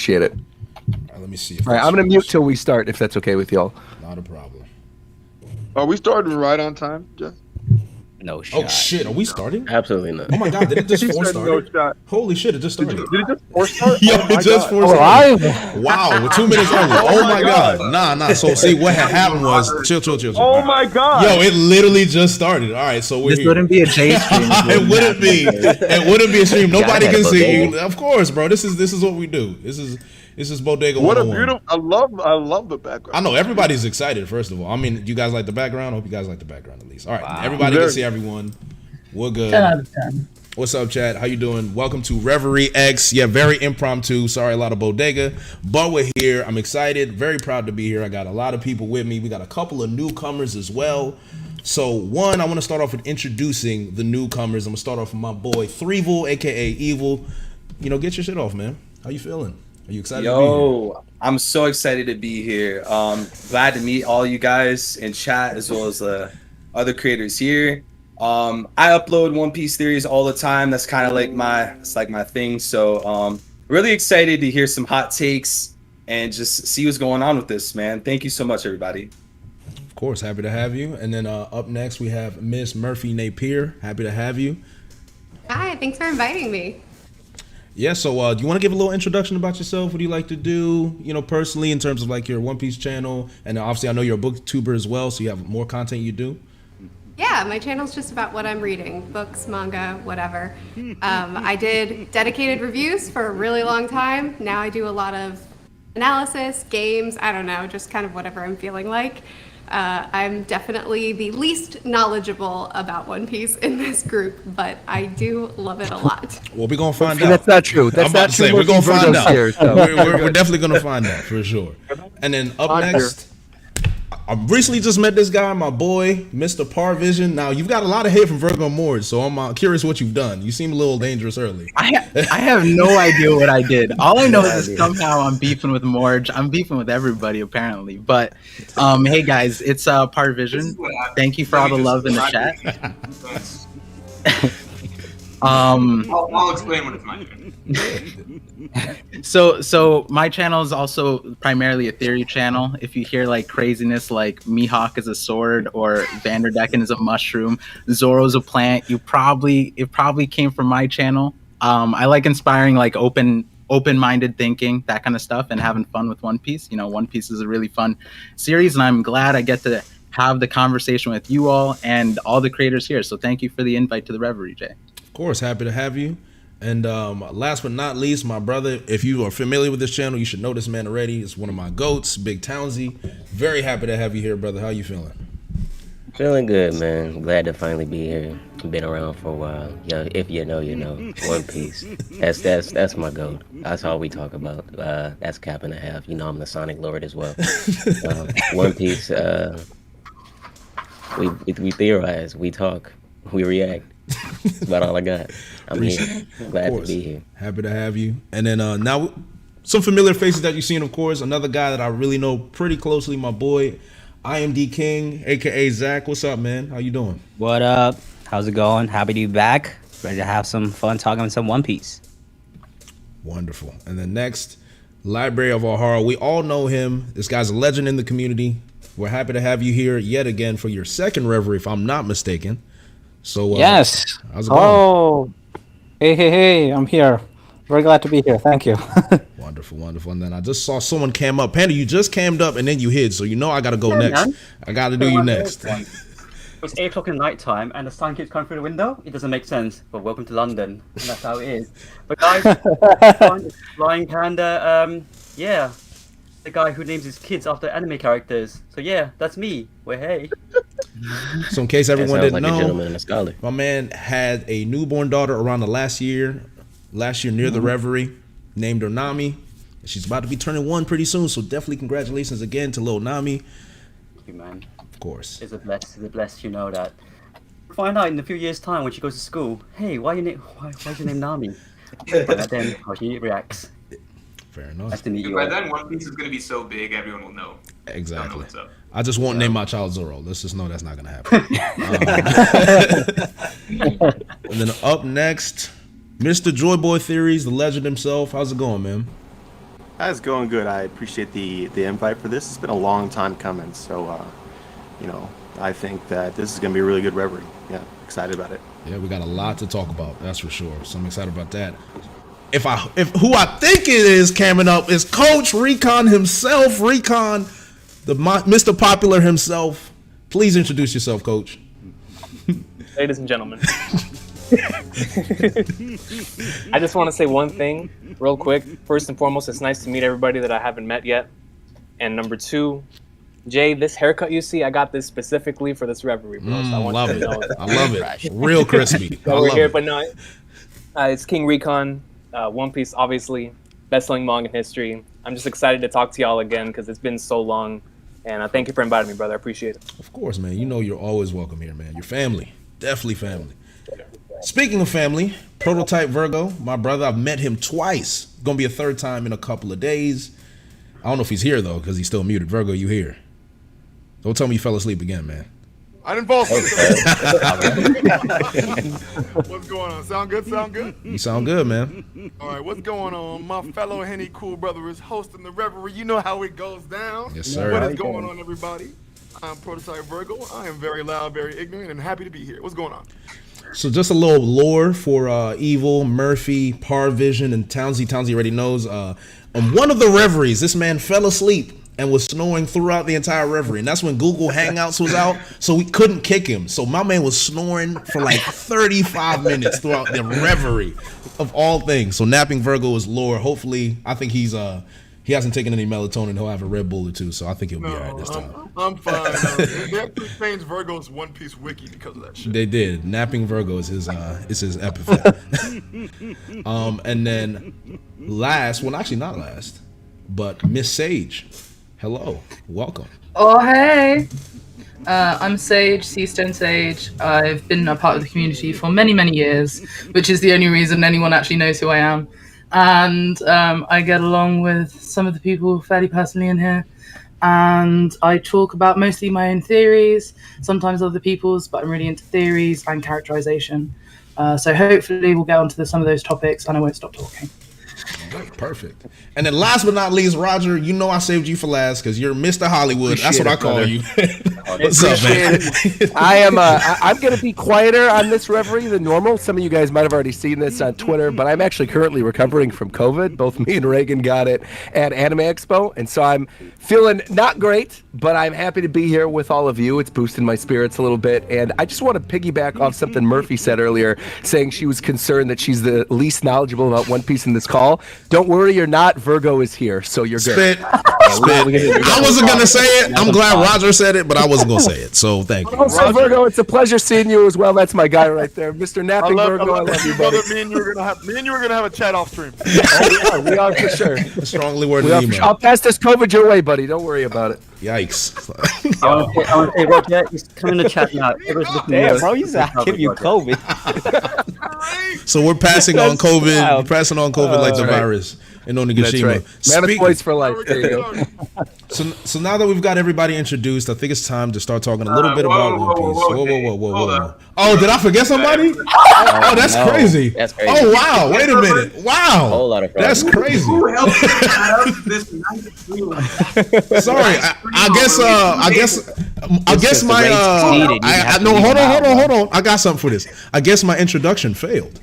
appreciate it. All right, let me see. All right, I'm gonna mute till we start, if that's okay with y'all. Not a problem. Are we starting right on time, Jeff? No shot. Oh shit, are we starting? Absolutely not. Oh my god, did it just He force said start? no shot. Holy shit, it just started. Did it just force start? Yo, Oh my it just God. forced start. Wow, we're 2 minutes early. Oh my god. Nah. So see what had happened was chill. Oh my God. Yo, it literally just started. All right, so we're This here. wouldn't be a J stream. It wouldn't be. It wouldn't be a stream. Nobody God, can see bodega. you. Of course, bro. This is what we do. This is Bodega What a 101. beautiful! I love the background. I know everybody's excited. First of all, I mean, you guys like the background. I hope you guys like the background at least. All right, Wow. everybody can see everyone. We're good. 10 out of 10. What's up, chat? How you doing? Welcome to Reverie X. Yeah, very impromptu. Sorry, a lot of bodega, but we're here. I'm excited. Very proud to be here. I got a lot of people with me. We got a couple of newcomers as well. So one, I want to start off with introducing the newcomers. I'm gonna start off with my boy Threevil, aka Evil. You know, get your shit off, man. How you feeling? Are you excited to be here? Yo, I'm so excited to be here. Glad to meet all you guys in chat as well as the other creators here. I upload One Piece theories all the time. That's kind of like my thing. So really excited to hear some hot takes and just see what's going on with this, man. Thank you so much, everybody. Of course, happy to have you. And then up next we have Miss MerphyNapier. Happy to have you. Hi, thanks for inviting me. Yeah, so do you want to give a little introduction about yourself? What do you like to do, you know, personally in terms of like your One Piece channel? And obviously I know you're a booktuber as well, so you have more content you do. Yeah, my channel's just about what I'm reading, books, manga, whatever. I did dedicated reviews for a really long time. Now I do a lot of analysis, games, I don't know, just kind of whatever I'm feeling like. I'm definitely the least knowledgeable about One Piece in this group, but I do love it a lot. Well, we're gonna find out. That's not true. That's I'm about not to say true. we're gonna find out. Here, so. We're definitely gonna find out for sure. And then up next, I recently just met this guy, my boy, Mr. Parvision. Now you've got a lot of hate from Virgo and Morj, so I'm curious what you've done. You seem a little dangerous early. I have no idea what I did. All I know is somehow I'm beefing with Morj. I'm beefing with everybody apparently. But hey guys, it's Parvision. Thank you for all the love in the chat. I'll explain when it's my turn. So my channel is also primarily a theory channel. If you hear like craziness like Mihawk is a sword or Vanderdecken is a mushroom, Zoro's a plant, it probably came from my channel. I like inspiring like open-minded thinking, that kind of stuff, and having fun with One Piece. You know, One Piece is a really fun series, and I'm glad I get to have the conversation with you all and all the creators here. So thank you for the invite to the Reverie, Jay. Of course, happy to have you. And last but not least, my brother, if you are familiar with this channel, you should know this man already. It's one of my goats, Big Townsy. Very happy to have you here, brother. How you feeling? Feeling good, man. Glad to finally be here. Been around for a while. Yo, if you know, you know. One Piece. That's my goat. That's all we talk about. That's Cap and a half. You know, I'm the Sonic Lord as well. One Piece. We theorize. We talk. We react. That's about all I got. I'm here. Glad to be here. Happy to have you. And then now, some familiar faces that you've seen, of course. Another guy that I really know pretty closely, my boy, IMD King, aka Zach. What's up, man? How you doing? What up? How's it going? Happy to be back. Ready to have some fun talking about some One Piece. Wonderful. And then next, Library of Ohara. We all know him. This guy's a legend in the community. We're happy to have you here yet again for your second Reverie, if I'm not mistaken. So yes. How's it going? Oh, hey, I'm here. Very glad to be here. Thank you. Wonderful. And then I just saw someone cam up. Panda, you just cammed up and then you hid, so you know I gotta go next. Man. I gotta do you next. It's 8 o'clock in the night time and the sun keeps coming through the window. It doesn't make sense, but welcome to London. And that's how it is. But guys, Flying Panda, yeah. The guy who names his kids after anime characters. So yeah, that's me. Well, hey. So in case everyone didn't know, a gentleman and a scholar. My man had a newborn daughter around the last year near the Reverie, named her Nami. She's about to be turning 1 pretty soon, so definitely congratulations again to little Nami. Thank you, man. Of course. It's a bless, you know that. Find out in a few years' time when she goes to school, hey, why's your name Nami? But then how she reacts. Fair enough. Nice to meet you By all. then, One Piece is going to be so big, everyone will know. Exactly. Know what's up. I just won't name my child Zoro. Let's just know that's not gonna happen. And then up next, Mr. Joy Boy Theories, the legend himself. How's it going, man? It's going good. I appreciate the invite for this. It's been a long time coming, so I think that this is going to be a really good Reverie. Yeah, excited about it. Yeah, we got a lot to talk about. That's for sure. So I'm excited about that. If who I think it is coming up is Coach Recon himself, Recon, the Mr. Popular himself. Please introduce yourself, Coach. Ladies and gentlemen, I just want to say one thing real quick. First and foremost, it's nice to meet everybody that I haven't met yet. And number two, Jay, this haircut you see, I got this specifically for this Reverie, bro. So I want you to know that. I love it. Real crispy. So we're here, but no, it's KingRecon, One Piece, obviously, best-selling manga in history. I'm just excited to talk to y'all again because it's been so long. And thank you for inviting me, brother. I appreciate it. Of course, man. You know you're always welcome here, man. Your family. Definitely family. Speaking of family, Prototype Virgo, my brother, I've met him twice. Gonna be a third time in a couple of days. I don't know if he's here, though, because he's still muted. Virgo, you here? Don't tell me you fell asleep again, man. I didn't fall asleep. What's going on? Sound good? Sound good? You sound good, man. All right, what's going on? My fellow Henny Cool brother is hosting the Reverie. You know how it goes down. Yes, sir. What is going on, everybody? I'm Prototype Virgo. I am very loud, very ignorant, and happy to be here. What's going on? So just a little lore for Evil, Murphy, Parvision, and Townsy. Townsy already knows. On one of the Reveries, this man fell asleep and was snoring throughout the entire Reverie. And that's when Google Hangouts was out, so we couldn't kick him. So my man was snoring for like 35 minutes throughout the Reverie of all things. So napping Virgo is lore. Hopefully, I think he hasn't taken any melatonin. He'll have a Red Bull or two, so I think he'll be all right this time. I'm fine. They actually changed Virgo's One Piece wiki because of that shit. They did. Napping Virgo is his epithet. And then last, well, actually not last, but Miss Sage. Hello, welcome. Oh, hey. I'm Sage, Seastone Sage. I've been a part of the community for many, many years, which is the only reason anyone actually knows who I am. And I get along with some of the people fairly personally in here. And I talk about mostly my own theories, sometimes other people's, but I'm really into theories and characterization. So hopefully we'll get onto some of those topics and I won't stop talking. Right, perfect. And then last but not least, Roger, you know I saved you for last because you're Mr. Hollywood. That's what I call you. What's up, man? I'm going to be quieter on this Reverie than normal. Some of you guys might have already seen this on Twitter, but I'm actually currently recovering from COVID. Both me and Reagan got it at Anime Expo, and so I'm feeling not great, but I'm happy to be here with all of you. It's boosting my spirits a little bit, and I just want to piggyback off something Murphy said earlier, saying she was concerned that she's the least knowledgeable about One Piece in this call. Don't worry, you're not. Virgo is here, so you're good. Spit. I wasn't going to say it. I'm glad Roger said it, but I wasn't going to say it, so thank you. Also, Virgo, it's a pleasure seeing you as well. That's my guy right there, Mr. Napping Virgo. I love you, buddy. Me and you were gonna have a chat off stream. Oh, we are for sure. Strongly worded email. I'll pass this COVID your way, buddy. Don't worry about it. Yikes. I want to say, Roger, he's coming in the chat now. Damn, bro, he's give you COVID. So we're passing on COVID. We're passing on COVID like the virus in Onigashima. That's right. Man, boys for life. There you go. So now that we've got everybody introduced, I think it's time to start talking a little bit about One Piece. Whoa. Oh, did I forget somebody? Oh, that's crazy. That's crazy. Oh, wow. Wait a minute. Wow. Whole lot of that's crazy. Who helped this Sorry. I guess my no, hold on. I got something for this. I guess my introduction failed.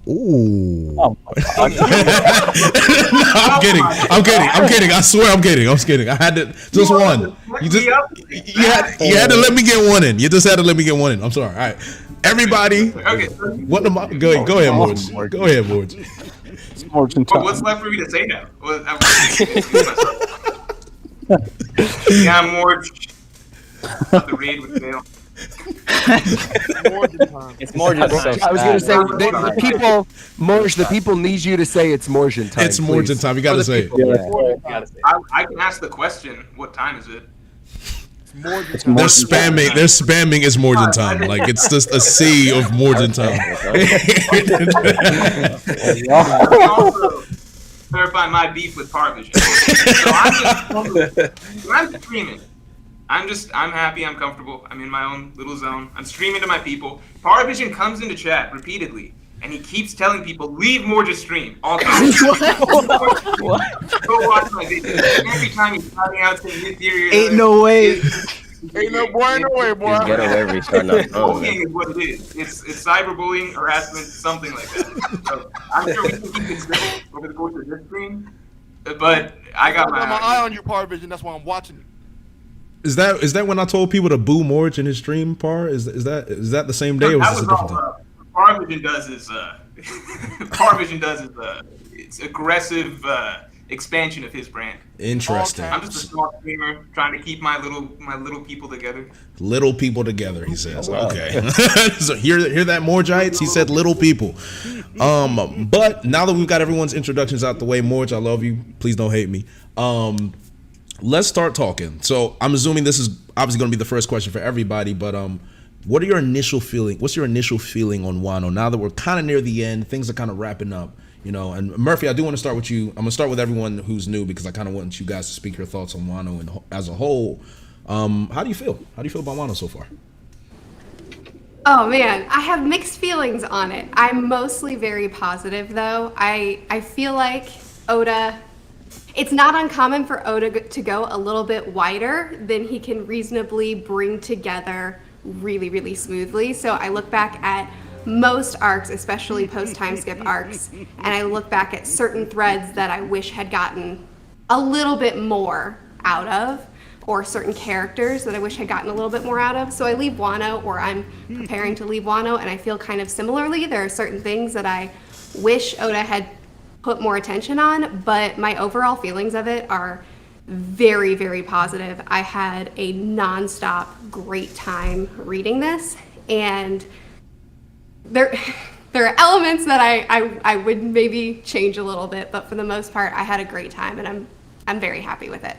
Ooh. Oh, no, I'm kidding. I swear I'm kidding. I had to just one. You had to let me get one in. You just had to let me get one in. I'm sorry. All right. Everybody. Okay. What am I? Go ahead, Morj. Go ahead, Morj. It's Morj and time. What's left for me to say now? Yeah, I'm Morj. The raid with Dale. It's Morjan time. I was going to say, the people need you to say it's Morjan time. It's Morjan time. You got to say it. Yeah. I can ask the question, what time is it? They're spamming is Morjan time. Like it's just a sea of Morjan time. Also, clarify my beef with Parvision. So I'm streaming. I'm happy, I'm comfortable, I'm in my own little zone. I'm streaming to my people. Parvision comes into chat repeatedly and he keeps telling people, leave Morj's stream all the time. What? Go watch my videos. Every time he's shouting out saying his theory. Ain't no way. Ain't no boy, no way, boy. He's ghetto Reverie starting up. Bullying is what it is. It's cyberbullying, harassment, something like that. So I'm sure we can keep it civil over the course of this stream. But I got my eye on you, Power Vision. That's why I'm watching you. Is that when I told people to boo Morj in his stream, Par? Is that the same day or was this a different time? Parvision does is Parvision does is it's aggressive expansion of his brand. Interesting. I'm just a small streamer trying to keep my little people together. Little people together, he says. Okay. So hear that, Morjites? He said little people. But now that we've got everyone's introductions out the way, Morj, I love you. Please don't hate me. Let's start talking. So I'm assuming this is obviously going to be the first question for everybody, but what's your initial feeling on Wano now that we're kind of near the end, things are kind of wrapping up, and Murphy, I do want to start with you. I'm going to start with everyone who's new because I kind of want you guys to speak your thoughts on Wano and as a whole. How do you feel? How do you feel about Wano so far? Oh man, I have mixed feelings on it. I'm mostly very positive though. I feel like Oda, it's not uncommon for Oda to go a little bit wider than he can reasonably bring together really, really smoothly. So I look back at most arcs, especially post-time skip arcs, and I look back at certain threads that I wish had gotten a little bit more out of, or certain characters that I wish had gotten a little bit more out of. So I leave Wano, or I'm preparing to leave Wano, and I feel kind of similarly. There are certain things that I wish Oda had put more attention on, but my overall feelings of it are very, very positive. I had a nonstop great time reading this, and there are elements that I would maybe change a little bit, but for the most part, I had a great time, and I'm very happy with it.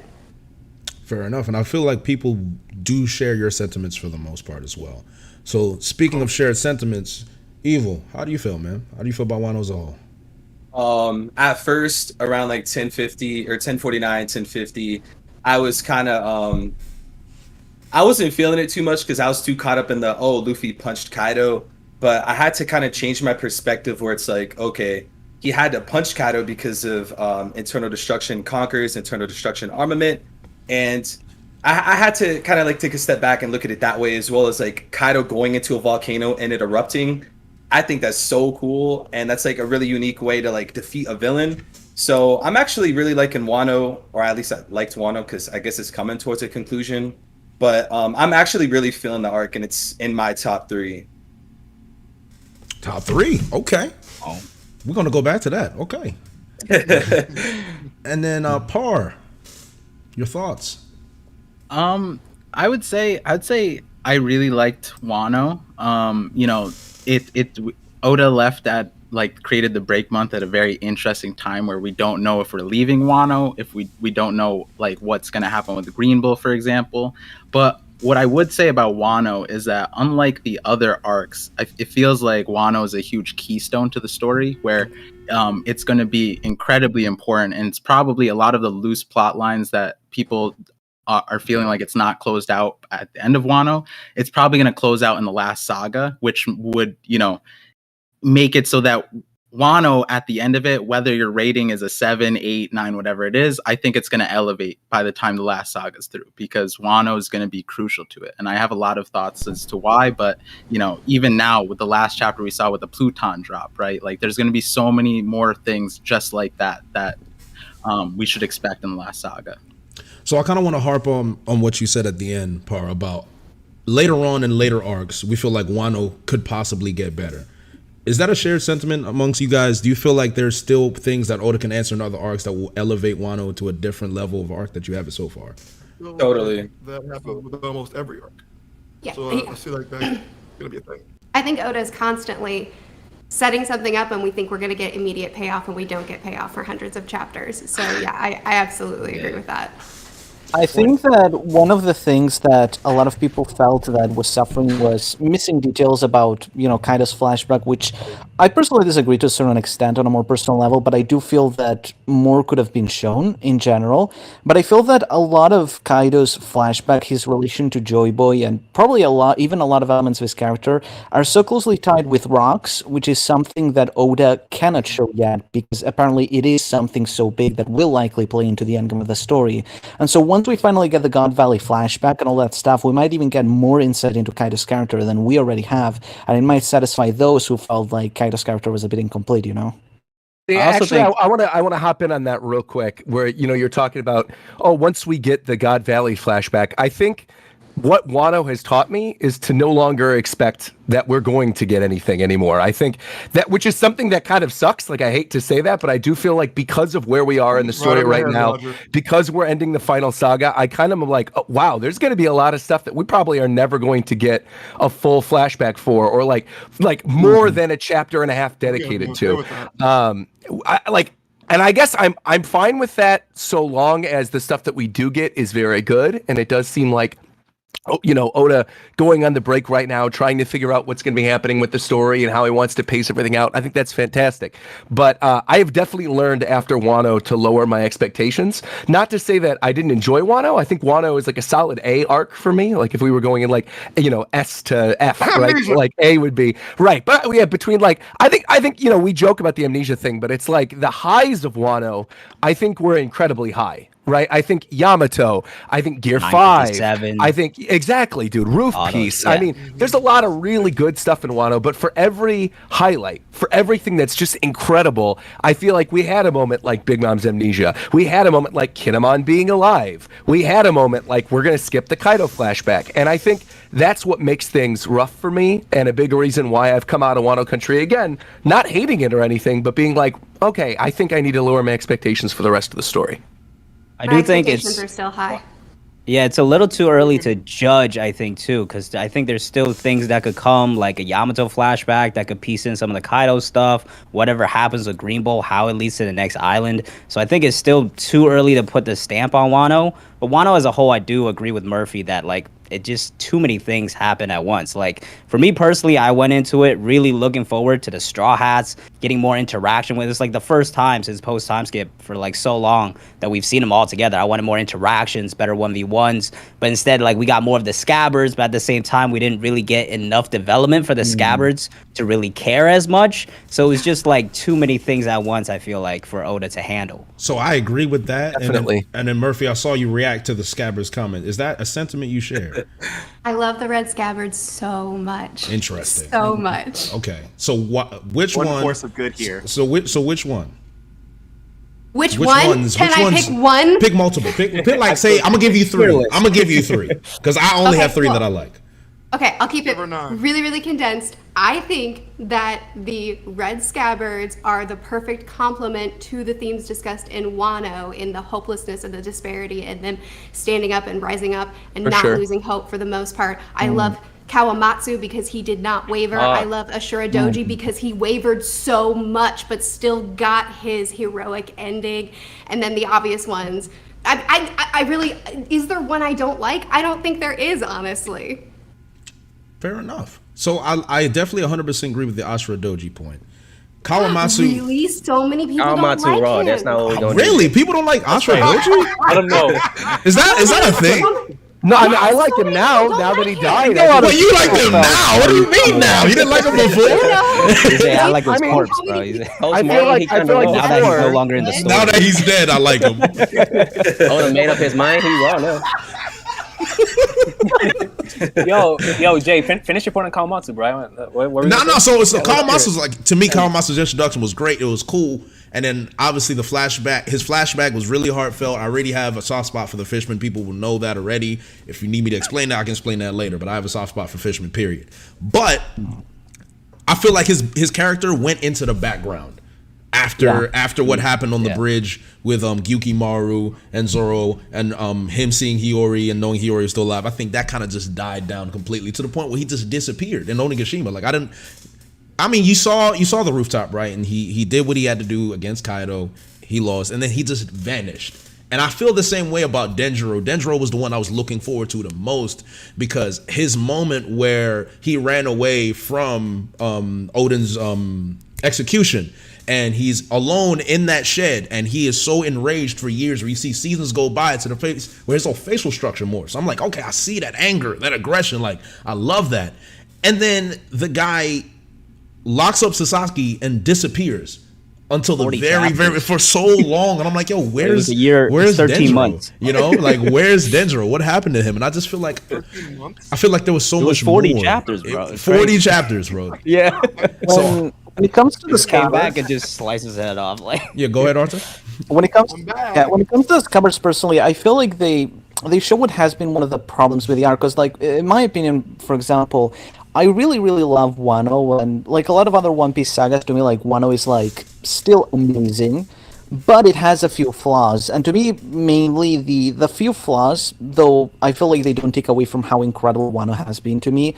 Fair enough, and I feel like people do share your sentiments for the most part as well. So speaking of shared sentiments, Evil, how do you feel, man? How do you feel about Wano as a whole? At first, around like 10:50 or 10:49, 10:50, I was kind of I wasn't feeling it too much because I was too caught up in the Luffy punched Kaido. But I had to kind of change my perspective where it's like, okay, he had to punch Kaido because of internal destruction conquers, internal destruction armament, and I had to kind of like take a step back and look at it that way, as well as like Kaido going into a volcano and it erupting. I think that's so cool, and that's like a really unique way to like defeat a villain. So I'm actually really liking Wano, or at least I liked Wano because I guess it's coming towards a conclusion. But I'm actually really feeling the arc, and it's in my top 3. Top 3, okay. We're gonna go back to that, okay. And then Par, your thoughts? I'd say I really liked Wano. Oda left at created the break month at a very interesting time where we don't know if we're leaving Wano, if we don't know what's gonna happen with the Green Bull, for example. But what I would say about Wano is that unlike the other arcs, it feels like Wano is a huge keystone to the story where it's going to be incredibly important, and it's probably a lot of the loose plot lines that people are feeling like it's not closed out at the end of Wano. It's probably going to close out in the last saga, which would, make it so that Wano at the end of it, whether your rating is a 7, 8, 9, whatever it is, I think it's going to elevate by the time the last saga is through, because Wano is going to be crucial to it. And I have a lot of thoughts as to why, but even now with the last chapter we saw with the Pluton drop, right? There's going to be so many more things just like that we should expect in the last saga. So I kind of want to harp on what you said at the end, Par, about later on in later arcs, we feel like Wano could possibly get better. Is that a shared sentiment amongst you guys? Do you feel like there's still things that Oda can answer in other arcs that will elevate Wano to a different level of arc that you have it so far? Totally. That happens with almost every arc. Yeah. So I feel like that's going to be a thing. I think Oda is constantly setting something up and we think we're going to get immediate payoff and we don't get payoff for hundreds of chapters. So yeah, I absolutely agree with that. I think that one of the things that a lot of people felt that was suffering was missing details about, Kaido's flashback, which I personally disagree to a certain extent on a more personal level, but I do feel that more could have been shown in general. But I feel that a lot of Kaido's flashback, his relation to Joy Boy, and probably even a lot of elements of his character, are so closely tied with rocks, which is something that Oda cannot show yet, because apparently it is something so big that will likely play into the endgame of the story. And so once we finally get the God Valley flashback and all that stuff, we might even get more insight into Kaido's character than we already have, and it might satisfy those who felt like Kaido's character was a bit incomplete, Yeah, actually, I want to hop in on that real quick. Where you're talking about, once we get the God Valley flashback, I think what Wano has taught me is to no longer expect that we're going to get anything anymore. I think that, which is something that kind of sucks. Like, I hate to say that, but I do feel like because of where we are in the story right now, because we're ending the final saga, I kind of am like, oh, wow, there's going to be a lot of stuff that we probably are never going to get a full flashback for, or like more than a chapter and a half dedicated to. And I guess I'm fine with that so long as the stuff that we do get is very good, and it does seem like Oda going on the break right now, trying to figure out what's going to be happening with the story and how he wants to pace everything out. I think that's fantastic. But I have definitely learned after Wano to lower my expectations. Not to say that I didn't enjoy Wano. I think Wano is like a solid A arc for me. Like if we were going in S to F, right? Like A would be right. But yeah, between I think we joke about the amnesia thing, but it's like the highs of Wano, I think were incredibly high. Right, I think Yamato. I think Gear 5. I think exactly, dude. Roof Piece. Yeah. I mean, there's a lot of really good stuff in Wano, but for every highlight, for everything that's just incredible, I feel like we had a moment like Big Mom's amnesia. We had a moment like Kinemon being alive. We had a moment like we're gonna skip the Kaido flashback, and I think that's what makes things rough for me, and a big reason why I've come out of Wano Country again, not hating it or anything, but being like, okay, I think I need to lower my expectations for the rest of the story. I do think expectations are still high. Yeah, it's a little too early to judge, I think, too, because I think there's still things that could come, like a Yamato flashback that could piece in some of the Kaido stuff, whatever happens with Green Bull, how it leads to the next island. So I think it's still too early to put the stamp on Wano. But Wano as a whole, I do agree with Murphy that, it just too many things happen at once. Like, for me personally, I went into it really looking forward to the Straw Hats, getting more interaction with. It's like the first time since post time skip for so long that we've seen them all together. I wanted more interactions, better 1v1s, but instead we got more of the Scabbards, but at the same time we didn't really get enough development for the Scabbards to really care as much. So it was just too many things at once, I feel like, for Oda to handle. So I agree with that. Definitely. And then Murphy, I saw you react to the Scabbards comment. Is that a sentiment you share? I love the red Scabbards so much. Interesting. So much. Okay. So which one? One force of good here. So which one? Which one? Can I pick one? Pick multiple. Pick say I'm gonna give you three. I'm gonna give you three because I only have three that I like. Okay, I'll keep it really, really condensed. I think that the red Scabbards are the perfect complement to the themes discussed in Wano, in the hopelessness and the disparity and them standing up and rising up and not losing hope for the most part. I love Kawamatsu because he did not waver. I love Ashura Doji because he wavered so much but still got his heroic ending. And then the obvious ones. I really, is there one I don't like? I don't think there is, honestly. Fair enough. So I definitely 100% agree with the Ashura Doji point. Kawamatsu. Really? So many people don't like him. That's not what we're going Really? People don't like Ashura Doji? I don't know. Is that a thing? No, I mean, I like him now that he died. Well, you like him now? What do you mean now? You didn't like him before? I like his corpse, bro. I feel like now that he's no longer in the story. Now that he's dead, I like him. Oda made up his mind. He raw now. yo, Jay, finish your point on Kawamatsu, bro. No. So Kawamatsu's to me, Kawamatsu's introduction was great. It was cool. And then obviously his flashback was really heartfelt. I already have a soft spot for the Fishman. People will know that already. If you need me to explain that, I can explain that later. But I have a soft spot for Fishman, period. But I feel like his character went into the background after what happened on the bridge with Gyukimaru and Zoro and him seeing Hiyori and knowing Hiyori is still alive. I think that kind of just died down completely to the point where he just disappeared in Onigashima. You saw the rooftop, right? And he did what he had to do against Kaido. He lost, and then he just vanished. And I feel the same way about Denjiro. Denjiro was the one I was looking forward to the most because his moment where he ran away from Odin's execution, and he's alone in that shed, and he is so enraged for years, where you see seasons go by to the face where his whole facial structure more. So I'm like, okay, I see that anger, that aggression. Like, I love that. And then the guy locks up Sasaki and disappears until the very for so long, and I'm like, yo, where's where's 13 Denjiro? months. You know, like, where's Denjiro? What happened to him? And I just feel like there was so much 40 more. chapters, bro. It's 40 crazy. chapters, bro. Yeah. So when it comes to the Just came Scabbards, back and just sliced his head off. Like, yeah, go ahead, Arthur. when it comes to the Scabbards, personally, I feel like they show what has been one of the problems with the arc. Because, like, in my opinion, for example, I really, really love Wano, and like a lot of other One Piece sagas, to me, like, Wano is like still amazing, but it has a few flaws. And to me, mainly the few flaws, though I feel like they don't take away from how incredible Wano has been to me,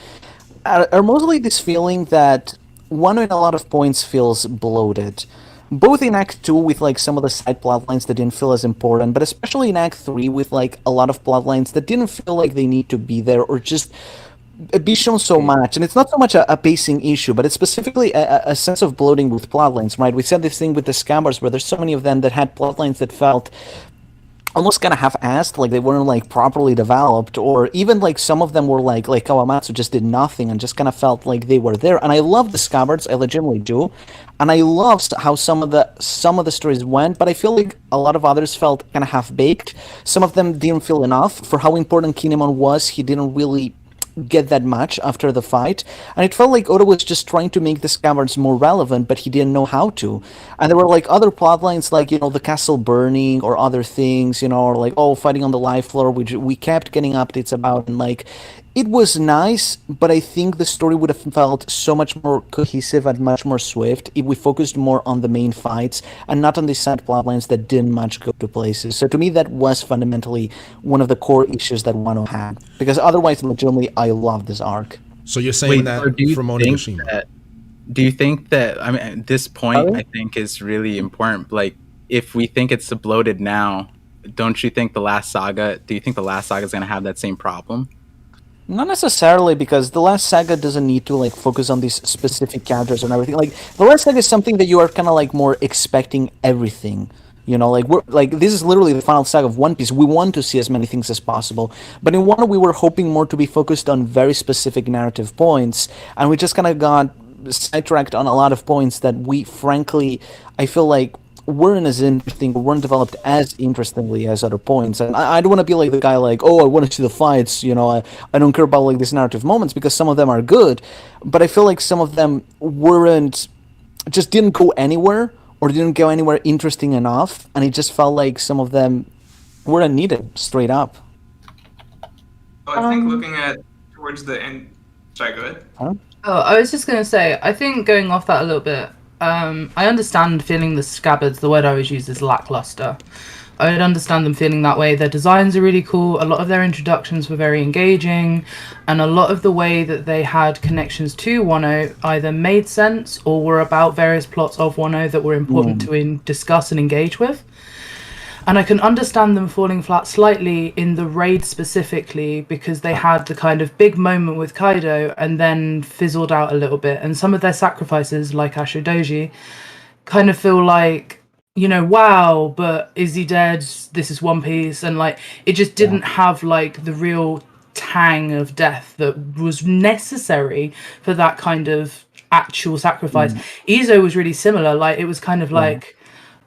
are mostly this feeling that Wano in a lot of points feels bloated. Both in Act 2 with like some of the side plotlines that didn't feel as important, but especially in Act 3 with like a lot of plotlines that didn't feel like they need to be there or just be shown so much. And it's not so much a pacing issue, but it's specifically a sense of bloating with plotlines, right? We said this thing with the Scabbards where there's so many of them that had plotlines that felt almost kind of half-assed, like they weren't like properly developed, or even like some of them were like Kawamatsu just did nothing and just kind of felt like they were there. And I love the Scabbards, I legitimately do, and I love how some of the stories went, but I feel like a lot of others felt kind of half-baked. Some of them didn't feel enough for how important Kinemon was. He didn't really get that much after the fight, and it felt like Oda was just trying to make the Scabbards more relevant, but he didn't know how to. And there were like other plot lines, like, you know, the castle burning or other things, you know, or like, oh, fighting on the life floor, which we kept getting updates about, and like, it was nice, but I think the story would have felt so much more cohesive and much more swift if we focused more on the main fights and not on these side plotlines that didn't much go to places. So to me, that was fundamentally one of the core issues that Wano had. Because otherwise, legitimately, I love this arc. So you're saying that from Onigashima? Do you think that, I mean, this point, I think, is really important. Like, if we think it's bloated now, don't you think do you think the last saga is going to have that same problem? Not necessarily, because the last saga doesn't need to like focus on these specific characters and everything. Like, the last saga is something that you are kind of like more expecting everything. You know, like, we're like, this is literally the final saga of One Piece. We want to see as many things as possible. But in Wano, we were hoping more to be focused on very specific narrative points, and we just kind of got sidetracked on a lot of points that we, frankly, I feel like weren't as interesting, weren't developed as interestingly as other points. And I don't want to be like the guy like, oh, I want to see the fights, you know, I don't care about like these narrative moments, because some of them are good, but I feel like some of them just didn't go anywhere, or didn't go anywhere interesting enough, and it just felt like some of them weren't needed, straight up. I think looking at towards the end, sorry, go ahead. Oh, I was just going to say, I think going off that a little bit, I understand feeling the Scabbards, the word I always use is lackluster. I would understand them feeling that way. Their designs are really cool. A lot of their introductions were very engaging, and a lot of the way that they had connections to Wano either made sense or were about various plots of Wano that were important to discuss and engage with. And I can understand them falling flat slightly in the raid specifically, because they had the kind of big moment with Kaido and then fizzled out a little bit. And some of their sacrifices, like Ashidoji, kind of feel like, you know, wow, but is he dead? This is One Piece. And like, it just didn't have like the real tang of death that was necessary for that kind of actual sacrifice. Izo was really similar. Like, it was kind of like,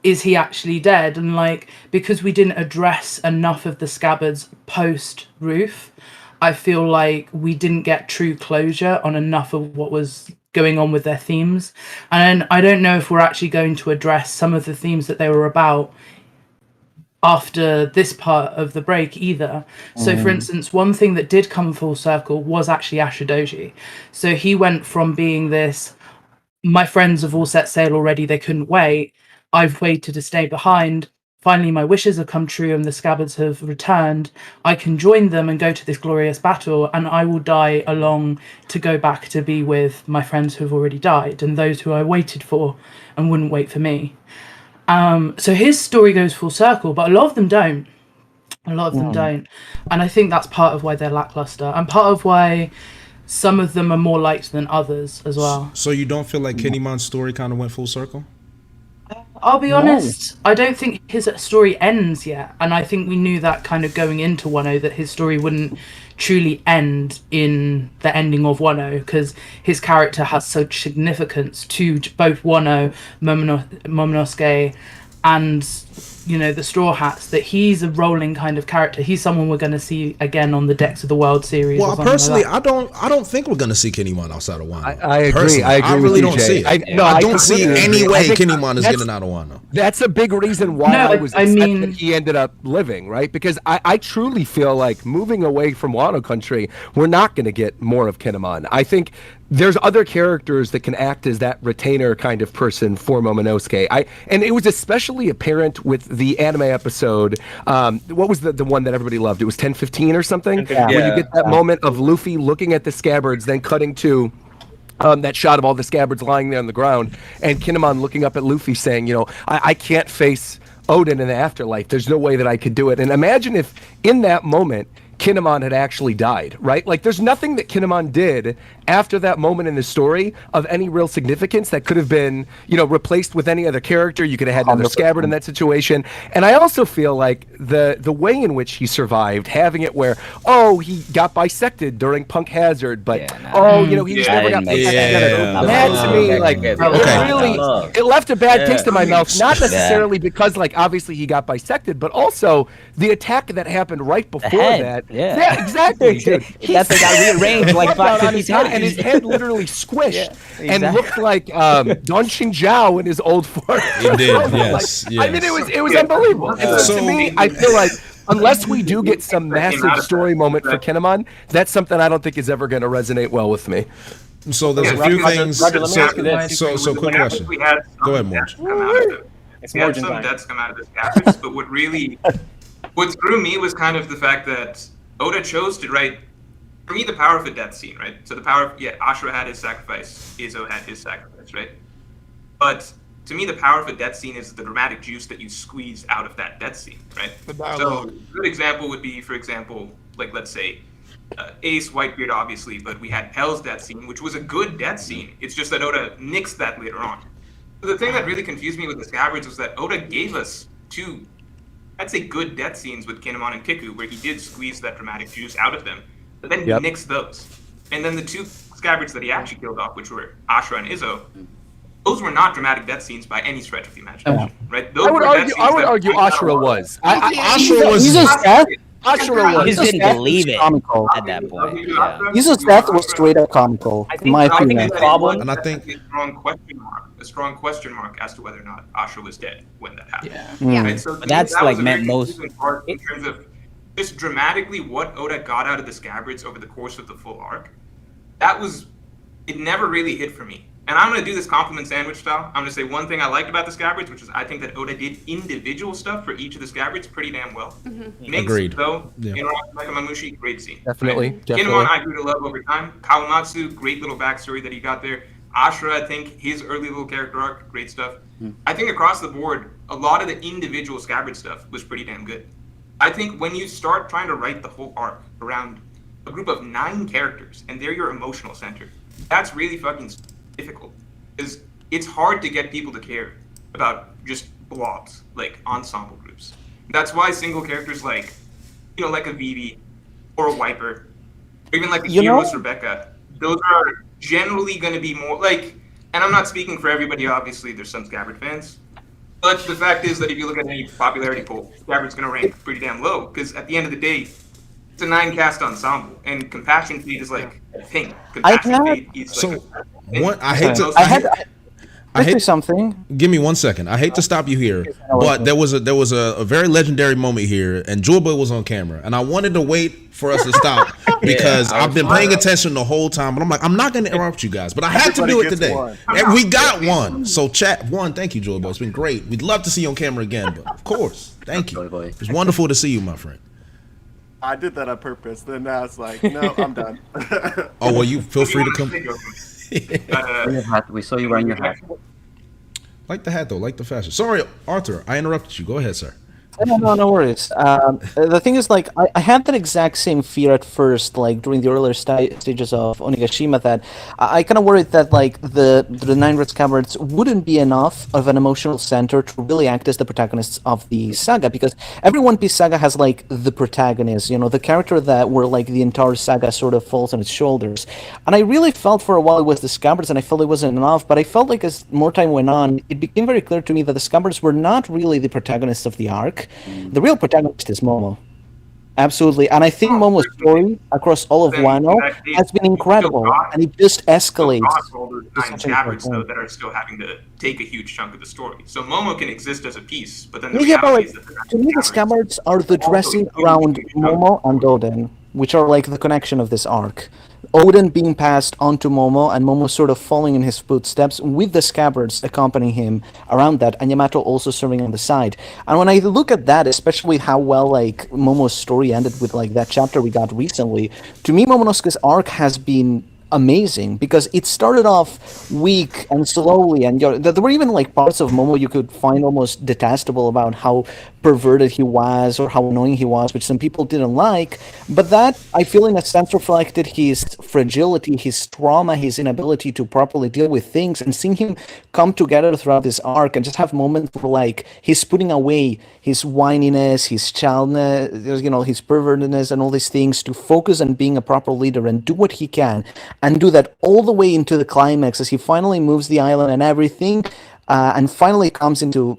is he actually dead? And like, because we didn't address enough of the Scabbards post Roof, I feel like we didn't get true closure on enough of what was going on with their themes. And I don't know if we're actually going to address some of the themes that they were about after this part of the break either. So for instance, one thing that did come full circle was actually Ashidoji. So he went from being this, my friends have all set sail already, they couldn't wait, I've waited to stay behind, finally my wishes have come true and the Scabbards have returned, I can join them and go to this glorious battle, and I will die along to go back to be with my friends who have already died and those who I waited for and wouldn't wait for me. So his story goes full circle, but a lot of them don't. And I think that's part of why they're lackluster, and part of why some of them are more liked than others as well. So you don't feel like Kinemon's story kind of went full circle? I'll be honest, I don't think his story ends yet, and I think we knew that kind of going into Wano, that his story wouldn't truly end in the ending of Wano, because his character has such significance to both Wano, Momonosuke, and the Straw Hats, that he's a rolling kind of character. He's someone we're going to see again on the decks of the World Series. Well, personally, I don't think we're going to see Kinemon outside of Wano. I agree. I really don't see it. I don't see any way Kinemon is getting out of Wano. That's a big reason why I was upset that he ended up living, right? Because I truly feel like moving away from Wano Country, we're not going to get more of Kinemon. I think there's other characters that can act as that retainer kind of person for Momonosuke. And it was especially apparent with the anime episode. What was the one that everybody loved? It was 10:15 or something? Yeah. Where you get that moment of Luffy looking at the Scabbards, then cutting to that shot of all the Scabbards lying there on the ground, and Kinemon looking up at Luffy saying, I can't face Odin in the afterlife. There's no way that I could do it. And imagine if in that moment, Kinemon had actually died, right? Like, there's nothing that Kinemon did after that moment in the story of any real significance that could have been, replaced with any other character. You could have had another Scabbard in that situation. And I also feel like the way in which he survived, having it where, he got bisected during Punk Hazard, but, he just never got bisected. That to me, like, it left a bad taste in my mouth, not necessarily because, like, obviously he got bisected, but also the attack that happened right before that. Yeah, exactly. Dude. That thing got rearranged like 50 times. And his head literally squished and looked like Don Xing Zhao in his old form. It did, yes. I mean, it was unbelievable. And so to me, I feel like unless we do get some massive story moment for Kinemon, that's something I don't think is ever going to resonate well with me. So there's a few things. Roger, let me ask you this. So quick question. Go ahead, Morj. We had some deaths come out of the Scabbards, but what threw me was kind of the fact that Oda chose to write, for me, the power of a death scene, right? So the power of, Ashura had his sacrifice, Izzo had his sacrifice, right? But to me, the power of a death scene is the dramatic juice that you squeeze out of that death scene, right? So a good example would be, for example, like, let's say, Ace, Whitebeard, obviously, but we had Pell's death scene, which was a good death scene. It's just that Oda nixed that later on. So the thing that really confused me with the Scabbards was that Oda gave us two, I'd say, good death scenes with Kinemon and Kiku, where he did squeeze that dramatic juice out of them, but then he nixed those. And then the two Scabbards that he actually killed off, which were Ashura and Izzo, those were not dramatic death scenes by any stretch of the imagination, right? Those I would argue Ashura was. Ashura was. Ashura was. He just didn't believe it at that point. Izzo's death was straight up comical, in my opinion. And I think a strong question mark as to whether or not Ashura was dead when that happened. Yeah. Right? So That's that like was a meant very most. confusing part in terms of just dramatically what Oda got out of the Scabbards over the course of the full arc. It never really hit for me. And I'm going to do this compliment sandwich style. I'm going to say one thing I liked about the Scabbards, which is I think that Oda did individual stuff for each of the Scabbards pretty damn well. Minx, Agreed. though, interacting like a Mamushi, great scene. Definitely. Kinemon, I grew to love over time. Kawamatsu, great little backstory that he got there. Ashura, I think his early little character arc, great stuff. I think across the board, a lot of the individual Scabbard stuff was pretty damn good. I think when you start trying to write the whole arc around a group of 9 characters and they're your emotional center, that's really fucking difficult, because it's hard to get people to care about just blobs, like ensemble groups. That's why single characters like a Vivi or a Wiper, or even like a Heroes Rebecca, those are generally going to be more like, and I'm not speaking for everybody, obviously there's some Scabbard fans, but the fact is that if you look at any popularity poll, Scabbard's going to rank pretty damn low, because at the end of the day, it's a 9-cast ensemble, and Compassion Fate is like a thing. Compassion Fate is like I hate to. I hate something. Give me 1 second. I hate to stop you here, but there was a very legendary moment here, and JoyGirl was on camera, and I wanted to wait for us to stop because I've been paying attention the whole time, but I'm like, I'm not going to interrupt you guys, but I had to do it today. And we got one. So chat one. Thank you, JoyGirl. It's been great. We'd love to see you on camera again, but of course, thank you. It's wonderful to see you, my friend. I did that on purpose. Then now it's like, no, I'm done. Oh well, you feel free to come. We saw you wearing your hat. Like the hat though, like the fashion. Sorry, Arthur, I interrupted you. Go ahead, sir. No worries. The thing is, like, I had that exact same fear at first, like during the earlier stages of Onigashima, that I kind of worried that like the 9 Red Scabbards wouldn't be enough of an emotional center to really act as the protagonists of the saga, because every One Piece saga has like the protagonist, you know, the character that where like the entire saga sort of falls on its shoulders. And I really felt for a while it was the Scabbards, and I felt it wasn't enough. But I felt like as more time went on, it became very clear to me that the Scabbards were not really the protagonists of the arc. The real protagonist is Momo. Absolutely. And I think Momo's story across all of Wano has been incredible. And it just escalates. All those 9 Scabbards, though, that are still having to take a huge chunk of the story. So Momo can exist as a piece, but then the reality is that to me, the Scabbards are the dressing around Momo and Oden, which are like the connection of this arc. Oden being passed on to Momo, and Momo sort of following in his footsteps, with the Scabbards accompanying him around that, and Yamato also serving on the side. And when I look at that, especially how well like Momo's story ended with like that chapter we got recently, to me Momonosuke's arc has been amazing, because it started off weak and slowly, and there were even like parts of Momo you could find almost detestable about how perverted he was or how annoying he was, which some people didn't like. But that, I feel, in a sense reflected his fragility, his trauma, his inability to properly deal with things, and seeing him come together throughout this arc and just have moments where like he's putting away his whininess, his childness, you know, his pervertedness and all these things to focus on being a proper leader and do what he can, and do that all the way into the climax as he finally moves the island and everything, and finally comes into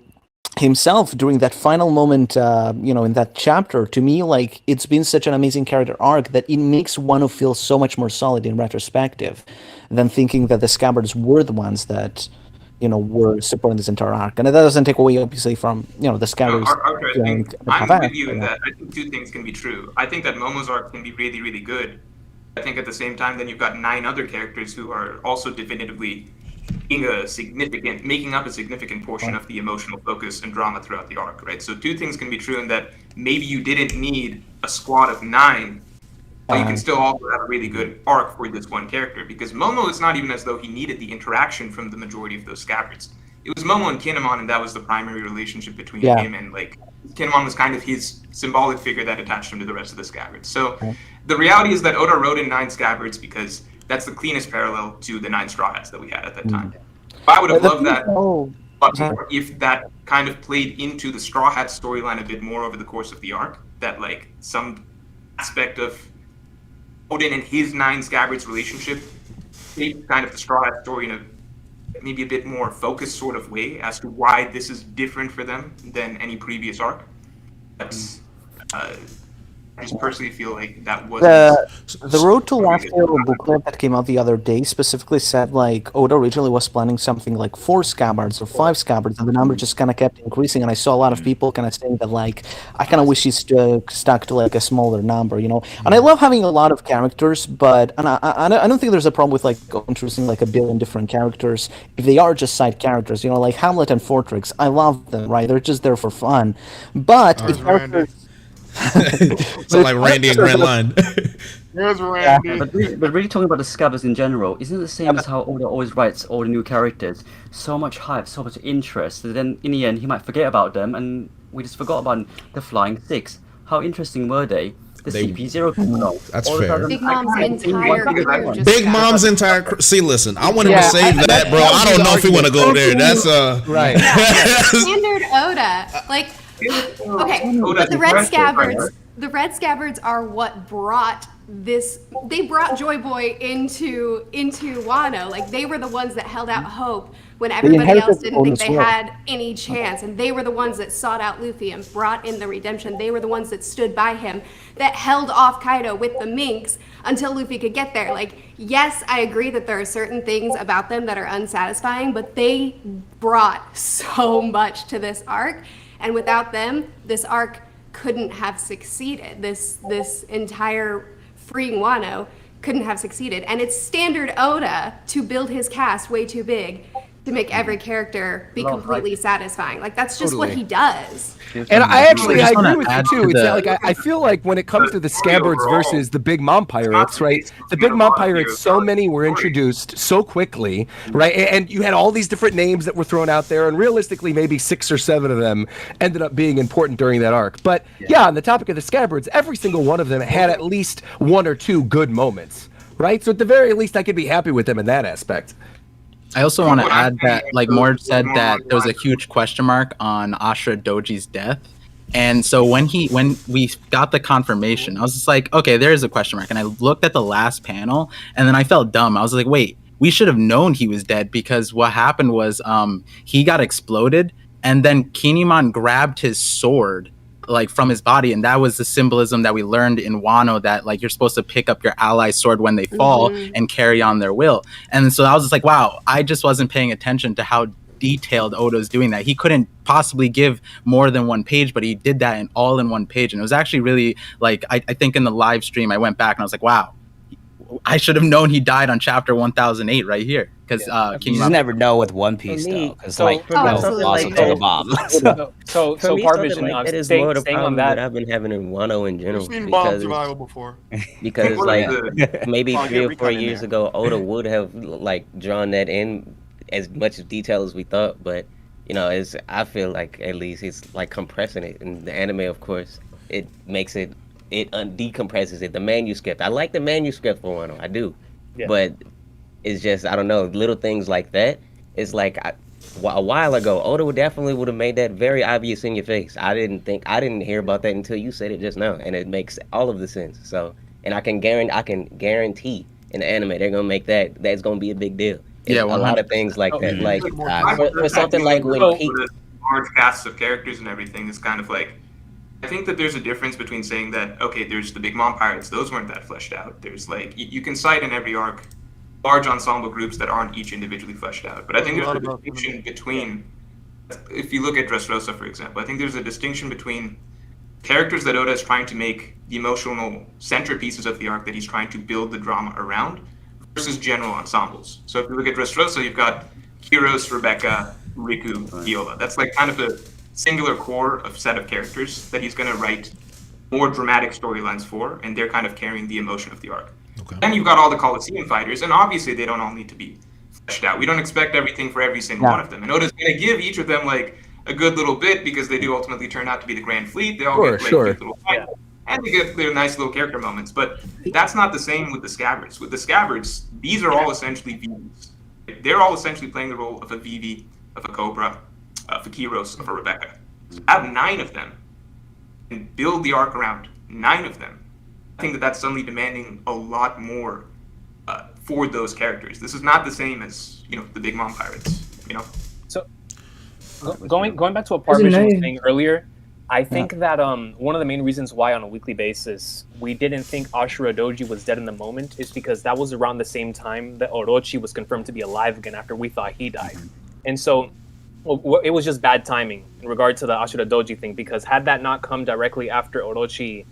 himself during that final moment, you know, in that chapter. To me, like, it's been such an amazing character arc that it makes Wano feel so much more solid in retrospective than thinking that the Scabbards were the ones that, you know, were supporting this entire arc. And that doesn't take away, obviously, from, you know, the Scabbards. I'm with you in that. I think 2 things can be true. I think that Momo's arc can be really, really good. I think at the same time, then you've got 9 other characters who are also definitively making up a significant portion of the emotional focus and drama throughout the arc, right? So 2 things can be true in that maybe you didn't need a squad of 9, but you can still also have a really good arc for this one character, because Momo, it's not even as though he needed the interaction from the majority of those Scabbards. It was Momo and Kinemon, and that was the primary relationship between him and, like, Kinemon was kind of his symbolic figure that attached him to the rest of the Scabbards. So the reality is that Oda wrote in 9 Scabbards because that's the cleanest parallel to the 9 Straw Hats that we had at that time. I would have loved that much more if that kind of played into the Straw Hat storyline a bit more over the course of the arc, that like some aspect of Oden and his 9 Scabbards relationship shaped kind of the Straw Hat story in a maybe a bit more focused sort of way as to why this is different for them than any previous arc. But I just personally feel like that was the Road to Last Hero booklet that came out the other day specifically said like Oda originally was planning something like 4 Scabbards or 5 Scabbards, and the number just kind of kept increasing. And I saw a lot of people kind of saying that like I kind of wish he stuck to like a smaller number, you know. And I love having a lot of characters, but I don't think there's a problem with like introducing like a billion different characters if they are just side characters, you know, like Hamlet and Fortrix. I love them, right? They're just there for fun. But if characters So like Randy and Grand Line. Where's Randy? But really talking about the Scabbards in general, isn't it the same as how Oda always writes all the new characters? So much hype, so much interest, and then in the end he might forget about them, and we just forgot about the Flying Six. How interesting were they? The CP0 criminal. That's fair. Big Mom's entire crew just Big Mom's entire crew. See, listen, I wanted to save that, bro. I don't know if we want to go there. That's right. Standard Oda. Like, okay, but the Red Scabbards are what brought this. They brought Joy Boy into Wano. Like, they were the ones that held out hope when everybody else didn't think they had any chance, and they were the ones that sought out Luffy and brought in the redemption. They were the ones that stood by him, that held off Kaido with the minks until Luffy could get there. Like, yes, I agree that there are certain things about them that are unsatisfying, but they brought so much to this arc, and without them, this arc couldn't have succeeded. This entire freeing Wano couldn't have succeeded. And it's standard Oda to build his cast way too big, to make every character be completely satisfying. Like that's just what he does. And I agree with you add too. to It's that, the- like I feel like when it comes to the Scabbards versus the Big Mom Pirates, right? The Big Mom Pirates, so many were introduced so quickly, right? And you had all these different names that were thrown out there, and realistically, maybe 6 or 7 of them ended up being important during that arc. But yeah, on the topic of the Scabbards, every single one of them had at least 1 or 2 good moments, right? So at the very least, I could be happy with them in that aspect. I also want to add that, like Morj said, that there was a huge question mark on Ashura Doji's death. And so when we got the confirmation, I was just like, okay, there is a question mark. And I looked at the last panel, and then I felt dumb. I was like, wait, we should have known he was dead, because what happened was he got exploded, and then Kinemon grabbed his sword like from his body, and that was the symbolism that we learned in Wano, that like you're supposed to pick up your ally's sword when they fall and carry on their will. And so I was just like, wow, I just wasn't paying attention to how detailed Oda's doing that. He couldn't possibly give more than 1 page, but he did that all in 1 page. And it was actually really like, I think in the live stream I went back and I was like, wow, I should have known he died on chapter 1008 right here, because You just never know with One Piece though, because like also like took a bomb. So For me, Parvision, something like that is staying more the on problem that. that I've been having in Wano in general. We've seen bomb survival before. Because like maybe Oh, 3 or get 4 Recon in years there. ago, Oda would have like drawn that in as much detail as we thought, but you know, it's, I feel like at least it's like compressing it. In the anime, of course, it makes it decompresses it. The manuscript, I like the manuscript for Wano, I do, but it's just, I don't know, little things like that. It's like a while ago, Oda would have made that very obvious in your face. I didn't hear about that until you said it just now, and it makes all of the sense. So, and I can guarantee in the anime they're gonna make that's gonna be a big deal. Yeah, a lot of things like that. Like for something like when large casts of characters and everything is kind of like, I think that there's a difference between saying that, okay, there's the Big Mom Pirates, those weren't that fleshed out. There's like, you can cite in every arc large ensemble groups that aren't each individually fleshed out. But I think there's a distinction between, if you look at Dressrosa, for example, I think there's a distinction between characters that Oda is trying to make the emotional centerpieces of the arc that he's trying to build the drama around versus general ensembles. So if you look at Dressrosa, you've got Kyros, Rebecca, Riku, Viola. That's like kind of a singular core of set of characters that he's going to write more dramatic storylines for, and they're kind of carrying the emotion of the arc. Okay. Then you've got all the Coliseum fighters, and obviously they don't all need to be fleshed out. We don't expect everything for every single one of them. And Oda's going to give each of them like a good little bit, because they do ultimately turn out to be the Grand Fleet. They all get like good little fights, and they get their nice little character moments. But that's not the same with the Scabbards. With the Scabbards, these are all essentially VVs. They're all essentially playing the role of a VV, of a Cobra, of a Kyros, of a Rebecca. So have 9 of them and build the arc around 9 of them. I think that's suddenly demanding a lot more for those characters. This is not the same as, the Big Mom Pirates, So going back to what Parvision was saying earlier, I think that one of the main reasons why on a weekly basis we didn't think Ashura Doji was dead in the moment is because that was around the same time that Orochi was confirmed to be alive again after we thought he died. And so it was just bad timing in regard to the Ashura Doji thing, because had that not come directly after Orochi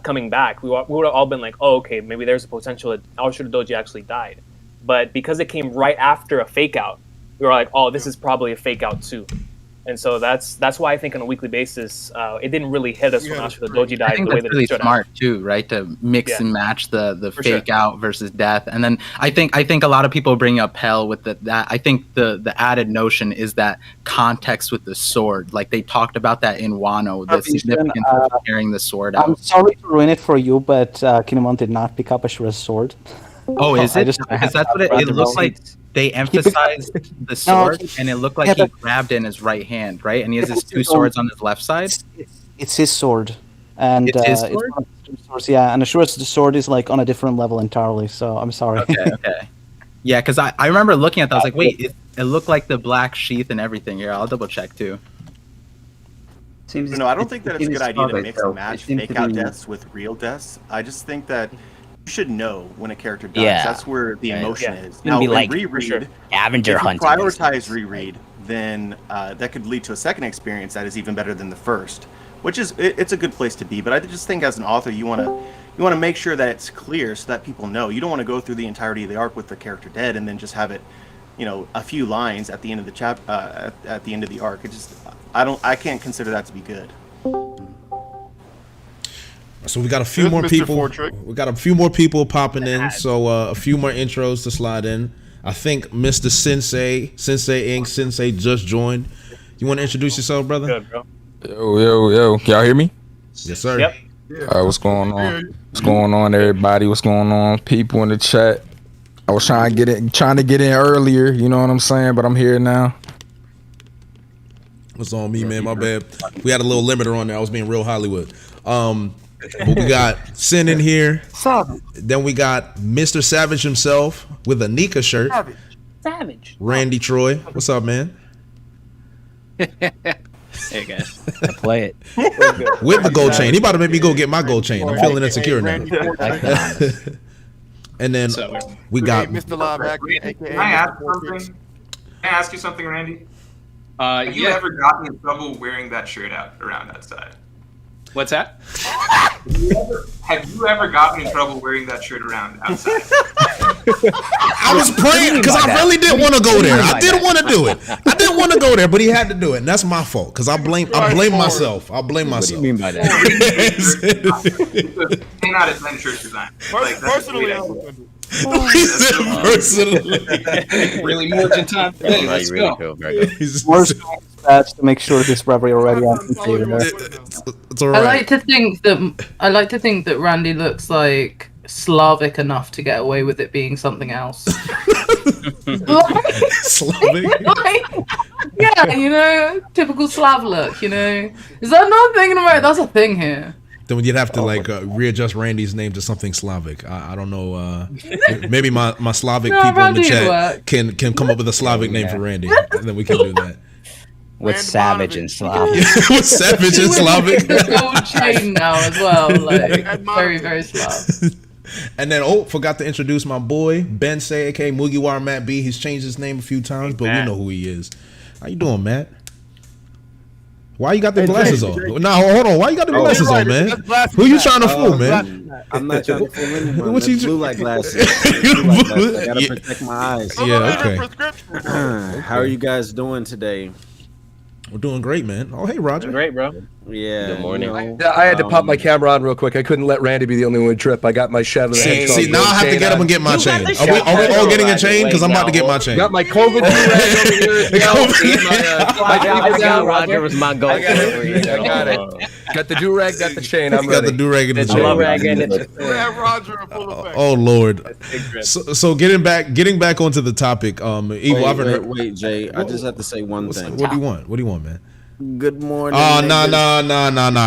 coming back, we would have all been like, oh, okay, maybe there's a potential that Ashura Doji actually died. But because it came right after a fake out, we were like, oh, this is probably a fake out too. And so that's why I think on a weekly basis, it didn't really hit us when Ashura Doji died. I think the way that's that really it should smart too, right? To mix and match the fake out versus death. And then I think a lot of people bring up Hell with that. I think the added notion is that context with the sword. Like they talked about that in Wano, the significance of carrying the sword out. I'm sorry to ruin it for you, but Kinemon did not pick up Ashura's sword. Oh, is it? Because that's what it looks like. They emphasized the sword, and it looked like he grabbed it in his right hand, right? And he has his 2 swords on his left side. It's his sword, and it's his sword. Yeah, and Ashura's sword is like on a different level entirely. So I'm sorry. Okay. Yeah, because I remember looking at that. I was like, wait, it looked like the black sheath and everything. Here, I'll double check too. No, I don't think that it's a good idea to mix and match fake out deaths with real deaths. I just think that you should know when a character dies. Yeah. That's where the emotion is. Now, be like reread, scavenger if you hunting. prioritize reread, then that could lead to a second experience that is even better than the first, which is it's a good place to be. But I just think as an author, you want to make sure that it's clear so that people know. You don't want to go through the entirety of the arc with the character dead and then just have it a few lines at the end of the at the end of the arc. It just, I can't consider that to be good. So we got a few more people. We got a few more people popping in. So a few more intros to slide in. I think Mr. Sensei Inc. Sensei just joined. You want to introduce yourself, brother? Good, bro. Yo. Y'all hear me? Yes, sir. Yep. What's going on? What's going on, everybody? What's going on, people in the chat? I was trying to get in earlier. You know what I'm saying? But I'm here now. What's on me, man? My bad. We had a little limiter on there. I was being real Hollywood. But we got Sin in here. Then we got Mr. Savage himself with a Nika shirt. Savage. Randy Troy. What's up, man? Hey guys, I play it with the gold chain. He about to make me go get my gold chain. I'm feeling insecure now. And then we got Mr. Linebacker. Can I ask something? Can I ask you something, Randy? Have you ever gotten in trouble wearing that shirt out around outside? What's that? Have you ever gotten in trouble wearing that shirt around outside? I was praying because I really didn't want to go there. I didn't want to do it. I didn't want to go there, but he had to do it, and that's my fault because I blame myself. I blame myself. What do you mean by that? 10 out of 10 shirt design. Personally, Really more than time today. Let's go. That's to make sure this Reverie already on. It's all right. I like to think that Randy looks like Slavic enough to get away with it being something else. Slavic? Yeah, typical Slav look. Is that not a thing in America? That's a thing here. Then you'd have to readjust Randy's name to something Slavic. I don't know. Maybe my Slavic people in the chat can come up with a Slavic name for Randy, and then we can do that. What's Savage and Slavic? What's Savage and Slavic? The gold chain now as well, very very Slav. And then forgot to introduce my boy Ben Say, aka Mugiwara Matt B. He's changed his name a few times, but we know who he is. How you doing, Matt? Why you got the glasses on? Nah, hold on. Why you got the glasses on, man? Who you trying to fool, man? I'm not trying to fool anyone. What you blue light glasses? I gotta protect my eyes. Yeah, okay. How are you guys doing today? We're doing great, man. Oh, hey, Roger. Great, bro. Yeah. Good morning. I had to pop my camera on real quick. I couldn't let Randy be the only one trip. I got my Shadow the Hedgehog. See, now I have to get up and get my chain. Are we all getting a chain? Because I'm about to get my chain. Got my COVID do-rag. Roger was my go. I got it. Got the do-rag, got the chain. I'm got the do-rag and the chain. Oh, Lord. So getting back onto the topic, Evil. Wait, Jay. I just have to say one thing. What do you want? What do you want, man? Good morning. Oh, no.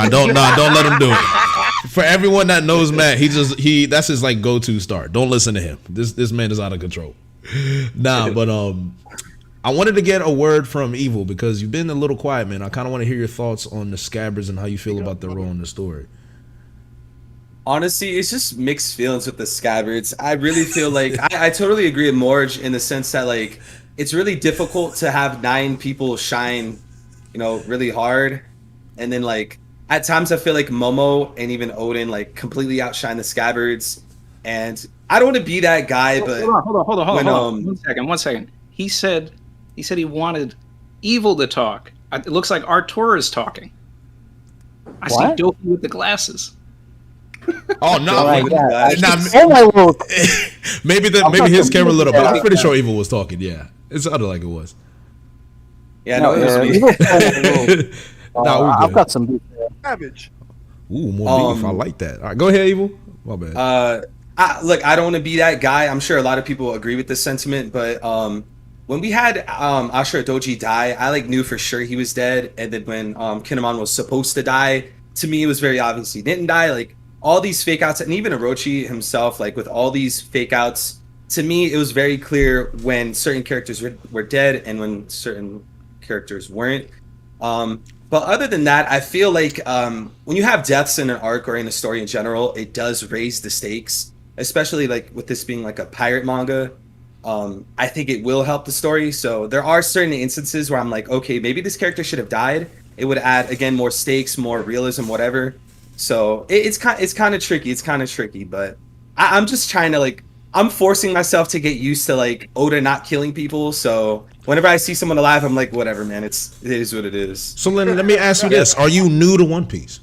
Don't let him do it. For everyone that knows Matt, that's his go-to start. Don't listen to him. This man is out of control. But I wanted to get a word from Evil because you've been a little quiet, man. I kind of want to hear your thoughts on the Scabbards and how you feel about their role in the story. Honestly, it's just mixed feelings with the Scabbards. I really feel like I totally agree with Morj in the sense that it's really difficult to have 9 people shine, really hard, and then at times I feel like Momo and even Odin completely outshine the Scabbards, and I don't want to be that guy, but hold on. One second. He said he wanted Evil to talk. It looks like Artur is talking. I see Dopey with the glasses. Oh no! Maybe his camera lit up, but I'm pretty sure Evil was talking. Yeah, it sounded like it was. Yeah, no, it was me. I've got some beef there. Savage. Ooh, more beef. I like that. All right, go ahead, Evil. My bad. I don't want to be that guy. I'm sure a lot of people agree with this sentiment, but when we had Ashura Doji die, I knew for sure he was dead, and then when Kinemon was supposed to die, to me it was very obvious he didn't die. All these fake outs, and even Orochi himself, with all these fake outs, to me it was very clear when certain characters were dead and when certain characters weren't. But other than that, I feel when you have deaths in an arc or in a story in general, it does raise the stakes, especially with this being a pirate manga. I think it will help the story. So there are certain instances where I'm okay, maybe this character should have died. It would add, again, more stakes, more realism, whatever. So it's kind of tricky. It's kind of tricky, but I'm just trying to I'm forcing myself to get used to like Oda not killing people. So whenever I see someone alive, I'm like, whatever, man. It is what it is. So let me ask you this: are you new to One Piece?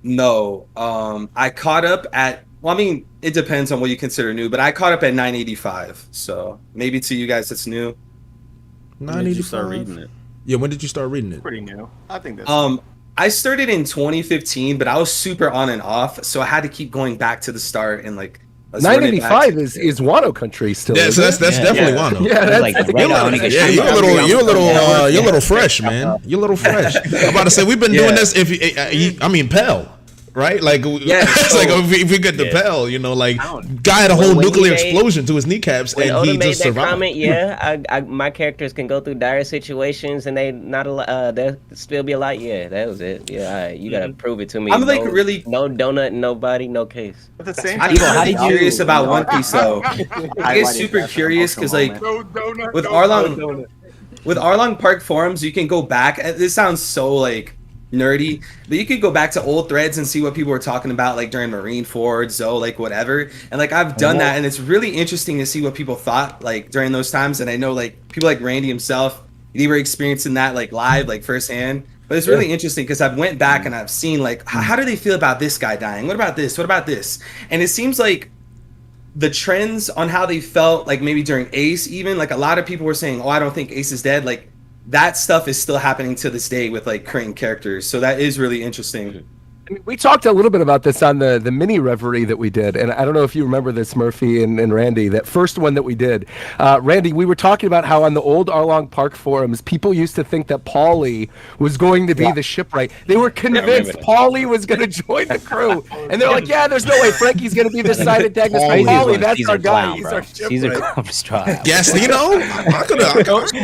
No, I caught up at. Well, I mean, it depends on what you consider new, but I caught up at 985. So maybe to you guys, it's new. 985. When did you start reading it? Yeah, when did you start reading it? Pretty new. I think that's. I started in 2015, but I was super on and off, so I had to keep going back to the start and like. 985 is Wano country still. Yeah, so that's definitely Wano. Yeah, that's like you're a little fresh, man. You're a little fresh. I'm about to say we've been doing this. I mean, Pell. Right, like it's like if we get the Pell, you know, like guy had a whole nuclear explosion to his kneecaps, when and Oda he made just that survived. comment, my characters can go through dire situations and they not they'll still be alive. Yeah, that was it. Yeah, you gotta prove it to me. I'm like really no donut, nobody, no case. At the same I'm really curious about One Piece though. I get super curious because like with Arlong Park forums, you can go back. This sounds so like nerdy, but you could go back to old threads and see what people were talking about like during Marineford, Zoe, like whatever. And like I've done that, and it's really interesting to see what people thought like during those times. And I know like people like Randy himself, they were experiencing that like live, like firsthand. But it's really interesting because I've went back and I've seen like how do they feel about this guy dying? What about this? What about this? And it seems like the trends on how they felt like maybe during Ace, even like a lot of people were saying, oh, I don't think Ace is dead. Like that stuff is still happening to this day with like current characters. So that is really interesting. I mean, we talked a little bit about this on the mini Reverie that we did, and I don't know if you remember this, Murphy and Randy, that first one that we did. Randy, we were talking about how on the old Arlong Park forums, people used to think that Paulie was going to be the shipwright. They were convinced Paulie was going to join the crew, and they're like, yeah, there's no way Frankie's going to be the side antagonist. Paulie, that's our guy. He's our shipwright. Caesar Clown's trial. Gastino? I could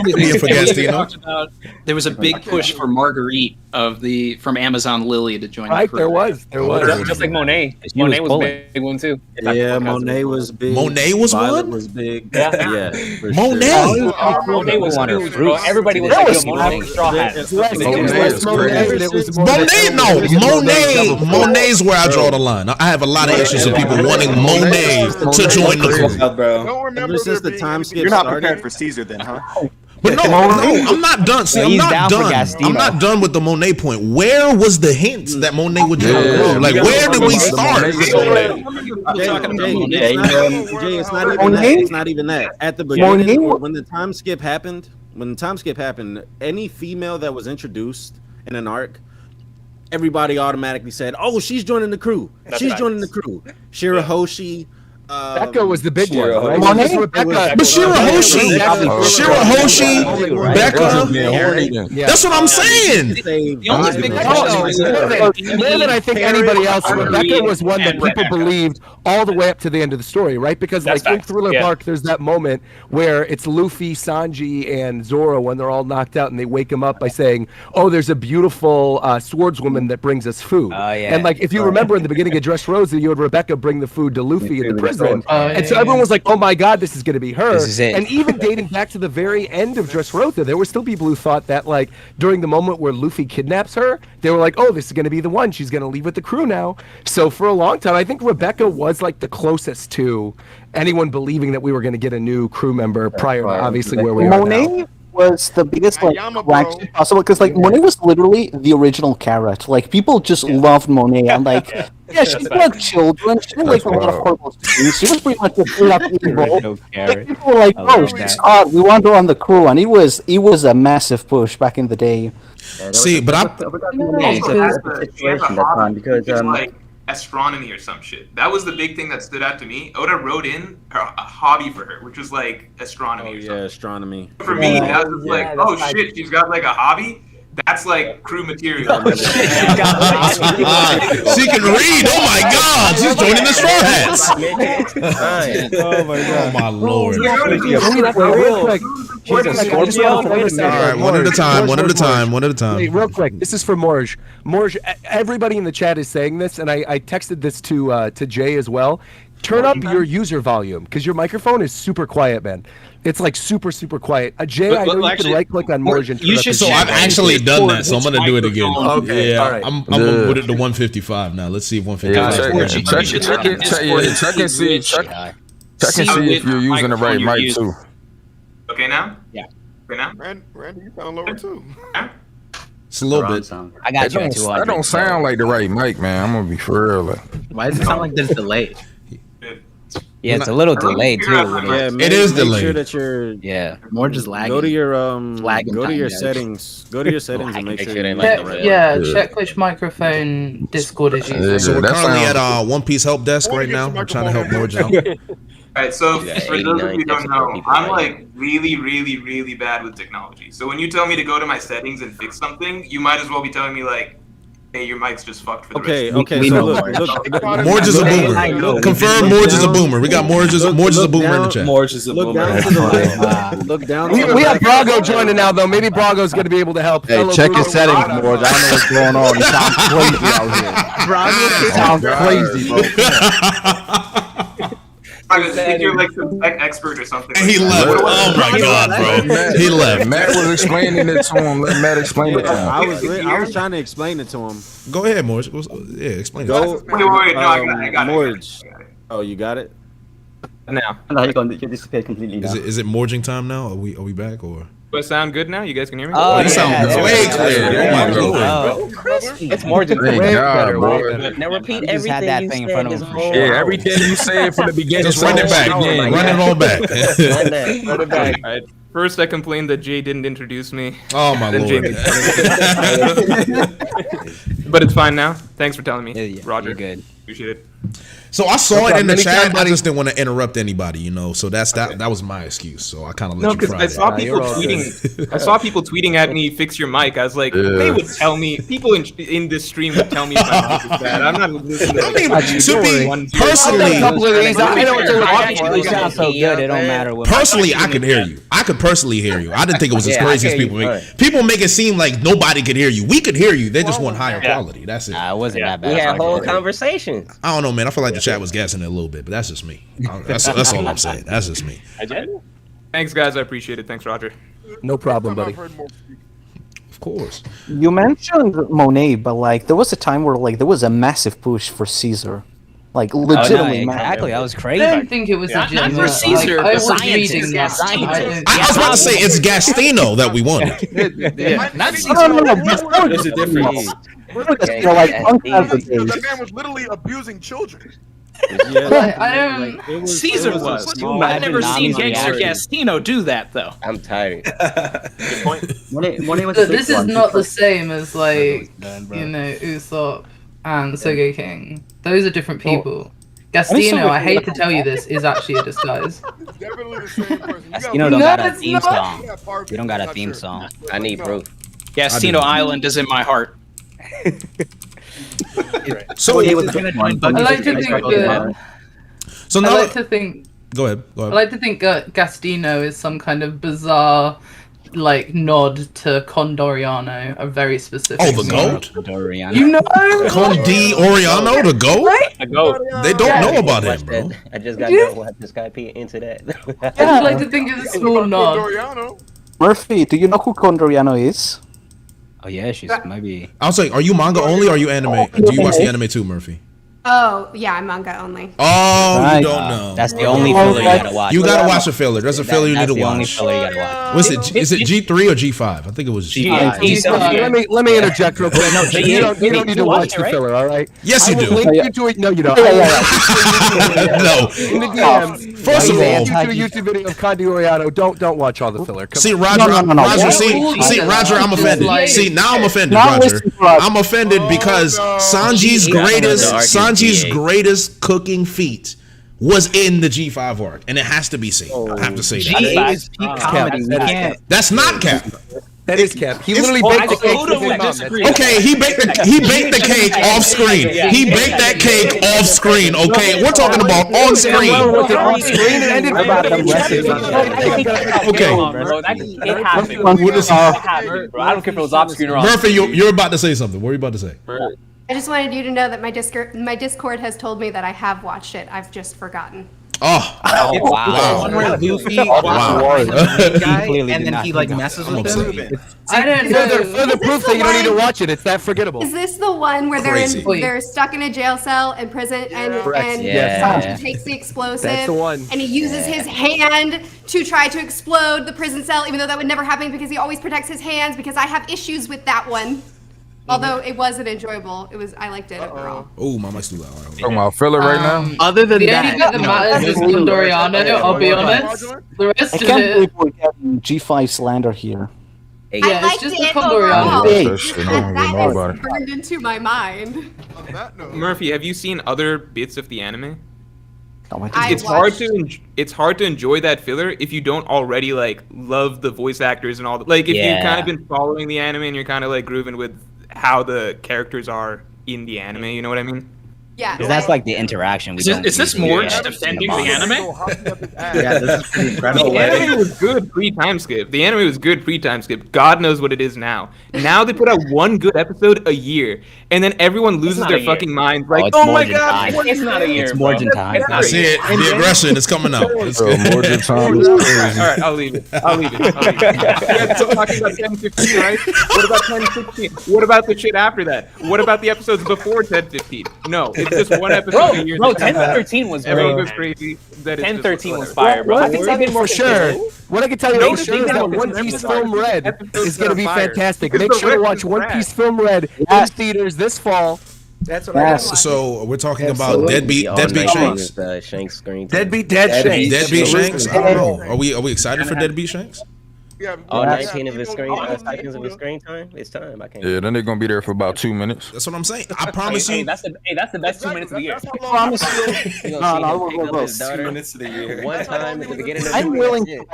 be here for Gastino. There was a big push for Marguerite from Amazon Lily to join the crew. There was. Just like Monet. Monet was a big one too. Yeah, Monet was big. Monet was Violet one? was big. Yeah. For Monet. Sure. Monet was huge, bro. Everybody was like, Monet straw hat. Monet's where I draw the line. I have a lot of issues with people wanting Monet to join the crew. Ever since the time skip You're not started, prepared for Caesar then, huh? But no, I'm not done. See, I'm not done. I'm not done with the Monet point. Where was the hints that Monet would join the crew? Like, where did we start? Jay, it's not even that. It's not even that. At the beginning, when the time skip happened, any female that was introduced in an arc, everybody automatically said, "Oh, she's joining the crew. She's joining the crew." Shirahoshi. Becca was the big one. Right? But Shirahoshi, Becca. That's what I'm saying. The only big more than I think anybody else, Rebecca was one that people believed all the way up to the end of the story, right? Because like in Thriller Bark, there's that moment where it's Luffy, Sanji, and Zoro when they're all knocked out, and they wake them up by saying, "Oh, there's a beautiful swordswoman that brings us food." And like if you remember in the beginning of Dressrosa, you had Rebecca bring the food to Luffy in the prison. And so everyone was like, oh my God, this is going to be her. This is it. And even dating back to the very end of Dressrosa, there were still people who thought that like during the moment where Luffy kidnaps her, they were like, oh, this is going to be the one. She's going to leave with the crew now. So for a long time, I think Rebecca was like the closest to anyone believing that we were going to get a new crew member prior to obviously where we are now. Was the biggest like crack possible because like Monet was literally the original carrot. Like people just loved Monet. I'm like, yeah, she's like children. She didn't like a lot of horrible things. She was pretty much a straight up evil. Like, people were like, oh, she's odd. We want her on the crew, and it was a massive push back in the day. See, but like astronomy or some shit. That was the big thing that stood out to me. Oda wrote in a hobby for her, which was like astronomy. Astronomy. For me, that was like, oh shit, she's got like a hobby. That's like crew material. She can read. Oh my God, she's joining the Straw Hats. Oh my God. Oh my Lord. All right, one at a time. Hey, real quick, this is for Morj. Morj, everybody in the chat is saying this, and I texted this to Jay as well. Turn up your user volume, because your microphone is super quiet, man. It's like super, super quiet. Jay, I know you can right-click on Morj and turn up. So I've actually done that, so I'm going to do it again. Okay, yeah, all right. I'm going to put it to 155 now. Let's see if 155 check and see. Check and see if you're using the right mic too. Okay now? Yeah. Okay now? Randy, you sound lower too. It's a little bit. I got you at 200. That don't sound like the right mic, man. I'm gonna be for real. Like. Why does it sound like there's delay? Yeah, it's a little delayed too. Yeah, It is make delayed. sure that you're More just lagging. go to your Lagging go to time, your guys. settings. Go to your settings and make sure you Check which microphone Discord is using. So we're currently at One Piece help desk right now. I'm trying to help Morj out. Alright, so for those of you who don't know, I'm like really, really, really bad with technology. So when you tell me to go to my settings and fix something, you might as well be telling me like, hey, your mic's just fucked for the rest of the Okay. So look, Morj is a boomer. Confirm Morj is a boomer. We got Morj is a boomer in the chat. Morj is a look boomer. down to the right. Look down. We have Brago joining now, though. Maybe Brago's going to be able to help. Hey, check your settings, Morj. I don't know what's going on. You sound crazy out here. Brago sound crazy, bro. I think you're like some tech expert or something. And he left. Oh my god, bro. He left. Matt was explaining it to him. Let Matt explain it to him. I was trying to explain it to him. Go ahead, Morj. Yeah, explain it. Go. Wait, no, I got it. Morj. Oh, you got it. Now. No, you disappeared completely now. Is it Morjing time now? Are we back or? Do I sound good now? You guys can hear me? Oh, you sound way clear. Oh my god. It's Morjing. Great job, bro. Now repeat You just had that everything thing you in front said of this him. whole Yeah, everything you said from the beginning. Just run it back. Run it all back. Run it back. All right. First, I complained that Jay didn't introduce me. Oh my Then Jay lord. But it's fine now. Thanks for telling me, Yeah, Roger. you're good. Appreciate it. So I saw it in the Anytime, chat. I buddy. just didn't want to interrupt anybody, you know. So that was my excuse. So I kind of let No, you because fry I that. saw people tweeting. I saw people tweeting at me, "Fix your mic." I was like, Yeah. they would tell me. People in this stream would tell me if my mic is bad. I'm not listening I mean, to to be one personally, I know what you're I actually sound so good. It don't matter what. personally, I could hear you. I could personally hear you. I didn't think it was as Yeah, I crazy as hear you people make. fine. People make it seem like nobody could hear you. We could hear you. They just want higher quality. That's it. Nah, it wasn't that We bad. had whole conversations. I don't know, man. I feel like the chat was gassing it a little bit, but that's just me. That's all I'm saying. That's just me. Thanks, guys. I appreciate it. Thanks, Roger. No problem, buddy. Of course. You mentioned Monet, but like there was a time where like there was a massive push for Caesar, like legitimately. Exactly. I was I crazy. don't think it was a Not genuine. for Caesar, I but was scientists. reading Yeah, that. scientists. I was about to say it's Gastino that we wanted. Yeah, not There's a difference. You're like punk as a The days. man was literally abusing children. Caesar was. small I've never seen economic Gangster reality. Gastino do that though. I'm tired. Monet was But a big this is one not the because- same as like Done, bro. you know Usopp and Soge King. Those are different people. Soge Gastino, I hate King- to tell you this, is actually a disguise. It's definitely the same person. You know, don't No, got a it's theme not. song. You don't got a theme song. I need proof. Gastino Island is in my heart. So Monet was a big one. I like to think that. So I now, like to think. go ahead. I like to think Gastino is some kind of bizarre, like nod to Condoriano, a very specific. Oh, the song. goat? Dorian. You know? Condi Oriano, the goat? A goat. They don't Yeah. know about him, bro. I just got done watching this guy peek into that. I just like to think it's a small nod. Doriano. Murphy, do you know who Condoriano is? Oh yeah, she's maybe. I was like, are you manga only or are you anime? Do you watch the anime too, Murphy? Oh, yeah, I'm manga only. Oh, Right. you don't know. That's the only filler you gotta watch. You gotta watch a filler. There's a filler you need That's to the only watch. filler you gotta watch. What's it? Is it G3 or G5? I think it was G5. Let me interject real quick. No, you don't need to watch the filler, all right? Yes, you I will do. link you to it. No, you don't. No. In the DM, First of I will all, link you to a YouTube video of Condi Oriano. Don't watch all the filler. Come see, on. Roger, No. Roger, What? see, Roger, I'm offended. Like- See, now I'm offended, Now Roger. listen, Roger. I'm offended because Sanji's He got greatest, another arc in Sanji's BDA. greatest cooking feat was in the G5 arc, and it has to be seen. I have to say that. G is peak comedy. You can't. That's not cap. That is Cap. He It's- literally Oh, baked the cake. Oda with his would mom. disagree. Okay, he baked the cake off screen. He baked that cake off screen. Okay, we're talking about on screen. Was it on screen? It ended about the recipe. Okay, It happened. What is It happened, bro. I don't care if it was off screen or on. Murphy, you're about to say something. What are you about to say? I just wanted you to know that my Discord has told me that I have watched it. I've just forgotten. Oh, It's wow. the one where Luffy Wow. walks behind the guy Completely and did then not he like think messes I'm with upset. him. I don't know. For the proof that you don't need to watch it. It's that forgettable. Is this the one where Crazy. they're stuck in a jail cell in prison and Correct. Yeah. Sanji takes the explosive That's the one. and he uses his hand to try to explode the prison cell, even though that would never happen because he always protects his hands, because I have issues with that one. Although it wasn't enjoyable, I liked it overall. Oh, my mic's too loud. Talking about filler right now. Other than The that, only bit that matters is Gondoriano, I'll be honest. The rest I of can't it, believe we're getting G5 slander here. yeah, I it's liked just it the Condoriano. overall. Hey. That shit, I don't even know about That it. has burned into my mind. On that note, Murphy, have you seen other bits of the anime? No, I I didn't. It's hard to enjoy that filler if you don't already like love the voice actors and all that. Like if you've kind of been following the anime and you're kind of like grooving with how the characters are in the anime, you know what I mean? Yeah. Because that's like the interaction. Is this Morj defending the anime? yeah, this is pretty incredible. The anime was good pre-time skip. The anime was good pre-time skip. God knows what it is now. Now they put out one good episode a year, and then everyone loses not their a year. fucking minds. Like, it's oh my Morj in god, time. what it's is not a year. It's bro. Morj in time. I see it. The aggression is coming out. It's Bro, good. more than time is All crazy. right, I'll leave it. You guys are talking about 10-15, right? What about 10-16? What about the shit after that? What about the episodes before 10-15? No, it's just one episode a year. Bro, 10-13 was everyone goes crazy. 10-13 was fire, bro. What I can tell you for sure, what I can tell you for sure is that One Piece Film Red is going to be fantastic. Make sure to watch One Piece Film Red in theaters this fall. That's what I got. So we're talking about Absolutely. Deadbeat Shanks. Shanks screen time. Deadbeat Shanks. Deadbeat Shanks. I don't know. Are we excited for Deadbeat Shanks? Yeah, All 19 of his seconds of his screen time. It's time. I can't. Yeah, then they're gonna be there for about 2 minutes. That's what I'm saying. I promise you. That's the best 2 minutes of the year. Promise you. You No, gonna no, see him pick we'll up his go. daughter 2 minutes of the year. one time at the beginning of the I'm movie, willing that's to it.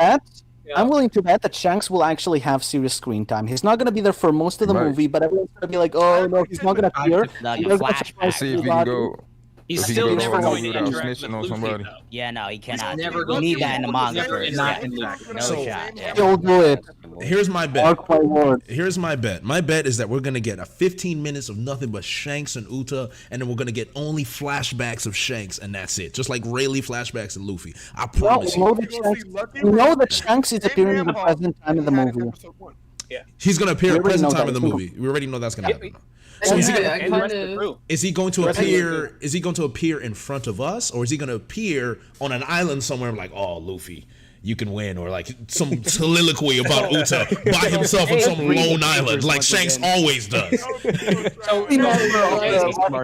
bet. I'm willing to bet that Shanks will actually have serious screen time. He's not going to be there for most of the Right. movie, but everyone's going to be like, "Oh no, he's not going to appear." Like He's a gonna flashback. surprise See if he can everybody. go. He's If he still go never all going to without interact snitching on with Luffy, somebody. though. Yeah, no, he cannot. Never We need that in the manga Never first. not Yeah. in Luffy. No So- shot. Yeah. He'll do it. Here's my bet. Mark my word. Here's my bet. My bet is that we're gonna get a 15 minutes of nothing but Shanks and Uta, and then we're gonna get only flashbacks of Shanks, and that's it. Just like Rayleigh flashbacks and Luffy. I Well, promise we you. know that Shanks is appearing in the present time in the movie. He's gonna appear We at already present know time in that. the movie. We already know that's gonna happen. So Okay, is he, I kind of. is he going to Rest of the appear? Is he going to appear in front of us, or is he going to appear on an island somewhere? Like, oh, Luffy, you can win, or like some soliloquy about Uta by himself on some lone island, like Shanks always does. So, You know,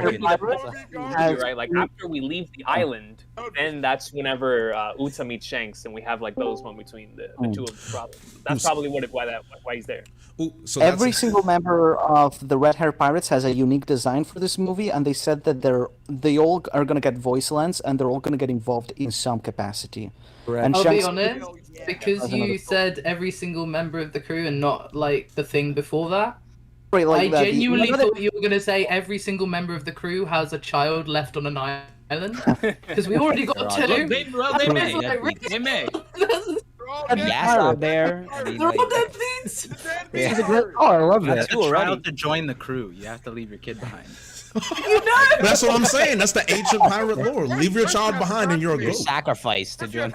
you're right. Like after we leave the island, then that's whenever Uta meets Shanks, and we have like those one between the two of them. Probably. That's probably why he's there. Ooh, so Every single member of the Red Hair Pirates has a unique design for this movie, and they said that they all are going to get voice lines, and they're all going to get involved in some capacity. And I'll be Shanks- honest, because you said every single member of the crew and not like the thing before that. Right, like I that. genuinely You know thought you were gonna say every single member of the crew has a child left on an island, because we already got two. Look, they may. They may. Yes, out there. They're all dead beats. Oh, I love That's that. a child to join the crew. You have to leave your kid behind. That's what I'm saying. That's the ancient pirate lore. Leave your child behind, and you're a Your goat. sacrifice to join.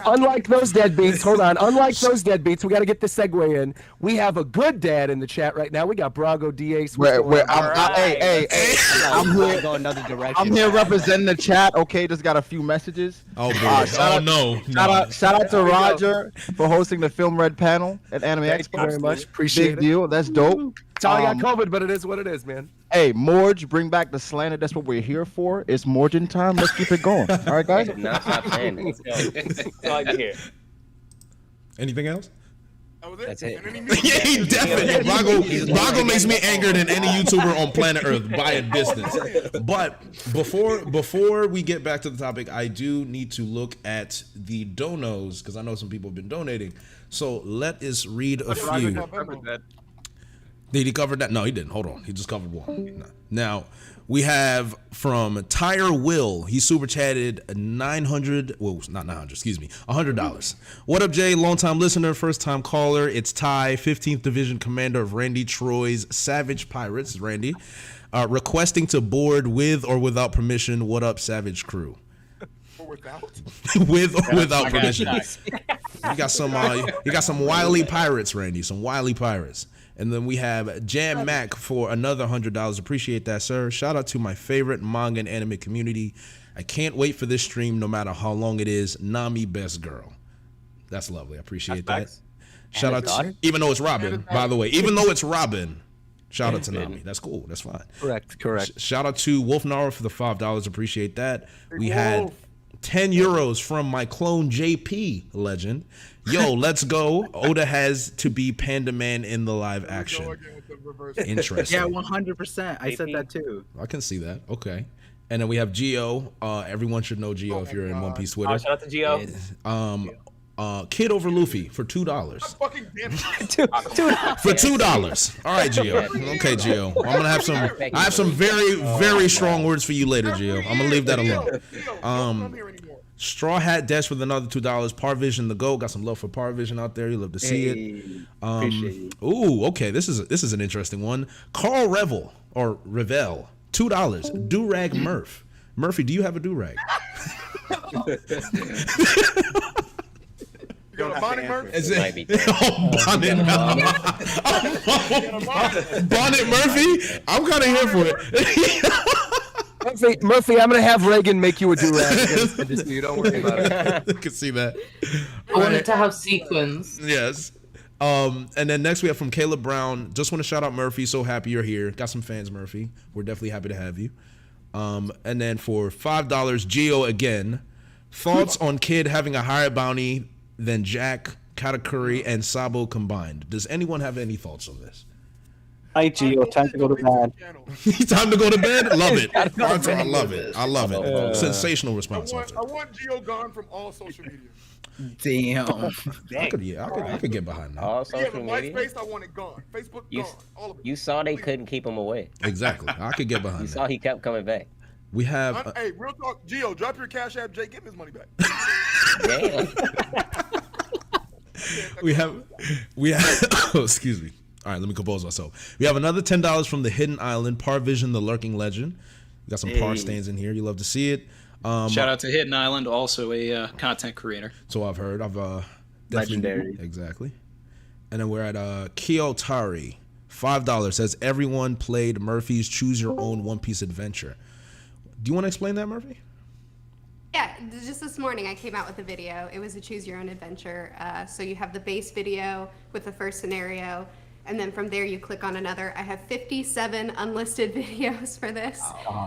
Unlike those deadbeats, hold on. Unlike those deadbeats, we got to get the segue in. We have a good dad in the chat right now. We got Brago, DA. Hey, I'm here. Go another direction. I'm here representing the chat. Okay, just got a few messages. Oh boy. Shout out to Roger for hosting the Film Red panel at Anime Thank Expo. you very much. Appreciate Big it. deal. That's dope. It's all I got COVID, but it is what it is, man. Hey, Morj, bring back the slander. That's what we're here for. It's Morjin time. Let's keep it going. All right, guys. Not stop saying it. Let's go. That's all I can hear. Anything else? That's it. Yeah, he definitely. Brago makes me angrier than any YouTuber on planet Earth by a distance. But before we get back to the topic, I do need to look at the donos because I know some people have been donating. So let us read a few. Did he cover that? No, he didn't. Hold on. He just covered one. No. Now, we have from Tire Will. He super chatted $100. What up, Jay? Longtime listener, first time caller. It's Ty, 15th Division Commander of Randy Troy's Savage Pirates. Randy. Requesting to board with or without permission. What up, Savage Crew? Or without? With or without I got permission. you. You got some wily pirates, Randy. Some wily pirates. And then we have Jam Mac for another $100. Appreciate that, sir. Shout out to my favorite manga and anime community. I can't wait for this stream, no matter how long it is. Nami, best girl. That's lovely. I appreciate that. Shout out to, even though it's Robin, by the way, even though it's Robin, shout out to Nami. That's cool. That's fine. Correct. Shout out to Wolf Nara for the $5. Appreciate that. We had 10 euros from my clone JP legend. Yo, let's go. Oda has to be Panda Man in the live action. Interesting. Yeah, 100%. I said that too. I can see that. Okay. And then we have Geo. Everyone should know Geo if you're in One Piece Twitter. Shout out to Geo. Kid over Luffy for $2. Fucking damn it. For $2. All right, Geo. Okay, Geo. I'm gonna have some. I have some very, very strong words for you later, Geo. I'm gonna leave that alone. Straw Hat Dash with another $2. Parvision the GOAT. Got some love for Parvision out there. You love to see it. Appreciate it. Ooh, okay. This is an interesting one. Carl Revel or Revel. $2. Durag Murph. Murphy, do you have a durag? You got a bonnet, Murphy? Is it? Bonnet Murphy? I'm kind of here for it. Murphy, I'm gonna have Reagan make you a do-rag. You don't worry about it. I can see that. I want it to have sequins. Yes. And then next we have from Caleb Brown. Just want to shout out Murphy. So happy you're here. Got some fans, Murphy. We're definitely happy to have you. And then for $5, Geo again. Thoughts on Kid having a higher bounty than Jack, Katakuri, and Sabo combined? Does anyone have any thoughts on this? Hi, Gio. Time to go to bed. Time to go to bed? Love it. Arthur, I love it. I love it. Sensational response. I want Geo gone from all social media. Damn. I could get behind that. All Yeah, social but media. MySpace, I want it gone. Facebook, You, gone. All of it. you saw they couldn't keep him away. Exactly. I could get behind You that. saw he kept coming back. We have. Hey, real talk, Geo, drop your Cash App, Jay, give him his money back. Damn. we have oh, excuse me. All right, let me compose myself. We have another $10 from the Hidden Island, Parvision the Lurking Legend. We got some par stains in here. You love to see it. Shout out to Hidden Island, also a content creator. So I've heard. I've Legendary. Exactly. And then we're at Kiyotari. $5. Has everyone played Murphy's Choose Your Own One Piece Adventure? Do you want to explain that, Murphy? Yeah, just this morning I came out with a video. It was a choose your own adventure. So you have the base video with the first scenario, and then from there you click on another. I have 57 unlisted videos for this.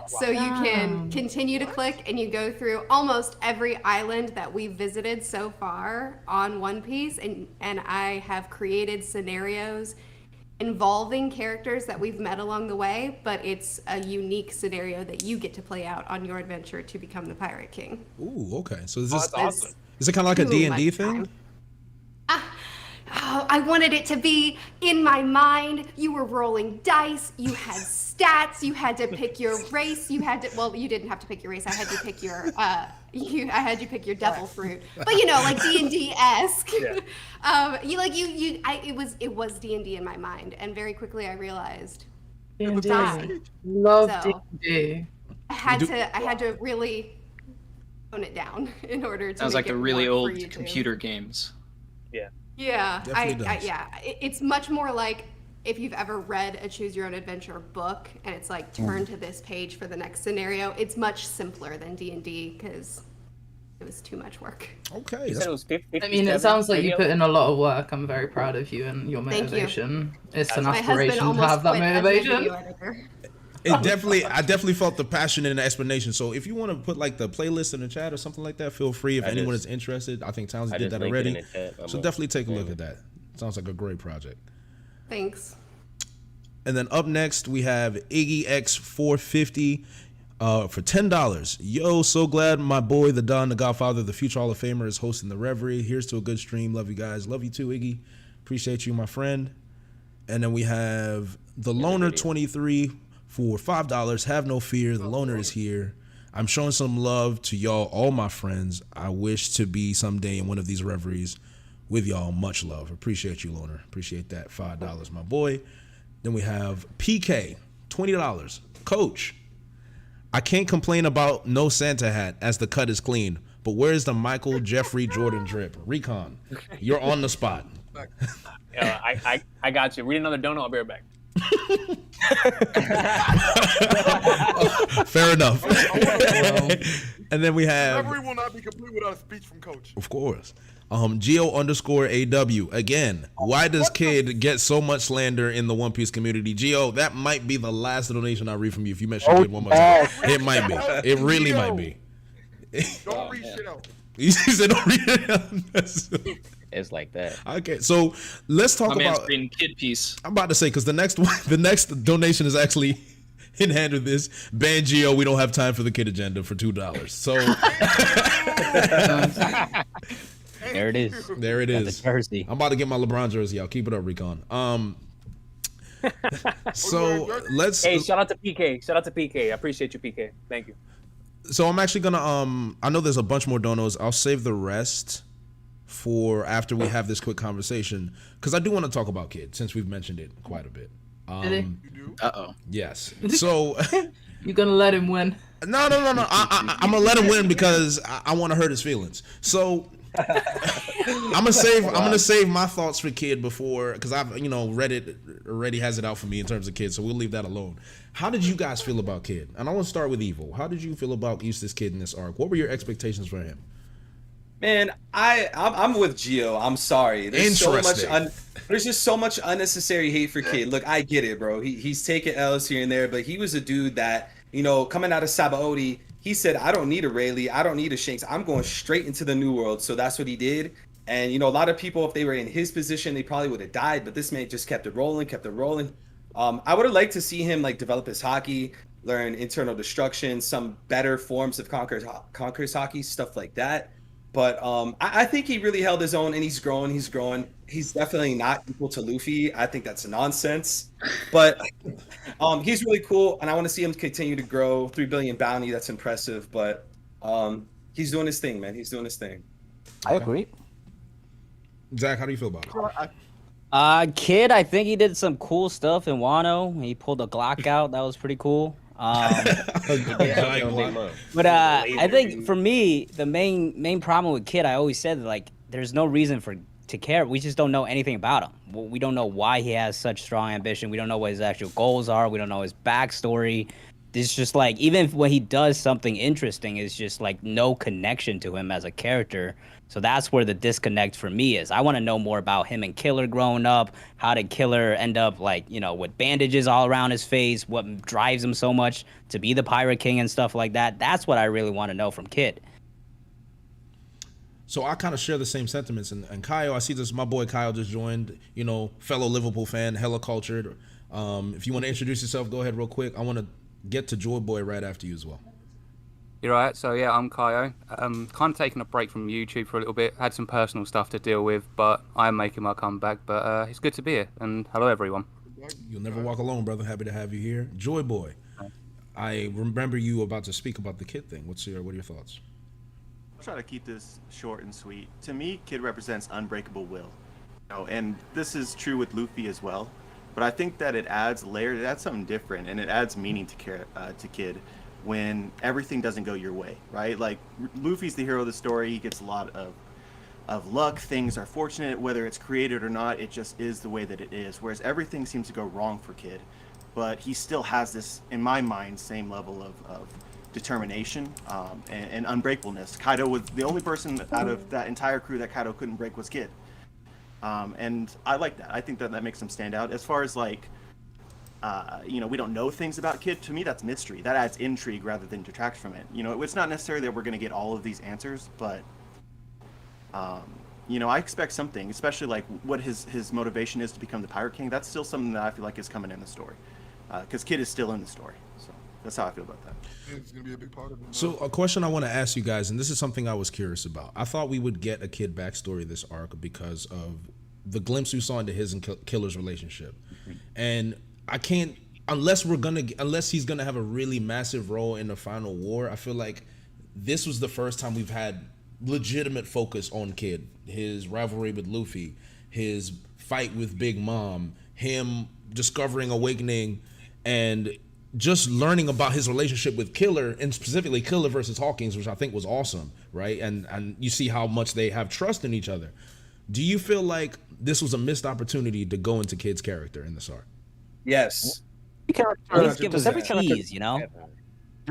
So you can continue to click and you go through almost every island that we've visited so far on One Piece, and I have created scenarios involving characters that we've met along the way, but it's a unique scenario that you get to play out on your adventure to become the Pirate King. Ooh, okay. So is this that's awesome. Is it kind of like a Too D&D much thing? Oh, I wanted it to be in my mind. You were rolling dice. You had stats. You had to pick your race. You had to. Well, you didn't have to pick your race. I had you pick your. I had you pick your devil fruit. But you know, like D&D esque. Yeah. It was D&D in my mind, and very quickly I realized. D&D. Love So, D&D. I had to really tone it down in order to. Sounds make like the it really work for old you two. computer games. Yeah. Yeah, Definitely does. It's much more like if you've ever read a Choose Your Own Adventure book, and it's like turn to this page for the next scenario. It's much simpler than D&D because it was too much work. Okay. You said it was 50. I mean, it sounds like you put in a lot of work. I'm very proud of you and your Thank you. motivation. It's an My husband aspiration to almost have that quit as a video motivation. editor. I definitely felt the passion in the explanation. So if you want to put like the playlist in the chat or something like that, feel free. If anyone is interested, I think Townsend did that already. So definitely take a look at that. Sounds like a great project. Thanks. And then up next we have Iggy X450 for $10. Yo, so glad my boy, the Don, the Godfather, the future Hall of Famer is hosting the Reverie. Here's to a good stream. Love you guys. Love you too, Iggy. Appreciate you, my friend. And then we have the Loner 23 for $5. Have no fear. The Loner is here. I'm showing some love to y'all, all my friends. I wish to be someday in one of these reveries with y'all. Much love. Appreciate you, Loner. Appreciate that. $5, my boy. Then we have PK, $20. Coach, I can't complain about no Santa hat as the cut is clean, but where's the Michael Jeffrey Jordan drip? Recon, you're on the spot. I got you. Read another donut. I'll be right back. Fair enough. And then we have, Reverie will not be complete without a speech from Coach. of course, Geo_AW. Again, why does Kid get so much slander in the One Piece community? Geo, that might be the last donation I read from you if you mention Kid one more time. It might be. It really might be. Don't read shit out. He said don't read it out. It's like that. Okay, so let's talk My man's about reading Kid Piece. I'm about to say, because the next donation is actually in hand with this. Ban Geo, we don't have time for the kid agenda for $2. So There it is. there it Got is. the jersey. I'm about to get my LeBron jersey out. Keep it up, Recon. So let's. Hey, shout out to PK. Shout out to PK. I appreciate you, PK. Thank you. So I'm actually gonna. I know there's a bunch more donos. I'll save the rest for after we have this quick conversation, because I do want to talk about Kid since we've mentioned it quite a bit. Uh-oh. Yes. So You're gonna let him win. No. I'm gonna let him win because I want to hurt his feelings. So I'm gonna save my thoughts for Kid before, because I've Reddit already has it out for me in terms of Kid, so we'll leave that alone. How did you guys feel about Kid? And I want to start with Evil. How did you feel about Eustass Kid in this arc? What were your expectations for him? Man, I'm with Geo. I'm sorry. There's just so much unnecessary hate for Kid. Look, I get it, bro. He's taking L's here and there, but he was a dude that, coming out of Sabaody, he said, I don't need a Rayleigh, I don't need a Shanks. I'm going straight into the New World. So that's what he did. And, a lot of people, if they were in his position, they probably would have died, but this man just kept it rolling. I would have liked to see him develop his hockey, learn internal destruction, some better forms of Conqueror's hockey, stuff like that. But I think he really held his own, and he's growing. He's definitely not equal to Luffy. I think that's nonsense. But he's really cool, and I want to see him continue to grow. 3 billion bounty, that's impressive. But he's doing his thing, man. He's doing his thing. I agree. Zach, how do you feel about it? Kid, I think he did some cool stuff in Wano. He pulled a Glock out. That was pretty cool. But I think for me, the main problem with Kid, I always said that, there's no reason to care. We just don't know anything about him. We don't know why he has such strong ambition. We don't know what his actual goals are. We don't know his backstory. It's just even when he does something interesting, it's just no connection to him as a character. So that's where the disconnect for me is. I want to know more about him and Killer growing up. How did Killer end up with bandages all around his face? What drives him so much to be the Pirate King and stuff like that? That's what I really want to know from Kid. So I kind of share the same sentiments. And Kyle, I see this. My boy Kyle just joined. Fellow Liverpool fan, hella cultured. If you want to introduce yourself, go ahead real quick. I want to get to Joy Boy right after you as well. You're right. So yeah, I'm Kaio. Kind of taking a break from YouTube for a little bit. Had some personal stuff to deal with, but I'm making my comeback. But it's good to be here. And hello, everyone. You'll never walk alone, brother. Happy to have you here, Joy Boy. I remember you about to speak about the Kid thing. What are your thoughts? I'll try to keep this short and sweet. To me, Kid represents unbreakable will. And this is true with Luffy as well. But I think that it adds layers, it adds something different, and it adds meaning to Kid when everything doesn't go your way, right? Luffy's the hero of the story. He gets a lot of luck. Things are fortunate, whether it's created or not. It just is the way that it is. Whereas everything seems to go wrong for Kid, but he still has this, in my mind, same level of determination and unbreakableness. Kaido was the only person out of that entire crew that Kaido couldn't break was Kid. And I like that. I think that makes him stand out. As far as we don't know things about Kid. To me, that's mystery. That adds intrigue rather than detracts from it. It's not necessarily that we're going to get all of these answers, but I expect something, especially what his motivation is to become the Pirate King. That's still something that I feel like is coming in the story, because Kid is still in the story. So that's how I feel about that. It's going to be a big part of it. So a question I want to ask you guys, and this is something I was curious about. I thought we would get a Kid backstory this arc because of the glimpse we saw into his and Killer's relationship. And I can't, unless he's gonna have a really massive role in the final war, I feel like this was the first time we've had legitimate focus on Kid. His rivalry with Luffy, his fight with Big Mom, him discovering Awakening, and just learning about his relationship with Killer, and specifically Killer versus Hawkins, which I think was awesome, right? And you see how much they have trust in each other. Do you feel like this was a missed opportunity to go into Kid's character in this arc? Yes. Does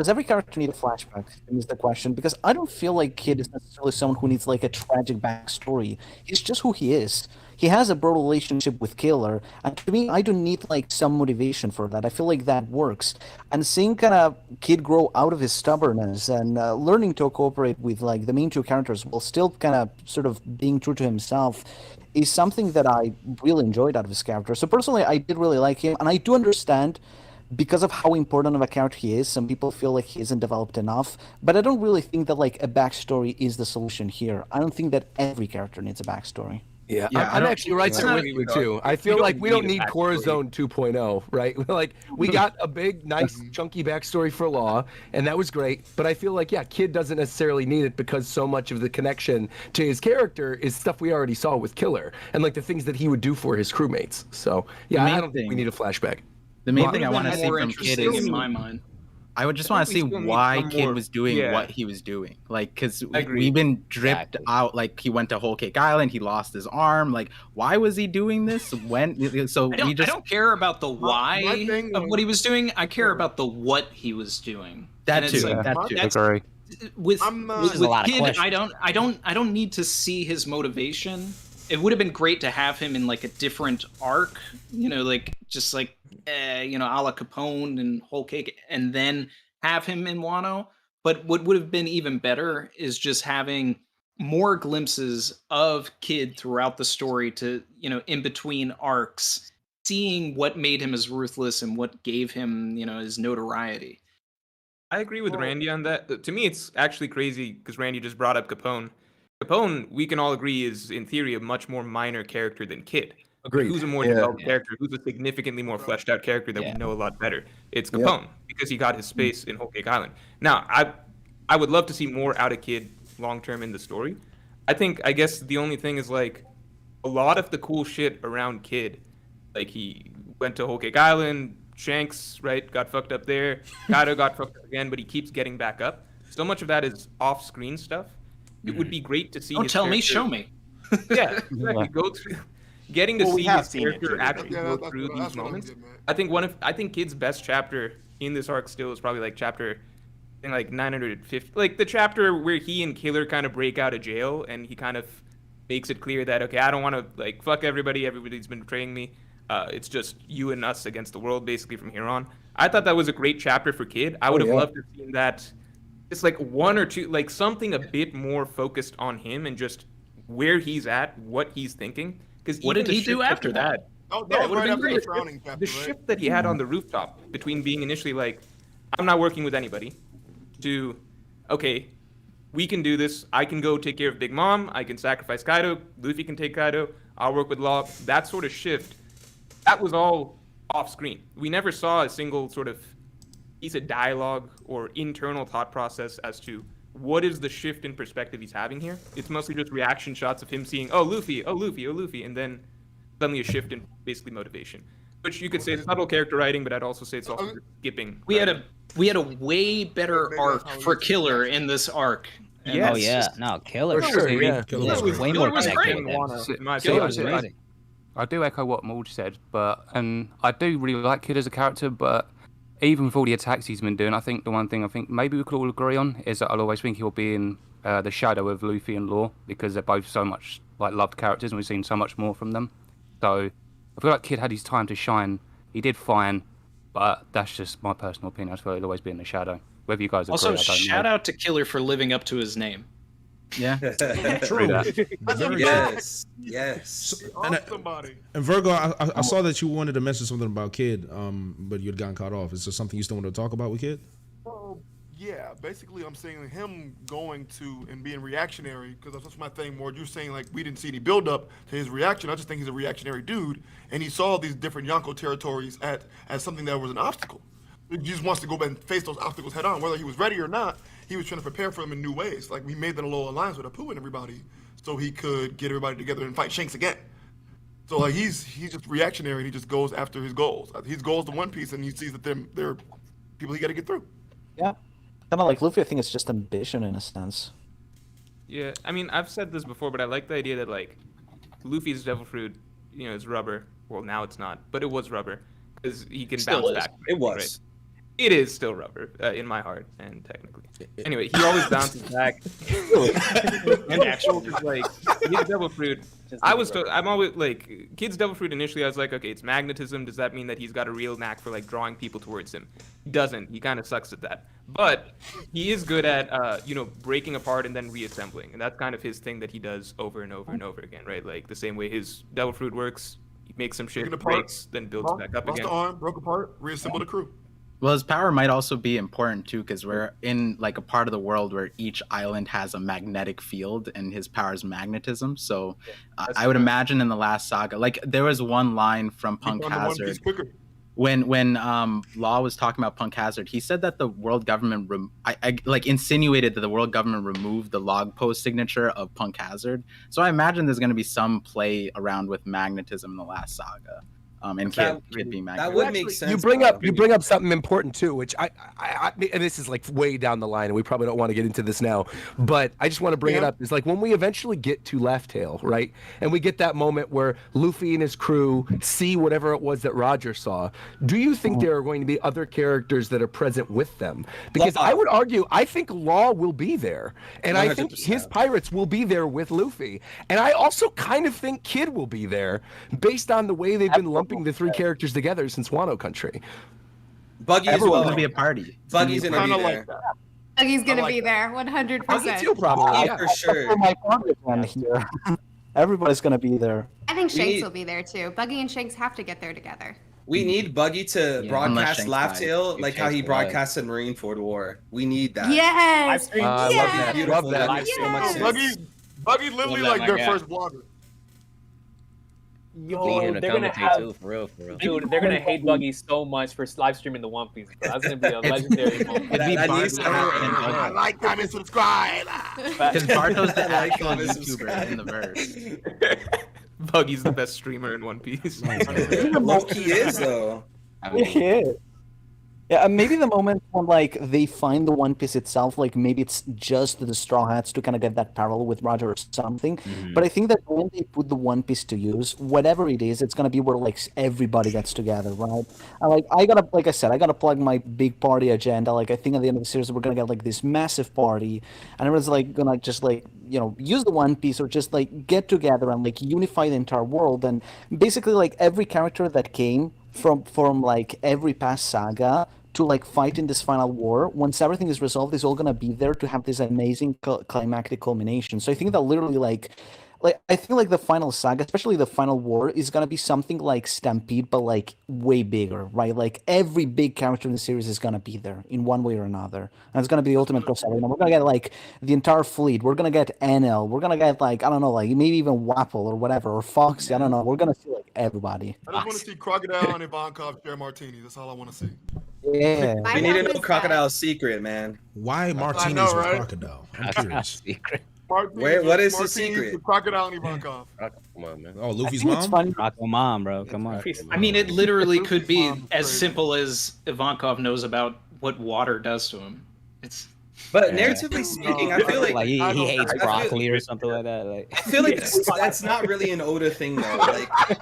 every character need a flashback? Is the question, because I don't feel like Kid is necessarily someone who needs like a tragic backstory. He's just who he is. He has a bro relationship with Killer, and to me, I don't need like some motivation for that. I feel like that works. And seeing kind of Kid grow out of his stubbornness and learning to cooperate with like the main two characters while still kind of sort of being true to himself is something that I really enjoyed out of his character. So personally, I did really like him, and I do understand. Because of how important of a character he is, some people feel like he isn't developed enough. But I don't really think that like a backstory is the solution here. I don't think that every character needs a backstory. Yeah, I'm actually right there with you too. I feel like we don't need Corazon 2.0, right? Like we got a big, nice, chunky backstory for Law, and that was great. But I feel like Kid doesn't necessarily need it because so much of the connection to his character is stuff we already saw with Killer and like the things that he would do for his crewmates. So I don't think we need a flashback. The main thing I want to see from Kid is, in my mind, I would just want to see why Kid was doing what he was doing. Like, because we've been dripped out. Like, he went to Whole Cake Island, he lost his arm. Like, why was he doing this? When? So I don't care about the why of what he was doing. I care about the what he was doing. That too. That too. Sorry. With a lot of Kid, questions. I don't need to see his motivation. It would have been great to have him in like a different arc, like just like a la Capone and Whole Cake, and then have him in Wano. But what would have been even better is just having more glimpses of Kid throughout the story to, in between arcs, seeing what made him as ruthless and what gave him, his notoriety. I agree with Randy on that. To me, it's actually crazy because Randy just brought up Capone. Capone, we can all agree, is in theory a much more minor character than Kid. Agreed. Who's a more developed character, who's a significantly more fleshed out character that we know a lot better. It's Capone because he got his space in Whole Cake Island. Now, I would love to see more out of Kid long term in the story. I guess the only thing is like a lot of the cool shit around Kid, like he went to Whole Cake Island, Shanks, right, got fucked up there, Kaido got fucked up again, but he keeps getting back up. So much of that is off screen stuff. It would be great to see. Don't his tell me, character- show me. Yeah, exactly. Go through, getting to see his character actually go through these moments. I think Kid's best chapter in this arc still is probably like chapter, I think like 950, like the chapter where he and Killer kind of break out of jail, and he kind of makes it clear that okay, I don't want to like fuck everybody. Everybody's been betraying me. It's just you and us against the world, basically from here on. I thought that was a great chapter for Kid. I would have loved to have seen that. It's like one or two, like something a bit more focused on him and just where he's at, what he's thinking. Because what did he do after that? Oh, that was it right would've after been the great. frowning chapter, The shift that he had on the rooftop between being initially like, I'm not working with anybody, to, okay, we can do this. I can go take care of Big Mom. I can sacrifice Kaido. Luffy can take Kaido. I'll work with Law. That sort of shift, that was all off screen. We never saw a single sort of piece of dialogue or internal thought process as to what is the shift in perspective he's having here. It's mostly just reaction shots of him seeing, oh, Luffy, oh, Luffy, oh, Luffy, and then suddenly a shift in basically motivation. Which you could say is subtle character writing, but I'd also say it's also skipping. We had a way better arc for Killer in this arc. And Yes. Oh yeah, no, Killer. Killer was way more great. connected. Killer was amazing. I do echo what Morj said, but I do really like Kid as a character, but even with all the attacks he's been doing, I think the one thing I think maybe we could all agree on is that I'll always think he'll be in the shadow of Luffy and Law because they're both so much like loved characters and we've seen so much more from them. So I feel like Kid had his time to shine. He did fine, but that's just my personal opinion. I feel he'll always be in the shadow. Whether you guys agree, Also, I don't shout know. out to Killer for living up to his name. Yeah. True. Yes. Yes. And Virgo, I saw that you wanted to mention something about Kid, but you'd gotten cut off. Is there something you still want to talk about with Kid? Yeah, basically, I'm saying him going to and being reactionary, because that's my thing. More, you're saying like we didn't see any build up to his reaction. I just think he's a reactionary dude, and he saw these different Yonko territories as something that was an obstacle. He just wants to go back and face those obstacles head on, whether he was ready or not. He was trying to prepare for them in new ways. Like we made that a little alliance with Apu and everybody, so he could get everybody together and fight Shanks again. So like he's just reactionary, and he just goes after his goals. His goal is the One Piece, and he sees that they're people he got to get through. Yeah. Kind of like Luffy, I think it's just ambition in a sense. Yeah, I mean, I've said this before, but I like the idea that like Luffy's devil fruit, is rubber. Well, now it's not, but it was rubber because he can Still bounce is. back. It was. Right? It is still rubber in my heart, and technically. Anyway, he always bounces back. And actually, just like his devil fruit, I'm always like Kid's devil fruit. Initially, I was like, okay, it's magnetism. Does that mean that he's got a real knack for like drawing people towards him? He doesn't. He kind of sucks at that. But he is good at breaking apart and then reassembling, and that's kind of his thing that he does over and over and over again, right? Like the same way his devil fruit works. He makes some shit, breaks, then builds back up Lost again. the arm, broke apart, reassembled the crew. Well, his power might also be important too, because we're in like a part of the world where each island has a magnetic field, and his power is magnetism. So I would imagine in the last saga, like there was one line from Punk Hazard when Law was talking about Punk Hazard. He said that the world government insinuated that the world government removed the log post signature of Punk Hazard. So I imagine there's going to be some play around with magnetism in the last saga. And Kid being magnetic. That would make sense. You bring up something important too, which I and this is like way down the line, and we probably don't want to get into this now, but I just want to bring it up. Is like when we eventually get to Left Tail, right, and we get that moment where Luffy and his crew see whatever it was that Roger saw. Do you think there are going to be other characters that are present with them? Because I would argue, I think Law will be there, and I think his pirates will be there with Luffy, and I also kind of think Kid will be there, based on the way they've been lumping the three characters together since Wano Country. Buggy's gonna be a party. Buggy's gonna be there. Buggy's gonna be there, 100%. Probably, for sure. My partner one here. Everybody's gonna be there. I think We Shanks need- will be there too. Buggy and Shanks have to get there together. We need Buggy to unless broadcast Shanks Laugh dies. Tail If like how Shanks he dies. broadcasted Marineford War. We need that. Yes! I Yes! love that. Beautiful. Love that. That makes so much sense. Buggy literally Love that, like their my guy. first blogger. Need him Yo, to they're gonna commentate have, too, for real. dude, they're gonna hate Buggy so much for live streaming the One Piece. Bro. That's gonna be a legendary moment. I like, comment, subscribe. Because Barto's the I like actual comment, YouTuber in the verse. Buggy's the best streamer in One Piece. Low-key is though. Yeah, maybe the moment when like they find the One Piece itself, like maybe it's just the Straw Hats to kind of get that parallel with Roger or something. But I think that when they put the One Piece to use, whatever it is, it's gonna be where like everybody gets together, right? And, like I said, I gotta plug my big party agenda. Like I think at the end of the series, we're gonna get like this massive party, and everyone's like gonna just like use the One Piece or just like get together and like unify the entire world. And basically like every character that came from like every past saga to like fight in this final war, once everything is resolved, is all gonna be there to have this amazing climactic culmination. So I think that literally like I think like the final saga, especially the final war, is gonna be something like Stampede, but like way bigger, right? Like every big character in the series is gonna be there in one way or another, and it's gonna be the ultimate crossover. We're gonna get like the entire fleet. We're gonna get NL. We're gonna get like I don't know, like maybe even Wapple or whatever, or Foxy. I don't know. We're gonna see like everybody. I just want to see Crocodile and Ivankov share martinis. That's all I want to see. Yeah. We need to know Crocodile's secret, man. Why martinis know, with right? crocodile? I'm curious. What is the secret? With Crocodile and Ivankov. Come on, man. Oh, Luffy's It's mom? funny. Come on, bro. Come on. I mean, it literally could be as simple as Ivankov knows about what water does to him. It's But narratively speaking, I feel like he hates I feel- broccoli or something like that. Like I feel like that's not really an Oda thing though. Like I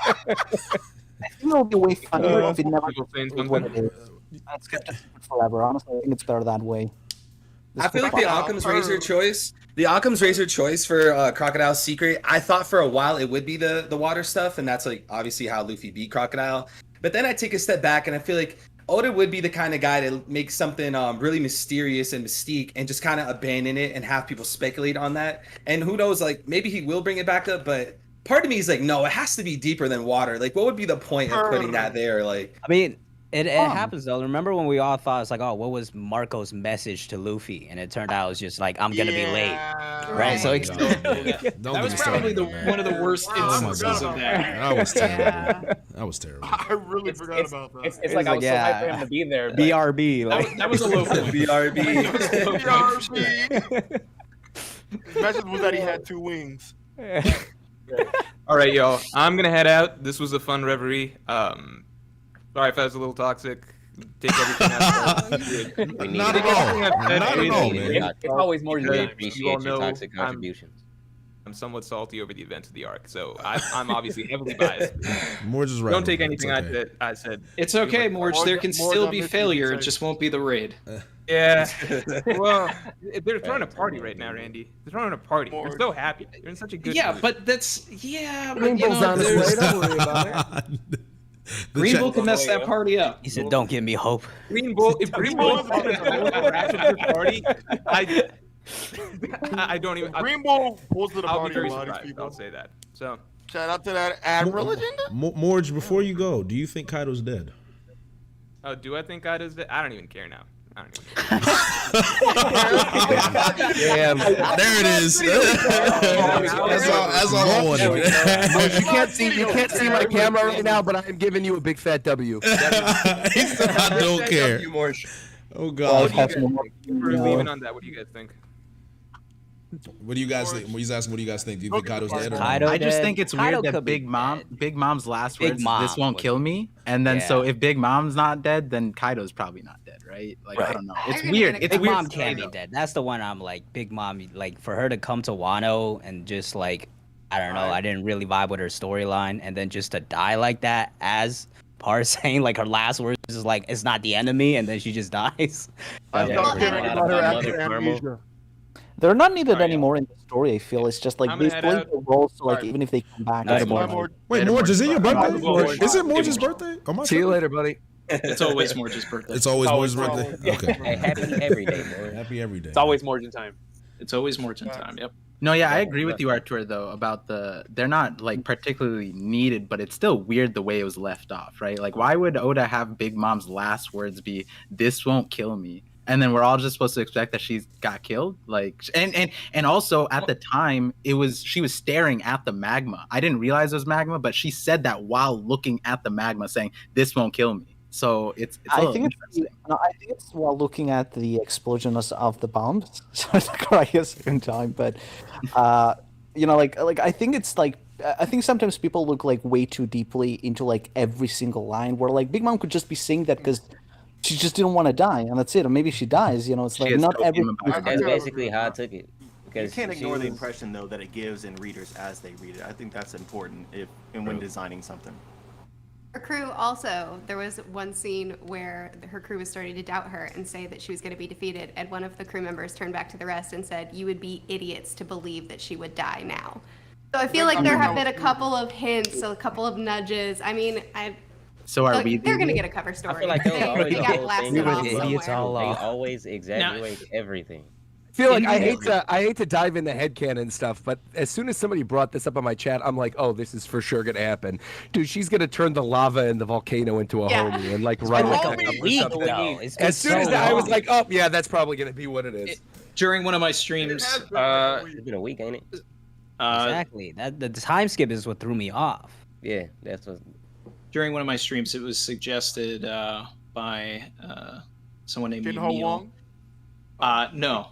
think it'll be way funnier if it never People saying is what it is. It's kept it secret forever. Honestly, I think it's better that way. I feel like the Occam's razor choice for Crocodile's secret. I thought for a while it would be the water stuff, and that's like obviously how Luffy beat Crocodile. But then I take a step back and I feel like Oda would be the kind of guy to make something really mysterious and mystique and just kind of abandon it and have people speculate on that. And who knows, like maybe he will bring it back up, but part of me is like, no, it has to be deeper than water. Like, what would be the point of putting that there? Like, I mean, it happens though. Remember when we all thought it's like, oh, what was Marco's message to Luffy? And it turned out it was just like, I'm gonna be late, right? So Don't that was get me probably started, man. one of the worst instances of that. That was terrible. That was terrible. I really forgot about that. It's like I was so hyped for him to be there. but- BRB, like That was a low point. BRB. His message was that he had two wings. All right, y'all. I'm gonna head out. This was a fun reverie. Sorry if I was a little toxic. take everything I've said. Not at all. Not at all, man. It's always more Really than appreciate you all your know toxic contributions. I'm somewhat salty over the events of the arc, so I'm obviously heavily biased. Morj is right. Don't take man. It's anything okay. I said. It's okay, Morj. There can Morj, still I be missed you, failure. It say. just won't be the raid. Yeah. Well, they're throwing a party right now, Randy. They're throwing a party. They're so happy. They're in such a good Yeah, mood. but that's but you Rainbow's know, on its way. there's Don't worry about it. Green chat- Bull can mess that party up. He said, "Don't give me hope." Green Bull, if Green Bull is crashing your party, I don't even. Green Bull pulls to the I'll party. be very a lot of surprised. people. I'll say that. So Shout out to that Admiral agenda. Morj, before you go, do you think Kaido's dead? Oh, do I think Kaido's dead? I don't even care now. I don't Damn. There it is. That's all I wanted. Morj, you can't see my camera right now, but I'm giving you a big fat W. He said, I don't care. Oh God. We're leaving on that. What do you guys think? What do you guys think? He's asking, what do you guys think? Do you think Kaido's dead or Kaido not? I just dead. think it's Kaido weird that could be Big Mom's last Big words, Mom "This won't was- kill me," and then Yeah. so if Big Mom's not dead, then Kaido's probably not dead, right? Like I don't know. It's They're weird. gonna It's Big weird. Mom to say, can't be though. dead. That's the one I'm like, Big Mom, like for her to come to Wano and just like, I don't know, I didn't really vibe with her storyline, and then just to die like that as Par saying like her last words is like, it's not the enemy, and then she just dies. I Yeah, stopped caring yeah. about her Mother after Carmel. amnesia. They're not needed anymore in the story. I feel it's just like I'm they gonna head play out. the roles, so like Alright. even if they come back, Nice it's more one. like- Wait, Morj, is it your birthday? Morj. Is it Morj's birthday? Or my See you birthday? later, buddy. It's always Morj's birthday. It's always Morj's birthday? Okay. Hey, happy every day, boy. Happy every day. It's always Morgan time. It's always Morj's time. Yep. No, yeah, I agree with you, Artur, though, about they're not like particularly needed, but it's still weird the way it was left off, right? Like, why would Oda have Big Mom's last words be, "This won't kill me"? And then we're all just supposed to expect that she's got killed, like, and also at the time she was staring at the magma. I didn't realize it was magma, but she said that while looking at the magma, saying, "This won't kill me." So it's I think it's while looking at the explosions of the bombs. Sorry to cry a second time, but you know, like I think it's like I think sometimes people look like way too deeply into like every single line. Where like Big Mom could just be saying that because she just didn't want to die, and that's it. Or maybe she dies. You know, it's like not every. That's basically how I took it. You Because can't she ignore the was- impression though that it gives in readers as they read it. I think that's important when designing something. Her crew also, there was one scene where her crew was starting to doubt her and say that she was going to be defeated, and one of the crew members turned back to the rest and said, "You would be idiots to believe that she would die now." So I feel like there have been a couple of hints, a couple of nudges. I mean, So are we? They're going to get a cover story. I feel like that was always they the got whole thing. blasted off idiots somewhere. all They off. always exaggerate everything. I feel like I hate to dive into headcanon stuff, but as soon as somebody brought this up on my chat, I'm like, oh, this is for sure gonna happen. Dude, she's gonna turn the lava in the volcano into a homie and like run like a week, something. though. It's been As soon as so that, I was long. like, oh yeah, that's probably gonna be what it is. During one of my streams, It's been a week, ain't it? Exactly. That the time skip is what threw me off. Yeah, that's what. during one of my streams, it was suggested by someone named Jinho Emil. Wong? No.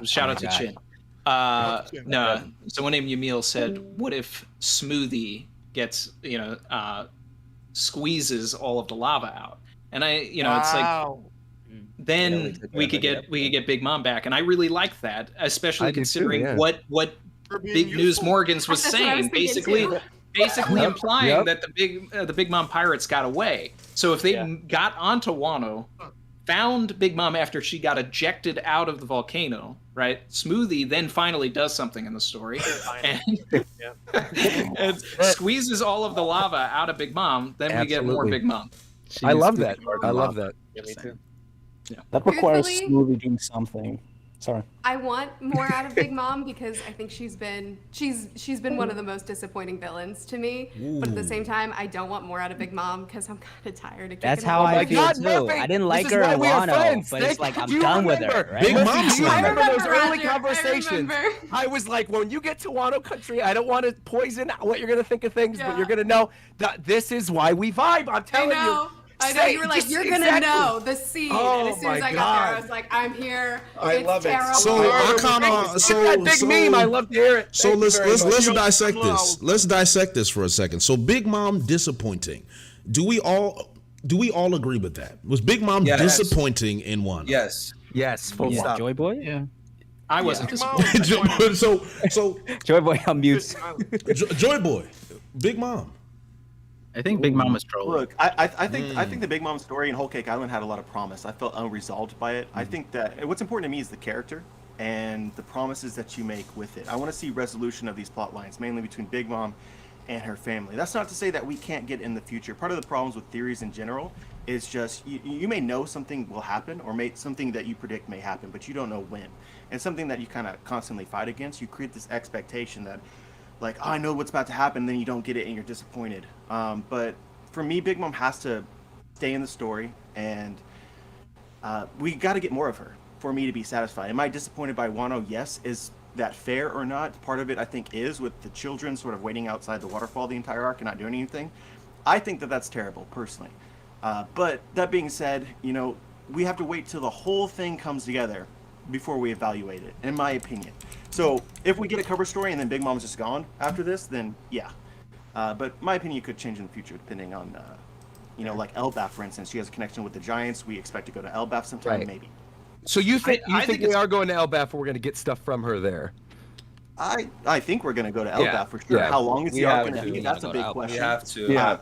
Shout out to God. Chin. No, someone named Yamil said, "What if Smoothie gets, squeezes all of the lava out?" And it's like, Wow. then we could get Big Mom back, and I really like that, especially I do too, considering yeah. what For being Big News useful. Morgans was That's what I was saying, thinking, basically Yep, implying yep. that the Big Mom pirates got away. So if they got onto Wano, found Big Mom after she got ejected out of the volcano, right? Smoothie then finally does something in the story and squeezes all of the lava out of Big Mom. Then we get more Absolutely. Big Mom. I love that. I love that. Yeah, me too. That requires Truthfully- Smoothie doing something. Sorry. I want more out of Big Mom because I think she's been one of the most disappointing villains to me. But at the same time, I don't want more out of Big Mom because I'm kind of tired of. That's kicking how her. I feel God, too. Murphy, I didn't this like is her why in we are Wano, friends. but it's like I'm Do you done with remember? her. Right? Big Mom Do you Slayer. remember those Roger, early I conversations? remember. I was like, when you get to Wano country, I don't want to poison what you're gonna think of things, but Yeah. you're gonna know that this is why we vibe. I'm telling you. I know you were like, Just you're gonna exactly. know the scene. Oh and as soon as my I got there, I God. was like, I'm here. I It's love it. terrible. So I kind of that big meme. I love to hear it. So Thank you let's very let's much. let's dissect this. Let's dissect this for a second. So Big Mom disappointing. Do we all Do we all agree with that? Was Big Mom Yes. disappointing in Wano? Yes. Yes, full stop. Joy Boy? Yeah. I wasn't Big disappointed. Mom- so Joy Boy unmutes. Joy Boy, Big Mom. I think Big Mom was trolling. Look, I think the Big Mom story in Whole Cake Island had a lot of promise. I felt unresolved by it. I think that what's important to me is the character and the promises that you make with it. I want to see resolution of these plot lines, mainly between Big Mom and her family. That's not to say that we can't get in the future. Part of the problems with theories in general is just you may know something will happen, or something that you predict may happen, but you don't know when. And something that you kind of constantly fight against, you create this expectation that, like, oh, I know what's about to happen, then you don't get it and you're disappointed. But for me, Big Mom has to stay in the story, and we got to get more of her for me to be satisfied. Am I disappointed by Wano? Yes. Is that fair or not? Part of it, I think, is with the children sort of waiting outside the waterfall the entire arc and not doing anything. I think that that's terrible, personally. But that being said, we have to wait till the whole thing comes together before we evaluate it, in my opinion. So if we get a cover story and then Big Mom's just gone after this, then yeah. But my opinion could change in the future depending on, like Elbaf, for instance. She has a connection with the Giants. We expect to go to Elbaf sometime, Right. maybe. So you think I think we are going to Elbaf, or we're going to get stuff from her there? I think we're going to go to Elbaf Yeah. for sure. Yeah. How long is We the arc have going to to. be? That's a big question. We have to. Yeah.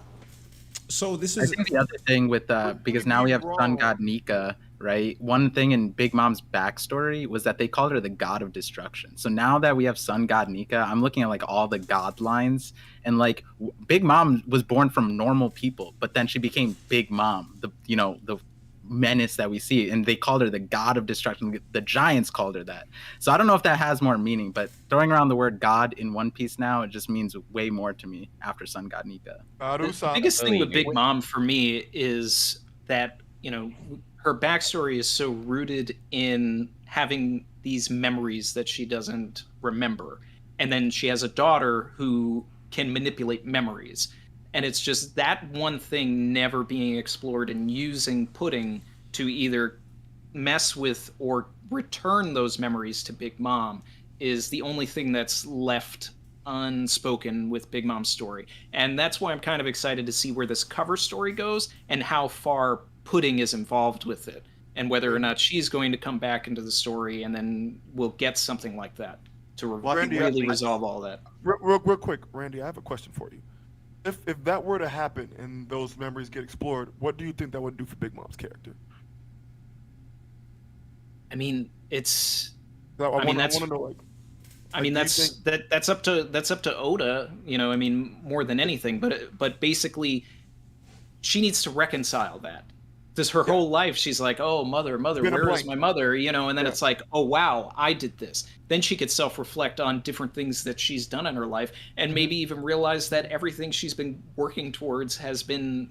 So this I is think the other thing with because now we have Sun God Nika, right? One thing in Big Mom's backstory was that they called her the God of Destruction. So now that we have Sun God Nika, I'm looking at like all the God lines, and like Big Mom was born from normal people, but then she became Big Mom, the menace that we see, and they called her the God of Destruction. The Giants called her that. So I don't know if that has more meaning, but throwing around the word God in One Piece now, it just means way more to me after Sun God Nika. The biggest thing with Big Mom for me is that, her backstory is so rooted in having these memories that she doesn't remember. And then she has a daughter who can manipulate memories. And it's just that one thing never being explored, and using Pudding to either mess with or return those memories to Big Mom is the only thing that's left unspoken with Big Mom's story. And that's why I'm kind of excited to see where this cover story goes and how far Pudding is involved with it, and whether or not she's going to come back into the story, and then we'll get something like that to Randy, really resolve all that. Real quick, Randy, I have a question for you. If that were to happen and those memories get explored, what do you think that would do for Big Mom's character? I mean, it's. I want to know, like. I mean, that's up to Oda, I mean, more than anything. But basically, she needs to reconcile that. Because her whole life, she's like, oh, mother, where is my mother? And then it's like, oh, wow, I did this. Then she could self-reflect on different things that she's done in her life, and maybe even realize that everything she's been working towards has been,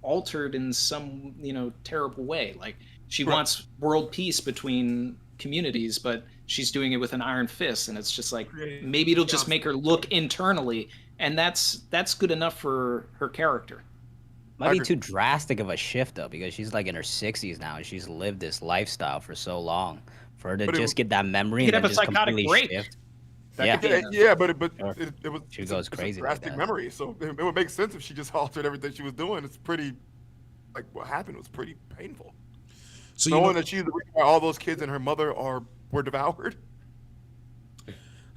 altered in some, terrible way. Like, she wants world peace between communities, but she's doing it with an iron fist, and it's just like, maybe it'll just make her look internally, and that's good enough for her character. Might be too drastic of a shift though, because she's like in her 60s now, and she's lived this lifestyle for so long. For her to just get that memory and then just completely shift. Yeah, but it was. She goes crazy. It's a drastic memory, so it would make sense if she just altered everything she was doing. It's pretty, like, what happened was pretty painful. So knowing that she's the reason why all those kids and her mother were devoured.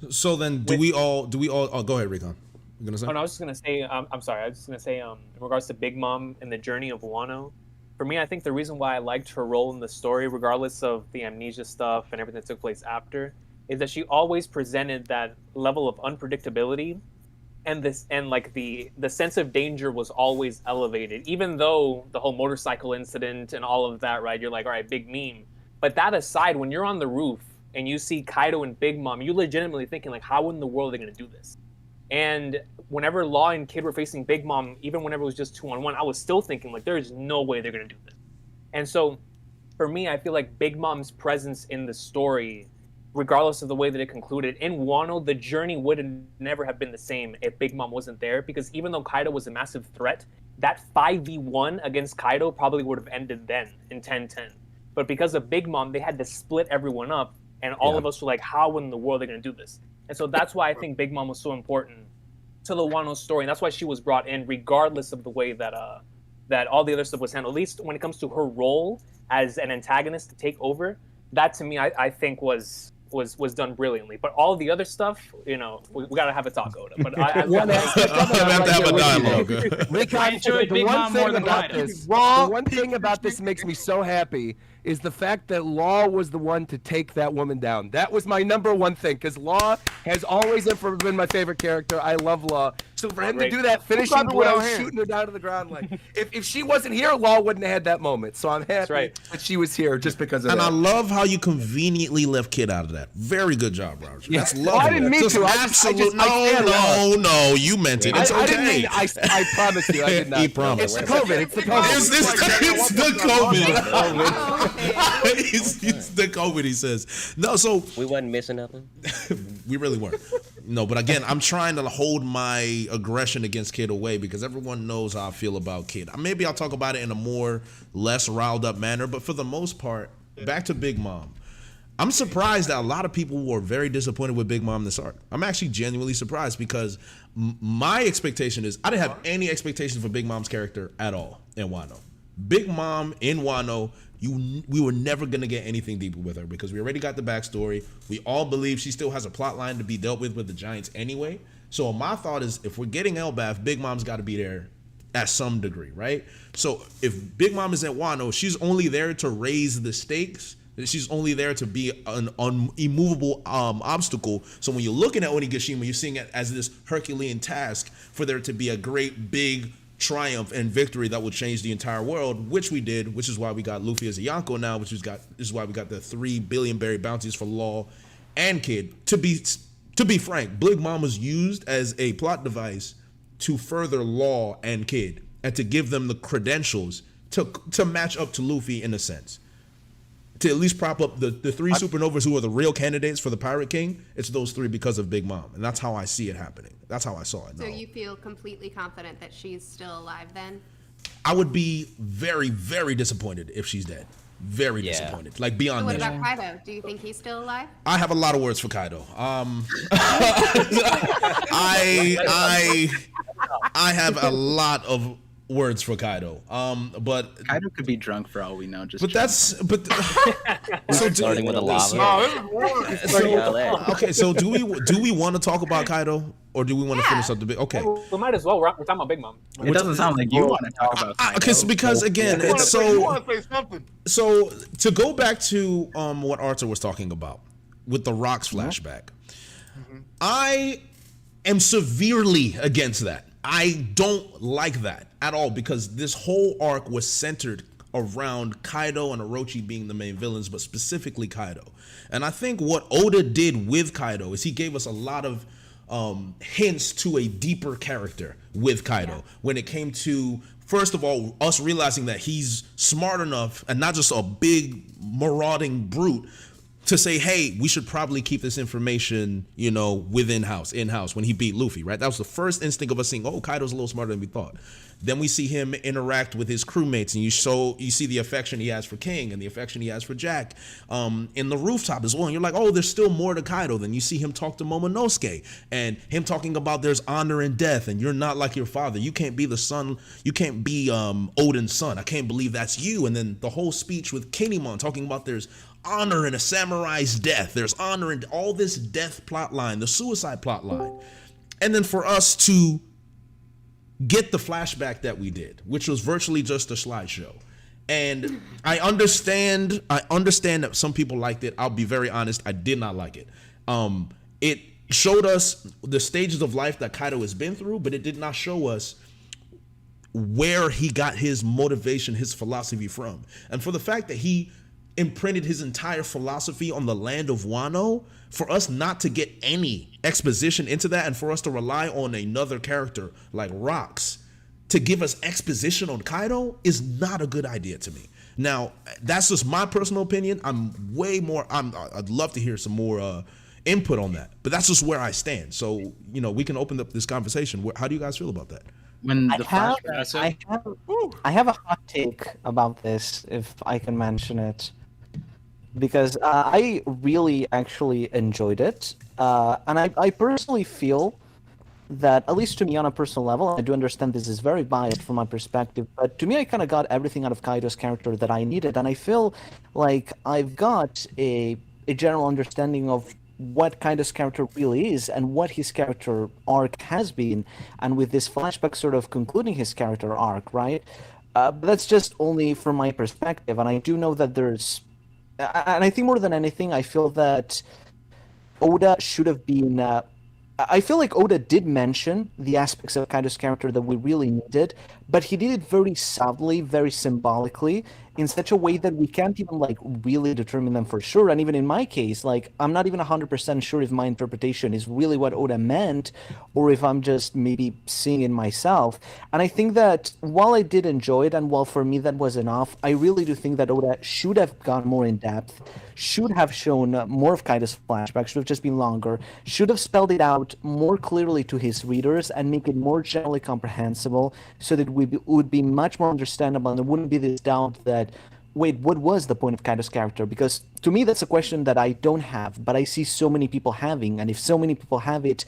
So then, do we all? Oh, go ahead, Recon. You gonna say? Oh, no, I was just gonna say. I'm sorry. I was just gonna say. In regards to Big Mom and the journey of Wano, for me, I think the reason why I liked her role in the story, regardless of the amnesia stuff and everything that took place after, is that she always presented that level of unpredictability, and the sense of danger was always elevated. Even though the whole motorcycle incident and all of that, right? You're like, all right, big meme. But that aside, when you're on the roof and you see Kaido and Big Mom, you're legitimately thinking, like, how in the world are they gonna do this? And whenever Law and Kid were facing Big Mom, even whenever it was just 2-on-1, I was still thinking, like, there is no way they're going to do this. And so, for me, I feel like Big Mom's presence in the story, regardless of the way that it concluded, in Wano, the journey would never have been the same if Big Mom wasn't there. Because even though Kaido was a massive threat, that 5v1 against Kaido probably would have ended then in 10-10. But because of Big Mom, they had to split everyone up, and all of us were like, how in the world are they going to do this? And so that's why I think Big Mom was so important to the Wano story, and that's why she was brought in, regardless of the way that that all the other stuff was handled. At least when it comes to her role as an antagonist to take over, that to me I think was done brilliantly. But all the other stuff, we gotta have a talk, Oda. But I have to have a dialogue. I enjoyed Big Mom more than Kaido. The one thing about this makes me so happy is the fact that Law was the one to take that woman down. That was my number one thing, because Law has always been my favorite character. I love Law. So for him to do that finishing blow, shooting her down to the ground, like if she wasn't here, Law wouldn't have had that moment. So I'm happy that she was here just because of that. And I love how you conveniently left Kid out of that. Very good job, Roger. Yeah. That's Well, lovely. I didn't mean to. Absolute. No, you meant it. It's I okay. didn't mean, I promise you, I did not. He promised. It's the COVID. It's the COVID. It's the COVID. It's the COVID, he says. No, so we wasn't missing nothing. We really weren't. No, but again, I'm trying to hold my aggression against Kid away because everyone knows how I feel about Kid. Maybe I'll talk about it in a more less riled up manner, but for the most part, back to Big Mom. I'm surprised that a lot of people were very disappointed with Big Mom this arc. I'm actually genuinely surprised because my expectation is I didn't have any expectations for Big Mom's character at all in Wano. Big Mom in Wano, we were never going to get anything deeper with her because we already got the backstory. We all believe she still has a plot line to be dealt with the Giants anyway. So my thought is if we're getting Elbaf, Big Mom's got to be there at some degree, right? So if Big Mom is at Wano, she's only there to raise the stakes. She's only there to be an immovable obstacle. So when you're looking at Onigashima, you're seeing it as this Herculean task for there to be a great big triumph and victory that will change the entire world, which we did, which is why we got Luffy as a Yonko now, this is why we got the 3 billion berry bounties for Law and Kid. To be frank, Big Mom was used as a plot device to further Law and Kid and to give them the credentials to match up to Luffy in a sense. To at least prop up the 3 supernovas who are the real candidates for the Pirate King. It's those 3 because of Big Mom. And that's how I see it happening. That's how I saw it. So you feel completely confident that she's still alive then? I would be very, very disappointed if she's dead. Very disappointed. Like beyond So what measure. about Kaido? Do you think he's still alive? I have a lot of words for Kaido. I have a lot of words for Kaido. But Kaido could be drunk for all we know. So starting with a lava. Okay, so do we want to talk about Kaido or do we want to finish up the big? Okay, we might as well. We're talking about Big Mom. It doesn't sound like you want to talk about Kaido. Because again, it's so to go back to what Arthur was talking about with the Rocks flashback. I am severely against that. I don't like that at all because this whole arc was centered around Kaido and Orochi being the main villains, but specifically Kaido. And I think what Oda did with Kaido is he gave us a lot of hints to a deeper character with Kaido when it came to, first of all, us realizing that he's smart enough and not just a big marauding brute to say, hey, we should probably keep this information, in-house when he beat Luffy, right? That was the first instinct of us seeing, oh, Kaido's a little smarter than we thought. Then we see him interact with his crewmates, and you see the affection he has for King and the affection he has for Jack in the rooftop as well. And you're like, oh, there's still more to Kaido. Then you see him talk to Momonosuke and him talking about there's honor in death and you're not like your father. You can't be the son. You can't be Odin's son. I can't believe that's you. And then the whole speech with Kinemon talking about there's honor in a samurai's death. There's honor in all this death plot line, the suicide plot line. And then for us to get the flashback that we did, which was virtually just a slideshow. And I understand that some people liked it. I'll be very honest, I did not like it. It showed us the stages of life that Kaido has been through, but it did not show us where he got his motivation, his philosophy from. And for the fact that he imprinted his entire philosophy on the land of Wano, for us not to get any exposition into that and for us to rely on another character like Rocks to give us exposition on Kaido is not a good idea to me. Now, that's just my personal opinion. I'd love to hear some more input on that, but that's just where I stand. So, we can open up this conversation. How do you guys feel about that? I have a hot take about this, if I can mention it, because I really actually enjoyed it, and I personally feel that, at least to me on a personal level, I do understand this is very biased from my perspective, but to me I kind of got everything out of Kaido's character that I needed, and I feel like I've got a general understanding of what Kaido's character really is and what his character arc has been, and with this flashback sort of concluding his character arc, right? But that's just only from my perspective, and I do know that there's... And I think more than anything, I feel that Oda should have been... I feel like Oda did mention the aspects of Kaido's character that we really needed, but he did it very subtly, very symbolically, in such a way that we can't even like really determine them for sure. And even in my case, like I'm not even 100% sure if my interpretation is really what Oda meant, or if I'm just maybe seeing it myself. And I think that while I did enjoy it, and while for me that was enough, I really do think that Oda should have gone more in depth, should have shown more of Kaido's flashback, should have just been longer, should have spelled it out more clearly to his readers and make it more generally comprehensible, so that it would be much more understandable, and there wouldn't be this doubt that, wait, what was the point of Kaido's character? Because to me, that's a question that I don't have, but I see so many people having, and if so many people have it,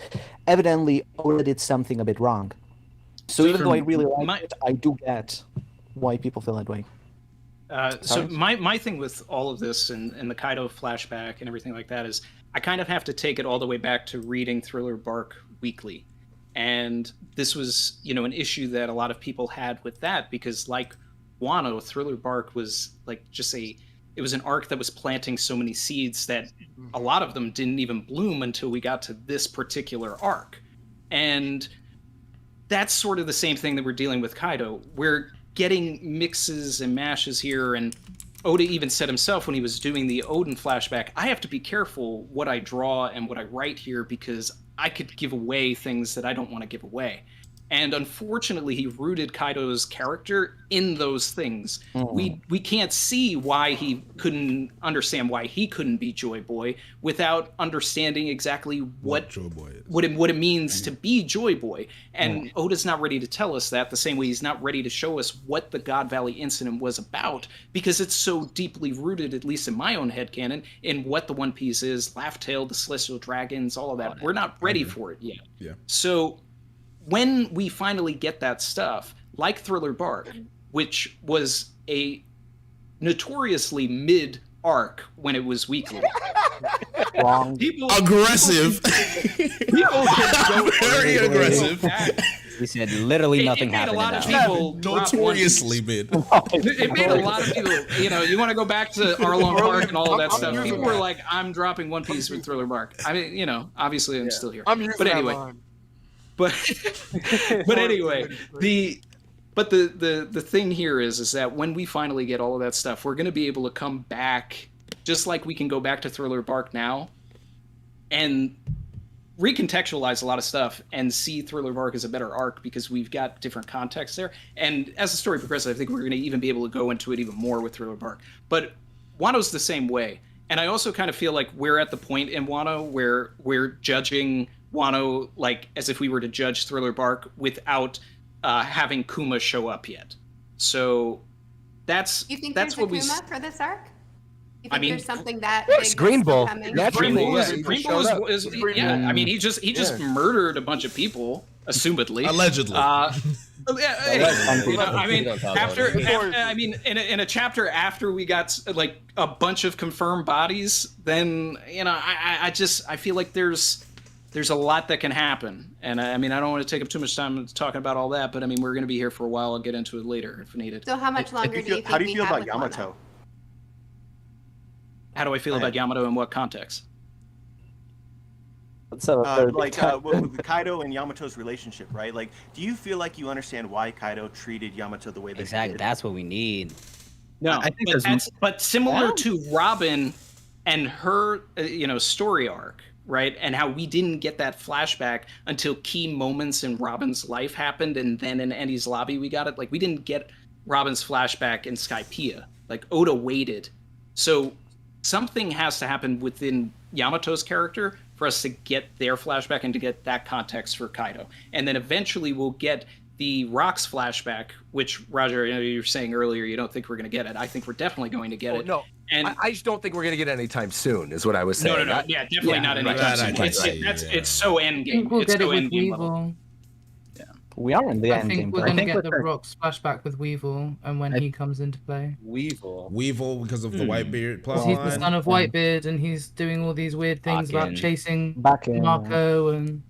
evidently Oda did something a bit wrong. So even though I really like it, I do get why people feel that way. So my thing with all of this and the Kaido flashback and everything like that is I kind of have to take it all the way back to reading Thriller Bark weekly. And this was, an issue that a lot of people had with that, because like Wano, Thriller Bark was like it was an arc that was planting so many seeds that a lot of them didn't even bloom until we got to this particular arc. And that's sort of the same thing that we're dealing with Kaido. We're getting mixes and mashes here, and Oda even said himself when he was doing the Odin flashback, I have to be careful what I draw and what I write here, because I could give away things that I don't want to give away. And unfortunately, he rooted Kaido's character in those things. We can't see why he couldn't understand why he couldn't be Joy Boy without understanding exactly what Joy Boy is. What it means to be Joy Boy. And Oda's not ready to tell us that, the same way he's not ready to show us what the God Valley incident was about, because it's so deeply rooted, at least in my own headcanon, in what the One Piece is, Laugh Tale, the Celestial Dragons, all of that. We're not ready for it yet. Yeah. So when we finally get that stuff, like Thriller Bark, which was a notoriously mid arc when it was weekly. Aggressive. People go very aggressive. He said literally nothing happened. A lot of people notoriously mid. It made a lot of people, you want to go back to Arlong Park and all of that stuff. People were like, I'm dropping One Piece with Thriller Bark. I mean, obviously I'm still here. But anyway. But anyway, the thing here is that when we finally get all of that stuff, we're going to be able to come back, just like we can go back to Thriller Bark now and recontextualize a lot of stuff and see Thriller Bark as a better arc, because we've got different context there. And as the story progresses, I think we're going to even be able to go into it even more with Thriller Bark. But Wano's the same way. And I also kind of feel like we're at the point in Wano where we're judging Wano like as if we were to judge Thriller Bark without having Kuma show up yet. So that's You think that's there's what a Kuma for this arc? You think I mean, there's something that yes, big Green that's still Bull. coming? Naturally, Green Bull yeah, is I mean, he just murdered a bunch of people, assumedly. Allegedly. I mean, after in a chapter after we got like a bunch of confirmed bodies, then I feel like there's a lot that can happen, and I mean I don't want to take up too much time talking about all that, but I mean we're going to be here for a while. I'll get into it later if needed. So how much longer do you think How do you we feel have about with Wano? Yamato? How do I feel about Yamato in what context? With Kaido and Yamato's relationship, right? Like, do you feel like you understand why Kaido treated Yamato the way that he did? That's what we need. No, but similar to Robin and her, story arc, right? And how we didn't get that flashback until key moments in Robin's life happened, and then in Endy's lobby we got it. Like, we didn't get Robin's flashback in Skypiea. Like, Oda waited. So something has to happen within Yamato's character for us to get their flashback and to get that context for Kaido. And then eventually we'll get the Rocks flashback, which Roger, you were saying earlier, you don't think we're going to get it. I think we're definitely going to get it. No, and I just don't think we're going to get it anytime soon. Is what I was saying. No. Yeah, definitely not anytime soon. It's so endgame. I think we'll it's get it so with endgame level. Weevil. We are in the I end think game. we're though. going to get the Rocks flashback with Weevil and when he comes into play. Weevil because of the Whitebeard plot. He's the son of Whitebeard and he's doing all these weird things about chasing Marco and...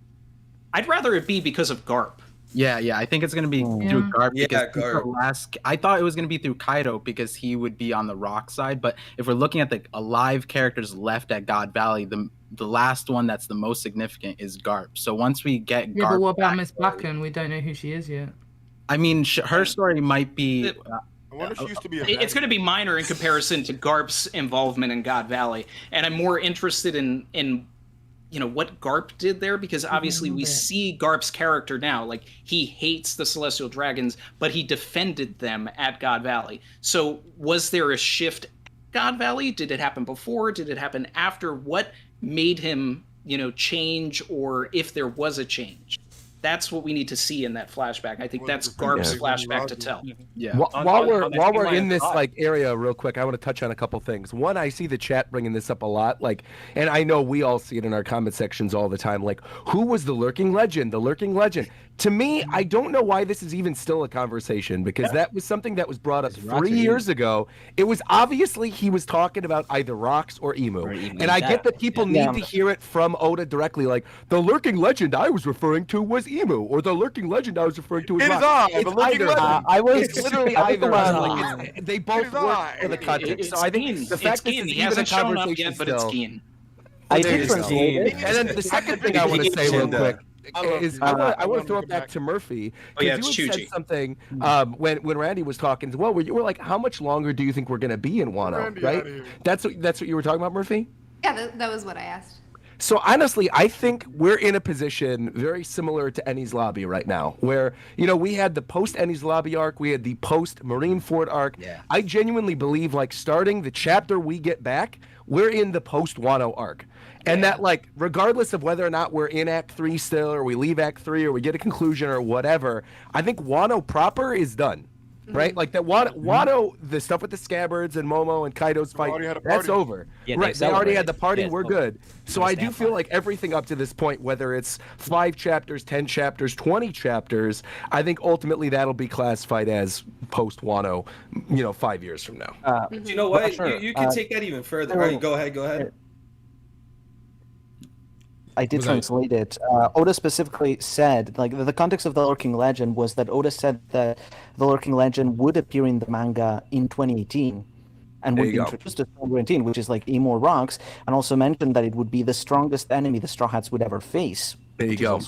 I'd rather it be because of Garp. Yeah, I think it's gonna be through Garp because Garp. I thought it was gonna be through Kaido because he would be on the rock side. But if we're looking at the alive characters left at God Valley, the last one that's the most significant is Garp. So once we get Yeah, Garp, but what about Miss Bakken? We don't know who she is yet. I mean, her story might be. I wonder if she used to be a It's going to be minor in comparison to Garp's involvement in God Valley, and I'm more interested in what Garp did there, because obviously we see Garp's character now. Like, he hates the Celestial Dragons, but he defended them at God Valley. So was there a shift at God Valley? Did it happen before? Did it happen after? What made him, change, or if there was a change? That's what we need to see in that flashback. I think that's Garp's flashback to tell. Yeah. While we're in this area real quick, I want to touch on a couple things. One, I see the chat bringing this up a lot, and I know we all see it in our comment sections all the time. Like, who was the lurking legend? The lurking legend. To me, I don't know why this is even still a conversation, because that was something that was brought up 3 years ago. It was obviously he was talking about either Rocks or Emu. And I get that people need to hear it from Oda directly, like, the lurking legend I was referring to was Emu, or the lurking legend I was referring to was It is Rocks. I, the lurking legend. It's literally either. They both work for the context. So I think the fact that this is He even a hasn't shown up conversation yet, but it's still. Keen. I did translate it. And then the second thing I want to say real quick is I want to throw it back to Murphy. Because you had said something when Randy was talking as well, where you were like, how much longer do you think we're going to be in Wano, right? That's what you were talking about, Murphy? Yeah, that was what I asked. So honestly, I think we're in a position very similar to Enies Lobby right now, where, we had the post-Enies Lobby arc, we had the post-Marineford arc. Yeah. I genuinely believe, starting the chapter we get back, we're in the post-Wano arc. And that, regardless of whether or not we're in Act 3 still, or we leave Act 3, or we get a conclusion, or whatever, I think Wano proper is done. Right? Like, that Wano, the stuff with the Scabbards and Momo and Kaido's fight, that's over. Yeah, right, they already had the party, Yeah, we're good. So I do feel like everything up to this point, whether it's 5 chapters, 10 chapters, 20 chapters, I think ultimately that'll be classified as post-Wano, 5 years from now. You know what? You can take that even further. All right, go ahead. I did translate it. Oda specifically said, the context of the Lurking Legend was that Oda said that the Lurking Legend would appear in the manga in 2018 and would be introduced in 2018, which is like Emu or Rocks, and also mentioned that it would be the strongest enemy the Straw Hats would ever face. There you go.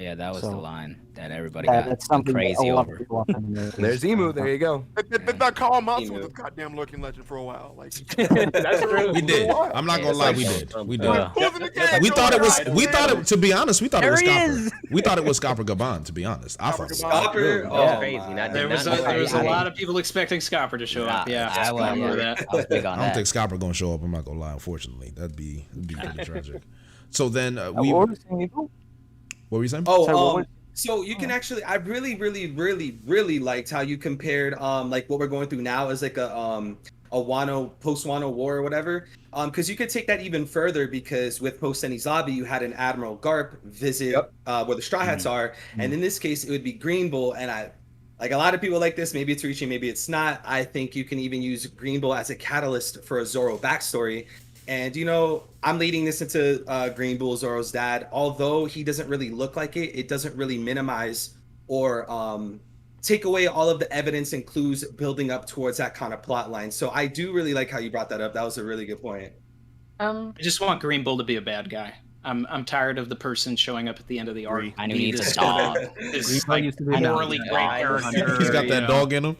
Yeah, that was the line that everybody that's got something crazy a lot of over. people often notice. There's Emu. There you go. They thought Kawamatsu was a goddamn lurking legend for a while. That's true. We did. I'm not gonna lie, we did. We did. We thought it. To be honest, we thought it was Scopper. We thought it was Scopper Gaban. To be honest, I thought Scopper. That's crazy. There was a lot of people expecting Scopper to show up. Yeah, I remember that. I was big on I don't that. think Scopper gonna show up. I'm not gonna lie. Unfortunately, that'd be really tragic. So then What were you saying? So you can actually, I really liked how you compared what we're going through now as like a Wano post-Wano war or whatever. Because you could take that even further, because with post Enies Lobby you had an Admiral Garp visit where the Straw Hats are, and in this case it would be Green Bull. And I a lot of people like this. Maybe it's reaching, maybe it's not. I think you can even use Green Bull as a catalyst for a Zoro backstory. And I'm leading this into Green Bull, Zoro's dad. Although he doesn't really look like it, it doesn't really minimize or take away all of the evidence and clues building up towards that kind of plot line. So I do really like how you brought that up. That was a really good point. I just want Green Bull to be a bad guy. I'm tired of the person showing up at the end of the arc. I know he needs a dog. This morally great character. He's got that dog in him.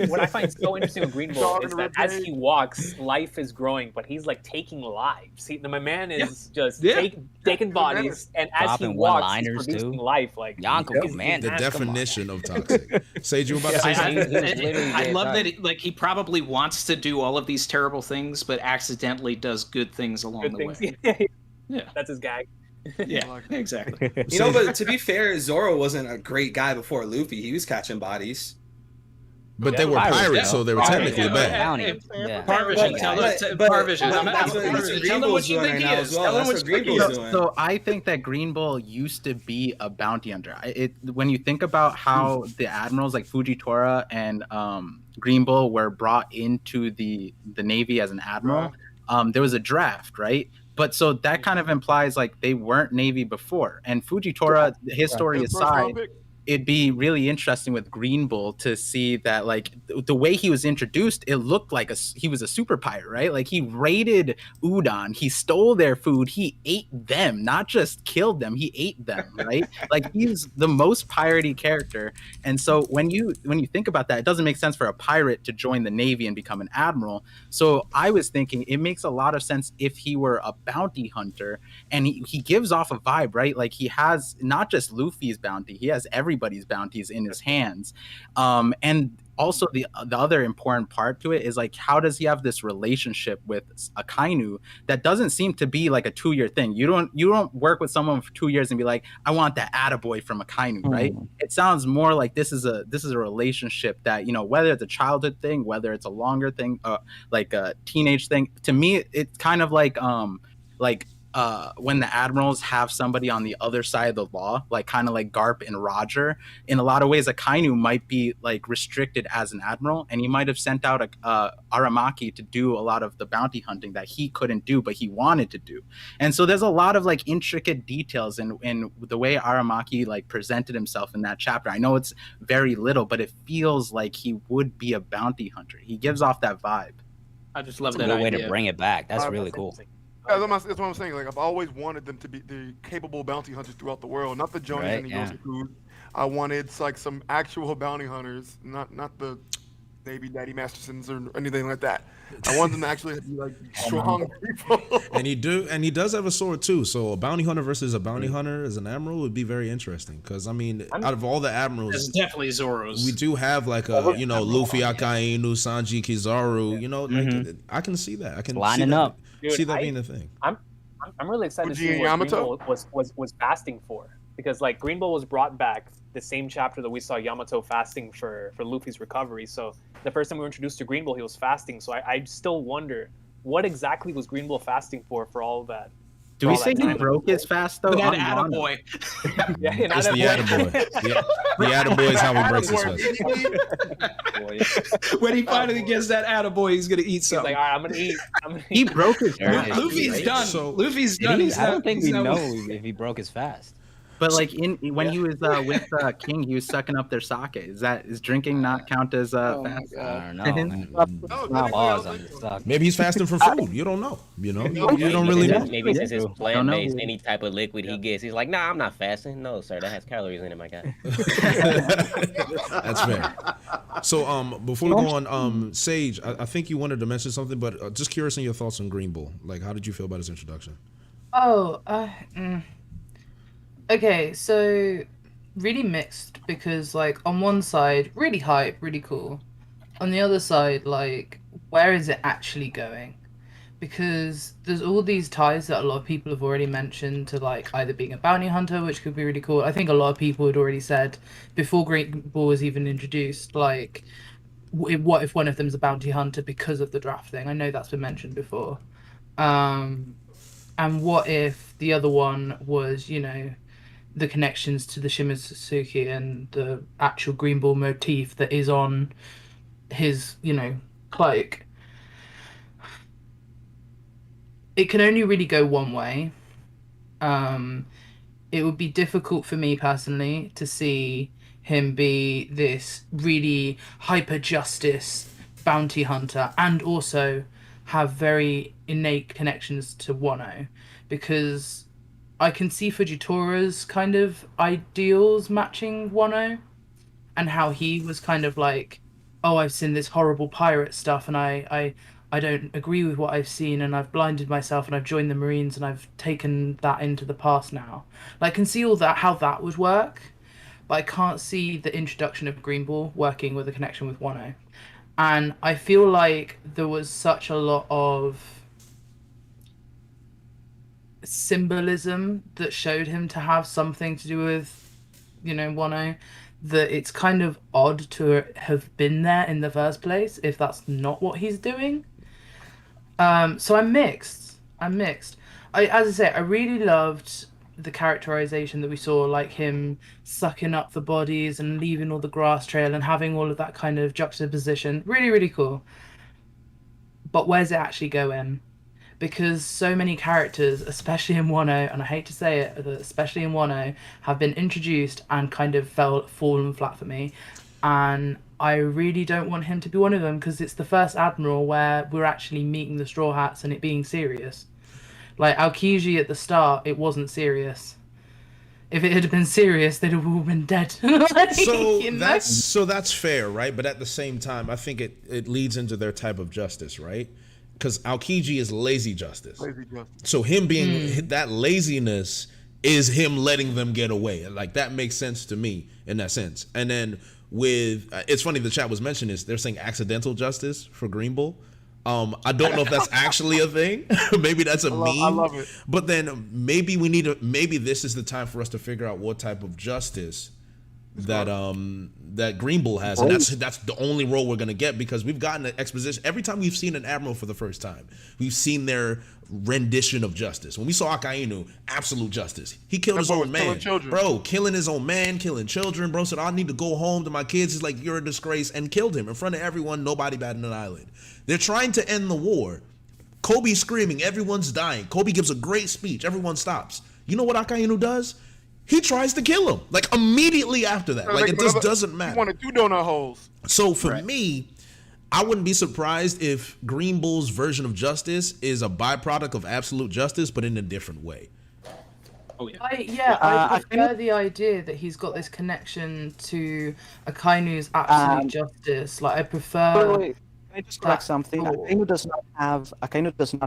What I find so interesting with Green Bull is that as he walks, life is growing, but he's taking lives. My man is just taking bodies, and as he walks, he's producing life. Yonko, man, the definition of toxic. Sage, you were about to say something? I love that. He probably wants to do all of these terrible things, but accidentally does good things along the way. Yeah, that's his gag. Yeah, exactly. You know, but to be fair, Zoro wasn't a great guy before Luffy. He was catching bodies. But they were pirates, so they were technically bad. Parvision, tell Parvision. That's what Greenbull's doing right now as well. That's what Greenbull's doing. So I think that Green Bull used to be a bounty hunter. When you think about how the admirals like Fujitora and Green Bull were brought into the Navy as an admiral, there was a draft, right? But so that kind of implies like they weren't Navy before. And Fujitora, his story aside, it'd be really interesting with Green Bull to see that like the way he was introduced, it looked like he was a super pirate, right? Like he raided Udon, he stole their food, he ate them, not just killed them, he ate them, right? Like he's the most piratey character. And so when you think about that, it doesn't make sense for a pirate to join the Navy and become an admiral. So I was thinking it makes a lot of sense if he were a bounty hunter, and he gives off a vibe, right? Like he has not just Luffy's bounty, he has everybody's bounties in his hands. And also the other important part to it is like, how does he have this relationship with Akainu that doesn't seem to be like a 2-year thing? You don't work with someone for 2 years and be like, I want that attaboy from Akainu, right? It sounds more like this is a relationship that, you know, whether it's a childhood thing, whether it's a longer thing, like a teenage thing. To me, it's kind of like when the admirals have somebody on the other side of the law, like kind of like Garp and Roger. In a lot of ways, Akainu might be like restricted as an admiral, and he might have sent out Aramaki to do a lot of the bounty hunting that he couldn't do, but he wanted to do. And so there's a lot of like intricate details in the way Aramaki like presented himself in that chapter. I know it's very little, but it feels like he would be a bounty hunter. He gives off that vibe. I just love That's that a good way idea. to bring it back. That's really cool. Yeah, that's what I'm saying. Like I've always wanted them to be the capable bounty hunters throughout the world, not the Jonis Right, and the yeah. Yoshiku's. I wanted like some actual bounty hunters, not the Navy Daddy Mastersons or anything like that. I want them to actually be like strong people. And he does have a sword too. So a bounty hunter versus a bounty hunter as an admiral would be very interesting. Because I mean, out of all the admirals, It's definitely Zoro's. we do have like a Luffy, Akainu, Sanji, Kizaru. You know, like, I can see that. I can Lining see that, up. see that being a thing. I'm really excited to Fuji see and what Green Yamato? Bull was fasting for, because like Green Bull was brought back the same chapter that we saw Yamato fasting for Luffy's recovery. So the first time we were introduced to Green Bull, he was fasting. So I still wonder what exactly was Green Bull fasting for all of that. Do we say he broke his fast though? That on Wano? attaboy. Yeah, It's the attaboy. The attaboy is how he breaks his fast. When he finally gets that attaboy, he's gonna eat He's something. like, all right, I'm gonna eat. He broke his fast. Luffy's done. So- Luffy's Did done. he? He's I not- don't think he's we not- know if he broke his fast. But like when he was with King, he was sucking up their sake. Is drinking not count as fast? I don't know. man. No, Pause on the stock. Maybe he's fasting from food. You don't know. You know, you don't really know. Maybe since it's Don't plant-based, know. any type of liquid he gets, he's like, nah, I'm not fasting. No, sir, that has calories in it, my guy. That's fair. So, before we go on, Sage, I think you wanted to mention something, but just curious on your thoughts on Green Bull. Like, how did you feel about his introduction? Okay, so really mixed, because like on one side, really hype, really cool. On the other side, like, where is it actually going? Because there's all these ties that a lot of people have already mentioned to like either being a bounty hunter, which could be really cool. I think a lot of people had already said before Green Bull was even introduced, like, what if one of them's a bounty hunter because of the draft thing? I know that's been mentioned before. And what if the other one was, you know, the connections to the Shimazutsuki and the actual Green Bull motif that is on his, you know, cloak? It can only really go one way. It would be difficult for me personally to see him be this really hyper justice bounty hunter and also have very innate connections to Wano, because I can see Fujitora's kind of ideals matching Wano, and how he was kind of like, oh, I've seen this horrible pirate stuff and I don't agree with what I've seen, and I've blinded myself and I've joined the Marines and I've taken that into the past now. Like, I can see all that, how that would work, but I can't see the introduction of Green Bull working with a connection with Wano. And I feel like there was such a lot of symbolism that showed him to have something to do with, Wano, that it's kind of odd to have been there in the first place if that's not what he's doing. So I'm mixed. As I say, I really loved the characterization that we saw, like him sucking up the bodies and leaving all the grass trail and having all of that kind of juxtaposition. Really, really cool. But where's it actually going? Because so many characters, especially in Wano, and I hate to say it, but especially in Wano, have been introduced and kind of fallen flat for me. And I really don't want him to be one of them, because it's the first Admiral where we're actually meeting the Straw Hats and it being serious. Like, Aokiji at the start, it wasn't serious. If it had been serious, they'd have all been dead. So that's fair, right? But at the same time, I think it leads into their type of justice, right? Because Aokiji is lazy justice. So him being that laziness is him letting them get away. Like, that makes sense to me in that sense. And then with it's funny, the chat was mentioning this. They're saying accidental justice for Green Bull. I don't know if that's actually a thing. Maybe that's a meme. I love it. But then maybe maybe this is the time for us to figure out what type of justice that Green Bull has, and that's the only role we're gonna get, because we've gotten an exposition every time we've seen an Admiral for the first time. We've seen their rendition of justice. When we saw Akainu, absolute justice. He killed his own man, bro. Killing his own man, killing children, bro. Said I need to go home to my kids. He's like, you're a disgrace, and killed him in front of everyone. Nobody batted an eyelid. They're trying to end the war. Kobe's screaming, everyone's dying. Kobe gives a great speech. Everyone stops. You know what Akainu does? He tries to kill him, like, immediately after that. Like, it just doesn't matter. He wanted 2 donut holes. So for me, I wouldn't be surprised if Green Bull's version of justice is a byproduct of absolute justice, but in a different way. Oh yeah. I prefer the idea that he's got this connection to Akainu's absolute justice. Like, I prefer. Wait. Can I just correct something? Akainu does not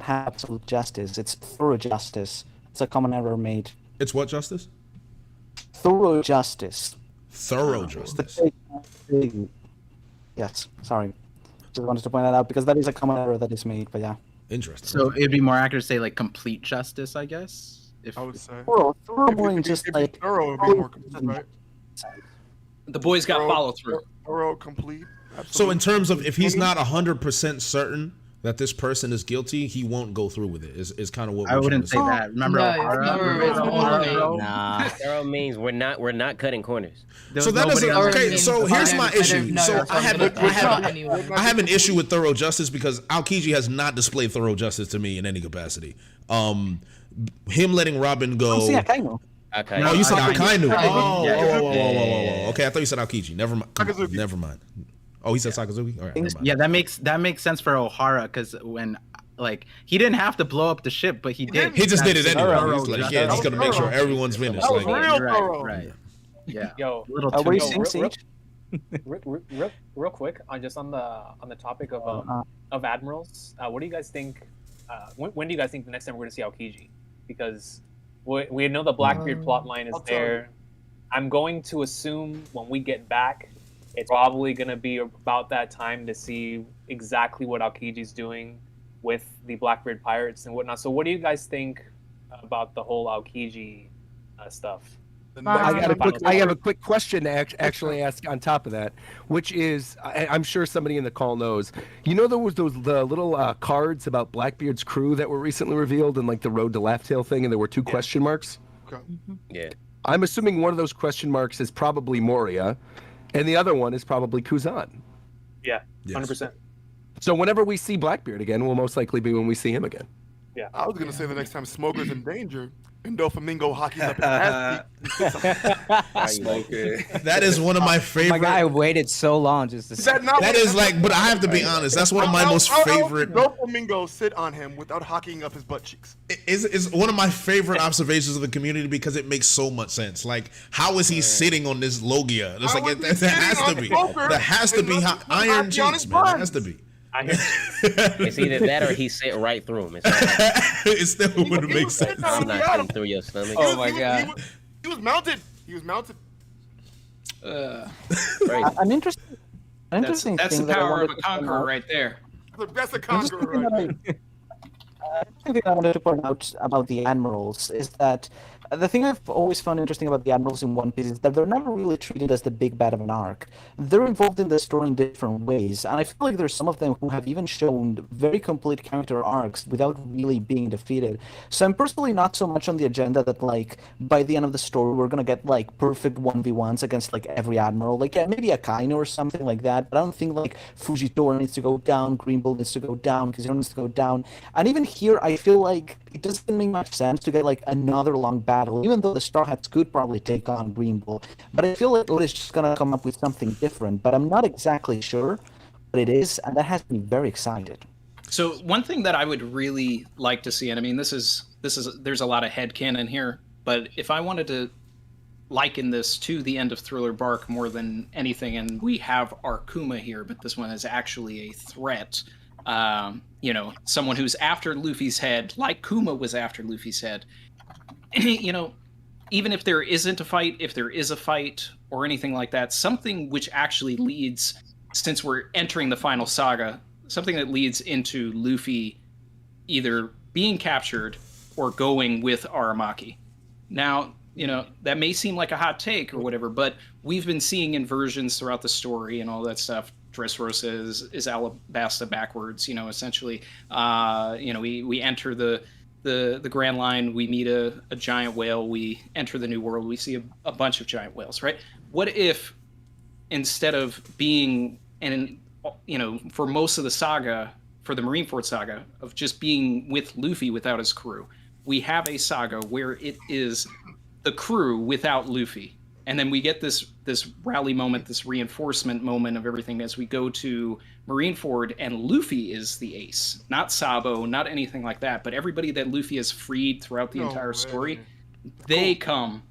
have absolute justice. It's thorough justice. It's a common error made. It's what justice? Thorough justice. Thorough justice. Yes, sorry. Just wanted to point that out because that is a common error that is made, but yeah. Interesting. So it'd be more accurate to say, like, complete justice, I guess? I would say. Thorough more than just, like... Thorough would be more complete, right? The boys got follow through. Thorough, complete. Absolutely. So in terms of if he's not 100% certain that this person is guilty, he won't go through with it. Is kind of what I wouldn't say that. Remember, Nah, thorough means we're not cutting corners. So that is okay. So here's my issue. So I have an issue with thorough justice because Aokiji has not displayed thorough justice to me in any capacity. Him letting Robin go. Oh, Akainu. Oh, you said Akainu. Oh, okay, I thought you said Aokiji. Never mind. Oh, he said Sakazuki? All right, never mind. Yeah, that makes sense for Ohara, because when, like, he didn't have to blow up the ship, but he did. He just did it anyway. He's like, yeah, just gonna make sure everyone's finished. That was like, real thorough. Right. Yeah. Yo, little What are you saying, Sage? real quick, on the topic of admirals. What do you guys think? When do you guys think the next time we're gonna see Aokiji? Because we know the Blackbeard plot line is there. I'm going to assume when we get back, it's probably going to be about that time to see exactly what Aokiji's doing with the Blackbeard pirates and whatnot. So what do you guys think about the whole Aokiji stuff? I have a quick question to actually ask on top of that, which is, I'm sure somebody in the call knows. You know, there was the little cards about Blackbeard's crew that were recently revealed in, like, the Road to Laugh Tale thing, and there were 2 question marks? Okay. Yeah. I'm assuming one of those question marks is probably Moria, and the other one is probably Kuzan. Yeah, 100%. So whenever we see Blackbeard again, will most likely be when we see him again. Yeah. I was gonna say the next time Smoker's in danger and Doflamingo hockey's up his ass. Smoker. that is one of my favorite. My guy waited so long just to say that is like, but I have to be honest. That's one of my most favorite. Doflamingo sit on him without hockeying up his butt cheeks. Is one of my favorite observations of the community because it makes so much sense. Like, how is he sitting on this Logia? It's like that has to be. That has to be iron cheeks, man. That has to be. It's either that or he sent right through him. It still wouldn't make sense. I'm not cutting through your stomach. Oh my god. He was mounted. He was mounted. An interesting That's thing the that I power wanted of a to point conqueror out. right there. That's a conqueror right there. The thing I wanted to point out about the Admirals is that the thing I've always found interesting about the Admirals in One Piece is that they're never really treated as the big bad of an arc. They're involved in the story in different ways, and I feel like there's some of them who have even shown very complete character arcs without really being defeated. So I'm personally not so much on the agenda that, like, by the end of the story we're gonna get, like, perfect 1v1s against, like, every Admiral. Like, yeah, maybe Akainu or something like that, but I don't think, like, Fujitora needs to go down, Green Bull needs to go down, Kizero needs to go down. And even here, I feel like it doesn't make much sense to get, like, another long battle, even though the Straw Hats could probably take on Green Bull. But I feel like Oda's just gonna come up with something different, but I'm not exactly sure what it is, and that has me very excited. So one thing that I would really like to see, and I mean, this is there's a lot of headcanon here, but if I wanted to liken this to the end of Thriller Bark more than anything, and we have our Kuma here, but this one is actually a threat. You know, someone who's after Luffy's head, like Kuma was after Luffy's head. You know, even if there isn't a fight, if there is a fight or anything like that, something which actually leads, since we're entering the final saga, something that leads into Luffy either being captured or going with Aramaki. Now, you know, that may seem like a hot take or whatever, but we've been seeing inversions throughout the story and all that stuff. Dressrosa is Alabasta backwards, you know, essentially. You know, we enter the Grand Line, we meet a giant whale, we enter the New World, we see a bunch of giant whales, right? What if instead of being, and you know, for most of the saga, for the Marineford saga, of just being with Luffy without his crew, we have a saga where it is the crew without Luffy. And then we get this rally moment, this reinforcement moment of everything as we go to Marineford, and Luffy is the ace, not Sabo, not anything like that, but everybody that Luffy has freed throughout the entire story, they come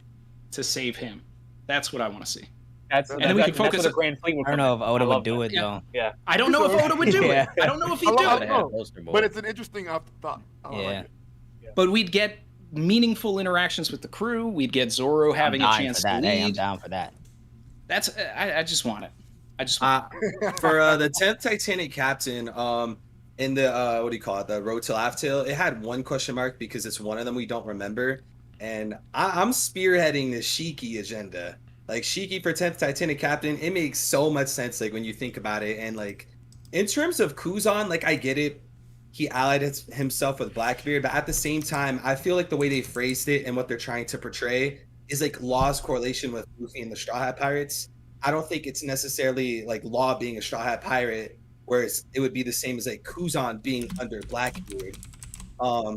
to save him. That's what I want to see. And then we can focus. I don't know if Oda would do it though. Yeah, I don't know if Oda would do it. I don't know if he'd do it. But it's an interesting thought. Yeah. But we'd get meaningful interactions with the crew. We'd get Zoro having a chance to lead. Hey, I'm down for that. That's I just want it. I just want it. For the 10th Titanic captain, in the what do you call it, the Road to Laugh Tale, it had one question mark because it's one of them we don't remember, and I'm spearheading the Shiki agenda. Like Shiki for 10th Titanic captain, it makes so much sense. Like when you think about it, and like in terms of Kuzan, like I get it. He allied himself with Blackbeard, but at the same time, I feel like the way they phrased it and what they're trying to portray is like Law's correlation with Luffy and the Straw Hat Pirates. I don't think it's necessarily like Law being a Straw Hat Pirate, whereas it would be the same as like Kuzan being under Blackbeard. But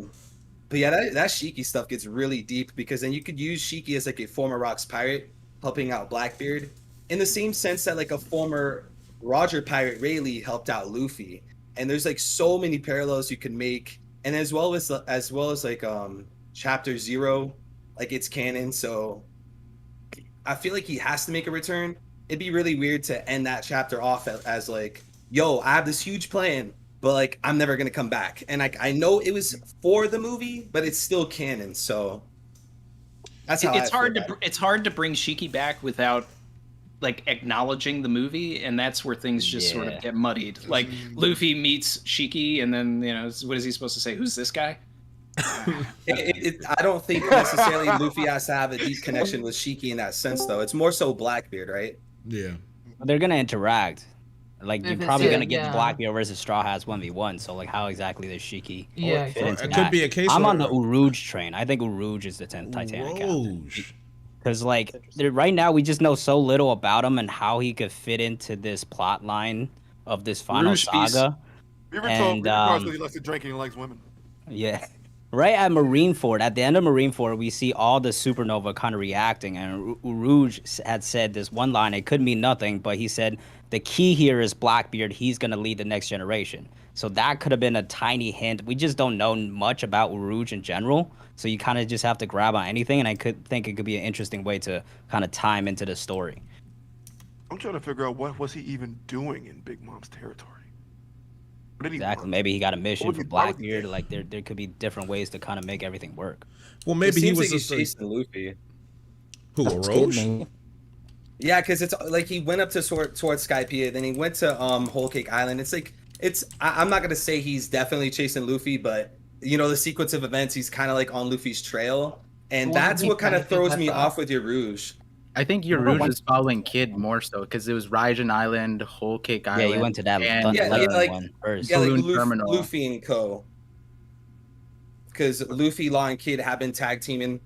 yeah, that Shiki stuff gets really deep because then you could use Shiki as like a former Rocks pirate helping out Blackbeard in the same sense that like a former Roger pirate Rayleigh helped out Luffy. And there's like so many parallels you can make, and as well as like chapter 0, like it's canon. So I feel like he has to make a return. It'd be really weird to end that chapter off as like, yo, I have this huge plan, but like I'm never gonna come back. And like I know it was for the movie, but it's still canon. So that's how it's hard to bring Shiki back without like acknowledging the movie, and that's where things just sort of get muddied. Like Luffy meets Shiki, and then you know what is he supposed to say? Who's this guy? I don't think necessarily Luffy has to have a deep connection with Shiki in that sense, though. It's more so Blackbeard, right? Yeah. They're gonna interact. Like you're If it's probably it, gonna get yeah. Blackbeard versus Straw Hats 1v1. So like, how exactly does Shiki Yeah, fit into it that? could be a case I'm where- on the Urouge train. I think Urouge is the 10th Titanic captain. Because like right now we just know so little about him and how he could fit into this plot line of this final saga. We were told And he likes to drink and he likes women. yeah, right at Marineford, at the end of Marineford, we see all the supernova kind of reacting, and Urouge had said this one line. It could mean nothing, but he said the key here is Blackbeard. He's gonna lead the next generation. So that could have been a tiny hint. We just don't know much about Urouge in general. So you kind of just have to grab on anything, and I could think it could be an interesting way to kind of time into the story. I'm trying to figure out what was he even doing in Big Mom's territory. Exactly. Maybe he got a mission What for would he- why would Blackbeard. Like there could be different ways to kind of make everything work. Well, maybe he was he's just chasing Luffy. Who, Roge? Yeah, because it's like he went up to towards Skypiea, then he went to Whole Cake Island. It's like I'm not gonna say he's definitely chasing Luffy, but you know, the sequence of events, he's kind of like on Luffy's trail, and Well, that's he what kind of technically throws left me off. off with your Rouge. I think your Rouge is following Kid more so because it was Raijin Island, Whole Cake Yeah, Island. you went to that and Thunder Lightning like, one first. yeah, like Balloon Terminal. Luffy and Co. Because Luffy, Law, and Kid have been tag teaming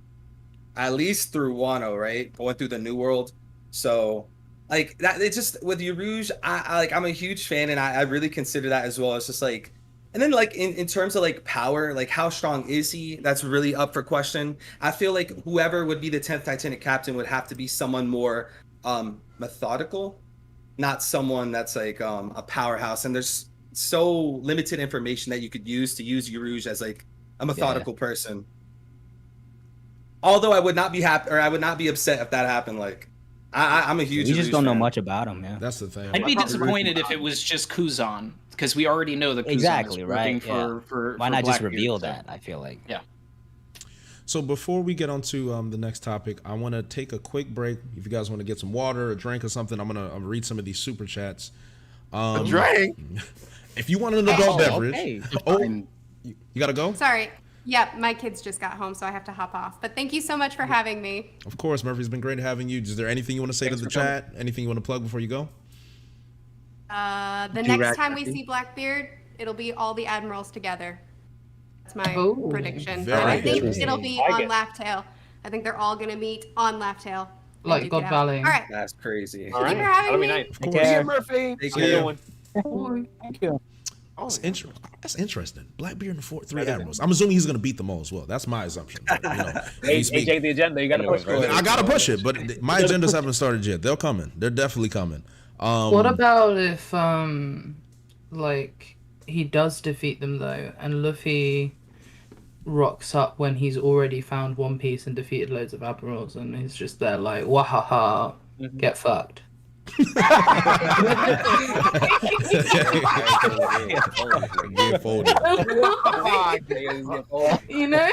at least through Wano, right? Going through the New World. So, like that, it's just with your Rouge, I'm a huge fan, and I really consider that as well. It's just like, and then like in terms of like power, like how strong is he? That's really up for question. I feel like whoever would be the 10th Titanic captain would have to be someone more methodical, not someone that's like a powerhouse. And there's so limited information that you could use your Rouge as like a methodical person. Although I would not be happy, or I would not be upset if that happened. Like I'm a huge. We just Rouge don't know fan. much about him. Yeah, that's the thing. I'd be disappointed if it was just Kuzan, because we already know that Kuzan exactly is right. working Yeah. for Why not just Blackbeard, reveal so- that? I feel like. Yeah. So before we get on to the next topic, I want to take a quick break. If you guys want to get some water, a drink, or something, I'm gonna read some of these super chats. A drink? If you want an adult beverage, okay. You gotta go. Sorry. Yep, my kids just got home, so I have to hop off. But thank you so much for having me. Of course, Murphy, it's been great having you. Is there anything you want to say to the chat? Anything you want to plug before you go? The Do-rag next time we happy? see Blackbeard, it'll be all the Admirals together. That's my Ooh. prediction. Very And I think interesting. it'll be I on get- Laughtail. I think they're all gonna meet on Laughtail. and Like duke God it out. Valley. All right. That's crazy. Thank you for having me. Of course. See you, Murphy. Take See care. ya. Thank you. That's interesting. Blackbeard and three Admirals. I'm assuming he's going to beat them all as well. That's my assumption. But, you know, AJ, the agenda. You got to push for it. I got to push it, but my agendas haven't started yet. They're coming. They're definitely coming. What about if like he does defeat them though, and Luffy rocks up when he's already found One Piece and defeated loads of admirals, and he's just there like, wahaha, get fucked. Get folded. You know?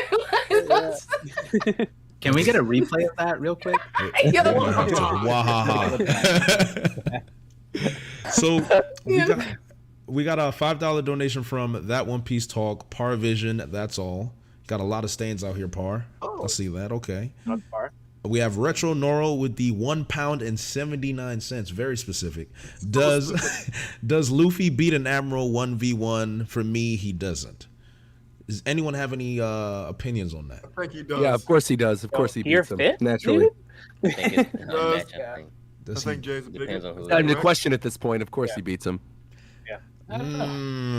Can we get a replay of that real quick? Wahaha. So we got a $5 donation from That One Piece Talk, Par Vision. That's all. Got a lot of stains out here, Par. I see that. Okay. We have Retro Noro with the £1.79. Very specific. Does Luffy beat an Admiral 1v1? For me, he doesn't. Does anyone have any opinions on that? I think he does. Yeah, of course he does. Of course he beats him naturally. I think it's He does. matchup thing. I think Jay's a big Depends on who. Not even a question at this point. Of course he beats him. I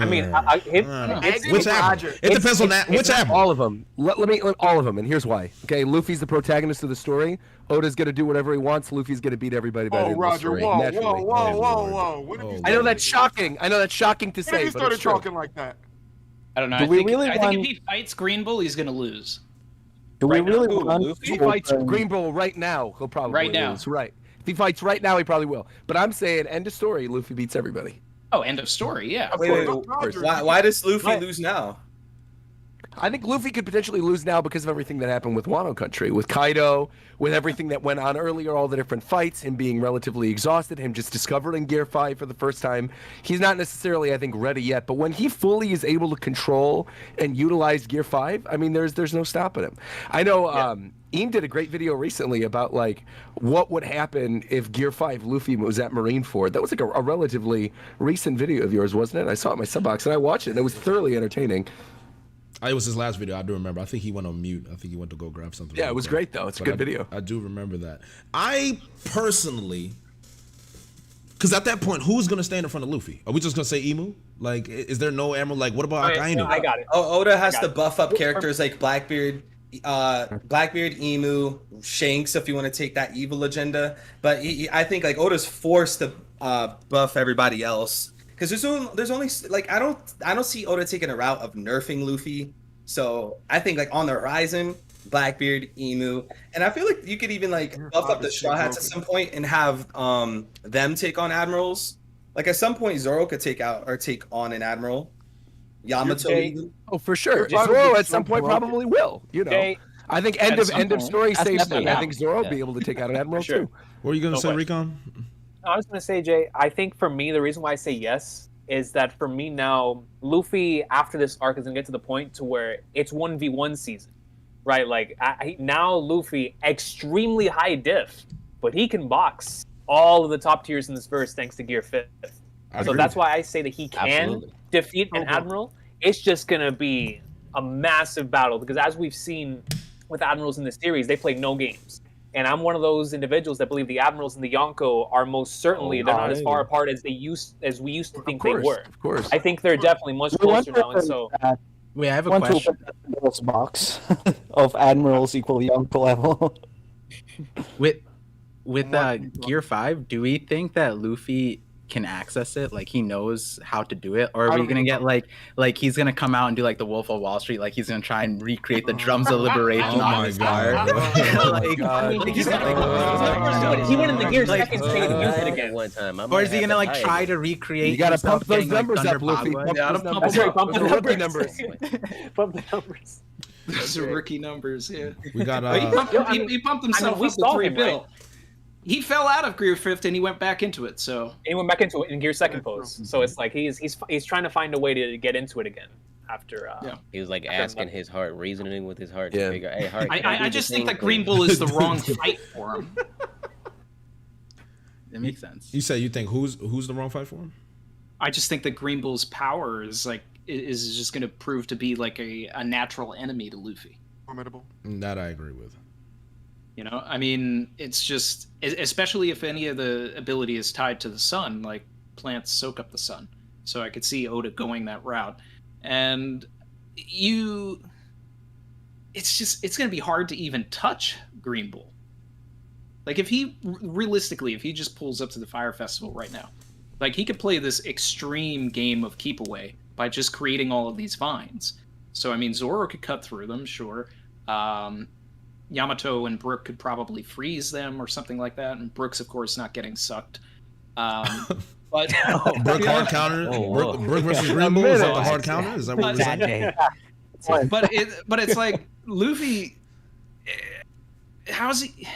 mean, Which Admiral? It depends on that. Which Admiral? All of them. Let all of them, and here's why. Okay, Luffy's the protagonist of the story. Oda's gonna do whatever he wants. Luffy's gonna beat everybody by the Oh, end of the Roger, story. whoa, Naturally. whoa. When did you I know that's shocking. I know that's shocking to When say, did you but started it's true. talking like that? I don't know. Do I we think, really I think want- if he fights Green Bull, he's gonna lose. Do we really Who, want Luffy? If he fights Green Bull right now, he'll probably Right now. lose. Right. If he fights right now, he probably will. But I'm saying, end of story. Luffy beats everybody. Oh, end of story. Yeah. Wait, Roger, why does Luffy lose now? I think Luffy could potentially lose now because of everything that happened with Wano Country, with Kaido, with everything that went on earlier, all the different fights, him being relatively exhausted, him just discovering Gear 5 for the first time. He's not necessarily, I think, ready yet, but when he fully is able to control and utilize Gear 5, I mean, there's no stopping him. I know Ian did a great video recently about, like, what would happen if Gear 5 Luffy was at Marineford. That was, like, a relatively recent video of yours, wasn't it? I saw it in my subbox, and I watched it, and it was thoroughly entertaining. It was his last video. I do remember. I think he went on mute. I think he went to go grab something. Yeah, real it was quick. great, though. It's a But good video. I do remember that. I personally, because at that point, who's gonna stand in front of Luffy? Are we just gonna say Emu? Like, is there no Admiral? Like, what about Akainu? I got it. Oh, Oda has I to got it. buff up characters like Blackbeard, Emu, Shanks, if you want to take that evil agenda. But I think like Oda's forced to buff everybody else because there's only like I don't see Oda taking a route of nerfing Luffy. So I think like on the horizon, Blackbeard, Emu, and I feel like you could even like buff up the Straw Hats at some point and have them take on admirals. Like at some point, Zoro could take on an admiral. Yamato. Even. Oh, for sure. You're Zoro at some point probably will. You know, Jay, I think end of story That's saves definitely me. I think happening. Zoro will Yeah. be able to take out an admiral Sure. too. What are you gonna No say, question. Recon? I was going to say, Jay, I think for me, the reason why I say yes is that for me now, Luffy after this arc is gonna get to the point to where it's 1v1 season, right? Like now Luffy extremely high diff, but he can box all of the top tiers in this verse thanks to Gear 5th. So that's why I say that he can defeat an Admiral. It's just gonna be a massive battle because as we've seen with Admirals in this series, they play no games. And I'm one of those individuals that believe the Admirals and the Yonko are most certainly they're not as far apart as we used to think they were. Of course. I think they're definitely much closer now. And so wait, I have a question. This box of Admirals equal Yonko level. With Gear 5, do we think that Luffy can access it? Like he knows how to do it, or are we gonna get like he's gonna come out and do like the Wolf of Wall Street, like he's gonna try and recreate the drums of liberation on his heart? He went in the Gear seconds to use it again one time. Or is he gonna like try to recreate? You gotta himself pump those getting, like, numbers up, Thunder Luffy. Pagua? Pump the rookie numbers. Pump the numbers. Those are rookie numbers, yeah. We got he pumped himself up to 3 bill. He fell out of Gear 5th and he went back into it. So he went back into it in Gear 2nd pose. So it's like he's trying to find a way to get into it again after. He was like asking his heart, reasoning with his heart to figure, hey, heart. I just think that Green Bull is the wrong fight for him. It makes sense. You say you think who's the wrong fight for him? I just think that Green Bull's power is just going to prove to be like a natural enemy to Luffy. Formidable. That I agree with. You know, I mean, it's just, especially if any of the ability is tied to the sun, like plants soak up the sun. So I could see Oda going that route. And it's going to be hard to even touch Green Bull. Like if he just pulls up to the Fire Festival right now, like he could play this extreme game of keep away by just creating all of these vines. So, I mean, Zoro could cut through them, sure. Yamato and Brook could probably freeze them or something like that, and Brook's of course not getting sucked. But Brook hard counter. Brook versus Green Bull is that the hard counter? Is that what we're saying? But it's like Luffy. How's he?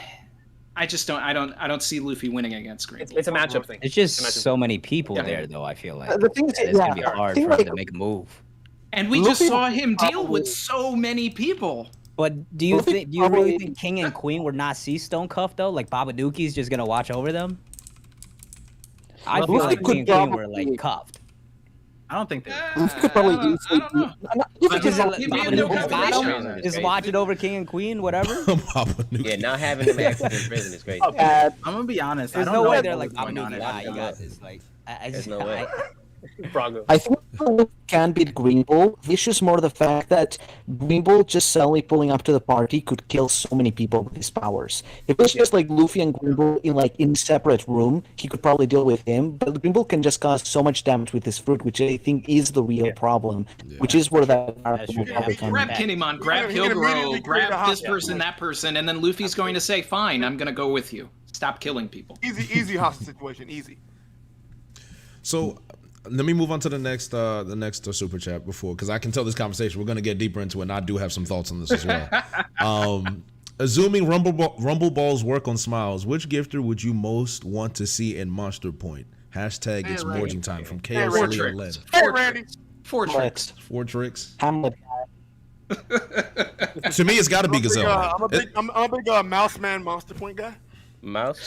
I don't see Luffy winning against Green Bull. It's a matchup thing. There's just so many people there, though. I feel like The thing is, it's gonna be hard for him to make a move. And we just saw him deal with so many people. But do you really think King and Queen would not see Stone Cuff though? Like Babadookie's just gonna watch over them? I feel like King and Queen were like cuffed. I don't think they could probably easily. Babadookie's just watching over King and Queen, whatever. Yeah, not having them active in prison is crazy. I'm gonna be honest. There's I don't no way know they're like what's going on Babadookie's. at You all. got this. Like, There's no way. I think Luffy can beat Green Bull. The issue is more the fact that Green Bull just suddenly pulling up to the party could kill so many people with his powers. If it's just like Luffy and Green Bull in separate room, he could probably deal with him. But Green Bull can just cause so much damage with his fruit, which I think is the real problem. Which is where that will probably come. Grab Kinemon, grab Kilgore, grab this person, that person, and then Luffy's going to say, "Fine, I'm going to go with you. Stop killing people." Easy hostage situation. Easy. So let me move on to the next super chat because I can tell this conversation we're going to get deeper into it, and I do have some thoughts on this as well. Assuming Rumble Balls work on Smiles, which gifter would you most want to see in Monster Point? Hashtag it's Morjing time from KOFLightning. Hey, Randy. Four tricks. Four tricks. Hamlet. To me, it's got to be Gazelle. I'm a big Mouse Man Monster Point guy. Mouse.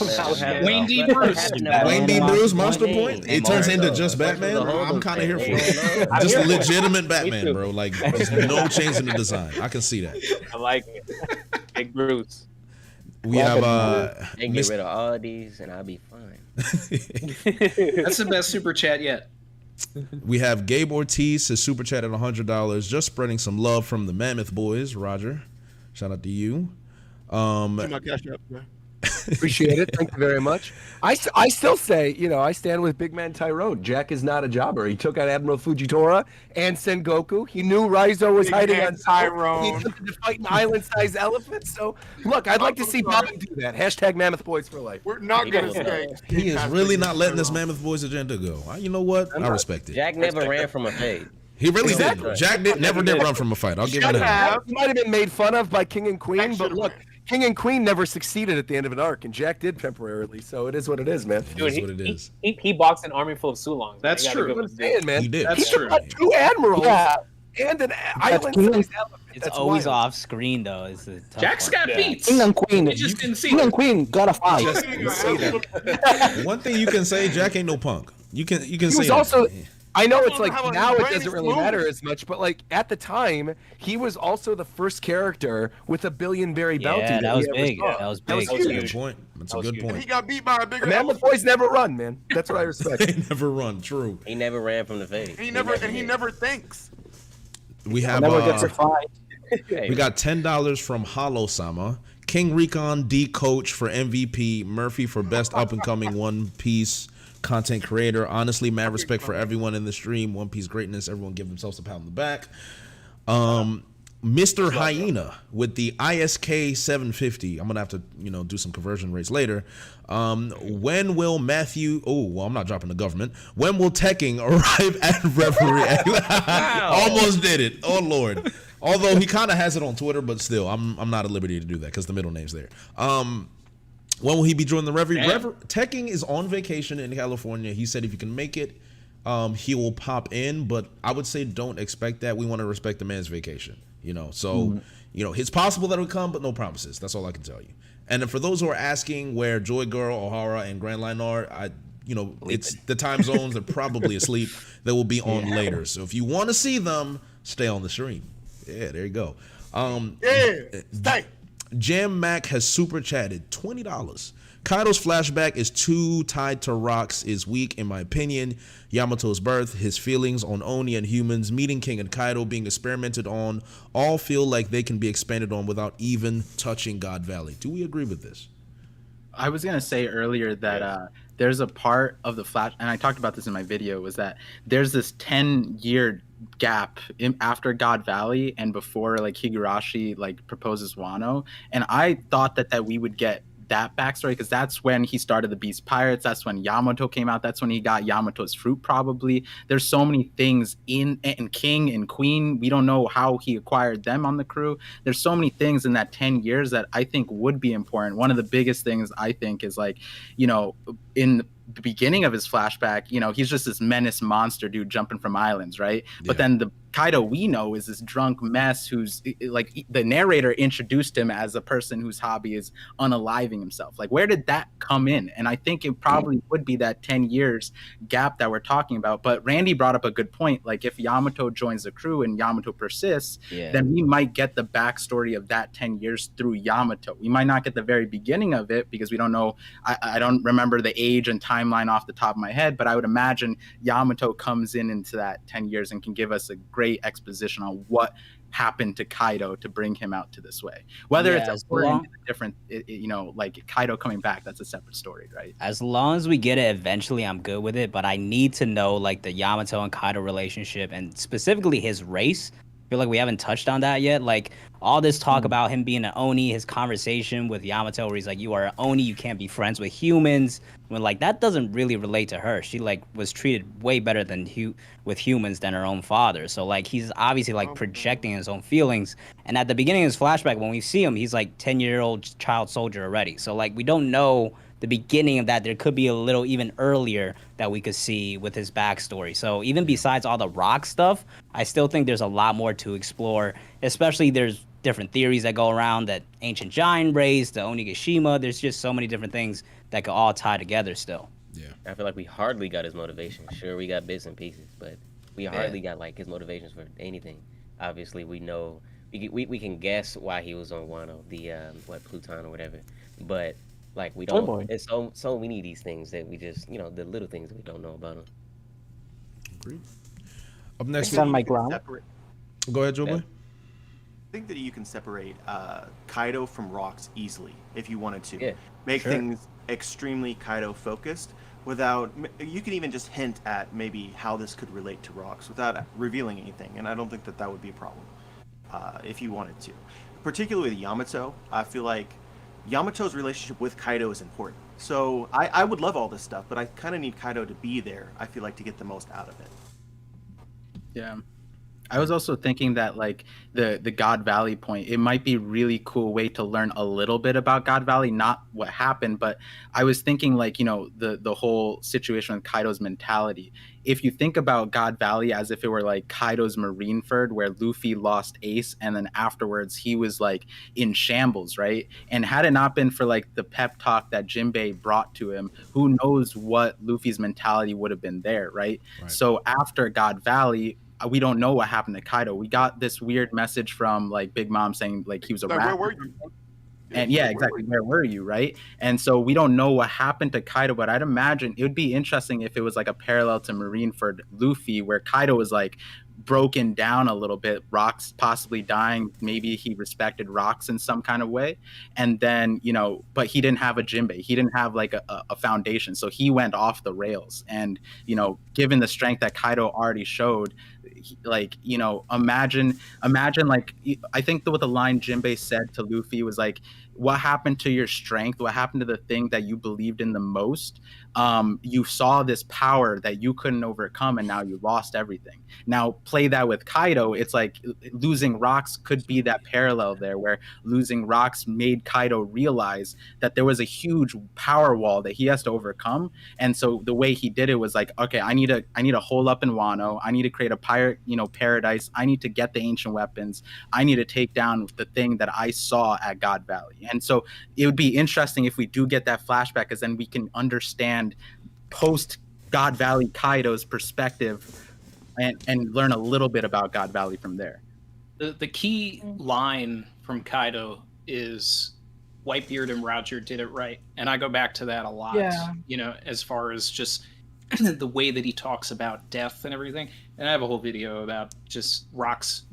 Wayne D. Bruce. Wayne D. Bruce, Monster Point. It turns into just Batman. I'm kind of here for it. Just a legitimate Batman, bro. Like, there's no change in the design. I can see that. I like it. Big Bruce. We have and get rid of all these, and I'll be fine. That's the best super chat yet. We have Gabe Ortiz, his super chat at $100, just spreading some love from the Mammoth Boys. Roger, shout out to you. My cash app, man. Appreciate it. Thank you very much. I still say, I stand with Big Man Tyrone. Jack is not a jobber. He took out Admiral Fujitora and Sengoku. He knew Raizo was hiding on Tyrone. He took him to fight an island-sized elephant. So, look, I'd like to see Bobby do that. Hashtag Mammoth Boys for life. We're not going to stay. He is really not letting this Mammoth Boys agenda go. You know what? I respect it. Jack never ran from a fade. He really did. Jack never did run from a fight. I'll give him that. He might have been made fun of by King and Queen, but look, King and Queen never succeeded at the end of an arc, and Jack did temporarily. So it is what it is, man. Dude, he boxed an army full of Sulongs. That's man. He got a true. good I'm one. saying, man. He did. He took out 2 admirals and an island. It's always off screen though. It's the tough Jack's part. got beats. King and Queen. You just didn't see King it. and Queen got a fight. One thing you can say, Jack ain't no punk. You can He say was that. also. I know it's like How about now it Brandy's doesn't really moves? matter as much, but like at the time, he was also the first character with a billion berry bounty. Yeah, that was we ever big. saw. That was That was big. That's a huge. good point. That's a was good huge. And point. he got beat by a bigger. Man, the boys never run, man. That's what I respect. They never run. True. He never ran from the face. He never thinks. We have Never gets a fight. we got $10 from Hollow Sama, KingRecon D Coach for MVP, Murphy for best up and coming One Piece content creator. Honestly, mad respect for everyone in the stream. One Piece greatness. Everyone give themselves a pat on the back. Mr. Hyena with the ISK 750. I'm gonna have to, do some conversion rates later. When will Matthew? Oh, well, I'm not dropping the government. When will Tekking arrive at Reverie? Almost did it. Oh Lord. Although he kind of has it on Twitter, but still, I'm not at liberty to do that because the middle name's there. When will he be joining the Reverie? Tekking is on vacation in California. He said if you can make it, he will pop in, but I would say don't expect that. We want to respect the man's vacation, So, it's possible that it would come, but no promises. That's all I can tell you. And then for those who are asking where JoyGirl, Ohara, and Grand Line are, it's the time zones. They're probably asleep. They will be on later. So if you want to see them, stay on the stream. Yeah, there you go. Stay. Jam Mac has super chatted $20. Kaido's flashback is too tied to rocks, is weak in my opinion. Yamato's birth, his feelings on Oni and humans, meeting King and Kaido, being experimented on, all feel like they can be expanded on without even touching God Valley. Do we agree with this? I was gonna say earlier that there's a part of the flash, and I talked about this in my video, was that there's this 10-year gap after God Valley and before like Higurashi like proposes Wano, and I thought that we would get that backstory because that's when he started the Beast Pirates. That's when Yamato came out. That's when he got Yamato's fruit. Probably there's so many things in King and Queen. We don't know how he acquired them on the crew. There's so many things in that 10 years that I think would be important. One of the biggest things I think is like, in the beginning of his flashback, he's just this menace monster dude jumping from islands, right? Yeah. But then the Kaido we know is this drunk mess who's like, the narrator introduced him as a person whose hobby is unaliving himself. Like, where did that come in? And I think it probably would be that 10 years gap that we're talking about. But Randy brought up a good point. Like, if Yamato joins the crew and Yamato persists, then we might get the backstory of that 10 years through Yamato. We might not get the very beginning of it because we don't know. I don't remember the age and timeline off the top of my head, but I would imagine Yamato comes into that 10 years and can give us a great exposition on what happened to Kaido to bring him out to this way. Whether it's a different, like Kaido coming back, that's a separate story, right? As long as we get it eventually, I'm good with it. But I need to know like the Yamato and Kaido relationship and specifically his race. I feel like we haven't touched on that yet. Like all this talk about him being an Oni, his conversation with Yamato where he's like, you are an Oni, you can't be friends with humans. When like that doesn't really relate to her. She like was treated way better than with humans than her own father. So like he's obviously like projecting his own feelings. And at the beginning of his flashback, when we see him, he's like 10-year-old child soldier already. So like we don't know the beginning of that. There could be a little even earlier that we could see with his backstory. So even besides all the rock stuff, I still think there's a lot more to explore. Especially there's different theories that go around that ancient giant race, the Onigashima. There's just so many different things that could all tie together still. Yeah, I feel like we hardly got his motivation. Sure, we got bits and pieces, but we hardly got like his motivations for anything. Obviously, we know we can guess why he was on Wano, the Pluton or whatever, but like we don't. It's so many of these things that we just the little things that we don't know about him. Agreed. Up next, on my ground. Go ahead, Joe Boy. I think that you can separate Kaido from rocks easily if you wanted to. Yeah, Make things extremely Kaido focused without, you can even just hint at maybe how this could relate to rocks without revealing anything. And I don't think that that would be a problem if you wanted to. Particularly with Yamato, I feel like Yamato's relationship with Kaido is important. So I would love all this stuff, but I kind of need Kaido to be there, I feel like, to get the most out of it. Yeah. I was also thinking that like the God Valley point, it might be really cool way to learn a little bit about God Valley, not what happened, but I was thinking like, you know, the whole situation with Kaido's mentality. If you think about God Valley as if it were like Kaido's Marineford, where Luffy lost Ace and then afterwards he was like in shambles, right? And had it not been for like the pep talk that Jinbei brought to him, who knows what Luffy's mentality would have been there, right? So after God Valley, we don't know what happened to Kaido. We got this weird message from like Big Mom saying like he was a Like, rat. where were you? And yeah, exactly. Where were you, right? And so we don't know what happened to Kaido, but I'd imagine it would be interesting if it was like a parallel to Marineford Luffy, where Kaido was like broken down a little bit, Rocks possibly dying. Maybe he respected Rocks in some kind of way. And then, you know, but he didn't have a Jinbei. He didn't have like a foundation. So he went off the rails. And, you know, given the strength that Kaido already showed, like, you know, imagine like, I think what the line Jinbei said to Luffy was like, what happened to your strength? What happened to the thing that you believed in the most? You saw this power that you couldn't overcome, and now you lost everything. Now play that with Kaido. It's like losing Rocks could be that parallel there, where losing Rocks made Kaido realize that there was a huge power wall that he has to overcome. And so the way he did it was like, okay, I need to hole up in Wano. I need to create a pirate, you know, paradise. I need to get the ancient weapons. I need to take down the thing that I saw at God Valley. And so it would be interesting if we do get that flashback, because then we can understand post God Valley Kaido's perspective and learn a little bit about God Valley from there. The key line from Kaido is Whitebeard and Roger did it right. And I go back to that a lot, Yeah. you know, as far as just the way that he talks about death and everything. And I have a whole video about just Rocks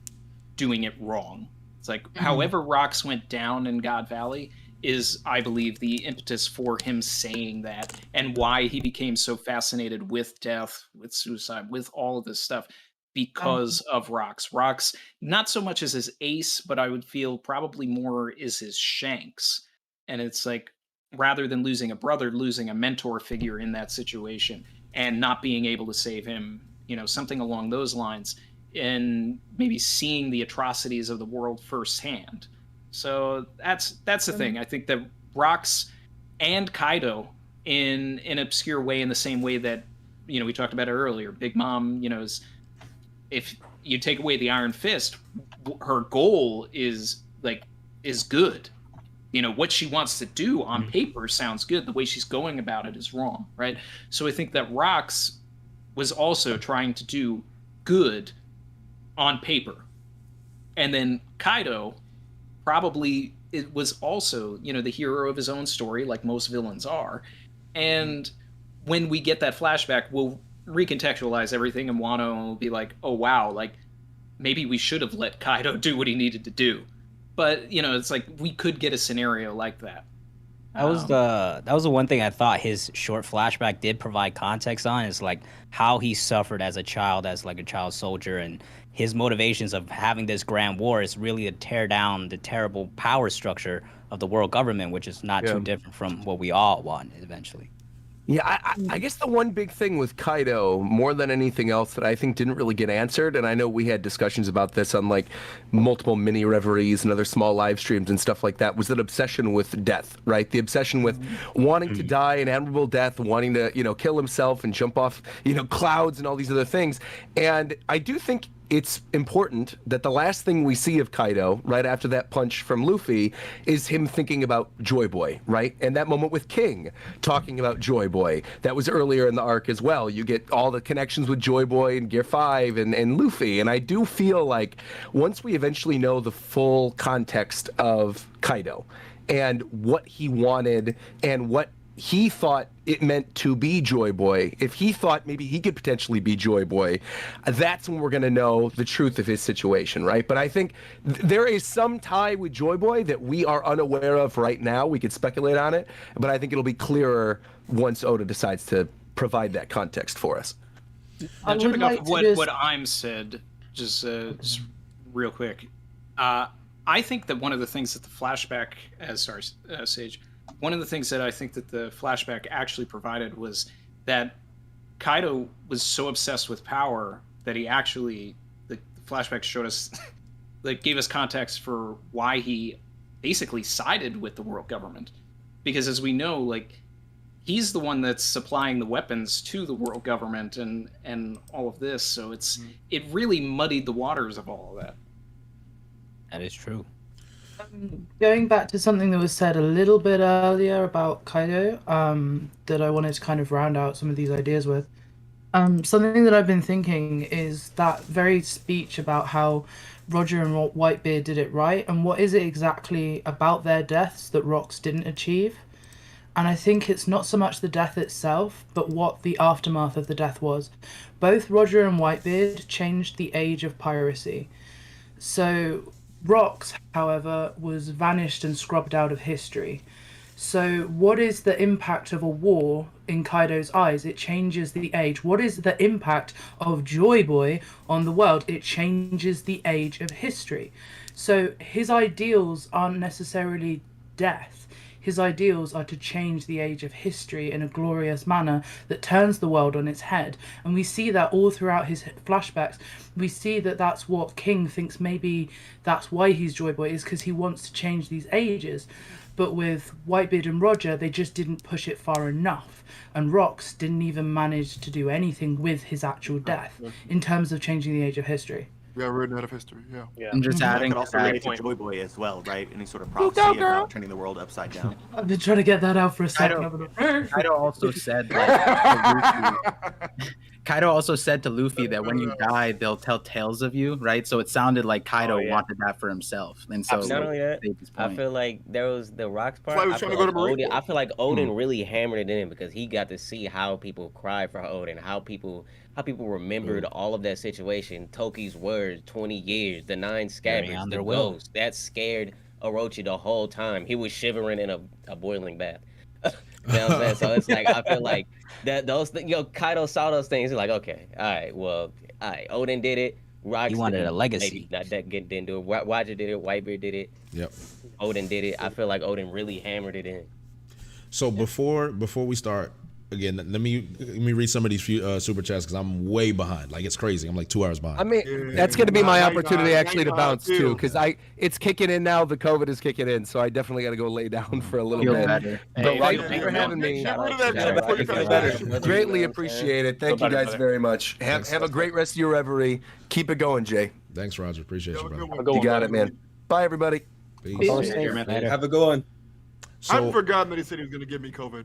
doing it wrong. It's like, however Rocks went down in God Valley is, I believe, the impetus for him saying that, and why he became so fascinated with death, with suicide, with all of this stuff, because of Rocks. Rocks, not so much as his ace, but I would feel probably more is his Shanks. And it's like, rather than losing a brother, losing a mentor figure in that situation, and not being able to save him, you know, something along those lines, and maybe seeing the atrocities of the world firsthand. So that's the thing. I think that Rocks and Kaido, in an obscure way, in the same way that, you know, we talked about it earlier, Big Mom, you know, if you take away the Iron Fist, her goal is good. You know, what she wants to do on paper sounds good. The way she's going about it is wrong, right? So I think that Rocks was also trying to do good on paper. And then Kaido probably it was also, you know, the hero of his own story, like most villains are. And when we get that flashback, we'll recontextualize everything, and Wano will be like, oh wow, like maybe we should have let Kaido do what he needed to do. But, you know, it's like we could get a scenario like that. That was the one thing I thought his short flashback did provide context on, is like how he suffered as a child, as like a child soldier, and his motivations of having this grand war is really to tear down the terrible power structure of the world government, which is not too different from what we all want eventually. Yeah, I guess the one big thing with Kaido, more than anything else, that I think didn't really get answered, and I know we had discussions about this on like multiple mini reveries and other small live streams and stuff like that, was that obsession with death, right? The obsession with wanting to die an admirable death, wanting to, you know, kill himself and jump off, you know, clouds and all these other things. And I do think it's important that the last thing we see of Kaido, right after that punch from Luffy, is him thinking about Joy Boy, right? And that moment with King, talking about Joy Boy. That was earlier in the arc as well. You get all the connections with Joy Boy and Gear 5 and Luffy. And I do feel like once we eventually know the full context of Kaido and what he wanted and what he thought it meant to be Joy Boy, if he thought maybe he could potentially be Joy Boy, that's when we're going to know the truth of his situation, right? But I think there is some tie with Joy Boy that we are unaware of right now. We could speculate on it, but I think it'll be clearer once Oda decides to provide that context for us. Now, jumping off of what I'm said, just real quick, I think that one of the things that the flashback, Sage, one of the things that I think that the flashback actually provided was that Kaido was so obsessed with power that he actually, the Flashbacks showed us, like, gave us context for why he basically sided with the world government, because as we know, like, he's the one that's supplying the weapons to the world government and all of this. So it really muddied the waters of all of that. That is true. Going back to something that was said a little bit earlier about Kaido, that I wanted to kind of round out some of these ideas with. Something that I've been thinking is that very speech about how Roger and Whitebeard did it right, and what is it exactly about their deaths that Rocks didn't achieve? And I think it's not so much the death itself, but what the aftermath of the death was. Both Roger and Whitebeard changed the age of piracy. So Rocks, however, was vanished and scrubbed out of history. So what is the impact of a war in Kaido's eyes? It changes the age. What is the impact of Joy Boy on the world? It changes the age of history. So his ideals aren't necessarily death. His ideals are to change the age of history in a glorious manner that turns the world on its head. And we see that all throughout his flashbacks. We see that that's what King thinks maybe that's why he's Joy Boy, is because he wants to change these ages. But with Whitebeard and Roger, they just didn't push it far enough. And Rocks didn't even manage to do anything with his actual death in terms of changing the age of history. Yeah, written out of history. Yeah. I'm just adding. That could also relate to Joy Boy as well, right? Any sort of prophecy about turning the world upside down. I've been trying to get that out for a second. Kaido also said Kaido also said to Luffy that when you die, they'll tell tales of you, right? So it sounded like Kaido wanted that for himself, and so Not only that, I feel like there was the Rocks part. That's why he was trying to go to Marine. I feel like Odin really hammered it in because he got to see how people cried for Odin, how people remembered all of that situation. Toki's words, 20 years, the 9 Scabbards, the ghost. That scared Orochi the whole time. He was shivering in a boiling bath. You know what I'm saying? So it's like, I feel like that Kaido saw those things. He's like, okay, all right, Odin did it. Rocks He wanted a legacy. Maybe that didn't do it. Roger did it. Whitebeard did it. Yep. Odin did it. I feel like Odin really hammered it in. So before we start, again, let me read some of these super chats because I'm way behind. Like, it's crazy. I'm like 2 hours behind. I mean, that's going to be my opportunity actually to bounce too, because it's kicking in now. The COVID is kicking in, so I definitely got to go lay down for a little bit. Better. But thank you for having me. Greatly appreciate it. Thank you guys very much. Have a great rest of your reverie. Keep it going, Jay. Thanks, Roger. Appreciate you, brother. You got it, man. Bye, everybody. Peace. Have a good one. I'd forgotten that he said he was going to give me COVID.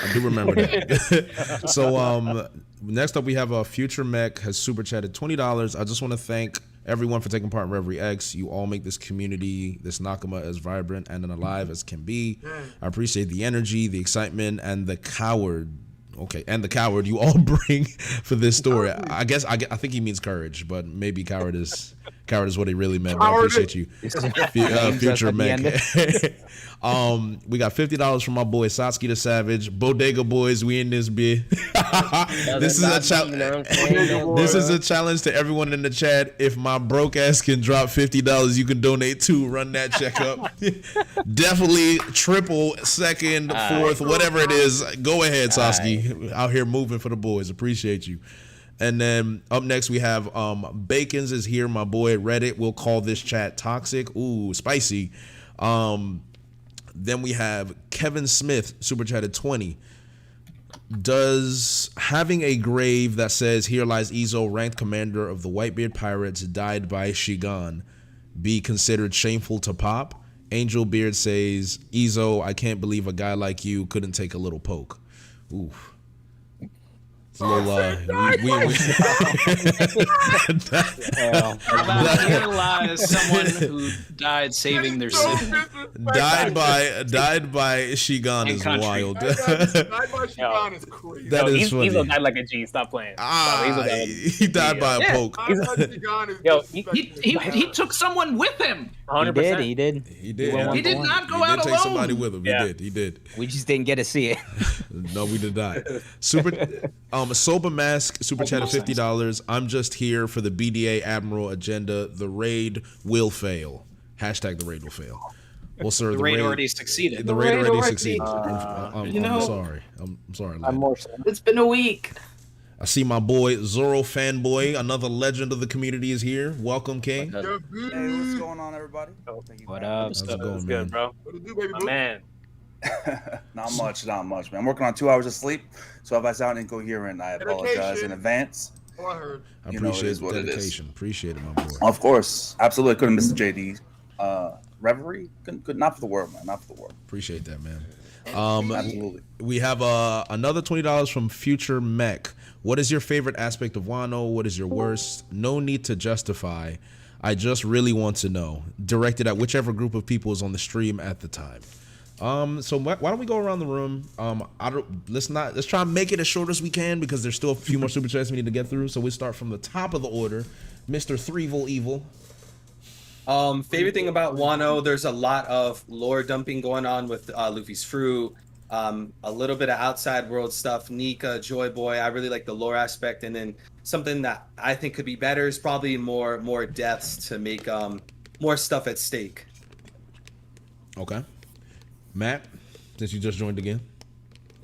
I do remember that. So next up we have a Future Mech has super chatted $20. I just want to thank everyone for taking part in Reverie X. You all make this community, this Nakama, as vibrant and alive as can be. I appreciate the energy, the excitement, and the coward. Okay, and the coward you all bring for this story. I think he means courage, but maybe coward is what he really meant. I appreciate you, Future Mech. We got $50 from my boy Satsuki the Savage. Bodega boys, we in this bit. This is a challenge. This is a challenge to everyone in the chat. If my broke ass can drop $50, you can donate too. Run that check up. Definitely triple, second, fourth, whatever it is. Go ahead, Satsuki. Out here moving for the boys. Appreciate you. And then up next we have Bacons is here, my boy. Reddit will call this chat toxic. Ooh, spicy. Then we have Kevin Smith, super chatted 20. Does having a grave that says "Here lies Izo, ranked commander of the Whitebeard Pirates, died by Shigan," be considered shameful to Pop? Angel Beard says, "Izo, I can't believe a guy like you couldn't take a little poke." Ooh. It's a little, How about here lies someone who died saving their city? Died by Shigan is wild. Died by Shigan is crazy. That is funny. Izo died like a G. Stop playing. He died by a poke. Yo, He took someone with him. 100%. He did. He did not go out take alone. Somebody with him. He did. We just didn't get to see it. No, we did not. Soba Mask super chatted $50. I'm just here for the BDA Admiral agenda. The raid will fail. Hashtag the raid will fail. Well, sir, The raid already succeeded. The raid already succeeded. You know, I'm sorry. I'm sorry. It's been a week. I see my boy Zoro fanboy, another legend of the community, is here. Welcome, King. Hey, what's going on, everybody? Oh, thank you. What up? How's it going, good, man? bro? What it do, baby My boo? man. Not much, man. I'm working on 2 hours of sleep, so if I sound incoherent, I apologize Dedication. in advance. Oh, I heard. I You know, it appreciate is the what it is. dedication. Appreciate it, my boy. Of course, absolutely. Couldn't miss the JD. Reverie, could not for the world, man. Not for the world. Appreciate that, man. Absolutely. We have another $20 from Future Mech. What is your favorite aspect of Wano? What is your worst? No need to justify. I just really want to know. Directed at whichever group of people is on the stream at the time. So why don't we go around the room? Let's try and make it as short as we can because there's still a few more super chats we need to get through. So we start from the top of the order, Mr. Threevil Evil. Favorite thing about Wano, there's a lot of lore dumping going on with Luffy's fruit, a little bit of outside world stuff, Nika, Joy Boy. I really like the lore aspect, and then something that I think could be better is probably more deaths to make more stuff at stake. Okay. Matt, since you just joined again.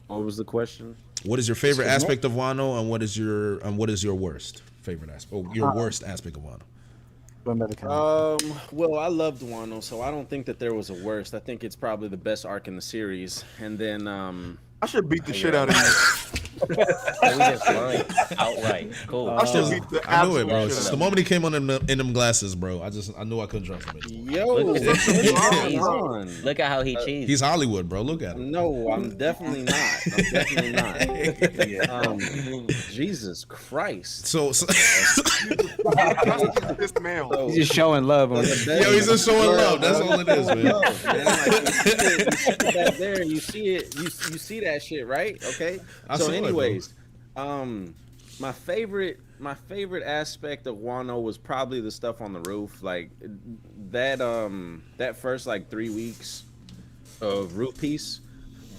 What was the question? What is your favorite aspect of Wano, and what is your worst favorite aspect? Oh, your worst aspect of Wano. Well, I loved Wano, so I don't think that there was a worst. I think it's probably the best arc in the series. And then I should beat the shit out of you. We just lying outright. Cool. I should beat the I knew it, absolute bro. shit Since out the of moment he came on in them glasses, bro, I knew I couldn't trust him anymore. Yo, Look at how he cheesed. He's Hollywood, bro. Look at him. No, I'm definitely not. I'm definitely not. Jesus Christ. So this male. He's just showing love. Yo, he's just showing love. That's all it is, man. Back there, you see it. You see that shit, right? Okay. I So, saw it, bro. anyways, my favorite aspect of Wano was probably the stuff on the roof, like that first like 3 weeks of roof piece.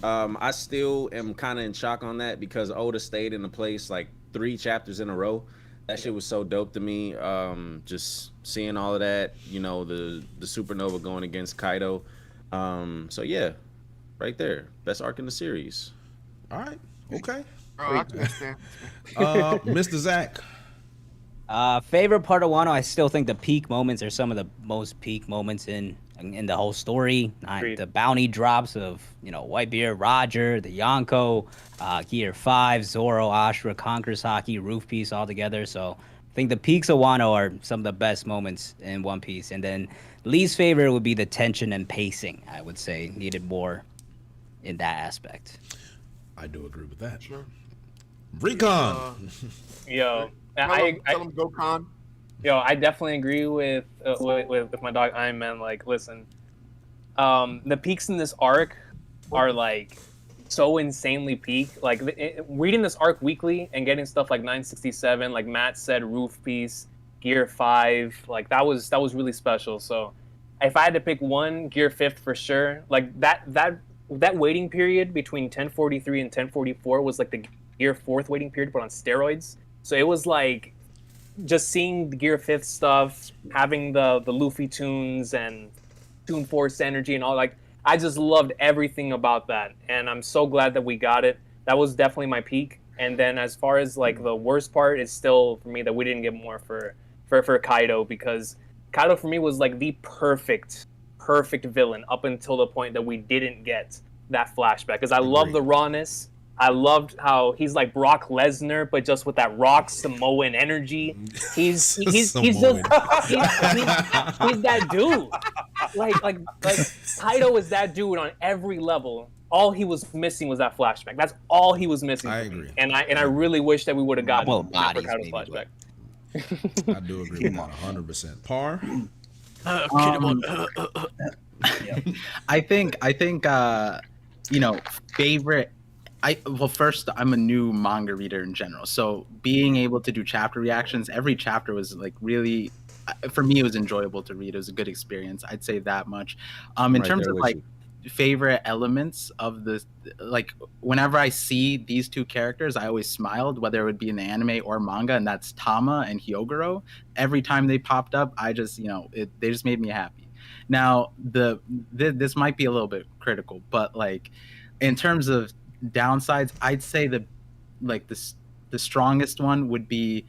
I still am kind of in shock on that because Oda stayed in the place like 3 chapters in a row. That shit was so dope to me. Just seeing all of that, you know, the supernova going against Kaido. So yeah, right there, best arc in the series. All right, okay. Bro, I can understand. Mr. Zach. Favorite part of Wano, I still think the peak moments are some of the most peak moments in the whole story. The bounty drops of, Whitebeard, Roger, the Yonko, Gear 5, Zoro, Ashura, Conqueror's Haki, Roof Piece all together. So I think the peaks of Wano are some of the best moments in One Piece. And then least favorite would be the tension and pacing, I would say. Needed more in that aspect. I do agree with that. Sure. Recon. Yo, Tell him go con. Yo, I definitely agree with my dog Iron Man. Like, listen, the peaks in this arc are like so insanely peak. Like reading this arc weekly and getting stuff like 967, like Matt said, Roof Piece, Gear 5, like that was really special. So if I had to pick one, Gear 5th for sure. Like that waiting period between 1043 and 1044 was like the Gear 4th waiting period, but on steroids. So it was like just seeing the Gear 5th stuff, having the Luffy tunes and Tune Force energy and all, like I just loved everything about that, and I'm so glad that we got it. That was definitely my peak. And then as far as like the worst part, it's still for me that we didn't get more for Kaido, because Kaido for me was like the perfect villain up until the point that we didn't get that flashback. Because I love the rawness. I loved how he's like Brock Lesnar, but just with that rock Samoan energy. He's just he's that dude. Like Kaido was that dude on every level. All he was missing was that flashback. That's all he was missing. I agree. And I really wish that we would have gotten that Kaido's flashback. I do agree with that 100%. Par. I think favorite. First, I'm a new manga reader in general, so being able to do chapter reactions, every chapter was like really, for me, it was enjoyable to read. It was a good experience. I'd say that much. In terms of like favorite elements of the, like whenever I see these two characters, I always smiled, whether it would be in the anime or manga, and that's Tama and Hyogoro. Every time they popped up, I just they just made me happy. Now this might be a little bit critical, but like in terms of downsides, I'd say the the strongest one would be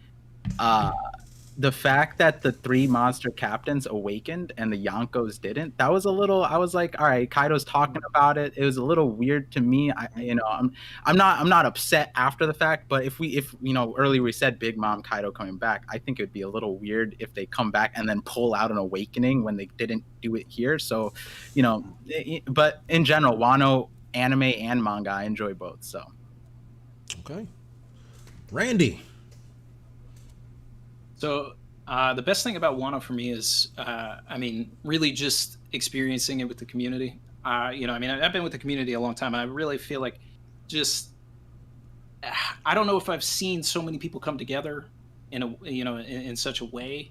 the fact that the 3 monster captains awakened and the Yonkos didn't. That was a little. I was like, all right, Kaido's talking about it. It was a little weird to me. I'm not upset after the fact, but if earlier we said Big Mom Kaido coming back, I think it would be a little weird if they come back and then pull out an awakening when they didn't do it here. So, but in general, Wano anime and manga, I enjoy both. So, okay, Randy. So the best thing about Wano for me is, really just experiencing it with the community. I've been with the community a long time, and I really feel like I don't know if I've seen so many people come together in such a way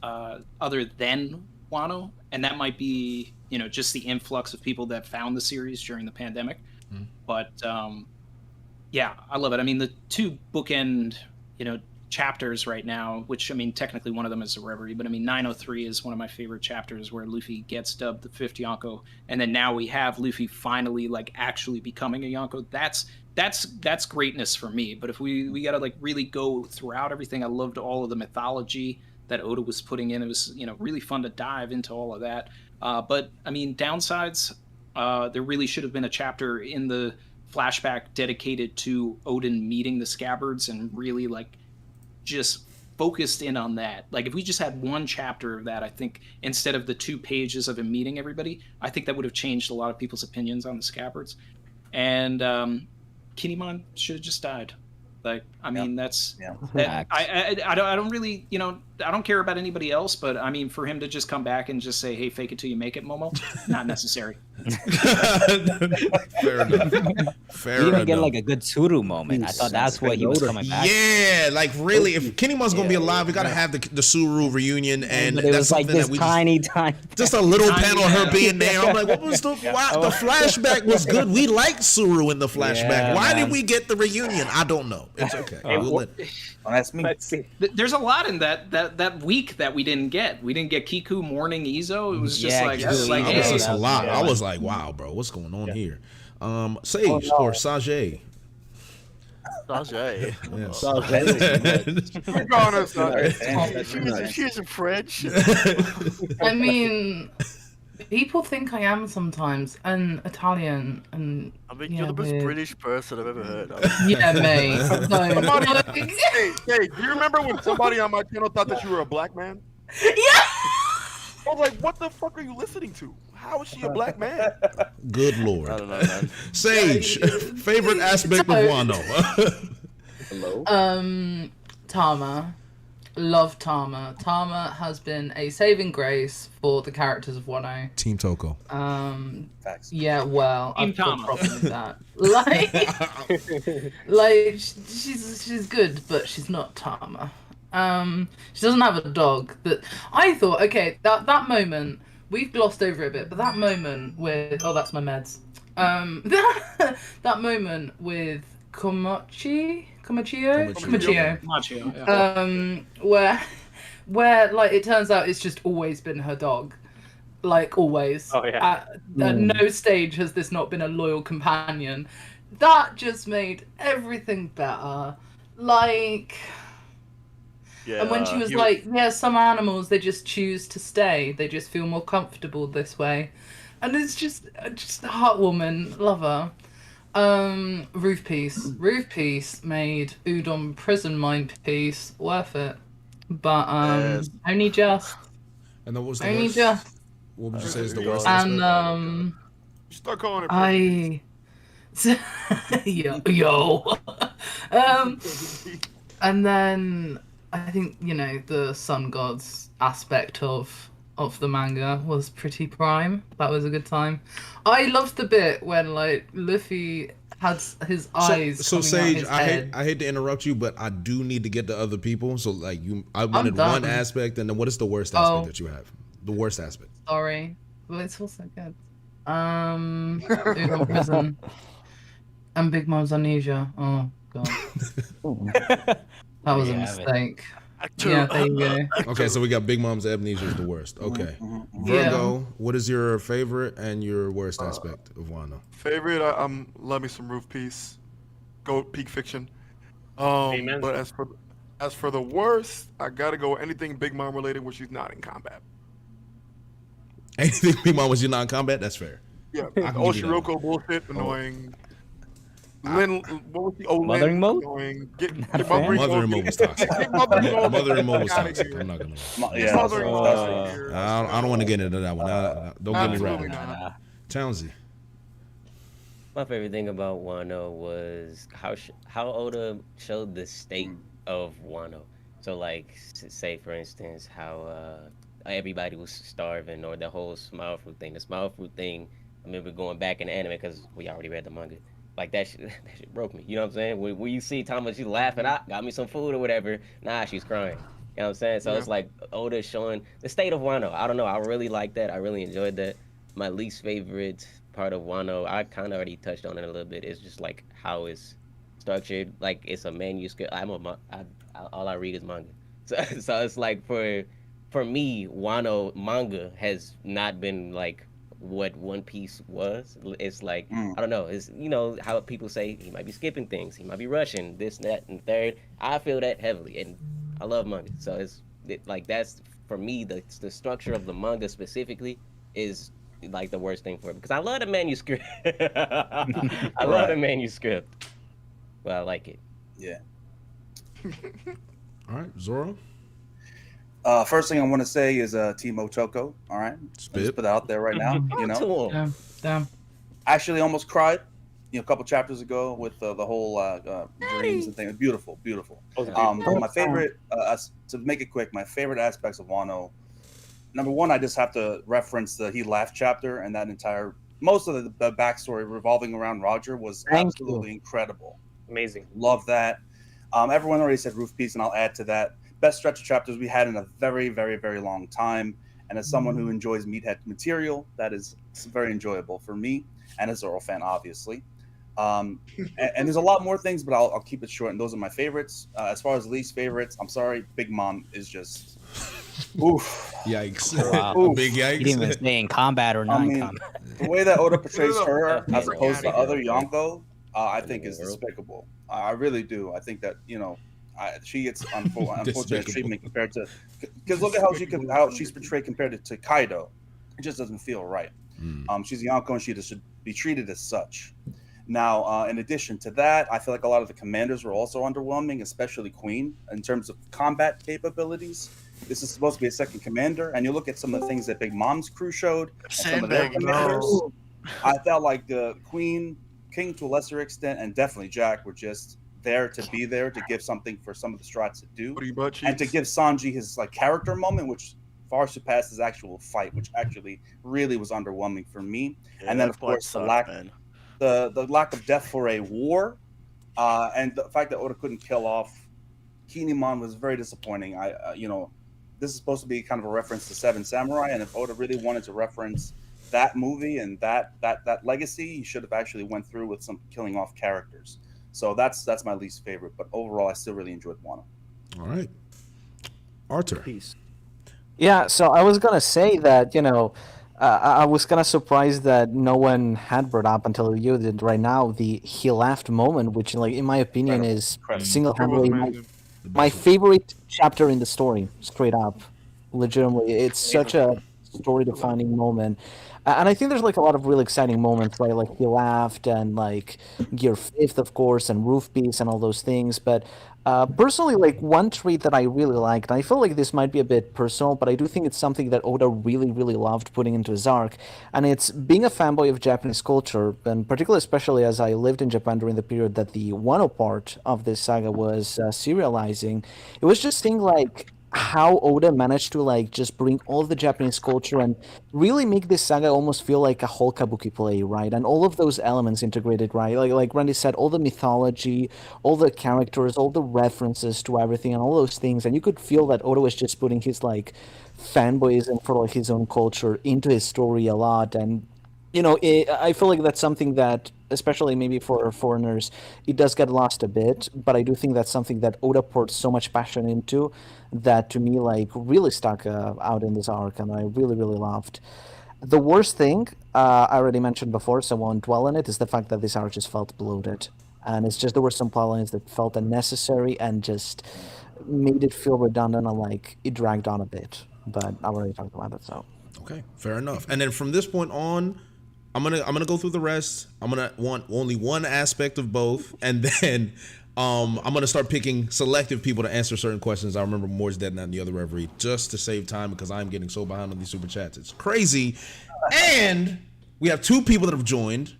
other than Wano, and that might be just the influx of people that found the series during the pandemic. But yeah, I love it. I mean, the 2 bookend chapters right now, which technically one of them is a Reverie, but 903 is one of my favorite chapters where Luffy gets dubbed the 5th Yonko, and then now we have Luffy finally actually becoming a Yonko. That's greatness for me. But if we gotta really go throughout everything, I loved all of the mythology that Oda was putting in. It was really fun to dive into all of that. But downsides, there really should have been a chapter in the flashback dedicated to Odin meeting the Scabbards and really just focused in on that. If we just had one chapter of that, I think instead of the 2 pages of him meeting everybody, I think that would have changed a lot of people's opinions on the Scabbards. And Kinemon should have just died. I don't really, I don't care about anybody else, but for him to just come back and just say, hey, fake it till you make it, Momo, not necessary. Fair enough. Fair enough. Get a good Tsuru moment. I thought that's what he was coming back. Yeah, really, if Kinemon's gonna be alive, we gotta have the Tsuru reunion, and but it that's was something this that we tiny. Just a little panel of her being there. I'm like, what was the flashback was good. We liked Tsuru in the flashback. Why did we get the reunion? I don't know. It's okay. That's me. Let's see. There's a lot in that week that we didn't get. We didn't get Kiku mourning Izo. It was just just a lot. I was like, wow, bro, what's going on here? Sage or Sage. Sage. She's in French. People think I am sometimes, and Italian, and you're the most British person I've ever heard of. Yeah, mate. Hey, do you remember when somebody on my channel thought that you were a black man? Yeah. I was like, what the fuck are you listening to? How is she a black man? Good Lord. I don't know, man. Sage, favorite aspect of Wano? Hello. Tama. Love Tama. Tama has been a saving grace for the characters of Wano. Team Toko. Facts. Yeah, well, Team I've got Tama. a problem with that. She's good, but she's not Tama. She doesn't have a dog. That I thought, okay, that moment we've glossed over a bit, but that moment with that's my meds. That moment with Komachio, where it turns out it's just always been her dog, always. Oh yeah. At no stage has this not been a loyal companion. That just made everything better. Yeah, and when she was some animals, they just choose to stay. They just feel more comfortable this way. And it's just a heartwarming. Love her. Roof Piece made Udon Prison Mind Piece worth it. But only just. And then what was the only worst? just. What would you say is the worst? And start calling it. yo. And then I think the Sun Gods aspect of the manga was pretty prime. That was a good time. I loved the bit when Luffy had his eyes. So coming Sage, out his head. I hate to interrupt you, but I do need to get to other people. So I wanted one aspect, and then what is the worst aspect that you have? The worst aspect. Sorry, but it's also good. Udon Prison and Big Mom's Amnesia. Oh god, that was a mistake. Yeah, there you go. Okay, so we got Big Mom's Amnesia is the worst. Okay. Yeah. Virgo, what is your favorite and your worst aspect of Wano? Favorite, love me some Roof Piece, Goat Peak Fiction. Amen. But as for the worst, I gotta go with anything Big Mom related where she's not in combat. Anything Big Mom was in non-combat? That's fair. Yeah, I can give you that one. Oshiroko bullshit, annoying. Lin, what was the old Mothering Lin? mode? Annoying. Get Not a fan. Mothering mode was toxic. Mothering mode was toxic. I'm not gonna lie. Yeah, Mothering mode out of here. I don't want to get into that one. Don't get me Absolutely wrong. not. Townsy. My favorite thing about Wano was how Oda showed the state of Wano. So, like, say for instance, how everybody was starving, or the whole smile fruit thing. The smile fruit thing, I remember going back in the anime because we already read the manga. Like, that shit broke me. You know what I'm saying? When you see Tama, she's laughing, got me some food or whatever. Nah, she's crying. You know what I'm saying? So it's like Oda showing the state of Wano. I don't know. I really like that. I really enjoyed that. My least favorite part of Wano, I kind of already touched on it a little bit. It's just like how it's structured. Like, it's a manuscript. All I read is manga. So it's like for me, Wano manga has not been like what One Piece was. It's like, I don't know, it's, you know how people say he might be skipping things, he might be rushing this, that, and third. I feel that heavily, and I love manga, so like that's for me the structure of the manga specifically is like the worst thing for it, because I love the manuscript. I love the manuscript, but I like it. Yeah. All right, Zoro. First thing I want to say is Team Ochoko. All right, just put it out there right now. You know, Damn. I actually almost cried. A couple chapters ago with the whole dreams and things. Beautiful. My favorite, to make it quick, my favorite aspects of Wano. Number one, I just have to reference the he laughed chapter, and that entire most of the backstory revolving around Roger was absolutely incredible. Amazing. Love that. Everyone already said Roof Piece, and I'll add to that. Best stretch of chapters we had in a very, very, very long time. And as someone who enjoys meathead material, that is very enjoyable for me, and a Zoro fan, obviously. And there's a lot more things, but I'll keep it short. And those are my favorites. As far as least favorites, I'm sorry, Big Mom is just oof. Yikes. Wow. Oof. Big yikes. You didn't even say in combat or non-combat. The way that Oda portrays her as opposed to other Yonko, I think is despicable. I really do. I think that, she gets unfortunate treatment compared to, because look at how she's portrayed compared to Kaido. It just doesn't feel right. She's a Yonko and she should be treated as such. Now, in addition to that, I feel like a lot of the commanders were also underwhelming, especially Queen, in terms of combat capabilities. This is supposed to be a second commander, and you look at some of the things that Big Mom's crew showed, and some of their commanders. I felt like the Queen, King to a lesser extent, and definitely Jack were just there to be there to give something for some of the Strats to do, and to give Sanji his character moment, which far surpassed his actual fight, which actually really was underwhelming for me. And then of course the lack of depth for a war, and the fact that Oda couldn't kill off Kinemon was very disappointing. This is supposed to be kind of a reference to Seven Samurai, and if Oda really wanted to reference that movie and that legacy, he should have actually went through with some killing off characters. So that's my least favorite, but overall I still really enjoyed Wano. All right, Arthur. Peace. Yeah, so I was gonna say that I was kind of surprised that no one had brought up until you did right now the he laughed moment, which in my opinion is single-handedly my favorite chapter in the story. Straight up, legitimately, it's such a story-defining moment. And I think there's a lot of really exciting moments, right? Like he laughed and Gear 5th, of course, and Roof Piece and all those things. But personally, one trait that I really liked, and I feel like this might be a bit personal, but I do think it's something that Oda really, really loved putting into his arc. And it's being a fanboy of Japanese culture, and particularly especially as I lived in Japan during the period that the Wano part of this saga was serializing. It was just seeing how Oda managed to just bring all of the Japanese culture and really make this saga almost feel like a whole kabuki play, right? And all of those elements integrated, right? Like Randy said, all the mythology, all the characters, all the references to everything and all those things. And you could feel that Oda was just putting his fanboyism for his own culture into his story a lot. And I feel like that's something that, especially maybe for foreigners, it does get lost a bit, but I do think that's something that Oda poured so much passion into that to me really stuck out in this arc, and I really, really loved. The worst thing, I already mentioned before, so I won't dwell on it, is the fact that this arc just felt bloated. and it's just there were some plotlines that felt unnecessary and just made it feel redundant and like it dragged on a bit. But I've already talked about it, so. Okay, fair enough. And then from this point on, I'm gonna go through the rest. I'm gonna want only one aspect of both, and then I'm gonna start picking selective people to answer certain questions. I remember Morj dead and the other Reverie, just to save time because I'm getting so behind on these super chats. It's crazy. And we have two people that have joined.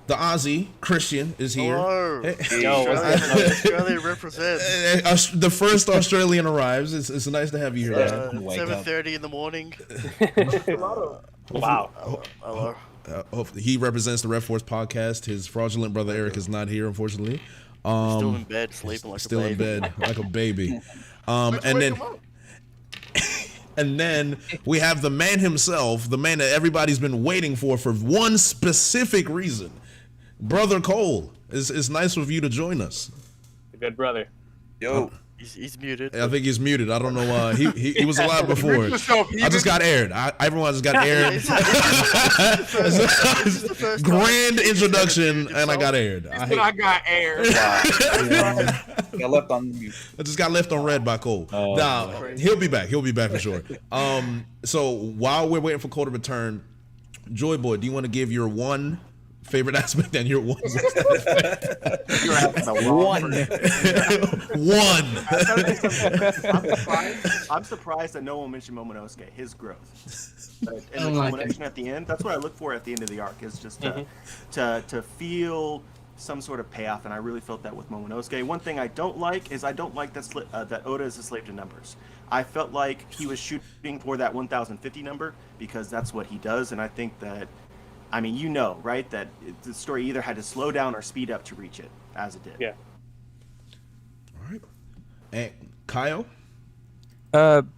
The Aussie Christian is here. Hello. Hey. Australia represents. The first Australian arrives. It's nice to have you here. 7:30 in the morning. Wow. Hello. He represents the Red Force podcast. His fraudulent brother Eric is not here, unfortunately. Still in bed, sleeping like still a baby. in bed like a baby. And then we have the man himself, the man that everybody's been waiting for one specific reason. Brother Cole, it's nice of you to join us. Good brother. Yo. He's muted. I think he's muted. I don't know. He was alive before. I just got aired. Everyone just got aired. Grand introduction, and I got aired. I got aired. Got left on mute. I just got left on red by Cole. Now he'll be back. He'll be back for sure. So while we're waiting for Cole to return, Joy Boy, do you want to give your one favorite aspect and your one? You're asking the I'm surprised that no one mentioned Momonosuke, his growth. And the culmination at the end, that's what I look for at the end of the arc, is just to feel some sort of payoff, and I really felt that with Momonosuke. One thing I don't like is that that Oda is a slave to numbers. I felt like he was shooting for that 1050 number because that's what he does, and I think that, I mean, you know, right, that the story either had to slow down or speed up to reach it, as it did. Yeah. All right. And Kyle?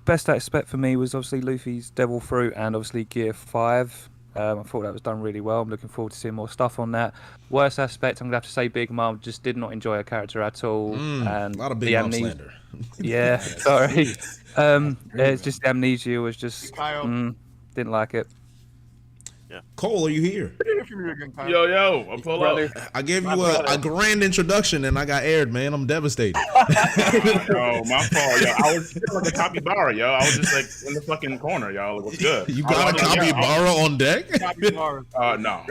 Best aspect for me was obviously Luffy's Devil Fruit and obviously Gear 5. I thought that was done really well. I'm looking forward to seeing more stuff on that. Worst aspect, I'm going to have to say Big Mom. Just did not enjoy her character at all. And a lot of Big Mom slander. Yeah, sorry. It's just the amnesia was just, didn't like it. Yeah. Cole, are you here? Yo, I'm pull up. I gave you a grand introduction and I got aired, man. I'm devastated. Oh, my fault, yo. I was like a capybara, yo. I was just like in the fucking corner, yo. Like, what's good? You got a capybara on deck? No.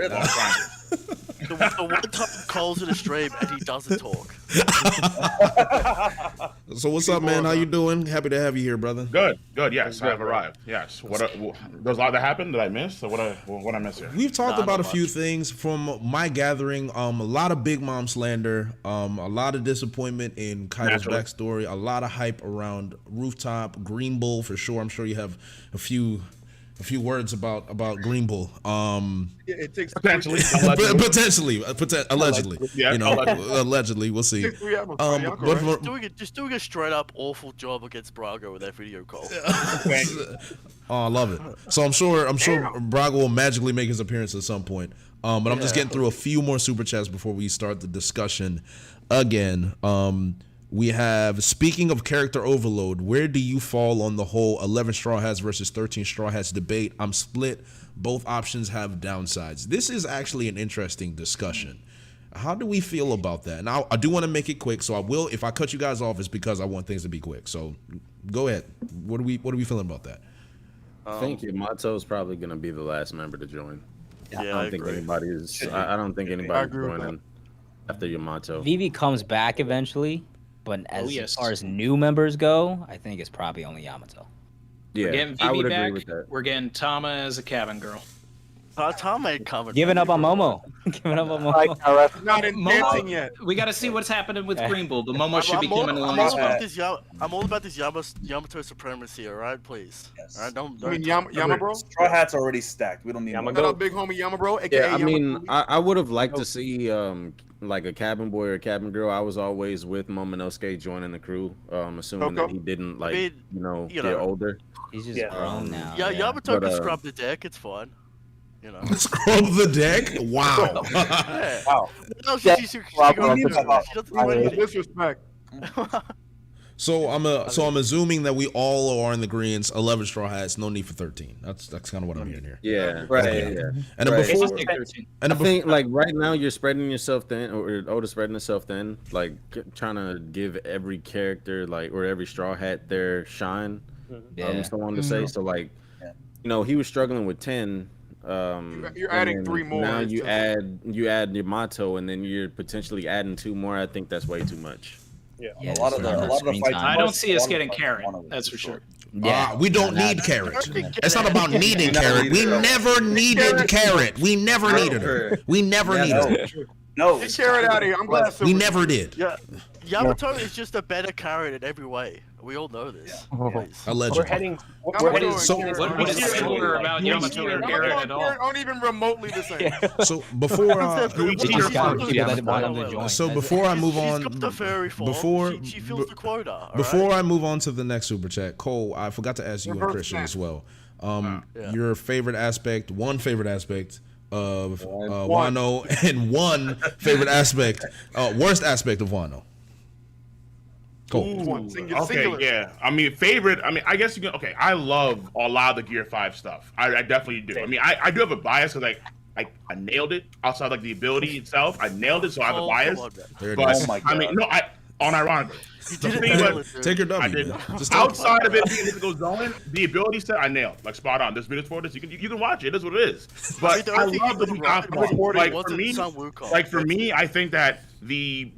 The one time Cole's in a stream and he doesn't talk. So what's up, man? How you doing? Happy to have you here, brother. Good. Yes, I've arrived. Yes. There's a lot that happened that I missed. So what I miss here? We've talked about a few things from my gathering. A lot of Big Mom slander. A lot of disappointment in Kaido's backstory. A lot of hype around Rooftop, Green Bull for sure. I'm sure you have a few words about Green Bull. It takes potentially, allegedly. Yeah, you know, allegedly. We'll see. Just doing a straight up awful job against Brago with that video call. Oh, I love it. So I'm sure Brago will magically make his appearance at some point. But I'm just getting through a few more super chats before we start the discussion again. We have, speaking of character overload, where do you fall on the whole 11 Straw Hats versus 13 Straw Hats debate? I'm split. Both options have downsides. This is actually an interesting discussion. How do we feel about that? Now, I do want to make it quick, so I will. If I cut you guys off, it's because I want things to be quick. So go ahead. What are we feeling about that? I think Yamato is probably going to be the last member to join. I don't think anybody is. I don't think anybody's joining after Yamato. Vivi comes back eventually. But as far as new members go, I think it's probably only Yamato. Yeah, we're getting I would Vivi agree back. with that. We're getting Tama as a cabin girl. Tama ain't coming. Giving up on Momo. Giving up on Momo. Not in dancing yet. We got to see what's happening with Green Bull, but Momo should be coming along. I'm all about this Yamato supremacy, all right? Please. Yes. All right, don't You mean Yama bro? Straw Hat's already stacked. We don't need What up, big homie Yama bro? AKA Yeah, I Yama mean, I would have liked to see like a cabin boy or a cabin girl. I was always with Momonosuke joining the crew, assuming that he didn't get older. He's just grown now. Yeah, Yamato can scrub the deck. It's fun. You know. Scrub the deck? Wow. Wow. No, she doesn't do anything. Disrespect. So I'm assuming that we all are in the greens. 11 straw hats, no need for 13. That's kind of what I'm hearing here. Yeah, Right. Okay. Yeah. And then Right. before, I think like right now you're spreading yourself thin, or Oda's spreading himself thin, like trying to give every character like or every straw hat their shine. So on to say. So like, you know, he was struggling with 10. You're adding and 3 more. Now It's you just- add Yamato, and then you're potentially adding 2 more. I think that's way too much. Yeah. A lot of the fights. I don't see us getting carried. That's for sure. we don't need carrot. It's not about needing carrot. We never needed carrot. We never needed her. We never needed her. No, Get carrot out of here. I'm glad. We never did. Yeah, Yamato is just a better carrot in every way. We all know this. Allegedly. We're heading. What is similar about Yamato and Carrot at all? Aren't even remotely the same. So before I move on, She's got the furry form. before she fills the quota. all before right? I move on to the next super chat, Cole, I forgot to ask you and Christian as well. Your favorite aspect, one favorite aspect of Wano, and one favorite aspect, worst aspect of Wano. Ooh, okay, yeah. I mean, favorite. I mean, I guess you can. Okay, I love a lot of the Gear 5 stuff. I definitely do. I mean, I do have a bias because I nailed it. Outside like the ability itself, I nailed it, so I have a bias. But I mean, no, unironically. Take your W. I did. Outside of it being difficult zone, the ability set I nailed. Like spot on. There's videos for this. You can watch it. It is what it is. But I love the like for me, I think that the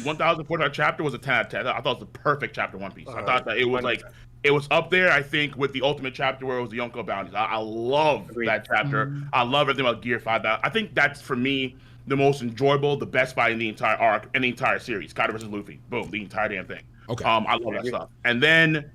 1004 chapter was a 10 out of 10. I thought it was the perfect chapter One Piece. I thought that it was like it was up there. I think with the ultimate chapter where it was the Yonko bounties. I love that chapter. I love everything about Gear 5. I think that's for me the most enjoyable, the best fight in the entire arc, in the entire series. Kaido versus Luffy. Boom, the entire damn thing. Okay. I love that stuff. And then,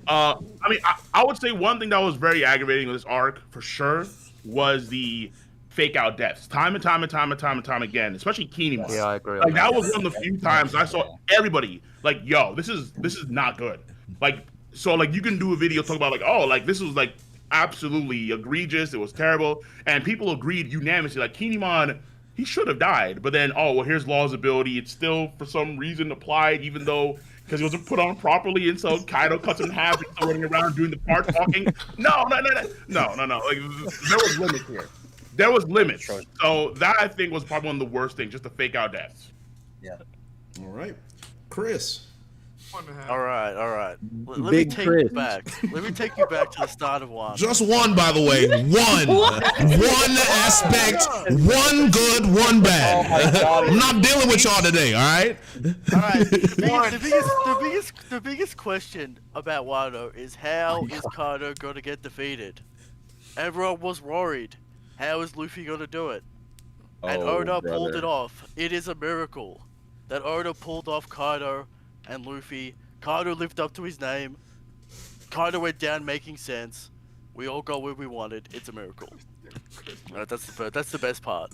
I mean, I would say one thing that was very aggravating with this arc for sure was the fake out deaths. Time and time again, especially Kinemon. Yeah, I agree. Like that was one of the few times I saw everybody like, yo, this is not good. Like, so like you can do a video talking about like, oh, like this was like absolutely egregious. It was terrible, and people agreed unanimously. Like Kinemon, he should have died, but then oh well, here's Law's ability. It's still for some reason applied, even though because he wasn't put on properly, and so Kaido cuts him in half. He's still running around doing the part talking. No. Like there was limits here. There was limits. So that I think was probably one of the worst things, just the fake out deaths. Yeah. All right, Chris. All right. Let me Big take Chris. you back. Let me take you back to the start of Wano. Just one, by the way. One aspect, one good, one bad. I'm not dealing with y'all today, all right? All right. The biggest question about Wano is how is Kaido going to get defeated? Everyone was worried. How is Luffy going to do it? And Oda pulled it off. It is a miracle that Oda pulled off Kaido and Luffy. Kaido lived up to his name. Kaido went down making sense. We all got where we wanted. It's a miracle. Alright, that's the best part.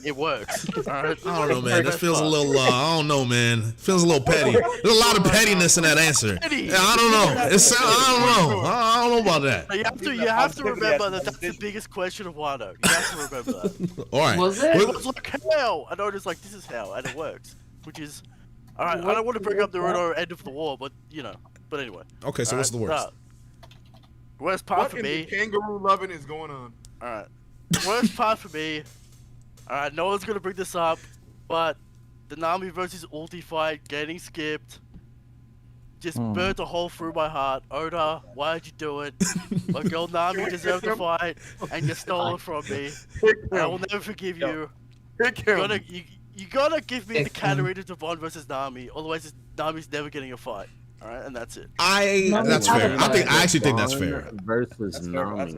It works. Alright. I don't know, man. This feels a little, I don't know, man. It feels a little petty. There's a lot of pettiness in that answer. Yeah, I don't know. I don't know about that. You have to remember that that's the biggest question of Wano. You have to remember that. All right. It was like hell, and Oda's like, this is hell, and it works. Which is, all right. I don't want to bring up the Naruto end of the war, but you know. But anyway. Okay, so what's the worst? Worst part for me. What in the kangaroo loving is going on? All right. Worst part for me. All right. No one's gonna bring this up, but the Nami versus Ulti fight getting skipped just burnt a hole through my heart. Oda, why'd you do it? My girl Nami deserved the fight, and you stole it from me. I will never forgive you. You gotta give me the Katarina Devon versus Nami, otherwise Nami's never getting a fight. Alright, and that's it. That's fair. I actually think that's fair. Versus Nami.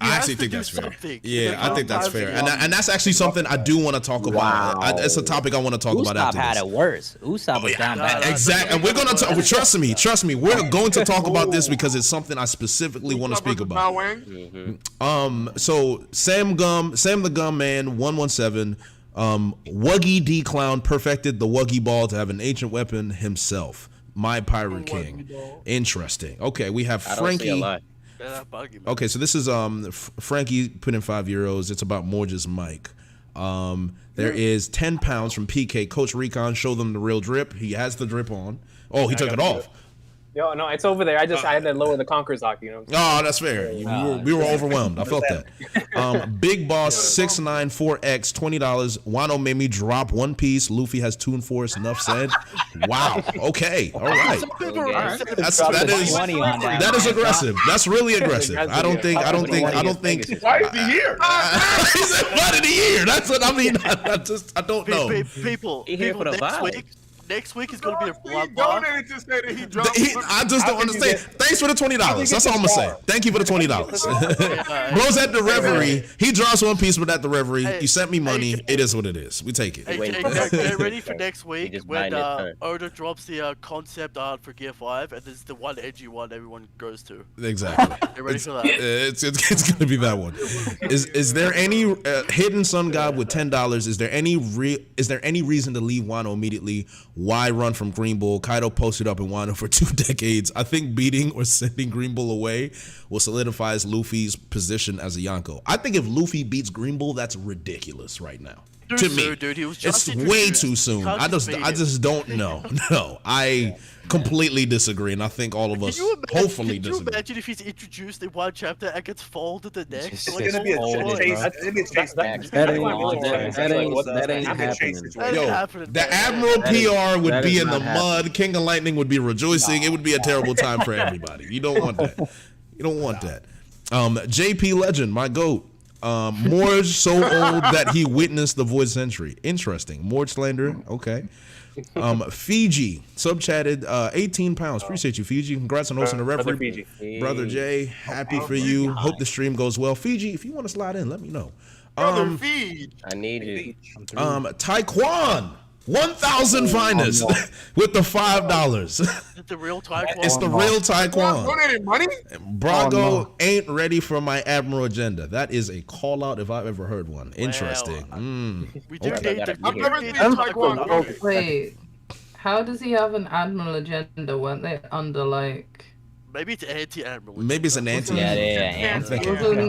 I actually think that's fair. Yeah, I think that's fair. And that's actually something I do want to talk about. It's a topic I want to talk about after Usopp had this. it worse. Usopp was down bad. Exactly. And we're going to talk. Trust me. We're going to talk about this because it's something I specifically want to speak about. So Sam the Gum Man 117. Wuggy D Clown perfected the Wuggy Ball to have an ancient weapon himself. My Pirate King. Interesting. Okay, we have Frankie. Okay, so this is Frankie put in €5. It's about Morj's mic. There is 10 pounds from PK. Coach Recon, show them the real drip. He has the drip on. Oh, he took it off. Yo, no, it's over there. I had to lower the Conqueror's hockey, you know. Oh, that's fair. We were overwhelmed. I felt that. Big Boss 694X, $20. Wano made me drop One Piece. Luffy has 2 and 4. Enough said. Wow. Okay. All right. That is aggressive. That's really aggressive. I don't think. Why is he here? He's Fight of the Year. That's what I mean. I don't know. People, next week is going to be a bloodbath. Donated to say that he dropped. I just don't understand. Thanks for the $20. That's all I'm gonna say. Thank you for the $20. Bro's at the Reverie. He draws One Piece, but at the Reverie, you sent me money. It is what it is. We take it. Get ready for next week when Oda drops the concept art for Gear 5, and this is the one edgy one everyone goes to. Exactly. Get ready for that. It's gonna be that one. Is there any hidden Sun God with $10? Is there any reason to leave Wano immediately? Why run from Green Bull? Kaido posted up in Wano for 2 decades. I think beating or sending Green Bull away will solidify Luffy's position as a Yonko. I think if Luffy beats Green Bull, that's ridiculous right now. To me, dude, he was just it's way too soon. I just don't know. No, I completely disagree, and I think all of us hopefully disagree. Can you imagine if he's introduced in one chapter and gets folded the next? It's gonna be a chase. That ain't happening. Yo, the Admiral PR would be in the mud. King of Lightning would be rejoicing. It would be a terrible time for everybody. You don't want that. You don't want that. JP Legend, my GOAT. Morj so old that he witnessed the Void Century. Interesting. Morj slander. Okay. Fiji sub-chatted 18 pounds. Appreciate you, Fiji. Congrats on hosting the Reverie. Brother Jay, happy for you. Hope the stream goes well. Fiji, if you want to slide in, let me know. Brother Fiji. I need you. Taekwon, 1,000 finest with the $5. The real Taekwon. It's the real Taekwon. Donated money? Brago ain't ready for my Admiral agenda. That is a call out if I've ever heard one. Interesting. We do need Taekwon. Wait, how does he have an Admiral agenda? Weren't they under like? Maybe it's anti-Admiral. Maybe it's an anti. Yeah. I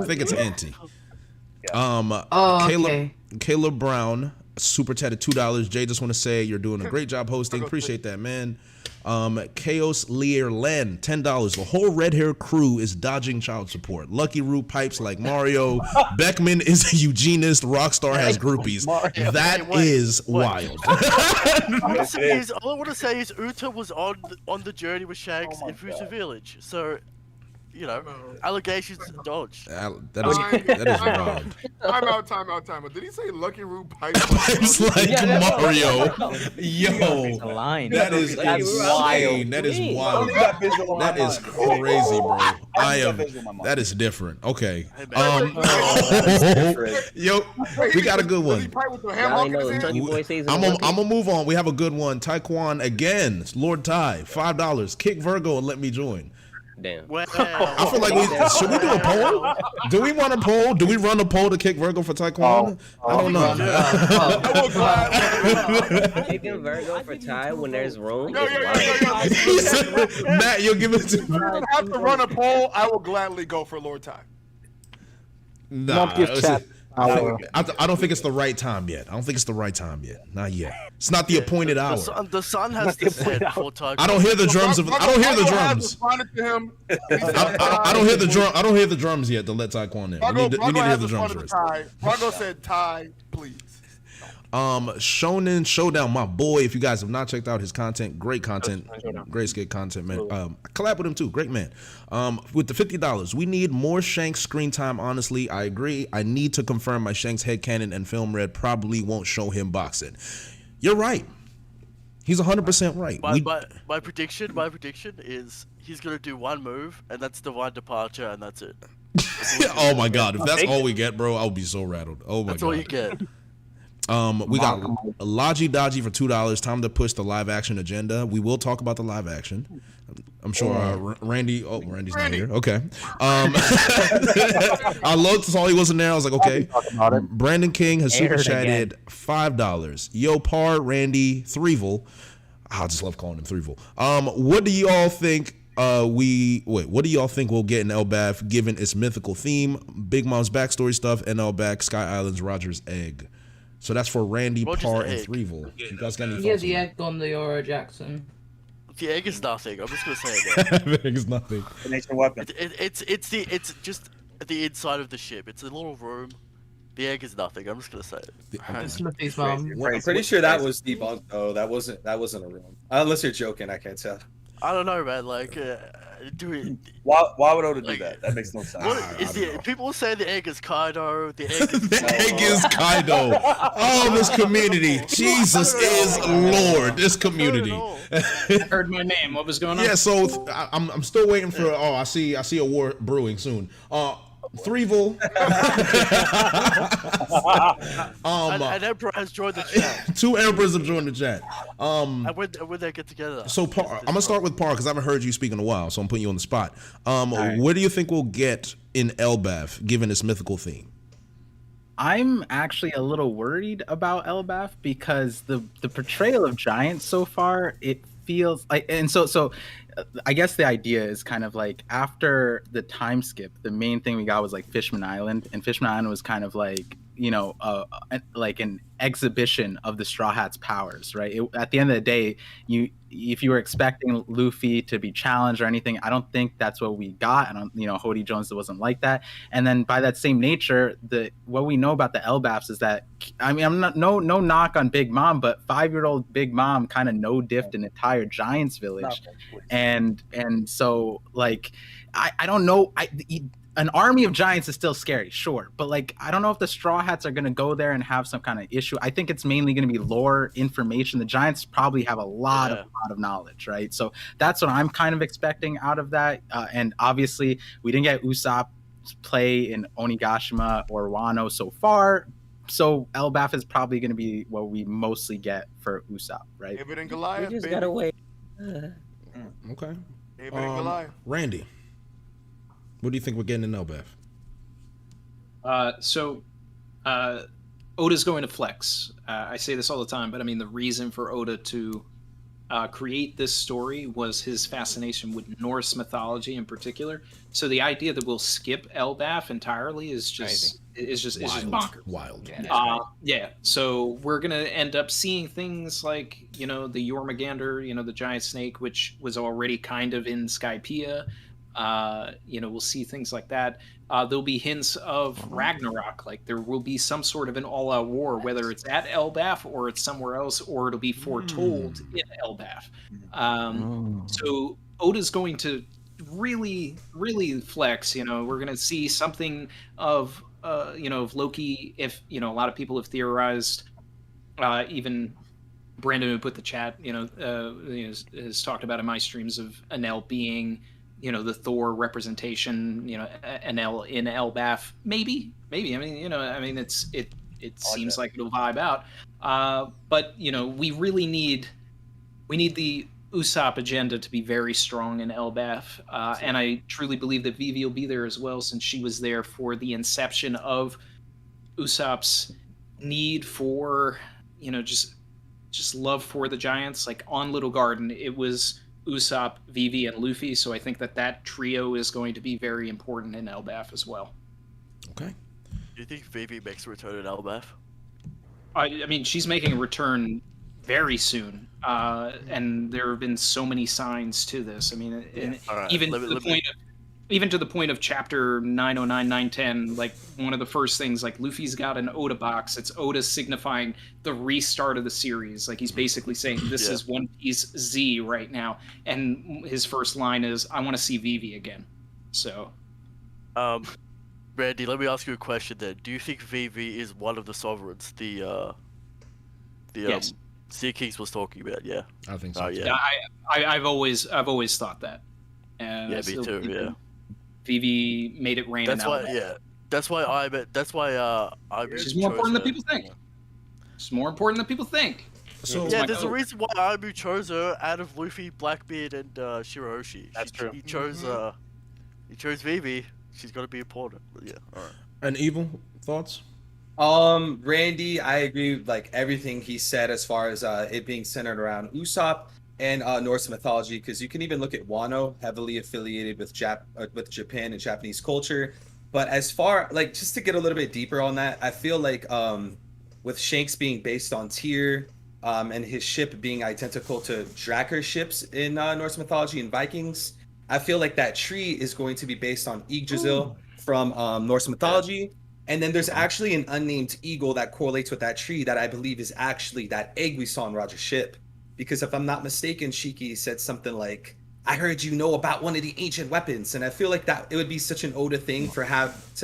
think it's anti. Okay. Caleb Brown. Super chatted $2. Jay, just want to say you're doing a great job hosting. Appreciate that, man. Chaos Lear Len, $10. The whole red hair crew is dodging child support. Lucky Root pipes like Mario. Beckman is a eugenist. Rockstar has groupies. That is wild. All I want to say is Uta was on the journey with Shanks in Future Village. So, you know, allegations dodged. That is wild. Time out. Did he say Lucky Root pipes like Mario? Yo, that is That's insane. That is wild. That is crazy, bro. That is different. Okay. Yo, we got a good one. I'm gonna move on. We have a good one. Taekwon again. Lord Tai, $5. Kick Virgo and let me join. Damn. Wow. I feel like should we do a poll? Do we want a poll? Do we run a poll to kick Virgo for Taekwon? I don't know. Kicking Virgo for Ty when there's room. Matt, you'll give it to me. If you have to run a poll, I will gladly go for Lord Ty. Nah, I don't think it's the right time yet. Not yet. It's not the appointed hour. The sun has to set for Taekwon. I don't hear the drums. I don't hear the drums. I don't hear the drum. I don't hear the drums yet to let Taekwon in. We need to hear the drums first. Brago said, "Ty, please." Shonen Showdown, my boy. If you guys have not checked out his content, great content, great skate content, man. I collab with him too, great man. With the $50, we need more Shanks screen time. Honestly, I agree. I need to confirm my Shanks headcanon and film red probably won't show him boxing. You're right. He's 100% right. My prediction is he's gonna do one move, and that's Divine Departure, and that's it. Oh my god, if that's all we get, bro, I'll be so rattled. Oh my god. That's all you get. We got Logi Dodgy for $2. Time to push the live action agenda. We will talk about the live action. I'm sure Randy. Oh, Randy's not here. Okay. I looked, saw he wasn't there. I was like, okay. Brandon King has super chatted $5. Yo, Par, Randy, Threevil. I just love calling him Threevil. What do you all think? What do y'all think we'll get in Elbaf given its mythical theme, Big Mom's backstory stuff, NL back, Sky Island's Roger's egg? So that's for Randy, Roger's Par, the and egg. Threevil. You guys got any Yeah, thoughts? the egg on the Euro Jackson. The egg is nothing. I'm just gonna say that. The egg is nothing. Nation weapon. It's just the inside of the ship. It's a little room. The egg is nothing. I'm just gonna say it. It's Luffy's mom. I'm pretty sure that was debunked though. That wasn't a room. Unless you're joking, I can't tell. I don't know, man. Like, do it. Why would Oda do that? That makes no sense. What is the people say the egg is Kaido? The egg is The egg is Kaido. Oh, this community. Jesus is Lord. This community. Heard my name. What was going on? Yeah, so I'm still waiting for. Oh, I see a war brewing soon. Threevil. An emperor has joined the chat. 2 emperors have joined the chat. And when they get together. So Par, I'm gonna start with Par because I haven't heard you speak in a while, so I'm putting you on the spot. What do you think we'll get in Elbaf, given this mythical theme? I'm actually a little worried about Elbaf because the portrayal of giants so far, it feels like, and so I guess the idea is kind of like after the time skip, the main thing we got was like Fishman Island, and Fishman Island was kind of like, you know, like an exhibition of the Straw Hat's powers, right? At the end of the day, if you were expecting Luffy to be challenged or anything, I don't think that's what we got. And you know, Hody Jones wasn't like that. And then by that same nature, what we know about the Elbafs is that, I mean, I'm not no knock on Big Mom, but 5-year-old Big Mom kind of no-diffed an entire Giants village, and so like I don't know. An army of giants is still scary, sure, but like I don't know if the Straw Hats are going to go there and have some kind of issue. I think it's mainly going to be lore information. The giants probably have a lot of knowledge, right? So that's what I'm kind of expecting out of that. And obviously, we didn't get Usopp's play in Onigashima or Wano so far, so Elbaf is probably going to be what we mostly get for Usopp, right? David and Goliath. We just baby. gotta wait. Okay. David and Goliath. Randy, what do you think we're getting in Elbaf? Oda's going to flex. I say this all the time, but I mean the reason for Oda to create this story was his fascination with Norse mythology in particular. So the idea that we'll skip Elbaf entirely is just bonkers. Wild. Yeah. So we're gonna end up seeing things like, you know, the Jormungandr, you know, the giant snake, which was already kind of in Skypiea. You know, we'll see things like that. There'll be hints of Ragnarok, like there will be some sort of an all-out war, whether it's at Elbaf or it's somewhere else, or it'll be foretold in Elbaf. So Oda's going to really, really flex. You know, we're going to see something of, you know, of Loki. If, you know, a lot of people have theorized, even Brandon who put the chat, you know, has talked about in my streams of Enel being, you know, the Thor representation, you know, Enel in Elbaf, maybe. I mean, you know, I mean, it seems like it'll vibe out. But you know, we need the Usopp agenda to be very strong in Elbaf, and I truly believe that Vivi will be there as well, since she was there for the inception of Usopp's need for, you know, just love for the giants. Like on Little Garden, it was Usopp, Vivi, and Luffy, so I think that trio is going to be very important in Elbaf as well. Okay. Do you think Vivi makes a return in Elbaf? I mean, she's making a return very soon, and there have been so many signs to this. I mean, even to the point of chapter 909, 910, like one of the first things, like Luffy's got an Oda box. It's Oda signifying the restart of the series. Like he's basically saying this is One Piece Z right now. And his first line is, I want to see Vivi again. So. Randy, let me ask you a question then. Do you think Vivi is one of the sovereigns Yes. Sea Kings was talking about? Yeah. I think so. Yeah. I've always thought that. And Yeah, me too, yeah. Vivi made it rain. That's why, That's why I She's more important than people think. She's more important than people think. So yeah, there's a reason why Aibu chose her out of Luffy, Blackbeard, and Shirahoshi. That's true. He chose Vivi. She's gonna be important. But yeah, all right. And Evil, thoughts? Randy, I agree with like everything he said as far as it being centered around Usopp and Norse mythology, because you can even look at Wano, heavily affiliated with Japan and Japanese culture. But as far like just to get a little bit deeper on that, I feel like with with Shanks being based on Tyr, and his ship being identical to Drakkar's ships in Norse mythology and Vikings, I feel like that tree is going to be based on Yggdrasil from Norse mythology. And then there's actually an unnamed eagle that correlates with that tree that I believe is actually that egg we saw on Roger's ship. Because if I'm not mistaken, Shiki said something like, I heard you know about one of the ancient weapons. And I feel like that it would be such an Oda thing to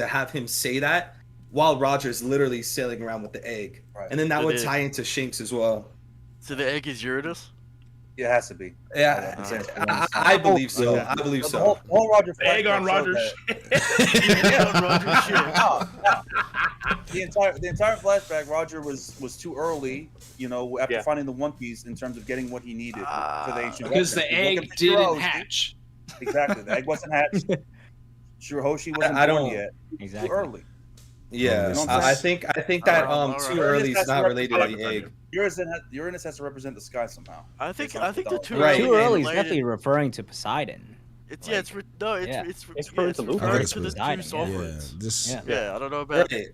have him say that while Roger's literally sailing around with the egg. Right. And then that would tie into Shanks as well. So the egg is Uranus? Yeah, it has to be. Yeah, I believe so. I believe The so. whole Roger Egg on flashback Roger's The entire flashback, Roger was too early, you know, after finding the One Piece in terms of getting what he needed for the ancient Because weapons. the egg didn't hatch. Exactly, the egg wasn't hatched. Shirohoshi wasn't I born don't- yet. Exactly. Too early. Yeah, You know what I'm I saying? think that too early is not related to the egg. Uranus has to represent the sky somehow. I think Based on the the too dollar. early. Too early is related- definitely referring to Poseidon. It's yeah, it's It's referring to the Poseidon, two sovereigns. Yeah. Yeah, I don't know about Right.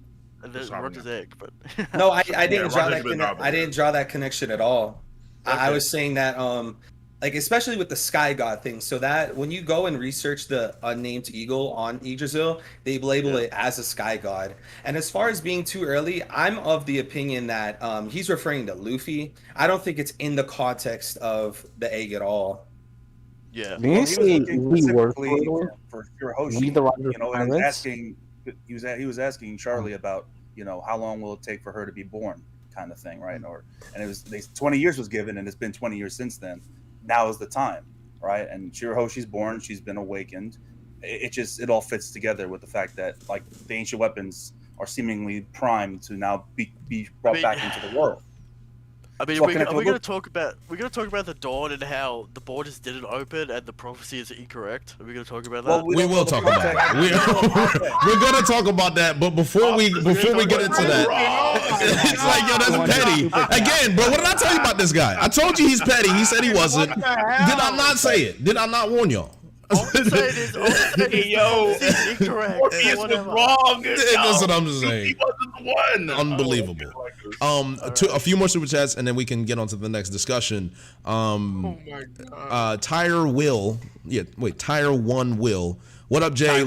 Roger's egg, but No, I didn't draw Roger's that. been novel, I didn't draw that connection at all. I Okay. was saying that, like especially with the sky god thing. So that when you go and research the unnamed eagle on Yggdrasil, they label it as a sky god. And as far as being too early, I'm of the opinion that he's referring to Luffy. I don't think it's in the context of the egg at all. Yeah. Do you see Lee work Specifically for Shirohoshi, Read the Roger you know, and Pirates? he was asking Charlie about, you know, how long will it take for her to be born, kind of thing, right? And it was 20 years was given, and it's been 20 years since then. Now is the time, right? And Shirahoshi's born, she's been awakened. It all fits together with the fact that like the ancient weapons are seemingly primed to now be brought back into the world. I mean, So we're connected gonna with talk about the dawn and how the borders didn't open and the prophecy is incorrect. Are we gonna talk about that? Well, we will talk about that. We're gonna talk about that, but before we get into that, it's like, yo, that's petty. Again, bro, what did I tell you about this guy? I told you he's petty. He said he wasn't. Did I not say it? Did I not warn y'all? Yo, incorrect. Morpheus was wrong. That's what I'm saying. He wasn't the one. Unbelievable. A few more super chats, and then we can get on to the next discussion. Tire One Will. What up, Jay?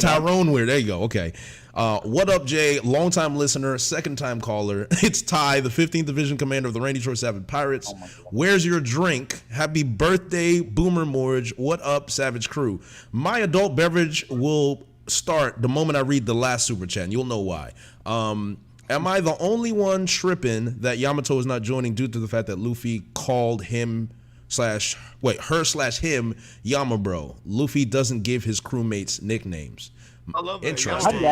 Tyrone Weir. There you go. Okay. What up, Jay? Long-time listener, second-time caller. It's Ty, the 15th Division Commander of the Randy Short Savage Pirates. Where's your drink? Happy birthday, Boomer Morj. What up, Savage Crew? My adult beverage will start the moment I read the last super chat, and you'll know why. Am I the only one tripping that Yamato is not joining due to the fact that Luffy called him her/him Yamabro? Luffy doesn't give his crewmates nicknames. I love that. Interesting.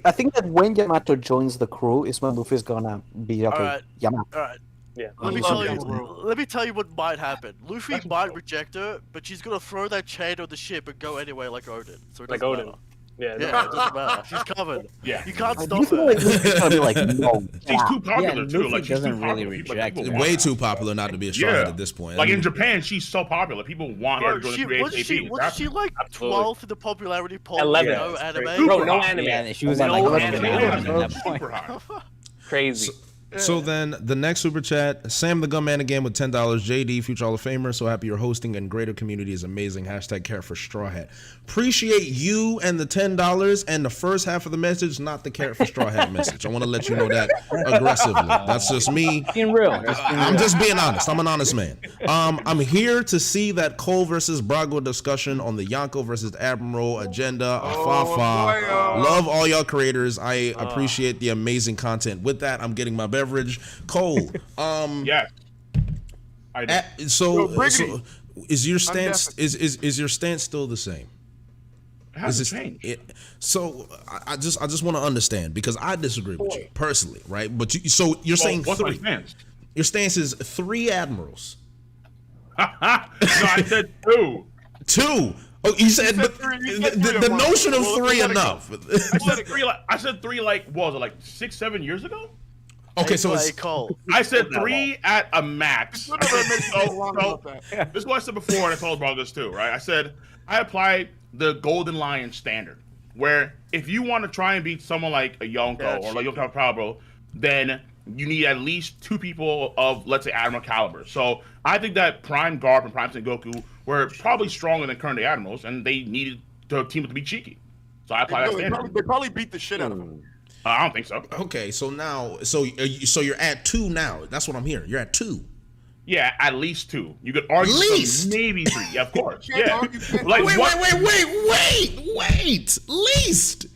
I think that when Yamato joins the crew is when Luffy's gonna be okay. Alright. Yamato. Alright. Yeah. Let me tell you what might happen. Luffy might reject her, but she's gonna throw that chain on the ship and go anyway like Odin. So it Like doesn't Odin. matter. Yeah. Yeah, it doesn't matter. She's covered. Yeah. You can't I stop do feel her. like Luffy's gonna be like, no. She's too popular Yeah, too. Luffy Like she's doesn't too really popular. reject People it. want Way her. too popular not to be a straw hat at this point. Like in Japan, she's so popular. People want her to go to Wasn't she ASAP. like 12th in the popularity poll? 11. No Yeah, anime. Bro, no anime. Yeah, she was at No like anime. 11 at that point. Super high. Crazy. So then the next super chat, Sam the Gunman again with $10. JD, future Hall of Famer. So happy you're hosting, and greater community is amazing. # care for Straw Hat. Appreciate you and the $10 and the first half of the message, not the carrot for Straw Hat message. I want to let you know that aggressively. That's just me. Being real. I'm just being honest. I'm an honest man. I'm here to see that Cole versus Brago discussion on the Yonko versus Admiral agenda. Afafa. Love all y'all creators. I appreciate the amazing content. With that, I'm getting my beverage. Cole. Yes. I do. So is your stance is your stance still the same? It hasn't changed. So I just want to understand, because I disagree with you personally, right? But you're saying what's my three. stance? Your stance is 3 admirals. No, I said 2. 2. Oh, you said the notion of 3 enough. I said 3 like what was it, like 6-7 years ago? Okay, so it's, I said 3 at a max. This is what I said before, and I told Bragas too, right? I said I apply the Golden Lion standard, where if you want to try and beat someone like a Yonko or like Yonko Proud, then you need at least 2 people of, let's say, Admiral caliber. So I think that Prime Garp and Prime Sengoku were probably stronger than current day Admirals, and they needed the team to be cheeky. So I apply that standard. They probably beat the shit out of him. I don't think so. Okay, so now, so you're at 2 now. That's what I'm hearing. You're at 2. Yeah, at least 2. You could argue least maybe 3. Yeah, of course. Yeah. Like, wait. Least.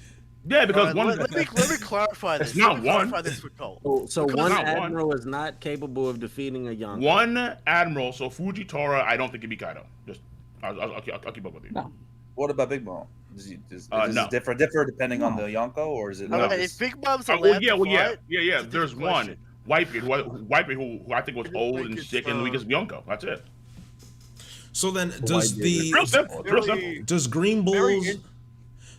Yeah, because one. Let me clarify this. It's not Let me one. clarify this for Cole. So Because one it's not Admiral is not capable of defeating a Yonko. One Admiral, so Fujitora, I don't think it'd be Kaido. Just, I'll keep up with you. No. What about Big Mom? Does no. it differ depending on the Yonko, or is it? If Big Mom's allowed yeah. There's one Whitebeard who I think was old and sick and weak as Yonko. That's it. So then, does the real simple. Does Green Bull's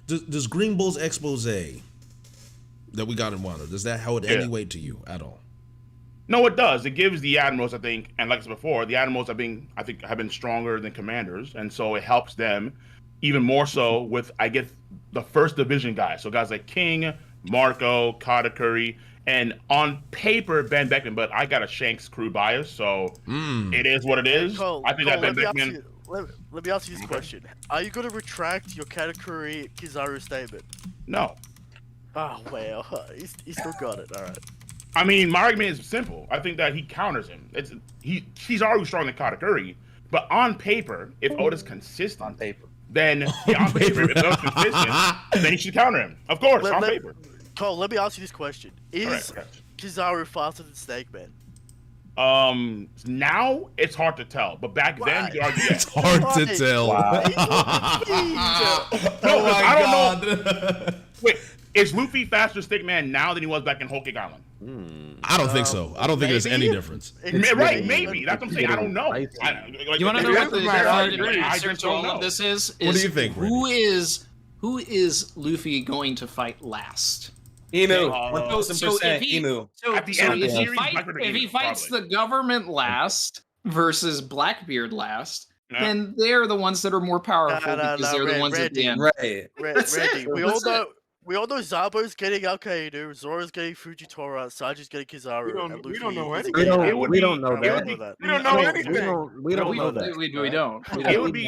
does Green Bull's expose that we got in Wano, does that hold any weight to you at all? No, it does. It gives the Admirals, I think, and like I said before, the Admirals have been stronger than commanders, and so it helps them even more so with, I guess, the first division guys. So guys like King, Marco, Katakuri, and on paper, Ben Beckman, but I got a Shanks crew bias, so it is what it is. Cole, I think that Ben Beckman... Let me ask you this question. Are you going to retract your Katakuri Kizaru statement? No. Oh, well, he still got it. All right. I mean, my argument is simple. I think that he counters him. He's already stronger than Katakuri, but on paper, if Oda's consistent, on paper, then on paper, if Oda's consistent, then he should counter him. Of course, on paper. Cole, let me ask you this question: Is Kizaru faster than Snake Man? Now it's hard to tell, but back then you could argue it's hard to tell. Wow. No, I don't know. Wait, is Luffy faster Stickman now than he was back in Whole Cake Island? I don't think so. I don't think there's any difference. Right? Maybe. That's what I'm saying. I don't know. You want to know what the answer to all of this is? What do you think, Who is Luffy going to fight last? Emu. 1000% Emu. If he fights the government last versus Blackbeard last, then they're the ones that are more powerful because they're the ones at the end. Right. Randy, we all know Zabo's getting Alkaido, Zoro's getting Fujitora, Sanji's getting Kizaru. We don't know anything. We don't know that. We don't know anything. We don't know that. We don't. It would be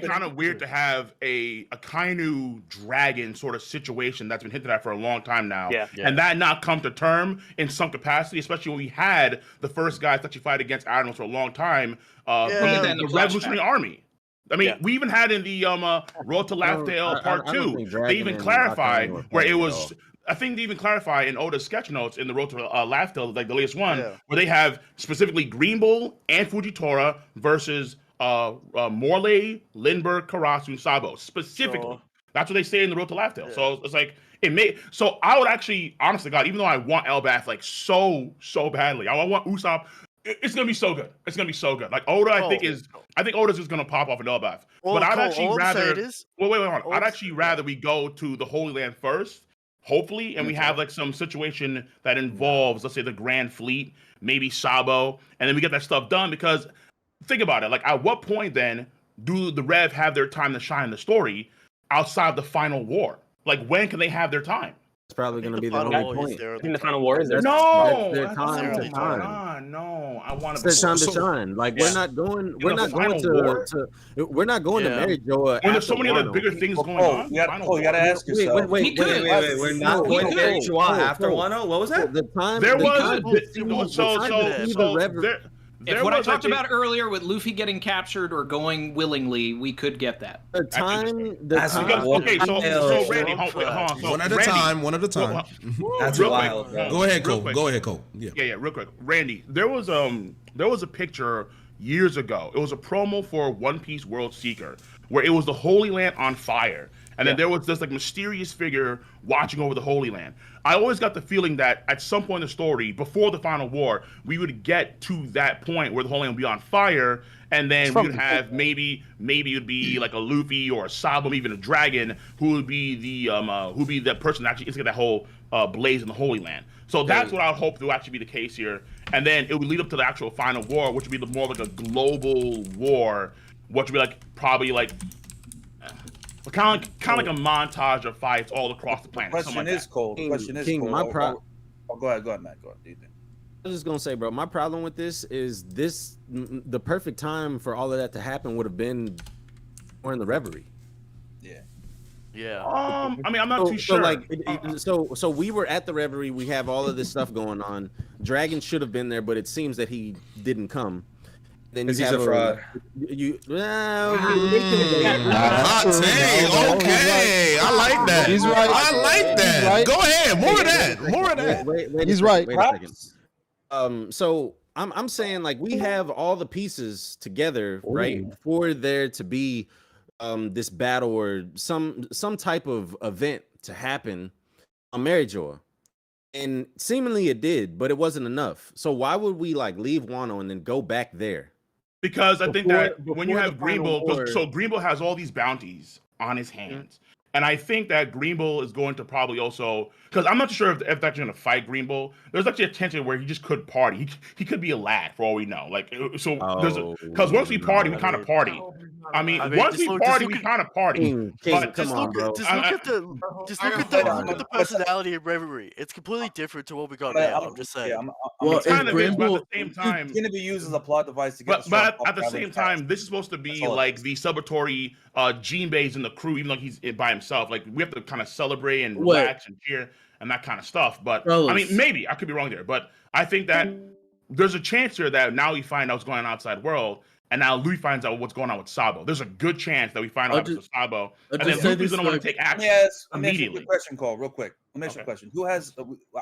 kind of weird to have a Kainu dragon sort of situation that's been hinted at for a long time now, and that not come to term in some capacity, especially when we had the first guys that you fight against Admirals for a long time, the Revolutionary Army. I mean, we even had in the Road to Laughdale Part 2, they even clarified where it was, I think they even clarify in Oda's sketch notes in the Road to Laughdale, like the latest one, where they have specifically Green Bull and Fujitora versus Morley, Lindbergh, Karasu, and Sabo, specifically. That's what they say in the Road to Laughdale. So it's like, so I would actually, honestly, God, even though I want Elbath like so badly, I want Usopp. It's gonna be so good. It's gonna be so good. Like Oda, I think Oda's just gonna pop off an Elbath. But I'd actually rather. Wait, hold on. I'd actually rather we go to the Holy Land first, hopefully, and we have like some situation that involves, let's say, the Grand Fleet, maybe Sabo, and then we get that stuff done. Because think about it. Like, at what point then do the Rev have their time to shine the story outside the final war? Like, when can they have their time? It's probably going to be the only point. I think the final war is there. No, that's their time to shine. No, I want to. It's their time to shine. Like we're not going to Mary Joa. When there's so many other bigger things going on. You gotta ask yourself. Wait. We're not going to Mary Joa after Wano. What was that? The time. There was If what I talked about earlier with Luffy getting captured or going willingly, we could get that. The time. Okay, so Randy, hold on. One at a time. That's wild. Go ahead, Cole. Yeah, real quick. Randy, there was a picture years ago. It was a promo for One Piece World Seeker where it was the Holy Land on fire. And then there was this like mysterious figure watching over the Holy Land. I always got the feeling that at some point in the story, before the final war, we would get to that point where the Holy Land would be on fire, and then we would have maybe it would be like a Luffy or a Sabo, even a dragon, who would be the person that actually instigate that whole blaze in the Holy Land. So that's what I would hope to actually be the case here. And then it would lead up to the actual final war, which would be more like a global war, which would be like probably like kind of like a montage of fights all across the planet. Question is cold. The question is cold. My go ahead, Matt. Go ahead. What do you think? I was just gonna say, bro, my problem with this is the perfect time for all of that to happen would have been during the Reverie. Yeah. I mean, I'm not too sure. So we were at the Reverie. We have all of this stuff going on. Dragon should have been there, but it seems that he didn't come. Then he's a fraud. Okay, I like that. He's right. I like that. He's right. Go ahead. More of that. More of that. He's right. Wait a second. So I'm saying like we have all the pieces together, right, for there to be this battle or some type of event to happen on Marriageour. And seemingly it did, but it wasn't enough. So why would we like leave Wano and then go back there? Because I think that when you before have the final Greenbull, war- so Greenbull has all these bounties on his hands. And I think that Greenbull is going to probably also, because I'm not sure if they're actually going to fight Greenbull. There's actually a tension where he just could party. He could be a lad for all we know. Like, so because once we party, we kind of party. I mean, once we party, we kind of party. But Just look at the personality of Reverie. It's completely different to what we got now. I'm just saying. Well, It kind of is, but at the same time, it's going to be used as a plot device to get. but at the same time, this is supposed to be like the celebratory Jinbei's in the crew, even though he's by himself. Like we have to kind of celebrate and relax and cheer and that kind of stuff. But I mean, maybe I could be wrong there, but I think that there's a chance here that now we find out what's going on outside world, and now Luffy finds out what's going on with Sabo. There's a good chance that we find out with Sabo, and then Luffy's gonna want to take action immediately. Let me ask you a question, Cole, real quick. Let me ask you a question. Who has?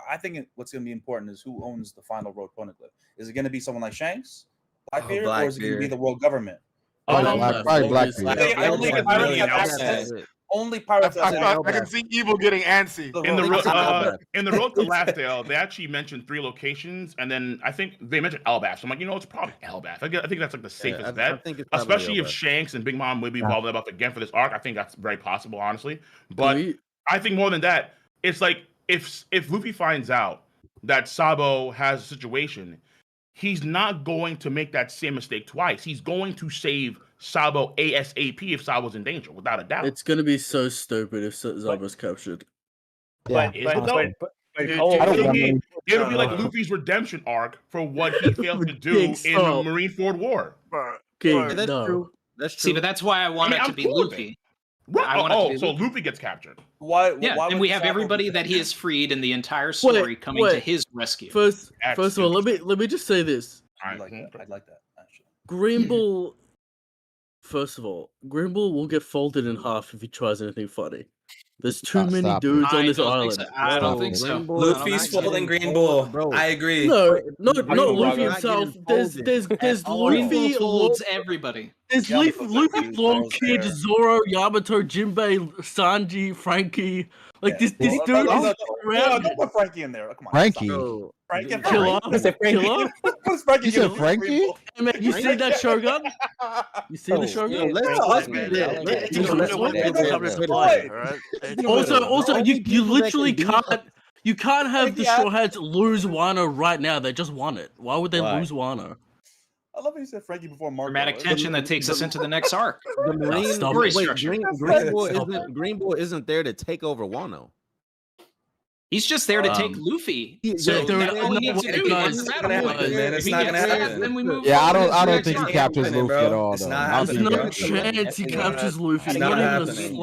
I think what's going to be important is who owns the final road poneglyph. Is it going to be someone like Shanks, Blackbeard, or is it going to be the world government? Blackbeard. Only pirates. I can see Evil getting antsy. In the road to Laughdale, they actually mentioned 3 locations, and then I think they mentioned Elbaf. So I'm like, it's probably Elbaf. I think that's like the safest bet, especially if Shanks and Big Mom will be involved enough again for this arc. I think that's very possible, honestly. But I think more than that, it's like if Luffy finds out that Sabo has a situation, he's not going to make that same mistake twice. He's going to save Sabo ASAP if Sabo's in danger, without a doubt. It's gonna be so stupid if Sabo's captured. It'll be like Luffy's redemption arc for what he failed to do in the Marineford War. That's true. That's true. See, but that's why I want it to be Luffy. So Luffy gets captured. Why? Yeah, and we have everybody that he has freed in the entire story coming to his rescue. First of all, let me just say this. I'd like that. Actually, Greenbull. First of all, Greenbull will get folded in half if he tries anything funny. There's too many dudes on this island. I don't think so. Luffy's folding Greenbull. Bro. I agree. No, not Luffy himself. There's Luffy folds everybody. There's Luffy, Long Kid, Zoro, Yamato, Jinbei, Sanji, Frankie. Like this dude is around. Don't put Frankie in there. Come on. Frankie. Frankie. Killer. What's Frankie? You said Frankie? Hey, man, you see that Shogun? You see the Shogun? Also, you literally can't have the Straw Hats lose Wano right now. They just won it. Why would they lose Wano? I love how you said Frankie before Marco. Dramatic tension that takes us into the next arc. The Marine Greenbull isn't there to take over Wano. He's just there to take Luffy. So that's all he needs to do. It's not gonna happen. Then we move. Yeah, I don't think he captures Luffy at all. It's not There's no chance he captures Luffy. not No. happening.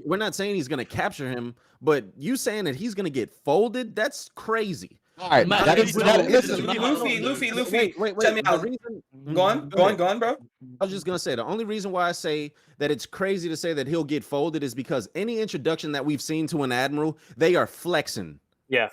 We're not saying he's gonna capture him, but you saying that he's gonna get folded? That's crazy. All right, listen. Luffy. Wait. Tell me out. Go on, bro. I was just gonna say the only reason why I say that it's crazy to say that he'll get folded is because any introduction that we've seen to an admiral, they are flexing. Yeah.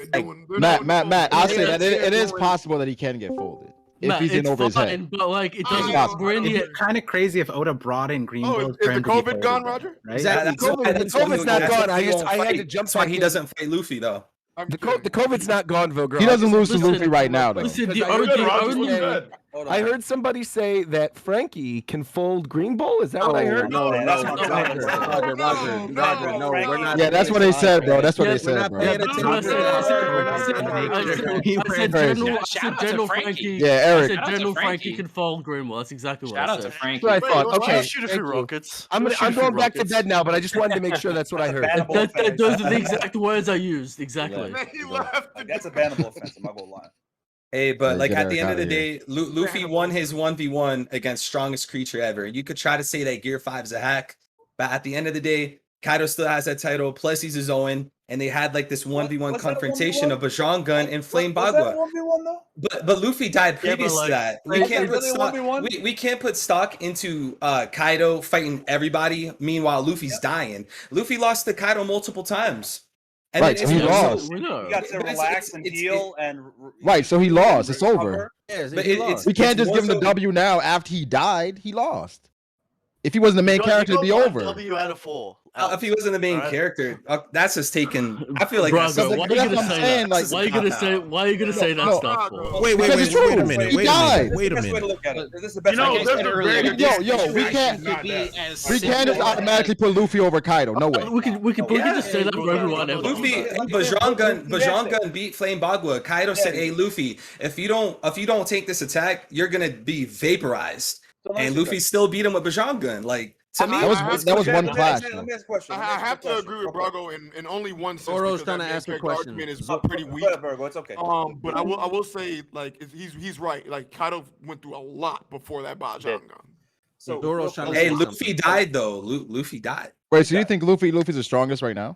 Matt, I'll say that it is possible that he can get folded if he's in over his head. But like, it doesn't bring it. It's kind of crazy if Oda brought in Greenbull. Is the COVID gone, Roger? Right? Exactly. COVID's not gone. I had to jump That's why he doesn't fight Luffy though. The COVID's not gone, Vogel. He doesn't lose to Luffy right now, though. Listen, Because I heard somebody say that Frankie can fold Green Bull. Is that what I heard? No, Roger, no, we're not. Yeah, that's what they said, bro. That's what they said, bro. I said General Frankie. Yeah, Eric. I said General Frankie can fold Green Bull. That's exactly what I said. That's what I thought. Okay, Shoot a few rockets. I'm going back to bed now, but I just wanted to make sure that's what I heard. Those are the exact words I used. Exactly. That's a bannable offense. I'm not gonna lie. Hey, but like get at the Eric end of the outta here. day, Luffy won his 1v1 against strongest creature ever. You could try to say that Gear 5's a hack, but at the end of the day, Kaido still has that title, plus he's his own, and they had like this 1v1 confrontation of Bajan Gun and Flame Bagua. But Luffy died previous to that. We can't put stock into Kaido fighting everybody. Meanwhile, Luffy's dying. Luffy lost to Kaido multiple times. And Right, so he lost. You got to relax and heal and. Right, so he lost. It's over. But We can't just give him the W now after he died. He lost. If he wasn't the main character, it'd be over. W out of 4. If he wasn't the main character, that's just taken. I feel like that's Brago, why are you gonna say that? Why are you gonna say that stuff for? Wait a minute. He died. Wait a minute. We can't just automatically put Luffy over Kaido. No way. We can just say that for everyone. Luffy, Bajan Gun beat Flame Bagua. Kaido said, "Hey Luffy, if you don't take this attack, you're gonna be vaporized." And Luffy still beat him with Bajan Gun. Like to me, that was one clash. I have to agree with Brago in only one sense. Oro's because trying to that ask a character question. argument is pretty weak. It's okay. But I will say like he's right. Like Kaido went through a lot before that Bajan Gun. So hey, Luffy died though. Luffy died. Wait, so you think Luffy's the strongest right now?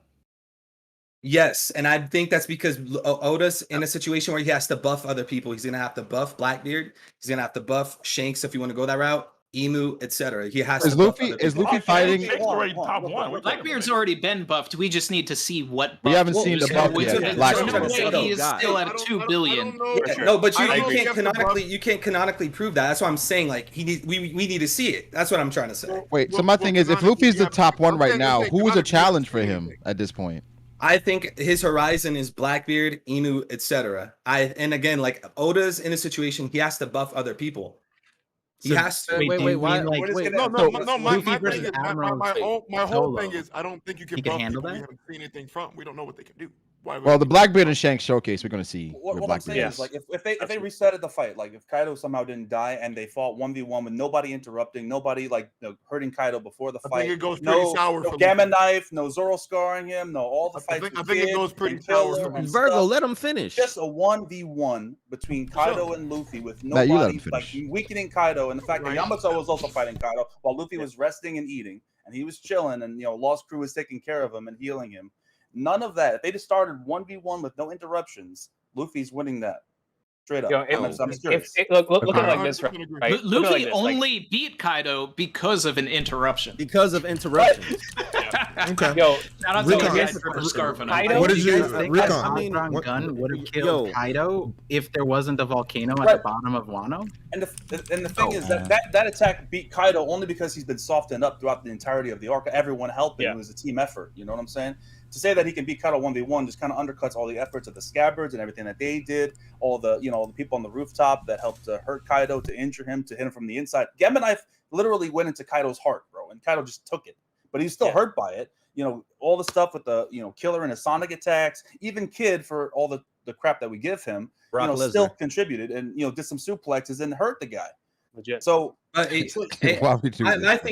Yes, and I think that's because Oda's in a situation where he has to buff other people. He's gonna have to buff Blackbeard. He's gonna have to buff Shanks if you want to go that route. Emu, etc. He has. Is Luffy fighting? Blackbeard's already been buffed. We just need to see what. We haven't seen the buff yet. He is still at 2 billion. No, but you can't canonically prove that. That's what I'm saying. Like we need to see it. That's what I'm trying to say. Wait, so my thing is, if Luffy's the top one right now, who is a challenge for him at this point? I think his horizon is Blackbeard, Inu, etc. And again, like Oda's in a situation, he has to buff other people. He has to. Wait. Why? No. My thing is, my whole thing is, I don't think you can buff people we haven't seen anything from. We don't know what they can do. Well, the Blackbeard and Shanks showcase, we're going to see. What I'm saying is, like, if they resetted the fight, like if Kaido somehow didn't die and they fought 1v1 with nobody interrupting, nobody like hurting Kaido before the fight. I think it goes pretty sour. No Gamma Knife, no Zoro scarring him, no all the fights. I think it goes pretty sour. Virgo, let him finish. Just a 1v1 between Kaido and Luffy with nobody like weakening Kaido, and the fact that Yamato was also fighting Kaido while Luffy was resting and eating, and he was chilling, and Lost Crew was taking care of him and healing him. None of that. If they just started 1v1 with no interruptions, Luffy's winning that. Straight up. I'm serious. Look at it like this, right? Luffy only beat Kaido because of an interruption. Because of interruptions. Okay. Yo, shout out to you guys for scarfing. What did you think a gun would have killed Kaido if there wasn't a volcano at the bottom of Wano? And the thing is that attack beat Kaido only because he's been softened up throughout the entirety of the arc. Everyone helping. It was a team effort. You know what I'm saying? To say that he can beat Kaido 1v1 just kind of undercuts all the efforts of the Scabbards and everything that they did, all the the people on the rooftop that helped to hurt Kaido, to injure him, to hit him from the inside. Gamma Knife literally went into Kaido's heart, bro, and Kaido just took it. But he's still hurt by it. All the stuff with the killer and his sonic attacks, even Kid for all the crap that we give him, still contributed and did some suplexes and hurt the guy. Legit. So my thing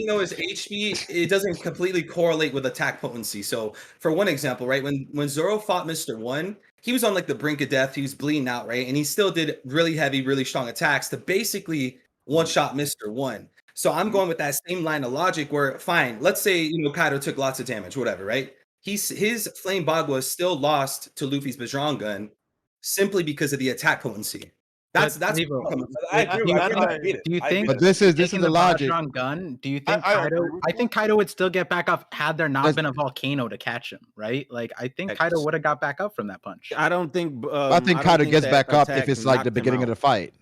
though is HP. It doesn't completely correlate with attack potency. So for one example, right, when Zoro fought Mr. One, he was on like the brink of death. He was bleeding out, right, and he still did really heavy, really strong attacks to basically one-shot Mr. One. So I'm going with that same line of logic where, fine, let's say Kaido took lots of damage, whatever, right? His Flame Bagua still lost to Luffy's Bajan Gun simply because of the attack potency. That's I agree. Do you think? But this is the logic. Gun. Do you think Kaido? I think Kaido would still get back up had there not been a volcano to catch him, right? Like I think Kaido would have got back up from that punch. I don't think. I think Kaido gets back up if it's like the beginning of the fight.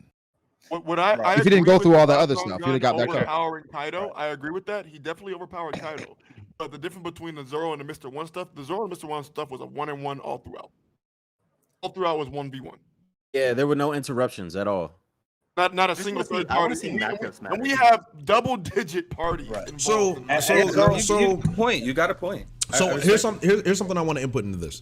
If he didn't go through all that other stuff, he'd have got back up. Overpowering Kaido, I agree with that. He definitely overpowered Kaido. But the difference between the Zoro and the Mr. One stuff, the Zoro and Mr. One stuff was a 1-on-1 all throughout. all throughout was 1v1. Yeah, there were no interruptions at all. Not a This single must be- third I wanna party. see And matchups and we have double-digit parties. Involved. So You got a point. So here's something I want to input into this.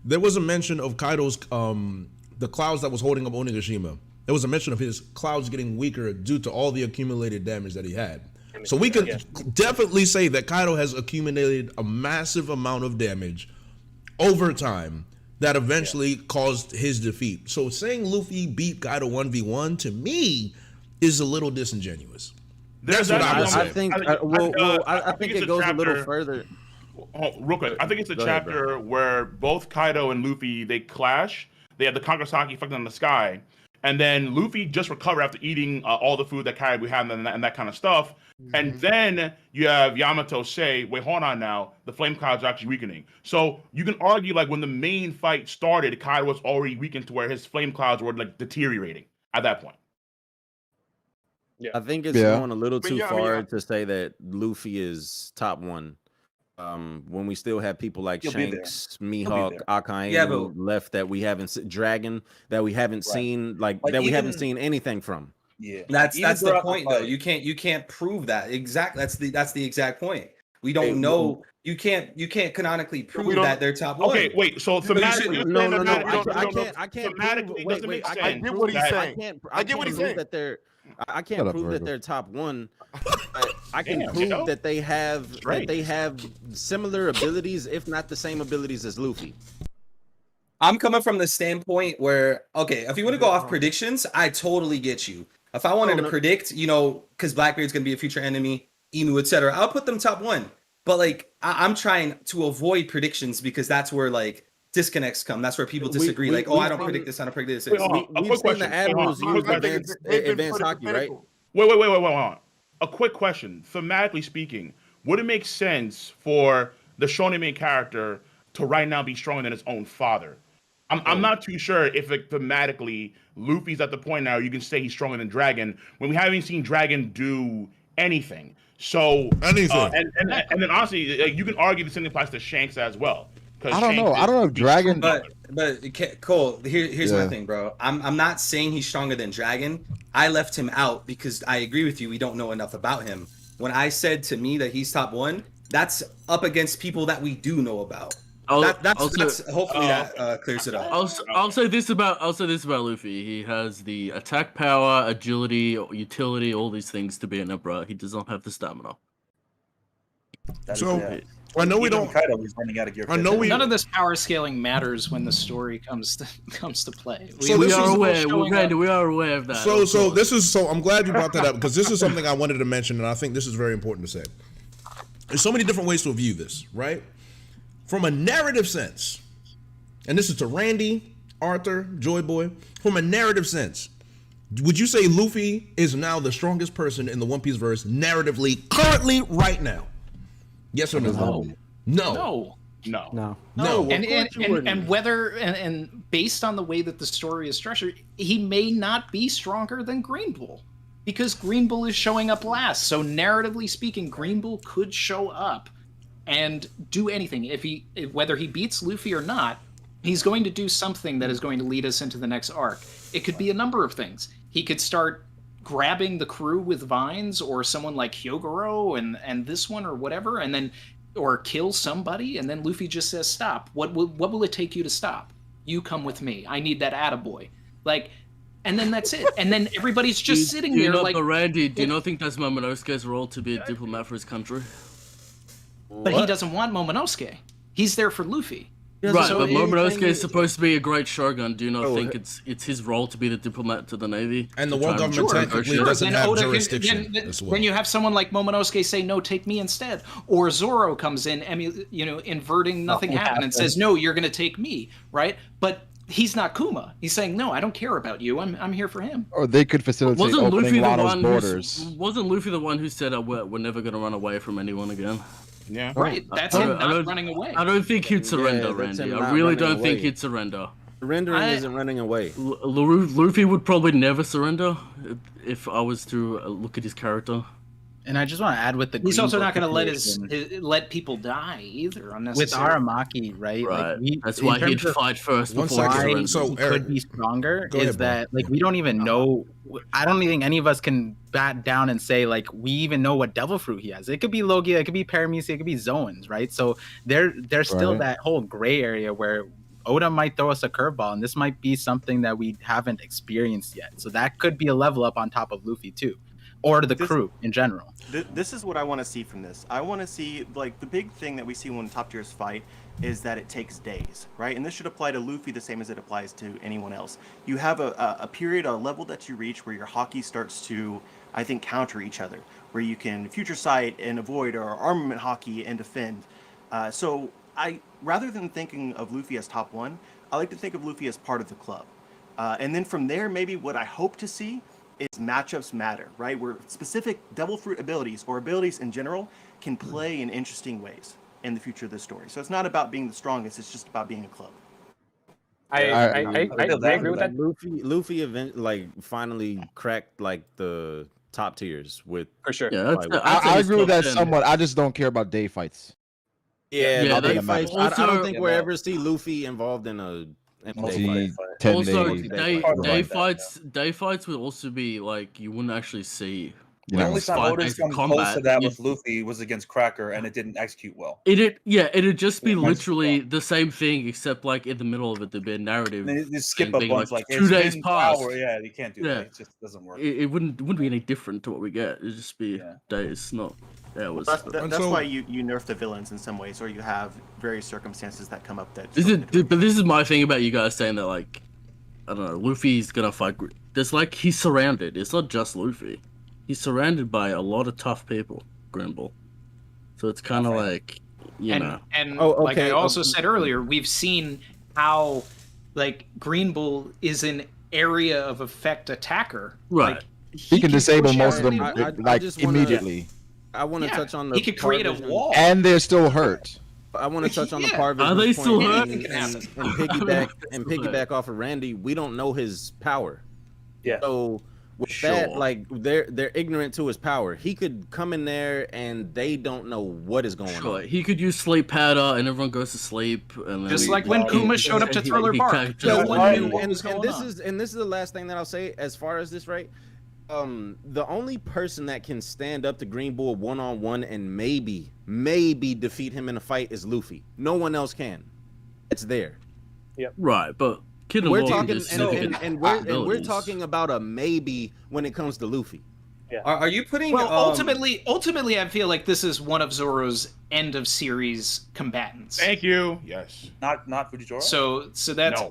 There was a mention of Kaido's the clouds that was holding up Onigashima. There was a mention of his clouds getting weaker due to all the accumulated damage that he had. So we could definitely say that Kaido has accumulated a massive amount of damage over time that eventually caused his defeat. So saying Luffy beat Kaido 1v1 to me is a little disingenuous. That's what I would say. I think it goes a little further. Oh, real quick, I think it's a chapter where both Kaido and Luffy they clash. They have the Kagasaki effect on the sky, and then Luffy just recovered after eating all the food that Kaido had and that kind of stuff. And then you have Yamato say, "Wait, hold on now. The flame clouds are actually weakening." So you can argue like when the main fight started, Kaido was already weakened to where his flame clouds were like deteriorating at that point. I think it's going a little too far to say that Luffy is top one. When we still have people like Shanks, Mihawk, Akainu left that we haven't Dragon that we haven't seen we haven't seen anything from. Yeah, that's the point though. You can't prove that exactly. That's the exact point. We don't know. You can't canonically prove that they're top one. Okay, wait. So thematically, no. I can't. Thematically, doesn't make sense. I get what he's saying. I get what he's saying. I can't prove that they're top one. But I can prove that they have similar abilities, if not the same abilities as Luffy. I'm coming from the standpoint where, okay, if you want to go off predictions, I totally get you. If I wanted to predict, because Blackbeard's going to be a future enemy, Emu, etc., I'll put them top one. But like, I'm trying to avoid predictions because that's where like disconnects come. That's where people disagree. I don't predict this. I don't predict this. We've seen the Admirals use advanced hockey, right? Wait. A quick question. Thematically speaking, would it make sense for the shonen main character to right now be stronger than his own father? I'm not too sure if thematically Luffy's at the point now you can say he's stronger than Dragon when we haven't seen Dragon do anything. So anything, and then honestly, you can argue the same applies to Shanks as well. I don't know. I don't know if Dragon. But Cole, here's my thing, bro. I'm not saying he's stronger than Dragon. I left him out because I agree with you. We don't know enough about him. When I said to me that he's top one, that's up against people that we do know about. That's hopefully that clears it up. I'll say this about Luffy. He has the attack power, agility, utility, all these things to be an emperor. He does not have the stamina. I know we don't. Kaido is running out of gear. None of this power scaling matters when the story comes to play. We are aware of that. So I'm glad you brought that up because this is something I wanted to mention, and I think this is very important to say. There's so many different ways to view this, right? From a narrative sense, and this is to Randy, Arthur, Joy Boy. From a narrative sense, would you say Luffy is now the strongest person in the One Piece verse narratively currently right now? Yes or no? No. And whether and based on the way that the story is structured, he may not be stronger than Green Bull because Green Bull is showing up last. So narratively speaking, Green Bull could show up and do anything. Whether he beats Luffy or not, he's going to do something that is going to lead us into the next arc. It could be a number of things. He could start grabbing the crew with vines, or someone like Hyogoro and this one or whatever, and then or kill somebody, and then Luffy just says stop. What will it take you to stop? You come with me. I need that attaboy. And then that's it. And then everybody's just sitting there like. Randy, do you not think that's Momonosuke's role to be a diplomat for his country? But he doesn't want Momonosuke. He's there for Luffy. Right, but Momonosuke is supposed to be a great shogun. Do you not think it's his role to be the diplomat to the Navy? And the world government technically doesn't have jurisdiction as well. Then you have someone like Momonosuke say, no, take me instead. Or Zoro comes in, inverting nothing happened and says, no, you're going to take me, right? But he's not Kuma. He's saying, no, I don't care about you. I'm here for him. Or they could facilitate opening Wano's borders. Wasn't Luffy the one who said, we're never going to run away from anyone again? Yeah. Right. That's him not running away. I don't think he'd surrender, Randy. I really don't think he'd surrender. Surrendering isn't running away. Luffy would probably never surrender if I was to look at his character. And I just want to add with the He's also Green not going to Book let situation, let people die either with unnecessarily. Aramaki, right? Right. Like That's in why he'd terms of fight first One before he second. surrenders. So, he Eric, could be stronger go is ahead, bro. that like we don't even know. I don't think any of us can bat down and say like we even know what devil fruit he has. It could be Logia, it could be Paramecia, it could be Zoans, right? So there's still Right. that whole gray area where Oda might throw us a curveball, and this might be something that we haven't experienced yet. So that could be a level up on top of Luffy too, or the crew in general. This is what I want to see from this. I want to see, like, the big thing that we see when top tiers fight is that it takes days, right? And this should apply to Luffy the same as it applies to anyone else. You have a period, a level that you reach where your hockey starts to, I think, counter each other, where you can future sight and avoid, or armament hockey and defend. So rather than thinking of Luffy as top one, I like to think of Luffy as part of the club. And then from there, maybe what I hope to see is matchups matter, right? Where specific devil fruit abilities or abilities in general can play in interesting ways in the future of the story. So it's not about being the strongest, it's just about being a club. I agree with that. Luffy finally cracked like the top tiers with for sure. Yeah, I agree with that somewhat. I just don't care about day fights. Yeah, Nothing day about fights. it. I don't think we'll ever see Luffy involved in a day fight. 10 Also, days. day fights would also be like you wouldn't actually see. You The know, only time 5 Oda's days of come close to that yeah. with Luffy was against Cracker, and it didn't execute well. It'd just be literally the same thing, except like in the middle of it, there'd be a narrative. They skip thing a being bunch, like, 2 it's days been past. hour. Yeah, you can't do that. It just doesn't work. It wouldn't be any different to what we get. It'd just be days, not hours. That's why you nerf the villains in some ways, or you have various circumstances that come up that. This is my thing about you guys saying that, like, I don't know, Luffy's gonna fight. There's like he's surrounded. It's not just Luffy. He's surrounded by a lot of tough people, Grimble. So it's kind of like, you know. And like I also said earlier, we've seen how like Green Bull is an area of effect attacker. Right. Like, he can disable most of them I just wanna- immediately. I want to touch on the. He could create a wall. And they're still hurt. I want to touch on the Yeah. part Are they still hurt? and piggyback off of Randy. We don't know his power. Yeah. So with that, like they're ignorant to his power. He could come in there and they don't know what is going on. He could use sleep powder and everyone goes to sleep. And then Just like when Kuma showed up to Thriller Bark. No one knew what was going on. This is the last thing that I'll say as far as this, right? The only person that can stand up to Green Bull one-on-one and maybe defeat him in a fight is Luffy. No one else can. It's there. Yep. Right, but Kid we're and talking and we're talking about a maybe when it comes to Luffy. Yeah. Are you putting? Well, ultimately, I feel like this is one of Zoro's end of series combatants. Thank you. Yes. Not Fujitora. So that's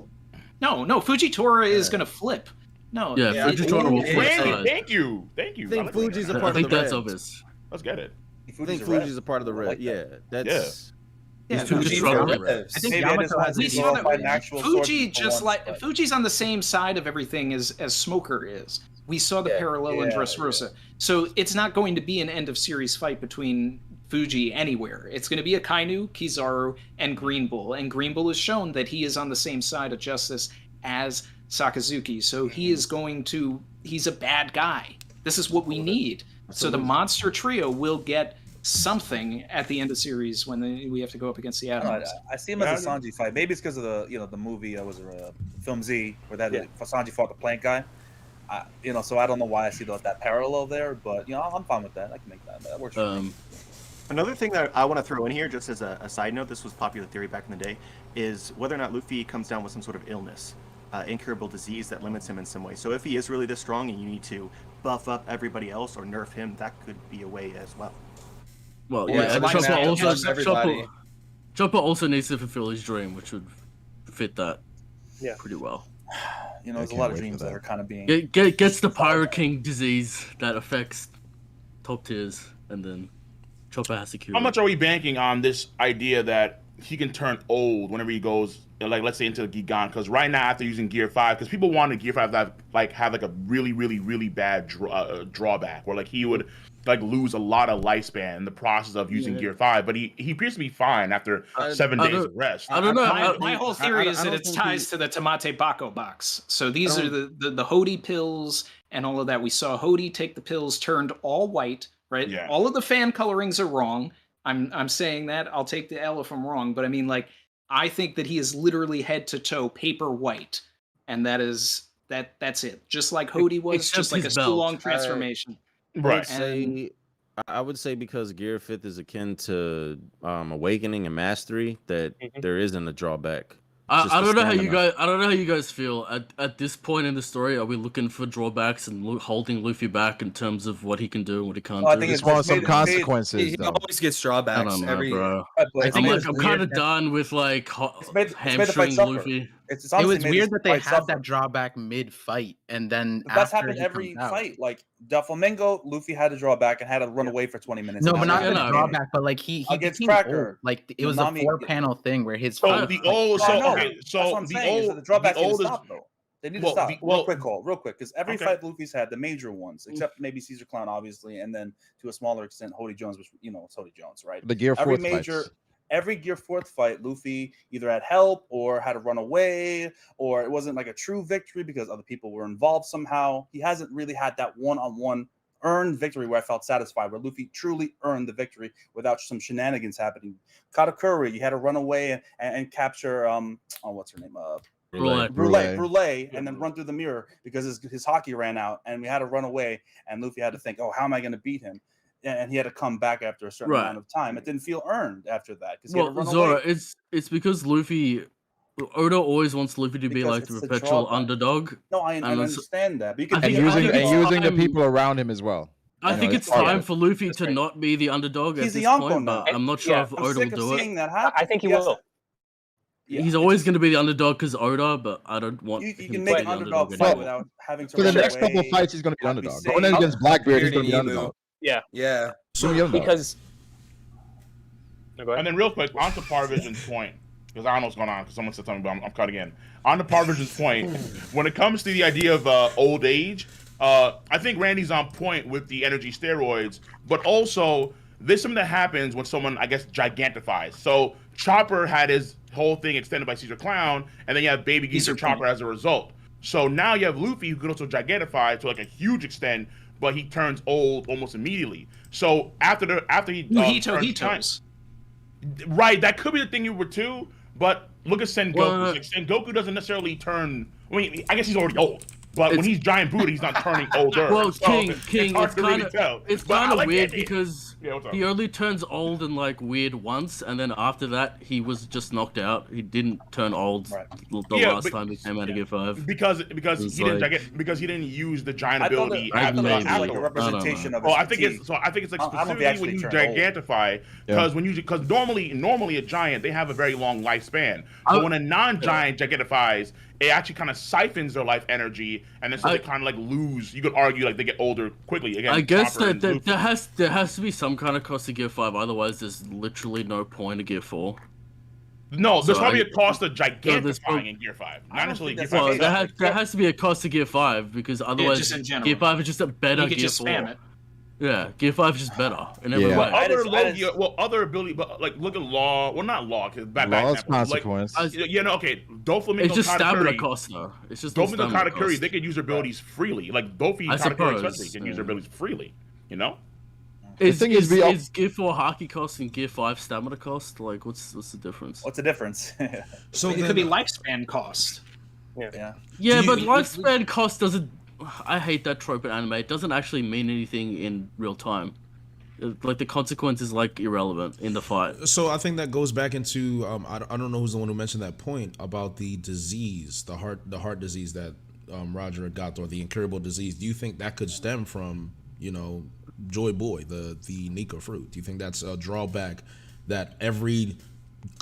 no. Fujitora is gonna flip. No. Yeah, Fujitora will flip. Randy, thank you. I think Fuji's a part of the I think that's Reds. obvious. Let's get it. I think Fuji's a part of the Red. Yeah, that's. Yeah, Fuji's I think Yamato has we saw that Fuji just like Fuji's on the same side of everything as Smoker is. We saw the parallel in Dressrosa. So it's not going to be an end of series fight between Fuji anywhere. It's going to be a Kainu, Kizaru, and Green Bull. And Green Bull has shown that he is on the same side of justice as Sakazuki. So he's a bad guy. This is what we need. So the monster trio will get something at the end of series when we have to go up against the Admirals. I see him as a Sanji fight. Maybe it's because of the movie Film Z where Sanji fought the plank guy. So I don't know why I see that parallel there, but I'm fine with that. I can make that. That works for me. Another thing that I want to throw in here, just as a side note, this was popular theory back in the day, is whether or not Luffy comes down with some sort of illness, incurable disease that limits him in some way. So if he is really this strong and you need to buff up everybody else or nerf him, that could be a way as well. Well, yeah, Chopper also needs to fulfill his dream, which would fit that pretty well. There's a lot of dreams that are kind of being... Gets the Pirate King disease that affects top tiers, and then Chopper has to cure How it. much are we banking on this idea that he can turn old whenever he goes, like, let's say into the Gigan? Because right now, after using Gear 5, because people wanted Gear 5 to have a really, really, really bad drawback, where he would lose a lot of lifespan in the process of using Gear 5, but he appears to be fine after 7 days of rest. I don't know. My whole theory is that it ties to the Tamate Bako box. So these are the Hody pills and all of that. We saw Hody take the pills, turned all white, right? Yeah. All of the fan colorings are wrong. I'm saying that. I'll take the L if I'm wrong, but I mean, like, I think that he is literally head to toe paper white, and that's it. Just like Hody was, Except just like a his belt. Sulong transformation. I would say because Gear 5th is akin to Awakening and Mastery, that there isn't a drawback. I don't know how you guys. I don't know how you guys feel at this point in the story. Are we looking for drawbacks and holding Luffy back in terms of what he can do and what he can't I do? think Just want some consequences, He though. always gets drawbacks. I don't know, bro. I think I'm kind of done with like hamstring Luffy. It was weird that they had that drawback mid-fight, and then That's after happened he every comes out. fight. Like Doflamingo, Luffy had to draw back and had to run away for 20 minutes. No, but not the drawback, but like he against became Cracker. old. Like it was a Nami- 4-panel thing where his So the old, I know. okay, That's so what I'm the saying, is that old, the drawbacks the need to old is stop though. They need well, to stop. the- well- real quick, because every Okay. fight Luffy's had, the major ones, except maybe Caesar Clown, obviously, and then to a smaller extent, Hody Jones, which it's Hody Jones, right? The Gear every 4th major. fights. Every Gear 4th fight, Luffy either had help or had to run away, or it wasn't like a true victory because other people were involved somehow. He hasn't really had that one-on-one earned victory where I felt satisfied, where Luffy truly earned the victory without some shenanigans happening. Katakuri, you had to run away and capture what's her name? Brule, and then run through the mirror because his hockey ran out, and we had to run away, and Luffy had to think, how am I going to beat him? And he had to come back after a certain amount of time. It didn't feel earned after that. Well, Zora, it's because Luffy, Oda always wants Luffy to be Because like the it's the perpetual drawback. underdog. No, I And understand that. But you can I And think- using, I think and using the time- people around him as well. I think it's time for Luffy to not be the underdog at He's this the Yonko point, now. but I'm not sure if I'm Oda will sick of do seeing it. that happen. I think he Yes. will. He's always going to be the underdog because Oda, but I don't want. You him can to make be an the underdog anymore. fight without having to For the run next away. couple of fights, he's going to be the underdog. safe. Going in against Blackbeard, he's going to be the Beard and underdog. Yeah. Because And then real quick, on to Parvision's point, because I don't know what's going on, because someone said something, but I'm cutting in. On to Parvision's point, when it comes to the idea of old age, I think Randy's on point with the energy steroids, but also there's something that happens when someone, I guess, gigantifies. So Chopper had his whole thing extended by Caesar Clown, and then you have Baby Geezer Chopper as a result. So now you have Luffy, who can also gigantify to like a huge extent, but he turns old almost immediately. So after he Hitos. Right, that could be the thing you were too, but look at Sengoku. Well, Like, Sengoku doesn't necessarily turn. I mean, I guess he's already old, but when he's giant booty, he's not turning older. Well, So King, it's hard to really tell. it's But I kind of like weird that idea. because Yeah, what's up? he only turns old and like weird once, and then after that he was just knocked out. He didn't turn old the Yeah, last but- time he came out of Gear 5. because It's he didn't like- because he didn't use the giant I thought ability that- I after thought that was like a afterwards. representation of Oh, his I think fatigue. it's like I don't know if he specifically actually when you turned old. gigantify, because normally a giant, they have a very long lifespan. I- But when a non-giant gigantifies, it actually kind of siphons their life energy, and then so they kind of like lose. You could argue like they get older quickly. Again, I guess Chopper and that Luffy. there has to be some kind of cost to Gear 5, otherwise there's literally no point to Gear 4. No, there's So probably I- a cost of there's gigantifying in Gear 5. Not necessarily Gear 5. Well, itself. there has to be a cost to Gear 5 because otherwise just in general. Gear 5 is just a better You could Gear just 4. spam it. Yeah, Gear 5 is just better in every way. But other ability, but like look at Law. Well, not Law, because back Law's example. consequence. Like, okay, Doflamingo, It's just stamina Katakuri, cost though. It's just Doflamingo, stamina Katakuri, cost. they could use their abilities freely. Like Dofi, I Katakuri suppose, especially can use their abilities freely. You know. Is we Gear 4 hockey cost and Gear 5 stamina cost? Like, what's the difference? What's the difference? So it could be lifespan cost. Yeah. Yeah, but lifespan cost doesn't. I hate that trope in anime. It doesn't actually mean anything in real time. Like the consequence is like irrelevant in the fight. So I think that goes back into I don't know who's the one who mentioned that point about the disease, the heart disease that Roger got, or the incurable disease. Do you think that could stem from Joy Boy, the Nika fruit? Do you think that's a drawback that every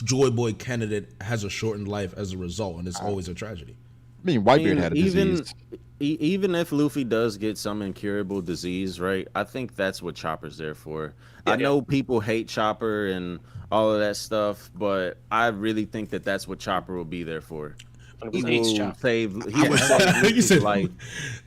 Joy Boy candidate has a shortened life as a result, and it's always a tragedy? I mean, Whitebeard had a disease. Even if Luffy does get some incurable disease, right? I think that's what Chopper's there for. I know people hate Chopper and all of that stuff, but I really think that that's what Chopper will be there for. He will save You said life.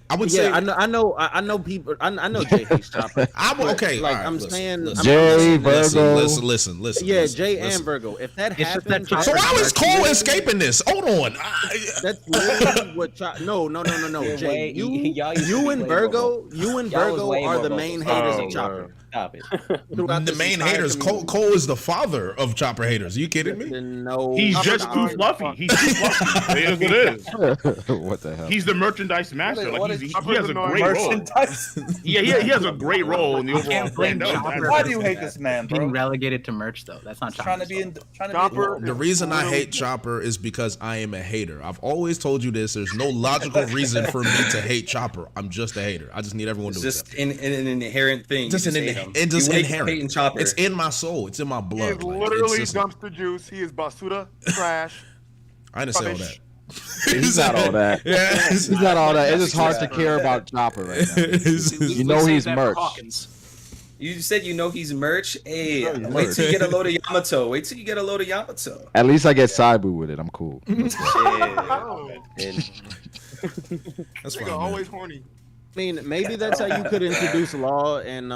I would Yeah, say I know people. I know Jay hates Chopper. Okay, like all right, I'm listen, saying, listen, Jay, listen, Virgo. listen. Yeah, listen, Jay listen. and Virgo. If that It's just happens, that So how is Cole escaping this? Hold on. That's literally what. No. You're Jay, way- y'all used to you be and way Virgo, you and Y'all was Virgo way are more the vocal. main Stop haters it. of Chopper. Stop it. Throughout The this main entire haters. community. Cole is the father of Chopper haters. Are you kidding me? No, He's just too fluffy. He's too fluffy. It is what it is. What the hell? He's the merchandise master. What Like is he has a great role. merchandise? Yeah, he has a great role in the overall. Can't blame brand. Chopper Why do you hate this man, being bro? relegated to merch though. That's not Trying to Chopper's be fault. trying to Chopper. be. The reason I hate Chopper is because I am a hater. I've always told you this. There's no logical reason for me to hate Chopper. I'm just a hater. I just need everyone It's to just accept it. an inherent thing. Just You an hate him. it's just You wake up inherent. hating Chopper. It's in my soul. It's in my He blood. is Like, literally it's just, dumpster juice. He is basura, trash. I didn't say all rubbish. that. He's not all that. Yeah. He's not all that. It's just hard to care about Chopper right now. You know he's merch. You said you know he's merch. Hey, Yeah, he's wait merch. till you get a load of Yamato. Wait till you get a load of Yamato. At least I get Saibu with it. I'm cool. Oh, That's nigga fine. always horny. I mean, maybe that's how you could introduce Law and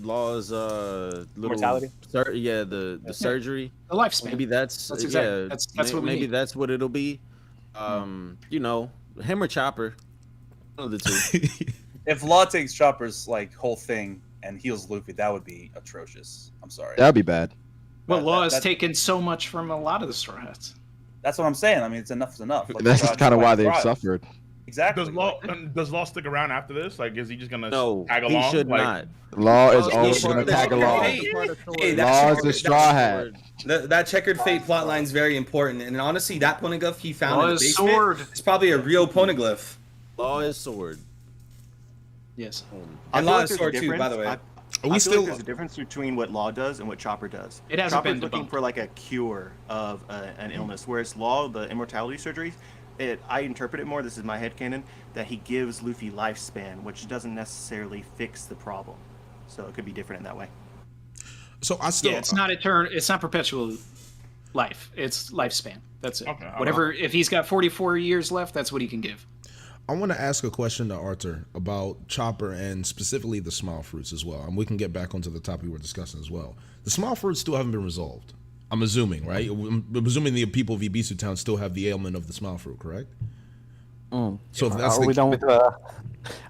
Law's little Mortality? the surgery. The lifespan. Maybe that's That's exactly- yeah. that's what we maybe need. that's what it'll be. You know, him or Chopper, one of the two. If Law takes Chopper's like whole thing and heals Luffy, that would be atrocious. I'm sorry. That'd be bad. Well, Law has that- taken so much from a lot of the Straw Hats. That's what I'm saying. I mean, it's enough is enough. Like, That's Straw kind of Hats why they've thrive. suffered. Exactly. Does Law stick around after this? Like, is he just gonna No, tag he along? should Like, not. Law is Oh, always he going to should- tag along. Hey, Law is the straw hat. That checkered fate plotline is very important, and honestly, that poneglyph he found Law in the is basement sword. is probably a real poneglyph. Law is sword. Yes. I And feel Law like is there's a sword too, by difference. the way. I Are we feel still? like there's a difference between what Law does and what Chopper does. It hasn't Chopper's been looking debunked. for like a cure of an illness, whereas Law, the immortality surgery, I interpret it more, this is my headcanon, that he gives Luffy lifespan, which doesn't necessarily fix the problem. So it could be different in that way. So I still. Yeah, it's not It's not perpetual life. It's lifespan. That's it. Okay, Whatever. If he's got 44 years left, that's what he can give. I want to ask a question to Arthur about Chopper and specifically the smile fruits as well. And we can get back onto the topic we're discussing as well. The smile fruits still haven't been resolved. I'm assuming, right? I'm assuming the people of Ibisu Town still have the ailment of the smile fruit, correct? So if that's Are we done with the?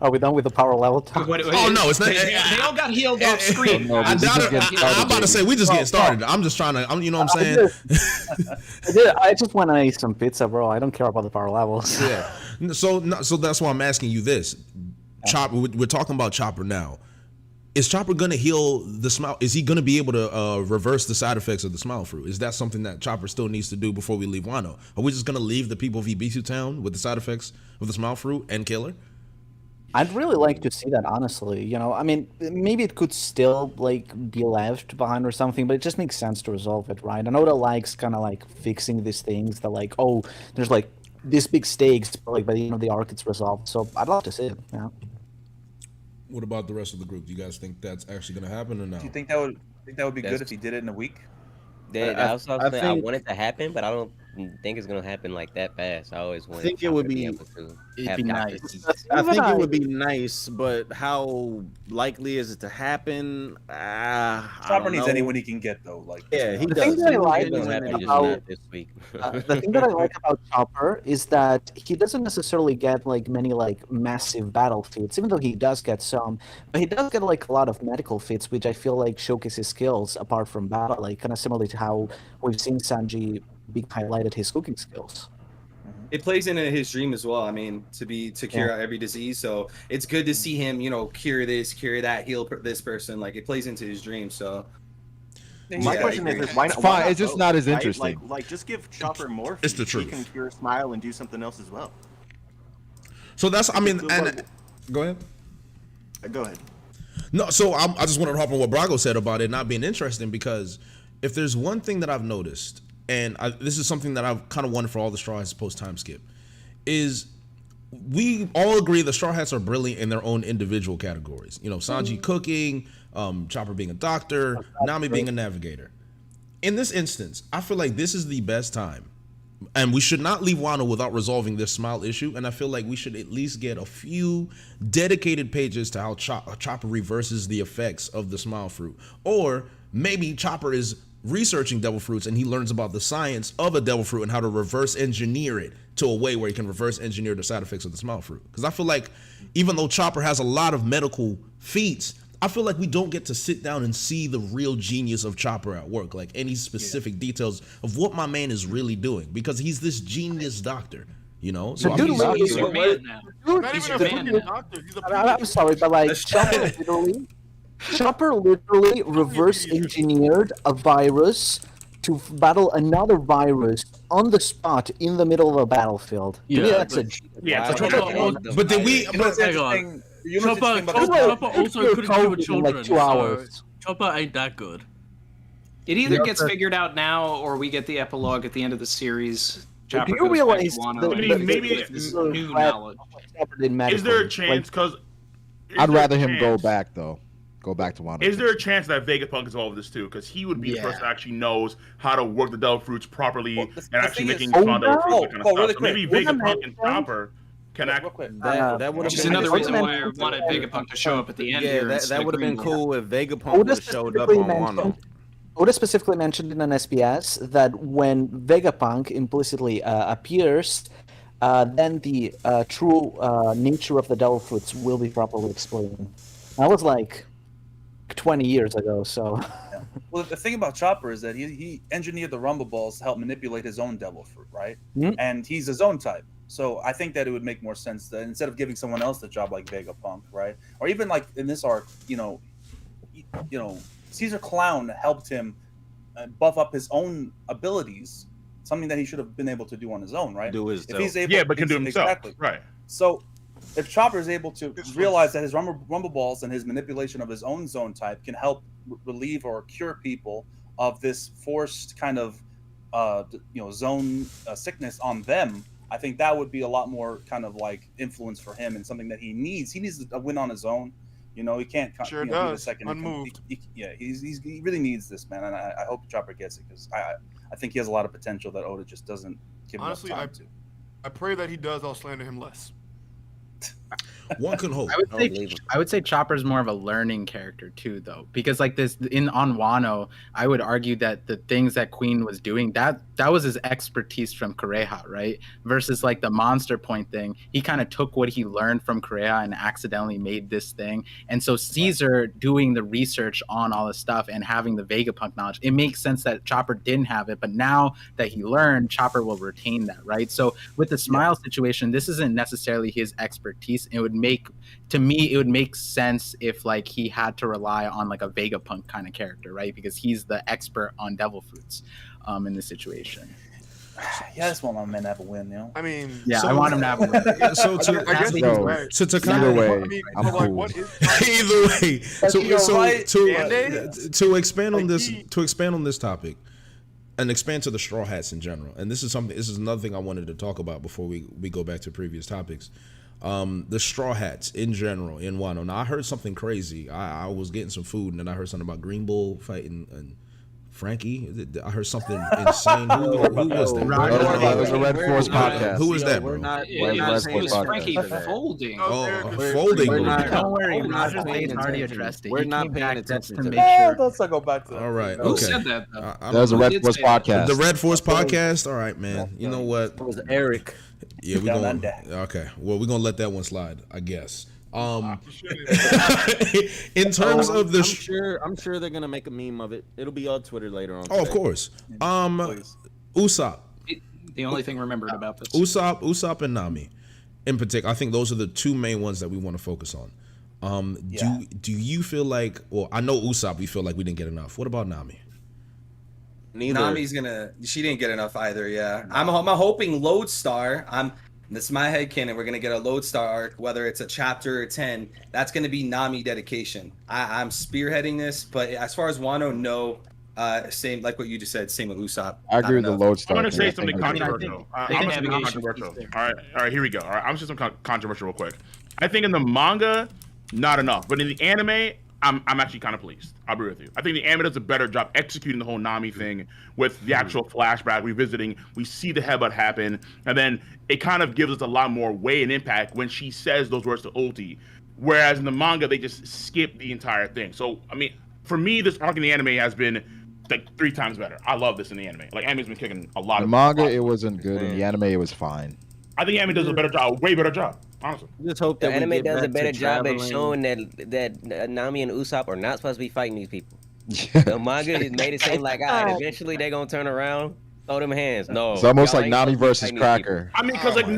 Are we done with the power level talk? Oh no, it's not. They all got healed off screen. no, I this is doubt just it. getting started, I'm about to baby. say we just getting started. I'm just trying to. You know what I'm saying? I just want to eat some pizza, bro. I don't care about the power levels. Yeah. So that's why I'm asking you this. Chopper. We're talking about Chopper now. Is Chopper gonna heal the smile? Is he gonna be able to reverse the side effects of the smile fruit? Is that something that Chopper still needs to do before we leave Wano? Are we just gonna leave the people of Ibisu Town with the side effects of the smile fruit and Killer? I'd really like to see that, honestly. You know, I mean, maybe it could still like be left behind or something, but it just makes sense to resolve it, right? I know that likes kind of like fixing these things. That like, oh, there's like these big stakes, but like by the end of the arc, it's resolved. So I'd love to see it. Yeah. What about the rest of the group? Do you guys think that's actually gonna happen or no? Do you think that would be good if he did it in a week? I think- want it to happen, but I don't think it's gonna happen like that fast. I always want. think it would Chopper to be- able to it'd have be Dr. nice. East. I think it would be nice, but how likely is it to happen? I Chopper don't needs know. anyone he can get though. Like Yeah, he The does. thing that I He like needs It's anyone gonna that happen he just can- not this week. The thing that I like about Chopper is that he doesn't necessarily get like many like massive battle feats, even though he does get some. But he does get like a lot of medical feats, which I feel like showcase his skills apart from battle, like kind of similar to how we've seen Sanji be highlighted his cooking skills. It plays into his dream as well. I mean, to cure Yeah. out every disease. So it's good to see him, cure this, cure that, heal this person. Like it plays into his dream. So My question is why not? It's why fine, not it's just both, not as right? interesting. Like just give Chopper more. It's the feats. truth. He can cure Smile and do something else as well. So that's. I mean, and go ahead. Go ahead. No, so I just wanted to hop on what Brago said about it not being interesting, because if there's one thing that I've noticed, and this is something that I've kind of wanted for all the Straw Hats post time skip, is we all agree the Straw Hats are brilliant in their own individual categories. You know, Sanji cooking, Chopper being a doctor, Nami being a navigator. In this instance, I feel like this is the best time And we should not leave Wano without resolving this smile issue. And I feel like we should at least get a few dedicated pages to how Chopper reverses the effects of the smile fruit. Or maybe Chopper is researching devil fruits and he learns about the science of a devil fruit and how to reverse engineer it to a way where he can reverse engineer the side effects of the smile fruit. Because I feel like even though Chopper has a lot of medical feats, I feel like we don't get to sit down and see the real genius of Chopper at work, like any specific details of what my man is really doing, because he's this genius doctor, you know? So He's your man now. I'm sorry, but like Chopper literally reverse engineered a virus to battle another virus on the spot in the middle of a battlefield. Yeah, but did we? Hang on. Chopper also couldn't do with children. Like 2 hours. So Chopper ain't that good. It either gets figured out now, or we get the epilogue at the end of the series. Do you realize maybe new knowledge? Is there a chance? Because I'd rather him go back though. Go back to Wano. Is there a chance that Vegapunk is all of this too? Because he would be the person that actually knows how to work the devil fruits properly and actually making fun devil fruits, that kind of stuff. So maybe Vegapunk and Chopper can act. That would have been another reason why I wanted Vegapunk to show up at the end. Yeah, that would have been cool if Vegapunk would have showed up on Wano. Oda specifically mentioned in an SPS that when Vegapunk implicitly appears, then the true nature of the devil fruits will be properly explained. That was like 20 years ago, so... Well, the thing about Chopper is that he engineered the Rumble Balls to help manipulate his own devil fruit, right? Mm-hmm. And he's his own type. So I think that it would make more sense that instead of giving someone else the job like Vegapunk, right? Or even like in this arc, you know, Caesar Clown helped him buff up his own abilities, something that he should have been able to do on his own, right? Do his if he's able, but can do himself, exactly. Right? So if Chopper is able to realize that his Rumble Balls and his manipulation of his own zone type can help relieve or cure people of this forced kind of zone sickness on them, I think that would be a lot more kind of like influence for him and something that he needs. He needs a win on his own. You know, he can't be the second. Unmoved. He really needs this, man, and I hope Chopper gets it because I think he has a lot of potential that Oda just doesn't give him enough time to. I pray that he does. I'll slander him less. One can hope. I would say Chopper's more of a learning character too, though, because like this on Wano, I would argue that the things that Queen was doing, that was his expertise from Kureha, right? Versus like the Monster Point thing, he kind of took what he learned from Kureha and accidentally made this thing. And so Caesar doing the research on all this stuff and having the Vegapunk knowledge, it makes sense that Chopper didn't have it, but now that he learned, Chopper will retain that, right? So with the Smile situation, this isn't necessarily his expertise. It would make sense if like he had to rely on like a Vegapunk kind of character, right? Because he's the expert on devil fruits in this situation. Yeah, I just want my man to have a win, you know. I mean, yeah, I want him to have a win. So to expand on this topic and expand to the Straw Hats in general, and this is another thing I wanted to talk about before we go back to previous topics. The Straw Hats in general in Wano. Now I heard something crazy. I was getting some food and then I heard something about Green Bull fighting and Frankie. I heard something insane. Who was that? It was a Red Force podcast. Who was that, bro? It was Frankie folding. Folding. Don't worry, RogersBase already addressed it. We're not paying attention to that. Let's not go back to that. All right. Who Okay. said that? That was a Red Force podcast. The Red Force podcast. All right, man. You know what? It was Eric. Yeah, we're gonna. Okay. Well, we're gonna let that one slide, I guess. In terms of the, I'm sure they're gonna make a meme of it. It'll be on Twitter later on. Oh, of course. Usopp. The only thing remembered about this. Usopp and Nami, in particular. I think those are the two main ones that we want to focus on. Do you feel like? Well, I know Usopp. We feel like we didn't get enough. What about Nami? Neither. Nami's she didn't get enough either. Yeah, I'm hoping Lodestar. This is my headcanon. We're gonna get a Lodestar arc, whether it's a chapter or 10. That's gonna be Nami dedication. I'm spearheading this, but as far as Wano, no. Same like what you just said. Same with Usopp. I agree with the Lodestar. I'm gonna say something controversial. I'm gonna say something controversial. All right, here we go. All right, I'm gonna say something controversial real quick. I think in the manga, not enough, but in the anime, I'm actually kind of pleased. I'll be with you. I think the anime does a better job executing the whole Nami thing with the actual flashback, revisiting. We see the headbutt happen, and then it kind of gives us a lot more weight and impact when she says those words to Ulti. Whereas in the manga, they just skip the entire thing. So, I mean, for me, this arc in the anime has been like 3 times better. I love this in the anime. Like, anime's been kicking a lot The of manga, it wasn't good. In the anime, it was fine. I think anime does a better job, a way better job, honestly. Just hope The that we anime get does a back to better job at traveling. showing that Nami and Usopp are not supposed to be fighting these people. The manga has made it seem like, eventually they're gonna turn around, throw them hands. No, It's almost y'all like ain't Nami supposed to be versus fighting these Cracker. I mean, because like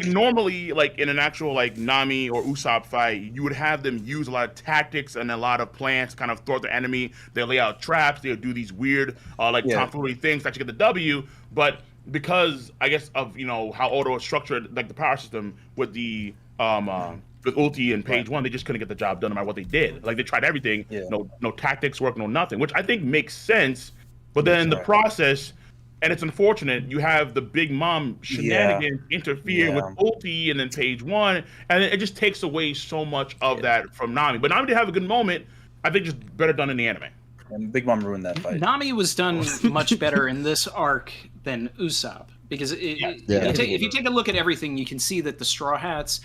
normally, like in an actual like Nami or Usopp fight, you would have them use a lot of tactics and a lot of plans to kind of thwart the enemy. They lay out traps. They'll do these weird, tomfoolery things that you get the W. But because I guess of how Oda structured like the power system with the with Ulti and Page 1, they just couldn't get the job done no matter what they did. Like they tried everything, no tactics work, no nothing, which I think makes sense. But then in the process, and it's unfortunate, you have the Big Mom shenanigans interfere with Ulti and then Page 1, and it just takes away so much of that from Nami. But Nami did have a good moment. I think just better done in the anime. And Big Mom ruined that fight. Nami was done much better in this arc than Usopp, because if you take a look at everything, you can see that the Straw Hats,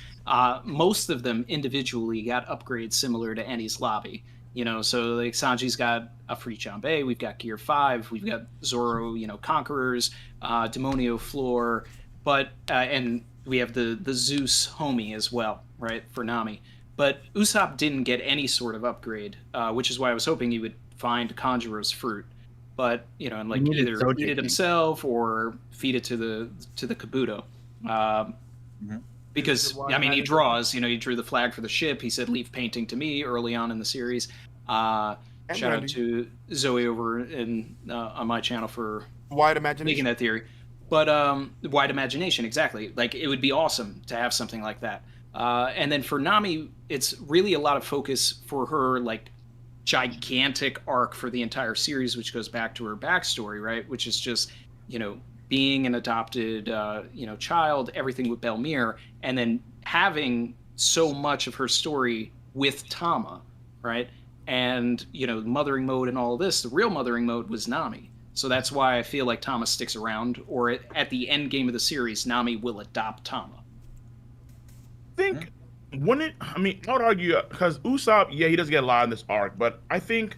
most of them individually got upgrades similar to Eni's lobby. So like Sanji's got a free Jambe, we've got Gear 5, we've got Zoro, Conquerors, Demonio Floor, but and we have the Zeus homie as well, right, for Nami. But Usopp didn't get any sort of upgrade, which is why I was hoping he would find Conjurer's fruit, but and like either eat it himself or feed it to the Kabuto, because I mean he draws. He drew the flag for the ship. He said leave painting to me early on in the series. Shout out to Zoe over on my channel for Wide Imagination making that theory, but Wide Imagination, exactly. Like it would be awesome to have something like that. And then for Nami, it's really a lot of focus for her like gigantic arc for the entire series, which goes back to her backstory, right? Which is just, being an adopted, child, everything with Belmere, and then having so much of her story with Tama, right? And, mothering mode and all of this, the real mothering mode was Nami. So that's why I feel like Tama sticks around, or at the end game of the series, Nami will adopt Tama. I think I would argue because Usopp, he doesn't get a lot in this arc, but I think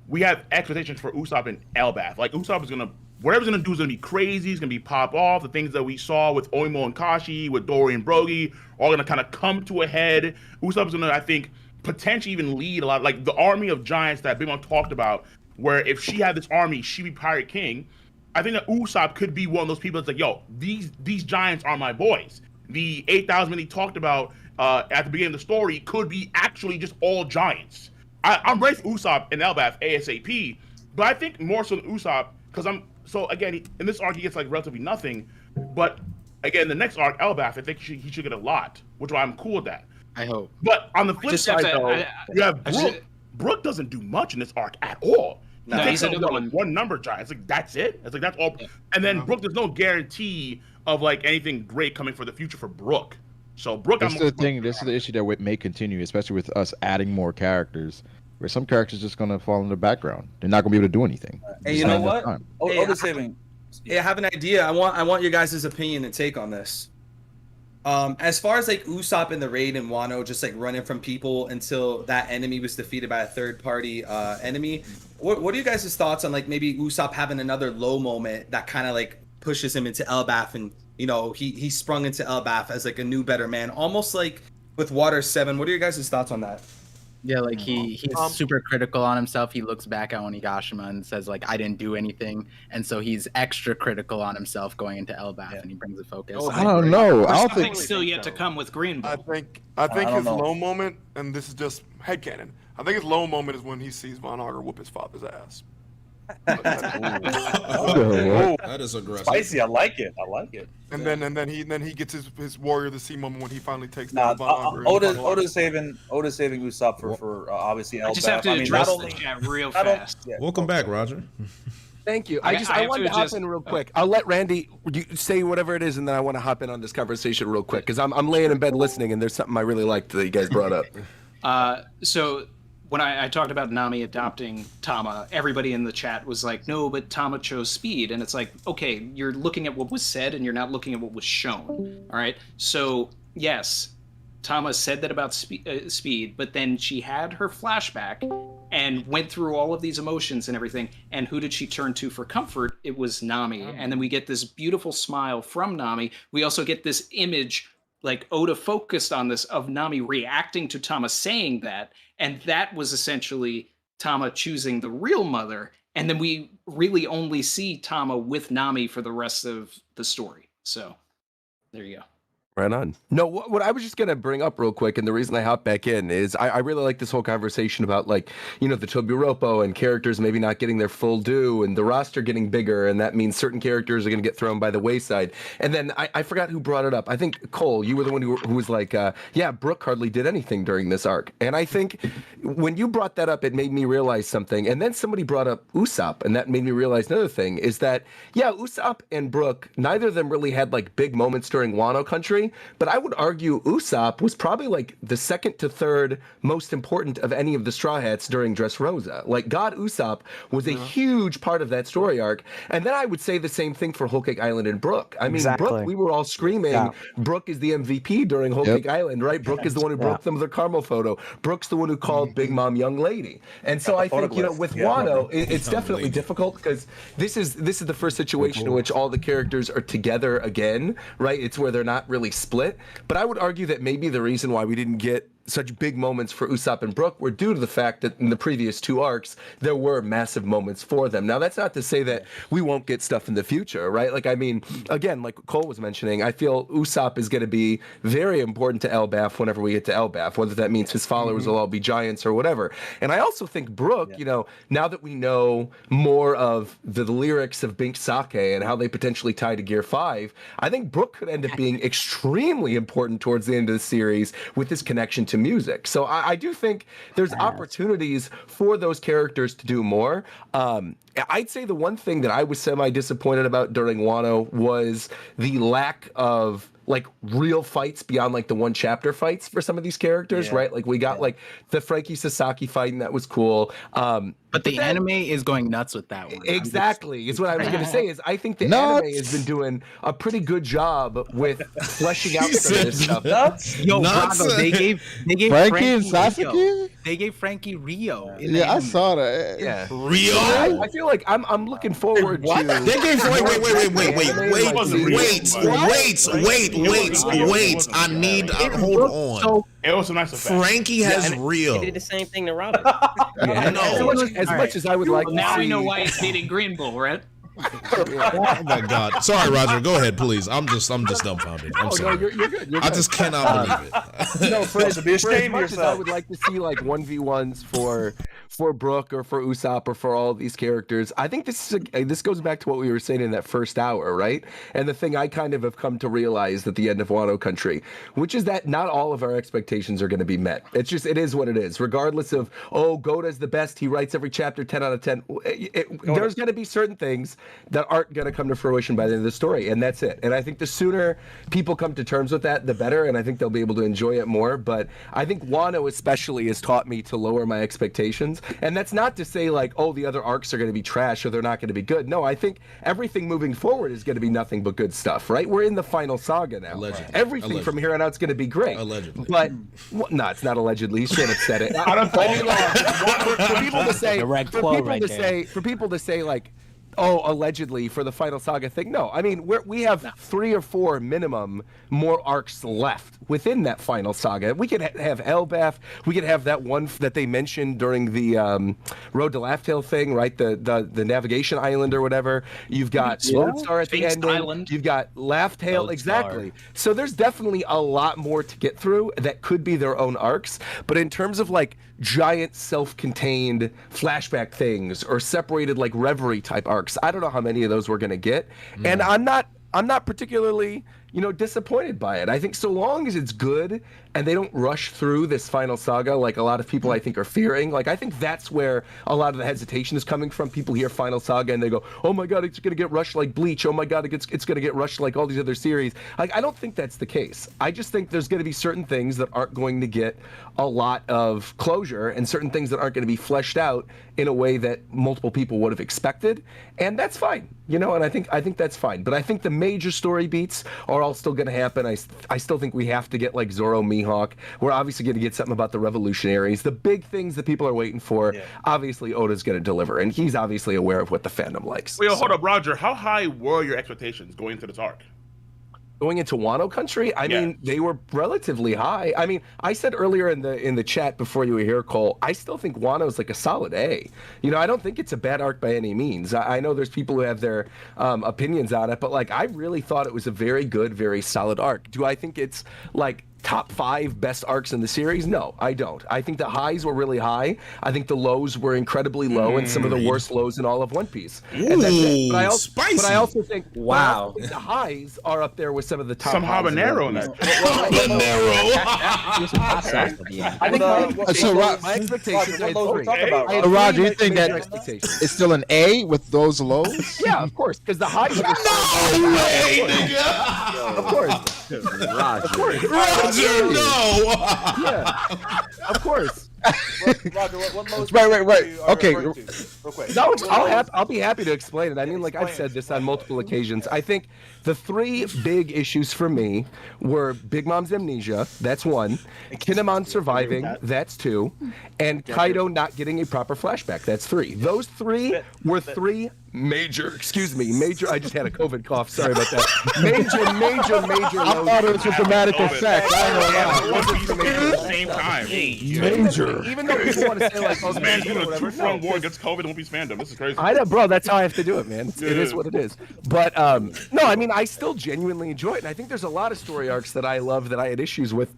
we have expectations for Usopp in Elbaf. Like Usopp is whatever's gonna do is gonna be crazy. It's gonna be pop off. The things that we saw with Oimo and Kashi, with Dory and Brogy, are gonna kind of come to a head. Usopp's gonna, I think, potentially even lead a lot, like the army of giants that Big Mom talked about. Where if she had this army, she'd be Pirate King. I think that Usopp could be one of those people that's like, yo, these giants are my boys. The 8,000 men he talked about at the beginning of the story could be actually just all giants. I'm ready for Usopp in Elbaf ASAP, but I think more so than Usopp, because again, in this arc he gets like relatively nothing, but again, the next arc, Elbaf, I think he should get a lot, which is why I'm cool with that. I hope. But on the flip side, you have Brook. Brook doesn't do much in this arc at all. He takes out like one number giant. It's like, that's it? It's like, that's all. And then Brook, there's no guarantee of like anything great coming for the future for Brook. So Brook, This is the issue that may continue, especially with us adding more characters, where some characters are just going to fall in the background. They're not going to be able to do anything. And you know what? I have an idea. I want your guys' opinion and take on this. As far as like Usopp in the raid and Wano just like running from people until that enemy was defeated by a third party enemy, what are you guys' thoughts on like maybe Usopp having another low moment that kind of like pushes him into Elbaf, and he sprung into Elbaf as like a new better man, almost like with Water 7. What are your guys' thoughts on that? Yeah, like he's super critical on himself. He looks back at Onigashima and says like, I didn't do anything, and so he's extra critical on himself going into Elbaf, and he brings the focus. I don't know. I don't think still yet to come with Green Bull. I think his low moment, and this is just headcanon, I think his low moment is when he sees Von Augur whoop his father's ass. That is aggressive. Spicy. I like it. And then he gets his Warrior of the Sea moment when he finally takes down Von Augur. Oda's saving Usopp for obviously Elbaf. I just have to address the chat real fast. Welcome back, Roger. Thank you. I wanted to hop in real quick. I'll let Randy say whatever it is, and then I want to hop in on this conversation real quick because I'm laying in bed listening, and there's something I really liked that you guys brought up. So when I talked about Nami adopting Tama, everybody in the chat was like, no, but Tama chose speed. And it's like, okay, you're looking at what was said and you're not looking at what was shown. All right. So yes, Tama said that about speed, but then she had her flashback and went through all of these emotions and everything. And who did she turn to for comfort? It was Nami. And then we get this beautiful smile from Nami. We also get this image, like Oda focused on this, of Nami reacting to Tama saying that. And that was essentially Tama choosing the real mother. And then we really only see Tama with Nami for the rest of the story. So there you go. Right on. No, what I was just going to bring up real quick, and the reason I hop back in is I really like this whole conversation about, like, you know, the Tobiropo and characters maybe not getting their full due and the roster getting bigger, and that means certain characters are going to get thrown by the wayside. And then I forgot who brought it up. I think, Cole, you were the one who was like, yeah, Brooke hardly did anything during this arc. And I think when you brought that up, it made me realize something. And then somebody brought up Usopp, and that made me realize another thing, is that, yeah, Usopp and Brooke, neither of them really had, like, big moments during Wano Country. But I would argue Usopp was probably like the second to third most important of any of the Straw Hats during Dressrosa. Like, God Usopp was a huge part of that story arc. And then I would say the same thing for Whole Cake Island and Brooke. I mean, Brooke, we were all screaming, Brooke is the MVP during Whole Cake Island, right? Brooke is the one who broke them with their caramel photo. Brooke's the one who called Big Mom Young Lady. And so I think, you know, with Wano, it's definitely difficult because this is the first situation in which all the characters are together again, right? It's where they're not really split. But I would argue that maybe the reason why we didn't get such big moments for Usopp and Brooke were due to the fact that in the previous two arcs, there were massive moments for them. Now, that's not to say that we won't get stuff in the future, right? Like, I mean, again, like Cole was mentioning, I feel Usopp is going to be very important to Elbaf whenever we get to Elbaf, whether that means his followers will all be giants or whatever. And I also think Brooke, you know, now that we know more of the lyrics of Bink Sake and how they potentially tie to Gear 5, I think Brooke could end up being extremely important towards the end of the series with his connection to music. So I do think there's opportunities for those characters to do more. I'd say the one thing that I was semi-disappointed about during Wano was the lack of like real fights beyond like the one chapter fights for some of these characters, right? Like we got like the Frankie Sasaki fight, and that was cool. But the anime is going nuts with that one. Exactly. It's what I was going to say is I think the anime has been doing a pretty good job with fleshing out some of this stuff. Yo, Bravo, they gave Frankie and Sasaki? Rio. They gave Frankie Rio. Yeah, I saw that. Yeah. Rio? I feel like I'm looking forward to. They gave wait. I need hold on. So it was a nice effect. Frankie has Rio. He did the same thing to Robin. As much as I would like to now see. we know why he's beating Green Bull, right? Oh my God! Sorry, Roger. Go ahead, please. I'm just dumbfounded. I'm sorry. No, you're good. I just cannot believe it. No, for as be ashamed much of as I would like to see like 1v1s for Brooke or for Usopp or for all of these characters, I think this goes back to what we were saying in that first hour, right? And the thing I kind of have come to realize at the end of Wano Country, which is that not all of our expectations are going to be met. It is what it is. Regardless of, Goda's the best, he writes every chapter 10 out of 10. There's going to be certain things that aren't going to come to fruition by the end of the story, and that's it. And I think the sooner people come to terms with that, the better, and I think they'll be able to enjoy it more. But I think Wano especially has taught me to lower my expectations, and that's not to say like, the other arcs are going to be trash or they're not going to be good. No, I think everything moving forward is going to be nothing but good stuff, right? We're in the final saga now. Allegedly. Everything from here on out is going to be great. Allegedly. But no, it's not allegedly. You shouldn't have said it. I don't For people to say, Direct for quote people right to there. say, for people to say like, allegedly for the final saga thing. No, I mean we have 3 or 4 minimum more arcs left within that final saga. We could have Elbaf. We could have that one that they mentioned during the Road to Laugh-Tale thing, right? The navigation island or whatever. You've got Lodestar at the Sphinx end. Island. You've got Laugh-Tale. Lodestar. Exactly. So there's definitely a lot more to get through that could be their own arcs. But in terms of like giant self-contained flashback things or separated like Reverie type arcs, I don't know how many of those we're going to get. And I'm not particularly disappointed by it. I think so long as it's good and they don't rush through this final saga like a lot of people I think are fearing. Like I think that's where a lot of the hesitation is coming from. People hear final saga and they go, "Oh my god, it's going to get rushed like Bleach. Oh my god, it's going to get rushed like all these other series." Like I don't think that's the case. I just think there's going to be certain things that aren't going to get a lot of closure and certain things that aren't going to be fleshed out in a way that multiple people would have expected, and that's fine. And I think that's fine. But I think the major story beats are all still going to happen. I still think we have to get like Zoro Mihawk. We're obviously going to get something about the revolutionaries. The big things that people are waiting for, obviously Oda's going to deliver, and he's obviously aware of what the fandom likes. Wait, hold up, Roger. How high were your expectations going into this arc? Going into Wano country, I mean, they were relatively high. I mean, I said earlier in the chat before you were here, Cole, I still think Wano's like a solid A. I don't think it's a bad arc by any means. I know there's people who have their opinions on it, but like I really thought it was a very good, very solid arc. Do I think it's like top 5 best arcs in the series? No, I don't. I think the highs were really high. I think the lows were incredibly low, and some of the worst lows in all of One Piece. And that's it. But I also think the highs are up there with some of the top. Some habanero in that. So my expectations. Roger, you think that it's still an A with those lows? Yeah, of course, because the highs. No way, nigga. Of course. Roger, no. Yeah, of course. Roger, what lows? Right. Okay. Real quick. No, I'll be happy to explain it. I mean, like I've said this on multiple occasions. I think the 3 big issues for me were Big Mom's amnesia. That's 1. Kinemon surviving. That's 2. And Kaido not getting a proper flashback. That's 3. Those 3 were 3 major. I just had a COVID cough. Sorry about that. Major. I thought it was a dramatic effect. At the same time. Major. Even though people want to say like, "Oh, Man, man, even a whatever." 2-front war against COVID One Piece fandom. This is crazy. I know, bro. That's how I have to do it, man. It is what it is. But no, I mean, I still genuinely enjoy it, and I think there's a lot of story arcs that I love that I had issues with,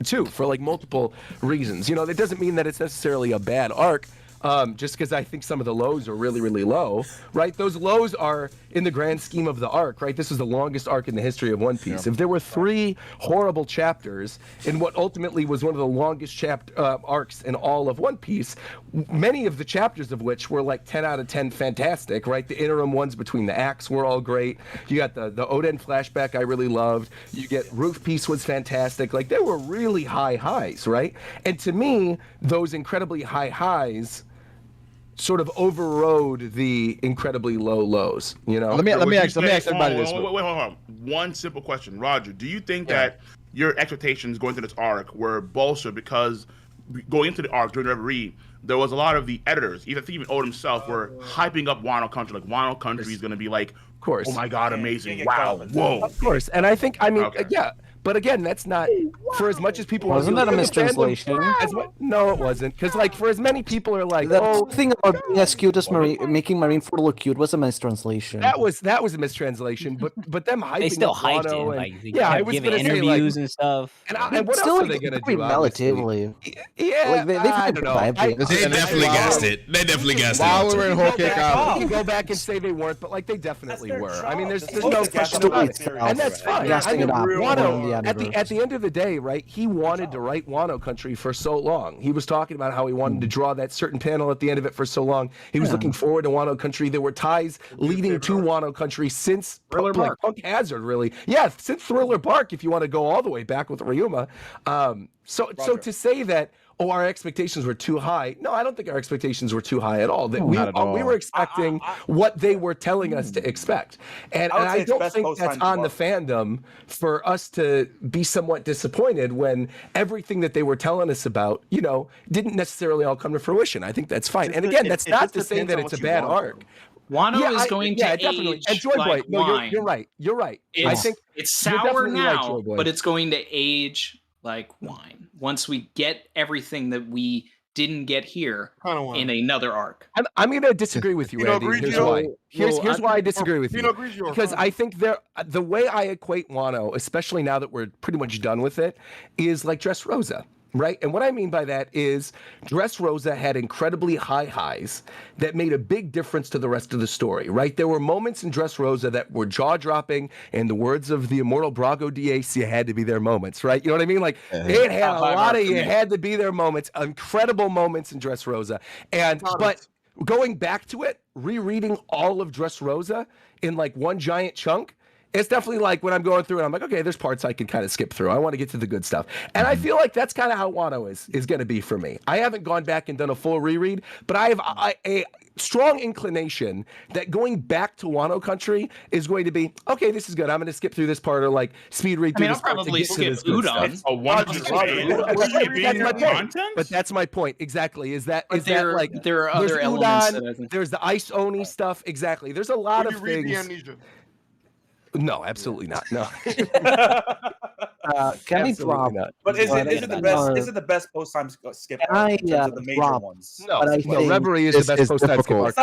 too, for like multiple reasons. That doesn't mean that it's necessarily a bad arc. Just because I think some of the lows are really, really low, right? Those lows are in the grand scheme of the arc, right? This is the longest arc in the history of One Piece. If there were 3 horrible chapters in what ultimately was one of the longest arcs in all of One Piece, many of the chapters of which were like 10 out of 10 fantastic, right? The interim ones between the acts were all great. You got the Oden flashback I really loved. You get Roof Piece was fantastic. Like, they were really high highs, right? And to me, those incredibly high highs sort of overrode the incredibly low lows. Let me ask everybody this. Wait, hold on. One simple question, Roger. Do you think that your expectations going into this arc were bolstered because going into the arc during Reverie, there was a lot of the editors, even Oda himself, were hyping up Wano Country. Like, Wano Country is going to be like, course. Oh my god, amazing! Wow, whoa. Of course, and I think yeah. But again, that's not for as much as people. Wasn't that a mistranslation? No, it wasn't. Because like for as many people are like, the thing about being as cute as making Marineford look cute was a mistranslation. That was a mistranslation. But them hyping they still up hyped Wano it. And, like, yeah, I was giving gonna interviews say, and stuff. And what still, else are they gonna do? Relatively. Yeah, like I don't know. They definitely gassed it. They definitely gassed it. While we were in Whole Cake Island, you can go back and say they weren't, but like they definitely were. I mean, there's no question about it, and that's fine. I mean, Wano, at the end of the day, right? He wanted to write Wano Country for so long. He was talking about how he wanted to draw that certain panel at the end of it for so long. He was looking forward to Wano Country. There were ties leading to Wano Country since Punk Hazard, really. Yeah, since Thriller Bark, if you want to go all the way back with Ryuma. So to say that, our expectations were too high. No, I don't think our expectations were too high at all. That we were expecting what they were telling us to expect. And I don't think that's on the fandom for us to be somewhat disappointed when everything that they were telling us about, didn't necessarily all come to fruition. I think that's fine. And again, that's not to say that it's a bad arc. Wano is going to definitely. age and Joy like Boy, no, wine. You're right. I think it's sour now, right, but it's going to age like wine once we get everything that we didn't get here in another arc. I'm going to disagree with you, Andy. Here's why. Here's why I disagree with you. Because I think the way I equate Wano, especially now that we're pretty much done with it, is like Dressrosa. right? And what I mean by that is Dressrosa had incredibly high highs that made a big difference to the rest of the story, right? There were moments in Dressrosa that were jaw-dropping, and the words of the immortal Brago Diaz, you had to be there moments, right? You know what I mean? Like, it had a lot of you had to be there moments, incredible moments in Dressrosa. But going back to it, rereading all of Dressrosa in like one giant chunk, it's definitely like when I'm going through it, I'm like, okay, there's parts I can kind of skip through. I want to get to the good stuff. And I feel like that's kind of how Wano is going to be for me. I haven't gone back and done a full reread, but I have a strong inclination that going back to Wano Country is going to be, okay, this is good. I'm going to skip through this part or like speed read through this part. I'll probably skip Udon. But that's my point. Exactly. Is that like there are other elements that I think... There's the Ice Oni stuff. Exactly. There's a lot of things. No, absolutely not. No. Can I drop? But is it the best? Is it the best post time skip arc in terms of the major ones? No, Reverie is the best post time skip arc.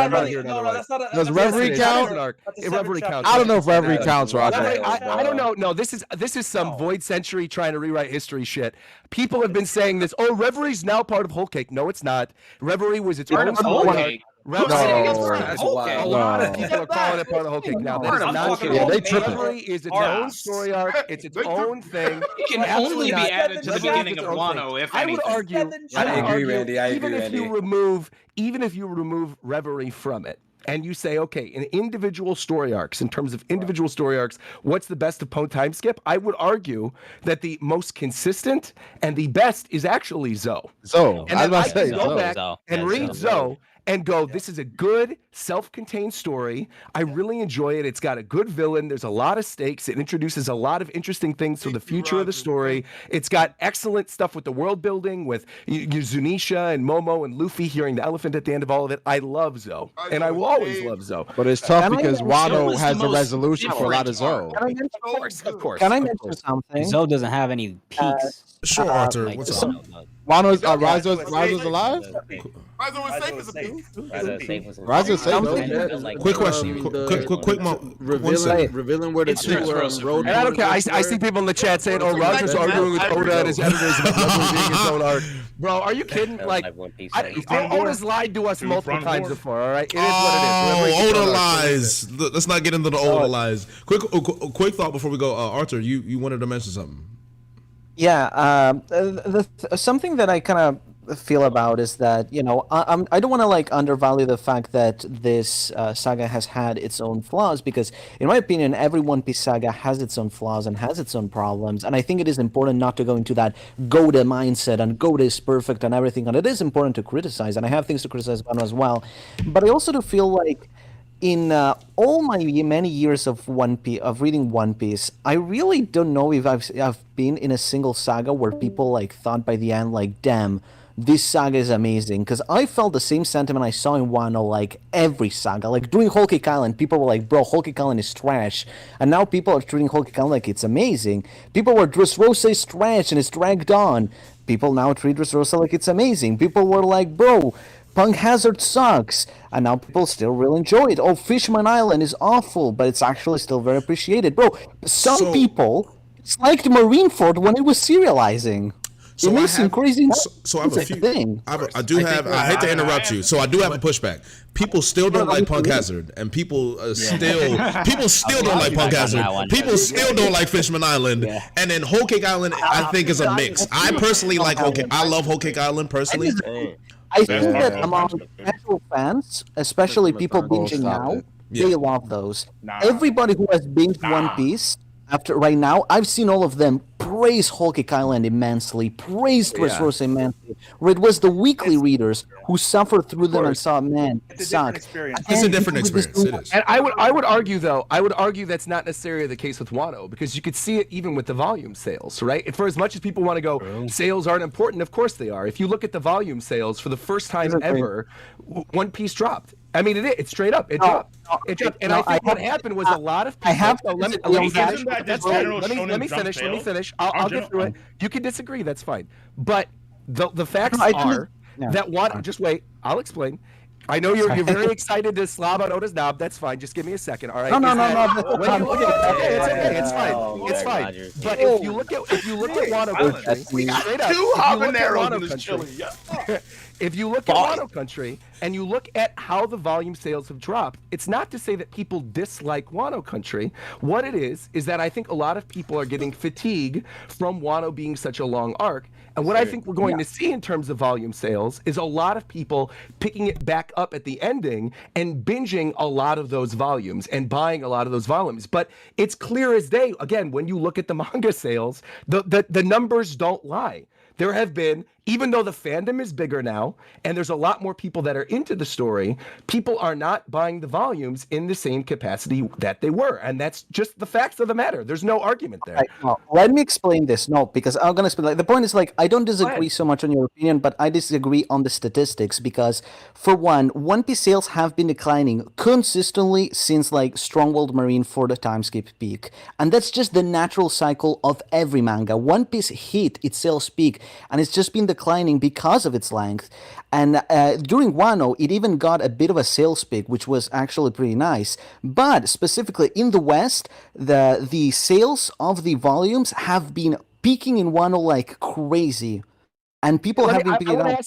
Does Reverie count? Reverie counts. I don't know if Reverie counts, Roger. I don't know. No, this is some Void Century trying to rewrite history shit. People have been saying this. Oh, Reverie's now part of Whole Cake. No, it's not. Reverie was its own story. A lot of people are calling it part of the whole cake now. That is not true. Reverie is its own story arc. It's its own thing. It can only be added to the beginning of Wano, if anything. I agree, Randy. I agree, Randy. Even if you remove Reverie from it, and you say, okay, in individual story arcs, in terms of individual story arcs, what's the best of time skip? I would argue that the most consistent and the best is actually Zoe. And I can go back and read Zoe and go, this is a good self-contained story. I really enjoy it. It's got a good villain. There's a lot of stakes. It introduces a lot of interesting things for the future of the story. It's got excellent stuff with the world building, with Zunisha and Momo and Luffy hearing the elephant at the end of all of it. I love Zoe, and I will always love Zoe. But it's tough because Wano has the resolution for a lot of Zoe. Of course. Can I mention something? Zoe doesn't have any peaks. Sure, Arthur. What's up? Wano's Rizo's alive? Rizo is safe as a pig. Rizo's safe. Quick question. Quick revealing where the two road. And I don't care. I see people in the chat saying, "Oh, Roger's arguing with Oda and his editors about Reverie being his own arc." Bro, are you kidding? Like, Oda's lied to us multiple times before. All right, it is what it is. Oda lies. Let's not get into the Oda lies. Quick thought before we go. Arthur, you wanted to mention something. Yeah, something that I kind of feel about is that, I don't want to like undervalue the fact that this saga has had its own flaws, because in my opinion every One Piece saga has its own flaws and has its own problems, and I think it is important not to go into that Goda mindset and Goda is perfect and everything, and it is important to criticize, and I have things to criticize about as well, but I also do feel like in all my many years of reading One Piece, I really don't know if I've been in a single saga where people like thought by the end like, damn, this saga is amazing, because I felt the same sentiment I saw in Wano like every saga. Like during Whole Cake Island, people were like, bro, Whole Cake Island is trash, and now people are treating Whole Cake Island like it's amazing. People were, Dressrosa is trash and it's dragged on. People now treat Dressrosa like it's amazing. People were like, bro, Punk Hazard sucks, and now people still really enjoy it. Oh, Fishman Island is awful, but it's actually still very appreciated. Bro, some people liked Marineford when it was serializing. So it makes some crazy So I have a few. I hate to interrupt you. So I do have a pushback. People still don't like Punk Hazard, and people still don't like Punk Hazard. People still don't like Fishman Island, and then Whole Cake Island I think is a mix. I personally like Whole Cake. I love Whole Cake Island personally. I think that among casual fans, especially people binging now, they love those. Everybody who has binged One Piece right now, I've seen all of them praise Whole Cake Island immensely, praise Dressrosa immensely. Where it was the weekly readers who suffered through them and saw, man, it sucks. It's a different experience. It is. And I would argue though, that's not necessarily the case with Wano, because you could see it even with the volume sales, right? For as much as people want to go, sales aren't important, of course they are. If you look at the volume sales for the first time ever, One Piece dropped. I mean, it's straight up. It dropped. And I think what happened was a lot of people. Let me finish. I'll get through it. You can disagree. That's fine. But the facts are that Wano. Just wait. I'll explain. I know you're very excited to slob on Oda's knob. That's fine. Just give me a second. All right. No. It's fine. It's fine. But if you look at Wano country, straight up, Two habaneros in this chili. If you look at Wano country and you look at how the volume sales have dropped, it's not to say that people dislike Wano country. What it is that I think a lot of people are getting fatigue from Wano being such a long arc. And what I think we're going to see in terms of volume sales is a lot of people picking it back up at the ending and binging a lot of those volumes and buying a lot of those volumes. But it's clear as day, again, when you look at the manga sales, the numbers don't lie. There have been, even though the fandom is bigger now, and there's a lot more people that are into the story, people are not buying the volumes in the same capacity that they were. And that's just the facts of the matter. There's no argument there. Right, no, let me explain this. No, because I'm going to explain. Like, the point is, like, I don't disagree so much on your opinion, but I disagree on the statistics because, for One Piece sales have been declining consistently since, like, Stronghold Marine for the timeskip peak. And that's just the natural cycle of every manga. One Piece hit its sales peak, and it's just been declining because of its length. And during Wano, it even got a bit of a sales peak, which was actually pretty nice. But specifically in the West, the sales of the volumes have been peaking in Wano like crazy. And people have been picking it up.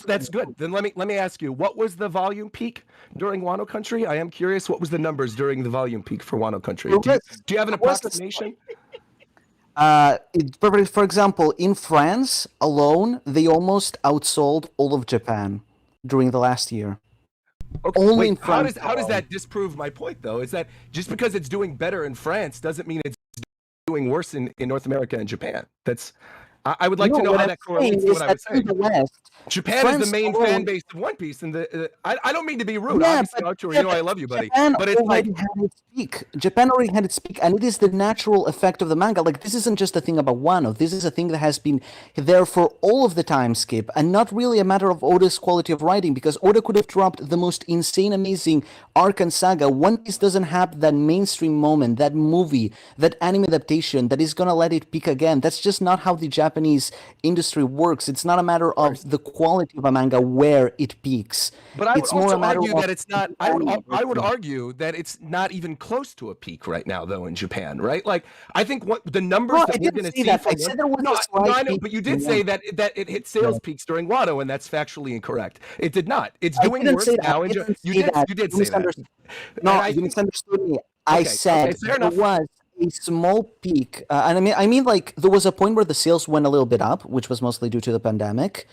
That's good. Then let me ask you, what was the volume peak during Wano country? I am curious, what was the numbers during the volume peak for Wano country? Do you have an approximation? For example, in France alone, they almost outsold all of Japan during the last year. Okay, Only in France. How does that disprove my point, though? Is that just because it's doing better in France doesn't mean it's doing worse in North America and Japan? I would like to know how that correlates to what I was saying. In the West, Japan France is the main fan base of One Piece, and I don't mean to be rude. Obviously, Archer, you know I love you, buddy. But it's like Japan already had its peak, and it is the natural effect of the manga. Like, this isn't just a thing about Wano. This is a thing that has been there for all of the time skip, and not really a matter of Oda's quality of writing, because Oda could have dropped the most insane, amazing arc and saga. One Piece doesn't have that mainstream moment, that movie, that anime adaptation that is gonna let it peak again. That's just not how the Japanese industry works. It's not a matter of the quality of a manga where it peaks. But I would it's more also a matter argue of that it's not. I would argue that it's not even close to a peak right now, though, in Japan. Right? Like, I think what the numbers that we're going to see from I said there was a slight I know, peak but you did in say Wano. that it hit sales peaks during Wano, and that's factually incorrect. It did not. It's doing didn't worse say that. now. I didn't You say did. that. You did You say that. misunderstood. No, you misunderstood me. I said fair there enough. was a small peak, and I mean, like, there was a point where the sales went a little bit up, which was mostly due to the pandemic.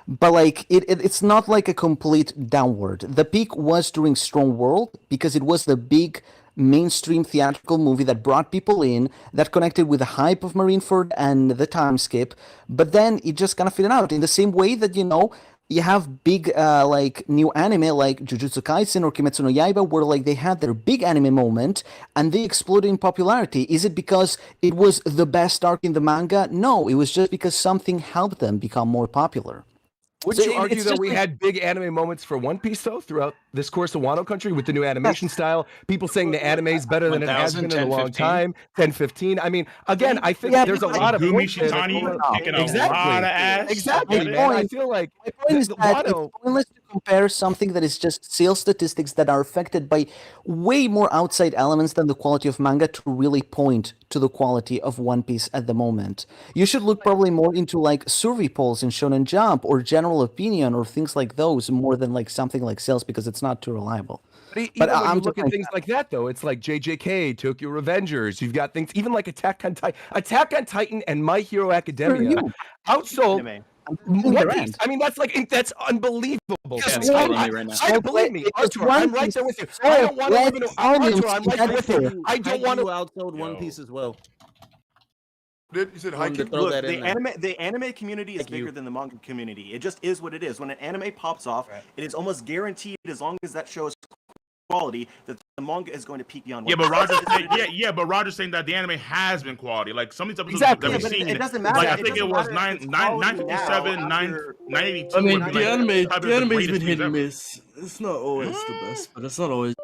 But like it's not like a complete downward. The peak was during Strong World because it was the big mainstream theatrical movie that brought people in, that connected with the hype of Marineford and the time skip. But then it just kind of faded out in the same way that, you know, you have big like new anime like Jujutsu Kaisen or Kimetsu no Yaiba, where like they had their big anime moment and they exploded in popularity. Is it because it was the best arc in the manga? No, it was just because something helped them become more popular. Would you argue that we had big anime moments for One Piece, though, throughout this course of Wano Country with the new animation style? People saying the anime is better than it has been in a long time. 10-15. I mean, again, I think there's a lot of Gumi points there that Shitani go- kicking a lot of ass. Exactly, man. I feel like My point is that Wano. it's pointless to compare something that is just sales statistics that are affected by way more outside elements than the quality of manga to really point to the quality of One Piece at the moment. You should look probably more into like survey polls in Shonen Jump or general opinion or things like those more than like something like sales, because it's not too reliable. But But when I'm you look just at things like that, though, it's like JJK, Tokyo Revengers. You've got things even like Attack on Titan, and My Hero Academia outsold One Piece. I mean, that's unbelievable. Believe me, Archer, I'm right there with you. I don't want to live in Archer, I'm right there with you. I don't want to outsold One Piece as well. You said Wanted to throw Look, that in there. the anime community is bigger than the manga community. It just is what it is. When an anime pops off, it is almost guaranteed, as long as that show is quality, that the manga is going to peak beyond. Yeah, but Roger's saying, but Roger's saying that the anime has been quality. Like some of these episodes Exactly. that we've Yeah, but seen, it doesn't matter. Like I It think it doesn't was matter if it's 957, 982. I mean, would be the like anime's probably the been greatest hit things and ever. miss. It's not always the best, but it's not always.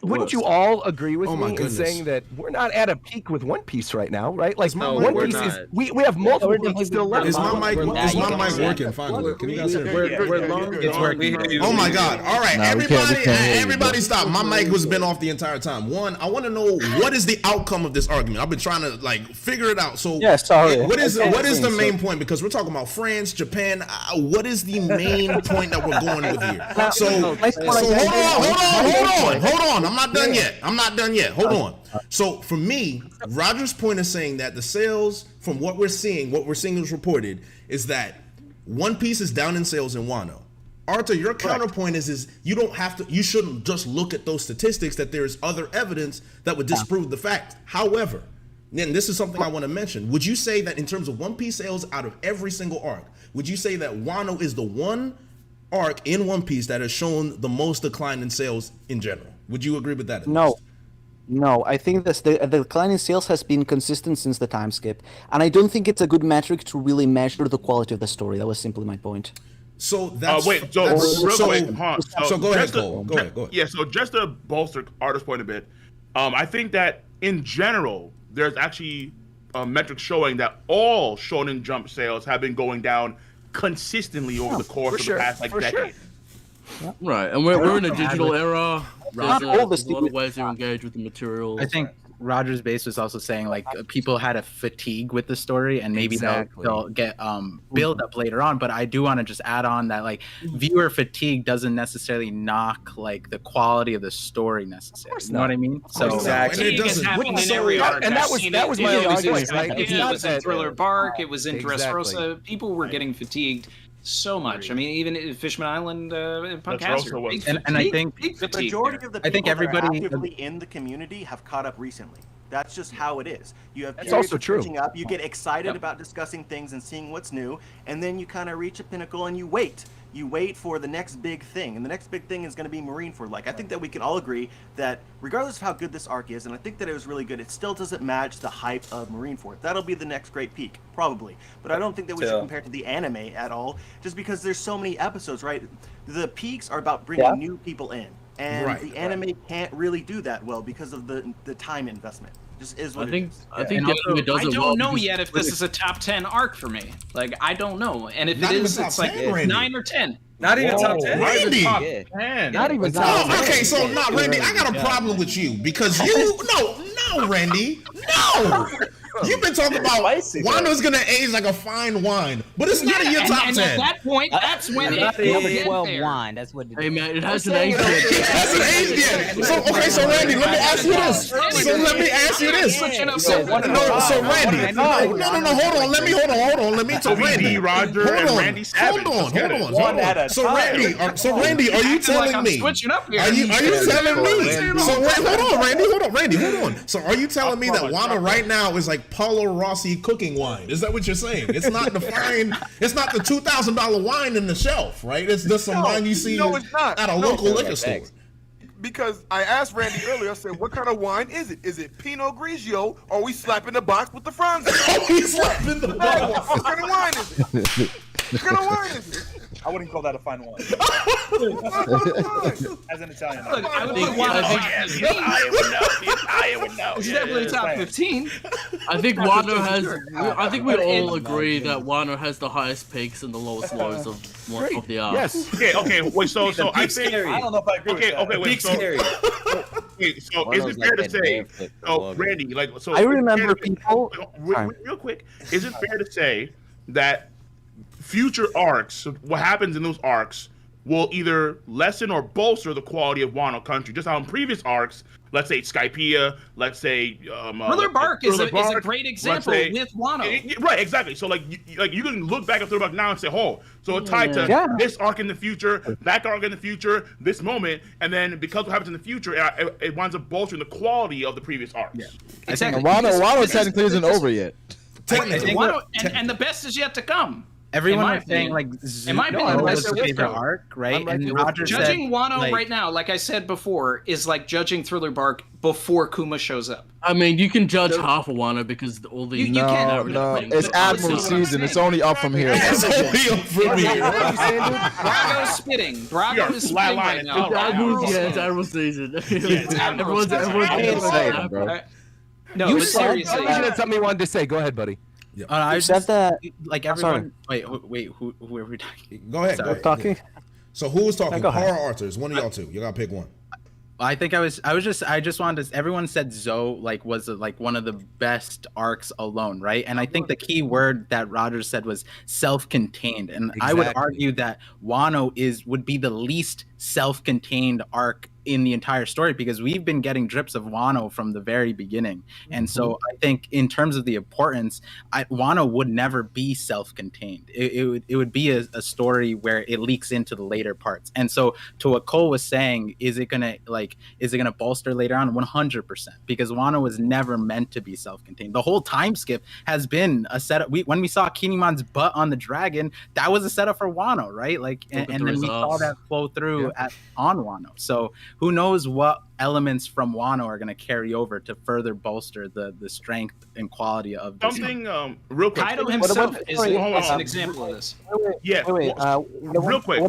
Wouldn't you all agree with Oh my me in goodness. saying that we're not at a peak with One Piece right now, right? Like No, One we're Piece is not. we have multiple we're peaks still left. Is my mic We're working finally? Can you guys hear me? We're long. It's working. Oh my God! All right, Nah, we can't hear you, everybody, bro. stop! My mic has been off the entire time. One, I want to know what is the outcome of this argument. I've been trying to like figure it out. So, Yeah, sorry. what is the So- main point? Because we're talking about France, Japan. What is the main point that we're going with here? So hold on. I'm not done yet. Hold on. So for me, Roger's point is saying that the sales from what we're seeing is reported is that One Piece is down in sales in Wano. Arthur, your counterpoint is you shouldn't just look at those statistics, that there's other evidence that would disprove the fact. However, then this is something I want to mention. Would you say that in terms of One Piece sales out of every single arc, would you say that Wano is the one arc in One Piece that has shown the most decline in sales in general? Would you agree with that? No, I think that the decline in sales has been consistent since the time skip, and I don't think it's a good metric to really measure the quality of the story. That was simply my point. So that's real quick, huh? So go ahead, just to- Cole. Go ahead. Yeah, so just to bolster Artist's point a bit, I think that in general, there's actually metrics showing that all Shonen Jump sales have been going down consistently over the course of the past decade. Right, and we're in a digital era. Not There's all the a lot of ways to engage with the material. I think RogersBase was also saying like people had a fatigue with the story, and maybe they'll get build up later on. But I do want to just add on that like viewer fatigue doesn't necessarily knock like the quality of the story necessarily. You know what I mean? So Fatigue is happening in every arc. And that was my argument, right? It was in Thriller Bark. It was in Exactly. Dressrosa. People were getting fatigued so much. I mean, even in Fishman Island and Punk Hazard. And I think The majority of the I think people that are everybody- actively in the community have caught up recently. That's just how it is. You have That's periods also of true. catching up. You get excited about discussing things and seeing what's new, and then you kind of reach a pinnacle and you wait. You wait for the next big thing, and the next big thing is going to be Marineford. Like I think that we can all agree that regardless of how good this arc is, and I think that it was really good, it still doesn't match the hype of Marineford. That'll be the next great peak, probably. But I don't think that we should compare it to the anime at all, just because there's so many episodes, right? The peaks are about bringing new people in, and the anime can't really do that well because of the time investment. Just is what I think it is. the anime does I it don't well know because- yet if this is a top 10 arc for me. Like, I don't know. And if Not it even is, top it's like 10, Randy. 9 or 10. Not even top 10. Randy. Not even top. Oh, okay, so not Randy. I got a problem with you because you no, Randy, no. You've been talking about Wano's gonna age like a fine wine, but it's not in your top and 10. at that point, that's when it Number will get 12 there. wine. That's what. Hey man, it has an age yet. That's an age yet. So okay, so Randy, let me ask you this. So let me ask you this. So Randy, no, hold on. Let me talk. Randy, Roger and Randy Savage. Hold on. So Randy, are you telling me? Switching up here. Are you telling me? So wait, hold on, Randy, hold on. So are you telling me that Wano right now is like Paulo Rossi cooking wine? Is that what you're saying? It's not the fine. It's not the $2,000 wine in the shelf, right? It's just some wine you see it's not. at a local liquor store. Because I asked Randy earlier, I said, what kind of wine is it? Is it Pinot Grigio, or are we slapping the box with the Franz? We slapping the box. What kind of wine is it? What kind of wine is it? I wouldn't call that a fine wine. As an Italian. Look, I would put Wano I would know. It's definitely top 15. I think Wano has. I think we all agree that Wano has the highest peaks and the lowest lows of the arc. Yes. Okay. Wait. So I think. Scary. I don't know if I agree with that. Okay. Wait. Peak scary. So is it fair to say? So Randy, so I remember people. Real quick, is it fair to say that future arcs, what happens in those arcs, will either lessen or bolster the quality of Wano Country? Just how in previous arcs, let's say Skypiea, let's say Thriller Bark is a great example with Wano. Right, exactly. So like you can look back at Thriller Bark now and say, oh, so it's tied to this arc in the future, that arc in the future, this moment, and then because what happens in the future, it winds up bolstering the quality of the previous arcs. Yeah. Exactly. Wano technically isn't over yet. And the best is yet to come. Everyone my was saying opinion- like in my Zuko opinion, was that's the favorite arc, right? And Roger said, judging Wano like, right now, like I said before, is like judging Thriller Bark before Kuma shows up. I mean, you can judge half of Wano because all the You can. No, things- it's But Admiral listen to what I'm season. It's saying. only up from here. It's only up from here. Drago's spitting. Drago is spitting right now. It's Admiral season. Admiral's Everyone's saying, bro. No, you but said seriously. you had something you wanted to say. Go ahead, buddy. I was said just, that- like I'm sorry. everyone. Wait, who are we talking? Go ahead. Sorry. Go ahead. Talking? So who was talking? go ahead. Ohara or Arthur? It's one of y'all two. You gotta pick one. I think I just wanted to. Everyone said Zoe like was like one of the best arcs alone, right? And I think the key word that Rogers said was self-contained, and I would Exactly. argue that Wano would be the least self-contained arc in the entire story because we've been getting drips of Wano from the very beginning, and so I think in terms of the importance, Wano would never be self-contained. It would be a story where it leaks into the later parts, and so to what Cole was saying, is it gonna bolster later on? 100%, because Wano was never meant to be self-contained. The whole time skip has been a setup. When we saw Kinemon's butt on the dragon, that was a setup for Wano, right? Like, and then we saw that flow through on Wano. So who knows what elements from Wano are going to carry over to further bolster the strength and quality of this. Something real quick. Kaido himself is an example of this. Yeah. Real quick.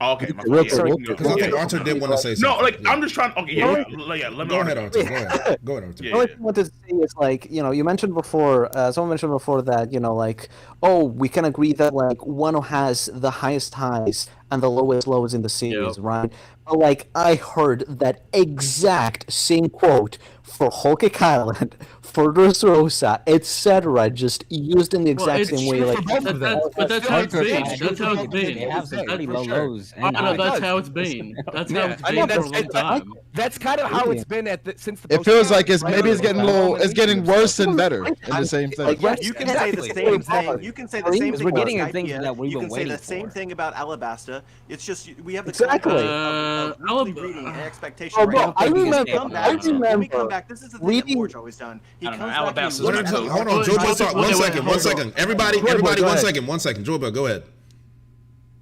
Okay, my Real fault. quick, because I think Arthur did want to say something. No, like I'm just trying. Okay, yeah. Let me. Go ahead, Arthur. Go ahead. Go ahead, Arthur. The only thing I want to say is like, you mentioned before, someone mentioned before that, like, oh, we can agree that like Wano has the highest highs and the lowest lows in the series, right? But like, I heard that exact same quote for Whole Cake Island, for Dressrosa, etc., just used in the exact same way. Like, but that's how it's been. That's how it's been. They have some pretty low lows. Oh, no, that's how it's been. That's how it's been for a long time. That's kind of how it's been since the. It feels like it's getting a little. It's getting worse and better in the same thing. You can say the same thing. You can say the same thing. We're getting about things Skypiea. that we've You been can say waiting the same for. thing about Alabasta. It's just we have the Exactly. of weekly reading and expectation. Oh, right bro, now. I When we remember. come back, when we come back, this is the thing that Morj always done. He comes back and he looks at the- Hold on, Joe Bell talk. 1 second. 1 second. Everybody, 1 second. 1 second. Joe Bell, go ahead.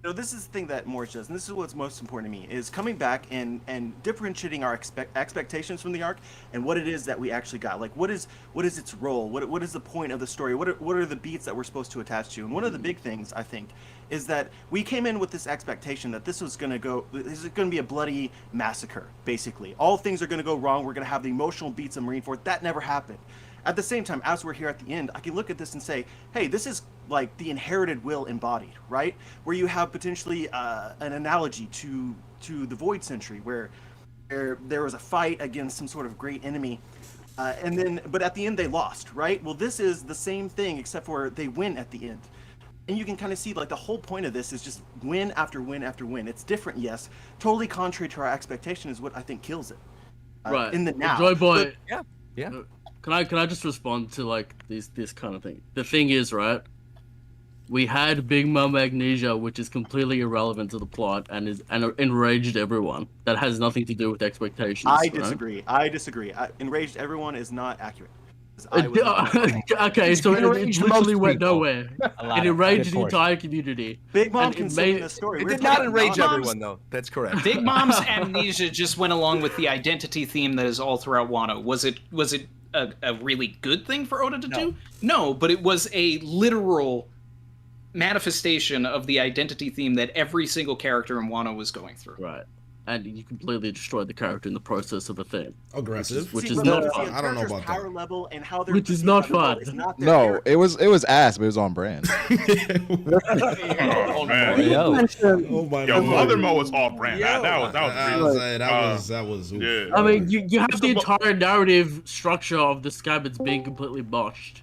So this is the thing that Morj does, and this is what's most important to me, is coming back and differentiating our expectations from the arc and what it is that we actually got. Like, what is its role? What is the point of the story? What are the beats that we're supposed to attach to? And one of the big things, I think, is that we came in with this expectation that this is going to be a bloody massacre, basically. All things are going to go wrong. We're going to have the emotional beats of Marineford. That never happened. At the same time, as we're here at the end, I can look at this and say, hey, this is like the inherited will embodied, right? Where you have potentially an analogy to the Void Century, where there was a fight against some sort of great enemy, but at the end they lost, right? Well, this is the same thing, except for they win at the end. And you can kind of see, like, the whole point of this is just win after win after win. It's different, yes. Totally contrary to our expectation is what I think kills it. Right. In the now. Joy Boy. Yeah. Can I just respond to like this kind of thing? The thing is, right? We had Big Mom Amnesia, which is completely irrelevant to the plot and enraged everyone. That has nothing to do with expectations. I right? disagree. Enraged everyone is not accurate. Okay, so it literally went nowhere. It enraged the entire community. Big Mom and can sing in the story. It did not enrage everyone, though. That's correct. Big Mom's amnesia just went along with the identity theme that is all throughout Wano. Was it a really good thing for Oda to do? No, but it was a literal manifestation of the identity theme that every single character in Wano was going through. Right. And you completely destroyed the character in the process of a thing. Aggressive. Which is not fun. I don't know about power that. level and how they're Which is not fun. No, it was ass, but it was on brand. Oh man. Yo. Yo, Mother Mo was off brand. That was. Yeah. I mean, you have the entire narrative structure of the Scabbards being completely botched.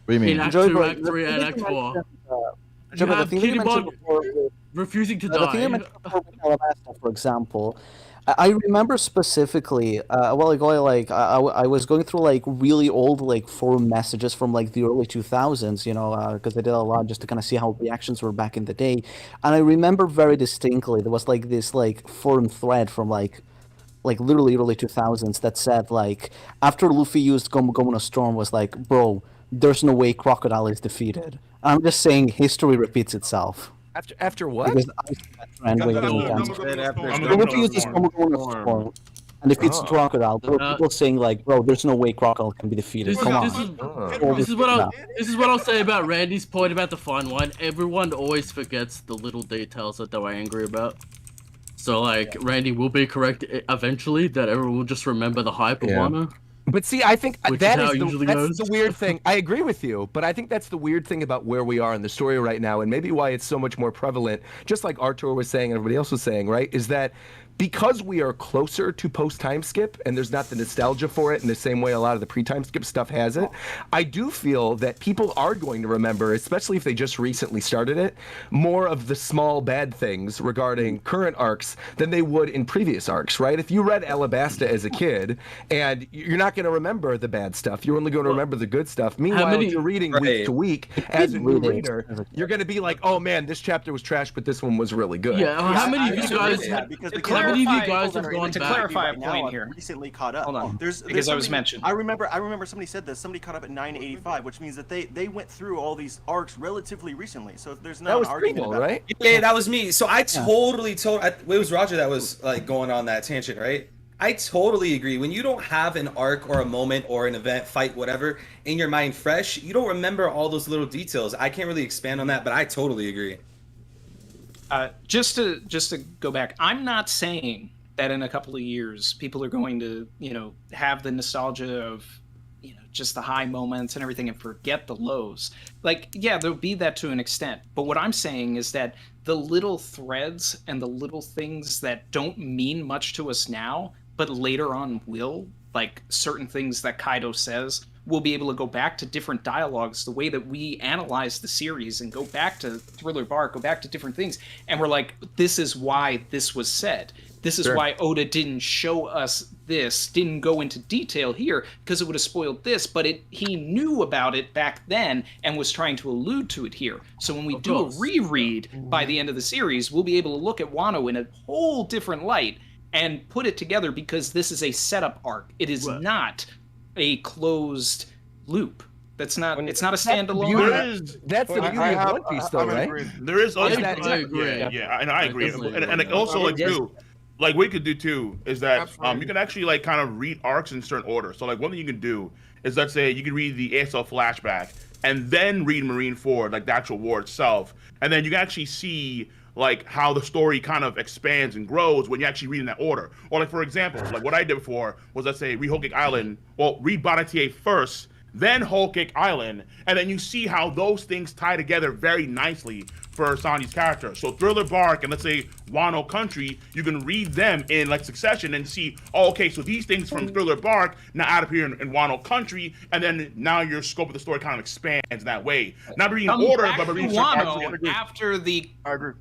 What do you mean? In Act 2, Act 3, and Act 4. You have Kinemon refusing to The thing I die. mentioned before with Alabasta, for example, I remember specifically a while ago, like I was going through like really old like forum messages from like the early 2000s, because I did a lot just to kind of see how reactions were back in the day, and I remember very distinctly there was like this like forum thread from like literally early 2000s that said like after Luffy used Gomu Gomu no Storm was like, bro, there's no way Crocodile is defeated. I'm just saying history repeats itself. After what? Because I see that trend way too many times. Luffy uses Stomagon form and defeats the crocodile. There were people saying like, "Bro, there's no way crocodile can be defeated." Come on. This is what I'll say about Randy's point about the fine wine. Everyone always forgets the little details that they were angry about. So like, Randy will be correct eventually. That everyone will just remember the hype of Wano. But see, I think Which that's is how it usually the goes. weird thing. I agree with you, but I think that's the weird thing about where we are in the story right now, and maybe why it's so much more prevalent, just like Artur was saying, everybody else was saying, right, is that because we are closer to post-time skip, and there's not the nostalgia for it in the same way a lot of the pre-time skip stuff has it, I do feel that people are going to remember, especially if they just recently started it, more of the small bad things regarding current arcs than they would in previous arcs, right? If you read Alabasta as a kid, and you're not going to remember the bad stuff, you're only going to remember the good stuff. Meanwhile, if you're reading week to week, as a new reader, you're going to be like, oh man, this chapter was trash, but this one was really good. Yeah, how many of you guys have gone to back? clarify a point here? Recently caught up. Hold on, There's because I was somebody- mentioned. I remember somebody said this. Somebody caught up at 985, which means that they went through all these arcs relatively recently. So there's not an argument about it. Yeah, that was me. So I totally it was Roger that was like going on that tangent, right? I totally agree. When you don't have an arc or a moment or an event, fight, whatever, in your mind fresh, you don't remember all those little details. I can't really expand on that, but I totally agree. Just to go back, I'm not saying that in a couple of years people are going to, have the nostalgia of, just the high moments and everything and forget the lows. Like, yeah, there'll be that to an extent. But what I'm saying is that the little threads and the little things that don't mean much to us now, but later on will, like certain things that Kaido says, we'll be able to go back to different dialogues, the way that we analyze the series and go back to Thriller Bark, go back to different things. And we're like, this is why this was said. This is why Oda didn't show us this, didn't go into detail here, because it would have spoiled this, but he knew about it back then and was trying to allude to it here. So when we do a reread by the end of the series, we'll be able to look at Wano in a whole different light and put it together, because this is a setup arc. It is not a closed loop. That's not. It's not a standalone. That's the beauty of One Piece, though, right? There is. I agree. Yeah, and I agree. And also, like, too, like what you could do too is that you can actually like kind of read arcs in certain order. So like one thing you can do is, let's say you can read the ASL flashback and then read Marineford, like the actual war itself, and then you can actually see like how the story kind of expands and grows when you actually read in that order. Or like, for example, like what I did before was, let's say, read Whole Cake Island, well, read Bonnetier first, then Whole Cake Island, and then you see how those things tie together very nicely for Sanji's character. So Thriller Bark and, let's say, Wano Country, you can read them in like succession and see, oh, okay, so these things from Thriller Bark now add up here in Wano Country, and then now your scope of the story kind of expands that way. Not reading order, but reading Wano after the. I agree.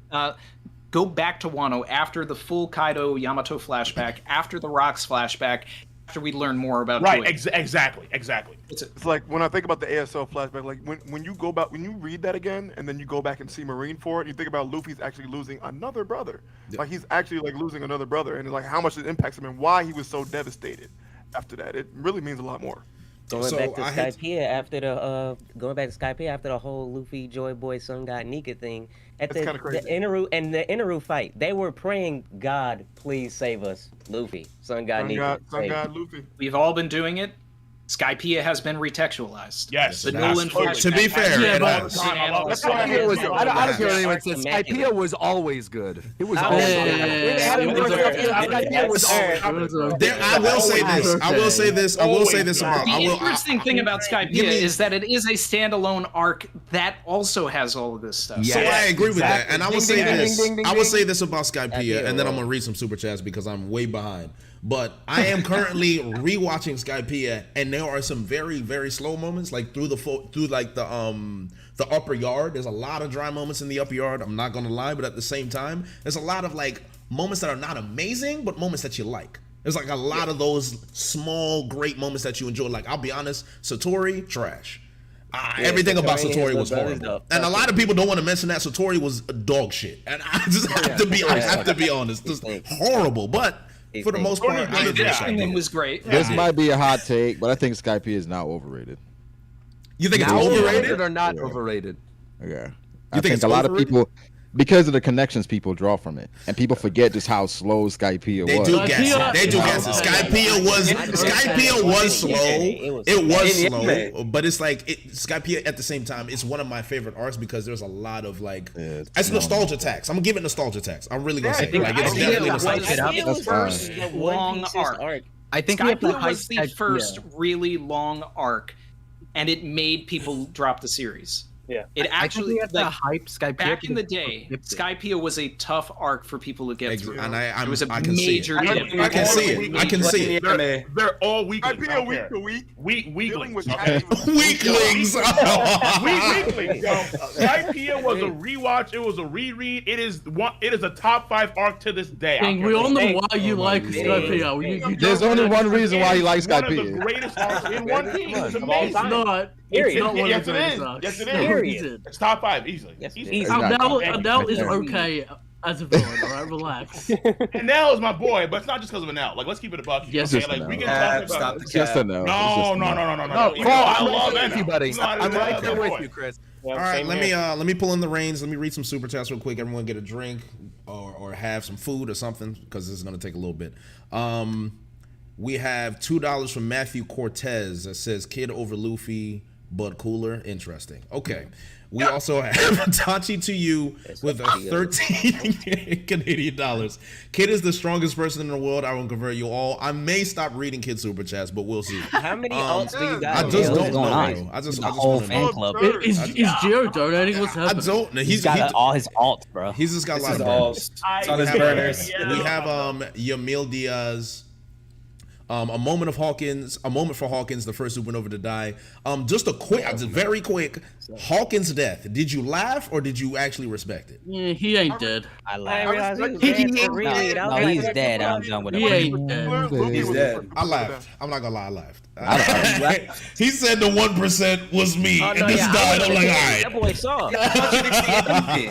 Go back to Wano after the full Kaido Yamato flashback, after the Rocks flashback, after we learn more about right. Joy. Exactly. It's like when I think about the ASL flashback, like when you go back, when you read that again, and then you go back and see Marineford, you think about Luffy's actually losing another brother. Like he's actually like losing another brother, and like how much it impacts him and why he was so devastated after that. It really means a lot more. Going back to Skypiea after the whole Luffy Joy Boy Sun God Nika thing, at the Inaru fight, they were praying, God, please save us, Luffy, Sun God Nika. Sun God Luffy. We've all been doing it. Skypiea has been retextualized. Yes. The Nolan to be fair, I don't care what anyone says. Skypiea was always good. It was always good. I will say this about. The interesting thing about Skypiea is that it is a standalone arc that also has all of this stuff. So I agree with that, and I will say this. I will say this about Skypiea, and then I'm gonna read some super chats because I'm way behind. But I am currently rewatching Skypiea, and there are some very, very slow moments, like through the upper yard. There's a lot of dry moments in the upper yard. I'm not gonna lie, but at the same time, there's a lot of like moments that are not amazing, but moments that you like. There's like a lot of those small, great moments that you enjoy. Like, I'll be honest, Satori, trash. Everything about Satori was horrible, and a lot of people don't want to mention that Satori was dog shit. And I just have to be honest, just horrible. But for the most part, it was great. This might be a hot take, but I think Skypiea is now overrated. You think it's overrated or not overrated? Yeah. I think think it's a lot of overrated? people, because of the connections people draw from it, and people forget just how slow Skypiea They was. do guess it. They do guess it. Skypiea was slow. It was slow, but it's like Skypiea at the same time. It's one of my favorite arcs because there's a lot of like it's nostalgia tax. I'm gonna give it nostalgia tax. I'm really gonna say it. Like it's definitely nostalgia. The first long arc. I think we have to Skypiea hype was the Skypiea. first really long arc, and it made people drop the series. Yeah, it I think actually we have to like, hype Skypiea back in the because day. people skipped it. Skypiea was a tough arc for people to get through. And it was a I can see major. it. I can see it. I can see it. They're all weaklings. Skypiea I don't week care. to week. Weaklings. Weaklings. Weaklings. Yo, Skypiea was a rewatch. It was a reread. It is a top 5 arc to this day. King, we all know why you like Skypiea. There's only one reason why he likes One of the Skypiea. greatest arcs in One Piece. It's It's amazing. not. Period. It's not one Yes, of the it greatest is. arcs. Yes, it Period. is. It's top 5 easily. Easily. Adele is okay as a villain. All right, relax. Anel is my boy, but it's not just because of Anel. Like, let's keep it a buck. Yes, okay? it's Like, we can Anel. talk Stop about. the Just cap. Anel. No. No, You Cole, know, I I'm love right with you, Anel. buddy. You know, I I'm right love there that with boy. you, Chris. All right, let me pull in the reins. Let me read some super chats real quick. Everyone get a drink or have some food or something because this is gonna take a little bit. We have $2 from Matthew Cortez that says "Kid over Luffy, but cooler." Interesting. Okay. We also have Tachi to you with a 13 Canadian dollars. Kid is the strongest person in the world. I will convert you all. I may stop reading Kid super chats, but we'll see. How many alts do you got? I just don't know. On? I just whole wanna fan know. club. Is Gio donating? What's happening? I don't know. He's got all his alts, bro. He's just got a lot of burners. It's on his burners. We have Yamil Diaz. A moment for Hawkins, the first supernova to die. Just very quick. Hawkins' death. Did you laugh or did you actually respect it? Yeah, he ain't dead. I laughed. No, he's dead. I'm done with him. He ain't dead. He's dead. I laughed. I'm not gonna lie, I laughed. He said the 1% was me, and this died. I'm like, all right. That boy saw. That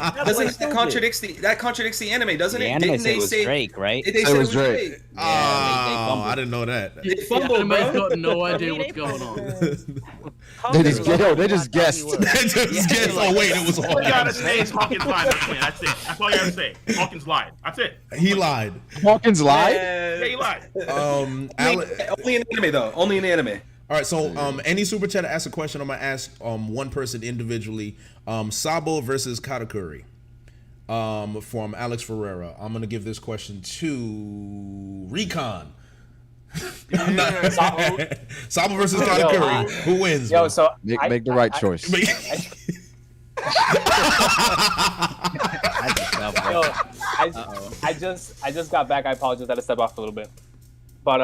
contradicts the anime, doesn't The it? anime Didn't said they it was say Drake, right? They said it was Drake. Oh, I didn't know that. They fumbled, The anime's bro. got no idea what's going on. They just guessed. They just guessed. Oh wait, it was All you gotta say is Hawkins lied. That's it. That's all you gotta say. Hawkins lied. That's it. He lied. Hawkins lied? Yeah, he lied. Only in anime though. Only in anime. All right, so any super chat to ask a question, I'm gonna ask one person individually. Sabo versus Katakuri. From Alex Ferreira. I'm gonna give this question to Recon. Sabo versus Katakuri. Who wins? Yo, so make the right choice. I just got back. I apologize. I had to step off a little bit. But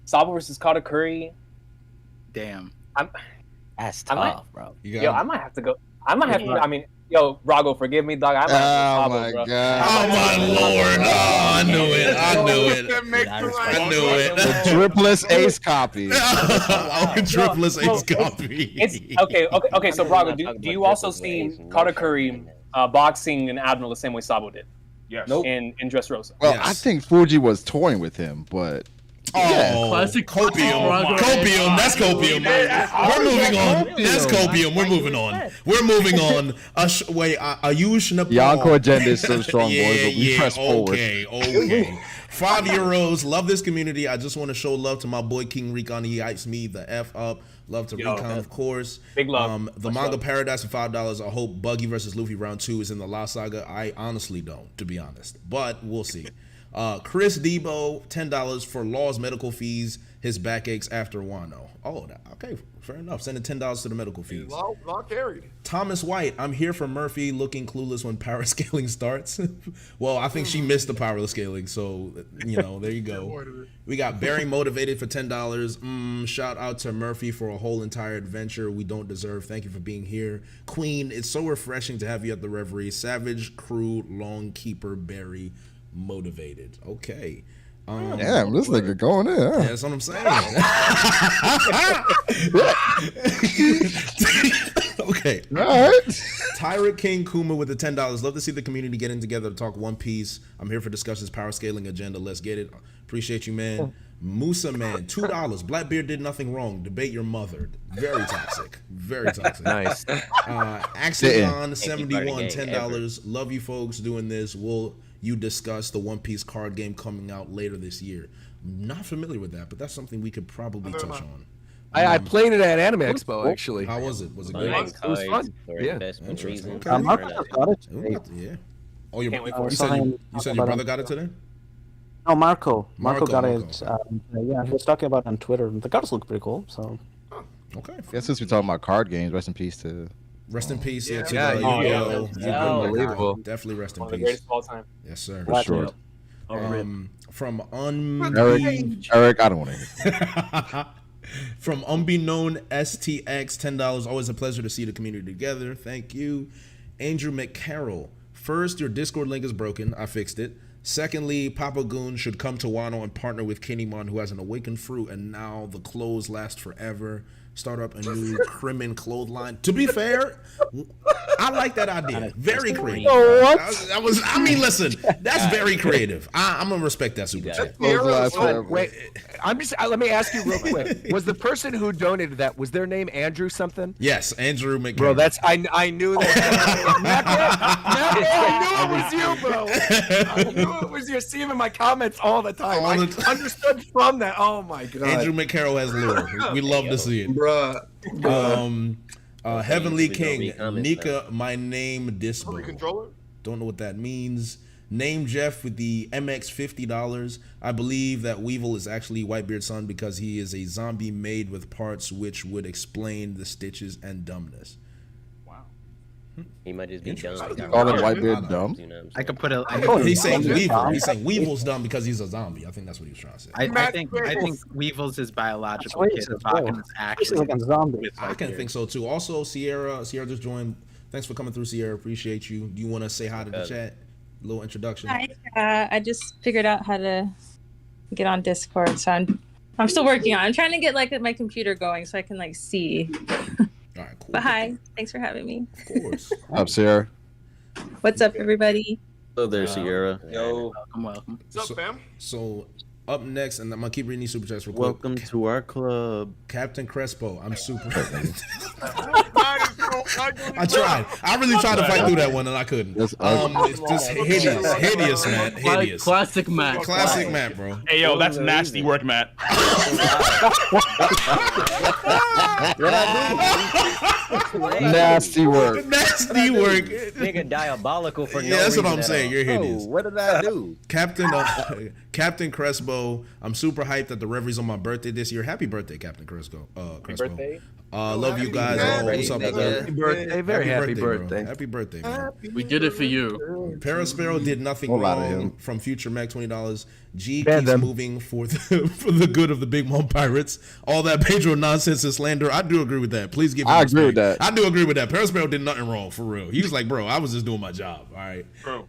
Sabo versus Katakuri. Damn. That's tough, bro. I might have to go. I might have to. I mean, yo, Rago, forgive me, dog. I might have to go Sabo, bro. Oh my lord! Oh, I knew it. I knew it. The tripless ace copy. Tripless ace copy. It's okay. So, Rago, do you also see Katakuri boxing and Admiral the same way Sabo did? Yes. Nope. In Dressrosa. Well, I think Fuji was toying with him, but Classic copium. That's copium. We're moving on. That's copium. We're moving on. Wait, Ayush Nepal. Yonko agenda is so strong, boys, but we press forward. Okay. €5. Love this community. I just want to show love to my boy KingRecon. He hypes me the F up. Love to Recon, of course. Big love. The manga Paradise for $5. I hope Buggy versus Luffy round 2 is in the Law Saga. I honestly don't, to be honest, but we'll see. Chris Debo, $10 for Law's medical fees. His backaches after Wano. Oh, okay, fair enough. Sending $10 to the medical fees. Law carried. Thomas White, I'm here for Murphy, looking clueless when power scaling starts. Well, I think she missed the power scaling, so there you go. We got Barry motivated for $10. Shout out to Murphy for a whole entire adventure we don't deserve. Thank you for being here. Queen, it's so refreshing to have you at the Reverie. Savage Crew, Long Keeper, Barry motivated. Okay. Damn, this nigga going in. Huh? Yeah, that's what I'm saying. Okay. All right. Tyrant King Kuma with the $10. Love to see the community getting together to talk One Piece. I'm here for discussions, power scaling agenda. Let's get it. Appreciate you, man. Musa Man, $2. Blackbeard did nothing wrong. Debate your mother. Very toxic. Very toxic. Nice. Axeon 71, $10. Love you folks doing this. Will you discuss the One Piece card game coming out later this year? I'm not familiar with that, but that's something we could probably touch on. I played it at Anime Expo actually. How was it? Was it good? Buying It was fun. for Yeah. investment Interesting. reasons. Okay. Marco got it today. Yeah. Oh, Can't wait for you it. said your brother got it today? No, Marco got Marco, it. Yeah, he was talking about it on Twitter. The cards look pretty cool. So. Okay. Yeah, since we're talking about card games, rest in peace to. Rest in peace. Yeah, Yeah, Definitely rest in One of the peace. greatest of all time. Yes, sir. For sure. From Eric, I don't want to hear. From Unbeknown STX, $10. Always a pleasure to see the community together. Thank you. Andrew McCarroll. First, your Discord link is broken. I fixed it. Secondly, Papa Goon should come to Wano and partner with Kinemon, who has an awakened fruit, and now the clothes last forever. Start up a new Crimin clothesline. To be fair, I like that idea. Very creative. I mean, listen, that's very creative. I'm gonna respect that super chat. Wait, let me ask you real quick. Was the person who donated that, was their name Andrew something? Yes, Andrew McGraw. Bro, that's I knew that. I knew it was you, bro. I knew it was you. See him in my comments all the time. I understood from that. Oh my god. Andrew McCarroll has lure. We love to see it. Heavenly King, Nika, my name Dispo. Don't know what that means. Name Jeff with the MX $50. I believe that Weevil is actually Whitebeard's son because he is a zombie made with parts which would explain the stitches and dumbness. He might just be dumb. Call him Whitebeard dumb? I could put a. He's saying Weevil. He's saying Weevil's dumb because he's a zombie. I think that's what he was trying to say. I think Weevil's his biological kid. Vakken is actually like a zombie. with I can Whitebeard. think so too. Also, Sierra just joined. Thanks for coming through, Sierra. Appreciate you. Do you want to say hi to the chat? A little introduction. Hi, I just figured out how to get on Discord, so I'm still working on it. I'm trying to get like my computer going so I can like see. All right, cool. But hi, thanks for having me. Of course. What's up, Sierra? What's up, everybody? Hello there, Sierra. Yo. Welcome. What's up, fam? So up next, and I'm gonna keep reading these super chats real quick. Welcome to our club. Captain Crespo. I'm super. I tried. I really tried to fight through that one, and I couldn't. It's just hideous, man. Hideous. Classic Matt. Classic Matt, bro. Hey, yo, that's nasty work, Matt. Nasty work. Nasty work. Nigga diabolical for no reason. Yeah, that's what I'm at saying. all. You're hideous. What did I do? Captain Crespo. I'm super hyped that the Reverie's on my birthday this year. Happy birthday, Captain Crespo. Crespo. Birthday. Love you guys. What's up, brother? Happy birthday. Very happy birthday. Bro. Happy birthday, man. We did it for you. Parasparrow did nothing Hold on to wrong him. from Future Mac, $20. G Ban keeps them. moving for the good of the Big Mom Pirates. All that Pedro nonsense and slander. I do agree with that. Please give me I respect. agree with that. I do agree with that. Parasparrow did nothing wrong, for real. He was like, bro, I was just doing my job. All right. Bro.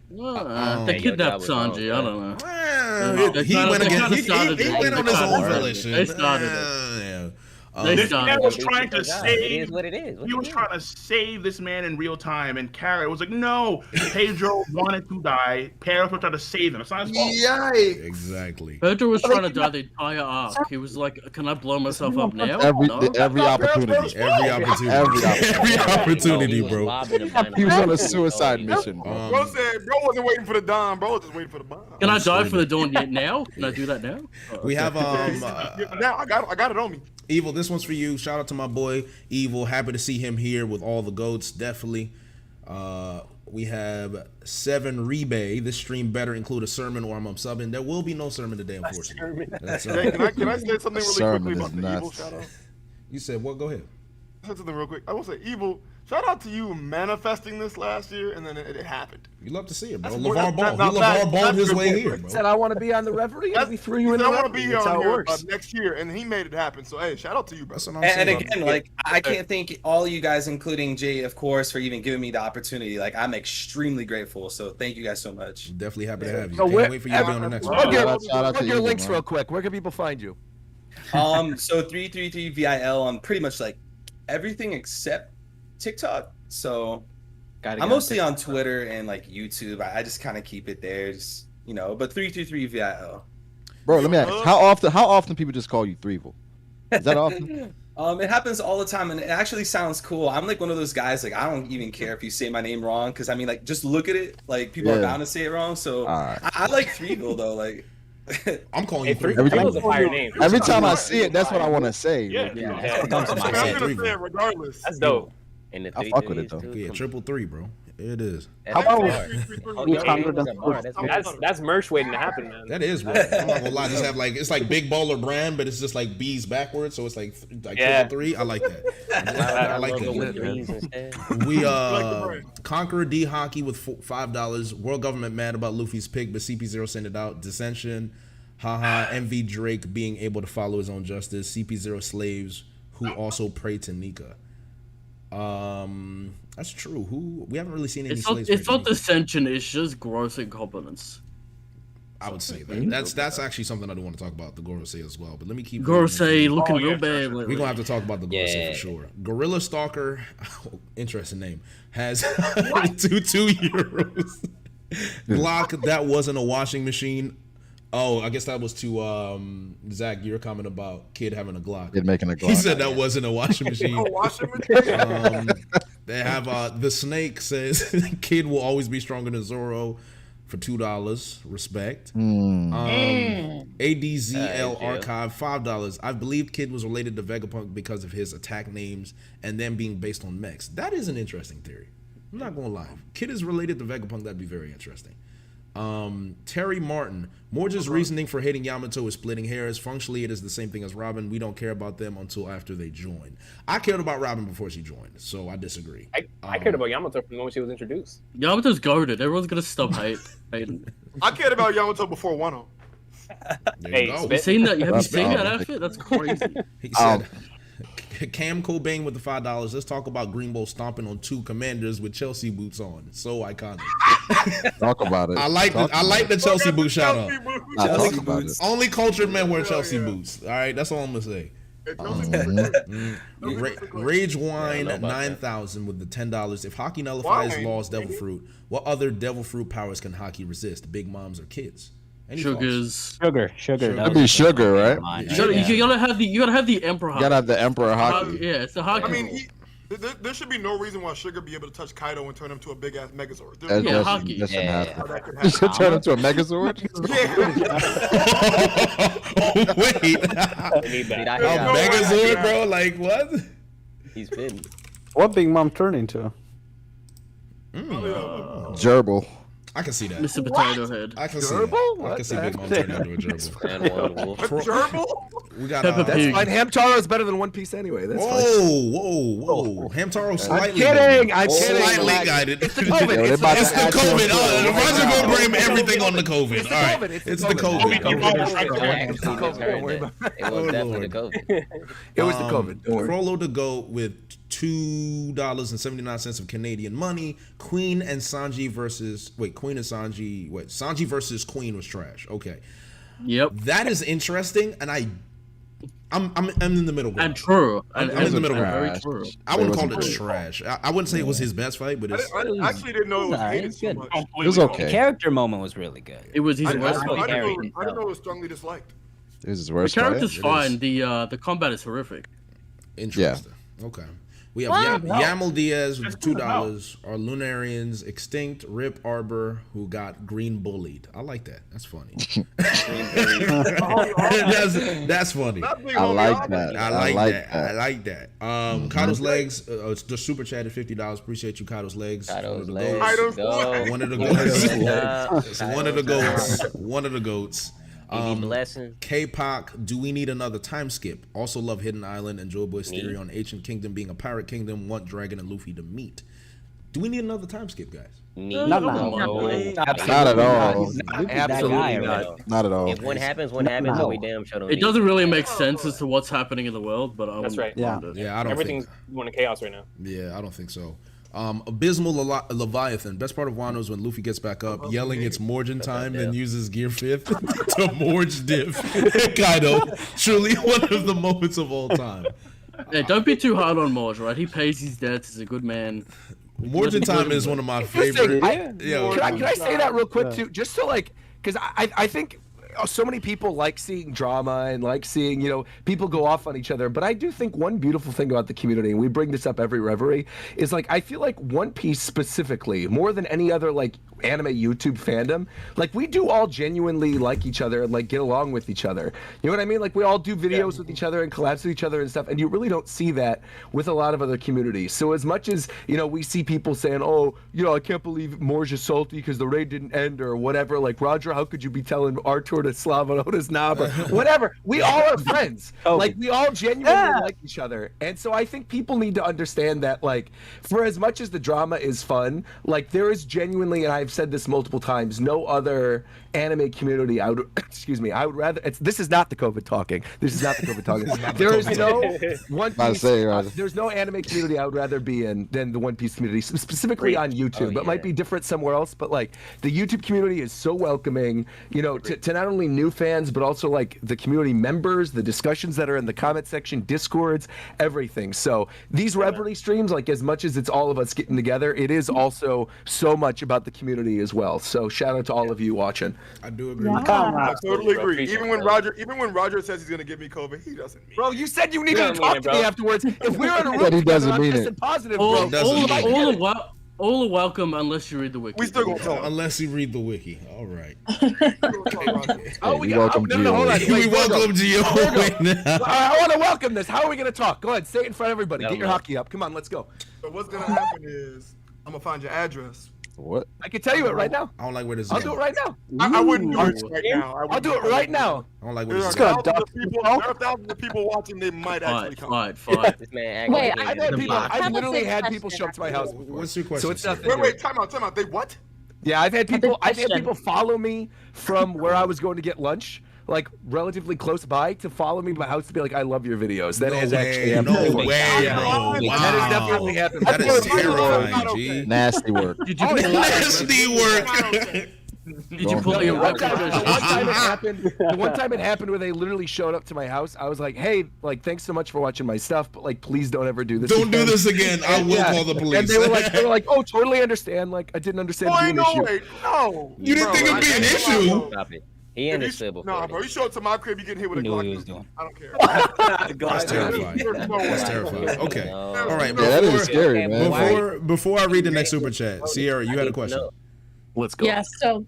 They kidnapped Sanji. I don't know. Well, he went on his own volition. They started it. Yeah. This man was It trying to is save. what it is. He was trying to save this man in real time, and Carrot was like, "No, Pedro wanted to die. Paris was trying to save him. It's not his fault." Yikes. Exactly. Pedro was trying to die the entire arc. He was like, "Can I blow myself up now?" Every No? opportunity. Every opportunity. Every opportunity, was bro. lobbing to find He was on a out. suicide mission. Bro said, bro wasn't waiting for the Dom. Bro was just waiting for the bomb. Can I die for the dawn yet now? Can I do that now? We have Now I got it on me. Evil, this one's for you. Shout out to my boy Evil. Happy to see him here with all the goats. Definitely. We have 7 Rebay. This stream better include a sermon or I'm subbing. There will be no sermon today, unfortunately. That's, Hey, can I say something really Sermon quickly is about the nuts. Evil shout out? You said what? Go ahead. Say something real quick. I will say, Evil, shout out to you manifesting this last year, and then it happened. You love to see it, bro. That's more- LeVar Ball. that's He not LeVar bad. Balled That's his good way point, here, bro. bro. Said I want to be on the Reverie, and we threw you in the I want to be Reverie. here That's how on it here works. next year, and he made it happen. So, hey, shout out to you, bro. That's what I'm And saying. again, like I can't thank all you guys, including Jay, of course, for even giving me the opportunity. Like I'm extremely grateful. So thank you guys so much. Definitely happy to have you. So Can't wait for you to be on the next one. Plug your, Shout out to plug your Evil, links man. real quick. Where can people find you? So 333 VIL on pretty much like everything except TikTok. So I'm mostly on Twitter and like YouTube. I just kind of keep it there, just but 333 VIL. Bro, let me ask. How often people just call you Threevil? Is that often? It happens all the time, and it actually sounds cool. I'm like one of those guys, like, I don't even care if you say my name wrong, because I mean, like, just look at it. Like, people are bound to say it wrong. So I like Threevil though. Like, I'm calling you Threeville's a fire name. Every time I see it, that's what I want to say. Yeah. I'm gonna say it regardless. That's dope. And the I fuck with it though. Yeah, 333, bro. It is. How about That's merch waiting to happen, man. That is, bro. I'm not gonna lie. Just have like it's like Big Baller Brand, but it's just like B's backwards, so it's like 333. I like that. I like that. We Conqueror D Hockey with $5. World government mad about Luffy's pick, but CP0 sent it out. Dissension. Haha. MV Drake being able to follow his own justice. CP0 slaves who also pray to Nika. That's true. We haven't really seen any slaves. It's not dissension. It's just gross incompetence. I would say that. That's actually something I do want to talk about, the Gorosei as well. But let me keep. Gorosei looking real bad. We're gonna have to talk about the Gorosei for sure. Gorilla Stalker, interesting name, has 2 euros. Glock, that wasn't a washing machine. Oh, I guess that was to Zach, your comment about Kid having a Glock. Kid making a Glock. He said that wasn't a washing machine. They have the Snake says Kid will always be stronger than Zoro for $2. Respect. ADZL Archive $5. I believe Kid was related to Vegapunk because of his attack names and them being based on mechs. That is an interesting theory. I'm not gonna lie. Kid is related to Vegapunk. That'd be very interesting. Terry Martin. Morj's reasoning for hating Yamato is splitting hairs. Functionally, it is the same thing as Robin. We don't care about them until after they join. I cared about Robin before she joined, so I disagree. I cared about Yamato from the moment she was introduced. Yamato's goated. Everyone's gonna stop hating. I cared about Yamato before Wano. Hey, have you seen that? Have you seen that outfit? That's crazy. He said, Cam Cobain with the $5. Let's talk about Greenbow stomping on 2 commanders with Chelsea boots on. So iconic. Talk about it. I like the Chelsea boot shout out. Chelsea boots. Only cultured men wear Chelsea boots. All right, that's all I'm gonna say. Rage Wine at 9,000 with the $10. If Hockey nullifies Law's Devil Fruit, what other Devil Fruit powers can Hockey resist? Big moms or kids? Sugar. That'd be sugar, right? You gotta have the Emperor Hockey. You gotta have the Emperor Hockey. Yeah, it's the Hockey. I mean, there should be no reason why Sugar be able to touch Kaido and turn him to a big ass Megazord. Hockey. You should turn him to a Megazord. Wait, Megazord, bro? Like what? He's been. What Big Mom turn into? Gerbil. I can see that. Mr. Potato Head. I can see that. I can see Big Mom turning into a gerbil. Gerbil? We got that's fine. Hamtaro is better than One Piece anyway. That's fine. Whoa. Hamtaro slightly. I'm kidding. Slightly guided. It's the COVID. It's the COVID. Roger gonna blame everything on the COVID. All right. It's the COVID. It was definitely the COVID. It was the COVID. Frollo to go with $2.79 of Canadian money. Queen and Sanji versus Sanji versus Queen was trash. Okay. Yep. That is interesting, and I'm in the middle ground. And true. I'm in the middle ground. Very true. I wouldn't call it trash. I wouldn't say it was his best fight, but it's. I actually didn't know it was hated so much. It was okay. The character moment was really good. It was his I worst didn't fight. know it was strongly disliked. This is his The worst character's fight. fine. The combat is horrific. Interesting. Okay. We have Yamal Diaz with $2. Our Lunarians extinct. Rip Arbor, who got green bullied. I like that. That's funny. that's funny. I like that. I like that. Kaido's legs. The super chat at $50. Appreciate you, Kaido's legs. Kaido's legs. One of the goats. One of the goats. One of the goats. Blessing. K-Pac, do we need another time skip? Also love Hidden Island and Joy Boy's theory on Ancient Kingdom being a pirate kingdom. Want Dragon and Luffy to meet. Do we need another time skip, guys? Not at all. Absolutely not. Not at all. If one happens, but we damn sure don't. It doesn't really make sense as to what's happening in the world, but that's right. Yeah, I don't. Everything's going to chaos right now. Yeah, I don't think so. Abysmal Leviathan. Best part of Wano is when Luffy gets back up, yelling it's Morjin time, and uses Gear 5th to Morj diff. Kaido, truly one of the moments of all time. Yeah, don't be too hard on Morj, right? He pays his debts. He's a good man. Morjin time is one of my favorite. Can I say that real quick too? Just so because I think so many people like seeing drama and like seeing, people go off on each other. But I do think one beautiful thing about the community, and we bring this up every Reverie, is like I feel like One Piece specifically, more than any other like anime YouTube fandom, like we do all genuinely like each other and like get along with each other. You know what I mean? Like we all do videos with each other and collabs with each other and stuff, and you really don't see that with a lot of other communities. So as much as we see people saying, oh, I can't believe Morj is salty because the raid didn't end or whatever, like Roger, how could you be telling Artur to Slava Otis knob or whatever? We all are friends. Like we all genuinely like each other. And so I think people need to understand that, like, for as much as the drama is fun, like there is genuinely, and I've said this multiple times, no other anime community I would rather, this is not the COVID talking. This is not the COVID talking. There is no One Piece, there's no anime community I would rather be in than the One Piece community, specifically on YouTube. It might be different somewhere else, but like the YouTube community is so welcoming, to not only new fans, but also like the community members, the discussions that are in the comment section, Discords, everything. So these Reverie streams, like as much as it's all of us getting together, it is also so much about the community as well. So shout out to all of you watching. I do agree. I totally agree. Even when Roger says he's gonna give me COVID, he doesn't mean it. Bro, you said you needed to talk to me afterwards. If we were in a room, he doesn't mean it. Positive, All bro. all are welcome unless you read the wiki. We still gonna talk. Unless you read the wiki. All right. We welcome Gio. Hold on. We welcome Gio. I want to welcome this. How are we gonna talk? Go ahead, say it in front of everybody. Get your hockey up. Come on, let's go. So what's gonna happen is I'm gonna find your address. What? I can tell you it right now. I don't like where this is I'll going. do it right now. I wouldn't do it right now. I'll do it right now. I don't like where this is There going. are thousands of people watching. They might actually come. Fight. This man Wait, acting I've like had he's people- a bot. I've have a literally quick had question, people show up to my house before. What's your question? So it's nothing. Wait, time out. They what? Yeah, I've had people question. follow me from where I was going to get lunch, like relatively close by, to follow me to my house to be like, I love your videos. That has actually happened. No way, bro. Wow. That has definitely happened. That is terrifying, G. Nasty work. Did you Nasty work. Did you pull your The one time it happened where they literally showed up to my house. I was like, hey, like, thanks so much for watching my stuff, but like, please don't ever do this. Don't do this again. I will call the police. And they were like, oh, totally understand. Like, I didn't understand it being an issue. No. You didn't think it'd be an issue? Stop it. He understood before. Nah, bro. You show up to my crib, you getting hit with a Knew what he Glock. was doing. I don't care. That's terrifying. That's terrifying. Okay. All right. Yeah, that is scary, man. Before I read the next super chat, Sierra, you had a question. Let's go. Yeah, so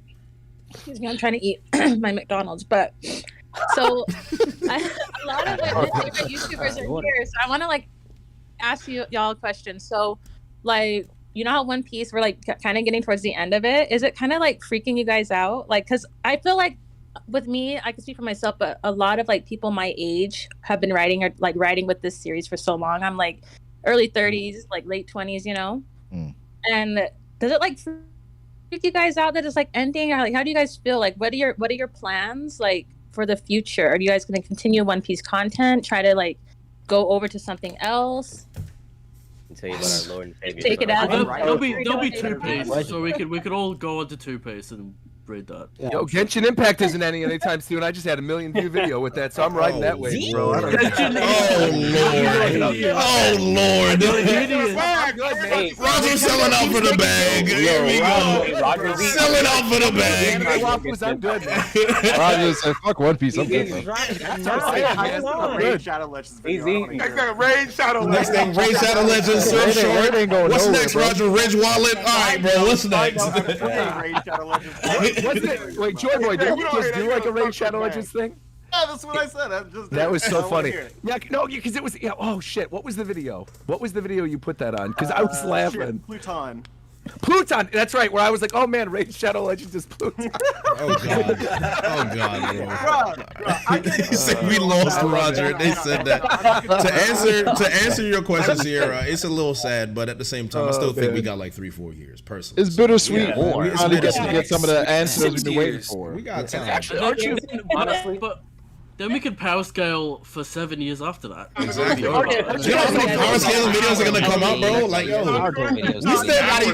excuse me, I'm trying to eat my McDonald's, but so a lot of my favorite YouTubers are here, so I want to like ask y'all a question. So, like, you know how One Piece, we're like kind of getting towards the end of it. Is it kind of like freaking you guys out? Like, because I feel like with me, I can speak for myself, but a lot of like people my age have been writing with this series for so long. I'm like early 30s, like late 20s, And does it like freak you guys out that it's like ending, or like how do you guys feel? Like what are your plans like for the future? Are you guys going to continue One Piece content? Try to like go over to something else? Tell you about our Lord and Savior. Take it out. There'll be two pieces, so we could all go onto two piece and read that. Yo, Genshin Impact isn't ending anytime soon. I just had a 1 million view video with that, so I'm riding that wave, bro. Oh Lord! Roger's selling out for the bag. Here we go. Selling out for the bag. I'm good, man. Roger said, "Fuck One Piece." I'm good. Raid Shadow Legends video. Raid Shadow Legends. Next thing, Raid Shadow Legends. So short. What's next, Roger? Ridge Wallet. All right, bro. What's next? Raid Shadow Legends. Wait, Joy Boy, did you just do like a Raid Shadow Legends thing? Yeah, that's what I said. That was so funny. Yeah, no, because it was. Yeah. Oh shit! What was the video? What was the video you put that on? Because I was laughing. Pluton. Pluton. That's right. Where I was like, oh man, Raid Shadow Legends is Pluton. Oh god, bro. They said we lost Roger. They said that. To answer your question, Sierra, it's a little sad, but at the same time, I still think we got like 3-4 years. Personally, It's bittersweet. Yeah. We It's finally get bittersweet. to get some of the answers we've been waiting for. We got time. Actually, aren't you? Honestly, but then we could power scale for 7 years after that. Exactly. You know how many power scaling videos are gonna come out, bro? Like, yo,